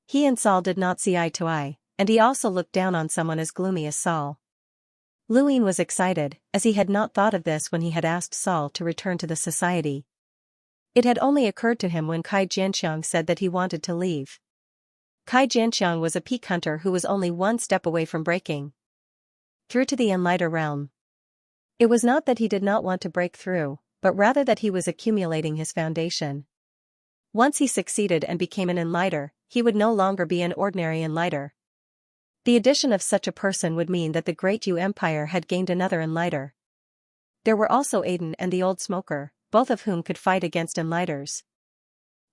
He and Saul did not see eye to eye, and he also looked down on someone as gloomy as Saul. Luyin was excited, as he had not thought of this when he had asked Saul to return to the society. It had only occurred to him when Kai Jianqiang said that he wanted to leave. Kai Jianqiang was a peak hunter who was only one step away from breaking through to the Enlighter realm. It was not that he did not want to break through, but rather that he was accumulating his foundation. Once he succeeded and became an Enlighter, he would no longer be an ordinary Enlighter. The addition of such a person would mean that the Great Yu Empire had gained another Enlighter. There were also Aiden and the Old Smoker, both of whom could fight against Enlighters.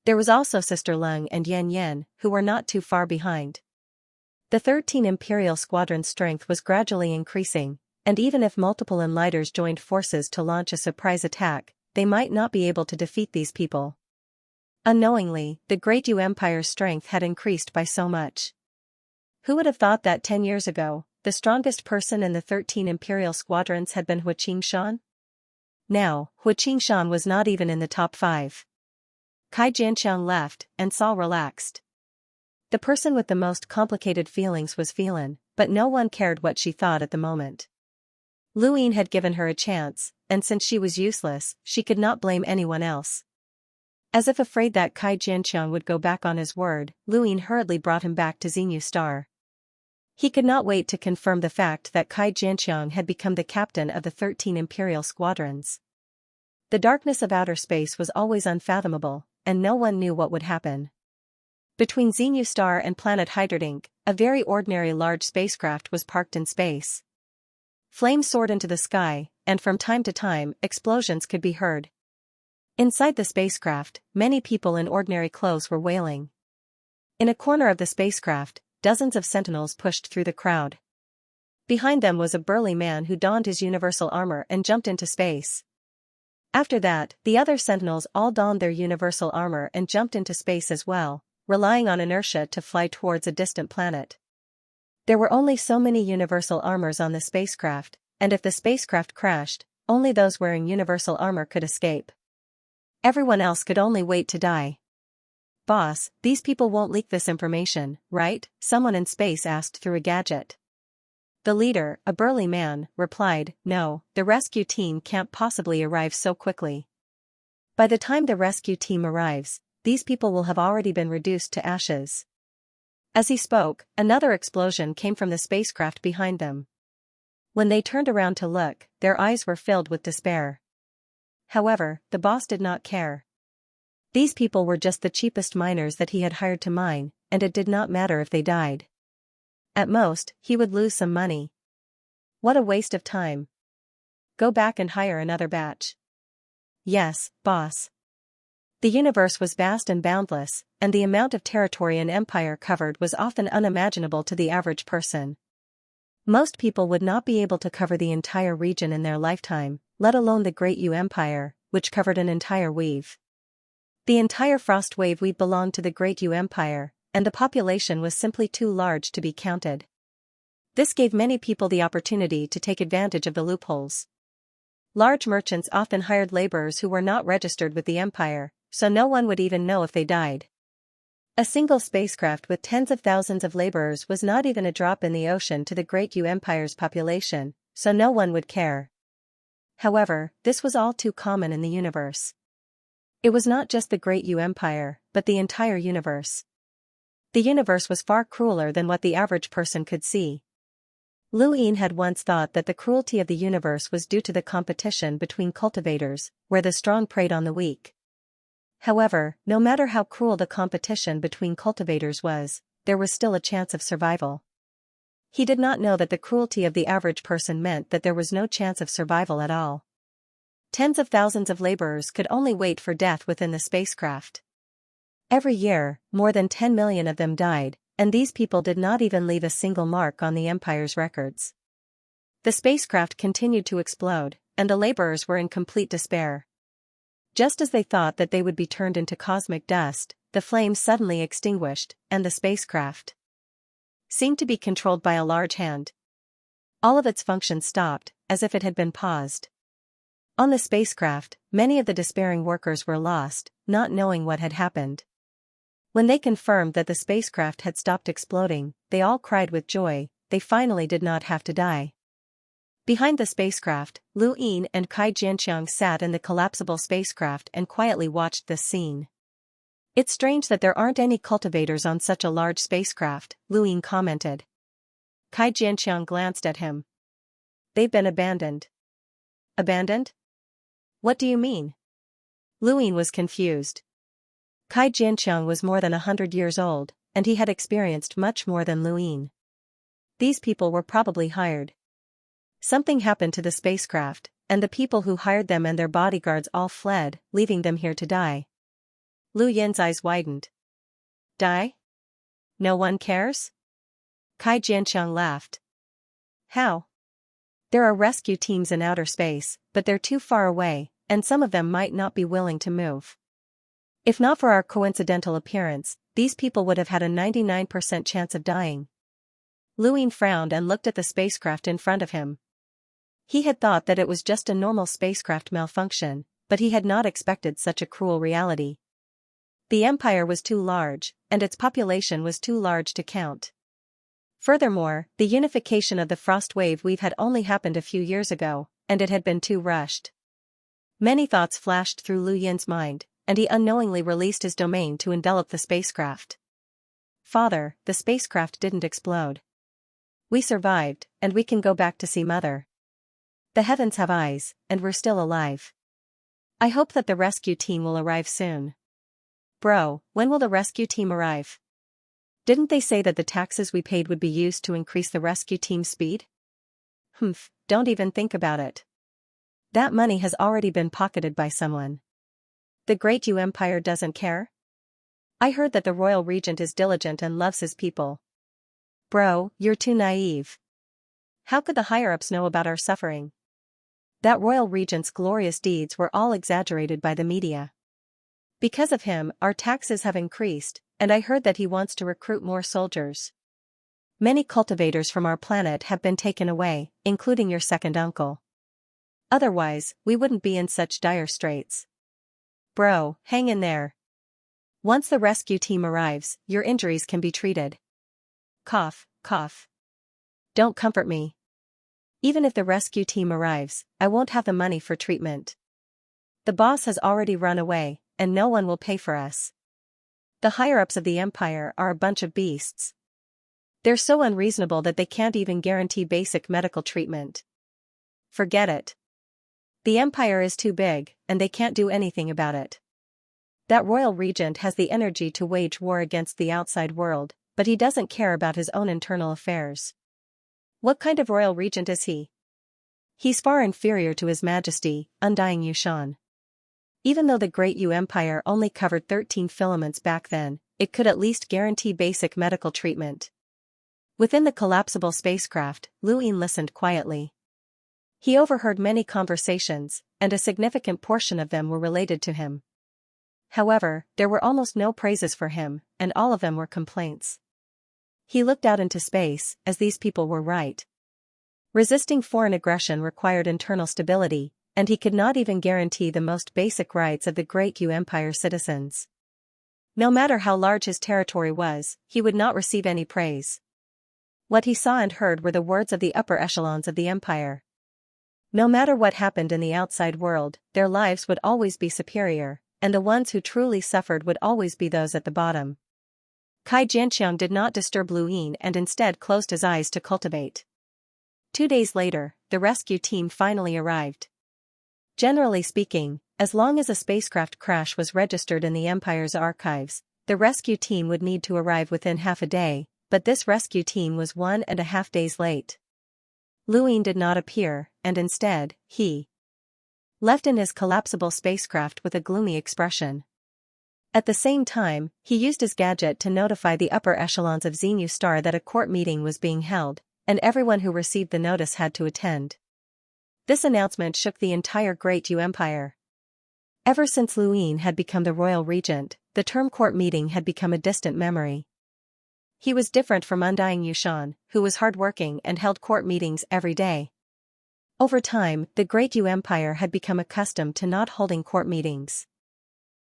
There was also Sister Leng and Yan Yan, who were not too far behind. The 13 Imperial Squadron's strength was gradually increasing, and even if multiple Enlighters joined forces to launch a surprise attack, they might not be able to defeat these people. Unknowingly, the Great Yu Empire's strength had increased by so much. Who would have thought that 10 years ago, the strongest person in the 13 Imperial Squadrons had been Hua Qingshan? Now, Hua Qingshan was not even in the top 5. Kai Jianqiang left, and Saul relaxed. The person with the most complicated feelings was Phelan, but no one cared what she thought at the moment. Luyin had given her a chance, and since she was useless, she could not blame anyone else. As if afraid that Kai Jianqiang would go back on his word, Luyin hurriedly brought him back to Xinyu Star. He could not wait to confirm the fact that Kai Jianqiang had become the captain of the 13 Imperial Squadrons. The darkness of outer space was always unfathomable, and no one knew what would happen. Between Xinyu Star and planet Hydrodink, a very ordinary large spacecraft was parked in space. Flames soared into the sky, and from time to time, explosions could be heard. Inside the spacecraft, many people in ordinary clothes were wailing. In a corner of the spacecraft, dozens of sentinels pushed through the crowd. Behind them was a burly man who donned his universal armor and jumped into space. After that, the other sentinels all donned their universal armor and jumped into space as well, relying on inertia to fly towards a distant planet. There were only so many universal armors on the spacecraft, and if the spacecraft crashed, only those wearing universal armor could escape. Everyone else could only wait to die. Boss, these people won't leak this information, right? Someone in space asked through a gadget. The leader, a burly man, replied, No, the rescue team can't possibly arrive so quickly. By the time the rescue team arrives, these people will have already been reduced to ashes. As he spoke, another explosion came from the spacecraft behind them. When they turned around to look, their eyes were filled with despair. However, the boss did not care. These people were just the cheapest miners that he had hired to mine, and it did not matter if they died. At most, he would lose some money. What a waste of time. Go back and hire another batch. Yes, boss. The universe was vast and boundless, and the amount of territory an empire covered was often unimaginable to the average person. Most people would not be able to cover the entire region in their lifetime, let alone the Great Yu Empire, which covered an entire weave. The entire Frost Wave belonged to the Great Yu Empire, and the population was simply too large to be counted. This gave many people the opportunity to take advantage of the loopholes. Large merchants often hired laborers who were not registered with the empire, so no one would even know if they died. A single spacecraft with tens of thousands of laborers was not even a drop in the ocean to the Great U Empire's population, so no one would care. However, this was all too common in the universe. It was not just the Great U Empire, but the entire universe. The universe was far crueler than what the average person could see. Lu Yin had once thought that the cruelty of the universe was due to the competition between cultivators, where the strong preyed on the weak. However, no matter how cruel the competition between cultivators was, there was still a chance of survival. He did not know that the cruelty of the average person meant that there was no chance of survival at all. Tens of thousands of laborers could only wait for death within the spacecraft. Every year, more than 10 million of them died, and these people did not even leave a single mark on the Empire's records. The spacecraft continued to explode, and the laborers were in complete despair. Just as they thought that they would be turned into cosmic dust, the flames suddenly extinguished, and the spacecraft seemed to be controlled by a large hand. All of its functions stopped, as if it had been paused. On the spacecraft, many of the despairing workers were lost, not knowing what had happened. When they confirmed that the spacecraft had stopped exploding, they all cried with joy. They finally did not have to die. Behind the spacecraft, Lu Yin and Xianxia sat in the collapsible spacecraft and quietly watched this scene. "It's strange that there aren't any cultivators on such a large spacecraft," Lu Yin commented. Xianxia glanced at him. "They've been abandoned." "Abandoned? What do you mean?" Lu Yin was confused. Xianxia was more than 100 years old, and he had experienced much more than Lu Yin. These people were probably hired. Something happened to the spacecraft, and the people who hired them and their bodyguards all fled, leaving them here to die. Lu Yin's eyes widened. "Die? No one cares?" Xianxia laughed. "How? There are rescue teams in outer space, but they're too far away, and some of them might not be willing to move. If not for our coincidental appearance, these people would have had a 99% chance of dying." Lu Yin frowned and looked at the spacecraft in front of him. He had thought that it was just a normal spacecraft malfunction, but he had not expected such a cruel reality. The Empire was too large, and its population was too large to count. Furthermore, the unification of the frost wave weave had only happened a few years ago, and it had been too rushed. Many thoughts flashed through Lu Yin's mind, and he unknowingly released his domain to envelop the spacecraft. "Father, the spacecraft didn't explode. We survived, and we can go back to see Mother. The heavens have eyes, and we're still alive. I hope that the rescue team will arrive soon." "Bro, when will the rescue team arrive? Didn't they say that the taxes we paid would be used to increase the rescue team's speed?" Don't even think about it. That money has already been pocketed by someone. The Great U Empire doesn't care? I heard that the royal regent is diligent and loves his people." "Bro, you're too naive. How could the higher-ups know about our suffering? That royal regent's glorious deeds were all exaggerated by the media. Because of him, our taxes have increased, and I heard that he wants to recruit more soldiers. Many cultivators from our planet have been taken away, including your second uncle. Otherwise, we wouldn't be in such dire straits. Bro, hang in there. Once the rescue team arrives, your injuries can be treated." Cough, cough. "Don't comfort me. Even if the rescue team arrives, I won't have the money for treatment. The boss has already run away, and no one will pay for us. The higher-ups of the Empire are a bunch of beasts. They're so unreasonable that they can't even guarantee basic medical treatment. Forget it. The Empire is too big, and they can't do anything about it. That royal regent has the energy to wage war against the outside world, but he doesn't care about his own internal affairs. What kind of royal regent is he? He's far inferior to His Majesty, Undying Yushan. Even though the Great U Empire only covered 13 filaments back then, it could at least guarantee basic medical treatment." Within the collapsible spacecraft, Lu Yin listened quietly. He overheard many conversations, and a significant portion of them were related to him. However, there were almost no praises for him, and all of them were complaints. He looked out into space, as these people were right. Resisting foreign aggression required internal stability, and he could not even guarantee the most basic rights of the great Yu Empire citizens. No matter how large his territory was, he would not receive any praise. What he saw and heard were the words of the upper echelons of the empire. No matter what happened in the outside world, their lives would always be superior, and the ones who truly suffered would always be those at the bottom. Xianxia did not disturb Lu Yin and instead closed his eyes to cultivate. 2 days later, the rescue team finally arrived. Generally speaking, as long as a spacecraft crash was registered in the Empire's archives, the rescue team would need to arrive within half a day, but this rescue team was 1.5 days late. Lu Yin did not appear, and instead, he left in his collapsible spacecraft with a gloomy expression. At the same time, he used his gadget to notify the upper echelons of Xianxia that a court meeting was being held, and everyone who received the notice had to attend. This announcement shook the entire Great Yu Empire. Ever since Lu Yin had become the royal regent, the term court meeting had become a distant memory. He was different from Undying Yushan, who was hardworking and held court meetings every day. Over time, the Great Yu Empire had become accustomed to not holding court meetings.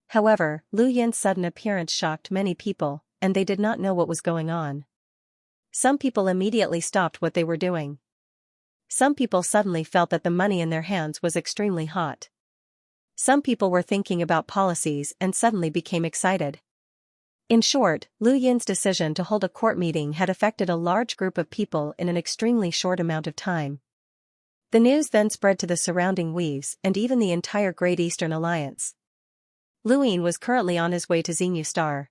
However, Lu Yin's sudden appearance shocked many people, and they did not know what was going on. Some people immediately stopped what they were doing. Some people suddenly felt that the money in their hands was extremely hot. Some people were thinking about policies and suddenly became excited. In short, Lu Yin's decision to hold a court meeting had affected a large group of people in an extremely short amount of time. The news then spread to the surrounding weaves and even the entire Great Eastern Alliance. Lu Yin was currently on his way to Xianxia.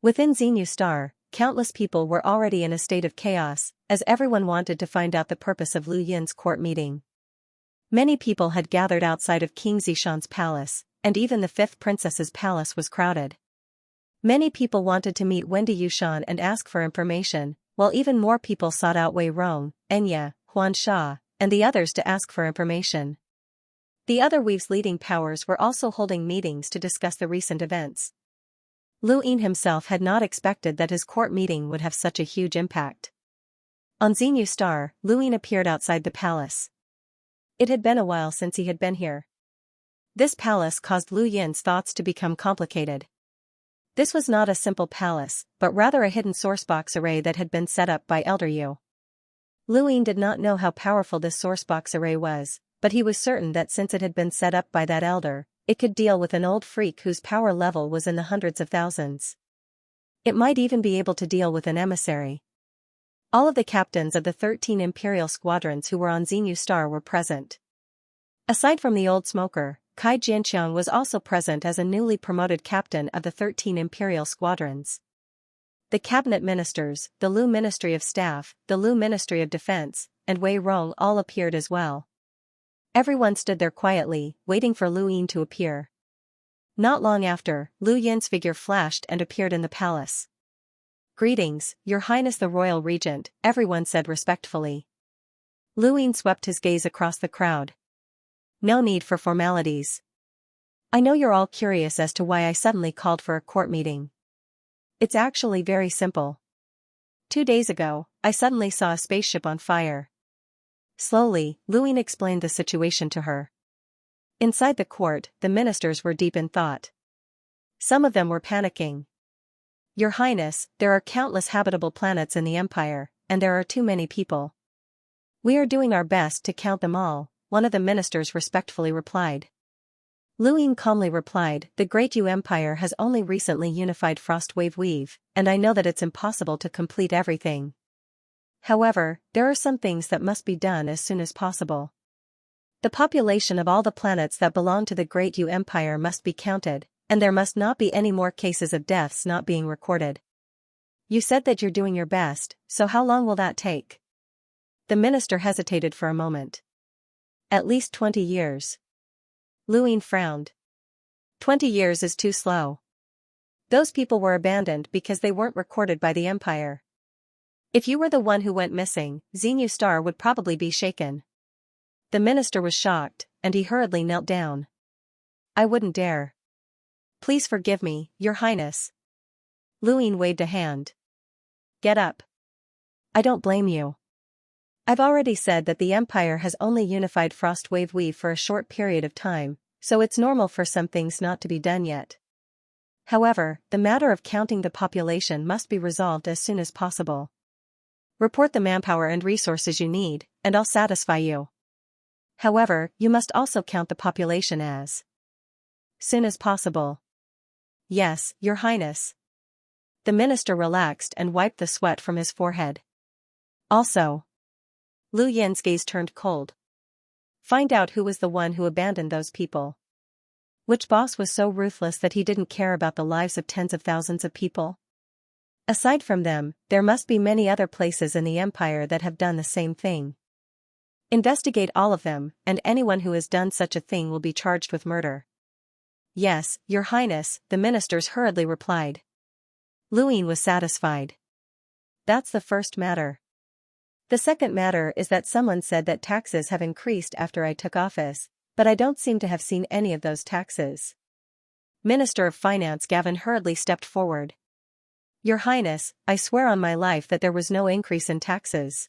Within Xianxia, countless people were already in a state of chaos, as everyone wanted to find out the purpose of Lu Yin's court meeting. Many people had gathered outside of King Zishan's palace, and even the fifth princess's palace was crowded. Many people wanted to meet Wendy Yushan and ask for information, while even more people sought out Wei Rong, Enya, Huan Sha, and the others to ask for information. The other weave's leading powers were also holding meetings to discuss the recent events. Lu Yin himself had not expected that his court meeting would have such a huge impact. On Xianxia, Lu Yin appeared outside the palace. It had been a while since he had been here. This palace caused Lu Yin's thoughts to become complicated. This was not a simple palace, but rather a hidden sourcebox array that had been set up by Elder Yu. Lu Yin did not know how powerful this sourcebox array was, but he was certain that since it had been set up by that elder, it could deal with an old freak whose power level was in the hundreds of thousands. It might even be able to deal with an emissary. All of the captains of the 13 Imperial squadrons who were on Xianxia were present. Aside from the old smoker, Xianxia was also present as a newly promoted captain of the 13 Imperial squadrons. The cabinet ministers, the Lu Ministry of Staff, the Lu Ministry of Defense, and Wei Rong all appeared as well. Everyone stood there quietly, waiting for Lu Yin to appear. Not long after, Lu Yin's figure flashed and appeared in the palace. "Greetings, Your Highness the Royal Regent," everyone said respectfully. Lu Yin swept his gaze across the crowd. "No need for formalities. I know you're all curious as to why I suddenly called for a court meeting. It's actually very simple. 2 days ago, I suddenly saw a spaceship on fire." Slowly, Lu Yin explained the situation to her. Inside the court, the ministers were deep in thought. Some of them were panicking. "Your Highness, there are countless habitable planets in the Empire, and there are too many people. We are doing our best to count them all," one of the ministers respectfully replied. Lu Yin calmly replied, "The Great Yu Empire has only recently unified Frostwave Weave, and I know that it's impossible to complete everything. However, there are some things that must be done as soon as possible. The population of all the planets that belong to the Great Yu Empire must be counted, and there must not be any more cases of deaths not being recorded. You said that you're doing your best, so how long will that take?" The minister hesitated for a moment. "At least 20 years. Lu Yin frowned. 20 years is too slow. Those people were abandoned because they weren't recorded by the Empire. If you were the one who went missing, Xianxia would probably be shaken." The minister was shocked, and he hurriedly knelt down. "I wouldn't dare. Please forgive me, Your Highness. Luine waved a hand. Get up. I don't blame you. I've already said that the Empire has only unified Frostwave Wii for a short period of time, so it's normal for some things not to be done yet. However, the matter of counting the population must be resolved as soon as possible. Report the manpower and resources you need, and I'll satisfy you. However, you must also count the population as soon as possible. Yes, Your Highness. The minister relaxed and wiped the sweat from his forehead. Also, Lu Yin's gaze turned cold. Find out who was the one who abandoned those people. Which boss was so ruthless that he didn't care about the lives of tens of thousands of people? Aside from them, there must be many other places in the Empire that have done the same thing. Investigate all of them, and anyone who has done such a thing will be charged with murder. Yes, Your Highness, the ministers hurriedly replied. Luine was satisfied. That's the first matter. The second matter is that someone said that taxes have increased after I took office, but I don't seem to have seen any of those taxes. Minister of Finance Gavin hurriedly stepped forward. Your Highness, I swear on my life that there was no increase in taxes.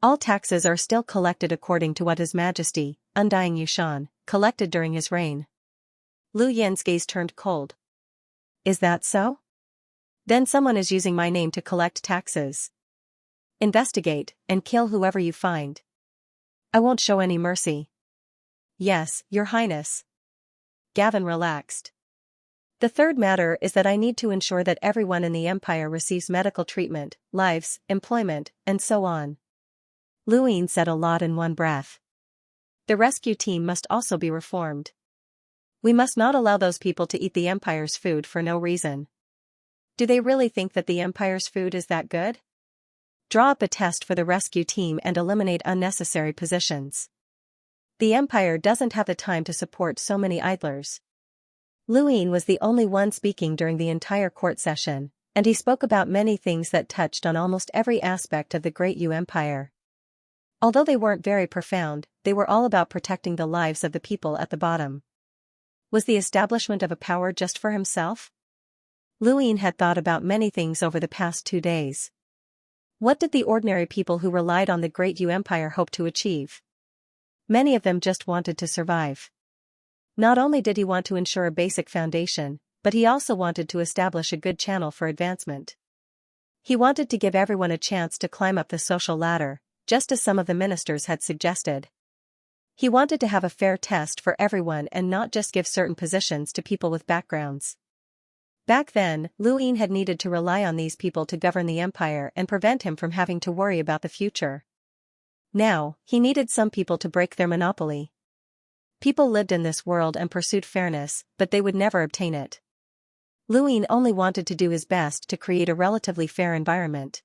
All taxes are still collected according to what His Majesty, Undying Yushan, collected during his reign. Lu Yin's gaze turned cold. Is that so? Then someone is using my name to collect taxes. Investigate, and kill whoever you find. I won't show any mercy. Yes, Your Highness. Gavin relaxed. The third matter is that I need to ensure that everyone in the Empire receives medical treatment, lives, employment, and so on. Luine said a lot in one breath. The rescue team must also be reformed. We must not allow those people to eat the Empire's food for no reason. Do they really think that the Empire's food is that good? Draw up a test for the rescue team and eliminate unnecessary positions. The Empire doesn't have the time to support so many idlers. Luine was the only one speaking during the entire court session, and he spoke about many things that touched on almost every aspect of the Great Yu Empire. Although they weren't very profound, they were all about protecting the lives of the people at the bottom. Was the establishment of a power just for himself? Luine had thought about many things over the past 2 days. What did the ordinary people who relied on the Great Yu Empire hope to achieve? Many of them just wanted to survive. Not only did he want to ensure a basic foundation, but he also wanted to establish a good channel for advancement. He wanted to give everyone a chance to climb up the social ladder, just as some of the ministers had suggested. He wanted to have a fair test for everyone and not just give certain positions to people with backgrounds. Back then, Luine had needed to rely on these people to govern the empire and prevent him from having to worry about the future. Now, he needed some people to break their monopoly. People lived in this world and pursued fairness, but they would never obtain it. Luine only wanted to do his best to create a relatively fair environment.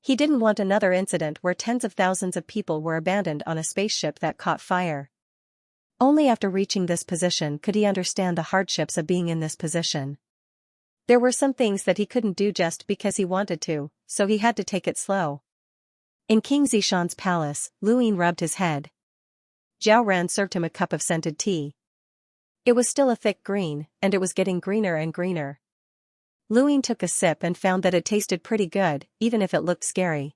He didn't want another incident where tens of thousands of people were abandoned on a spaceship that caught fire. Only after reaching this position could he understand the hardships of being in this position. There were some things that he couldn't do just because he wanted to, so he had to take it slow. In King Zishan's palace, Luine rubbed his head. Zhao Ran served him a cup of scented tea. It was still a thick green, and it was getting greener and greener. Luine took a sip and found that it tasted pretty good, even if it looked scary.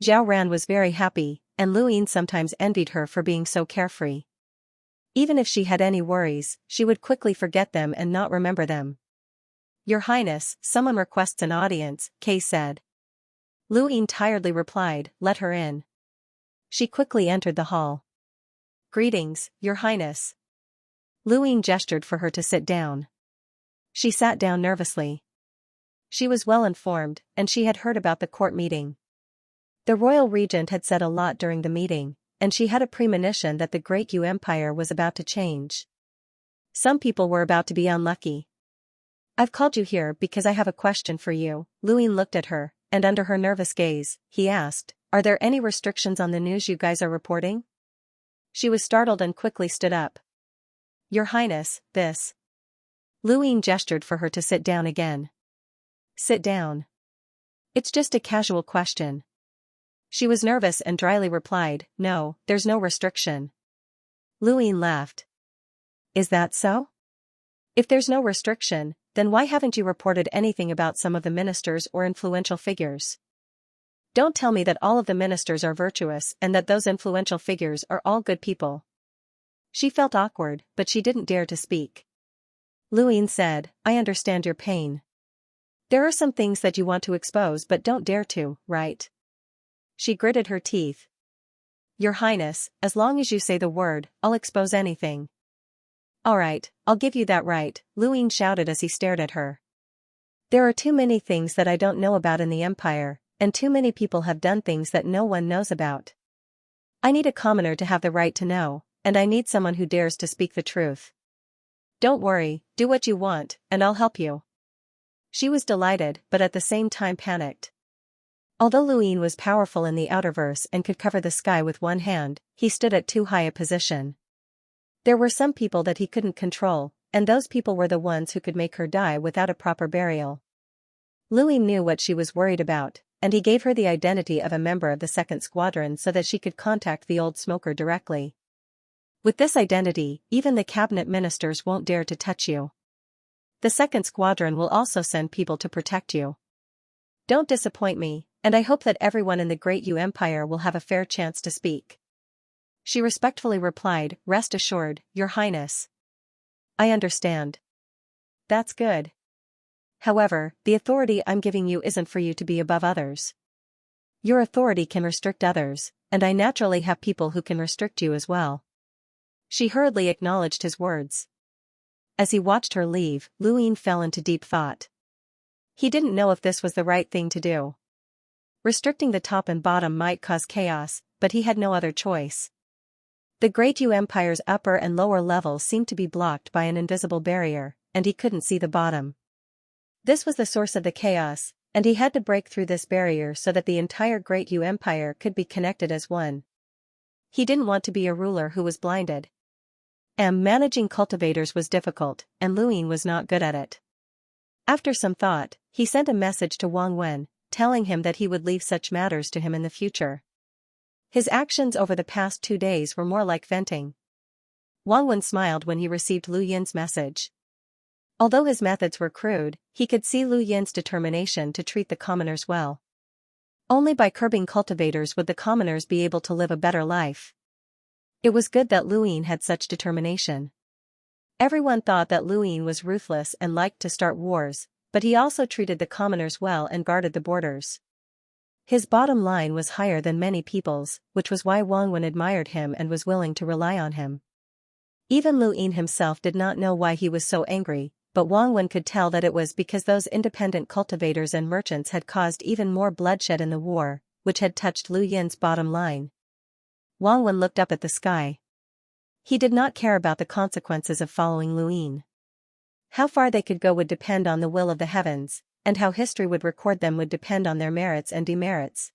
Zhao Ran was very happy, and Luine sometimes envied her for being so carefree. Even if she had any worries, she would quickly forget them and not remember them. Your Highness, someone requests an audience, Kay said. Luine tiredly replied, let her in. She quickly entered the hall. Greetings, Your Highness. Luine gestured for her to sit down. She sat down nervously. She was well informed, and she had heard about the court meeting. The royal regent had said a lot during the meeting, and she had a premonition that the Great Yu Empire was about to change. Some people were about to be unlucky. I've called you here because I have a question for you. Luine looked at her, and under her nervous gaze, he asked, are there any restrictions on the news you guys are reporting? She was startled and quickly stood up. Your Highness, this. Luine gestured for her to sit down again. Sit down. It's just a casual question. She was nervous and dryly replied, no, there's no restriction. Luine laughed. Is that so? If there's no restriction, then why haven't you reported anything about some of the ministers or influential figures? Don't tell me that all of the ministers are virtuous and that those influential figures are all good people. She felt awkward, but she didn't dare to speak. Luin said, I understand your pain. There are some things that you want to expose but don't dare to, right? She gritted her teeth. Your Highness, as long as you say the word, I'll expose anything. All right, I'll give you that right, Luin shouted as he stared at her. There are too many things that I don't know about in the Empire, and too many people have done things that no one knows about. I need a commoner to have the right to know, and I need someone who dares to speak the truth. Don't worry, do what you want, and I'll help you. She was delighted but at the same time panicked. Although Luin was powerful in the Outerverse and could cover the sky with one hand, he stood at too high a position. There were some people that he couldn't control, and those people were the ones who could make her die without a proper burial. Luin knew what she was worried about, and he gave her the identity of a member of the 2nd Squadron so that she could contact the old smoker directly. With this identity, even the cabinet ministers won't dare to touch you. The 2nd Squadron will also send people to protect you. Don't disappoint me, and I hope that everyone in the Great U Empire will have a fair chance to speak. She respectfully replied, Rest assured, Your Highness. I understand. That's good. However, the authority I'm giving you isn't for you to be above others. Your authority can restrict others, and I naturally have people who can restrict you as well. She hurriedly acknowledged his words. As he watched her leave, Luin fell into deep thought. He didn't know if this was the right thing to do. Restricting the top and bottom might cause chaos, but he had no other choice. The Great U Empire's upper and lower levels seemed to be blocked by an invisible barrier, and he couldn't see the bottom. This was the source of the chaos, and he had to break through this barrier so that the entire Great U Empire could be connected as one. He didn't want to be a ruler who was blinded. Managing cultivators was difficult, and Luin was not good at it. After some thought, he sent a message to Wang Wen, telling him that he would leave such matters to him in the future. His actions over the past 2 days were more like venting. Wang Wen smiled when he received Lu Yin's message. Although his methods were crude, he could see Lu Yin's determination to treat the commoners well. Only by curbing cultivators would the commoners be able to live a better life. It was good that Luin had such determination. Everyone thought that Luin was ruthless and liked to start wars, but he also treated the commoners well and guarded the borders. His bottom line was higher than many people's, which was why Wang Wen admired him and was willing to rely on him. Even Luin himself did not know why he was so angry, but Wang Wen could tell that it was because those independent cultivators and merchants had caused even more bloodshed in the war, which had touched Lu Yin's bottom line. Wang Wen looked up at the sky. He did not care about the consequences of following Luin. How far they could go would depend on the will of the heavens, and how history would record them would depend on their merits and demerits.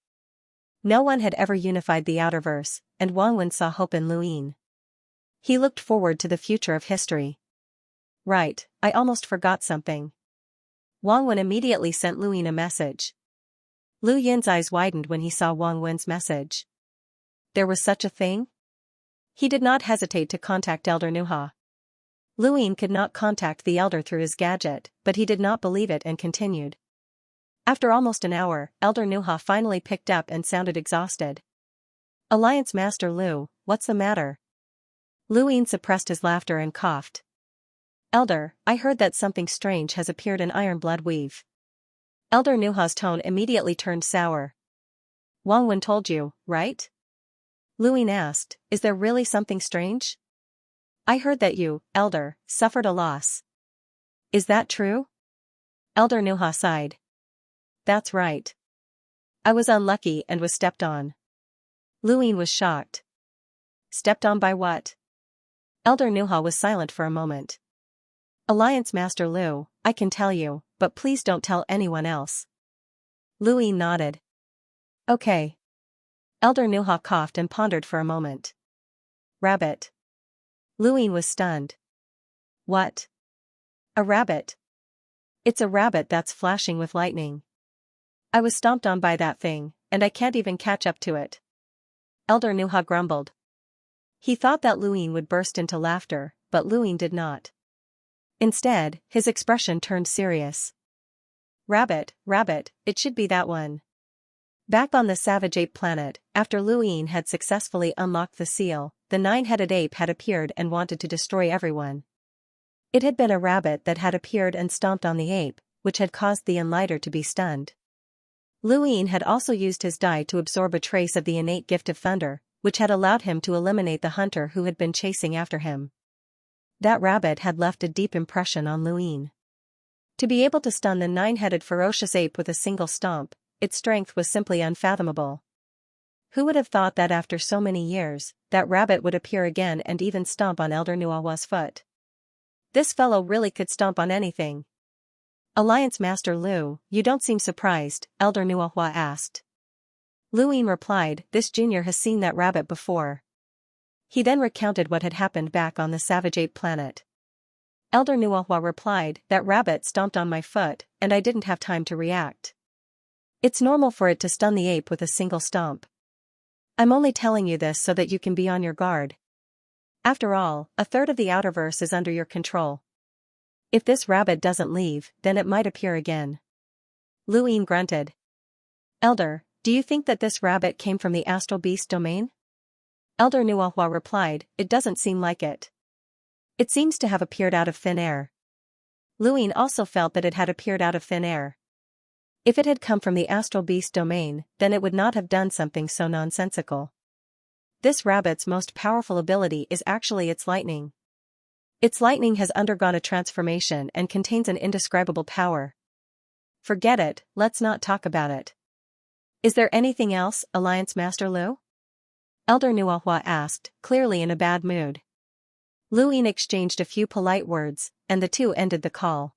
No one had ever unified the Outerverse, and Wang Wen saw hope in Luin. He looked forward to the future of history. Right, I almost forgot something. Wang Wen immediately sent Luin a message. Lu Yin's eyes widened when he saw Wang Wen's message. There was such a thing? He did not hesitate to contact Elder Nuha. Luin could not contact the Elder through his gadget, but he did not believe it and continued. After almost an hour, Elder Nuha finally picked up and sounded exhausted. Alliance Master Lu, what's the matter? Luin suppressed his laughter and coughed. Elder, I heard that something strange has appeared in Ironblood Weave. Elder Nuha's tone immediately turned sour. Wang Wen told you, right? Luin asked, is there really something strange? I heard that you, Elder, suffered a loss. Is that true? Elder Nuha sighed. That's right. I was unlucky and was stepped on. Luin was shocked. Stepped on by what? Elder Nuha was silent for a moment. Alliance Master Lu, I can tell you, but please don't tell anyone else. Luin nodded. Okay. Elder Nuha coughed and pondered for a moment. Rabbit. Luin was stunned. What? A rabbit? It's a rabbit that's flashing with lightning. I was stomped on by that thing, and I can't even catch up to it. Elder Nuha grumbled. He thought that Luin would burst into laughter, but Luin did not. Instead, his expression turned serious. Rabbit, rabbit, it should be that one. Back on the savage ape planet, after Luin had successfully unlocked the seal, the nine-headed ape had appeared and wanted to destroy everyone. It had been a rabbit that had appeared and stomped on the ape, which had caused the enlighter to be stunned. Luin had also used his dye to absorb a trace of the innate gift of thunder, which had allowed him to eliminate the hunter who had been chasing after him. That rabbit had left a deep impression on Luin. To be able to stun the nine-headed ferocious ape with a single stomp, its strength was simply unfathomable. Who would have thought that after so many years, that rabbit would appear again and even stomp on Elder Nuahua's foot? This fellow really could stomp on anything. Alliance Master Lu, you don't seem surprised, Elder Nuahua asked. Luin replied, this junior has seen that rabbit before. He then recounted what had happened back on the savage ape planet. Elder Nuahua replied, that rabbit stomped on my foot, and I didn't have time to react. It's normal for it to stun the ape with a single stomp. I'm only telling you this so that you can be on your guard. After all, a third of the Outerverse is under your control. If this rabbit doesn't leave, then it might appear again. Luin grunted. Elder, do you think that this rabbit came from the astral beast domain? Elder Nuahua replied, it doesn't seem like it. It seems to have appeared out of thin air. Luin also felt that it had appeared out of thin air. If it had come from the astral beast domain, then it would not have done something so nonsensical. This rabbit's most powerful ability is actually its lightning. Its lightning has undergone a transformation and contains an indescribable power. Forget it, let's not talk about it. Is there anything else, Alliance Master Lu? Elder Nuahua asked, clearly in a bad mood. Luin exchanged a few polite words, and the two ended the call.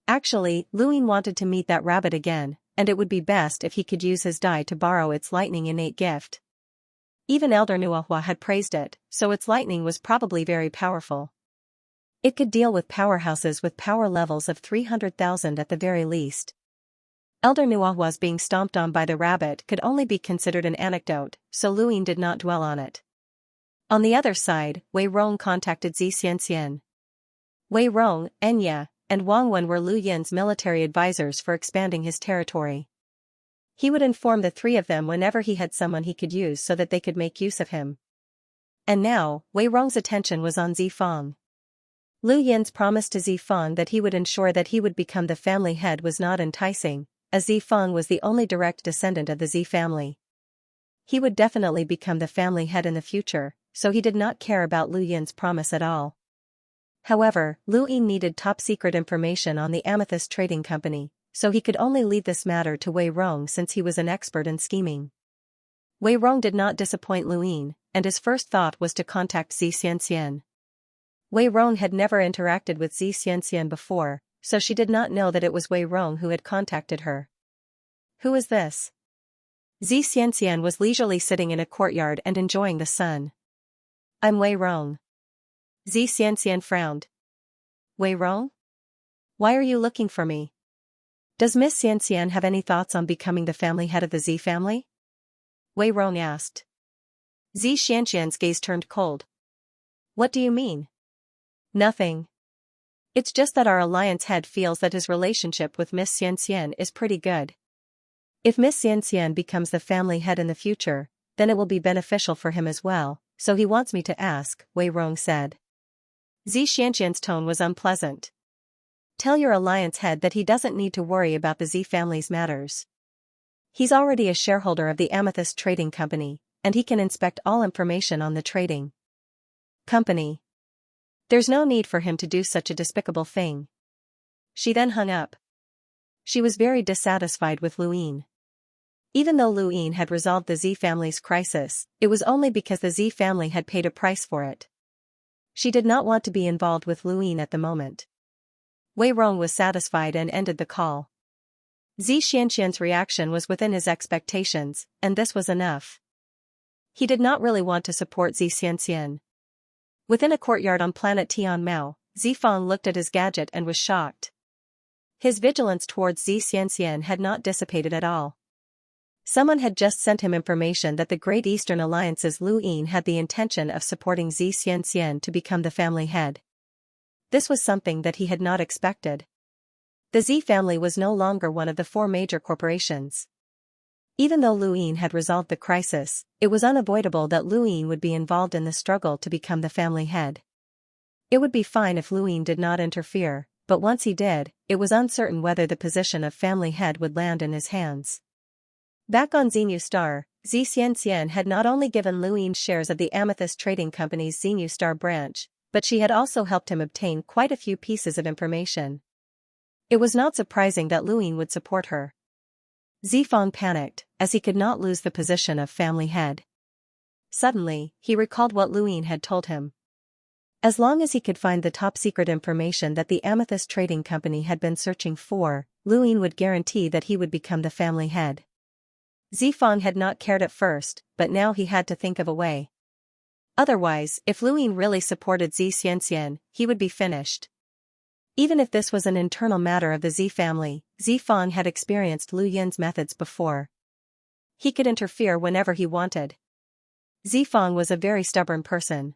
Actually, Luin wanted to meet that rabbit again, and it would be best if he could use his dye to borrow its lightning innate gift. Even Elder Nuahua had praised it, so its lightning was probably very powerful. It could deal with powerhouses with power levels of 300,000 at the very least. Elder Nuahua's being stomped on by the rabbit could only be considered an anecdote, so Luin did not dwell on it. On the other side, Wei Rong contacted Xianxia. Wei Rong, Enya, and Wang Wen were Lu Yin's military advisors for expanding his territory. He would inform the three of them whenever he had someone he could use so that they could make use of him. And now, Wei Rong's attention was on Zifang. Lu Yin's promise to Zifang that he would ensure that he would become the family head was not enticing, as Zifang was the only direct descendant of the Z family. He would definitely become the family head in the future, so he did not care about Lu Yin's promise at all. However, Lu Yin needed top-secret information on the Amethyst Trading Company, so he could only leave this matter to Wei Rong since he was an expert in scheming. Wei Rong did not disappoint Lu Yin, and his first thought was to contact Xianxia. Wei Rong had never interacted with Xianxia before, so she did not know that it was Wei Rong who had contacted her. Who is this? Xianxia was leisurely sitting in a courtyard and enjoying the sun. I'm Wei Rong. Xianxia frowned. Wei Rong? Why are you looking for me? Does Miss Xianxia have any thoughts on becoming the family head of the Z family? Wei Rong asked. Xianxia's gaze turned cold. What do you mean? Nothing. It's just that our alliance head feels that his relationship with Miss Xianxia is pretty good. If Miss Xianxia becomes the family head in the future, then it will be beneficial for him as well, so he wants me to ask, Wei Rong said. Xianxia's tone was unpleasant. Tell your alliance head that he doesn't need to worry about the Z family's matters. He's already a shareholder of the Amethyst Trading Company, and he can inspect all information on the trading company. There's no need for him to do such a despicable thing. She then hung up. She was very dissatisfied with Lu Yin. Even though Lu Yin had resolved the Z family's crisis, it was only because the Z family had paid a price for it. She did not want to be involved with Lu Yin at the moment. Wei Rong was satisfied and ended the call. Xianxia's reaction was within his expectations, and this was enough. He did not really want to support Xianxia. Within a courtyard on planet Tianmao, Zifang looked at his gadget and was shocked. His vigilance towards Xianxia had not dissipated at all. Someone had just sent him information that the Great Eastern Alliance's Lu Yin had the intention of supporting Xianxia to become the family head. this was something that he had not expected. The Z family was no longer one of the four major corporations. Even though Lu Yin had resolved the crisis, it was unavoidable that Lu Yin would be involved in the struggle to become the family head. It would be fine if Lu Yin did not interfere, but once he did, it was uncertain whether the position of family head would land in his hands. Back on Xinyu Star, Xianxia had not only given Lu Yin shares of the Amethyst Trading Company's Xinyu Star branch, but she had also helped him obtain quite a few pieces of information. It was not surprising that Lu Yin would support her. Zifang panicked, as he could not lose the position of family head. Suddenly, he recalled what Lu Yin had told him. As long as he could find the top-secret information that the Amethyst Trading Company had been searching for, Lu Yin would guarantee that he would become the family head. Zifang had not cared at first, but now he had to think of a way. Otherwise, if Lu Yin really supported Xianxia, he would be finished. Even if this was an internal matter of the Z family, Zifang had experienced Lu Yin's methods before. He could interfere whenever he wanted. Zifang was a very stubborn person.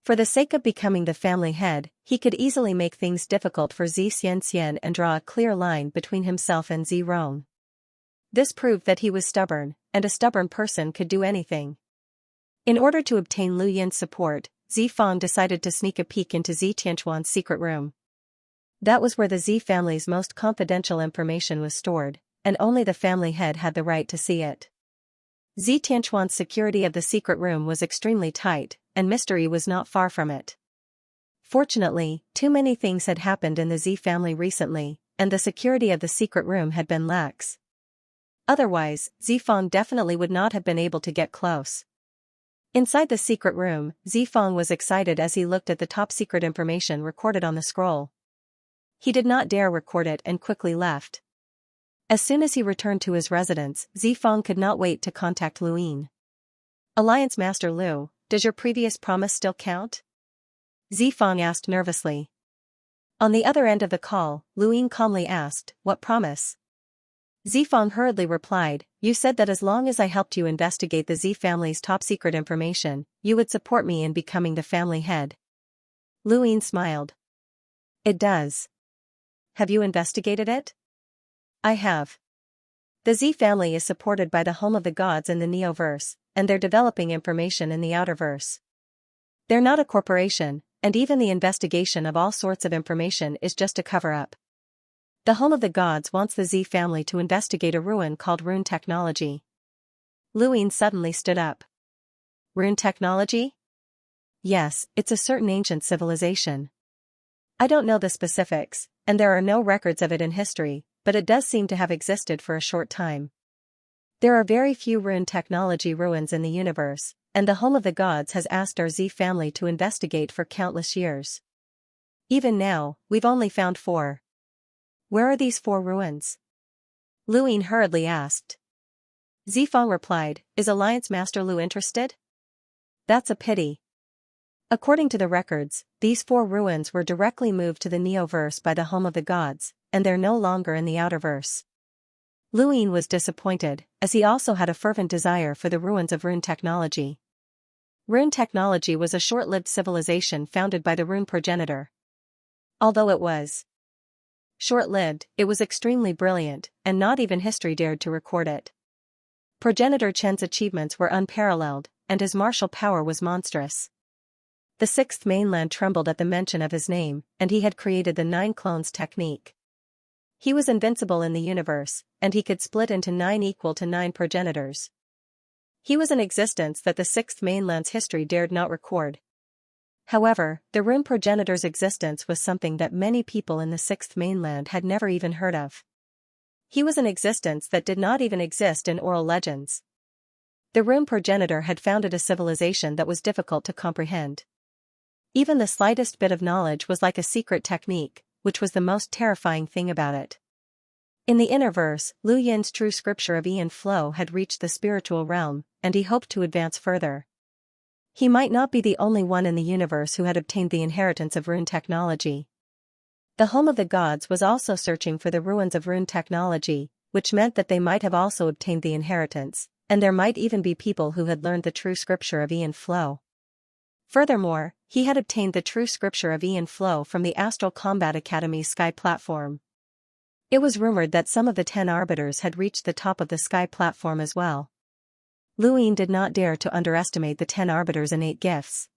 For the sake of becoming the family head, he could easily make things difficult for Xianxia and draw a clear line between himself and Zirong. This proved that he was stubborn, and a stubborn person could do anything. In order to obtain Lu Yin's support, Zifang decided to sneak a peek into Z Tianquan's secret room. That was where the Z family's most confidential information was stored, and only the family head had the right to see it. Z Tianquan's security of the secret room was extremely tight, and mystery was not far from it. Fortunately, too many things had happened in the Z family recently, and the security of the secret room had been lax. Otherwise, Zifang definitely would not have been able to get close. Inside the secret room, Zifang was excited as he looked at the top-secret information recorded on the scroll. He did not dare record it and quickly left. As soon as he returned to his residence, Zifang could not wait to contact Lu Yin. "Alliance Master Lu, does your previous promise still count?" Zifang asked nervously. On the other end of the call, Lu Yin calmly asked, "What promise?" Zifang hurriedly replied, "You said that as long as I helped you investigate the Z family's top-secret information, you would support me in becoming the family head." Lu Yin smiled. "It does. Have you investigated it?" "I have. The Z family is supported by the Home of the Gods in the Neoverse, and they're developing information in the Outerverse. They're not a corporation, and even the investigation of all sorts of information is just a cover-up. The Home of the Gods wants the Z family to investigate a ruin called rune technology." Lu Yin suddenly stood up. "Rune technology?" "Yes, it's a certain ancient civilization. I don't know the specifics, and there are no records of it in history, but it does seem to have existed for a short time. There are very few rune technology ruins in the universe, and the Home of the Gods has asked our Z family to investigate for countless years. Even now, we've only found 4. Where are these 4 ruins?" Lu Yin hurriedly asked. Zifang replied, "Is Alliance Master Lu interested?" "That's a pity. According to the records, these 4 ruins were directly moved to the Neoverse by the Home of the Gods, and they're no longer in the Outerverse." Lu Yin was disappointed, as he also had a fervent desire for the ruins of rune technology. Rune technology was a short-lived civilization founded by the rune progenitor. Although it was short-lived, it was extremely brilliant, and not even history dared to record it. Progenitor Chen's achievements were unparalleled, and his martial power was monstrous. The 6th mainland trembled at the mention of his name, and he had created the 9 clones technique. He was invincible in the universe, and he could split into 9 equal to 9 progenitors. He was an existence that the 6th mainland's history dared not record. However, the rune progenitor's existence was something that many people in the 6th mainland had never even heard of. He was an existence that did not even exist in oral legends. The rune progenitor had founded a civilization that was difficult to comprehend. Even the slightest bit of knowledge was like a secret technique, which was the most terrifying thing about it. In the Innerverse, Lu Yin's true scripture of Ian Flow had reached the spiritual realm, and he hoped to advance further. He might not be the only one in the universe who had obtained the inheritance of rune technology. The Home of the Gods was also searching for the ruins of rune technology, which meant that they might have also obtained the inheritance, and there might even be people who had learned the true scripture of Ian Flow. Furthermore, he had obtained the true scripture of Ian Flow from the Astral Combat Academy's Sky platform. It was rumored that some of the 10 arbiters had reached the top of the Sky platform as well. Luin did not dare to underestimate the 10 arbiters' innate gifts.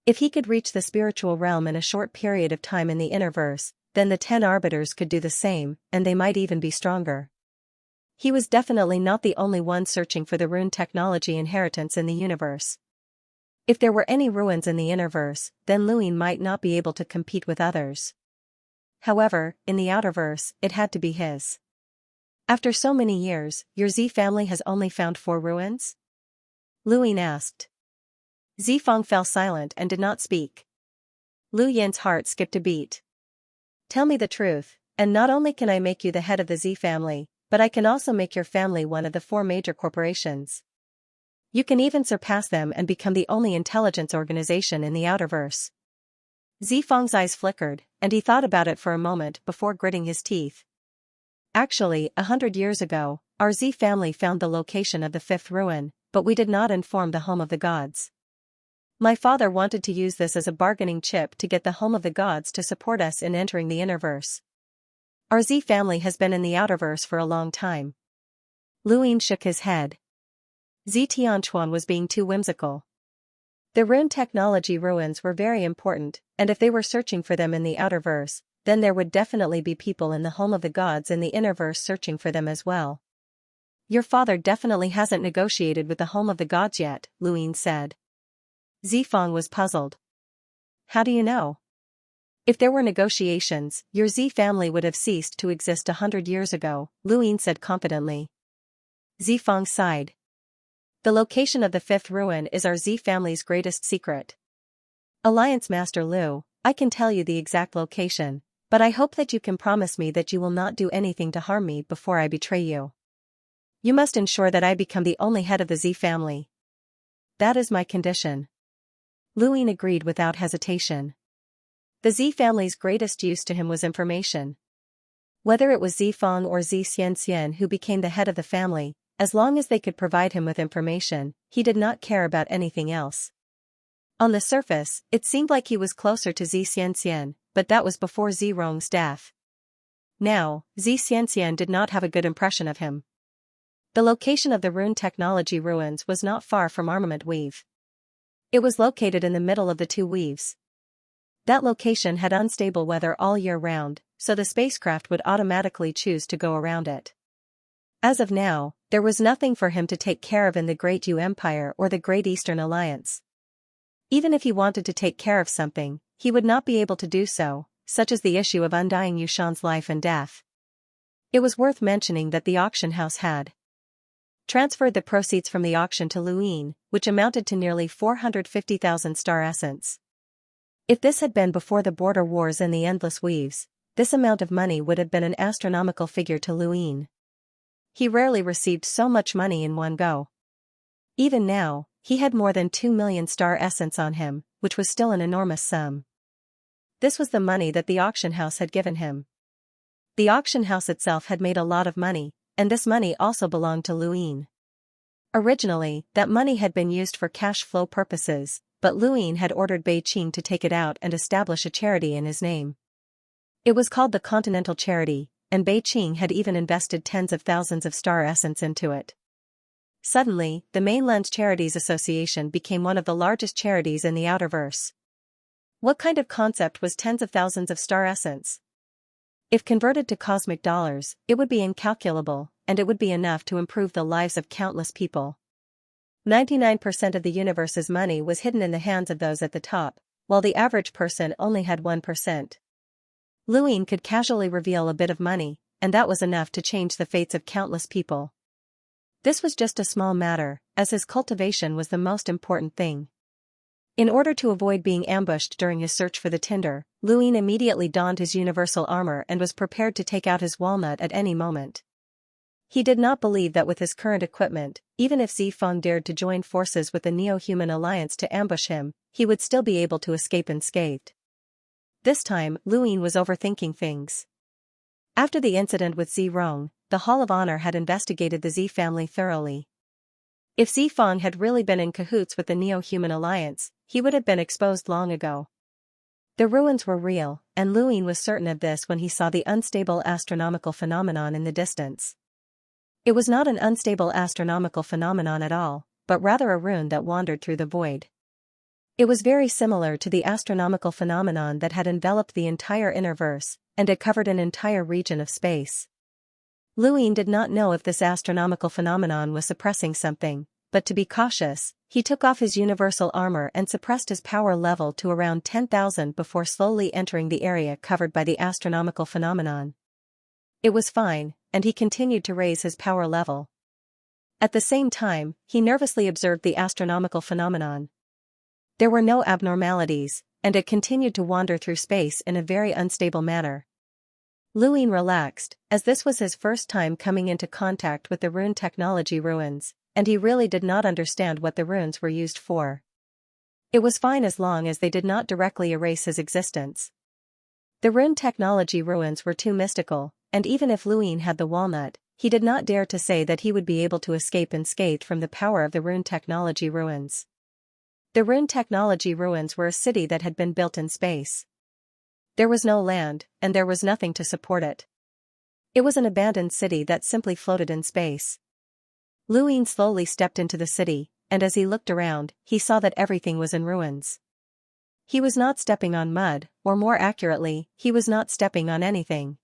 If he could reach the spiritual realm in a short period of time in the Innerverse, then the 10 arbiters could do the same, and they might even be stronger. He was definitely not the only one searching for the rune technology inheritance in the universe. If there were any ruins in the Innerverse, then Luin might not be able to compete with others. However, in the Outerverse, it had to be his. After so many years, your Z family has only found 4 ruins? Luin asked. Zifeng fell silent and did not speak. Lu Yin's heart skipped a beat. Tell me the truth, and not only can I make you the head of the Z family, but I can also make your family one of the 4 major corporations. You can even surpass them and become the only intelligence organization in the Outerverse. Zifeng's eyes flickered, and he thought about it for a moment before gritting his teeth. Actually, 100 years ago, our Z family found the location of the 5th ruin, but we did not inform the Home of the Gods. My father wanted to use this as a bargaining chip to get the Home of the Gods to support us in entering the Innerverse. Our Z family has been in the Outerverse for a long time. Luin shook his head. Z Tianquan was being too whimsical. The rune technology ruins were very important, and if they were searching for them in the Outerverse, then there would definitely be people in the Home of the Gods in the Innerverse searching for them as well. Your father definitely hasn't negotiated with the Home of the Gods yet, Luin said. Zifeng was puzzled. How do you know? If there were negotiations, your Z family would have ceased to exist 100 years ago, Luin said confidently. Zifeng sighed. The location of the 5th ruin is our Z family's greatest secret. Alliance Master Lu, I can tell you the exact location, but I hope that you can promise me that you will not do anything to harm me before I betray you. You must ensure that I become the only head of the Z family. That is my condition. Luin agreed without hesitation. The Z family's greatest use to him was information. Whether it was Zifeng or Xianxia who became the head of the family, as long as they could provide him with information, he did not care about anything else. On the surface, it seemed like he was closer to Xianxia, but that was before Zirong's death. Now, Xianxia did not have a good impression of him. The location of the rune technology ruins was not far from Armament Weave. It was located in the middle of the 2 weaves. That location had unstable weather all year round, so the spacecraft would automatically choose to go around it. As of now, there was nothing for him to take care of in the Great Yu Empire or the Great Eastern Alliance. Even if he wanted to take care of something, he would not be able to do so, such as the issue of undying Yushan's life and death. It was worth mentioning that the auction house had transferred the proceeds from the auction to Luin, which amounted to nearly 450,000 star essence. If this had been before the border wars and the endless weaves, this amount of money would have been an astronomical figure to Luin. He rarely received so much money in one go. Even now, he had more than 2 million star essence on him, which was still an enormous sum. This was the money that the auction house had given him. The auction house itself had made a lot of money, and this money also belonged to Luin. Originally, that money had been used for cash flow purposes, but Luin had ordered Beijing to take it out and establish a charity in his name. It was called the Continental Charity, and Beijing had even invested tens of thousands of star essence into it. Suddenly, the Mainland Charities Association became one of the largest charities in the Outerverse. What kind of concept was tens of thousands of star essence? If converted to cosmic dollars, it would be incalculable, and it would be enough to improve the lives of countless people. 99% of the universe's money was hidden in the hands of those at the top, while the average person only had 1%. Luin could casually reveal a bit of money, and that was enough to change the fates of countless people. This was just a small matter, as his cultivation was the most important thing. In order to avoid being ambushed during his search for the tinder, Luin immediately donned his universal armor and was prepared to take out his walnut at any moment. He did not believe that with his current equipment, even if Zifeng dared to join forces with the Neo-Human Alliance to ambush him, he would still be able to escape unscathed. This time, Luin was overthinking things. After the incident with Zirong, the Hall of Honor had investigated the Z family thoroughly. If Zifeng had really been in cahoots with the Neo-Human Alliance, he would have been exposed long ago. The ruins were real, and Luying was certain of this when he saw the unstable astronomical phenomenon in the distance. It was not an unstable astronomical phenomenon at all, but rather a rune that wandered through the void. It was very similar to the astronomical phenomenon that had enveloped the entire innerverse, and had covered an entire region of space. Luying did not know if this astronomical phenomenon was suppressing something, but to be cautious, he took off his universal armor and suppressed his power level to around 10,000 before slowly entering the area covered by the astronomical phenomenon. It was fine, and he continued to raise his power level. At the same time, he nervously observed the astronomical phenomenon. There were no abnormalities, and it continued to wander through space in a very unstable manner. Luying relaxed, as this was his first time coming into contact with the rune technology ruins, and he really did not understand what the runes were used for. It was fine as long as they did not directly erase his existence. The rune technology ruins were too mystical, and even if Luying had the walnut, he did not dare to say that he would be able to escape unscathed from the power of the rune technology ruins. The rune technology ruins were a city that had been built in space. There was no land, and there was nothing to support it. It was an abandoned city that simply floated in space. Luying slowly stepped into the city, and as he looked around, he saw that everything was in ruins. He was not stepping on mud, or more accurately, he was not stepping on anything.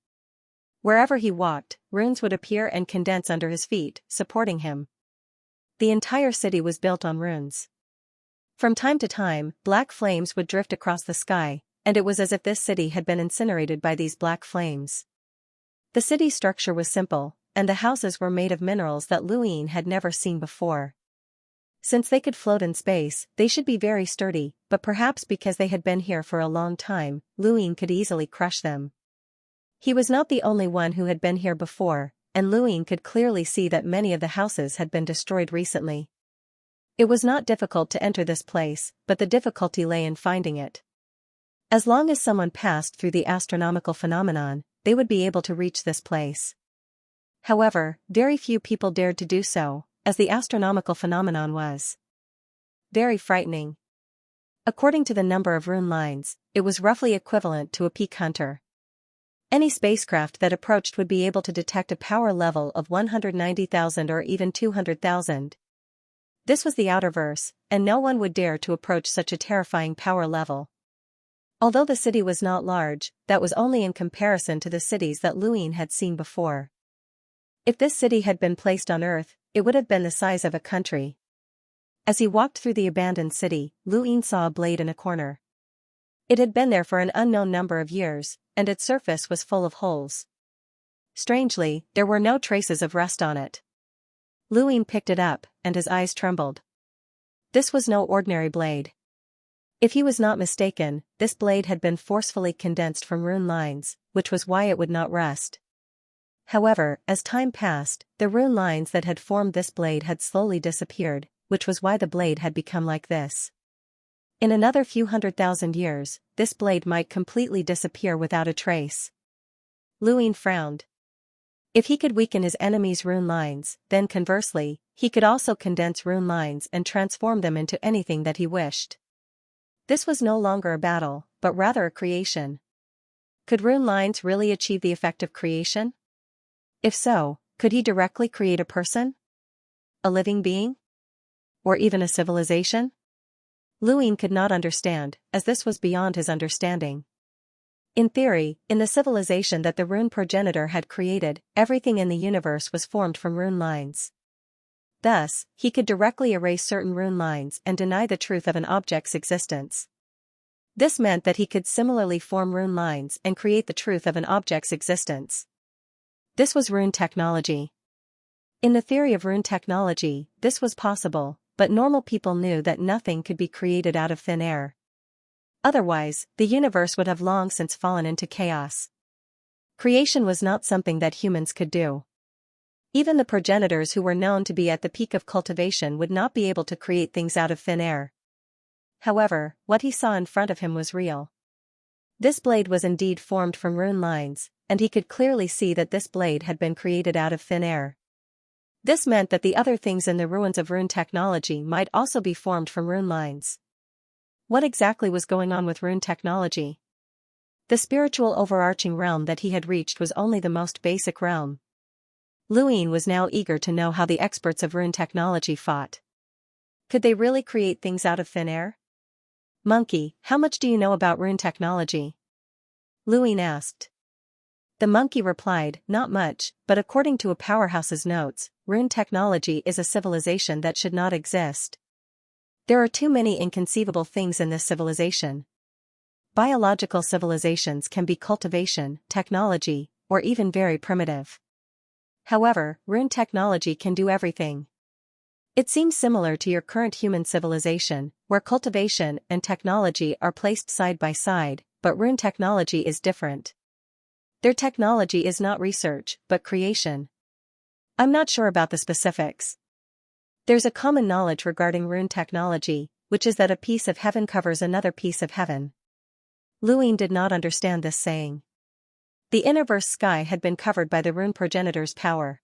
Wherever he walked, runes would appear and condense under his feet, supporting him. The entire city was built on runes. From time to time, black flames would drift across the sky, and it was as if this city had been incinerated by these black flames. The city's structure was simple, and the houses were made of minerals that Luying had never seen before. Since they could float in space, they should be very sturdy, but perhaps because they had been here for a long time, Luying could easily crush them. He was not the only one who had been here before, and Luying could clearly see that many of the houses had been destroyed recently. It was not difficult to enter this place, but the difficulty lay in finding it. As long as someone passed through the astronomical phenomenon, they would be able to reach this place. However, very few people dared to do so, as the astronomical phenomenon was very frightening. According to the number of rune lines, it was roughly equivalent to a peak hunter. Any spacecraft that approached would be able to detect a power level of 190,000 or even 200,000. This was the outerverse, and no one would dare to approach such a terrifying power level. Although the city was not large, that was only in comparison to the cities that Luying had seen before. If this city had been placed on Earth, it would have been the size of a country. As he walked through the abandoned city, Luying saw a blade in a corner. It had been there for an unknown number of years, and its surface was full of holes. Strangely, there were no traces of rust on it. Luying picked it up, and his eyes trembled. This was no ordinary blade. If he was not mistaken, this blade had been forcefully condensed from rune lines, which was why it would not rust. However, as time passed, the rune lines that had formed this blade had slowly disappeared, which was why the blade had become like this. In another few 100,000 years, this blade might completely disappear without a trace. Luying frowned. If he could weaken his enemy's rune lines, then conversely, he could also condense rune lines and transform them into anything that he wished. This was no longer a battle, but rather a creation. Could rune lines really achieve the effect of creation? If so, could he directly create a person? A living being? Or even a civilization? Luying could not understand, as this was beyond his understanding. In theory, in the civilization that the rune progenitor had created, everything in the universe was formed from rune lines. Thus, he could directly erase certain rune lines and deny the truth of an object's existence. This meant that he could similarly form rune lines and create the truth of an object's existence. This was rune technology. In the theory of rune technology, this was possible, but normal people knew that nothing could be created out of thin air. Otherwise, the universe would have long since fallen into chaos. Creation was not something that humans could do. Even the progenitors who were known to be at the peak of cultivation would not be able to create things out of thin air. However, what he saw in front of him was real. This blade was indeed formed from rune lines, and he could clearly see that this blade had been created out of thin air. This meant that the other things in the ruins of rune technology might also be formed from rune lines. What exactly was going on with rune technology? The spiritual overarching realm that he had reached was only the most basic realm. Luin was now eager to know how the experts of rune technology fought. Could they really create things out of thin air? Monkey, how much do you know about rune technology? Luin asked. The monkey replied, not much, but according to a powerhouse's notes, rune technology is a civilization that should not exist. There are too many inconceivable things in this civilization. Biological civilizations can be cultivation, technology, or even very primitive. However, rune technology can do everything. It seems similar to your current human civilization, where cultivation and technology are placed side by side, but rune technology is different. Their technology is not research, but creation. I'm not sure about the specifics. There's a common knowledge regarding rune technology, which is that a piece of heaven covers another piece of heaven. Luin did not understand this saying. The innerverse sky had been covered by the rune progenitor's power.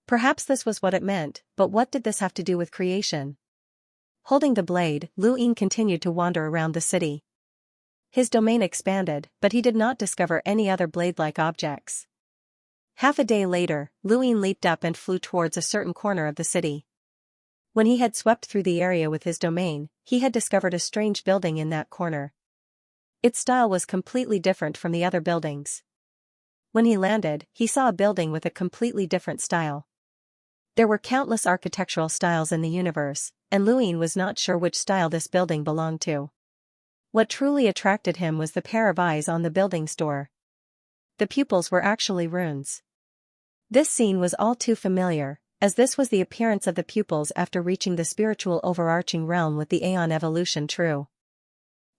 Perhaps this was what it meant, but what did this have to do with creation? Holding the blade, Luin continued to wander around the city. His domain expanded, but he did not discover any other blade-like objects. Half a day later, Luin leaped up and flew towards a certain corner of the city. When he had swept through the area with his domain, he had discovered a strange building in that corner. Its style was completely different from the other buildings. When he landed, he saw a building with a completely different style. There were countless architectural styles in the universe, and Luin was not sure which style this building belonged to. What truly attracted him was the pair of eyes on the building's door. The pupils were actually runes. This scene was all too familiar, as this was the appearance of the pupils after reaching the spiritual overarching realm with the Aeon evolution true.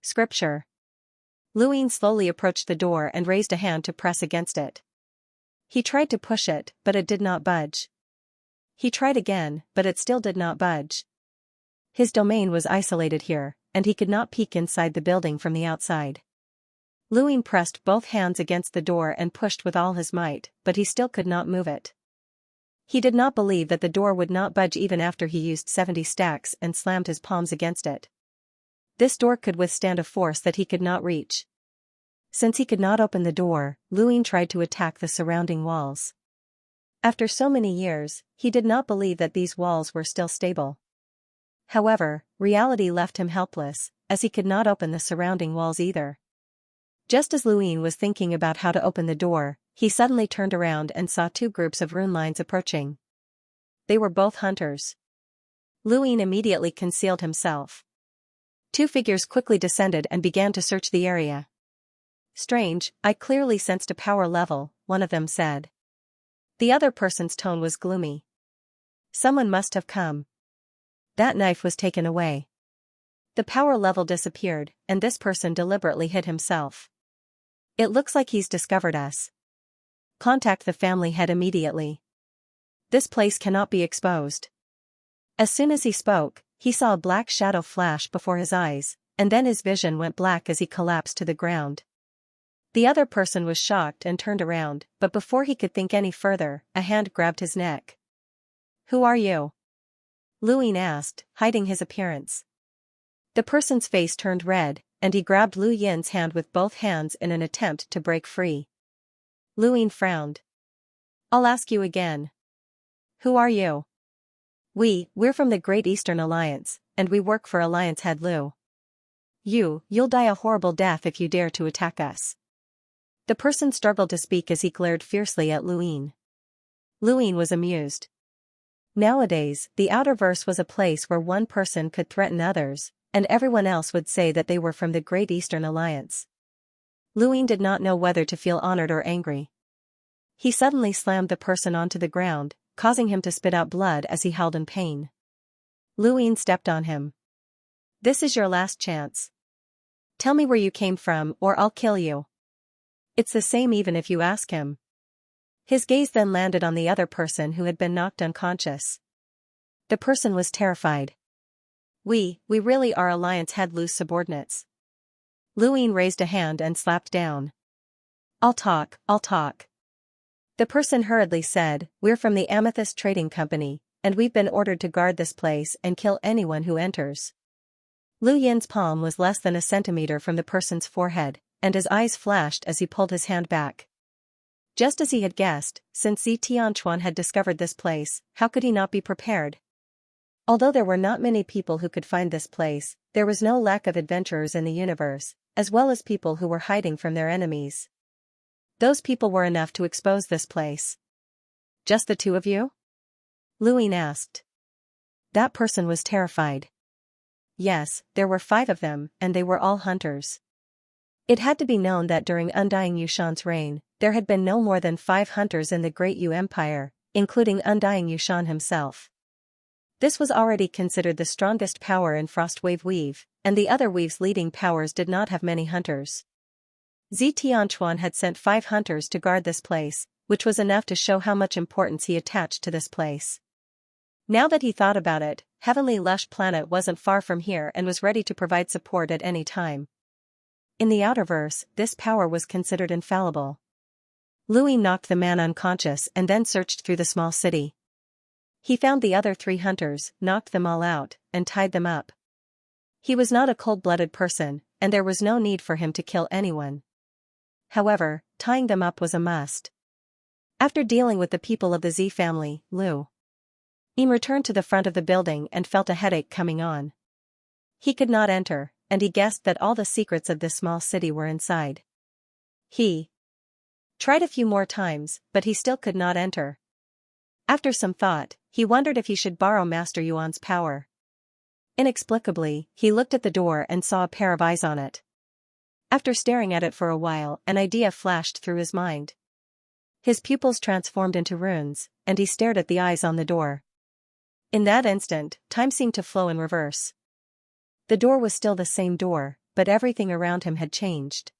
Scripture. Luin slowly approached the door and raised a hand to press against it. He tried to push it, but it did not budge. He tried again, but it still did not budge. His domain was isolated here, and he could not peek inside the building from the outside. Luin pressed both hands against the door and pushed with all his might, but he still could not move it. He did not believe that the door would not budge even after he used 70 stacks and slammed his palms against it. This door could withstand a force that he could not reach. Since he could not open the door, Luin tried to attack the surrounding walls. After so many years, he did not believe that these walls were still stable. However, reality left him helpless, as he could not open the surrounding walls either. Just as Luin was thinking about how to open the door, he suddenly turned around and saw two groups of rune lines approaching. They were both hunters. Luin immediately concealed himself. Two figures quickly descended and began to search the area. Strange, I clearly sensed a power level, one of them said. The other person's tone was gloomy. Someone must have come. That knife was taken away. The power level disappeared, and this person deliberately hid himself. It looks like he's discovered us. Contact the family head immediately. This place cannot be exposed. As soon as he spoke, he saw a black shadow flash before his eyes, and then his vision went black as he collapsed to the ground. The other person was shocked and turned around, but before he could think any further, a hand grabbed his neck. Who are you? Luin asked, hiding his appearance. The person's face turned red, and he grabbed Lu Yin's hand with both hands in an attempt to break free. Luin frowned. I'll ask you again. Who are you? We're from the Great Eastern Alliance, and we work for Alliance Head Lu. You'll die a horrible death if you dare to attack us. The person struggled to speak as he glared fiercely at Luin. Luin was amused. Nowadays, the Outerverse was a place where one person could threaten others, and everyone else would say that they were from the Great Eastern Alliance. Luin did not know whether to feel honored or angry. He suddenly slammed the person onto the ground, causing him to spit out blood as he howled in pain. Luin stepped on him. This is your last chance. Tell me where you came from or I'll kill you. It's the same even if you ask him. His gaze then landed on the other person who had been knocked unconscious. The person was terrified. We really are Alliance Head Lu's subordinates. Luin raised a hand and slapped down. I'll talk. The person hurriedly said, we're from the Amethyst Trading Company, and we've been ordered to guard this place and kill anyone who enters. Lu Yin's palm was less than a centimeter from the person's forehead, and his eyes flashed as he pulled his hand back. Just as he had guessed, since Xianxia had discovered this place, how could he not be prepared? Although there were not many people who could find this place, there was no lack of adventurers in the universe, as well as people who were hiding from their enemies. Those people were enough to expose this place. Just the two of you? Lu Yin asked. That person was terrified. Yes, there were 5 of them, and they were all hunters. It had to be known that during Undying Yushan's reign, there had been no more than 5 hunters in the Great Yu Empire, including Undying Yushan himself. This was already considered the strongest power in Frostwave Weave, and the other Weave's leading powers did not have many hunters. Tianquan had sent 5 hunters to guard this place, which was enough to show how much importance he attached to this place. Now that he thought about it, Heavenly Lush Planet wasn't far from here and was ready to provide support at any time. In the Outerverse, this power was considered infallible. Lu Yin knocked the man unconscious and then searched through the small city. He found the other 3 hunters, knocked them all out, and tied them up. He was not a cold-blooded person, and there was no need for him to kill anyone. However, tying them up was a must. After dealing with the people of the Z family, Lu Yin returned to the front of the building and felt a headache coming on. He could not enter, and he guessed that all the secrets of this small city were inside. He tried a few more times, but he still could not enter. After some thought, he wondered if he should borrow Master Yuan's power. Inexplicably, he looked at the door and saw a pair of eyes on it. After staring at it for a while, an idea flashed through his mind. His pupils transformed into runes, and he stared at the eyes on the door. In that instant, time seemed to flow in reverse. The door was still the same door, but everything around him had changed.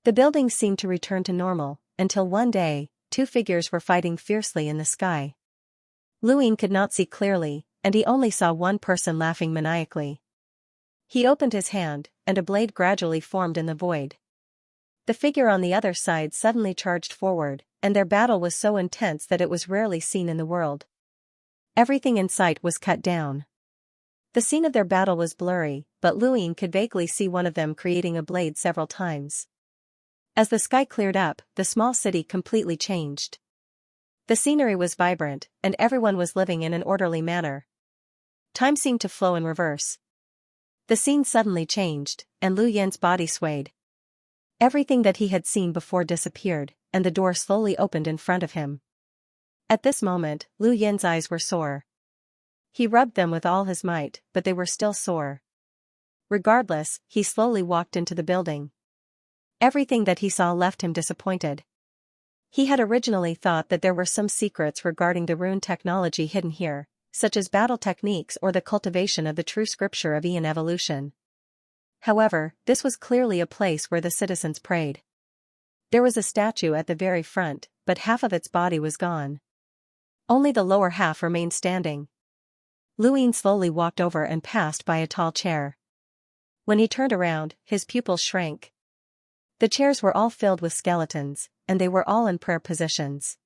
The building seemed to return to normal, until one day, 2 figures were fighting fiercely in the sky. Lu Yin could not see clearly, and he only saw one person laughing maniacally. He opened his hand, and a blade gradually formed in the void. The figure on the other side suddenly charged forward, and their battle was so intense that it was rarely seen in the world. Everything in sight was cut down. The scene of their battle was blurry, but Lu Yin could vaguely see one of them creating a blade several times. As the sky cleared up, the small city completely changed. The scenery was vibrant, and everyone was living in an orderly manner. Time seemed to flow in reverse. The scene suddenly changed, and Lu Yin's body swayed. Everything that he had seen before disappeared, and the door slowly opened in front of him. At this moment, Lu Yin's eyes were sore. He rubbed them with all his might, but they were still sore. Regardless, he slowly walked into the building. Everything that he saw left him disappointed. He had originally thought that there were some secrets regarding the rune technology hidden here, such as battle techniques or the cultivation of the true scripture of Aeon evolution. However, this was clearly a place where the citizens prayed. There was a statue at the very front, but half of its body was gone. Only the lower half remained standing. Lu Yin slowly walked over and passed by a tall chair. When he turned around, his pupils shrank. The chairs were all filled with skeletons, and they were all in prayer positions.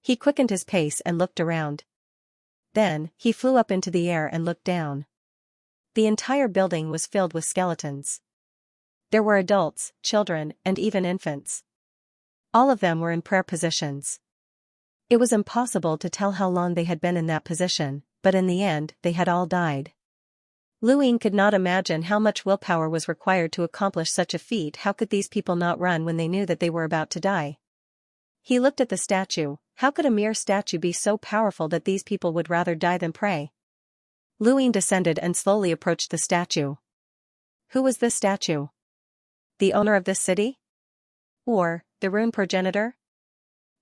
He quickened his pace and looked around. Then, he flew up into the air and looked down. The entire building was filled with skeletons. There were adults, children, and even infants. All of them were in prayer positions. It was impossible to tell how long they had been in that position, but in the end, they had all died. Lu Yin could not imagine how much willpower was required to accomplish such a feat. How could these people not run when they knew that they were about to die? He looked at the statue. How could a mere statue be so powerful that these people would rather die than pray? Lu Yin descended and slowly approached the statue. Who was this statue? The owner of this city? Or, the rune progenitor?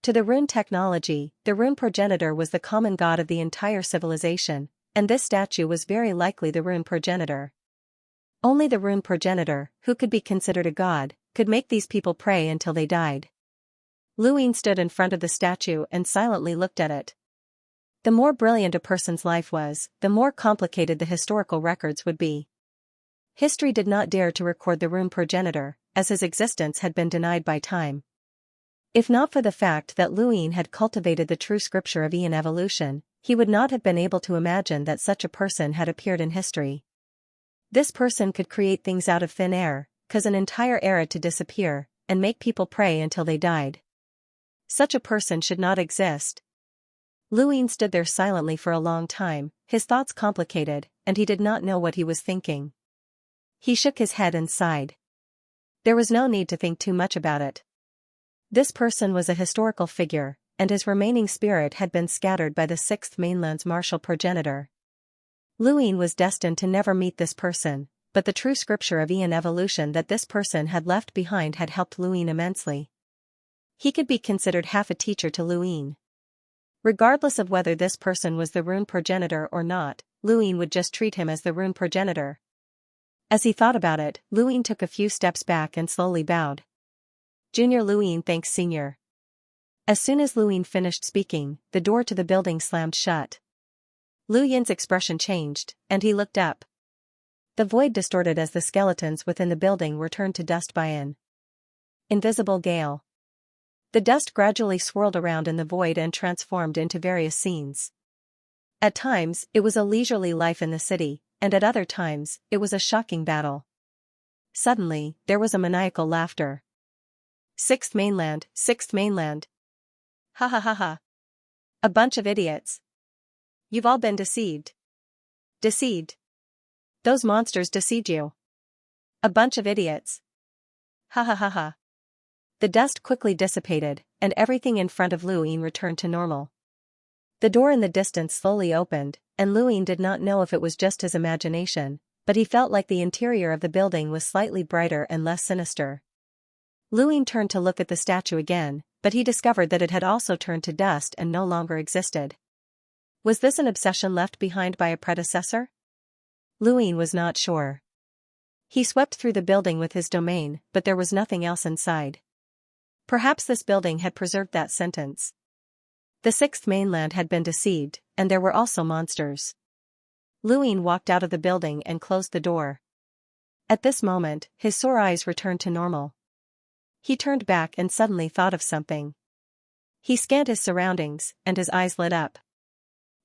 To the rune technology, the rune progenitor was the common god of the entire civilization, and this statue was very likely the rune progenitor. Only the rune progenitor, who could be considered a god, could make these people pray until they died. Lu Yin stood in front of the statue and silently looked at it. The more brilliant a person's life was, the more complicated the historical records would be. History did not dare to record the rune progenitor, as his existence had been denied by time. If not for the fact that Lu Yin had cultivated the true scripture of Aeon evolution, he would not have been able to imagine that such a person had appeared in history. This person could create things out of thin air, cause an entire era to disappear, and make people pray until they died. Such a person should not exist. Luin stood there silently for a long time, his thoughts complicated, and he did not know what he was thinking. He shook his head and sighed. There was no need to think too much about it. This person was a historical figure, and his remaining spirit had been scattered by the Sixth Mainland's martial progenitor. Luin was destined to never meet this person, but the true scripture of Aeon evolution that this person had left behind had helped Luin immensely. He could be considered half a teacher to Luin. Regardless of whether this person was the rune progenitor or not, Luin would just treat him as the rune progenitor. As he thought about it, Luin took a few steps back and slowly bowed. Junior Luin thanks Senior. As soon as Luin finished speaking, the door to the building slammed shut. Luyin's expression changed, and he looked up. The void distorted as the skeletons within the building were turned to dust by an invisible gale. The dust gradually swirled around in the void and transformed into various scenes. At times, it was a leisurely life in the city, and at other times, it was a shocking battle. Suddenly, there was a maniacal laughter. Sixth Mainland, Sixth Mainland. Ha ha ha ha. A bunch of idiots. You've all been deceived. Deceived. Those monsters deceived you. A bunch of idiots. Ha ha ha ha. The dust quickly dissipated, and everything in front of Luin returned to normal. The door in the distance slowly opened, and Luin did not know if it was just his imagination, but he felt like the interior of the building was slightly brighter and less sinister. Luin turned to look at the statue again, but he discovered that it had also turned to dust and no longer existed. Was this an obsession left behind by a predecessor? Luin was not sure. He swept through the building with his domain, but there was nothing else inside. Perhaps this building had preserved that sentence. The Sixth Mainland had been deceived, and there were also monsters. Luin walked out of the building and closed the door. At this moment, his sore eyes returned to normal. He turned back and suddenly thought of something. He scanned his surroundings, and his eyes lit up.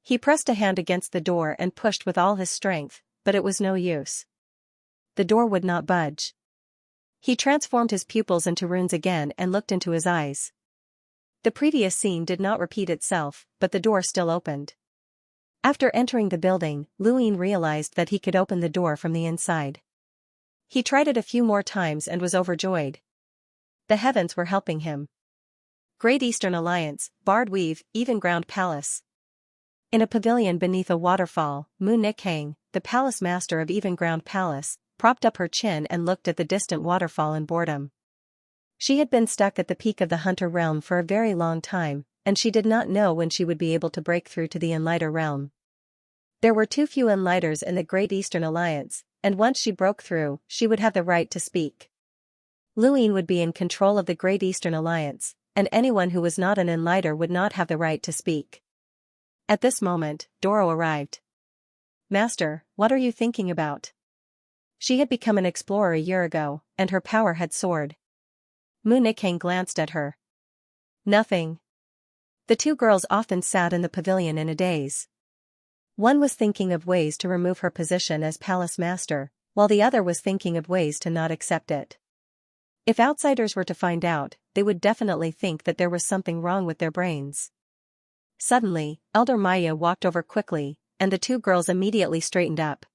He pressed a hand against the door and pushed with all his strength, but it was no use. The door would not budge. He transformed his pupils into runes again and looked into his eyes. The previous scene did not repeat itself, but the door still opened. After entering the building, Luin realized that he could open the door from the inside. He tried it a few more times and was overjoyed. The heavens were helping him. Great Eastern Alliance, Barred Weave, Even Ground Palace. In a pavilion beneath a waterfall, Mu Nikhang, the palace master of Even Ground Palace, propped up her chin and looked at the distant waterfall in boredom. She had been stuck at the peak of the Hunter realm for a very long time, and she did not know when she would be able to break through to the Enlighter realm. There were too few Enlighters in the Great Eastern Alliance, and once she broke through, she would have the right to speak. Luin would be in control of the Great Eastern Alliance, and anyone who was not an Enlighter would not have the right to speak. At this moment, Doro arrived. Master, what are you thinking about? She had become an explorer a year ago, and her power had soared. Mu Nikhang glanced at her. Nothing. The two girls often sat in the pavilion in a daze. One was thinking of ways to remove her position as palace master, while the other was thinking of ways to not accept it. If outsiders were to find out, they would definitely think that there was something wrong with their brains. Suddenly, Elder Maya walked over quickly, and the two girls immediately straightened up.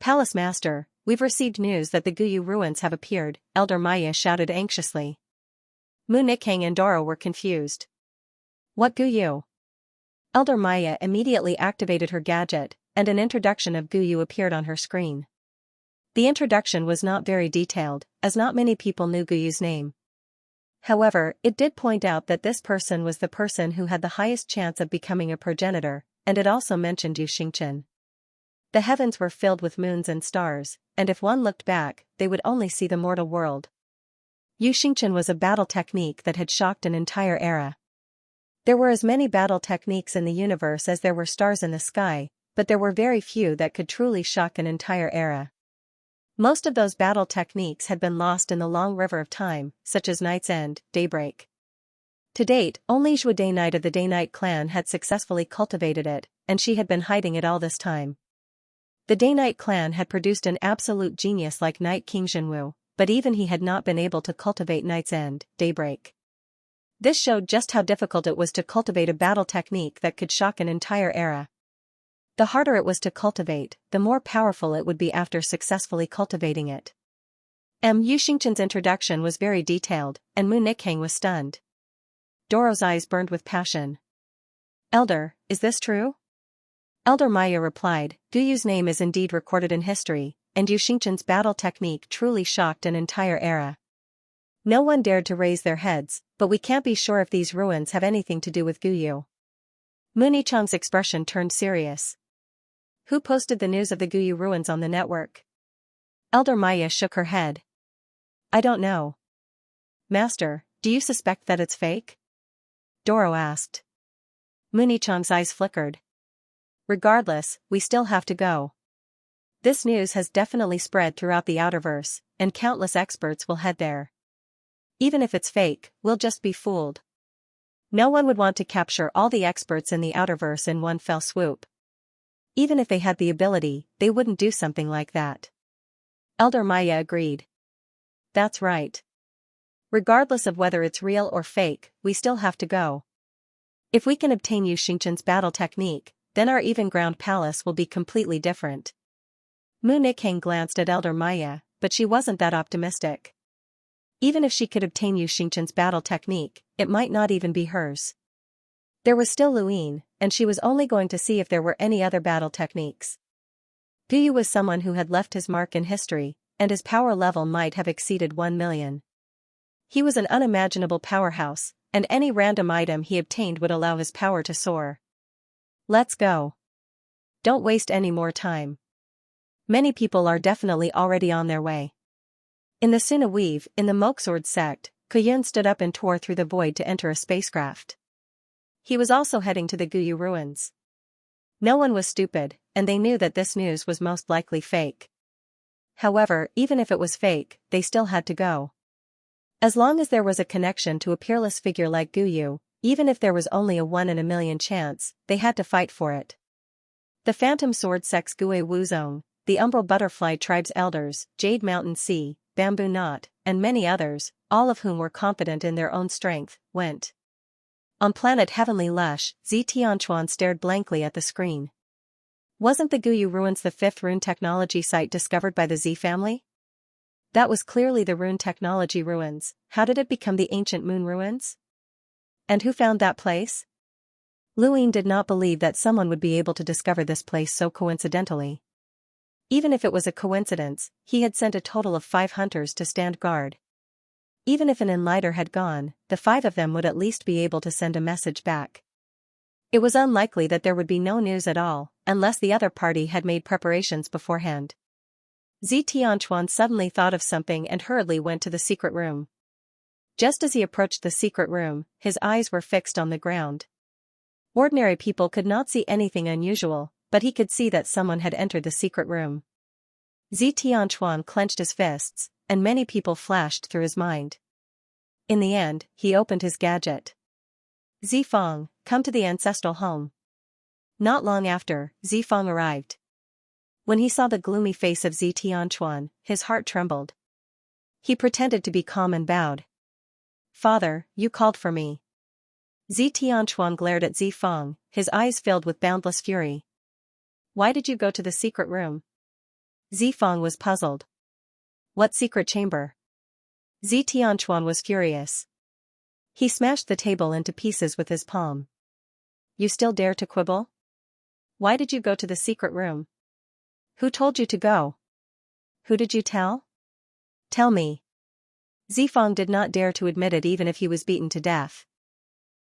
Palace Master, we've received news that the Guyu ruins have appeared, Elder Maya shouted anxiously. Mu Nikhang and Doro were confused. What Guyu? Elder Maya immediately activated her gadget, and an introduction of Guyu appeared on her screen. The introduction was not very detailed, as not many people knew Guyu's name. However, it did point out that this person was the person who had the highest chance of becoming a progenitor, and it also mentioned Xianxia. The heavens were filled with moons and stars, and if one looked back, they would only see the mortal world. Xianxia was a battle technique that had shocked an entire era. There were as many battle techniques in the universe as there were stars in the sky, but there were very few that could truly shock an entire era. Most of those battle techniques had been lost in the long river of time, such as Night's End, Daybreak. To date, only Zhua Day Knight of the Day Knight clan had successfully cultivated it, and she had been hiding it all this time. The Day-Night clan had produced an absolute genius like Night King Jinwu, but even he had not been able to cultivate Night's End, Daybreak. This showed just how difficult it was to cultivate a battle technique that could shock an entire era. The harder it was to cultivate, the more powerful it would be after successfully cultivating it. Yu Xingqian's introduction was very detailed, and Mu Nikhang was stunned. Doro's eyes burned with passion. "Elder, is this true?" Elder Maya replied, "Guyu's name is indeed recorded in history, and Yu Xingqian's battle technique truly shocked an entire era. No one dared to raise their heads, but we can't be sure if these ruins have anything to do with Guyu." Mu Nichang's expression turned serious. "Who posted the news of the Guyu ruins on the network?" Elder Maya shook her head. "I don't know." "Master, do you suspect that it's fake?" Doro asked. Mu Nichang's eyes flickered. "Regardless, we still have to go. This news has definitely spread throughout the Outerverse, and countless experts will head there. Even if it's fake, we'll just be fooled. No one would want to capture all the experts in the Outerverse in one fell swoop. Even if they had the ability, they wouldn't do something like that." Elder Maya agreed. "That's right. Regardless of whether it's real or fake, we still have to go. If we can obtain Yu Xingqian's battle technique, then our even ground palace will be completely different." Mu Nikhang glanced at Elder Maya, but she wasn't that optimistic. Even if she could obtain Yu Xingqian's battle technique, it might not even be hers. There was still Luin, and she was only going to see if there were any other battle techniques. Guyu was someone who had left his mark in history, and his power level might have exceeded 1 million. He was an unimaginable powerhouse, and any random item he obtained would allow his power to soar. "Let's go. Don't waste any more time. Many people are definitely already on their way." In the Suna Weave, in the Moksword sect, Kuyun stood up and tore through the void to enter a spacecraft. He was also heading to the Guyu ruins. No one was stupid, and they knew that this news was most likely fake. However, even if it was fake, they still had to go. As long as there was a connection to a peerless figure like Guyu, even if there was only a 1 in a million chance, they had to fight for it. The Phantom Sword sect's Gue Wuzong, the Umbral Butterfly tribe's elders, Jade Mountain Sea, Bamboo Knot, and many others, all of whom were confident in their own strength, went. On planet Heavenly Lush, Zi Tianchuan stared blankly at the screen. Wasn't the Guyu ruins the 5th rune technology site discovered by the Z family? That was clearly the rune technology ruins. How did it become the ancient moon ruins? And who found that place? Luin did not believe that someone would be able to discover this place so coincidentally. Even if it was a coincidence, he had sent a total of 5 hunters to stand guard. Even if an enlighter had gone, the 5 of them would at least be able to send a message back. It was unlikely that there would be no news at all, unless the other party had made preparations beforehand. Zi Tianchuan suddenly thought of something and hurriedly went to the secret room. Just as he approached the secret room, his eyes were fixed on the ground. Ordinary people could not see anything unusual, but he could see that someone had entered the secret room. Zi Tianchuan clenched his fists, and many people flashed through his mind. In the end, he opened his gadget. "Zifeng, come to the ancestral home." Not long after, Zifeng arrived. When he saw the gloomy face of Zi Tianchuan, his heart trembled. He pretended to be calm and bowed. "Father, you called for me." Zi Tianchuan glared at Zifeng, his eyes filled with boundless fury. "Why did you go to the secret room?" Zifeng was puzzled. "What secret chamber?" Zi Tianchuan was furious. He smashed the table into pieces with his palm. "You still dare to quibble? Why did you go to the secret room? Who told you to go? Who did you tell? Tell me." Zifeng did not dare to admit it even if he was beaten to death.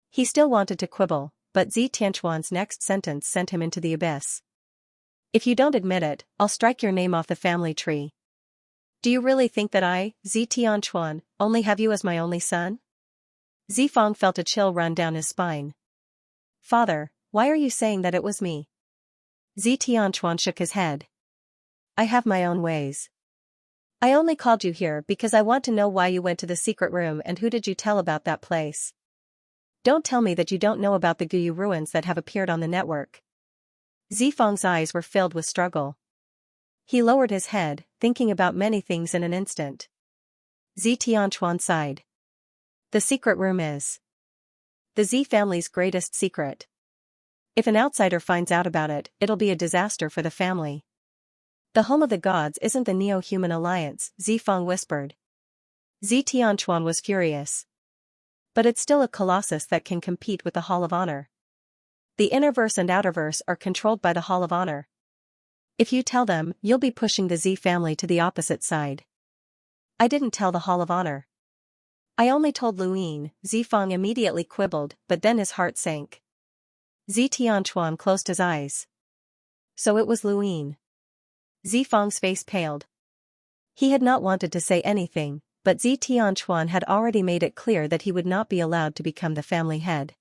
He still wanted to quibble, but Zi Tianchuan's next sentence sent him into the abyss. "If you don't admit it, I'll strike your name off the family tree. Do you really think that I, Zi Tianchuan, only have you as my only son?" Zifeng felt a chill run down his spine. "Father, why are you saying that it was me?" Zi Tianchuan shook his head. "I have my own ways. I only called you here because I want to know why you went to the secret room and who did you tell about that place. Don't tell me that you don't know about the Guyu ruins that have appeared on the network." Zifeng's eyes were filled with struggle. He lowered his head, thinking about many things in an instant. Xianxia sighed. The secret room is the Z family's greatest secret. If an outsider finds out about it, it'll be a disaster for the family. The home of the gods isn't the Neo-Human Alliance, Zifeng whispered. Xianxia was furious. But it's still a colossus that can compete with the Hall of Honor. The Innerverse and Outerverse are controlled by the Hall of Honor. If you tell them, you'll be pushing the Z family to the opposite side. I didn't tell the Hall of Honor. I only told Luin. Zifeng immediately quibbled, but then his heart sank. Xianxia closed his eyes. So it was Luin. Zifeng's face paled. He had not wanted to say anything, but Xianxia had already made it clear that he would not be allowed to become the family head.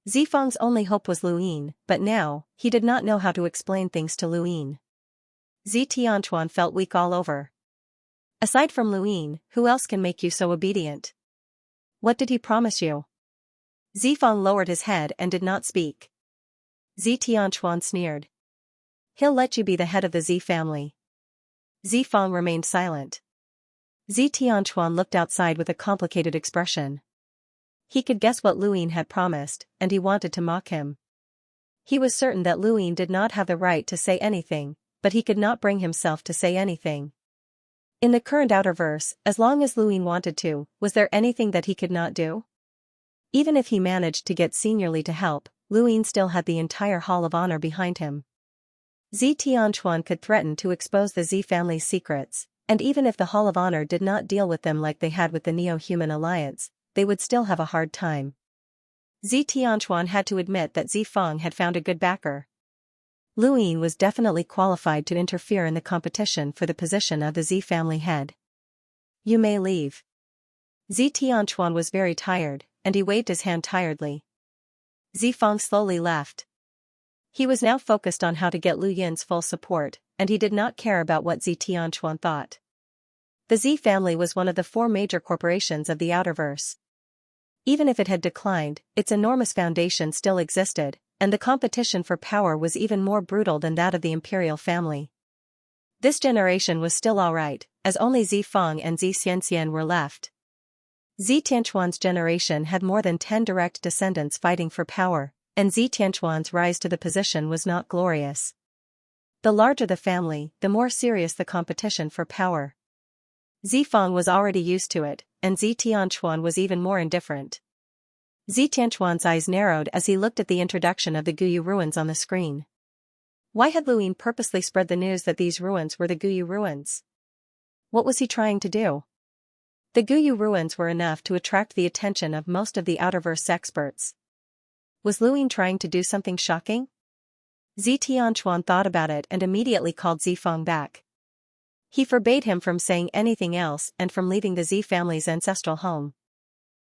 Zifeng's only hope was Luin, but now, he did not know how to explain things to Luin. Xianxia felt weak all over. Aside from Luin, who else can make you so obedient? What did he promise you? Zifeng lowered his head and did not speak. Xianxia sneered. He'll let you be the head of the Z family. Zifeng remained silent. Xianxia looked outside with a complicated expression. He could guess what Luin had promised, and he wanted to mock him. He was certain that Luin did not have the right to say anything, but he could not bring himself to say anything. In the current Outerverse, as long as Luin wanted to, was there anything that he could not do? Even if he managed to get Seniorly to help, Luin still had the entire Hall of Honor behind him. Xianxia could threaten to expose the Z family's secrets, and even if the Hall of Honor did not deal with them like they had with the Neo-Human Alliance, they would still have a hard time. Xianxia had to admit that Zifeng had found a good backer. Luin was definitely qualified to interfere in the competition for the position of the Z family head. You may leave. Xianxia was very tired, and he waved his hand tiredly. Zifeng slowly left. He was now focused on how to get Lu Yin's full support, and he did not care about what Xianxia thought. The Z family was one of the 4 major corporations of the Outerverse. Even if it had declined, its enormous foundation still existed, and the competition for power was even more brutal than that of the imperial family. This generation was still alright, as only Zifeng and Xianxia were left. Xianxia's generation had more than 10 direct descendants fighting for power, and Xianxia's rise to the position was not glorious. The larger the family, the more serious the competition for power. Zifeng was already used to it, and Xianxia was even more indifferent. Xianxia's eyes narrowed as he looked at the introduction of the Guyu ruins on the screen. Why had Luin purposely spread the news that these ruins were the Guyu ruins? What was he trying to do? The Guyu ruins were enough to attract the attention of most of the Outerverse experts. Was Luin trying to do something shocking? Xianxia thought about it and immediately called Zifeng back. He forbade him from saying anything else and from leaving the Z family's ancestral home.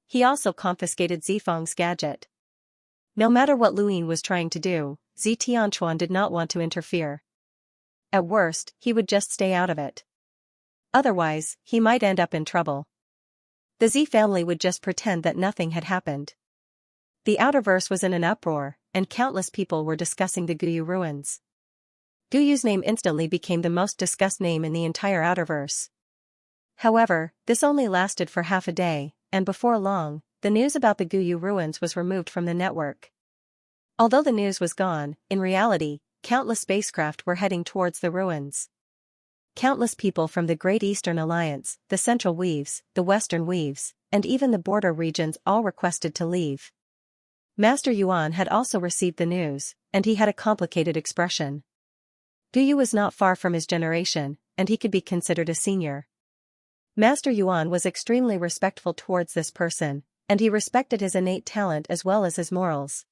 He also confiscated Zifeng's gadget. No matter what Luin was trying to do, Xianxia did not want to interfere. At worst, he would just stay out of it. Otherwise, he might end up in trouble. The Z family would just pretend that nothing had happened. The Outerverse was in an uproar, and countless people were discussing the Guyu ruins. Guyu's name instantly became the most discussed name in the entire Outerverse. However, this only lasted for half a day, and before long, the news about the Guyu ruins was removed from the network. Although the news was gone, in reality, countless spacecraft were heading towards the ruins. Countless people from the Great Eastern Alliance, the Central Weaves, the Western Weaves, and even the border regions all requested to leave. Master Yuan had also received the news, and he had a complicated expression. Guyu was not far from his generation, and he could be considered a senior. Master Yuan was extremely respectful towards this person, and he respected his innate talent as well as his morals.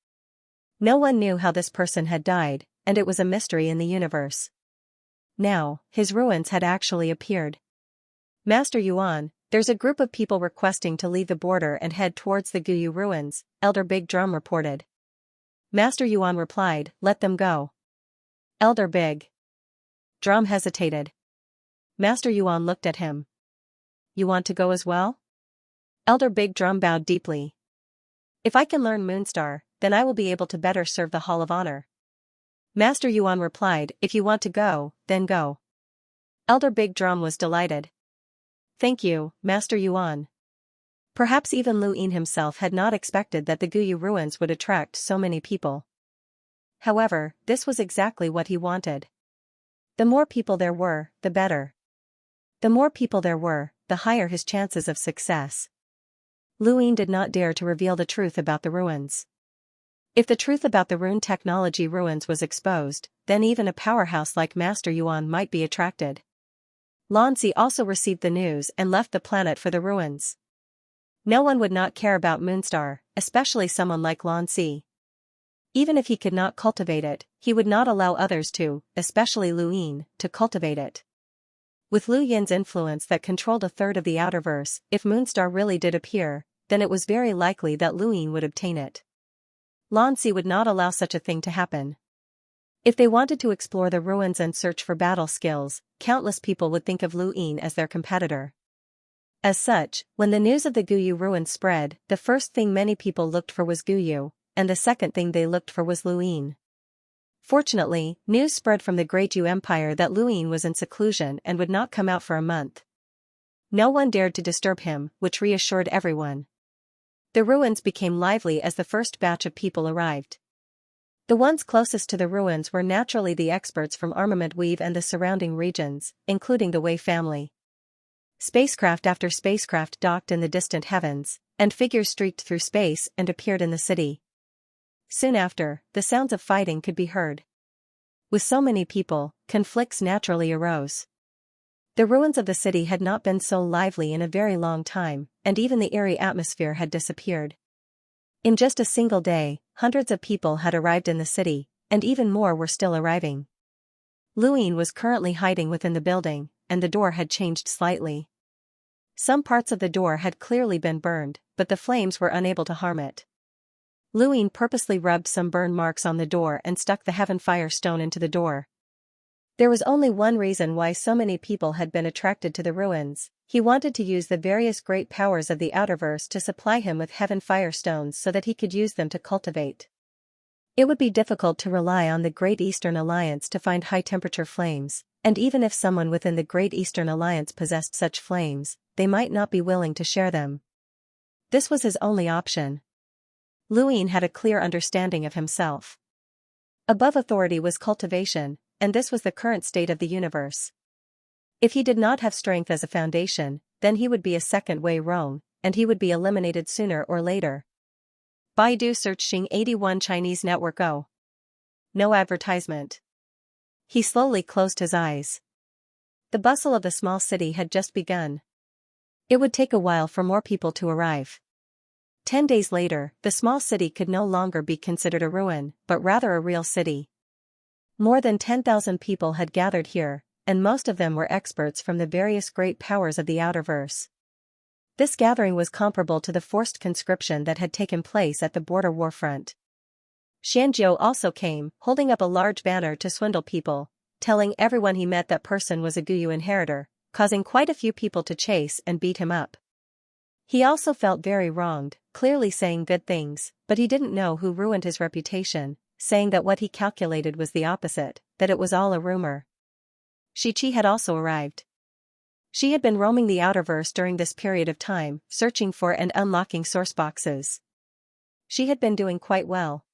No one knew how this person had died, and it was a mystery in the universe. Now, his ruins had actually appeared. Master Yuan, there's a group of people requesting to leave the border and head towards the Guyu ruins, Elder Big Drum reported. Master Yuan replied, let them go. Elder Big Drum hesitated. Master Yuan looked at him. You want to go as well? Elder Big Drum bowed deeply. If I can learn Moonstar, then I will be able to better serve the Hall of Honor. Master Yuan replied, if you want to go, then go. Elder Big Drum was delighted. Thank you, Master Yuan. Perhaps even Lu Yin himself had not expected that the Guyu ruins would attract so many people. However, this was exactly what he wanted. The more people there were, the better. The more people there were, the higher his chances of success. Lu Yin did not dare to reveal the truth about the ruins. If the truth about the rune technology ruins was exposed, then even a powerhouse like Master Yuan might be attracted. Lanzi also received the news and left the planet for the ruins. No one would not care about Moonstar, especially someone like Lanzi. Even if he could not cultivate it, he would not allow others to, especially Lu Yin, to cultivate it. With Lu Yin's influence that controlled a third of the Outerverse, if Moonstar really did appear, then it was very likely that Lu Yin would obtain it. Lanzi would not allow such a thing to happen. If they wanted to explore the ruins and search for battle skills, countless people would think of Lu Yin as their competitor. As such, when the news of the Guyu ruins spread, the first thing many people looked for was Guyu, and the second thing they looked for was Lu Yin. Fortunately, news spread from the Great Yu Empire that Lu Yin was in seclusion and would not come out for a month. No one dared to disturb him, which reassured everyone. The ruins became lively as the first batch of people arrived. The ones closest to the ruins were naturally the experts from Armament Weave and the surrounding regions, including the Wei family. Spacecraft after spacecraft docked in the distant heavens, and figures streaked through space and appeared in the city. Soon after, the sounds of fighting could be heard. With so many people, conflicts naturally arose. The ruins of the city had not been so lively in a very long time, and even the eerie atmosphere had disappeared. In just a single day, hundreds of people had arrived in the city, and even more were still arriving. Lu Yin was currently hiding within the building, and the door had changed slightly. Some parts of the door had clearly been burned, but the flames were unable to harm it. Lu Yin purposely rubbed some burn marks on the door and stuck the Heaven Fire Stone into the door. There was only one reason why so many people had been attracted to the ruins. He wanted to use the various great powers of the Outerverse to supply him with Heaven Fire Stones so that he could use them to cultivate. It would be difficult to rely on the Great Eastern Alliance to find high-temperature flames, and even if someone within the Great Eastern Alliance possessed such flames, they might not be willing to share them. This was his only option. Lu Yin had a clear understanding of himself. Above authority was cultivation, and this was the current state of the universe. If he did not have strength as a foundation, then he would be a second Wei Rong, and he would be eliminated sooner or later. Baidu search Xing 81 Chinese Network O. No advertisement. He slowly closed his eyes. The bustle of the small city had just begun. It would take a while for more people to arrive. 10 days later, the small city could no longer be considered a ruin, but rather a real city. More than 10,000 people had gathered here, and most of them were experts from the various great powers of the Outerverse. This gathering was comparable to the forced conscription that had taken place at the border war front. Xianxia also came, holding up a large banner to swindle people, telling everyone he met that person was a Guyu inheritor, causing quite a few people to chase and beat him up. He also felt very wronged, clearly saying good things, but he didn't know who ruined his reputation, saying that what he calculated was the opposite, that it was all a rumor. Shichi had also arrived. She had been roaming the Outerverse during this period of time, searching for and unlocking source boxes. She had been doing quite well.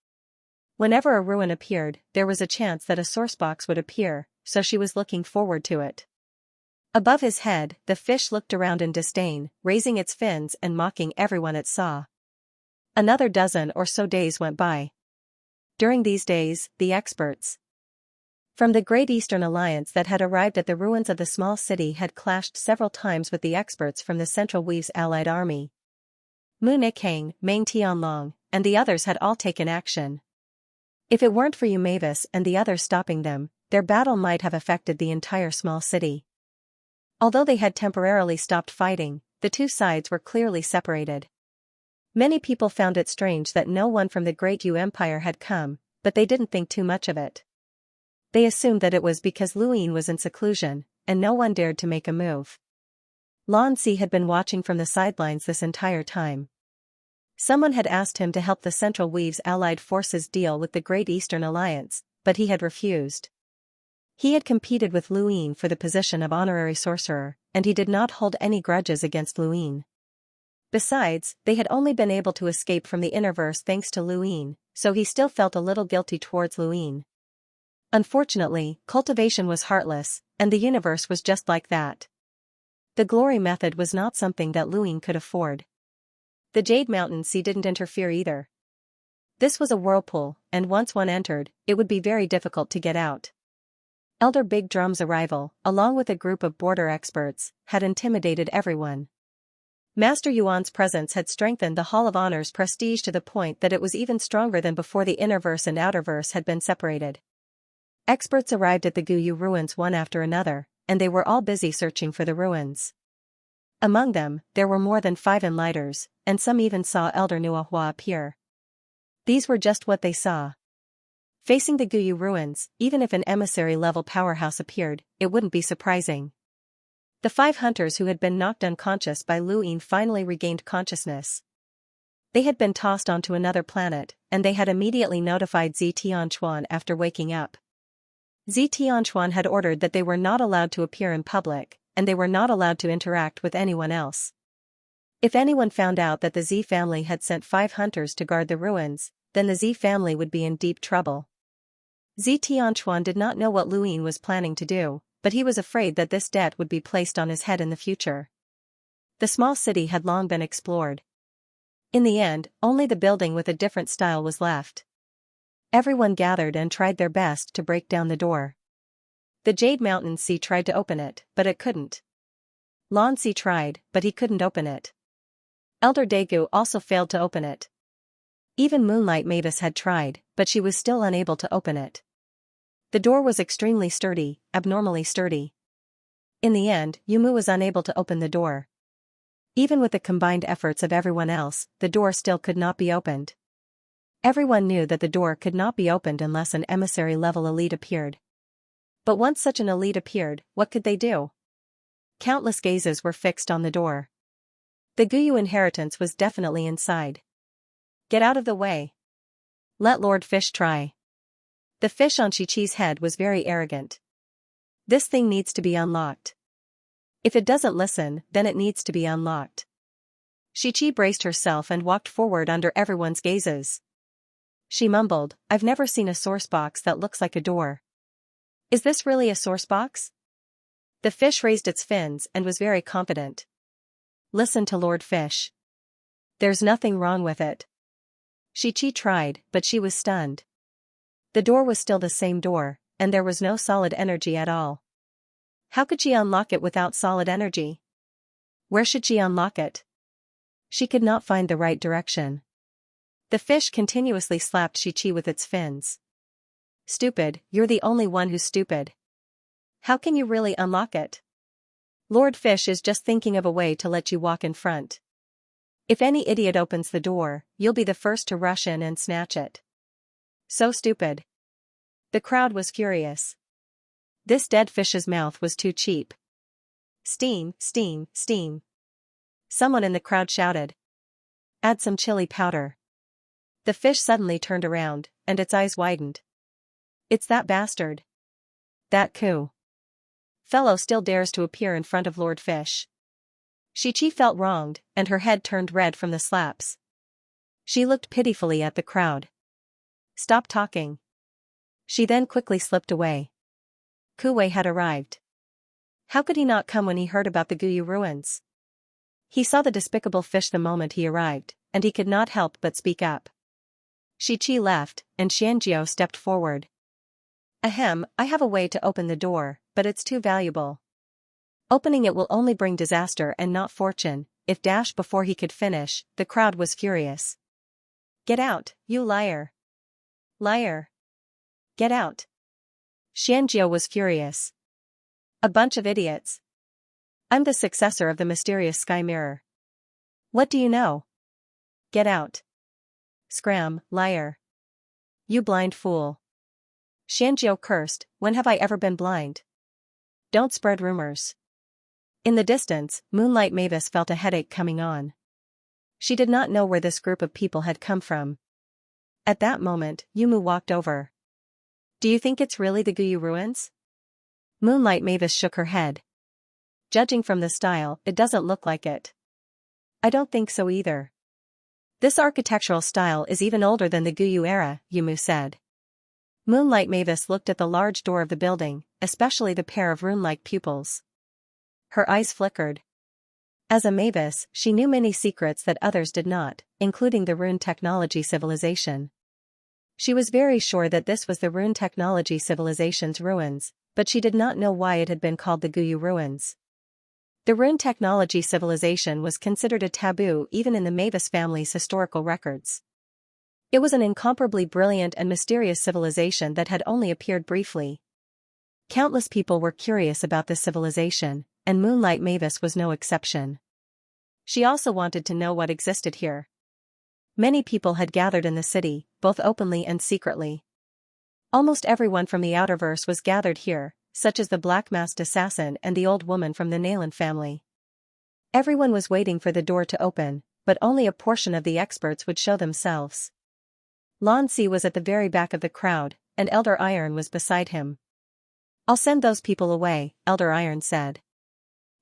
Whenever a ruin appeared, there was a chance that a source box would appear, so she was looking forward to it. Above his head, the fish looked around in disdain, raising its fins and mocking everyone it saw. Another dozen or so days went by. During these days, the experts from the Great Eastern Alliance that had arrived at the ruins of the small city had clashed several times with the experts from the Central Weave's allied army. Mu Nikhang, Meng Tianlong, and the others had all taken action. If it weren't for Yu Mavis and the others stopping them, their battle might have affected the entire small city. Although they had temporarily stopped fighting, the two sides were clearly separated. Many people found it strange that no one from the Great Yu Empire had come, but they didn't think too much of it. They assumed that it was because Lu Yin was in seclusion, and no one dared to make a move. Lanzi had been watching from the sidelines this entire time. Someone had asked him to help the Central Weave's allied forces deal with the Great Eastern Alliance, but he had refused. He had competed with Luin for the position of honorary sorcerer, and he did not hold any grudges against Luin. Besides, they had only been able to escape from the Innerverse thanks to Luin, so he still felt a little guilty towards Luin. Unfortunately, cultivation was heartless, and the universe was just like that. The glory method was not something that Luin could afford. The Jade Mountain Sea didn't interfere either. This was a whirlpool, and once one entered, it would be very difficult to get out. Elder Big Drum's arrival, along with a group of border experts, had intimidated everyone. Master Yuan's presence had strengthened the Hall of Honor's prestige to the point that it was even stronger than before the Innerverse and Outerverse had been separated. Experts arrived at the Guyu ruins one after another, and they were all busy searching for the ruins. Among them, there were more than 5 enlighters, and some even saw Elder Nuahua appear. These were just what they saw. Facing the Guyu ruins, even if an emissary-level powerhouse appeared, it wouldn't be surprising. The 5 hunters who had been knocked unconscious by Luin finally regained consciousness. They had been tossed onto another planet, and they had immediately notified Zi Tianquan after waking up. Zi Tianquan had ordered that they were not allowed to appear in public, and they were not allowed to interact with anyone else. If anyone found out that the Zi family had sent 5 hunters to guard the ruins, then the Zi family would be in deep trouble. Zi Tianquan did not know what Luin was planning to do, but he was afraid that this debt would be placed on his head in the future. The small city had long been explored. In the end, only the building with a different style was left. Everyone gathered and tried their best to break down the door. The Jade Mountain Sea tried to open it, but it couldn't. Lan Si tried, but he couldn't open it. Elder Daegu also failed to open it. Even Moonlight Mavis had tried, but she was still unable to open it. The door was extremely sturdy, abnormally sturdy. In the end, Yumu was unable to open the door. Even with the combined efforts of everyone else, the door still could not be opened. Everyone knew that the door could not be opened unless an emissary-level elite appeared. But once such an elite appeared, what could they do? Countless gazes were fixed on the door. The Guyu inheritance was definitely inside. Get out of the way. Let Lord Fish try. The fish on Chi-Chi's head was very arrogant. This thing needs to be unlocked. If it doesn't listen, then it needs to be unlocked. Chi-Chi braced herself and walked forward under everyone's gazes. She mumbled, "I've never seen a source box that looks like a door. Is this really a source box?" The fish raised its fins and was very confident. Listen to Lord Fish. There's nothing wrong with it. Chi-Chi tried, but she was stunned. The door was still the same door, and there was no solid energy at all. How could she unlock it without solid energy? Where should she unlock it? She could not find the right direction. The fish continuously slapped Chi-Chi with its fins. Stupid, you're the only one who's stupid. How can you really unlock it? Lord Fish is just thinking of a way to let you walk in front. If any idiot opens the door, you'll be the first to rush in and snatch it. So stupid. The crowd was furious. This dead fish's mouth was too cheap. Steam, steam, steam. Someone in the crowd shouted. Add some chili powder. The fish suddenly turned around, and its eyes widened. It's that bastard. That Ku fellow still dares to appear in front of Lord Fish. Chi-Chi felt wronged, and her head turned red from the slaps. She looked pitifully at the crowd. Stop talking. She then quickly slipped away. Kuwei had arrived. How could he not come when he heard about the Guyu ruins? He saw the despicable fish the moment he arrived, and he could not help but speak up. Chi-Chi left, and Xianxia stepped forward. Ahem, I have a way to open the door, but it's too valuable. Opening it will only bring disaster and not fortune. If dash before he could finish, the crowd was furious. Get out, you liar. Liar. Get out. Xianxia was furious. A bunch of idiots. I'm the successor of the mysterious Sky Mirror. What do you know? Get out. Scram, liar. You blind fool. Xianxia cursed, when have I ever been blind? Don't spread rumors. In the distance, Moonlight Mavis felt a headache coming on. She did not know where this group of people had come from. At that moment, Yumu walked over. Do you think it's really the Guyu ruins? Moonlight Mavis shook her head. Judging from the style, it doesn't look like it. I don't think so either. This architectural style is even older than the Guyu era, Yumu said. Moonlight Mavis looked at the large door of the building, especially the pair of rune-like pupils. Her eyes flickered. As a Mavis, she knew many secrets that others did not, including the rune technology civilization. She was very sure that this was the rune technology civilization's ruins, but she did not know why it had been called the Guyu ruins. The rune technology civilization was considered a taboo even in the Mavis family's historical records. It was an incomparably brilliant and mysterious civilization that had only appeared briefly. Countless people were curious about this civilization, and Moonlight Mavis was no exception. She also wanted to know what existed here. Many people had gathered in the city, both openly and secretly. Almost everyone from the Outerverse was gathered here, such as the black-masked assassin and the old woman from the Nayland family. Everyone was waiting for the door to open, but only a portion of the experts would show themselves. Lanzi was at the very back of the crowd, and Elder Iron was beside him. I'll send those people away, Elder Iron said.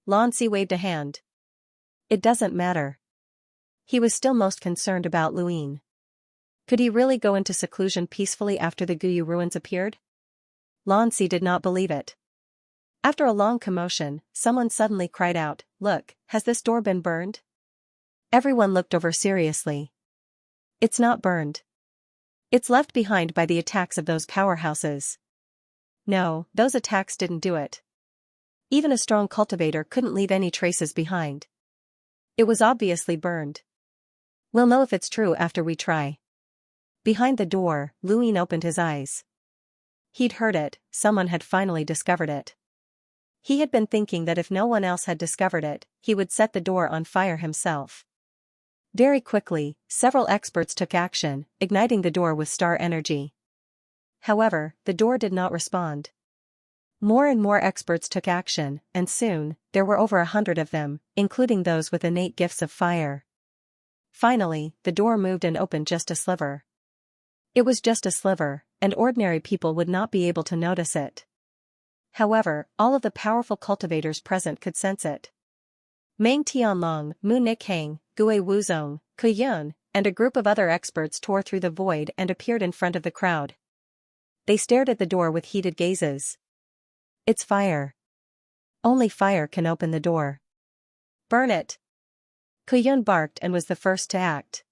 Lanzi waved a hand. It doesn't matter. He was still most concerned about Luine. Could he really go into seclusion peacefully after the Guyu ruins appeared? Lanzi did not believe it. After a long commotion, someone suddenly cried out, "Look, has this door been burned?" Everyone looked over seriously. It's not burned. It's left behind by the attacks of those powerhouses. No, those attacks didn't do it. Even a strong cultivator couldn't leave any traces behind. It was obviously burned. We'll know if it's true after we try. Behind the door, Luine opened his eyes. He'd heard it, someone had finally discovered it. He had been thinking that if no one else had discovered it, he would set the door on fire himself. Very quickly, several experts took action, igniting the door with star energy. However, the door did not respond. More and more experts took action, and soon, there were over 100 of them, including those with innate gifts of fire. Finally, the door moved and opened just a sliver. It was just a sliver, and ordinary people would not be able to notice it. However, all of the powerful cultivators present could sense it. Meng Tianlong, Mu Nikhang, Gue Wuzong, Ke Yun, and a group of other experts tore through the void and appeared in front of the crowd. They stared at the door with heated gazes. It's fire. Only fire can open the door. Burn it! Ke Yun barked and was the first to act.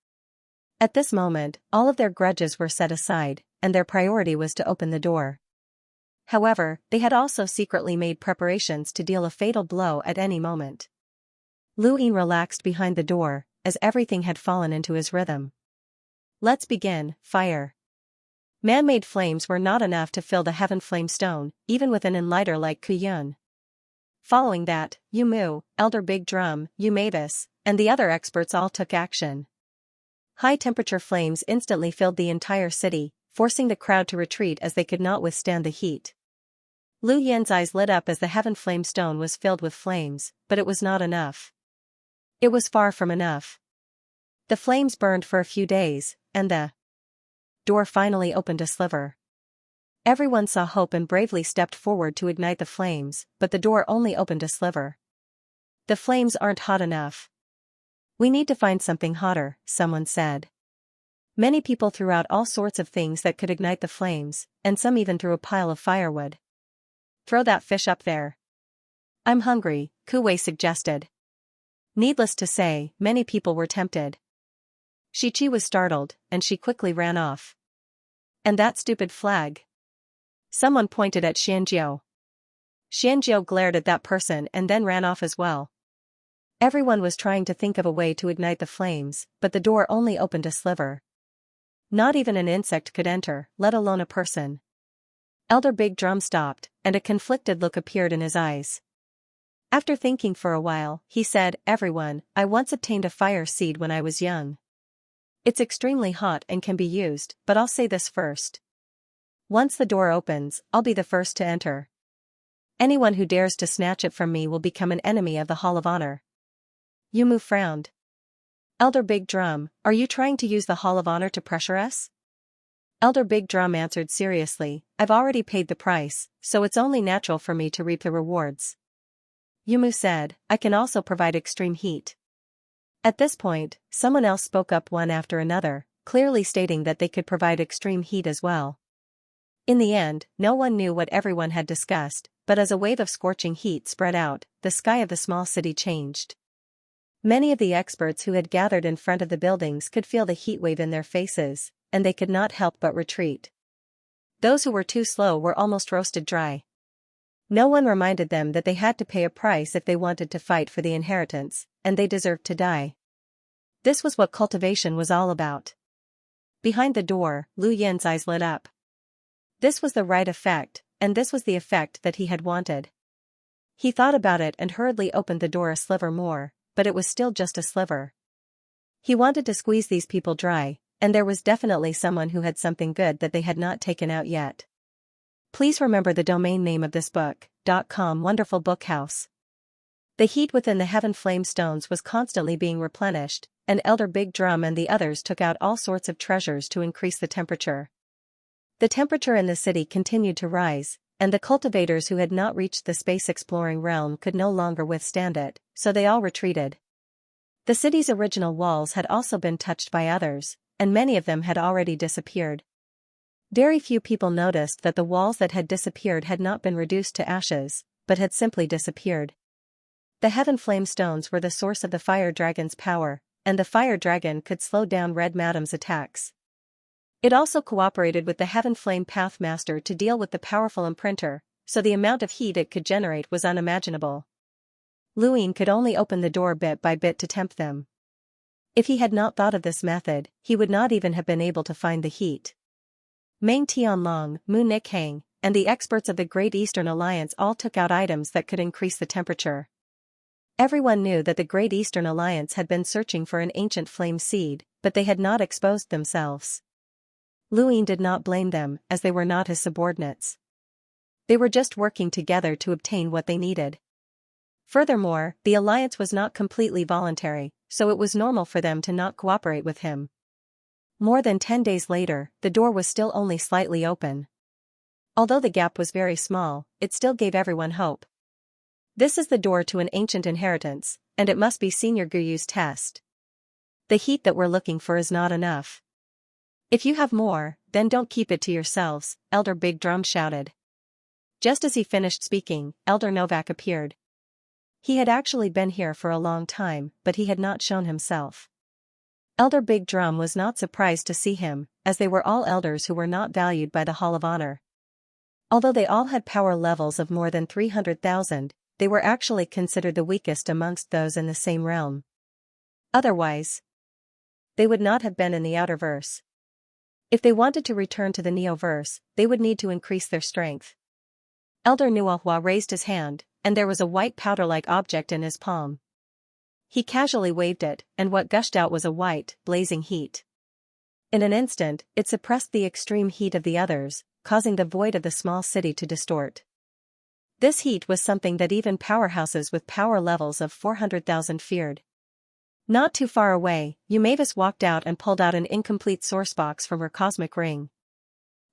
At this moment, all of their grudges were set aside, and their priority was to open the door. However, they had also secretly made preparations to deal a fatal blow at any moment. Luine relaxed behind the door, as everything had fallen into his rhythm. Let's begin, fire. Man-made flames were not enough to fill the heaven flame stone, even with an enlighter like Ke Yun. Following that, Yumu, Elder Big Drum, Mavis, and the other experts all took action. High-temperature flames instantly filled the entire city, forcing the crowd to retreat as they could not withstand the heat. Lu Yan's eyes lit up as the heaven flame stone was filled with flames, but it was not enough. It was far from enough. The flames burned for a few days, and the door finally opened a sliver. Everyone saw hope and bravely stepped forward to ignite the flames, but the door only opened a sliver. The flames aren't hot enough. We need to find something hotter, someone said. Many people threw out all sorts of things that could ignite the flames, and some even threw a pile of firewood. Throw that fish up there. I'm hungry, Kuwei suggested. Needless to say, many people were tempted. Shichi was startled, and she quickly ran off. And that stupid flag. Someone pointed at Xianxia. Xianxia glared at that person and then ran off as well. Everyone was trying to think of a way to ignite the flames, but the door only opened a sliver. Not even an insect could enter, let alone a person. Elder Big Drum stopped, and a conflicted look appeared in his eyes. After thinking for a while, he said, "Everyone, I once obtained a fire seed when I was young. It's extremely hot and can be used, but I'll say this first. Once the door opens, I'll be the first to enter. Anyone who dares to snatch it from me will become an enemy of the Hall of Honor." Yumu frowned. Elder Big Drum, are you trying to use the Hall of Honor to pressure us? Elder Big Drum answered seriously, I've already paid the price, so it's only natural for me to reap the rewards. Yumu said, I can also provide extreme heat. At this point, someone else spoke up one after another, clearly stating that they could provide extreme heat as well. In the end, no one knew what everyone had discussed, but as a wave of scorching heat spread out, the sky of the small city changed. Many of the experts who had gathered in front of the buildings could feel the heat wave in their faces, and they could not help but retreat. Those who were too slow were almost roasted dry. No one reminded them that they had to pay a price if they wanted to fight for the inheritance, and they deserved to die. This was what cultivation was all about. Behind the door, Lu Yin's eyes lit up. This was the right effect, and this was the effect that he had wanted. He thought about it and hurriedly opened the door a sliver more, but it was still just a sliver. He wanted to squeeze these people dry, and there was definitely someone who had something good that they had not taken out yet. Please remember the domain name of this book, .com Wonderful Bookhouse. The heat within the Heaven Flame Stones was constantly being replenished, and Elder Big Drum and the others took out all sorts of treasures to increase the temperature. The temperature in the city continued to rise, and the cultivators who had not reached the space-exploring realm could no longer withstand it, so they all retreated. The city's original walls had also been touched by others, and many of them had already disappeared. Very few people noticed that the walls that had disappeared had not been reduced to ashes, but had simply disappeared. The Heaven Flame Stones were the source of the Fire Dragon's power, and the Fire Dragon could slow down Red Madam's attacks. It also cooperated with the Heaven Flame Pathmaster to deal with the powerful imprinter, so the amount of heat it could generate was unimaginable. Luin could only open the door bit by bit to tempt them. If he had not thought of this method, he would not even have been able to find the heat. Meng Tianlong, Mu Nikhang, and the experts of the Great Eastern Alliance all took out items that could increase the temperature. Everyone knew that the Great Eastern Alliance had been searching for an ancient flame seed, but they had not exposed themselves. Luin did not blame them, as they were not his subordinates. They were just working together to obtain what they needed. Furthermore, the alliance was not completely voluntary, so it was normal for them to not cooperate with him. More than 10 days later, the door was still only slightly open. Although the gap was very small, it still gave everyone hope. This is the door to an ancient inheritance, and it must be Senior Guyu's test. The heat that we're looking for is not enough. If you have more, then don't keep it to yourselves, Elder Big Drum shouted. Just as he finished speaking, Elder Novak appeared. He had actually been here for a long time, but he had not shown himself. Elder Big Drum was not surprised to see him, as they were all elders who were not valued by the Hall of Honor. Although they all had power levels of more than 300,000, they were actually considered the weakest amongst those in the same realm. Otherwise, they would not have been in the Outerverse. If they wanted to return to the Neoverse, they would need to increase their strength. Elder Nuohua raised his hand, and there was a white powder-like object in his palm. He casually waved it, and what gushed out was a white, blazing heat. In an instant, it suppressed the extreme heat of the others, causing the void of the small city to distort. This heat was something that even powerhouses with power levels of 400,000 feared. Not too far away, Eumavis walked out and pulled out an incomplete source box from her cosmic ring.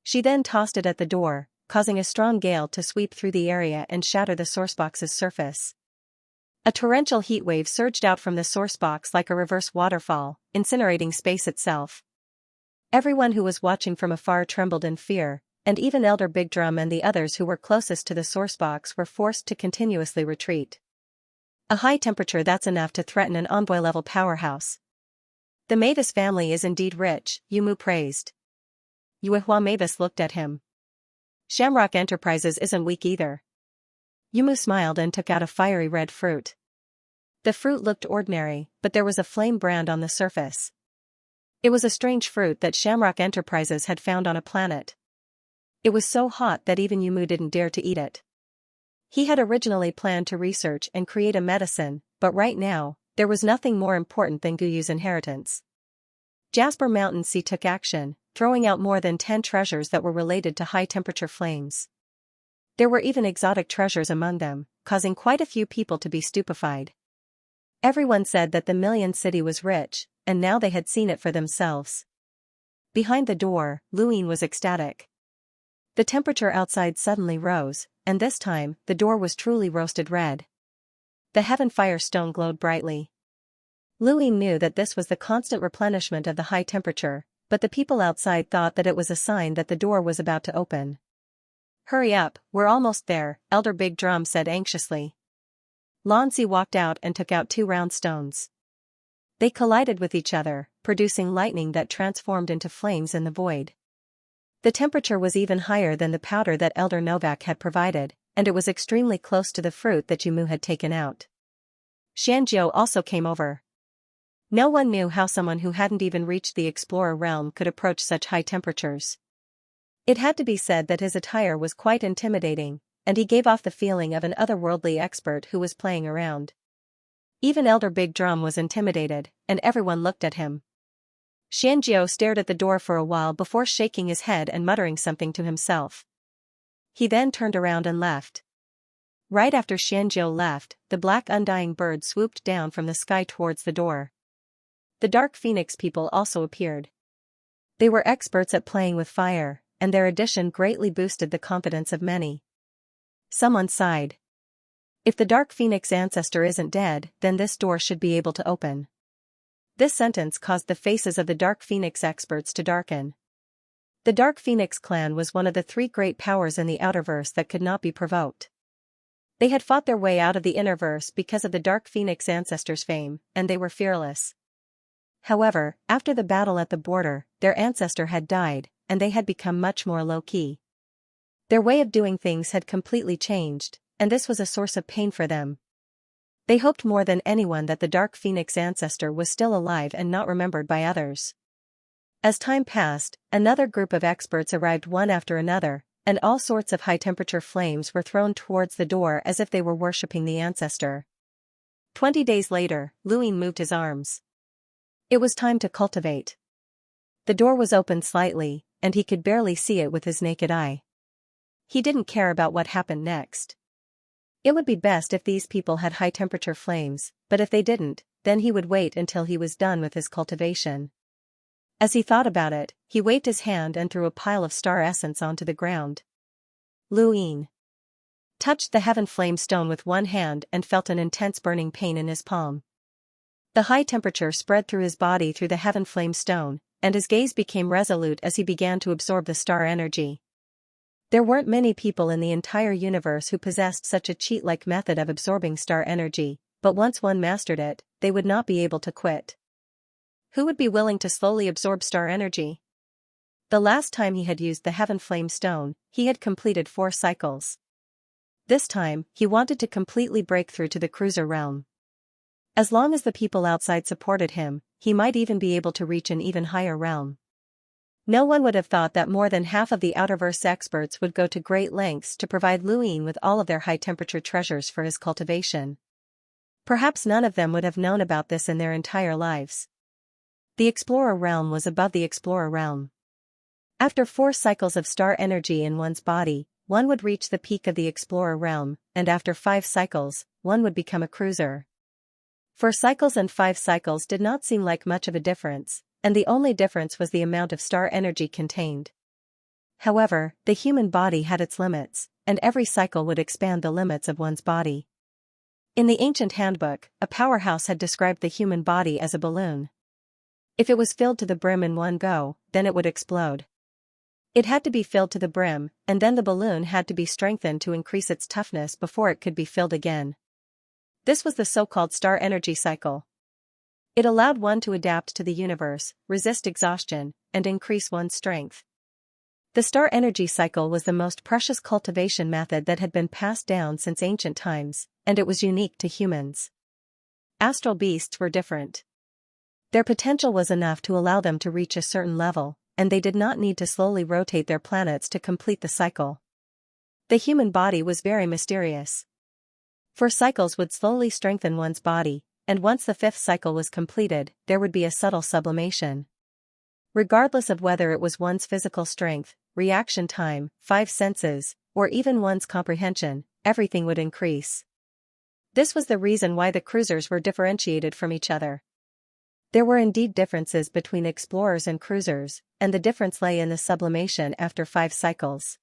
She then tossed it at the door, causing a strong gale to sweep through the area and shatter the sourcebox's surface. A torrential heatwave surged out from the sourcebox like a reverse waterfall, incinerating space itself. Everyone who was watching from afar trembled in fear, and even Elder Big Drum and the others who were closest to the sourcebox were forced to continuously retreat. A high temperature that's enough to threaten an envoy-level powerhouse. The Mavis family is indeed rich, Yumu praised. Yuehua Mavis looked at him. Shamrock Enterprises isn't weak either. Yumu smiled and took out a fiery red fruit. The fruit looked ordinary, but there was a flame brand on the surface. It was a strange fruit that Shamrock Enterprises had found on a planet. It was so hot that even Yumu didn't dare to eat it. He had originally planned to research and create a medicine, but right now, there was nothing more important than Guyu's inheritance. Jasper Mountain Sea took action, throwing out more than 10 treasures that were related to high-temperature flames. There were even exotic treasures among them, causing quite a few people to be stupefied. Everyone said that the Million City was rich, and now they had seen it for themselves. Behind the door, Luin was ecstatic. The temperature outside suddenly rose, and this time, the door was truly roasted red. The heaven fire stone glowed brightly. Luin knew that this was the constant replenishment of the high temperature, but the people outside thought that it was a sign that the door was about to open. "Hurry up, we're almost there," Elder Big Drum said anxiously. Lanzi walked out and took out 2 round stones. They collided with each other, producing lightning that transformed into flames in the void. The temperature was even higher than the powder that Elder Novak had provided, and it was extremely close to the fruit that Jumu had taken out. Xianxia also came over. No one knew how someone who hadn't even reached the explorer realm could approach such high temperatures. It had to be said that his attire was quite intimidating, and he gave off the feeling of an otherworldly expert who was playing around. Even Elder Big Drum was intimidated, and everyone looked at him. Xianxia stared at the door for a while before shaking his head and muttering something to himself. He then turned around and left. Right after Xianxia left, the black undying bird swooped down from the sky towards the door. The Dark Phoenix people also appeared. They were experts at playing with fire, and their addition greatly boosted the confidence of many. Someone sighed. "If the Dark Phoenix ancestor isn't dead, then this door should be able to open." This sentence caused the faces of the Dark Phoenix experts to darken. The Dark Phoenix clan was one of the 3 great powers in the Outerverse that could not be provoked. They had fought their way out of the Innerverse because of the Dark Phoenix ancestors' fame, and they were fearless. However, after the battle at the border, their ancestor had died, and they had become much more low-key. Their way of doing things had completely changed, and this was a source of pain for them. They hoped more than anyone that the Dark Phoenix ancestor was still alive and not remembered by others. As time passed, another group of experts arrived one after another, and all sorts of high-temperature flames were thrown towards the door as if they were worshipping the ancestor. 20 days later, Luin moved his arms. It was time to cultivate. The door was open slightly, and he could barely see it with his naked eye. He didn't care about what happened next. It would be best if these people had high-temperature flames, but if they didn't, then he would wait until he was done with his cultivation. As he thought about it, he waved his hand and threw a pile of star essence onto the ground. Luin touched the heaven flame stone with one hand and felt an intense burning pain in his palm. The high temperature spread through his body through the heaven flame stone, and his gaze became resolute as he began to absorb the star energy. There weren't many people in the entire universe who possessed such a cheat-like method of absorbing star energy, but once one mastered it, they would not be able to quit. Who would be willing to slowly absorb star energy? The last time he had used the heaven flame stone, he had completed 4 cycles. This time, he wanted to completely break through to the cruiser realm. As long as the people outside supported him, he might even be able to reach an even higher realm. No one would have thought that more than half of the Outerverse experts would go to great lengths to provide Luin with all of their high-temperature treasures for his cultivation. Perhaps none of them would have known about this in their entire lives. The Explorer realm was above the Explorer realm. After 4 cycles of star energy in one's body, one would reach the peak of the Explorer realm, and after 5 cycles, one would become a cruiser. 4 cycles and 5 cycles did not seem like much of a difference, and the only difference was the amount of star energy contained. However, the human body had its limits, and every cycle would expand the limits of one's body. In the ancient handbook, a powerhouse had described the human body as a balloon. If it was filled to the brim in one go, then it would explode. It had to be filled to the brim, and then the balloon had to be strengthened to increase its toughness before it could be filled again. This was the so-called star energy cycle. It allowed one to adapt to the universe, resist exhaustion, and increase one's strength. The star energy cycle was the most precious cultivation method that had been passed down since ancient times, and it was unique to humans. Astral beasts were different. Their potential was enough to allow them to reach a certain level, and they did not need to slowly rotate their planets to complete the cycle. The human body was very mysterious. 4 cycles would slowly strengthen one's body, and once the 5th cycle was completed, there would be a subtle sublimation. Regardless of whether it was one's physical strength, reaction time, 5 senses, or even one's comprehension, everything would increase. This was the reason why the cruisers were differentiated from each other. There were indeed differences between explorers and cruisers, and the difference lay in the sublimation after 5 cycles.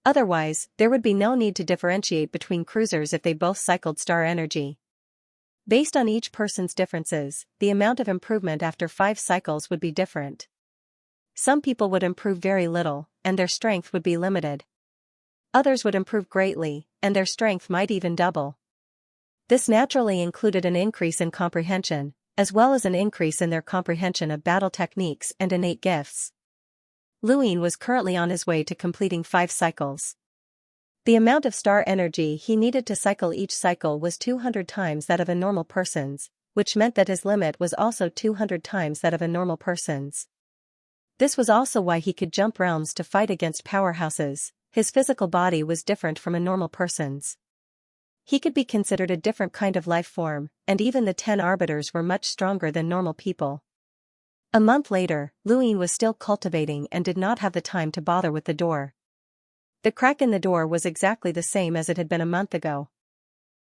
Otherwise, there would be no need to differentiate between cruisers if they both cycled star energy. Based on each person's differences, the amount of improvement after 5 cycles would be different. Some people would improve very little, and their strength would be limited. Others would improve greatly, and their strength might even double. This naturally included an increase in comprehension, as well as an increase in their comprehension of battle techniques and innate gifts. Luin was currently on his way to completing 5 cycles. The amount of star energy he needed to cycle each cycle was 200 times that of a normal person's, which meant that his limit was also 200 times that of a normal person's. This was also why he could jump realms to fight against powerhouses. His physical body was different from a normal person's. He could be considered a different kind of life form, and even the 10 arbiters were much stronger than normal people. A month later, Luin was still cultivating and did not have the time to bother with the door. The crack in the door was exactly the same as it had been a month ago.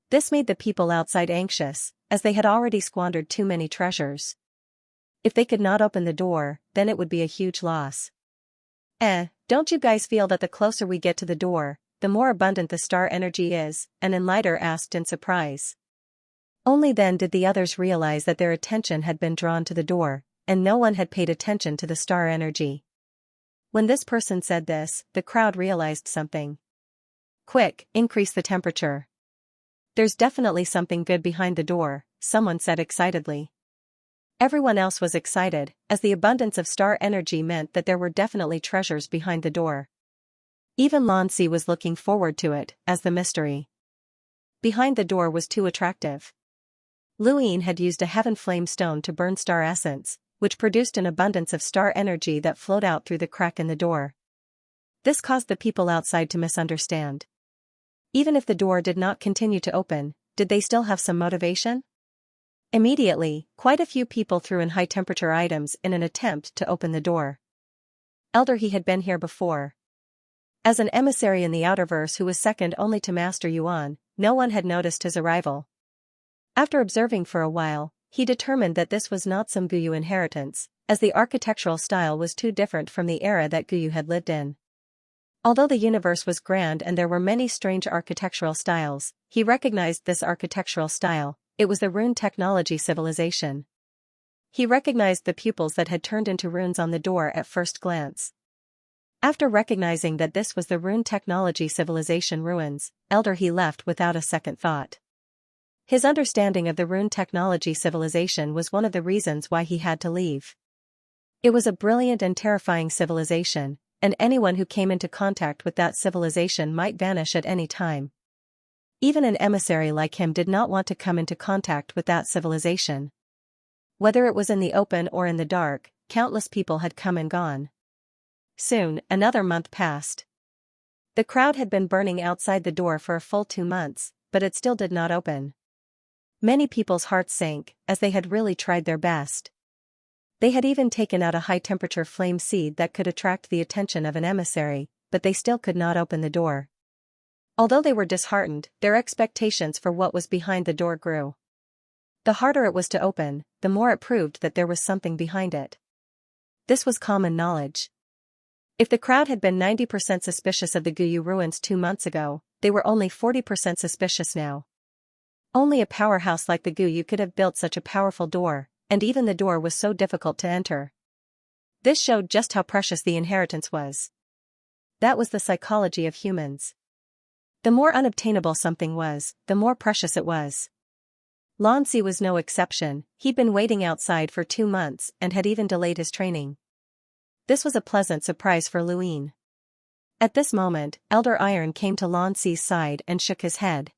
This made the people outside anxious, as they had already squandered too many treasures. If they could not open the door, then it would be a huge loss. Don't you guys feel that the closer we get to the door, the more abundant the star energy is? An enlighter asked in surprise. Only then did the others realize that their attention had been drawn to the door, and no one had paid attention to the star energy. When this person said this, the crowd realized something. Quick, increase the temperature. There's definitely something good behind the door, someone said excitedly. Everyone else was excited, as the abundance of star energy meant that there were definitely treasures behind the door. Even Xianxia was looking forward to it, as the mystery behind the door was too attractive. Luin had used a heaven flame stone to burn star essence, which produced an abundance of star energy that flowed out through the crack in the door. This caused the people outside to misunderstand. Even if the door did not continue to open, did they still have some motivation? Immediately, quite a few people threw in high-temperature items in an attempt to open the door. Elder, he had been here before. As an emissary in the Outerverse who was second only to Master Yuan, no one had noticed his arrival. After observing for a while, he determined that this was not some Guyu inheritance, as the architectural style was too different from the era that Guyu had lived in. Although the universe was grand and there were many strange architectural styles, he recognized this architectural style. It was the rune technology civilization. He recognized the pupils that had turned into runes on the door at first glance. After recognizing that this was the rune technology civilization ruins, Elder he left without a second thought. His understanding of the rune technology civilization was one of the reasons why he had to leave. It was a brilliant and terrifying civilization, and anyone who came into contact with that civilization might vanish at any time. Even an emissary like him did not want to come into contact with that civilization. Whether it was in the open or in the dark, countless people had come and gone. Soon, another month passed. The crowd had been burning outside the door for a full 2 months, but it still did not open. Many people's hearts sank, as they had really tried their best. They had even taken out a high-temperature flame seed that could attract the attention of an emissary, but they still could not open the door. Although they were disheartened, their expectations for what was behind the door grew. The harder it was to open, the more it proved that there was something behind it. This was common knowledge. If the crowd had been 90% suspicious of the Guyu ruins 2 months ago, they were only 40% suspicious now. Only a powerhouse like the Guyu could have built such a powerful door, and even the door was so difficult to enter. This showed just how precious the inheritance was. That was the psychology of humans. The more unobtainable something was, the more precious it was. Xianxia was no exception. He'd been waiting outside for 2 months and had even delayed his training. This was a pleasant surprise for Luin. At this moment, Elder Iron came to Xianxia's side and shook his head.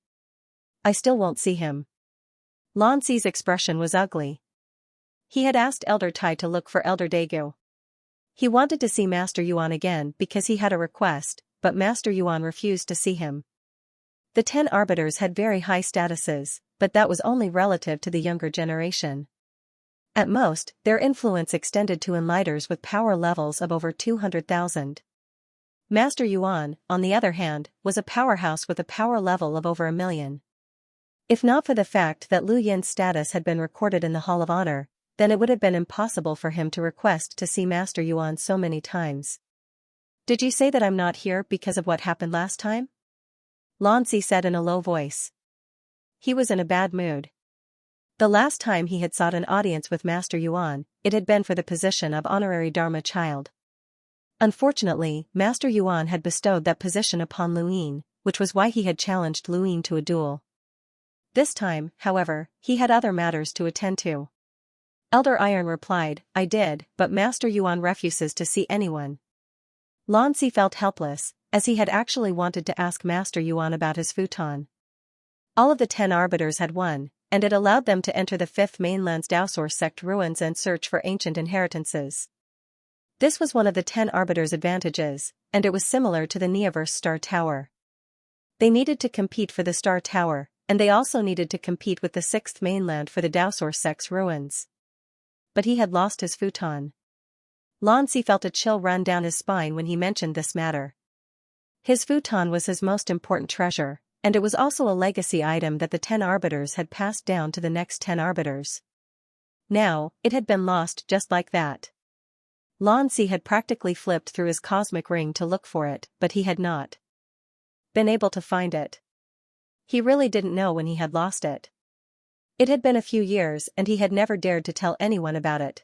I still won't see him. Xianxia's expression was ugly. He had asked Elder Tai to look for Elder Daegu. He wanted to see Master Yuan again because he had a request, but Master Yuan refused to see him. The 10 arbiters had very high statuses, but that was only relative to the younger generation. At most, their influence extended to enlighters with power levels of over 200,000. Master Yuan, on the other hand, was a powerhouse with a power level of over 1,000,000. If not for the fact that Lu Yin's status had been recorded in the Hall of Honor, then it would have been impossible for him to request to see Master Yuan so many times. "Did you say that I'm not here because of what happened last time?" Lanzi said in a low voice. He was in a bad mood. The last time he had sought an audience with Master Yuan, it had been for the position of honorary Dharma child. Unfortunately, Master Yuan had bestowed that position upon Luyin, which was why he had challenged Luyin to a duel. This time, however, he had other matters to attend to. Elder Iron replied, "I did, but Master Yuan refuses to see anyone." Lanzi felt helpless, as he had actually wanted to ask Master Yuan about his futon. All of the 10 arbiters had won, and it allowed them to enter the 5th mainland's Daosor sect ruins and search for ancient inheritances. This was one of the 10 arbiters' advantages, and it was similar to the Neoverse Star Tower. They needed to compete for the Star Tower, and they also needed to compete with the 6th mainland for the Daosor sect's ruins. But he had lost his futon. Lanzi felt a chill run down his spine when he mentioned this matter. His futon was his most important treasure, and it was also a legacy item that the 10 arbiters had passed down to the next 10 arbiters. Now, it had been lost just like that. Lanzi had practically flipped through his cosmic ring to look for it, but he had not been able to find it. He really didn't know when he had lost it. It had been a few years and he had never dared to tell anyone about it.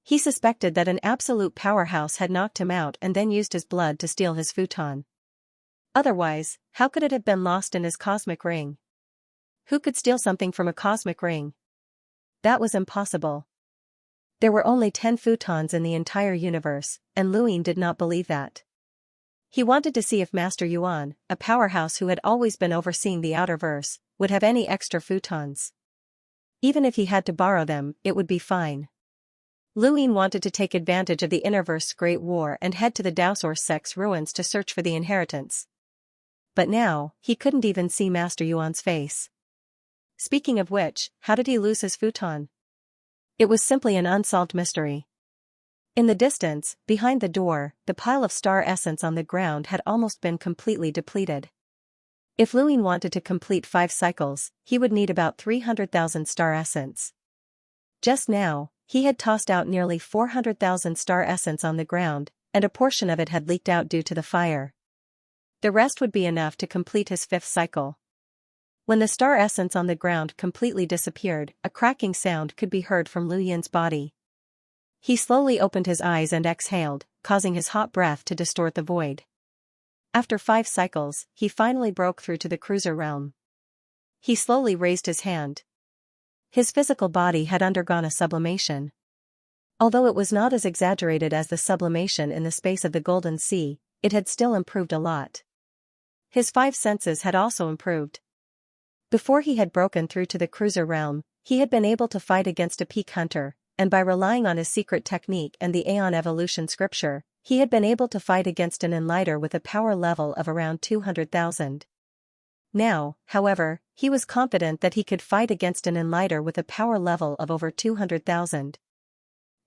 He suspected that an absolute powerhouse had knocked him out and then used his blood to steal his futon. Otherwise, how could it have been lost in his cosmic ring? Who could steal something from a cosmic ring? That was impossible. There were only 10 futons in the entire universe, and Luyin did not believe that. He wanted to see if Master Yuan, a powerhouse who had always been overseeing the outer verse, would have any extra futons. Even if he had to borrow them, it would be fine. Luyin wanted to take advantage of the Innerverse Great War and head to the Daosor sect's ruins to search for the inheritance. But now, he couldn't even see Master Yuan's face. Speaking of which, how did he lose his futon? It was simply an unsolved mystery. In the distance, behind the door, the pile of star essence on the ground had almost been completely depleted. If Luyin wanted to complete 5 cycles, he would need about 300,000 star essence. Just now, he had tossed out nearly 400,000 star essence on the ground, and a portion of it had leaked out due to the fire. The rest would be enough to complete his 5th cycle. When the star essence on the ground completely disappeared, a cracking sound could be heard from Luyin's body. He slowly opened his eyes and exhaled, causing his hot breath to distort the void. After 5 cycles, he finally broke through to the cruiser realm. He slowly raised his hand. His physical body had undergone a sublimation. Although it was not as exaggerated as the sublimation in the space of the Golden Sea, it had still improved a lot. His 5 senses had also improved. Before he had broken through to the cruiser realm, he had been able to fight against a peak hunter, and by relying on his secret technique and the Aeon Evolution scripture, he had been able to fight against an enlighter with a power level of around 200,000. Now, however, he was confident that he could fight against an enlighter with a power level of over 200,000.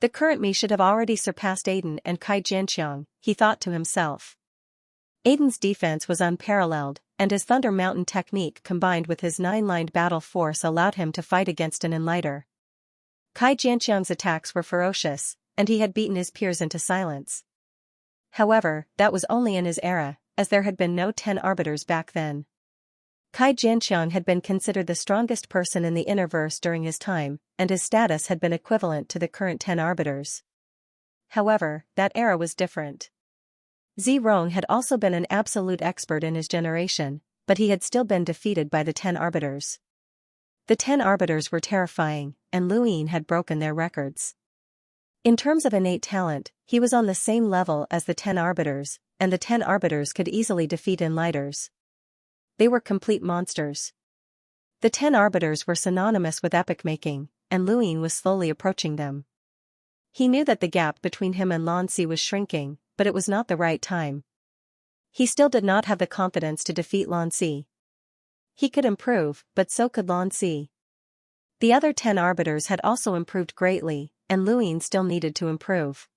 The current me should have already surpassed Aiden and Kai Jianxiang, he thought to himself. Aiden's defense was unparalleled, and his Thunder Mountain technique combined with his 9-lined battle force allowed him to fight against an enlighter. Kai Jianxiang's attacks were ferocious, and he had beaten his peers into silence. However, that was only in his era, as there had been no 10 arbiters back then. Kai Jianxiang had been considered the strongest person in the Innerverse during his time, and his status had been equivalent to the current 10 arbiters. However, that era was different. Zirong had also been an absolute expert in his generation, but he had still been defeated by the 10 arbiters. The 10 arbiters were terrifying, and Luyin had broken their records. In terms of innate talent, he was on the same level as the 10 arbiters, and the 10 arbiters could easily defeat enlighters. They were complete monsters. The 10 arbiters were synonymous with epic-making, and Luyin was slowly approaching them. He knew that the gap between him and Lanzi was shrinking, but it was not the right time. He still did not have the confidence to defeat Lanzi. He could improve, but so could Lanzi. The other 10 arbiters had also improved greatly, and Luyin still needed to improve.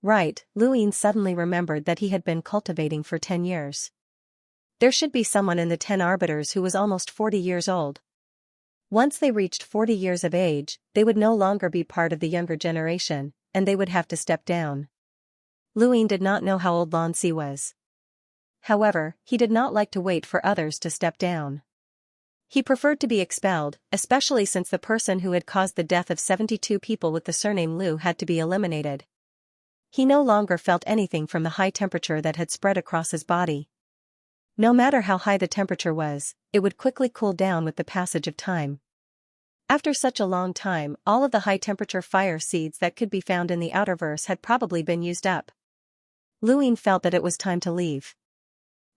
Right, Luyin suddenly remembered that he had been cultivating for 10 years. There should be someone in the 10 arbiters who was almost 40 years old. Once they reached 40 years of age, they would no longer be part of the younger generation, and they would have to step down. Luin did not know how old Lanxi was. However, he did not like to wait for others to step down. He preferred to be expelled, especially since the person who had caused the death of 72 people with the surname Lu had to be eliminated. He no longer felt anything from the high temperature that had spread across his body. No matter how high the temperature was, it would quickly cool down with the passage of time. After such a long time, all of the high-temperature fire seeds that could be found in the outerverse had probably been used up. Luin felt that it was time to leave.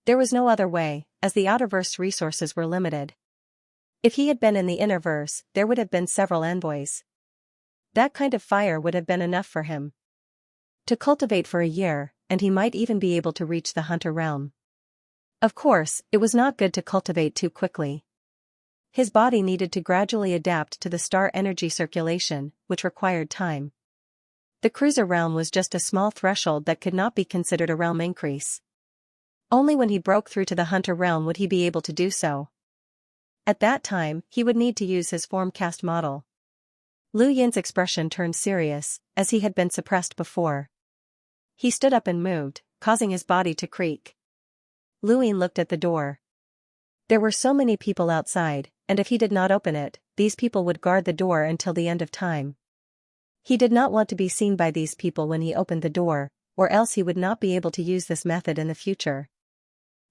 There was no other way, as the outerverse resources were limited. If he had been in the innerverse, there would have been several envoys. That kind of fire would have been enough for him to cultivate for a year, and he might even be able to reach the hunter realm. Of course, it was not good to cultivate too quickly. His body needed to gradually adapt to the star energy circulation, which required time. The cruiser realm was just a small threshold that could not be considered a realm increase. Only when he broke through to the hunter realm would he be able to do so. At that time, he would need to use his formcast model. Lu Yin's expression turned serious, as he had been suppressed before. He stood up and moved, causing his body to creak. Luin looked at the door. There were so many people outside, and if he did not open it, these people would guard the door until the end of time. He did not want to be seen by these people when he opened the door, or else he would not be able to use this method in the future.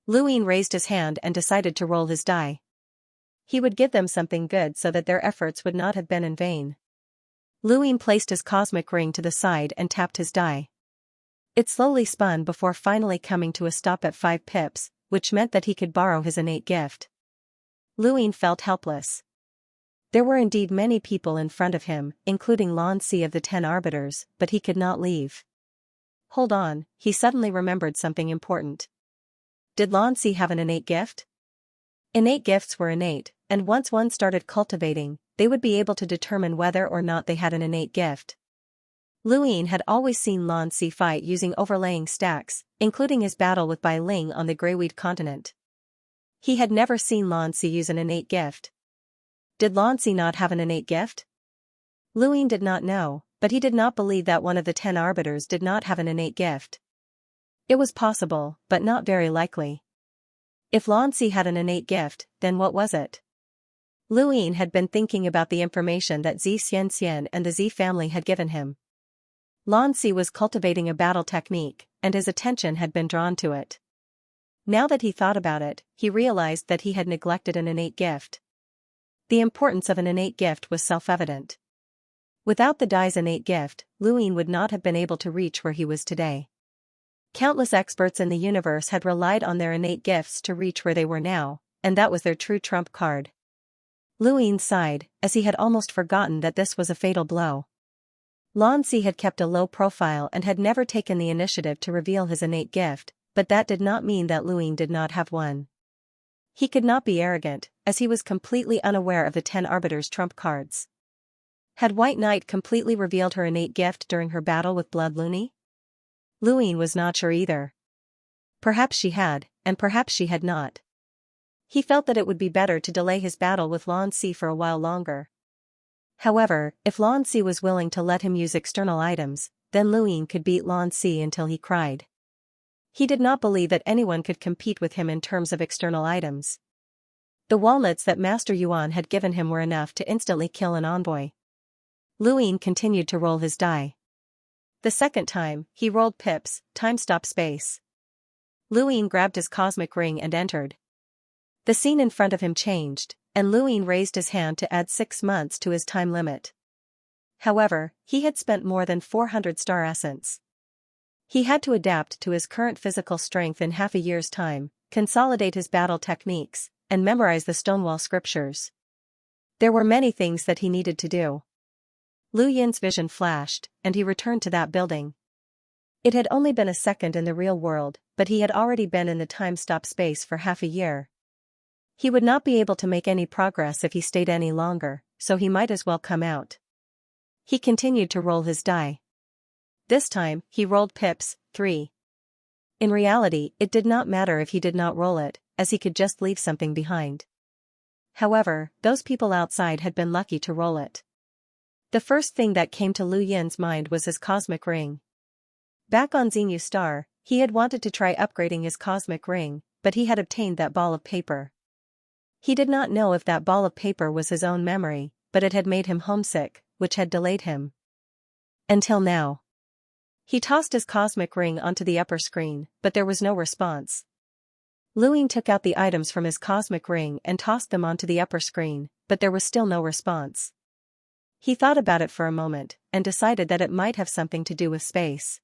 Luin raised his hand and decided to roll his die. He would give them something good so that their efforts would not have been in vain. Luin placed his cosmic ring to the side and tapped his die. It slowly spun before finally coming to a stop at 5 pips, which meant that he could borrow his innate gift. Luin felt helpless. There were indeed many people in front of him, including Lanxi of the 10 Arbiters, but he could not leave. Hold on, he suddenly remembered something important. Did Lanxi have an innate gift? Innate gifts were innate, and once one started cultivating, they would be able to determine whether or not they had an innate gift. Luin had always seen Lanxi fight using overlaying stacks, including his battle with Bai Ling on the Greyweed continent. He had never seen Lanxi use an innate gift. Did Lanxi not have an innate gift? Luin did not know, but he did not believe that one of the 10 Arbiters did not have an innate gift. It was possible, but not very likely. If Lanxi had an innate gift, then what was it? Luin had been thinking about the information that Xianxia and the Z family had given him. Lanxi was cultivating a battle technique, and his attention had been drawn to it. Now that he thought about it, he realized that he had neglected an innate gift. The importance of an innate gift was self-evident. Without the die's innate gift, Luin would not have been able to reach where he was today. Countless experts in the universe had relied on their innate gifts to reach where they were now, and that was their true trump card. Luin sighed, as he had almost forgotten that this was a fatal blow. Lanxi had kept a low profile and had never taken the initiative to reveal his innate gift, but that did not mean that Luin did not have one. He could not be arrogant, as he was completely unaware of the 10 Arbiters' trump cards. Had White Knight completely revealed her innate gift during her battle with Blood Luni? Luin was not sure either. Perhaps she had, and perhaps she had not. He felt that it would be better to delay his battle with Lanxi for a while longer. However, if Lanxi was willing to let him use external items, then Luin could beat Lanxi until he cried. He did not believe that anyone could compete with him in terms of external items. The walnuts that Master Yuan had given him were enough to instantly kill an envoy. Luin continued to roll his die. The second time, he rolled pips, time stop space. Luin grabbed his cosmic ring and entered. The scene in front of him changed, and Luin raised his hand to add 6 months to his time limit. However, he had spent more than 400 star essence. He had to adapt to his current physical strength in half a year's time, consolidate his battle techniques, and memorize the Stonewall scriptures. There were many things that he needed to do. Lu Yin's vision flashed, and he returned to that building. It had only been a second in the real world, but he had already been in the time-stop space for half a year. He would not be able to make any progress if he stayed any longer, so he might as well come out. He continued to roll his die. This time, he rolled pips, 3. In reality, it did not matter if he did not roll it, as he could just leave something behind. However, those people outside had been lucky to roll it. The first thing that came to Lu Yin's mind was his cosmic ring. Back on Xinyu Star, he had wanted to try upgrading his cosmic ring, but he had obtained that ball of paper. He did not know if that ball of paper was his own memory, but it had made him homesick, which had delayed him. Until now. He tossed his cosmic ring onto the upper screen, but there was no response. Lu Yin took out the items from his cosmic ring and tossed them onto the upper screen, but there was still no response. He thought about it for a moment, and decided that it might have something to do with space.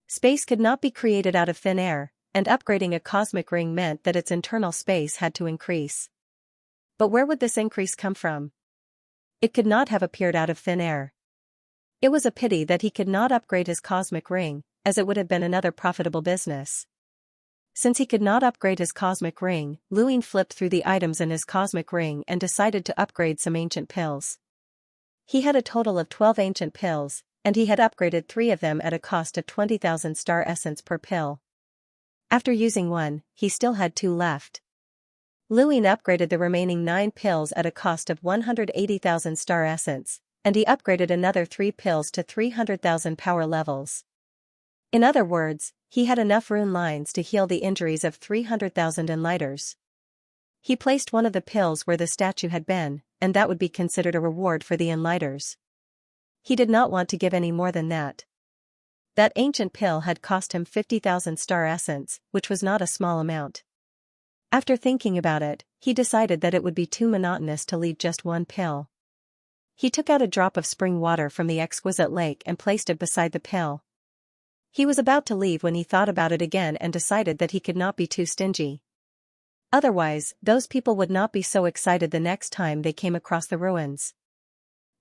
Space could not be created out of thin air, and upgrading a cosmic ring meant that its internal space had to increase. But where would this increase come from? It could not have appeared out of thin air. It was a pity that he could not upgrade his cosmic ring, as it would have been another profitable business. Since he could not upgrade his cosmic ring, Lu Yin flipped through the items in his cosmic ring and decided to upgrade some ancient pills. He had a total of 12 ancient pills, and he had upgraded 3 of them at a cost of 20,000 star essence per pill. After using one, he still had 2 left. Lu Yin upgraded the remaining 9 pills at a cost of 180,000 star essence, and he upgraded another 3 pills to 300,000 power levels. In other words, he had enough rune lines to heal the injuries of 300,000 enlighters. He placed one of the pills where the statue had been, and that would be considered a reward for the enlighters. He did not want to give any more than that. That ancient pill had cost him 50,000 star essence, which was not a small amount. After thinking about it, he decided that it would be too monotonous to leave just one pill. He took out a drop of spring water from the exquisite lake and placed it beside the pill. He was about to leave when he thought about it again and decided that he could not be too stingy. Otherwise, those people would not be so excited the next time they came across the ruins.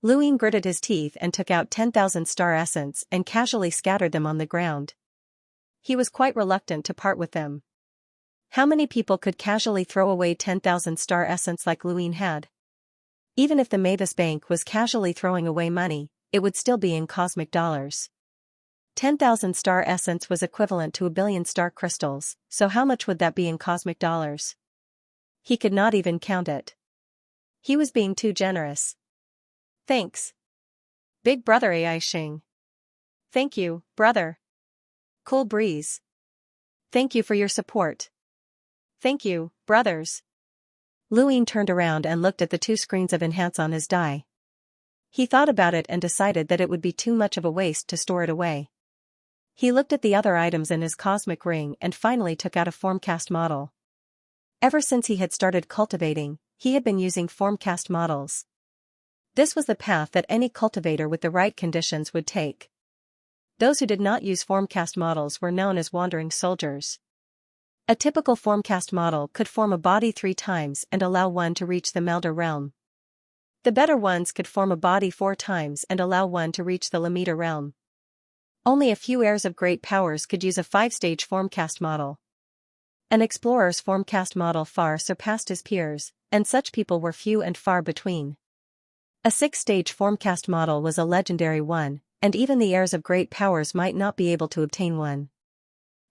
Lu Yin gritted his teeth and took out 10,000 star essence and casually scattered them on the ground. He was quite reluctant to part with them. How many people could casually throw away 10,000 star essence like Lu Yin had? Even if the Mavis Bank was casually throwing away money, it would still be in cosmic dollars. 10,000 star essence was equivalent to 1 billion star crystals, so how much would that be in cosmic dollars? He could not even count it. He was being too generous. Thanks. Big brother AI Xing. Thank you, brother. Cool breeze. Thank you for your support. Thank you, brothers. Lu Yin turned around and looked at the 2 screens of enhance on his die. He thought about it and decided that it would be too much of a waste to store it away. He looked at the other items in his cosmic ring and finally took out a formcast model. Ever since he had started cultivating, he had been using formcast models. This was the path that any cultivator with the right conditions would take. Those who did not use formcast models were known as wandering soldiers. A typical formcast model could form a body 3 times and allow one to reach the Melder realm. The better ones could form a body 4 times and allow one to reach the Lamita realm. Only a few heirs of great powers could use a 5-stage formcast model. An explorer's formcast model far surpassed his peers, and such people were few and far between. A 6-stage formcast model was a legendary one, and even the heirs of great powers might not be able to obtain one.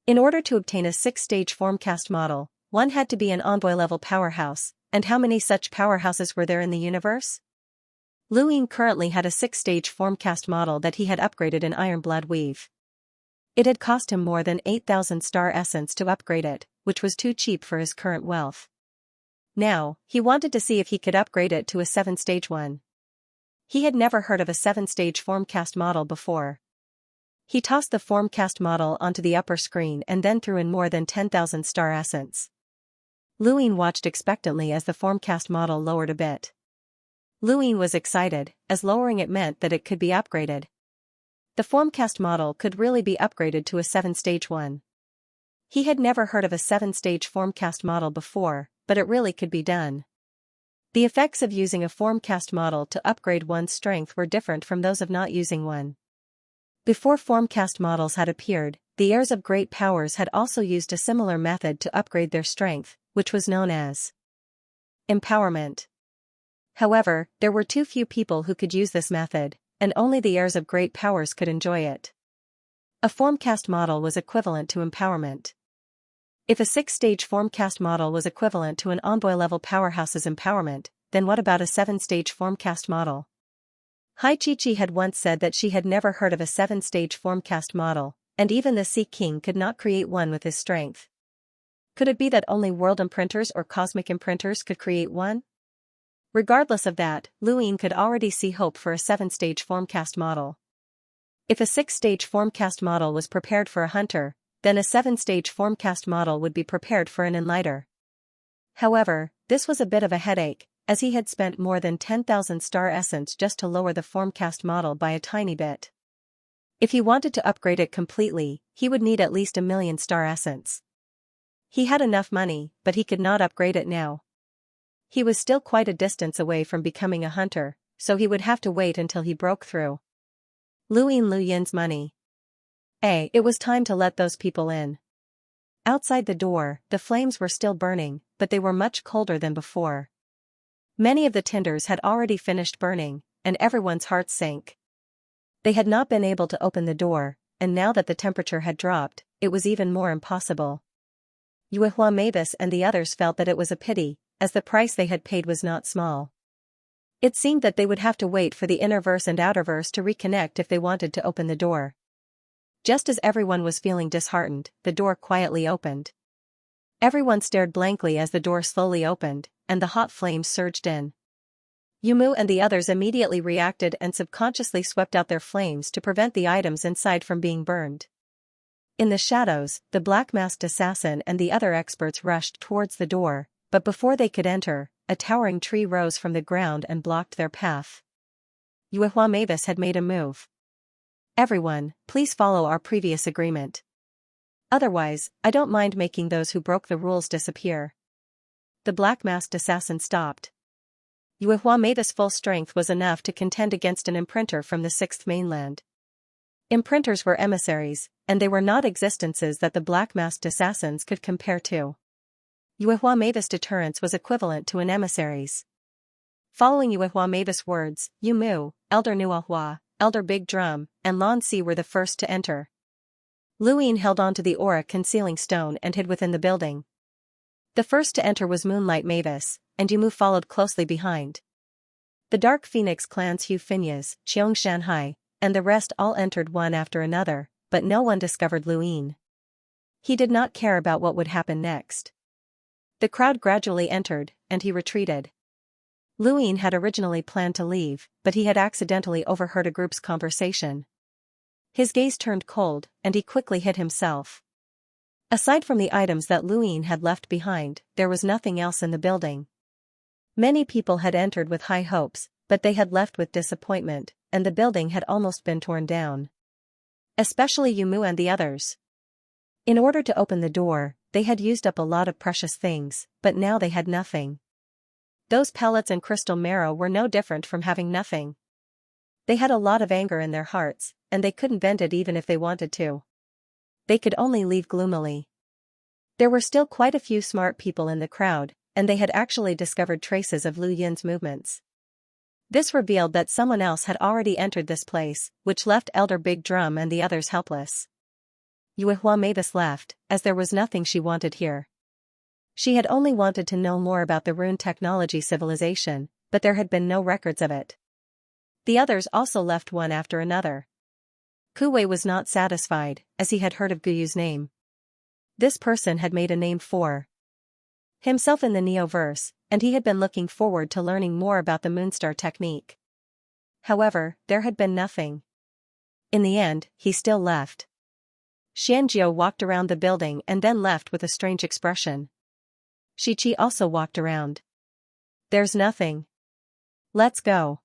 In order to obtain a 6-stage formcast model, one had to be an envoy-level powerhouse, and how many such powerhouses were there in the universe? Lu Yin currently had a 6-stage formcast model that he had upgraded in Ironblood Weave. It had cost him more than 8,000 star essence to upgrade it, which was too cheap for his current wealth. Now, he wanted to see if he could upgrade it to a 7-stage one. He had never heard of a 7-stage formcast model before. He tossed the formcast model onto the upper screen and then threw in more than 10,000 star essence. Lu Yin watched expectantly as the formcast model lowered a bit. Lu Yin was excited, as lowering it meant that it could be upgraded. The formcast model could really be upgraded to a 7-stage one. He had never heard of a 7-stage formcast model before, but it really could be done. The effects of using a formcast model to upgrade one's strength were different from those of not using one. Before formcast models had appeared, the heirs of great powers had also used a similar method to upgrade their strength, which was known as empowerment. However, there were too few people who could use this method, and only the heirs of great powers could enjoy it. A formcast model was equivalent to empowerment. If a 6-stage formcast model was equivalent to an envoy-level powerhouse's empowerment, then what about a 7-stage formcast model? Hai Chi had once said that she had never heard of a 7-stage formcast model, and even the Sea King could not create one with his strength. Could it be that only world imprinters or cosmic imprinters could create one? Regardless of that, Luin could already see hope for a 7-stage formcast model. If a 6-stage formcast model was prepared for a hunter, then a 7-stage formcast model would be prepared for an enlighter. However, this was a bit of a headache, as he had spent more than 10,000 star essence just to lower the formcast model by a tiny bit. If he wanted to upgrade it completely, he would need at least 1,000,000 star essence. He had enough money, but he could not upgrade it now. He was still quite a distance away from becoming a hunter, so he would have to wait until he broke through. Luyin's money. It was time to let those people in. Outside the door, the flames were still burning, but they were much colder than before. Many of the tinders had already finished burning, and everyone's hearts sank. They had not been able to open the door, and now that the temperature had dropped, it was even more impossible. Yuehua Mavis and the others felt that it was a pity, as the price they had paid was not small. It seemed that they would have to wait for the innerverse and outerverse to reconnect if they wanted to open the door. Just as everyone was feeling disheartened, the door quietly opened. Everyone stared blankly as the door slowly opened, and the hot flames surged in. Yumu and the others immediately reacted and subconsciously swept out their flames to prevent the items inside from being burned. In the shadows, the black-masked assassin and the other experts rushed towards the door, but before they could enter, a towering tree rose from the ground and blocked their path. Yuehua Mavis had made a move. Everyone, please follow our previous agreement. Otherwise, I don't mind making those who broke the rules disappear. The black-masked assassin stopped. Yuehua Mavis' full strength was enough to contend against an imprinter from the 6th mainland. Imprinters were emissaries, and they were not existences that the black-masked assassins could compare to. Yuehua Mavis' deterrence was equivalent to an emissary's. Following Yuehua Mavis' words, Yumu, Elder Nuahua, Elder Big Drum, and Lan Si were the first to enter. Luin held on to the aura concealing stone and hid within the building. The first to enter was Moonlight Mavis, and Yumu followed closely behind. The Dark Phoenix clan's Hu Finyas, Xianxia, and the rest all entered one after another, but no one discovered Luin. He did not care about what would happen next. The crowd gradually entered, and he retreated. Luin had originally planned to leave, but he had accidentally overheard a group's conversation. His gaze turned cold, and he quickly hid himself. Aside from the items that Luin had left behind, there was nothing else in the building. Many people had entered with high hopes, but they had left with disappointment, and the building had almost been torn down. Especially Yumu and the others. In order to open the door, they had used up a lot of precious things, but now they had nothing. Those pellets and crystal marrow were no different from having nothing. They had a lot of anger in their hearts, and they couldn't vent it even if they wanted to. They could only leave gloomily. There were still quite a few smart people in the crowd, and they had actually discovered traces of Lu Yin's movements. This revealed that someone else had already entered this place, which left Elder Big Drum and the others helpless. Yuehua Mavis left, as there was nothing she wanted here. She had only wanted to know more about the rune technology civilization, but there had been no records of it. The others also left one after another. Kuwei was not satisfied, as he had heard of Guyu's name. This person had made a name for himself in the Neoverse, and he had been looking forward to learning more about the Moonstar technique. However, there had been nothing. In the end, he still left. Xianxia walked around the building and then left with a strange expression. Shichi also walked around. There's nothing. Let's go.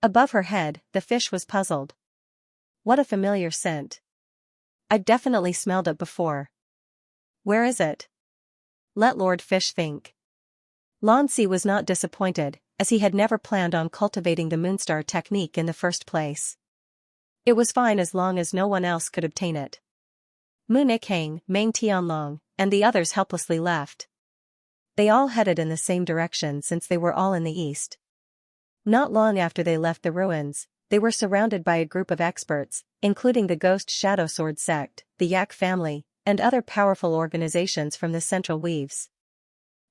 Above her head, the fish was puzzled. What a familiar scent. I've definitely smelled it before. Where is it? Let Lord Fish think. Lan Si was not disappointed, as he had never planned on cultivating the Moonstar technique in the first place. It was fine as long as no one else could obtain it. Mu Nikhang, Meng Tianlong, and the others helplessly left. They all headed in the same direction since they were all in the east. Not long after they left the ruins, they were surrounded by a group of experts, including the Ghost Shadow Sword sect, the Yak family, and other powerful organizations from the Central Weaves.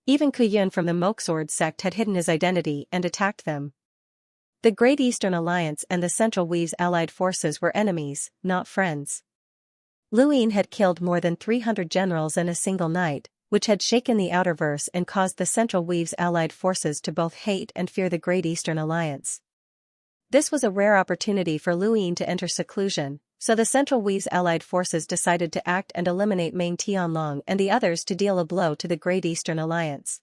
Even Kuyun from the Moksword sect had hidden his identity and attacked them. The Great Eastern Alliance and the Central Weaves allied forces were enemies, not friends. Luin had killed more than 300 generals in a single night, which had shaken the Outerverse and caused the Central Weaves allied forces to both hate and fear the Great Eastern Alliance. This was a rare opportunity for Luin to enter seclusion, so the Central Weaves allied forces decided to act and eliminate Main Tianlong and the others to deal a blow to the Great Eastern Alliance.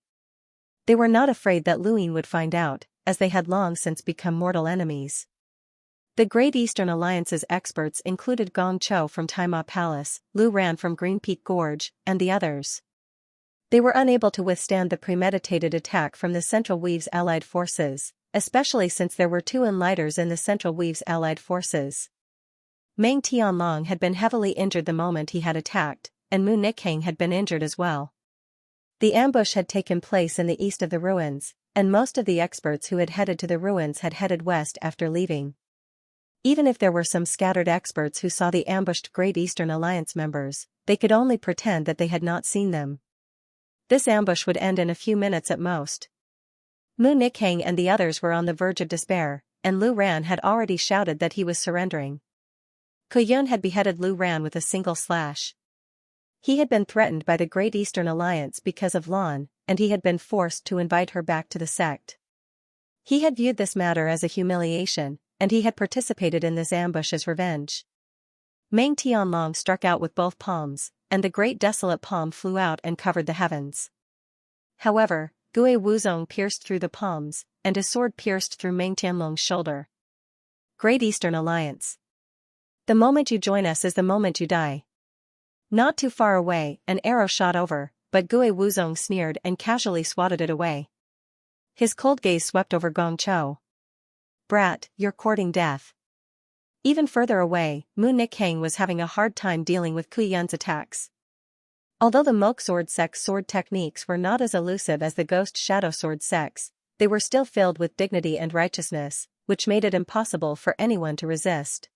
They were not afraid that Luin would find out, as they had long since become mortal enemies. The Great Eastern Alliance's experts included Gong Cho from Taima Palace, Lu Ran from Green Peak Gorge, and the others. They were unable to withstand the premeditated attack from the Central Weaves allied forces, especially since there were 2 enlighters in the Central Weaves allied forces. Main Tianlong had been heavily injured the moment he had attacked, and Mu Nikhang had been injured as well. The ambush had taken place in the east of the ruins, and most of the experts who had headed to the ruins had headed west after leaving. Even if there were some scattered experts who saw the ambushed Great Eastern Alliance members, they could only pretend that they had not seen them. This ambush would end in a few minutes at most. Mu Nikhang and the others were on the verge of despair, and Lu Ran had already shouted that he was surrendering. Kuyun had beheaded Lu Ran with a single slash. He had been threatened by the Great Eastern Alliance because of Lan, and he had been forced to invite her back to the sect. He had viewed this matter as a humiliation, and he had participated in this ambush as revenge. Main Tianlong struck out with both palms, and the great desolate palm flew out and covered the heavens. However, Gui Wuzong pierced through the palms, and his sword pierced through Main Tianlong's shoulder. Great Eastern Alliance. The moment you join us is the moment you die. Not too far away, an arrow shot over, but Gui Wuzong sneered and casually swatted it away. His cold gaze swept over Gong Cho. Brat, you're courting death. Even further away, Mu Nikhang was having a hard time dealing with Kuyun's attacks. Although the Moksword sect's sword techniques were not as elusive as the Ghost Shadow Sword sect's, they were still filled with dignity and righteousness, which made it impossible for anyone to resist.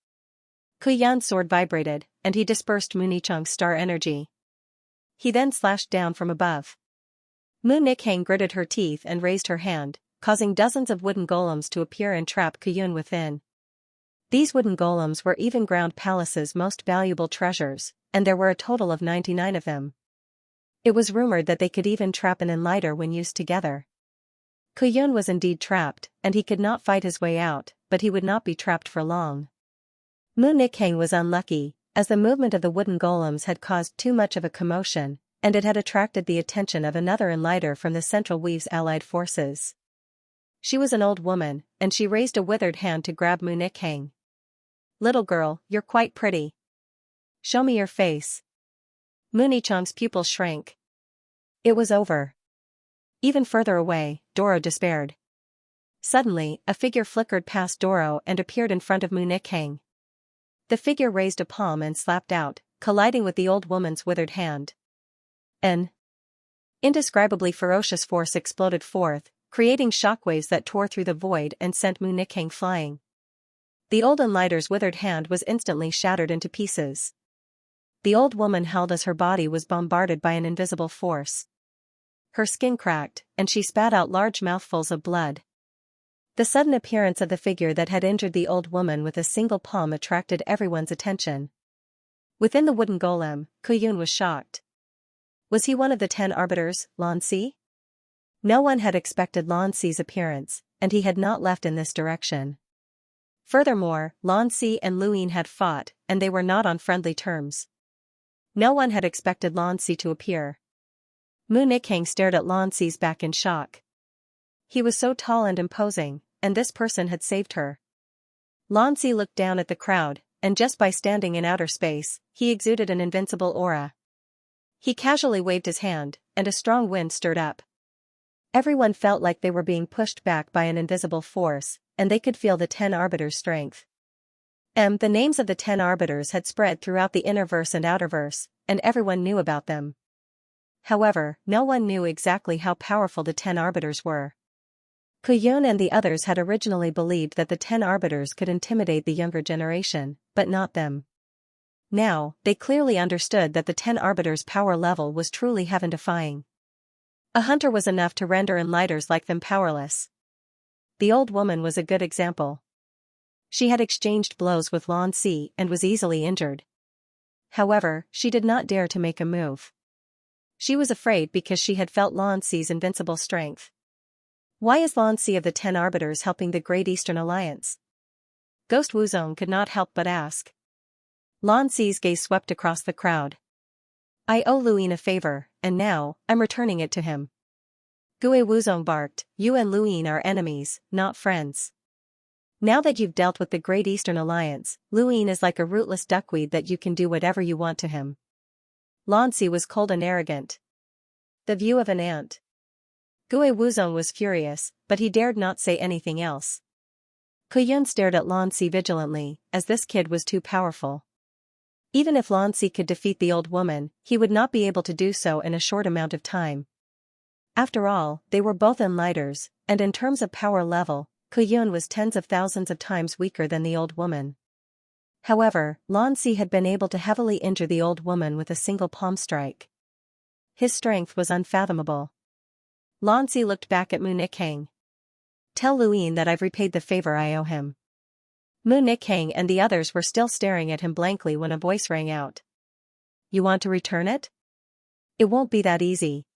Kuyun's sword vibrated, and he dispersed Mu Nichang's star energy. He then slashed down from above. Mu Nikhang gritted her teeth and raised her hand, causing dozens of wooden golems to appear and trap Kuyun within. These wooden golems were Even Ground Palace's most valuable treasures, and there were a total of 99 of them. It was rumored that they could even trap an enlighter when used together. Kuyun was indeed trapped, and he could not fight his way out, but he would not be trapped for long. Mu Nikhang was unlucky, as the movement of the wooden golems had caused too much of a commotion, and it had attracted the attention of another enlighter from the Central Weaves allied forces. She was an old woman, and she raised a withered hand to grab Mu Nikhang. Little girl, you're quite pretty. Show me your face. Mu Nichang's pupils shrank. It was over. Even further away, Doro despaired. Suddenly, a figure flickered past Doro and appeared in front of Mu Nikhang. The figure raised a palm and slapped out, colliding with the old woman's withered hand. An indescribably ferocious force exploded forth, creating shockwaves that tore through the void and sent Mu Nikhang flying. The old enlighter's withered hand was instantly shattered into pieces. The old woman held as her body was bombarded by an invisible force. Her skin cracked, and she spat out large mouthfuls of blood. The sudden appearance of the figure that had injured the old woman with a single palm attracted everyone's attention. Within the wooden golem, Kuyun was shocked. Was he one of the 10 arbiters, Lan Si? No one had expected Lan Si's appearance, and he had not left in this direction. Furthermore, Lan Si and Luin had fought, and they were not on friendly terms. No one had expected Lan Si to appear. Mu Nikhang stared at Lan Si's back in shock. He was so tall and imposing, and this person had saved her. Lan Si looked down at the crowd, and just by standing in outer space, he exuded an invincible aura. He casually waved his hand, and a strong wind stirred up. Everyone felt like they were being pushed back by an invisible force, and they could feel the 10 arbiters' strength. The names of the 10 arbiters had spread throughout the innerverse and outerverse, and everyone knew about them. However, no one knew exactly how powerful the 10 arbiters were. Kuyun and the others had originally believed that the 10 arbiters could intimidate the younger generation, but not them. Now, they clearly understood that the 10 Arbiters' power level was truly heaven-defying. A hunter was enough to render enlighters like them powerless. The old woman was a good example. She had exchanged blows with Lan Si and was easily injured. However, she did not dare to make a move. She was afraid because she had felt Lan Si's invincible strength. Why is Lan Si of the 10 Arbiters helping the Great Eastern Alliance? Ghost Wuzong could not help but ask. Lan Si's gaze swept across the crowd. I owe Luyin a favor, and now, I'm returning it to him. Gue Wuzong barked, you and Luyin are enemies, not friends. Now that you've dealt with the Great Eastern Alliance, Luyin is like a rootless duckweed that you can do whatever you want to him. Lan Si was cold and arrogant. The view of an ant. Gue Wuzong was furious, but he dared not say anything else. Kuyun stared at Lan Si vigilantly, as this kid was too powerful. Even if Lan Si could defeat the old woman, he would not be able to do so in a short amount of time. After all, they were both enlighters, and in terms of power level, Kuyun was tens of thousands of times weaker than the old woman. However, Lan Si had been able to heavily injure the old woman with a single palm strike. His strength was unfathomable. Lan Si looked back at Mu Nikhang. Tell Luyin that I've repaid the favor I owe him. Mu Nikhang and the others were still staring at him blankly when a voice rang out. You want to return it? It won't be that easy.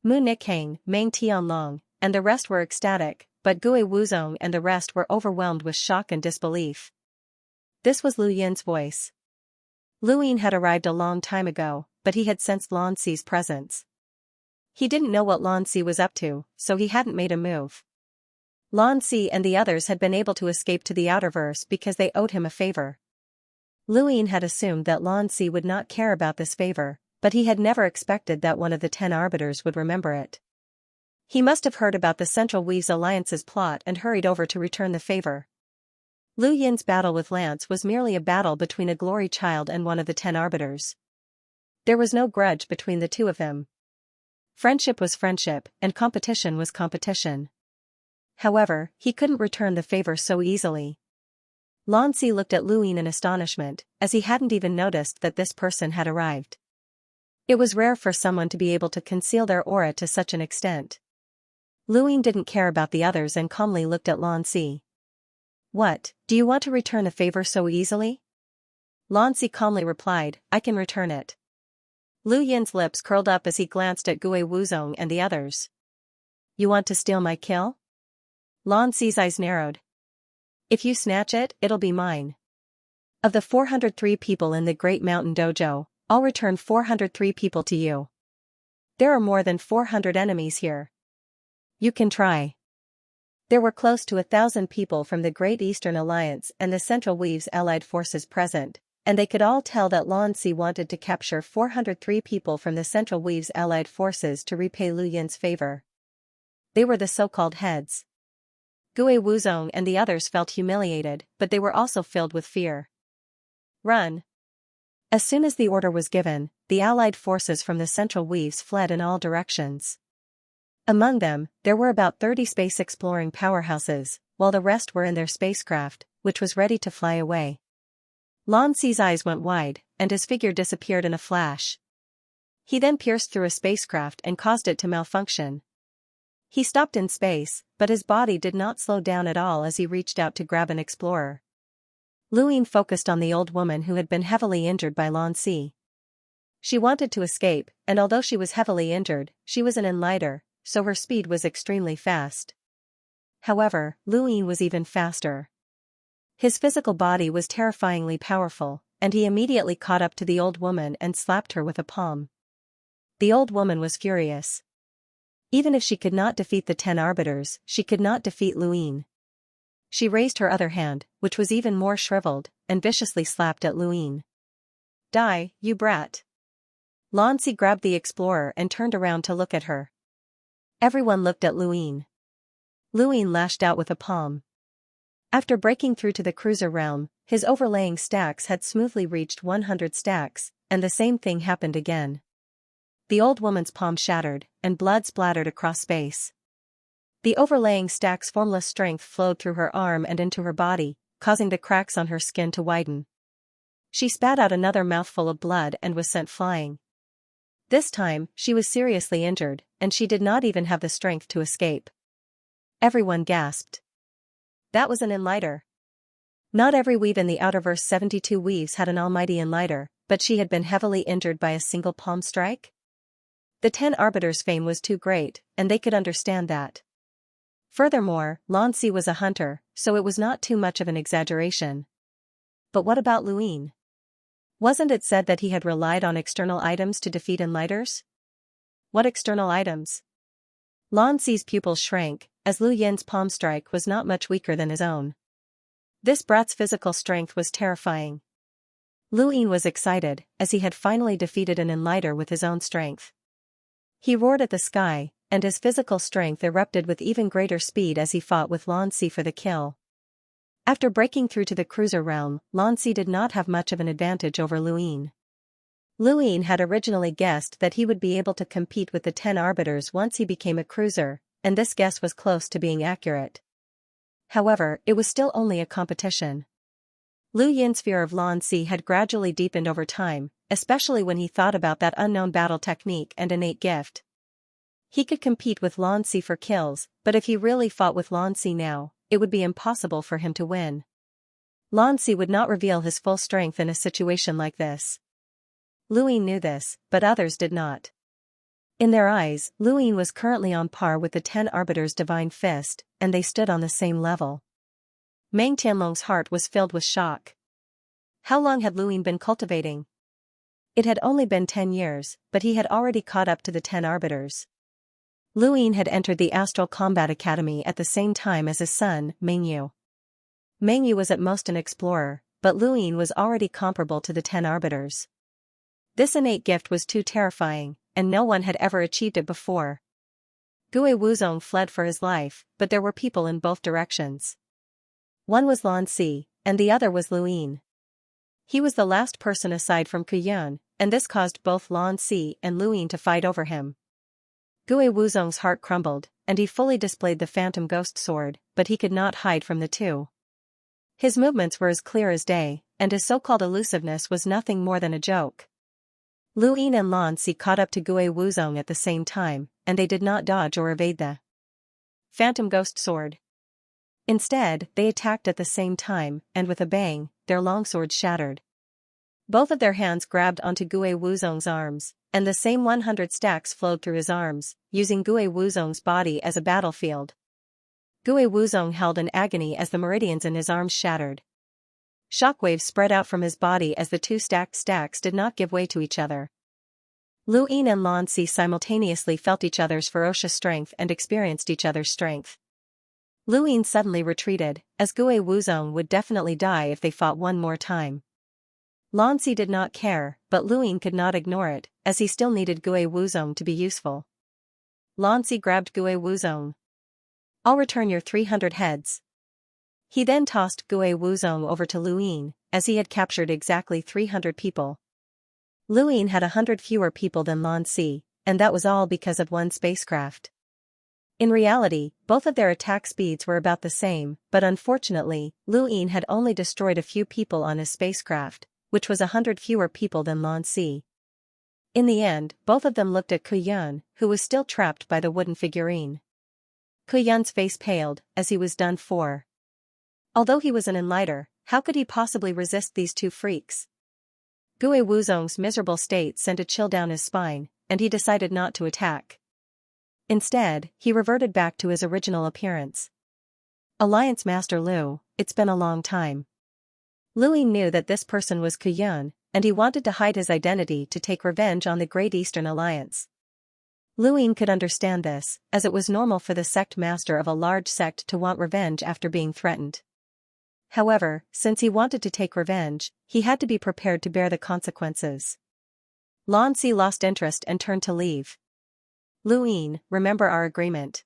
Mu Nikhang, Meng Tianlong, and the rest were ecstatic, but Gue Wuzong and the rest were overwhelmed with shock and disbelief. This was Lu Yin's voice. Luyin had arrived a long time ago, but he had sensed Lan Si's presence. He didn't know what Lan Si was up to, so he hadn't made a move. Lan Si and the others had been able to escape to the Outerverse because they owed him a favor. Luyin had assumed that Lan Si would not care about this favor, but he had never expected that one of the 10 Arbiters would remember it. He must have heard about the Central Weaves Alliance's plot and hurried over to return the favor. Lu Yin's battle with Lance was merely a battle between a glory child and one of the 10 Arbiters. There was no grudge between the two of them. Friendship was friendship, and competition was competition. However, he couldn't return the favor so easily. Lan Si looked at Luyin in astonishment, as he hadn't even noticed that this person had arrived. It was rare for someone to be able to conceal their aura to such an extent. Luyin didn't care about the others and calmly looked at Lan Si. What, do you want to return a favor so easily? Lan Si calmly replied, I can return it. Lu Yin's lips curled up as he glanced at Gue Wuzong and the others. You want to steal my kill? Lan Si's eyes narrowed. If you snatch it, it'll be mine. Of the 403 people in the Great Mountain Dojo, I'll return 403 people to you. There are more than 400 enemies here. You can try. There were close to 1,000 people from the Great Eastern Alliance and the Central Weaves allied forces present, and they could all tell that Lan Si wanted to capture 403 people from the Central Weaves allied forces to repay Lu Yin's favor. They were the so-called heads. Gue Wuzong and the others felt humiliated, but they were also filled with fear. Run! As soon as the order was given, the allied forces from the Central Weaves fled in all directions. Among them, there were about 30 space-exploring powerhouses, while the rest were in their spacecraft, which was ready to fly away. Lan Si's eyes went wide, and his figure disappeared in a flash. He then pierced through a spacecraft and caused it to malfunction. He stopped in space, but his body did not slow down at all as he reached out to grab an explorer. Luyin focused on the old woman who had been heavily injured by Lan Si. She wanted to escape, and although she was heavily injured, she was an enlighter, so her speed was extremely fast. However, Luyin was even faster. His physical body was terrifyingly powerful, and he immediately caught up to the old woman and slapped her with a palm. The old woman was furious. Even if she could not defeat the 10 Arbiters, she could not defeat Luyin. She raised her other hand, which was even more shriveled, and viciously slapped at Luyin. Die, you brat! Lan Si grabbed the explorer and turned around to look at her. Everyone looked at Luyin. Luyin lashed out with a palm. After breaking through to the cruiser realm, his overlaying stacks had smoothly reached 100 stacks, and the same thing happened again. The old woman's palm shattered, and blood splattered across space. The overlaying stack's formless strength flowed through her arm and into her body, causing the cracks on her skin to widen. She spat out another mouthful of blood and was sent flying. This time, she was seriously injured, and she did not even have the strength to escape. Everyone gasped. That was an enlighter. Not every weave in the Outerverse 72 weaves had an almighty enlighter, but she had been heavily injured by a single palm strike? The 10 Arbiters' fame was too great, and they could understand that. Furthermore, Xianxia was a hunter, so it was not too much of an exaggeration. But what about Luin? Wasn't it said that he had relied on external items to defeat enlighters? What external items? Xianxia's pupils shrank, as Lu Yin's palm strike was not much weaker than his own. This brat's physical strength was terrifying. Luin was excited, as he had finally defeated an enlighter with his own strength. He roared at the sky, and his physical strength erupted with even greater speed as he fought with Xianxia for the kill. After breaking through to the cruiser realm, Xianxia did not have much of an advantage over Luin. Luin had originally guessed that he would be able to compete with the 10 Arbiters once he became a cruiser, and this guess was close to being accurate. However, it was still only a competition. Lu Yin's fear of Xianxia had gradually deepened over time, especially when he thought about that unknown battle technique and innate gift. He could compete with Xianxia for kills, but if he really fought with Xianxia now, it would be impossible for him to win. Xianxia would not reveal his full strength in a situation like this. Luin knew this, but others did not. In their eyes, Luin was currently on par with the 10 Arbiters' divine fist, and they stood on the same level. Meng Tianlong's heart was filled with shock. How long had Luin been cultivating? It had only been 10 years, but he had already caught up to the 10 Arbiters. Luin had entered the Astral Combat Academy at the same time as his son, Mengyu. Mengyu was at most an explorer, but Luin was already comparable to the 10 Arbiters. This innate gift was too terrifying, and no one had ever achieved it before. Gue Wuzong fled for his life, but there were people in both directions. One was Xianxia, and the other was Luin. He was the last person aside from Kuyun, and this caused both Xianxia and Luin to fight over him. Gue Wuzong's heart crumbled, and he fully displayed the phantom ghost sword, but he could not hide from the two. His movements were as clear as day, and his so-called elusiveness was nothing more than a joke. Luin and Xianxia caught up to Gue Wuzong at the same time, and they did not dodge or evade the phantom ghost sword. Instead, they attacked at the same time, and with a bang, their longswords shattered. Both of their hands grabbed onto Gue Wuzong's arms, and the same 100 stacks flowed through his arms, using Gue Wuzong's body as a battlefield. Gue Wuzong held in agony as the meridians in his arms shattered. Shockwaves spread out from his body as the two stacked stacks did not give way to each other. Luin and Xianxia simultaneously felt each other's ferocious strength and experienced each other's strength. Luin suddenly retreated, as Gue Wuzong would definitely die if they fought one more time. Xianxia did not care, but Luin could not ignore it, as he still needed Gue Wuzong to be useful. Xianxia grabbed Gue Wuzong. I'll return your 300 heads. He then tossed Gue Wuzong over to Luin, as he had captured exactly 300 people. Luin had 100 fewer people than Xianxia, and that was all because of one spacecraft. In reality, both of their attack speeds were about the same, but unfortunately, Luin had only destroyed a few people on his spacecraft, which was 100 fewer people than Xianxia. In the end, both of them looked at Kuyun, who was still trapped by the wooden figurine. Kuyun's face paled, as he was done for. Although he was an enlighter, how could he possibly resist these two freaks? Gue Wuzong's miserable state sent a chill down his spine, and he decided not to attack. Instead, he reverted back to his original appearance. Alliance Master Lu, it's been a long time. Luin knew that this person was Kuyun, and he wanted to hide his identity to take revenge on the Great Eastern Alliance. Luin could understand this, as it was normal for the sect master of a large sect to want revenge after being threatened. However, since he wanted to take revenge, he had to be prepared to bear the consequences. Xianxia lost interest and turned to leave. Luin, remember our agreement.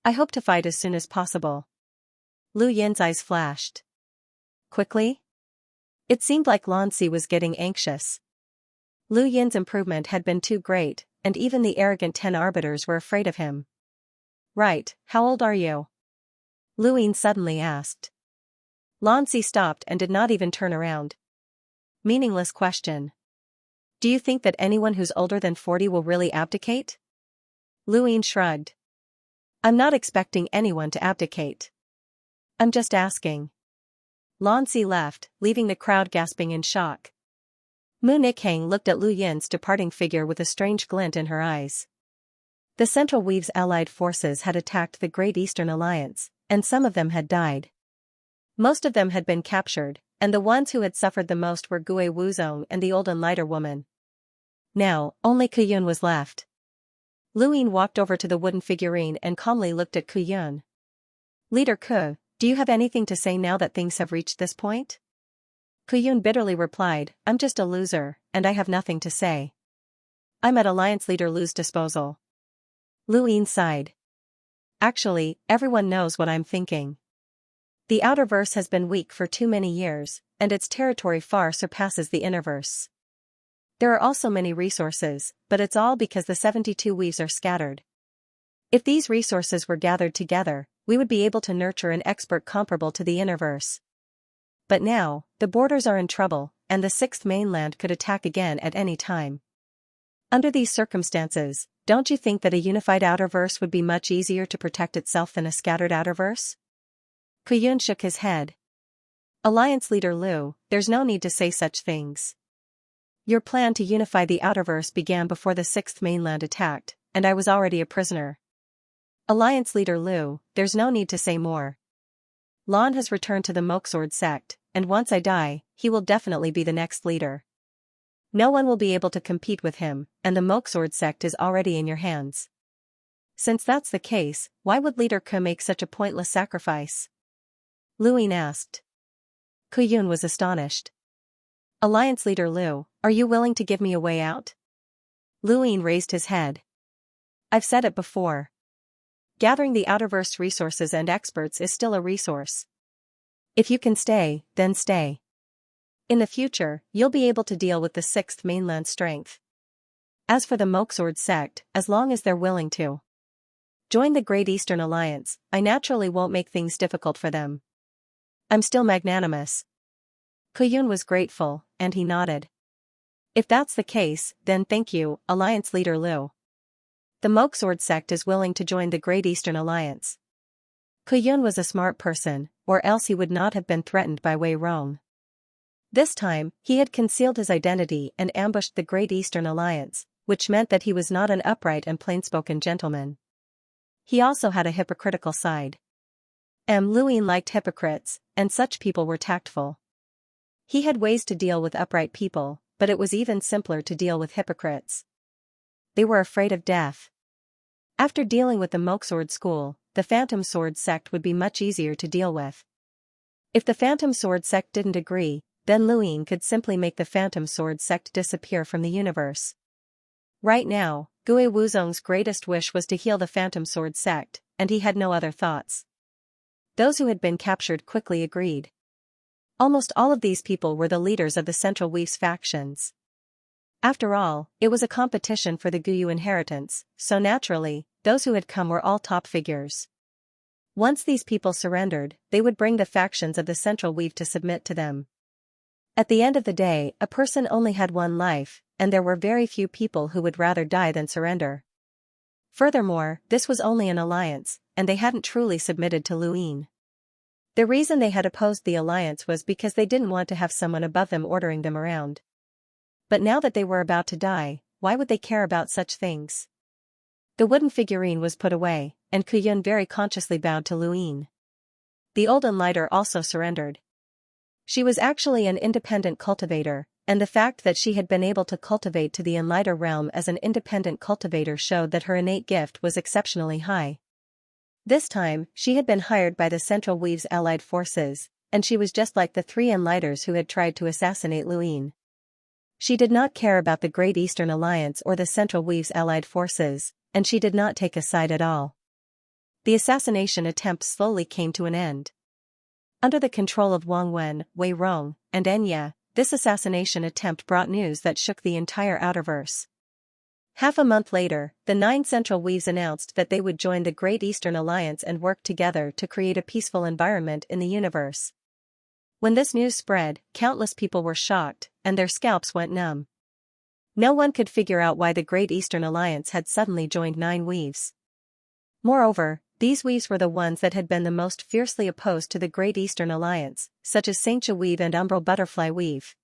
I hope to fight as soon as possible. Lu Yin's eyes flashed. Quickly? It seemed like Xianxia was getting anxious. Lu Yin's improvement had been too great, and even the arrogant 10 Arbiters were afraid of him. Right, how old are you? Luin suddenly asked. Xianxia stopped and did not even turn around. Meaningless question. Do you think that anyone who's older than 40 will really abdicate? Luine shrugged. I'm not expecting anyone to abdicate. I'm just asking. Lanzi left, leaving the crowd gasping in shock. Mu Nikhang looked at Lu Yin's departing figure with a strange glint in her eyes. The Central Weave's allied forces had attacked the Great Eastern Alliance, and some of them had died. Most of them had been captured, and the ones who had suffered the most were Gui Wuzong and the old Enlighter woman. Now, only Kuyun was left. Luine walked over to the wooden figurine and calmly looked at Kuyun. Leader Ku, do you have anything to say now that things have reached this point? Kuyun bitterly replied, I'm just a loser, and I have nothing to say. I'm at Alliance Leader Lu's disposal. Luine sighed. Actually, everyone knows what I'm thinking. The Outerverse has been weak for too many years, and its territory far surpasses the Innerverse. There are also many resources, but it's all because the 72 weaves are scattered. If these resources were gathered together, we would be able to nurture an expert comparable to the Innerverse. But now, the borders are in trouble, and the Sixth Mainland could attack again at any time. Under these circumstances, don't you think that a unified Outerverse would be much easier to protect itself than a scattered Outerverse? Kuyun shook his head. Alliance Leader Lu, there's no need to say such things. Your plan to unify the Outerverse began before the Sixth Mainland attacked, and I was already a prisoner. Alliance Leader Lu, there's no need to say more. Lan has returned to the Moksword sect, and once I die, he will definitely be the next leader. No one will be able to compete with him, and the Moksword sect is already in your hands. Since that's the case, why would Leader Ke make such a pointless sacrifice? Luine asked. Kuyun was astonished. Alliance Leader Lu, are you willing to give me a way out? Luine raised his head. I've said it before. Gathering the Outerverse resources and experts is still a resource. If you can stay, then stay. In the future, you'll be able to deal with the Sixth Mainland strength. As for the Moksword sect, as long as they're willing to join the Great Eastern Alliance, I naturally won't make things difficult for them. I'm still magnanimous. Kuyun was grateful, and he nodded. If that's the case, then thank you, Alliance Leader Lu. The Moksword sect is willing to join the Great Eastern Alliance. Kuyun was a smart person, or else he would not have been threatened by Wei Rong. This time, he had concealed his identity and ambushed the Great Eastern Alliance, which meant that he was not an upright and plain-spoken gentleman. He also had a hypocritical side. Luine liked hypocrites, and such people were tactful. He had ways to deal with upright people, but it was even simpler to deal with hypocrites. They were afraid of death. After dealing with the Moksword school, the Phantom Sword sect would be much easier to deal with. If the Phantom Sword sect didn't agree, then Luine could simply make the Phantom Sword sect disappear from the universe. Right now, Gui Wuzong's greatest wish was to heal the Phantom Sword sect, and he had no other thoughts. Those who had been captured quickly agreed. Almost all of these people were the leaders of the Central Weaves factions. After all, it was a competition for the Guyu inheritance, so naturally, those who had come were all top figures. Once these people surrendered, they would bring the factions of the Central Weave to submit to them. At the end of the day, a person only had one life, and there were very few people who would rather die than surrender. Furthermore, this was only an alliance, and they hadn't truly submitted to Luine. The reason they had opposed the alliance was because they didn't want to have someone above them ordering them around. But now that they were about to die, why would they care about such things? The wooden figurine was put away, and Kuyun very consciously bowed to Luine. The old Enlighter also surrendered. She was actually an independent cultivator, and the fact that she had been able to cultivate to the Enlighter realm as an independent cultivator showed that her innate gift was exceptionally high. This time, she had been hired by the Central Weave's allied forces, and she was just like the three Enlighters who had tried to assassinate Luine. She did not care about the Great Eastern Alliance or the Central Weave's allied forces, and she did not take a side at all. The assassination attempt slowly came to an end. Under the control of Wang Wen, Wei Rong, and Enya, this assassination attempt brought news that shook the entire Outerverse. Half a month later, the 9 Central Weaves announced that they would join the Great Eastern Alliance and work together to create a peaceful environment in the universe. When this news spread, countless people were shocked, and their scalps went numb. No one could figure out why the Great Eastern Alliance had suddenly joined 9 weaves. Moreover, these weaves were the ones that had been the most fiercely opposed to the Great Eastern Alliance, such as Xianxia weave and umbral butterfly weave.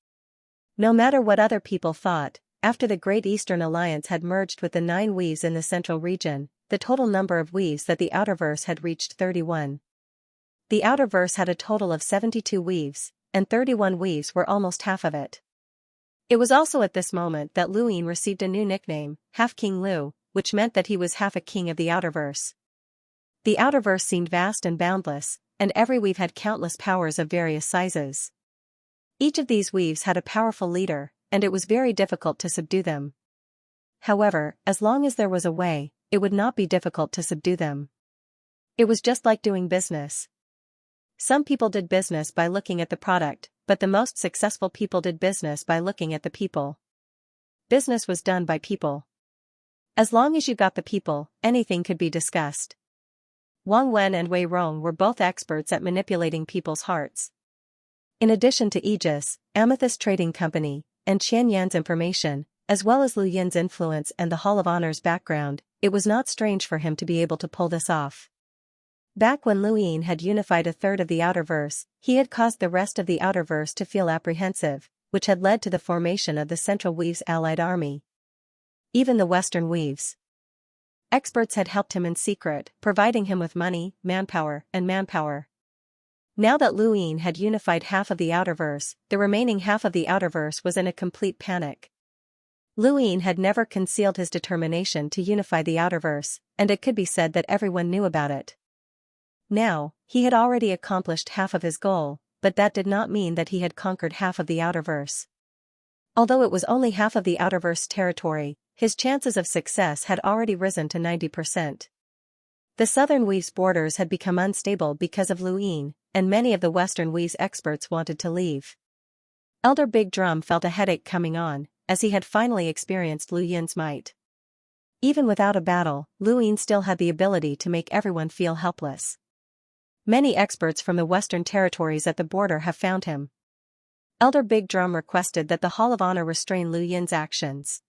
No matter what other people thought, after the Great Eastern Alliance had merged with the 9 weaves in the central region, the total number of weaves that the Outerverse had reached 31. The Outerverse had a total of 72 weaves, and 31 weaves were almost half of it. It was also at this moment that Luyin received a new nickname, Half-King Lu, which meant that he was half a king of the Outerverse. The Outerverse seemed vast and boundless, and every weave had countless powers of various sizes. Each of these weaves had a powerful leader, and it was very difficult to subdue them. However, as long as there was a way, it would not be difficult to subdue them. It was just like doing business. Some people did business by looking at the product, but the most successful people did business by looking at the people. Business was done by people. As long as you got the people, anything could be discussed. Wang Wen and Wei Rong were both experts at manipulating people's hearts. In addition to Aegis, Amethyst Trading Company, and Qian Yan's information, as well as Lu Yin's influence and the Hall of Honor's background, it was not strange for him to be able to pull this off. Back when Lu Yin had unified a third of the Outerverse, he had caused the rest of the Outerverse to feel apprehensive, which had led to the formation of the Central Weaves' allied army. Even the Western Weaves. Experts had helped him in secret, providing him with money, manpower. Now that Lu Yin had unified half of the Outerverse, the remaining half of the Outerverse was in a complete panic. Lu Yin had never concealed his determination to unify the Outerverse, and it could be said that everyone knew about it. Now, he had already accomplished half of his goal, but that did not mean that he had conquered half of the Outerverse. Although it was only half of the Outerverse territory, his chances of success had already risen to 90%. The Southern Weave's borders had become unstable because of Lu Yin, and many of the Western Weave's experts wanted to leave. Elder Big Drum felt a headache coming on, as he had finally experienced Lu Yin's might. Even without a battle, Lu Yin still had the ability to make everyone feel helpless. Many experts from the Western territories at the border have found him. Elder Big Drum requested that the Hall of Honor restrain Lu Yin's actions.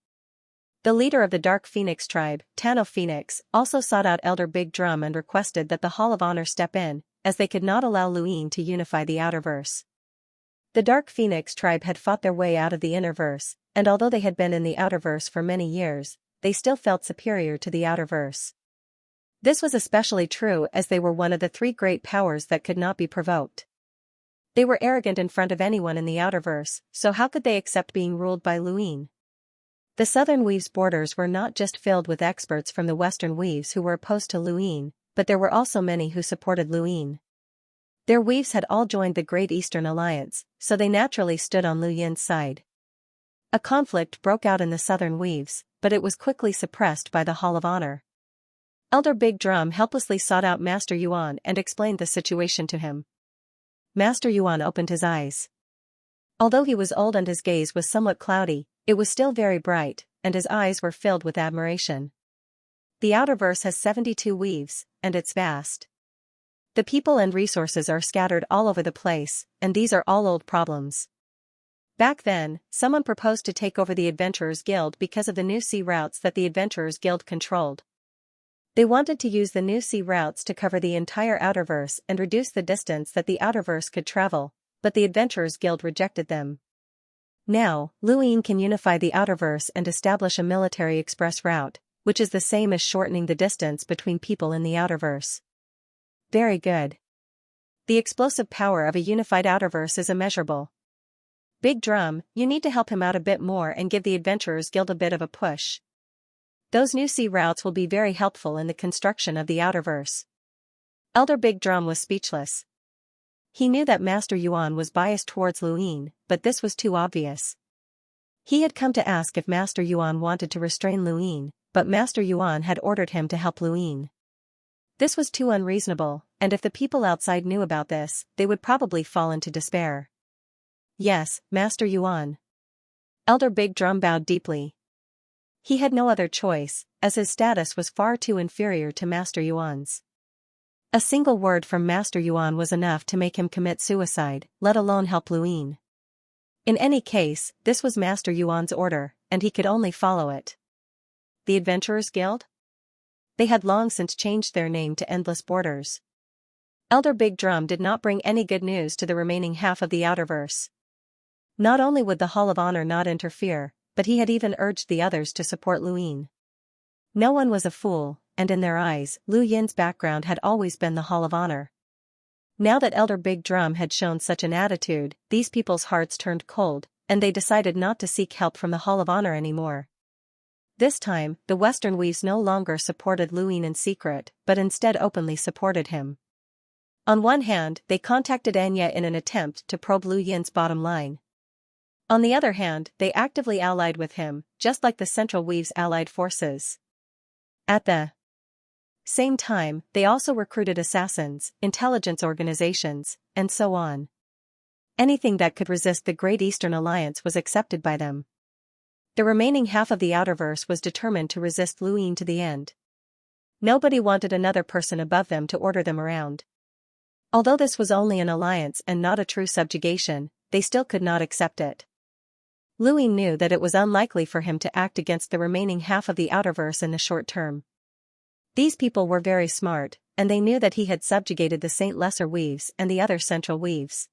The leader of the Dark Phoenix tribe, Tano Phoenix, also sought out Elder Big Drum and requested that the Hall of Honor step in, as they could not allow Lu Yin to unify the Outerverse. The Dark Phoenix tribe had fought their way out of the Innerverse, and although they had been in the Outerverse for many years, they still felt superior to the Outerverse. This was especially true as they were one of the 3 great powers that could not be provoked. They were arrogant in front of anyone in the Outerverse, so how could they accept being ruled by Lu Yin? The Southern Weave's borders were not just filled with experts from the Western Weaves who were opposed to Lu Yin, but there were also many who supported Lu Yin. Their weaves had all joined the Great Eastern Alliance, so they naturally stood on Lu Yin's side. A conflict broke out in the Southern Weaves, but it was quickly suppressed by the Hall of Honor. Elder Big Drum helplessly sought out Master Yuan and explained the situation to him. Master Yuan opened his eyes. Although he was old and his gaze was somewhat cloudy, it was still very bright, and his eyes were filled with admiration. The Outerverse has 72 weaves, and it's vast. The people and resources are scattered all over the place, and these are all old problems. Back then, someone proposed to take over the Adventurers Guild because of the new sea routes that the Adventurers Guild controlled. They wanted to use the new sea routes to cover the entire Outerverse and reduce the distance that the Outerverse could travel, but the Adventurers Guild rejected them. Now, Lu Yin can unify the Outerverse and establish a military express route, which is the same as shortening the distance between people in the Outerverse. Very good. The explosive power of a unified Outerverse is immeasurable. Big Drum, you need to help him out a bit more and give the Adventurers Guild a bit of a push. Those new sea routes will be very helpful in the construction of the Outerverse. Elder Big Drum was speechless. He knew that Master Yuan was biased towards Lu Yin, but this was too obvious. He had come to ask if Master Yuan wanted to restrain Lu Yin, but Master Yuan had ordered him to help Lu Yin. This was too unreasonable, and if the people outside knew about this, they would probably fall into despair. Yes, Master Yuan. Elder Big Drum bowed deeply. He had no other choice, as his status was far too inferior to Master Yuan's. A single word from Master Yuan was enough to make him commit suicide, let alone help Luin. In any case, this was Master Yuan's order, and he could only follow it. The Adventurers Guild? They had long since changed their name to Endless Borders. Elder Big Drum did not bring any good news to the remaining half of the Outerverse. Not only would the Hall of Honor not interfere, but he had even urged the others to support Luin. No one was a fool, and in their eyes, Lu Yin's background had always been the Hall of Honor. Now that Elder Big Drum had shown such an attitude, these people's hearts turned cold, and they decided not to seek help from the Hall of Honor anymore. This time, the Western Weaves no longer supported Luin in secret, but instead openly supported him. On one hand, they contacted Xianxia in an attempt to probe Lu Yin's bottom line. On the other hand, they actively allied with him, just like the Central Weaves' allied forces. At the same time, they also recruited assassins, intelligence organizations, and so on. Anything that could resist the Great Eastern Alliance was accepted by them. The remaining half of the Outerverse was determined to resist Luin to the end. Nobody wanted another person above them to order them around. Although this was only an alliance and not a true subjugation, they still could not accept it. Luin knew that it was unlikely for him to act against the remaining half of the Outerverse in the short term. These people were very smart, and they knew that he had subjugated the Saint Lesser Weaves and the other Central Weaves.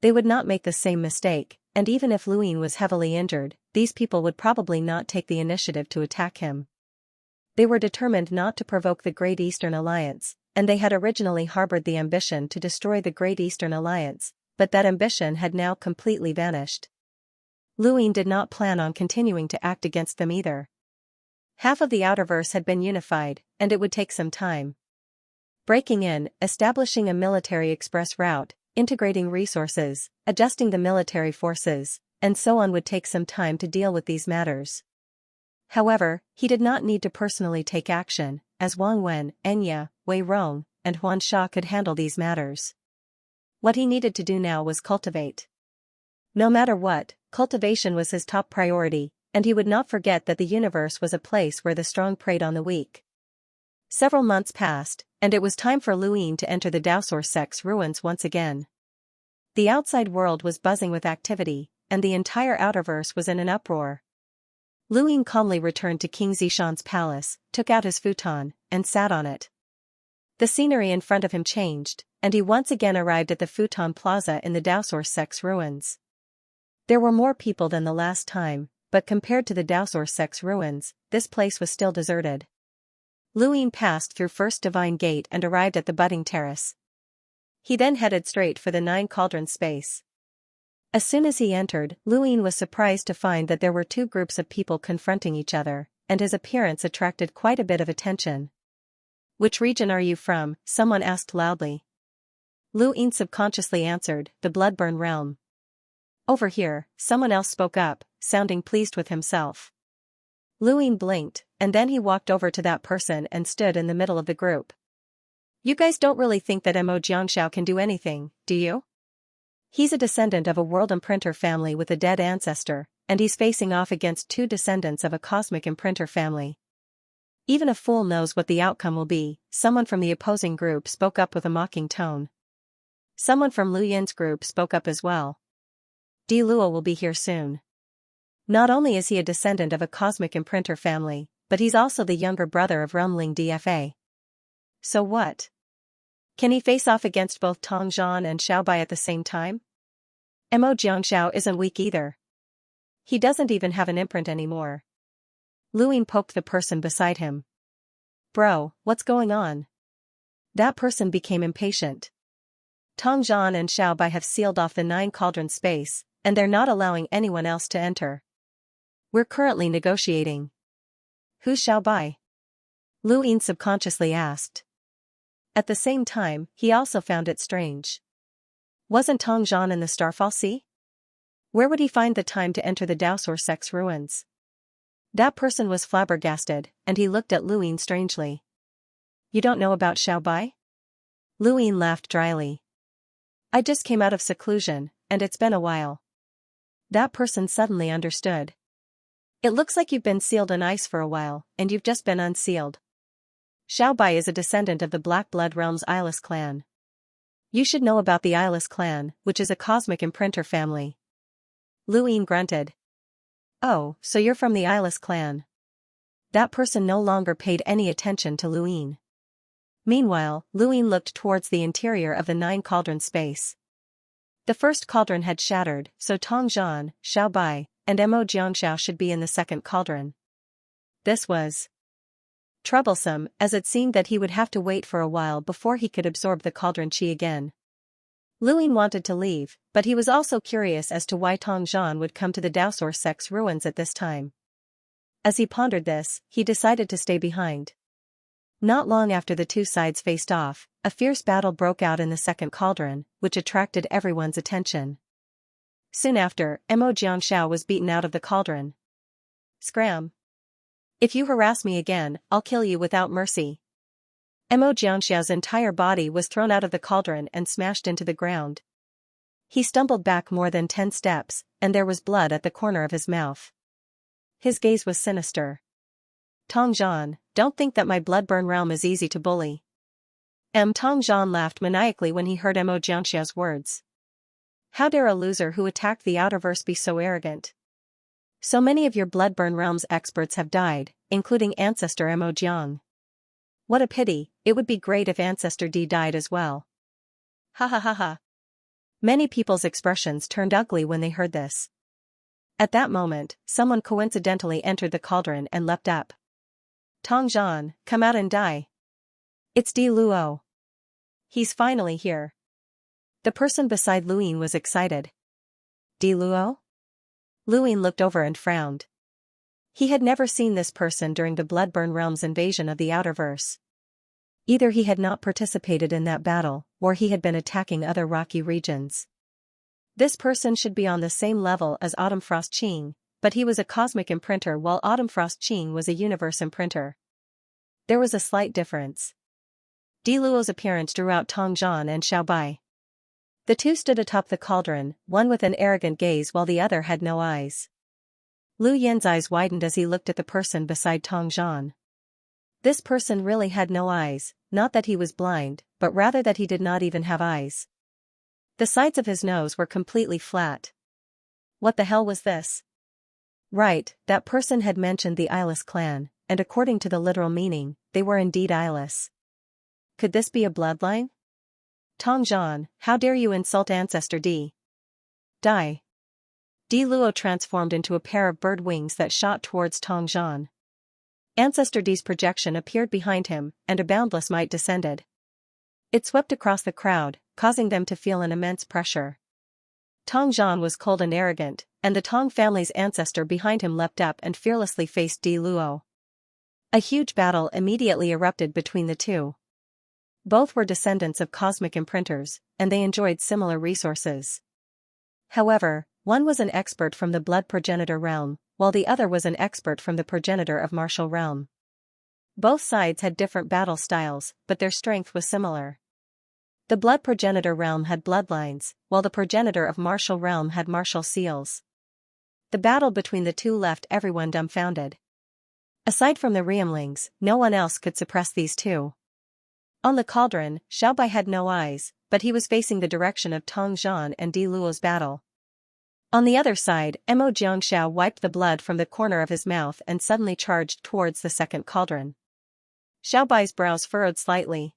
They would not make the same mistake, and even if Luin was heavily injured, these people would probably not take the initiative to attack him. They were determined not to provoke the Great Eastern Alliance, and they had originally harbored the ambition to destroy the Great Eastern Alliance, but that ambition had now completely vanished. Luin did not plan on continuing to act against them either. Half of the Outerverse had been unified, and it would take some time. Breaking in, establishing a military express route, integrating resources, adjusting the military forces, and so on would take some time to deal with these matters. However, he did not need to personally take action, as Wang Wen, Xianxia, Wei Rong, and Huan Sha could handle these matters. What he needed to do now was cultivate. No matter what, cultivation was his top priority, and he would not forget that the universe was a place where the strong preyed on the weak. Several months passed, and it was time for Luin to enter the Daosor sect's ruins once again. The outside world was buzzing with activity, and the entire Outerverse was in an uproar. Luin calmly returned to King Zishan's palace, took out his futon, and sat on it. The scenery in front of him changed, and he once again arrived at the Futon Plaza in the Daosor sect's ruins. There were more people than the last time, but compared to the Daosor sect's ruins, this place was still deserted. Luin passed through First Divine Gate and arrived at the Budding Terrace. He then headed straight for the Nine Cauldrons space. As soon as he entered, Luin was surprised to find that there were two groups of people confronting each other, and his appearance attracted quite a bit of attention. "Which region are you from?" someone asked loudly. Luin subconsciously answered, "The Bloodburn Realm." "Over here," someone else spoke up, sounding pleased with himself. Luin blinked, and then he walked over to that person and stood in the middle of the group. "You guys don't really think that Mo Xianxia can do anything, do you? He's a descendant of a world imprinter family with a dead ancestor, and he's facing off against two descendants of a cosmic imprinter family. Even a fool knows what the outcome will be," someone from the opposing group spoke up with a mocking tone. Someone from Lu Yin's group spoke up as well. "Di Luo will be here soon. Not only is he a descendant of a cosmic imprinter family, but he's also the younger brother of Rumling DFA. So what? Can he face off against both Tong Zhan and Xiaobai at the same time? Mo Xianxiao isn't weak either. He doesn't even have an imprint anymore." Luin poked the person beside him. "Bro, what's going on?" That person became impatient. "Tong Zhan and Xiaobai have sealed off the Nine Cauldrons space, and they're not allowing anyone else to enter. We're currently negotiating." "Who's Xiaobai?" Luin subconsciously asked. At the same time, he also found it strange. Wasn't Tong Zhan in the Starfall Sea? Where would he find the time to enter the Daosor sect's ruins? That person was flabbergasted, and he looked at Luin strangely. "You don't know about Xiaobai?" Luin laughed dryly. "I just came out of seclusion, and it's been a while." That person suddenly understood. "It looks like you've been sealed in ice for a while, and you've just been unsealed." Xiao Bai is a descendant of the Black Blood Realm's eyeless clan. You should know about the eyeless clan, which is a cosmic imprinter family. Lu Yin grunted. Oh, so you're from the eyeless clan. That person no longer paid any attention to Lu Yin. Meanwhile, Lu Yin looked towards the interior of the 9-cauldron space. The first cauldron had shattered, so Tong Zhan, Xiao Bai, and Mo Xianxia should be in the second cauldron. This was troublesome, as it seemed that he would have to wait for a while before he could absorb the cauldron qi again. Lu Yin wanted to leave, but he was also curious as to why Tong Zhan would come to the Daosor sect's ruins at this time. As he pondered this, he decided to stay behind. Not long after the two sides faced off, a fierce battle broke out in the second cauldron, which attracted everyone's attention. Soon after, Mo Jiangxiao was beaten out of the cauldron. Scram! If you harass me again, I'll kill you without mercy. Mo Jiangxiao's entire body was thrown out of the cauldron and smashed into the ground. He stumbled back more than 10 steps, and there was blood at the corner of his mouth. His gaze was sinister. Tong Zhan, don't think that my bloodburn realm is easy to bully. Tong Zhan laughed maniacally when he heard Mo Jiangxiao's words. How dare a loser who attacked the Outerverse be so arrogant? So many of your bloodburn realm's experts have died, including Ancestor Mo Jiang. What a pity, it would be great if Ancestor D died as well. Ha ha ha ha. Many people's expressions turned ugly when they heard this. At that moment, someone coincidentally entered the cauldron and leapt up. Tong Zhan, come out and die. It's Di Luo. He's finally here. The person beside Lu Yin was excited. Di Luo? Lu Yin looked over and frowned. He had never seen this person during the Bloodburn Realm's invasion of the Outerverse. Either he had not participated in that battle, or he had been attacking other rocky regions. This person should be on the same level as Autumn Frost Qing, but he was a cosmic imprinter while Autumn Frost Qing was a universe imprinter. There was a slight difference. Di Luo's appearance drew out Tong Zhan and Xiao Bai. The two stood atop the cauldron, one with an arrogant gaze while the other had no eyes. Lu Yin's eyes widened as he looked at the person beside Tong Zhan. This person really had no eyes, not that he was blind, but rather that he did not even have eyes. The sides of his nose were completely flat. What the hell was this? Right, that person had mentioned the eyeless clan, and according to the literal meaning, they were indeed eyeless. Could this be a bloodline? Tong Zhan, how dare you insult Ancestor D? Die. Di Luo transformed into a pair of bird wings that shot towards Tong Zhan. Ancestor D's projection appeared behind him, and a boundless might descended. It swept across the crowd, causing them to feel an immense pressure. Tong Zhan was cold and arrogant, and the Tong family's ancestor behind him leapt up and fearlessly faced Di Luo. A huge battle immediately erupted between the two. Both were descendants of cosmic imprinters, and they enjoyed similar resources. However, one was an expert from the blood progenitor realm, while the other was an expert from the progenitor of martial realm. Both sides had different battle styles, but their strength was similar. The blood progenitor realm had bloodlines, while the progenitor of martial realm had martial seals. The battle between the two left everyone dumbfounded. Aside from the Realmlings, no one else could suppress these two. On the cauldron, Xiao Bai had no eyes, but he was facing the direction of Tong Zhan and Di Luo's battle. On the other side, Mo Jiangxiao wiped the blood from the corner of his mouth and suddenly charged towards the second cauldron. Xiao Bai's brows furrowed slightly.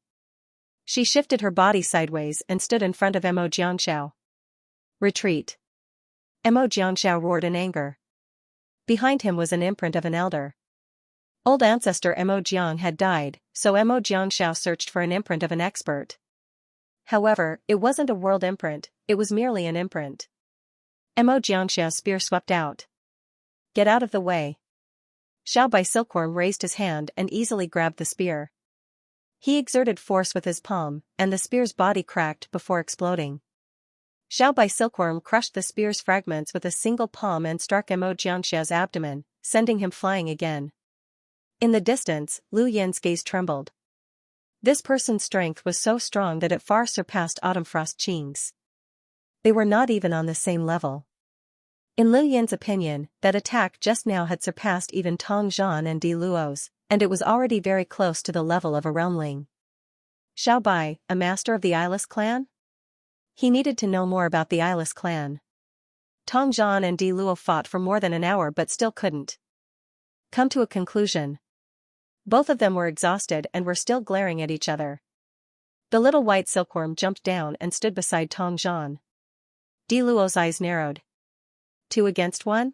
She shifted her body sideways and stood in front of Mo Jiangxiao. Retreat. Mo Jiangxiao roared in anger. Behind him was an imprint of an elder. Old ancestor Mo Jiang had died, so Mo Jiangxiao searched for an imprint of an expert. However, it wasn't a world imprint, it was merely an imprint. Mo Jiangxiao's spear swept out. Get out of the way. Xiao Bai Silkworm raised his hand and easily grabbed the spear. He exerted force with his palm, and the spear's body cracked before exploding. Xiao Bai Silkworm crushed the spear's fragments with a single palm and struck Mo Jiangxiao's abdomen, sending him flying again. In the distance, Lu Yin's gaze trembled. This person's strength was so strong that it far surpassed Autumn Frost Qing's. They were not even on the same level. In Lu Yin's opinion, that attack just now had surpassed even Tong Zhan and Di Luo's, and it was already very close to the level of a realmling. Xiao Bai, a master of the eyeless clan? He needed to know more about the eyeless clan. Tong Zhan and Di Luo fought for more than an hour but still couldn't come to a conclusion. Both of them were exhausted and were still glaring at each other. The little white silkworm jumped down and stood beside Tong Zhan. Di Luo's eyes narrowed. 2 against 1?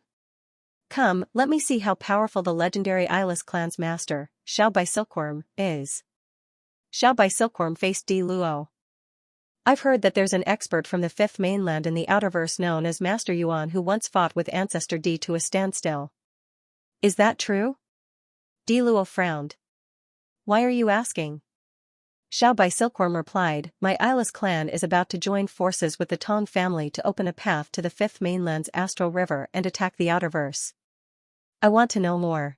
Come, let me see how powerful the legendary eyeless clan's master, Xiao Bai Silkworm, is. Xiao Bai Silkworm faced Di Luo. I've heard that there's an expert from the fifth mainland in the outerverse known as Master Yuan who once fought with Ancestor Di to a standstill. Is that true? Di Luo frowned. Why are you asking? Xiao Bai Silkworm replied, my eyeless clan is about to join forces with the Tong family to open a path to the fifth mainland's astral river and attack the outerverse. I want to know more.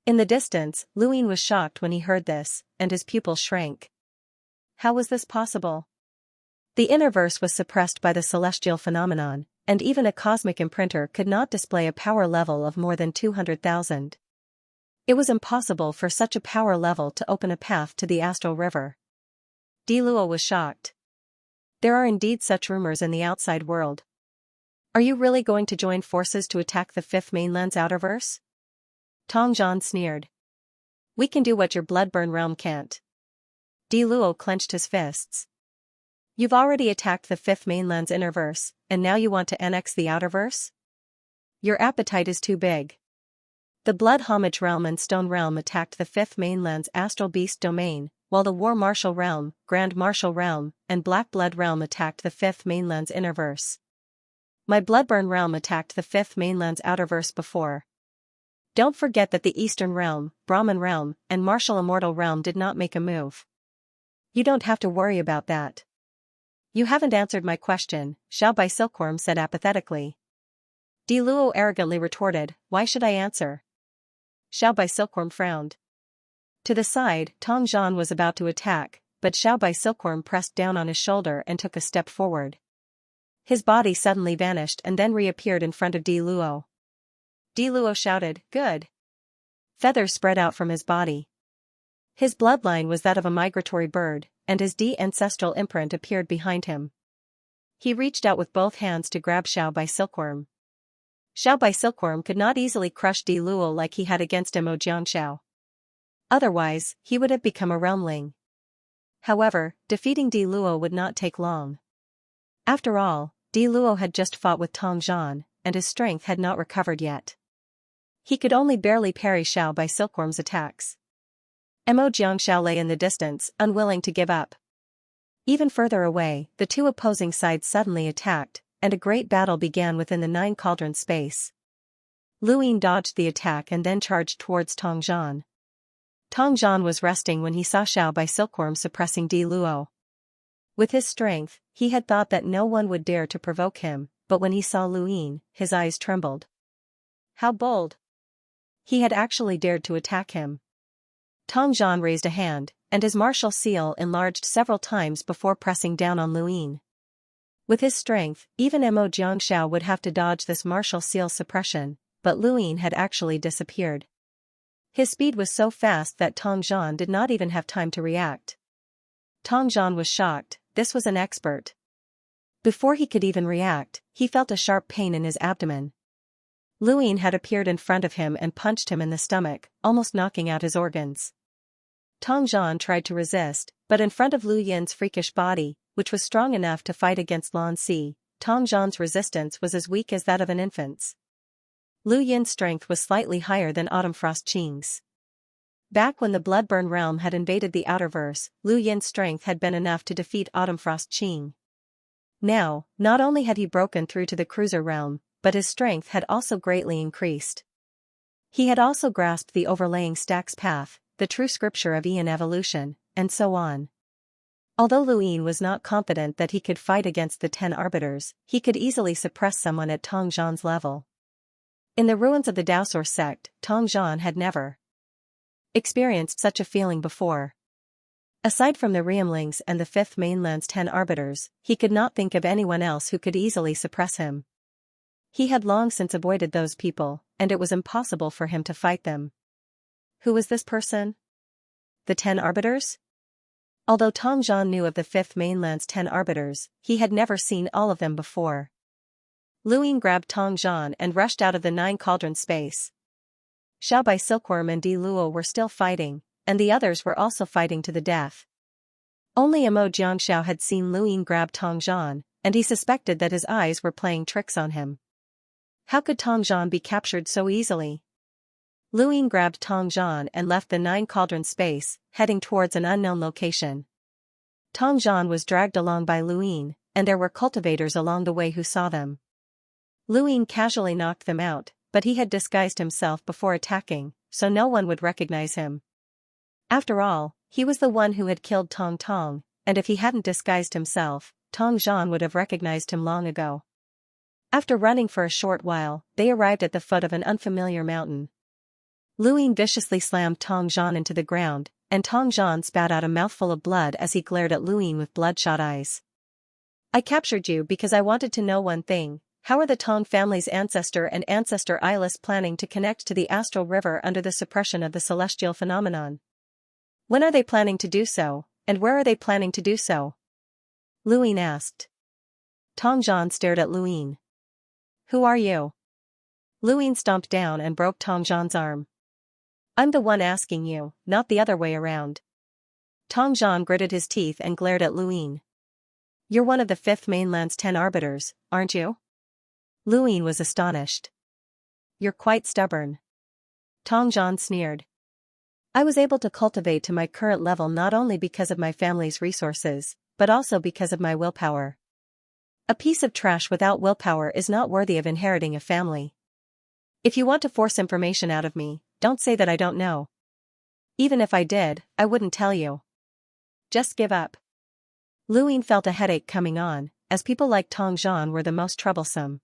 In the distance, Luin was shocked when he heard this, and his pupil shrank. How was this possible? The innerverse was suppressed by the celestial phenomenon, and even a cosmic imprinter could not display a power level of more than 200,000. It was impossible for such a power level to open a path to the astral river. Di Luo was shocked. There are indeed such rumors in the outside world. Are you really going to join forces to attack the fifth mainland's outerverse? Tong Zhan sneered. We can do what your bloodburn realm can't. Di Luo clenched his fists. You've already attacked the fifth mainland's innerverse, and now you want to annex the outerverse? Your appetite is too big. The Blood Homage Realm and Stone Realm attacked the fifth mainland's astral beast domain, while the War Martial Realm, Grand Martial Realm, and Black Blood Realm attacked the fifth mainland's innerverse. My Bloodburn Realm attacked the fifth mainland's outerverse before. Don't forget that the Eastern Realm, Brahman Realm, and Martial Immortal Realm did not make a move. You don't have to worry about that. You haven't answered my question, Xiao Bai Silkworm said apathetically. Di Luo arrogantly retorted, why should I answer? Xiao Bai Silkworm frowned. To the side, Tong Zhan was about to attack, but Xiao Bai Silkworm pressed down on his shoulder and took a step forward. His body suddenly vanished and then reappeared in front of Di Luo. Di Luo shouted, good. Feathers spread out from his body. His bloodline was that of a migratory bird, and his Di ancestral imprint appeared behind him. He reached out with both hands to grab Xiao Bai Silkworm. Xiao Bai Silkworm could not easily crush Di Luo like he had against him Xianxia. Otherwise, he would have become a realmling. However, defeating Di Luo would not take long. After all, Di Luo had just fought with Tong Zhan, and his strength had not recovered yet. He could only barely parry Xiao Bai Silkworm's attacks. Xianxia lay in the distance, unwilling to give up. Even further away, the two opposing sides suddenly attacked, and a great battle began within the 9 cauldron space. Luin dodged the attack and then charged towards Tong Zhan. Tong Zhan was resting when he saw Xiao Bai Silkworm suppressing Di Luo. With his strength, he had thought that no one would dare to provoke him, but when he saw Luin, his eyes trembled. How bold! He had actually dared to attack him. Tong Zhan raised a hand, and his martial seal enlarged several times before pressing down on Luin. With his strength, even Xianxia would have to dodge this martial seal suppression, but Luin had actually disappeared. His speed was so fast that Tong Zhan did not even have time to react. Tong Zhan was shocked, this was an expert. Before he could even react, he felt a sharp pain in his abdomen. Luin had appeared in front of him and punched him in the stomach, almost knocking out his organs. Tong Zhan tried to resist, but in front of Lu Yin's freakish body, which was strong enough to fight against Lan Si, Tong Zhan's resistance was as weak as that of an infant's. Lu Yin's strength was slightly higher than Autumn Frost Qing's. Back when the Bloodburn realm had invaded the outerverse, Lu Yin's strength had been enough to defeat Autumn Frost Qing. Now, not only had he broken through to the Cruiser realm, but his strength had also greatly increased. He had also grasped the overlaying stacks path, the true scripture of Aeon evolution, and so on. Although Luin was not confident that he could fight against the 10 arbiters, he could easily suppress someone at Tong Zhan's level. In the ruins of the Daosaur sect, Tong Zhan had never experienced such a feeling before. Aside from the Realmlings and the fifth mainland's 10 arbiters, he could not think of anyone else who could easily suppress him. He had long since avoided those people, and it was impossible for him to fight them. Who was this person? The 10 arbiters? Although Tong Zhan knew of the Fifth Mainland's 10 arbiters, he had never seen all of them before. Lu Ying grabbed Tong Zhan and rushed out of the 9 cauldron space. Xiao Bai, Silkworm and Di Luo were still fighting, and the others were also fighting to the death. Only Amo Xianxia had seen Lu Ying grab Tong Zhan, and he suspected that his eyes were playing tricks on him. How could Tong Zhan be captured so easily? Lu Ying grabbed Tong Zhan and left the 9 cauldron space, heading towards an unknown location. Tong Zhan was dragged along by Lu Ying, and there were cultivators along the way who saw them. Lu Ying casually knocked them out, but he had disguised himself before attacking, so no one would recognize him. After all, he was the one who had killed Tong Tong, and if he hadn't disguised himself, Tong Zhan would have recognized him long ago. After running for a short while, they arrived at the foot of an unfamiliar mountain. Lu Ying viciously slammed Tong Zhan into the ground, and Tong Zhan spat out a mouthful of blood as he glared at Lu Ying with bloodshot eyes. I captured you because I wanted to know one thing. How are the Tong family's ancestor and ancestor Eyeless planning to connect to the astral river under the suppression of the celestial phenomenon? When are they planning to do so, and where are they planning to do so? Lu Ying asked. Tong Zhan stared at Lu Ying. Who are you? Lu Ying stomped down and broke Tong Zhan's arm. I'm the one asking you, not the other way around. Tong Zhan gritted his teeth and glared at Lu Ying. You're one of the Fifth Mainland's 10 arbiters, aren't you? Lu Ying was astonished. You're quite stubborn. Tong Zhan sneered. I was able to cultivate to my current level not only because of my family's resources, but also because of my willpower. A piece of trash without willpower is not worthy of inheriting a family. If you want to force information out of me, don't say that I don't know. Even if I did, I wouldn't tell you. Just give up. Lu Ying felt a headache coming on, as people like Tong Zhan were the most troublesome.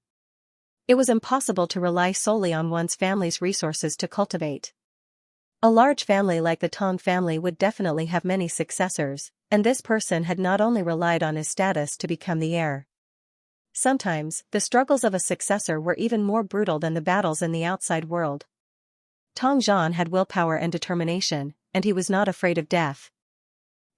It was impossible to rely solely on one's family's resources to cultivate. A large family like the Tong family would definitely have many successors, and this person had not only relied on his status to become the heir. Sometimes, the struggles of a successor were even more brutal than the battles in the outside world. Tong Zhan had willpower and determination, and he was not afraid of death.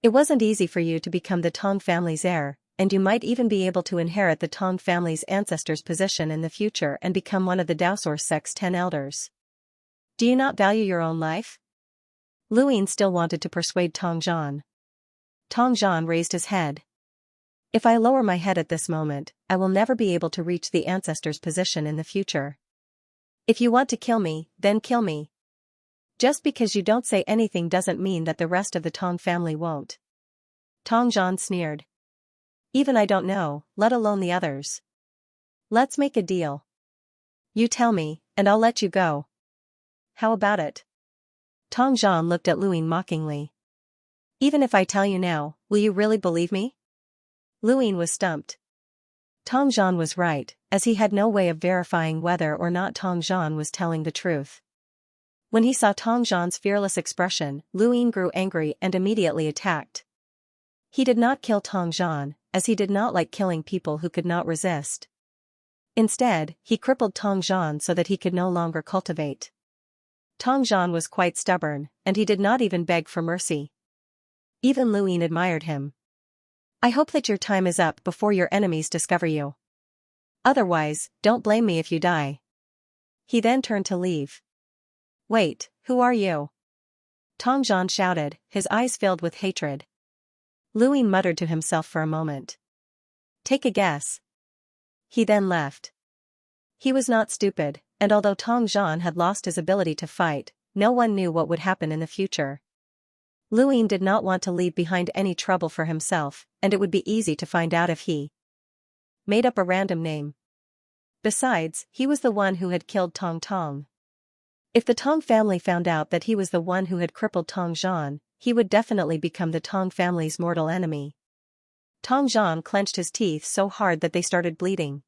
It wasn't easy for you to become the Tong family's heir, and you might even be able to inherit the Tong family's ancestors' position in the future and become one of the Daosor sect's 10 elders. Do you not value your own life? Lu Ying still wanted to persuade Tong Zhan. Tong Zhan raised his head. If I lower my head at this moment, I will never be able to reach the ancestors' position in the future. If you want to kill me, then kill me. Just because you don't say anything doesn't mean that the rest of the Tong family won't. Tong Zhan sneered. Even I don't know, let alone the others. Let's make a deal. You tell me, and I'll let you go. How about it? Tong Zhan looked at Lu Ying mockingly. Even if I tell you now, will you really believe me? Lu Ying was stumped. Tong Zhan was right, as he had no way of verifying whether or not Tong Zhan was telling the truth. When he saw Tong Zhan's fearless expression, Lu Ying grew angry and immediately attacked. He did not kill Tong Zhan, as he did not like killing people who could not resist. Instead, he crippled Tong Zhan so that he could no longer cultivate. Tong Zhan was quite stubborn, and he did not even beg for mercy. Even Lu Ying admired him. I hope that your time is up before your enemies discover you. Otherwise, don't blame me if you die. He then turned to leave. Wait, who are you? Tong Zhan shouted, his eyes filled with hatred. Lu Ying muttered to himself for a moment. Take a guess. He then left. He was not stupid, and although Tong Zhan had lost his ability to fight, no one knew what would happen in the future. Lu Ying did not want to leave behind any trouble for himself, and it would be easy to find out if he made up a random name. Besides, he was the one who had killed Tong Tong. If the Tong family found out that he was the one who had crippled Tong Zhan, he would definitely become the Tong family's mortal enemy. Tong Zhan clenched his teeth so hard that they started bleeding.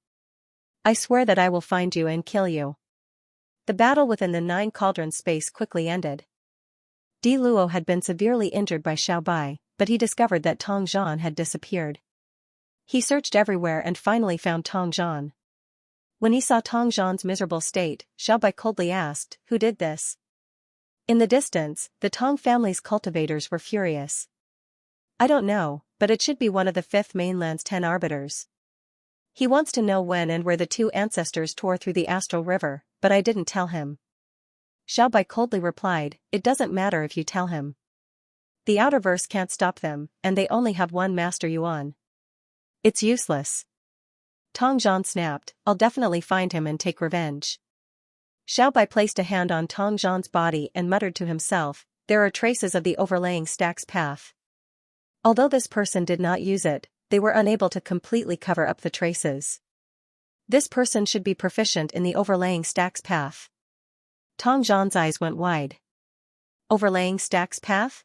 I swear that I will find you and kill you. The battle within the 9 cauldron space quickly ended. Di Luo had been severely injured by Xiao Bai, but he discovered that Tong Zhan had disappeared. He searched everywhere and finally found Tong Zhan. When he saw Tong Zhan's miserable state, Xiao Bai coldly asked, who did this? In the distance, the Tong family's cultivators were furious. I don't know, but it should be one of the Fifth Mainland's 10 arbiters. He wants to know when and where the two ancestors tore through the astral river, but I didn't tell him. Xiao Bai coldly replied, it doesn't matter if you tell him. The outerverse can't stop them, and they only have one Master Yuan. It's useless. Tong Zhan snapped, I'll definitely find him and take revenge. Xiao Bai placed a hand on Tong Zhan's body and muttered to himself, there are traces of the overlaying stack's path. Although this person did not use it, they were unable to completely cover up the traces. This person should be proficient in the overlaying stack's path. Tong Zhan's eyes went wide. Overlaying stack's path?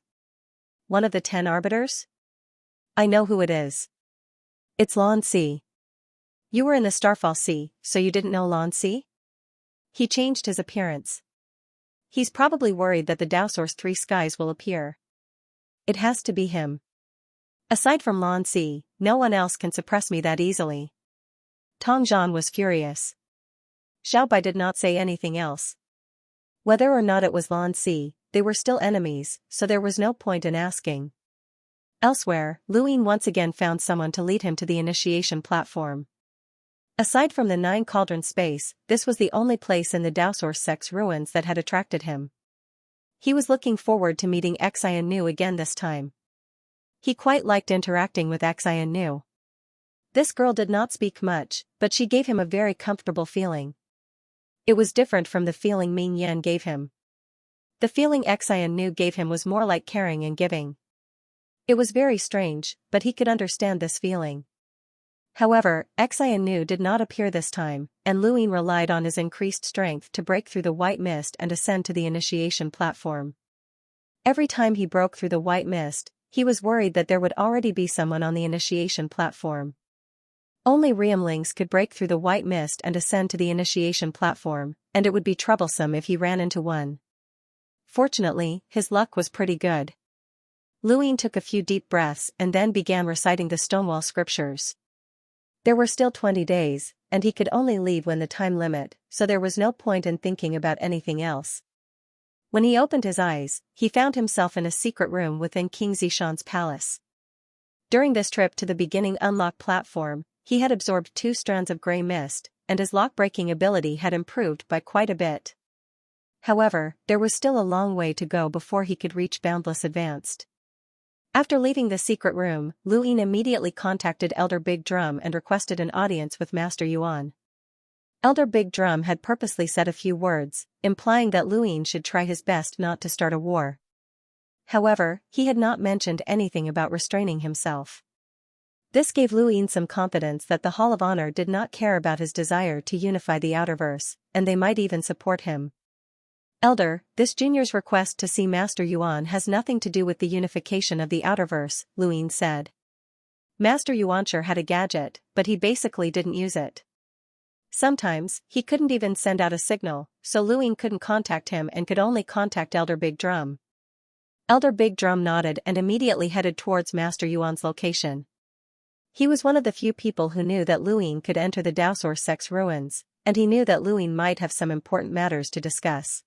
One of the 10 arbiters? I know who it is. It's Lan Si. You were in the Starfall Sea, so you didn't know Lan Si? He changed his appearance. He's probably worried that the Dowsource 3 skies will appear. It has to be him. Aside from Lan Si, no one else can suppress me that easily. Tong Zhan was furious. Xiao Bai did not say anything else. Whether or not it was Lan Si, they were still enemies, so there was no point in asking. Elsewhere, Lu Yin once again found someone to lead him to the initiation platform. Aside from the 9 cauldron space, this was the only place in the Dowsource Sect's ruins that had attracted him. He was looking forward to meeting Xian Nu again this time. He quite liked interacting with Xian Nu. This girl did not speak much, but she gave him a very comfortable feeling. It was different from the feeling Ming Yan gave him. The feeling Xian Nu gave him was more like caring and giving. It was very strange, but he could understand this feeling. However, Xian Nu did not appear this time, and Lu Yin relied on his increased strength to break through the white mist and ascend to the initiation platform. Every time he broke through the white mist, he was worried that there would already be someone on the initiation platform. Only Riemlings could break through the white mist and ascend to the initiation platform, and it would be troublesome if he ran into one. Fortunately, his luck was pretty good. Lu Yin took a few deep breaths and then began reciting the Stonewall scriptures. There were still 20 days, and he could only leave when the time limit, so there was no point in thinking about anything else. When he opened his eyes, he found himself in a secret room within King Zishan's palace. During this trip to the beginning unlock platform, he had absorbed 2 strands of grey mist, and his lock-breaking ability had improved by quite a bit. However, there was still a long way to go before he could reach Boundless Advanced. After leaving the secret room, Lu Yin immediately contacted Elder Big Drum and requested an audience with Master Yuan. Elder Big Drum had purposely said a few words, implying that Lu Yin should try his best not to start a war. However, he had not mentioned anything about restraining himself. This gave Lu Yin some confidence that the Hall of Honor did not care about his desire to unify the Outerverse, and they might even support him. Elder, this junior's request to see Master Yuan has nothing to do with the unification of the Outerverse, Lu Yin said. Master Yuancher had a gadget, but he basically didn't use it. Sometimes, he couldn't even send out a signal, so Lu Yin couldn't contact him and could only contact Elder Big Drum. Elder Big Drum nodded and immediately headed towards Master Yuan's location. He was one of the few people who knew that Lu Yin could enter the Dowsource Sect's ruins, and he knew that Lu Yin might have some important matters to discuss.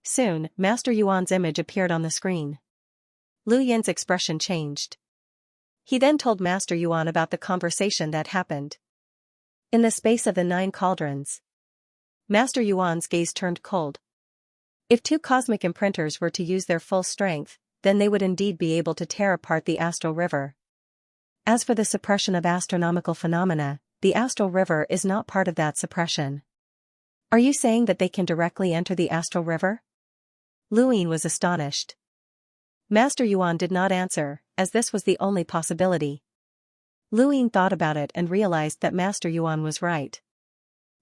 Soon, Master Yuan's image appeared on the screen. Lu Yin's expression changed. He then told Master Yuan about the conversation that happened. In the space of the 9 cauldrons, Master Yuan's gaze turned cold. If 2 cosmic imprinters were to use their full strength, then they would indeed be able to tear apart the astral river. As for the suppression of astronomical phenomena, the astral river is not part of that suppression. Are you saying that they can directly enter the astral river? Lu Yin was astonished. Master Yuan did not answer, as this was the only possibility. Lu Yin thought about it and realized that Master Yuan was right.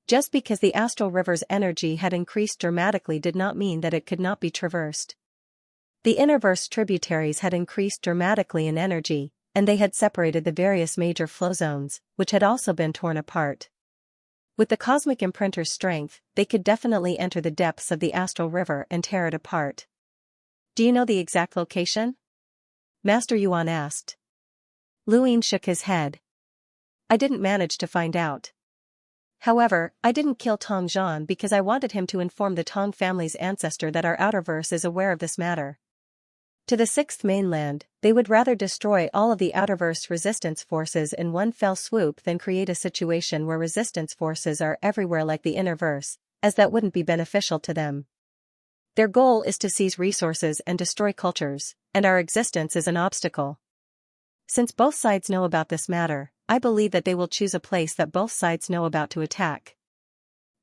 Just because the astral river's energy had increased dramatically did not mean that it could not be traversed. The Innerverse tributaries had increased dramatically in energy, and they had separated the various major flow zones, which had also been torn apart. With the cosmic imprinter's strength, they could definitely enter the depths of the astral river and tear it apart. Do you know the exact location? Master Yuan asked. Lu Yin shook his head. I didn't manage to find out. However, I didn't kill Tong Zhan because I wanted him to inform the Tong family's ancestor that our outerverse is aware of this matter. To the sixth mainland, they would rather destroy all of the outerverse resistance forces in one fell swoop than create a situation where resistance forces are everywhere like the innerverse, as that wouldn't be beneficial to them. Their goal is to seize resources and destroy cultures, and our existence is an obstacle. Since both sides know about this matter, I believe that they will choose a place that both sides know about to attack.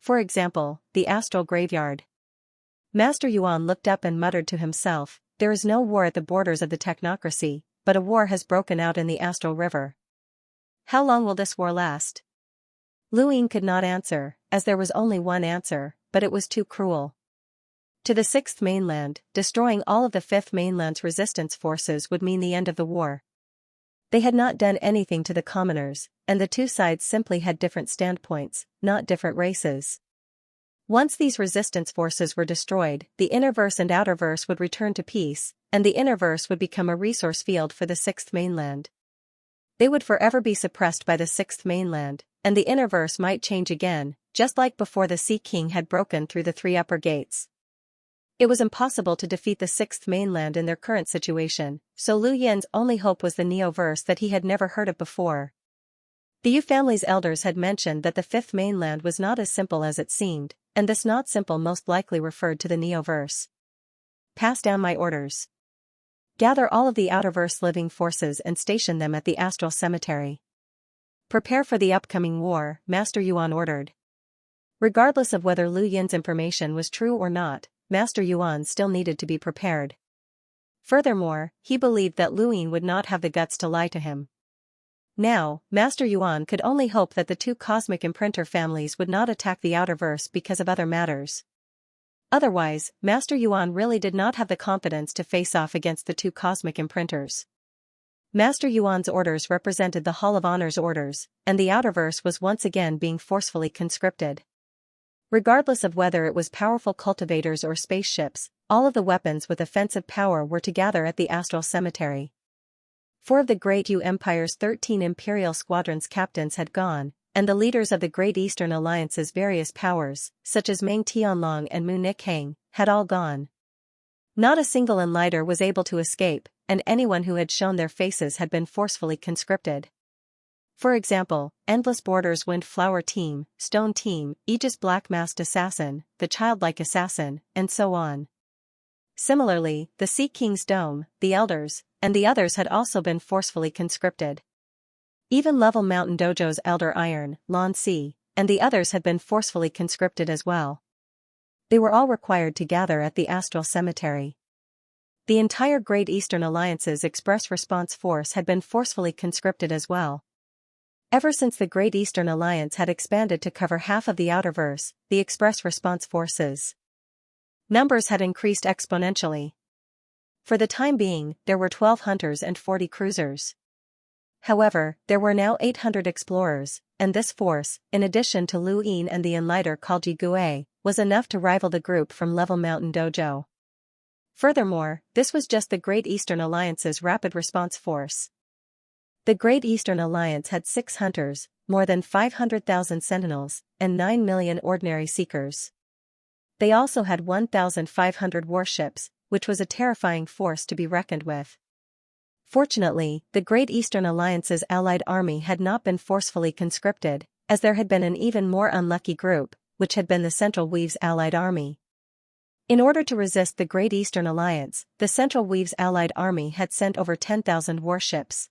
For example, the astral graveyard. Master Yuan looked up and muttered to himself, "There is no war at the borders of the technocracy, but a war has broken out in the astral river. How long will this war last?" Lu Ying could not answer, as there was only one answer, but it was too cruel. To the sixth mainland, destroying all of the fifth mainland's resistance forces would mean the end of the war. They had not done anything to the commoners, and the two sides simply had different standpoints, not different races. Once these resistance forces were destroyed, the innerverse and outerverse would return to peace, and the innerverse would become a resource field for the sixth mainland. They would forever be suppressed by the sixth mainland, and the innerverse might change again, just like before the Sea King had broken through the three upper gates. It was impossible to defeat the sixth mainland in their current situation, so Lu Yin's only hope was the Neoverse that he had never heard of before. The Yu family's elders had mentioned that the fifth mainland was not as simple as it seemed, and this not simple most likely referred to the Neoverse. Pass down my orders. Gather all of the outerverse living forces and station them at the astral cemetery. Prepare for the upcoming war, Master Yuan ordered. Regardless of whether Lu Yin's information was true or not, Master Yuan still needed to be prepared. Furthermore, he believed that Lu Yin would not have the guts to lie to him. Now, Master Yuan could only hope that the two cosmic imprinter families would not attack the outerverse because of other matters. Otherwise, Master Yuan really did not have the confidence to face off against the two cosmic imprinters. Master Yuan's orders represented the Hall of Honor's orders, and the outerverse was once again being forcefully conscripted. Regardless of whether it was powerful cultivators or spaceships, all of the weapons with offensive power were to gather at the astral cemetery. 4 of the Great Yu Empire's 13 Imperial Squadrons captains had gone, and the leaders of the Great Eastern Alliance's various powers, such as Meng Tianlong and Mu Nikhang, had all gone. Not a single enlighter was able to escape, and anyone who had shown their faces had been forcefully conscripted. For example, Endless Borders Windflower Team, Stone Team, Aegis Black Masked Assassin, the Childlike Assassin, and so on. Similarly, the Sea King's Dome, the Elders, and the others had also been forcefully conscripted. Even Level Mountain Dojo's Elder Iron, Lan Si, and the others had been forcefully conscripted as well. They were all required to gather at the astral cemetery. The entire Great Eastern Alliance's Express Response Force had been forcefully conscripted as well. Ever since the Great Eastern Alliance had expanded to cover half of the outerverse, the Express Response Forces' numbers had increased exponentially. For the time being, there were 12 hunters and 40 cruisers. However, there were now 800 explorers, and this force, in addition to Lu Yin and the enlighter called Ji Gui, was enough to rival the group from Level Mountain Dojo. Furthermore, this was just the Great Eastern Alliance's Rapid Response Force. The Great Eastern Alliance had 6 hunters, more than 500,000 sentinels, and 9 million ordinary seekers. They also had 1,500 warships, which was a terrifying force to be reckoned with. Fortunately, the Great Eastern Alliance's allied army had not been forcefully conscripted, as there had been an even more unlucky group, which had been the Central Weave's allied army. In order to resist the Great Eastern Alliance, the Central Weave's allied army had sent over 10,000 warships.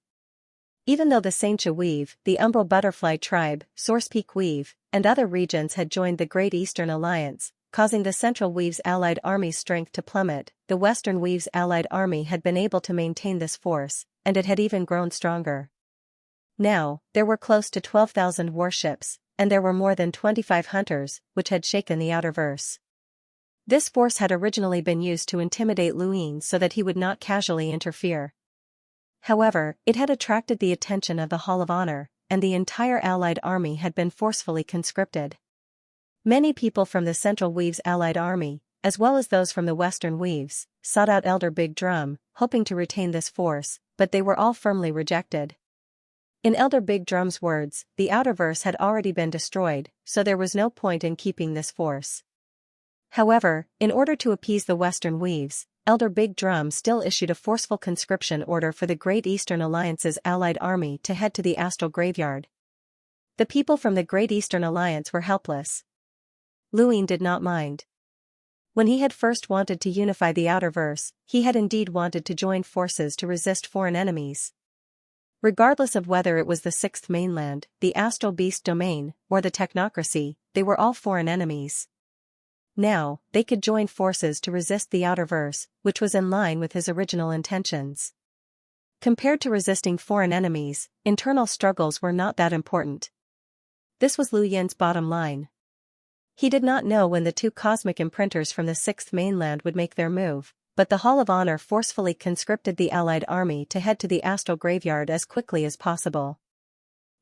Even though the Xianxia Weave, the Umbral Butterfly Tribe, Source Peak Weave, and other regions had joined the Great Eastern Alliance, causing the Central Weave's allied army's strength to plummet, the Western Weave's allied army had been able to maintain this force, and it had even grown stronger. Now, there were close to 12,000 warships, and there were more than 25 hunters, which had shaken the outerverse. This force had originally been used to intimidate Lu Yin so that he would not casually interfere. However, it had attracted the attention of the Hall of Honor, and the entire allied army had been forcefully conscripted. Many people from the Central Weave's allied army, as well as those from the Western Weaves, sought out Elder Big Drum, hoping to retain this force, but they were all firmly rejected. In Elder Big Drum's words, the outerverse had already been destroyed, so there was no point in keeping this force. However, in order to appease the Western Weaves, Elder Big Drum still issued a forceful conscription order for the Great Eastern Alliance's allied army to head to the astral graveyard. The people from the Great Eastern Alliance were helpless. Luin did not mind. When he had first wanted to unify the outerverse, he had indeed wanted to join forces to resist foreign enemies. Regardless of whether it was the Sixth Mainland, the Astral Beast Domain, or the Technocracy, they were all foreign enemies. Now, they could join forces to resist the outerverse, which was in line with his original intentions. Compared to resisting foreign enemies, internal struggles were not that important. This was Lu Yin's bottom line. He did not know when the two cosmic imprinters from the Sixth Mainland would make their move, but the Hall of Honor forcefully conscripted the allied army to head to the astral graveyard as quickly as possible.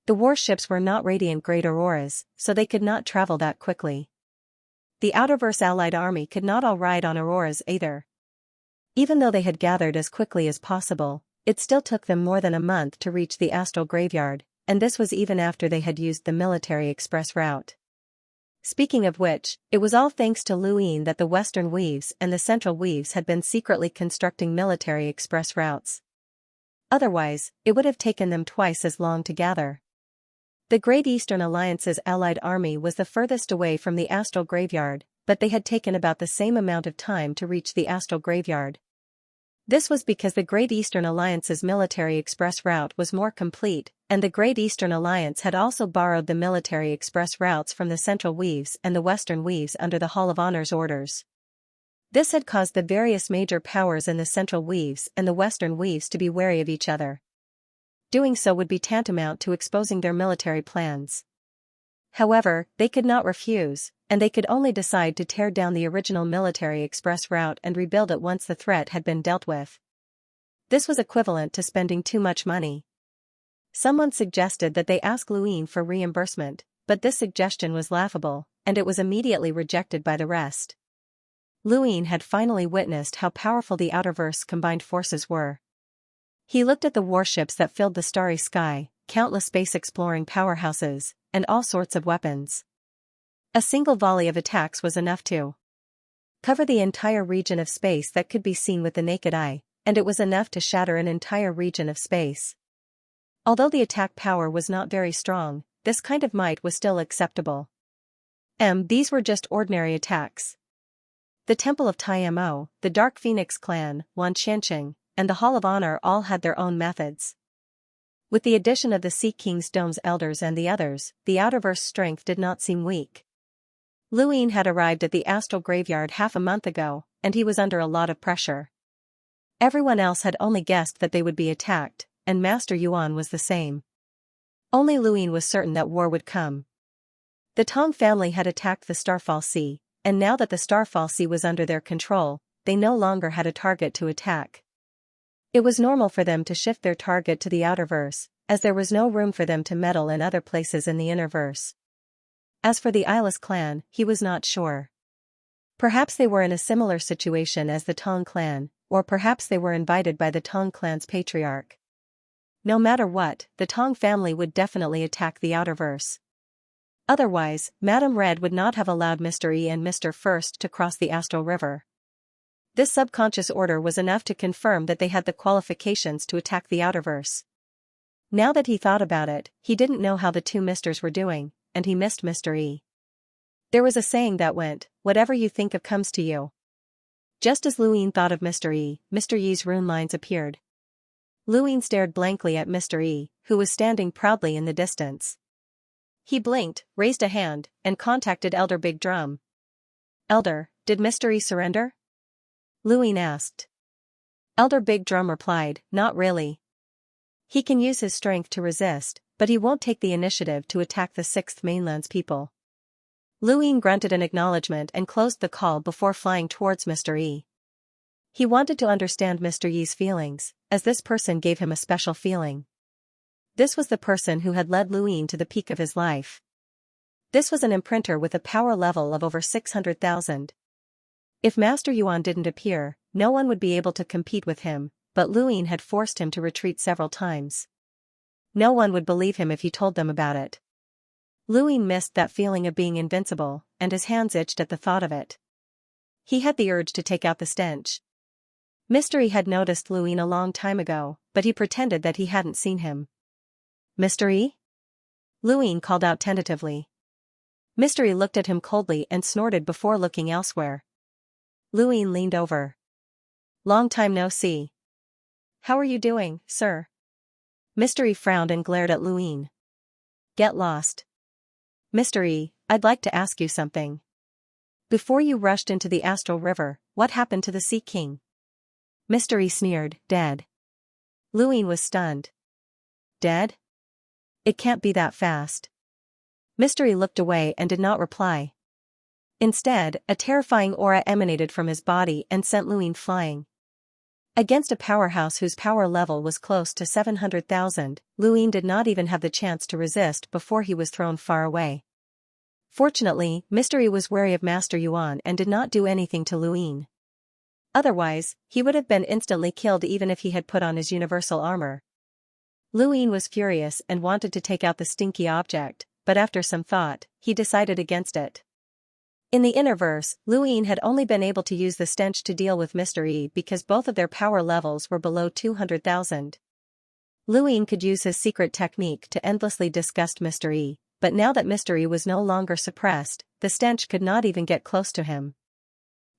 The warships were not radiant great auroras, so they could not travel that quickly. The outerverse allied army could not all ride on auroras either. Even though they had gathered as quickly as possible, it still took them more than a month to reach the astral graveyard, and this was even after they had used the military express route. Speaking of which, it was all thanks to Luin that the Western Weaves and the Central Weaves had been secretly constructing military express routes. Otherwise, it would have taken them twice as long to gather. The Great Eastern Alliance's allied army was the furthest away from the astral graveyard, but they had taken about the same amount of time to reach the astral graveyard. This was because the Great Eastern Alliance's military express route was more complete, and the Great Eastern Alliance had also borrowed the military express routes from the Central Weaves and the Western Weaves under the Hall of Honor's orders. This had caused the various major powers in the Central Weaves and the Western Weaves to be wary of each other. Doing so would be tantamount to exposing their military plans. However, they could not refuse, and they could only decide to tear down the original military express route and rebuild it once the threat had been dealt with. This was equivalent to spending too much money. Someone suggested that they ask Luin for reimbursement, but this suggestion was laughable, and it was immediately rejected by the rest. Luin had finally witnessed how powerful the outerverse combined forces were. He looked at the warships that filled the starry sky, countless space-exploring powerhouses, and all sorts of weapons. A single volley of attacks was enough to cover the entire region of space that could be seen with the naked eye, and it was enough to shatter an entire region of space. Although the attack power was not very strong, this kind of might was still acceptable. These were just ordinary attacks. The Temple of Tiamo, the Dark Phoenix clan, Xianxia, and the Hall of Honor all had their own methods. With the addition of the Sea King's Dome's elders and the others, the outerverse strength did not seem weak. Luin had arrived at the astral graveyard half a month ago, and he was under a lot of pressure. Everyone else had only guessed that they would be attacked, and Master Yuan was the same. Only Luin was certain that war would come. The Tong family had attacked the Starfall Sea, and now that the Starfall Sea was under their control, they no longer had a target to attack. It was normal for them to shift their target to the outerverse, as there was no room for them to meddle in other places in the innerverse. As for the Eyeless clan, he was not sure. Perhaps they were in a similar situation as the Tong clan, or perhaps they were invited by the Tong clan's patriarch. No matter what, the Tong family would definitely attack the outerverse. Otherwise, Madame Red would not have allowed Mr. E and Mr. First to cross the Astral River. This subconscious order was enough to confirm that they had the qualifications to attack the outerverse. Now that he thought about it, he didn't know how the two misters were doing, and he missed Mr. E. There was a saying that went, "Whatever you think of comes to you." Just as Luin thought of Mr. E, Mr. Yi's rune lines appeared. Luin stared blankly at Mr. E, who was standing proudly in the distance. He blinked, raised a hand, and contacted Elder Big Drum. "Elder, did Mr. E surrender?" Luin asked. Elder Big Drum replied, "Not really. He can use his strength to resist, but he won't take the initiative to attack the Sixth Mainland's people." Luin grunted an acknowledgement and closed the call before flying towards Mr. E. He wanted to understand Mr. Yi's feelings, as this person gave him a special feeling. This was the person who had led Luin to the peak of his life. This was an imprinter with a power level of over 600,000. If Master Yuan didn't appear, no one would be able to compete with him, but Luin had forced him to retreat several times. No one would believe him if he told them about it. Luin missed that feeling of being invincible, and his hands itched at the thought of it. He had the urge to take out the stench. Mystery had noticed Luin a long time ago, but he pretended that he hadn't seen him. Mystery? Luin called out tentatively. Mystery looked at him coldly and snorted before looking elsewhere. Luin leaned over. Long time no see. How are you doing, sir? Mystery frowned and glared at Luin. Get lost. Mystery, I'd like to ask you something. Before you rushed into the astral river, what happened to the Sea King? Mystery sneered, dead. Luin was stunned. Dead? It can't be that fast. Mystery looked away and did not reply. Instead, a terrifying aura emanated from his body and sent Luin flying. Against a powerhouse whose power level was close to 700,000, Luin did not even have the chance to resist before he was thrown far away. Fortunately, Mystery was wary of Master Yuan and did not do anything to Luin. Otherwise, he would have been instantly killed even if he had put on his universal armor. Luin was furious and wanted to take out the stinky object, but after some thought, he decided against it. In the inner verse, Luin had only been able to use the stench to deal with Mystery because both of their power levels were below 200,000. Luin could use his secret technique to endlessly disgust Mystery, but now that Mystery was no longer suppressed, the stench could not even get close to him.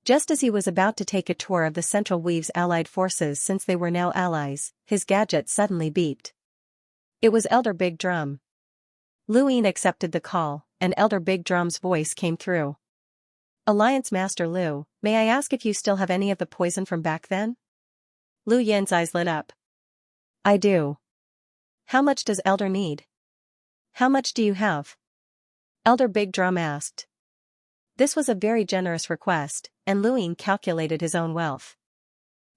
Just as he was about to take a tour of the Central Weave's allied forces since they were now allies, his gadget suddenly beeped. It was Elder Big Drum. Luin accepted the call, and Elder Big Drum's voice came through. Alliance Master Lu, may I ask if you still have any of the poison from back then? Lu Yin's eyes lit up. I do. How much does Elder need? How much do you have? Elder Big Drum asked. This was a very generous request, and Luin calculated his own wealth.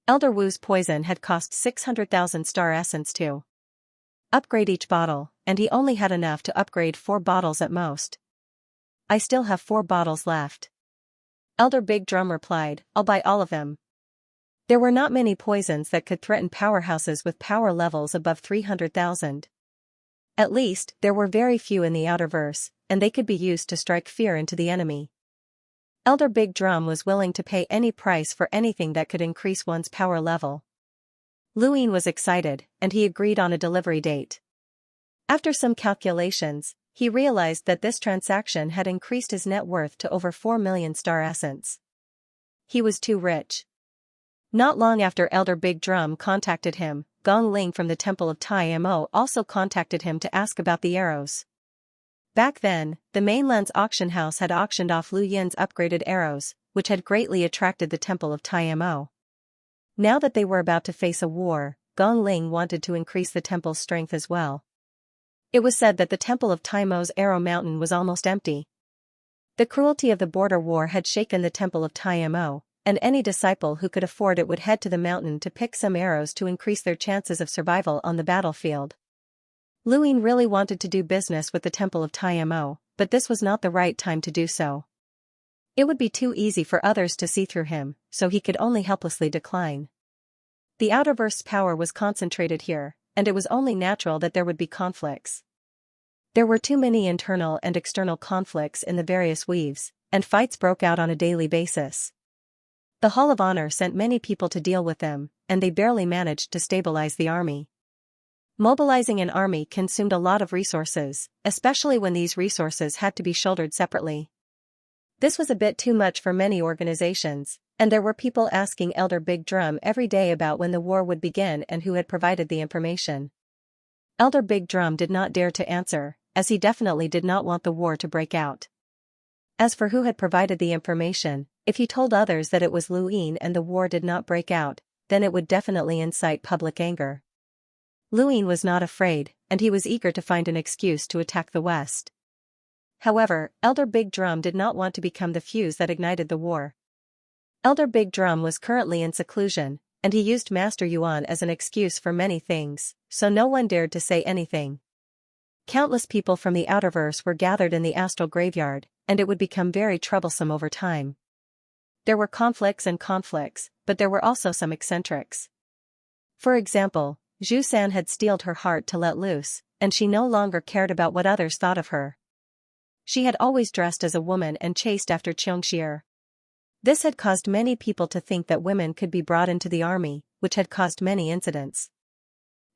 Elder Wu's poison had cost 600,000 star essence to upgrade each bottle, and he only had enough to upgrade 4 bottles at most. I still have 4 bottles left. Elder Big Drum replied, I'll buy all of them. There were not many poisons that could threaten powerhouses with power levels above 300,000. At least, there were very few in the Outerverse, and they could be used to strike fear into the enemy. Elder Big Drum was willing to pay any price for anything that could increase one's power level. Luin was excited, and he agreed on a delivery date. After some calculations, he realized that this transaction had increased his net worth to over 4 million star essence. He was too rich. Not long after Elder Big Drum contacted him, Gong Ling from the Temple of Tai Mo also contacted him to ask about the arrows. Back then, the mainland's auction house had auctioned off Lu Yin's upgraded arrows, which had greatly attracted the Temple of Tai Mo. Now that they were about to face a war, Gong Ling wanted to increase the temple's strength as well. It was said that the Temple of Tai Mo's Arrow Mountain was almost empty. The cruelty of the border war had shaken the Temple of Tai Mo, and any disciple who could afford it would head to the mountain to pick some arrows to increase their chances of survival on the battlefield. Luin really wanted to do business with the Temple of Tai Mo, but this was not the right time to do so. It would be too easy for others to see through him, so he could only helplessly decline. The Outerverse's power was concentrated here, and it was only natural that there would be conflicts. There were too many internal and external conflicts in the various weaves, and fights broke out on a daily basis. The Hall of Honor sent many people to deal with them, and they barely managed to stabilize the army. Mobilizing an army consumed a lot of resources, especially when these resources had to be shouldered separately. This was a bit too much for many organizations, and there were people asking Elder Big Drum every day about when the war would begin and who had provided the information. Elder Big Drum did not dare to answer, as he definitely did not want the war to break out. As for who had provided the information, if he told others that it was Luin and the war did not break out, then it would definitely incite public anger. Luin was not afraid, and he was eager to find an excuse to attack the West. However, Elder Big Drum did not want to become the fuse that ignited the war. Elder Big Drum was currently in seclusion, and he used Master Yuan as an excuse for many things, so no one dared to say anything. Countless people from the Outerverse were gathered in the astral graveyard, and it would become very troublesome over time. There were conflicts and conflicts, but there were also some eccentrics. For example, Zhu San had steeled her heart to let loose, and she no longer cared about what others thought of her. She had always dressed as a woman and chased after Xianxia. This had caused many people to think that women could be brought into the army, which had caused many incidents.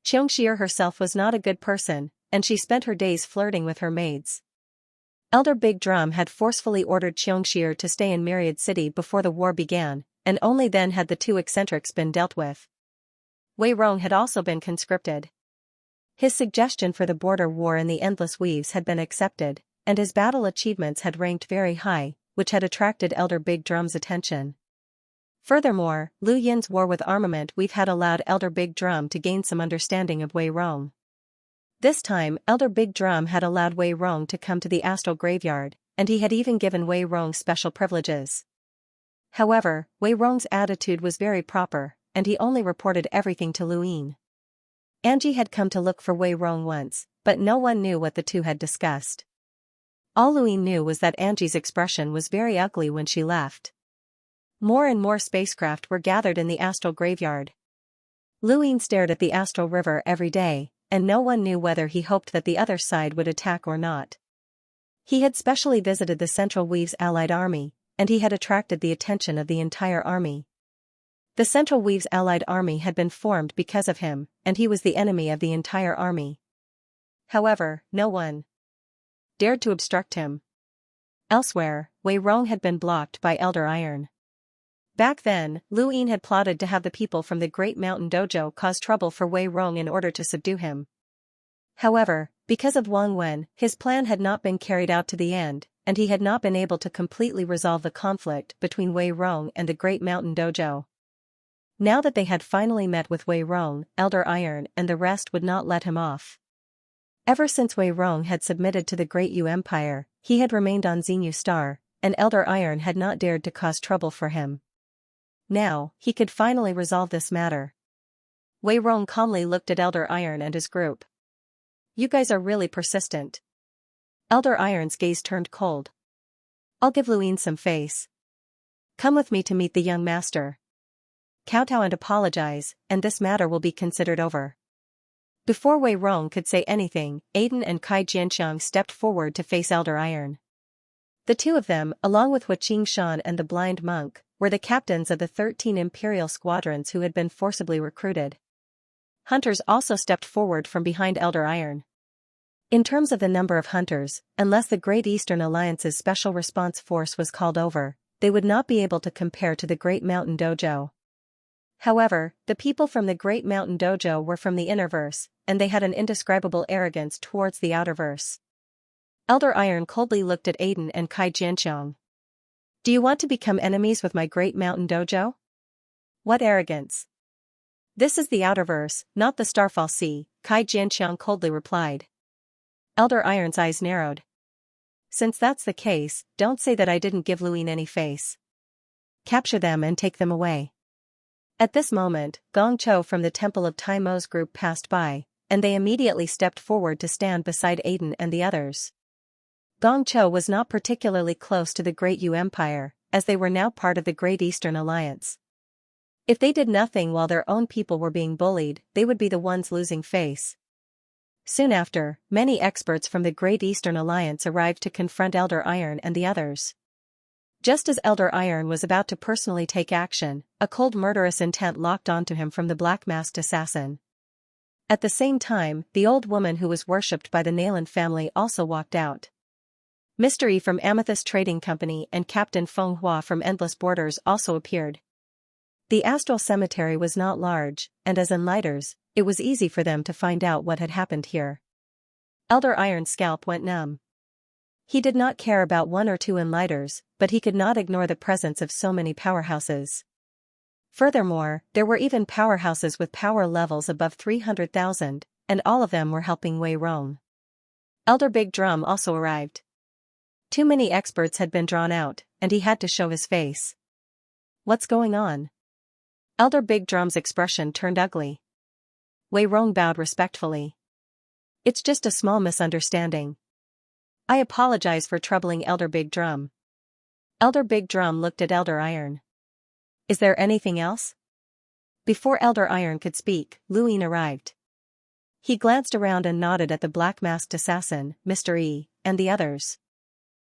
Xianxia herself was not a good person, and she spent her days flirting with her maids. Elder Big Drum had forcefully ordered Xianxia to stay in Myriad City before the war began, and only then had the two eccentrics been dealt with. Wei Rong had also been conscripted. His suggestion for the border war in the Endless Weaves had been accepted, and his battle achievements had ranked very high, which had attracted Elder Big Drum's attention. Furthermore, Lu Yin's war with armament weave had allowed Elder Big Drum to gain some understanding of Wei Rong. This time, Elder Big Drum had allowed Wei Rong to come to the astral graveyard, and he had even given Wei Rong special privileges. However, Wei Rong's attitude was very proper, and he only reported everything to Lu Yin. Angie had come to look for Wei Rong once, but no one knew what the two had discussed. All Lu Yin knew was that Angie's expression was very ugly when she left. More and more spacecraft were gathered in the astral graveyard. Lu Yin stared at the astral river every day, and no one knew whether he hoped that the other side would attack or not. He had specially visited the Central Weave's allied army, and he had attracted the attention of the entire army. The Central Weave's allied army had been formed because of him, and he was the enemy of the entire army. However, no one dared to obstruct him. Elsewhere, Wei Rong had been blocked by Elder Iron. Back then, Lu Yin had plotted to have the people from the Great Mountain Dojo cause trouble for Wei Rong in order to subdue him. However, because of Wang Wen, his plan had not been carried out to the end, and he had not been able to completely resolve the conflict between Wei Rong and the Great Mountain Dojo. Now that they had finally met with Wei Rong, Elder Iron and the rest would not let him off. Ever since Wei Rong had submitted to the Great Yu Empire, he had remained on Xinyu Star, and Elder Iron had not dared to cause trouble for him. Now, he could finally resolve this matter. Wei Rong calmly looked at Elder Iron and his group. "You guys are really persistent." Elder Iron's gaze turned cold. "I'll give Lu Yin some face. Come with me to meet the young master. Kowtow and apologize, and this matter will be considered over." Before Wei Rong could say anything, Aiden and Kai Jianxiang stepped forward to face Elder Iron. The two of them, along with Huaqing Shan and the blind monk, were the captains of the 13 imperial squadrons who had been forcibly recruited. Hunters also stepped forward from behind Elder Iron. In terms of the number of hunters, unless the Great Eastern Alliance's Special Response Force was called over, they would not be able to compare to the Great Mountain Dojo. However, the people from the Great Mountain Dojo were from the Innerverse, and they had an indescribable arrogance towards the Outerverse. Elder Iron coldly looked at Aiden and Kai Jianxiang. "Do you want to become enemies with my Great Mountain Dojo? What arrogance!" "This is the Outerverse, not the Starfall Sea," Kai Jianxiang coldly replied. Elder Iron's eyes narrowed. "Since that's the case, don't say that I didn't give Lu Yin any face. Capture them and take them away." At this moment, Gong Cho from the Temple of Tai Mo's group passed by, and they immediately stepped forward to stand beside Aiden and the others. Gong Cho was not particularly close to the Great Yu Empire, as they were now part of the Great Eastern Alliance. If they did nothing while their own people were being bullied, they would be the ones losing face. Soon after, many experts from the Great Eastern Alliance arrived to confront Elder Iron and the others. Just as Elder Iron was about to personally take action, a cold murderous intent locked onto him from the black-masked assassin. At the same time, the old woman who was worshipped by the Nayland family also walked out. Mystery from Amethyst Trading Company and Captain Feng Hua from Endless Borders also appeared. The astral cemetery was not large, and as enlighters, it was easy for them to find out what had happened here. Elder Iron's scalp went numb. He did not care about one or two enlighters, but he could not ignore the presence of so many powerhouses. Furthermore, there were even powerhouses with power levels above 300,000, and all of them were helping Wei Rong. Elder Big Drum also arrived. Too many experts had been drawn out, and he had to show his face. "What's going on?" Elder Big Drum's expression turned ugly. Wei Rong bowed respectfully. "It's just a small misunderstanding. I apologize for troubling Elder Big Drum." Elder Big Drum looked at Elder Iron. "Is there anything else?" Before Elder Iron could speak, Lu Yin arrived. He glanced around and nodded at the black-masked assassin, Mr. E, and the others.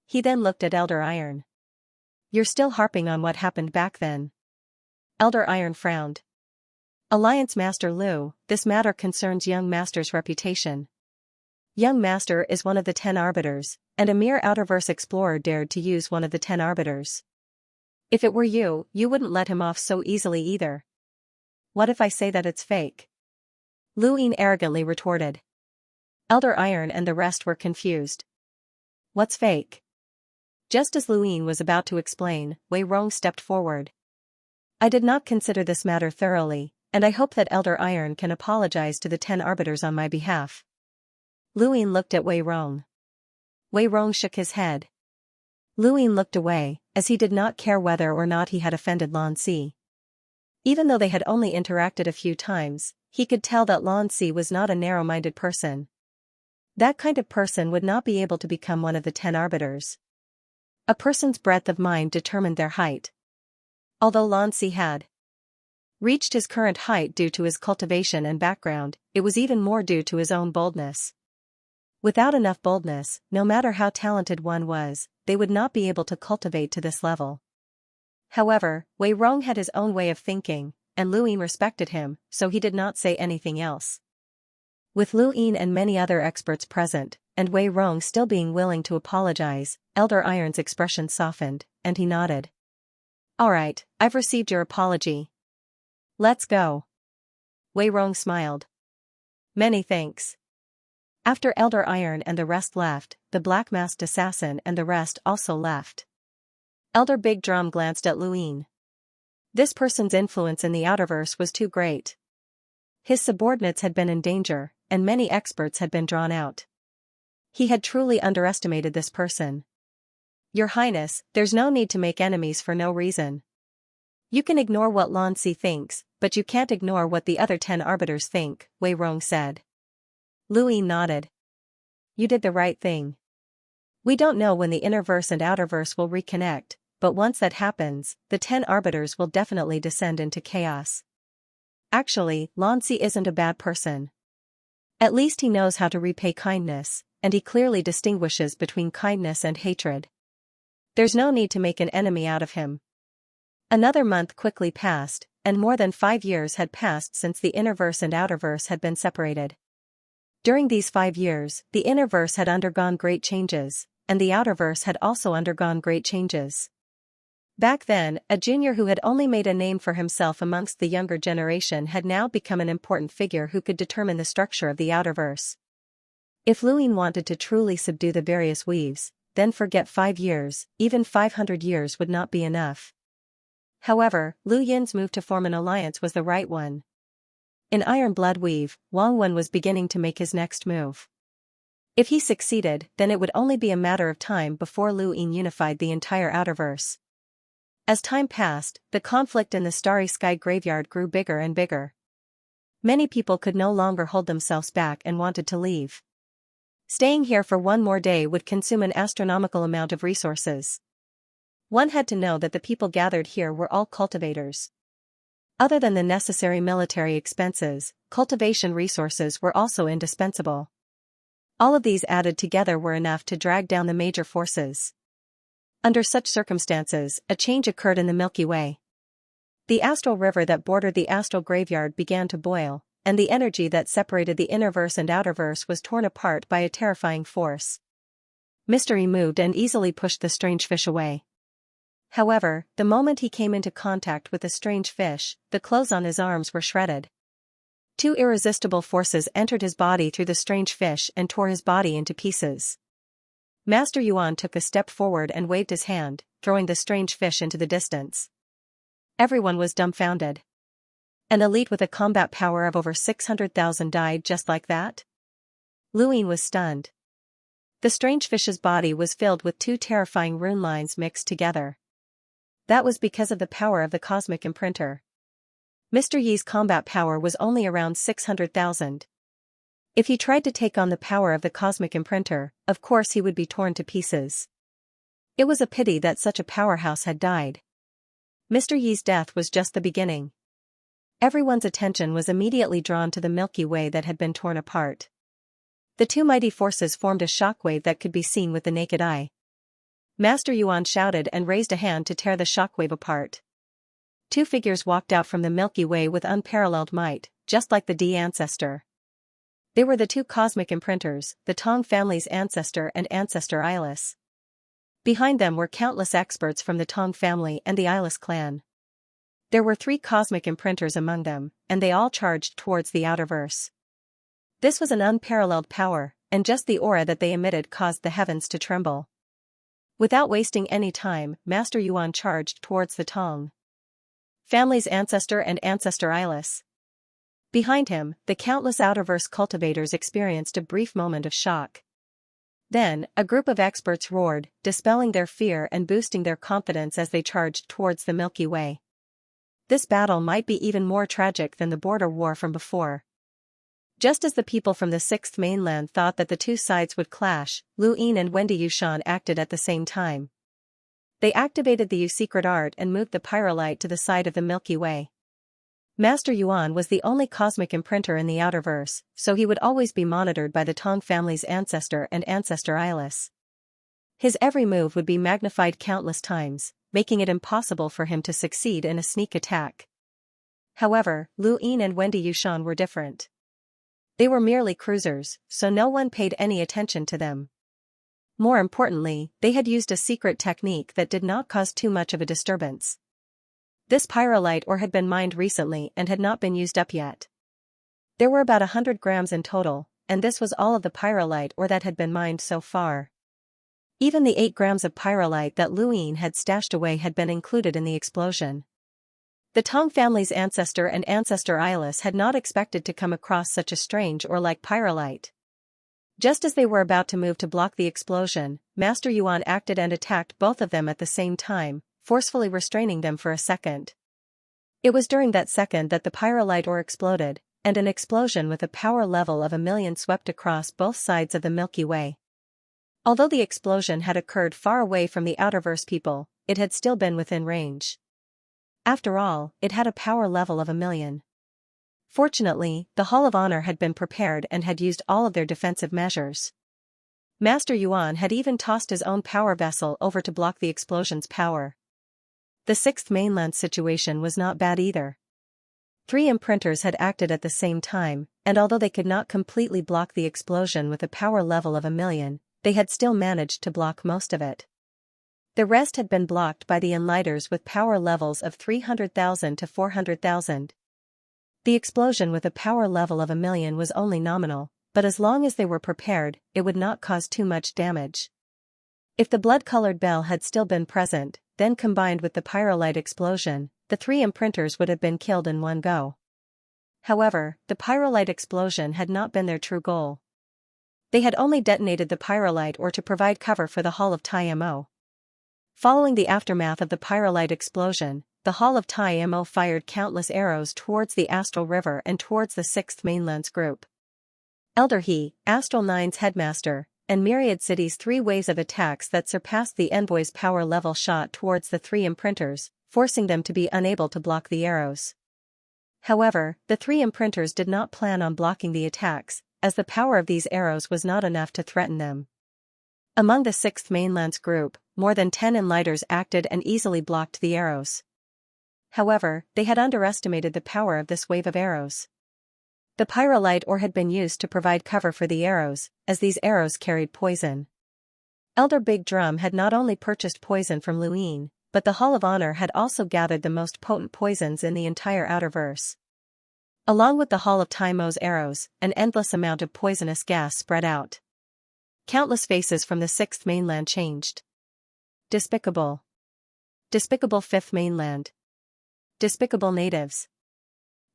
He then looked at Elder Iron. You're still harping on what happened back then. Elder Iron frowned. Alliance Master Lu, this matter concerns young Master's reputation. Young Master is one of the 10 arbiters, and a mere Outerverse explorer dared to use one of the 10 arbiters. If it were you, you wouldn't let him off so easily either. What if I say that it's fake? Lu Yin arrogantly retorted. Elder Iron and the rest were confused. What's fake? Just as Lu Yin was about to explain, Wei Rong stepped forward. I did not consider this matter thoroughly, and I hope that Elder Iron can apologize to the 10 arbiters on my behalf. Lu Yin looked at Wei Rong. Wei Rong shook his head. Lu Yin looked away, as he did not care whether or not he had offended Lan Si. Even though they had only interacted a few times, he could tell that Lan Si was not a narrow-minded person. That kind of person would not be able to become one of the 10 arbiters. A person's breadth of mind determined their height. Although Lan Si had reached his current height due to his cultivation and background, it was even more due to his own boldness. Without enough boldness, no matter how talented one was, they would not be able to cultivate to this level. However, Wei Rong had his own way of thinking, and Lu Yin respected him, so he did not say anything else. With Lu Yin and many other experts present, and Wei Rong still being willing to apologize, Elder Iron's expression softened, and he nodded. Alright, I've received your apology. Let's go. Wei Rong smiled. Many thanks. After Elder Iron and the rest left, the black-masked assassin and the rest also left. Elder Big Drum glanced at Lu Yin. This person's influence in the Outerverse was too great. His subordinates had been in danger, and many experts had been drawn out. He had truly underestimated this person. Your Highness, there's no need to make enemies for no reason. You can ignore what Lan Si thinks, but you can't ignore what the other 10 arbiters think, Wei Rong said. Lu Yin nodded. You did the right thing. We don't know when the Innerverse and Outerverse will reconnect, but once that happens, the 10 arbiters will definitely descend into chaos. Actually, Lan Si isn't a bad person. At least he knows how to repay kindness, and he clearly distinguishes between kindness and hatred. There's no need to make an enemy out of him. Another month quickly passed, and more than 5 years had passed since the Innerverse and Outerverse had been separated. During these 5 years, the Innerverse had undergone great changes, and the Outerverse had also undergone great changes. Back then, a junior who had only made a name for himself amongst the younger generation had now become an important figure who could determine the structure of the Outerverse. If Lu Yin wanted to truly subdue the various weaves, then forget 5 years, even 500 years would not be enough. However, Lu Yin's move to form an alliance was the right one. In Iron Blood Weave, Wang Wen was beginning to make his next move. If he succeeded, then it would only be a matter of time before Lu Yin unified the entire Outerverse. As time passed, the conflict in the Starry Sky Graveyard grew bigger and bigger. Many people could no longer hold themselves back and wanted to leave. Staying here for one more day would consume an astronomical amount of resources. One had to know that the people gathered here were all cultivators. Other than the necessary military expenses, cultivation resources were also indispensable. All of these added together were enough to drag down the major forces. Under such circumstances, a change occurred in the Milky Way. The astral river that bordered the astral graveyard began to boil, and the energy that separated the Innerverse and Outerverse was torn apart by a terrifying force. Mystery moved and easily pushed the strange fish away. However, the moment he came into contact with the strange fish, the clothes on his arms were shredded. 2 irresistible forces entered his body through the strange fish and tore his body into pieces. Master Yuan took a step forward and waved his hand, throwing the strange fish into the distance. Everyone was dumbfounded. An elite with a combat power of over 600,000 died just like that? Lu Yin was stunned. The strange fish's body was filled with 2 terrifying rune lines mixed together. That was because of the power of the cosmic imprinter. Mr. Yi's combat power was only around 600,000. If he tried to take on the power of the cosmic imprinter, of course he would be torn to pieces. It was a pity that such a powerhouse had died. Mr. Yi's death was just the beginning. Everyone's attention was immediately drawn to the Milky Way that had been torn apart. The two mighty forces formed a shockwave that could be seen with the naked eye. Master Yuan shouted and raised a hand to tear the shockwave apart. Two figures walked out from the Milky Way with unparalleled might, just like the D ancestor. They were the two cosmic imprinters, the Tong family's ancestor and ancestor Eyeless. Behind them were countless experts from the Tong family and the Eyeless clan. There were 3 cosmic imprinters among them, and they all charged towards the outerverse. This was an unparalleled power, and just the aura that they emitted caused the heavens to tremble. Without wasting any time, Master Yuan charged towards the Tong family's ancestor and ancestor Eyeless. Behind him, the countless outerverse cultivators experienced a brief moment of shock. Then, a group of experts roared, dispelling their fear and boosting their confidence as they charged towards the Milky Way. This battle might be even more tragic than the border war from before. Just as the people from the 6th mainland thought that the two sides would clash, Lu Yin and Wendy Yushan acted at the same time. They activated the Yu secret art and moved the pyrolite to the side of the Milky Way. Master Yuan was the only cosmic imprinter in the outerverse, so he would always be monitored by the Tong family's ancestor and ancestor Eyeless. His every move would be magnified countless times, making it impossible for him to succeed in a sneak attack. However, Lu Yin and Wendy Yushan were different. They were merely cruisers, so no one paid any attention to them. More importantly, they had used a secret technique that did not cause too much of a disturbance. This pyrolite ore had been mined recently and had not been used up yet. There were about 100 grams in total, and this was all of the pyrolite ore that had been mined so far. Even the 8 grams of pyrolite that Lu Yin had stashed away had been included in the explosion. The Tong family's ancestor and ancestor Eyeless had not expected to come across such a strange ore like pyrolite. Just as they were about to move to block the explosion, Master Yuan acted and attacked both of them at the same time, forcefully restraining them for a second. It was during that second that the pyrolite ore exploded, and an explosion with a power level of 1,000,000 swept across both sides of the Milky Way. Although the explosion had occurred far away from the outerverse people, it had still been within range. After all, it had a power level of 1,000,000. Fortunately, the Hall of Honor had been prepared and had used all of their defensive measures. Master Yuan had even tossed his own power vessel over to block the explosion's power. The 6th mainland situation was not bad either. 3 imprinters had acted at the same time, and although they could not completely block the explosion with a power level of 1,000,000, they had still managed to block most of it. The rest had been blocked by the Enlighters with power levels of 300,000 to 400,000. The explosion with a power level of 1,000,000 was only nominal, but as long as they were prepared, it would not cause too much damage. If the blood-colored bell had still been present, then combined with the pyrolite explosion, the 3 imprinters would have been killed in one go. However, the pyrolite explosion had not been their true goal. They had only detonated the pyrolite ore to provide cover for the Hall of Mo. Following the aftermath of the pyrolite explosion, the Hall of Mo fired countless arrows towards the Astral River and towards the 6th mainland's group. Elder He, Astral Nine's headmaster, and Myriad City's 3 waves of attacks that surpassed the envoy's power level shot towards the 3 imprinters, forcing them to be unable to block the arrows. However, the 3 imprinters did not plan on blocking the attacks, as the power of these arrows was not enough to threaten them. Among the 6th mainland's group, more than 10 Enlighters acted and easily blocked the arrows. However, they had underestimated the power of this wave of arrows. The pyrolite ore had been used to provide cover for the arrows, as these arrows carried poison. Elder Big Drum had not only purchased poison from Lu Yin, but the Hall of Honor had also gathered the most potent poisons in the entire outerverse. Along with the Hall of Mo's arrows, an endless amount of poisonous gas spread out. Countless faces from the 6th mainland changed. Despicable. Despicable 5th mainland. Despicable natives.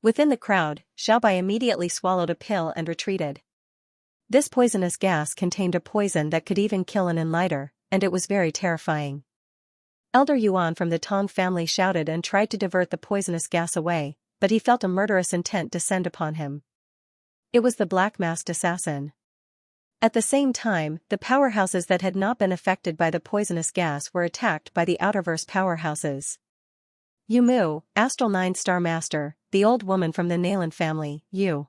Within the crowd, Xiaobai immediately swallowed a pill and retreated. This poisonous gas contained a poison that could even kill an Enlighter, and it was very terrifying. Elder Yuan from the Tong family shouted and tried to divert the poisonous gas away, but he felt a murderous intent descend upon him. It was the black-masked assassin. At the same time, the powerhouses that had not been affected by the poisonous gas were attacked by the outerverse powerhouses. Yu Mu, Astral 9-star Master, the old woman from the Nalan family, Yu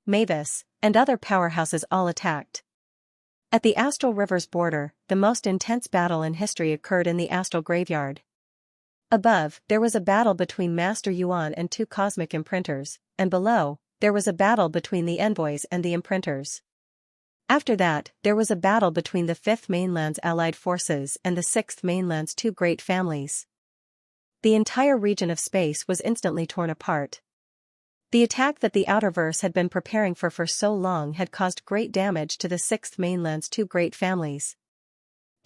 Mavis, and other powerhouses all attacked. At the Astral River's border, the most intense battle in history occurred in the Astral Graveyard. Above, there was a battle between Master Yuan and 2 cosmic imprinters, and below, there was a battle between the envoys and the imprinters. After that, there was a battle between the 5th Mainland's allied forces and the 6th Mainland's 2 great families. The entire region of space was instantly torn apart. The attack that the Outerverse had been preparing for so long had caused great damage to the 6th Mainland's 2 great families.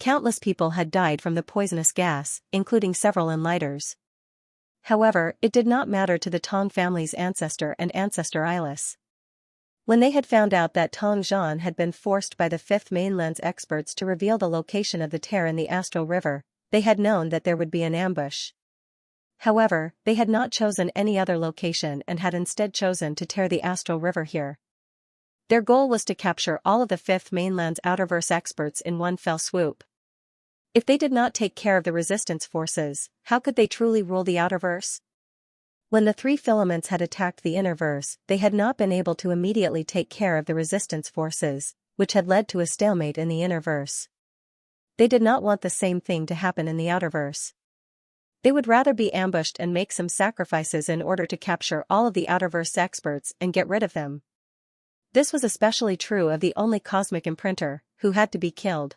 Countless people had died from the poisonous gas, including several Enlighters. However, it did not matter to the Tong family's ancestor and ancestor Ilis. When they had found out that Tong Zhan had been forced by the 5th Mainland's experts to reveal the location of the tear in the Astral River, they had known that there would be an ambush. However, they had not chosen any other location and had instead chosen to tear the Astral River here. Their goal was to capture all of the 5th Mainland's Outerverse experts in one fell swoop. If they did not take care of the resistance forces, how could they truly rule the Outerverse? When the 3 filaments had attacked the Innerverse, they had not been able to immediately take care of the resistance forces, which had led to a stalemate in the Innerverse. They did not want the same thing to happen in the Outerverse. They would rather be ambushed and make some sacrifices in order to capture all of the Outerverse experts and get rid of them. This was especially true of the only cosmic imprinter, who had to be killed.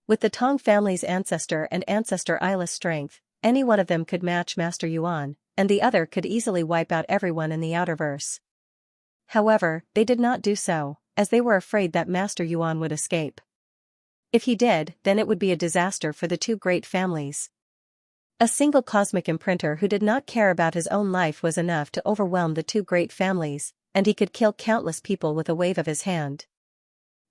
With the Tong family's ancestor and ancestor Ilis' strength, any one of them could match Master Yuan, and the other could easily wipe out everyone in the Outerverse. However, they did not do so, as they were afraid that Master Yuan would escape. If he did, then it would be a disaster for the 2 great families. A single cosmic imprinter who did not care about his own life was enough to overwhelm the 2 great families, and he could kill countless people with a wave of his hand.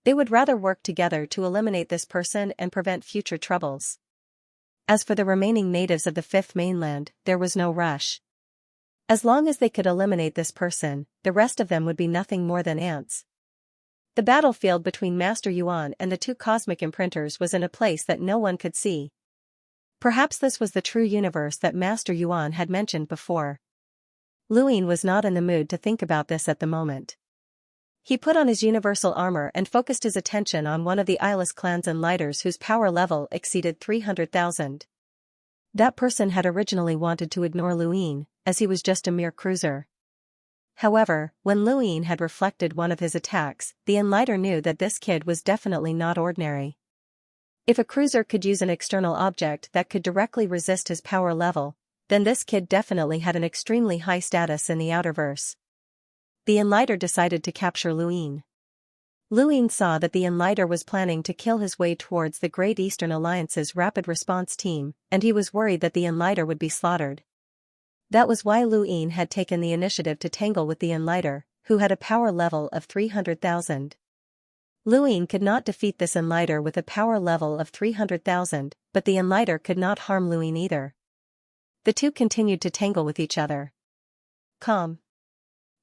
They would rather work together to eliminate this person and prevent future troubles. As for the remaining natives of the 5th Mainland, there was no rush. As long as they could eliminate this person, the rest of them would be nothing more than ants. The battlefield between Master Yuan and the 2 cosmic imprinters was in a place that no one could see. Perhaps this was the true universe that Master Yuan had mentioned before. Luin was not in the mood to think about this at the moment. He put on his universal armor and focused his attention on one of the Ilis clan's Enlighters whose power level exceeded 300,000. That person had originally wanted to ignore Luin, as he was just a mere cruiser. However, when Luin had reflected one of his attacks, the Enlighter knew that this kid was definitely not ordinary. If a cruiser could use an external object that could directly resist his power level, then this kid definitely had an extremely high status in the Outerverse. The Enlighter decided to capture Luin. Luin saw that the Enlighter was planning to kill his way towards the Great Eastern Alliance's rapid response team, and he was worried that the Enlighter would be slaughtered. That was why Luin had taken the initiative to tangle with the Enlighter, who had a power level of 300,000. Luin could not defeat this Enlighter with a power level of 300,000, but the Enlighter could not harm Luin either. The 2 continued to tangle with each other. Calm.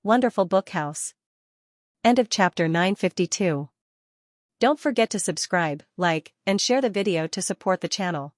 Wonderful Bookhouse. End of chapter 952. Don't forget to subscribe, like, and share the video to support the channel.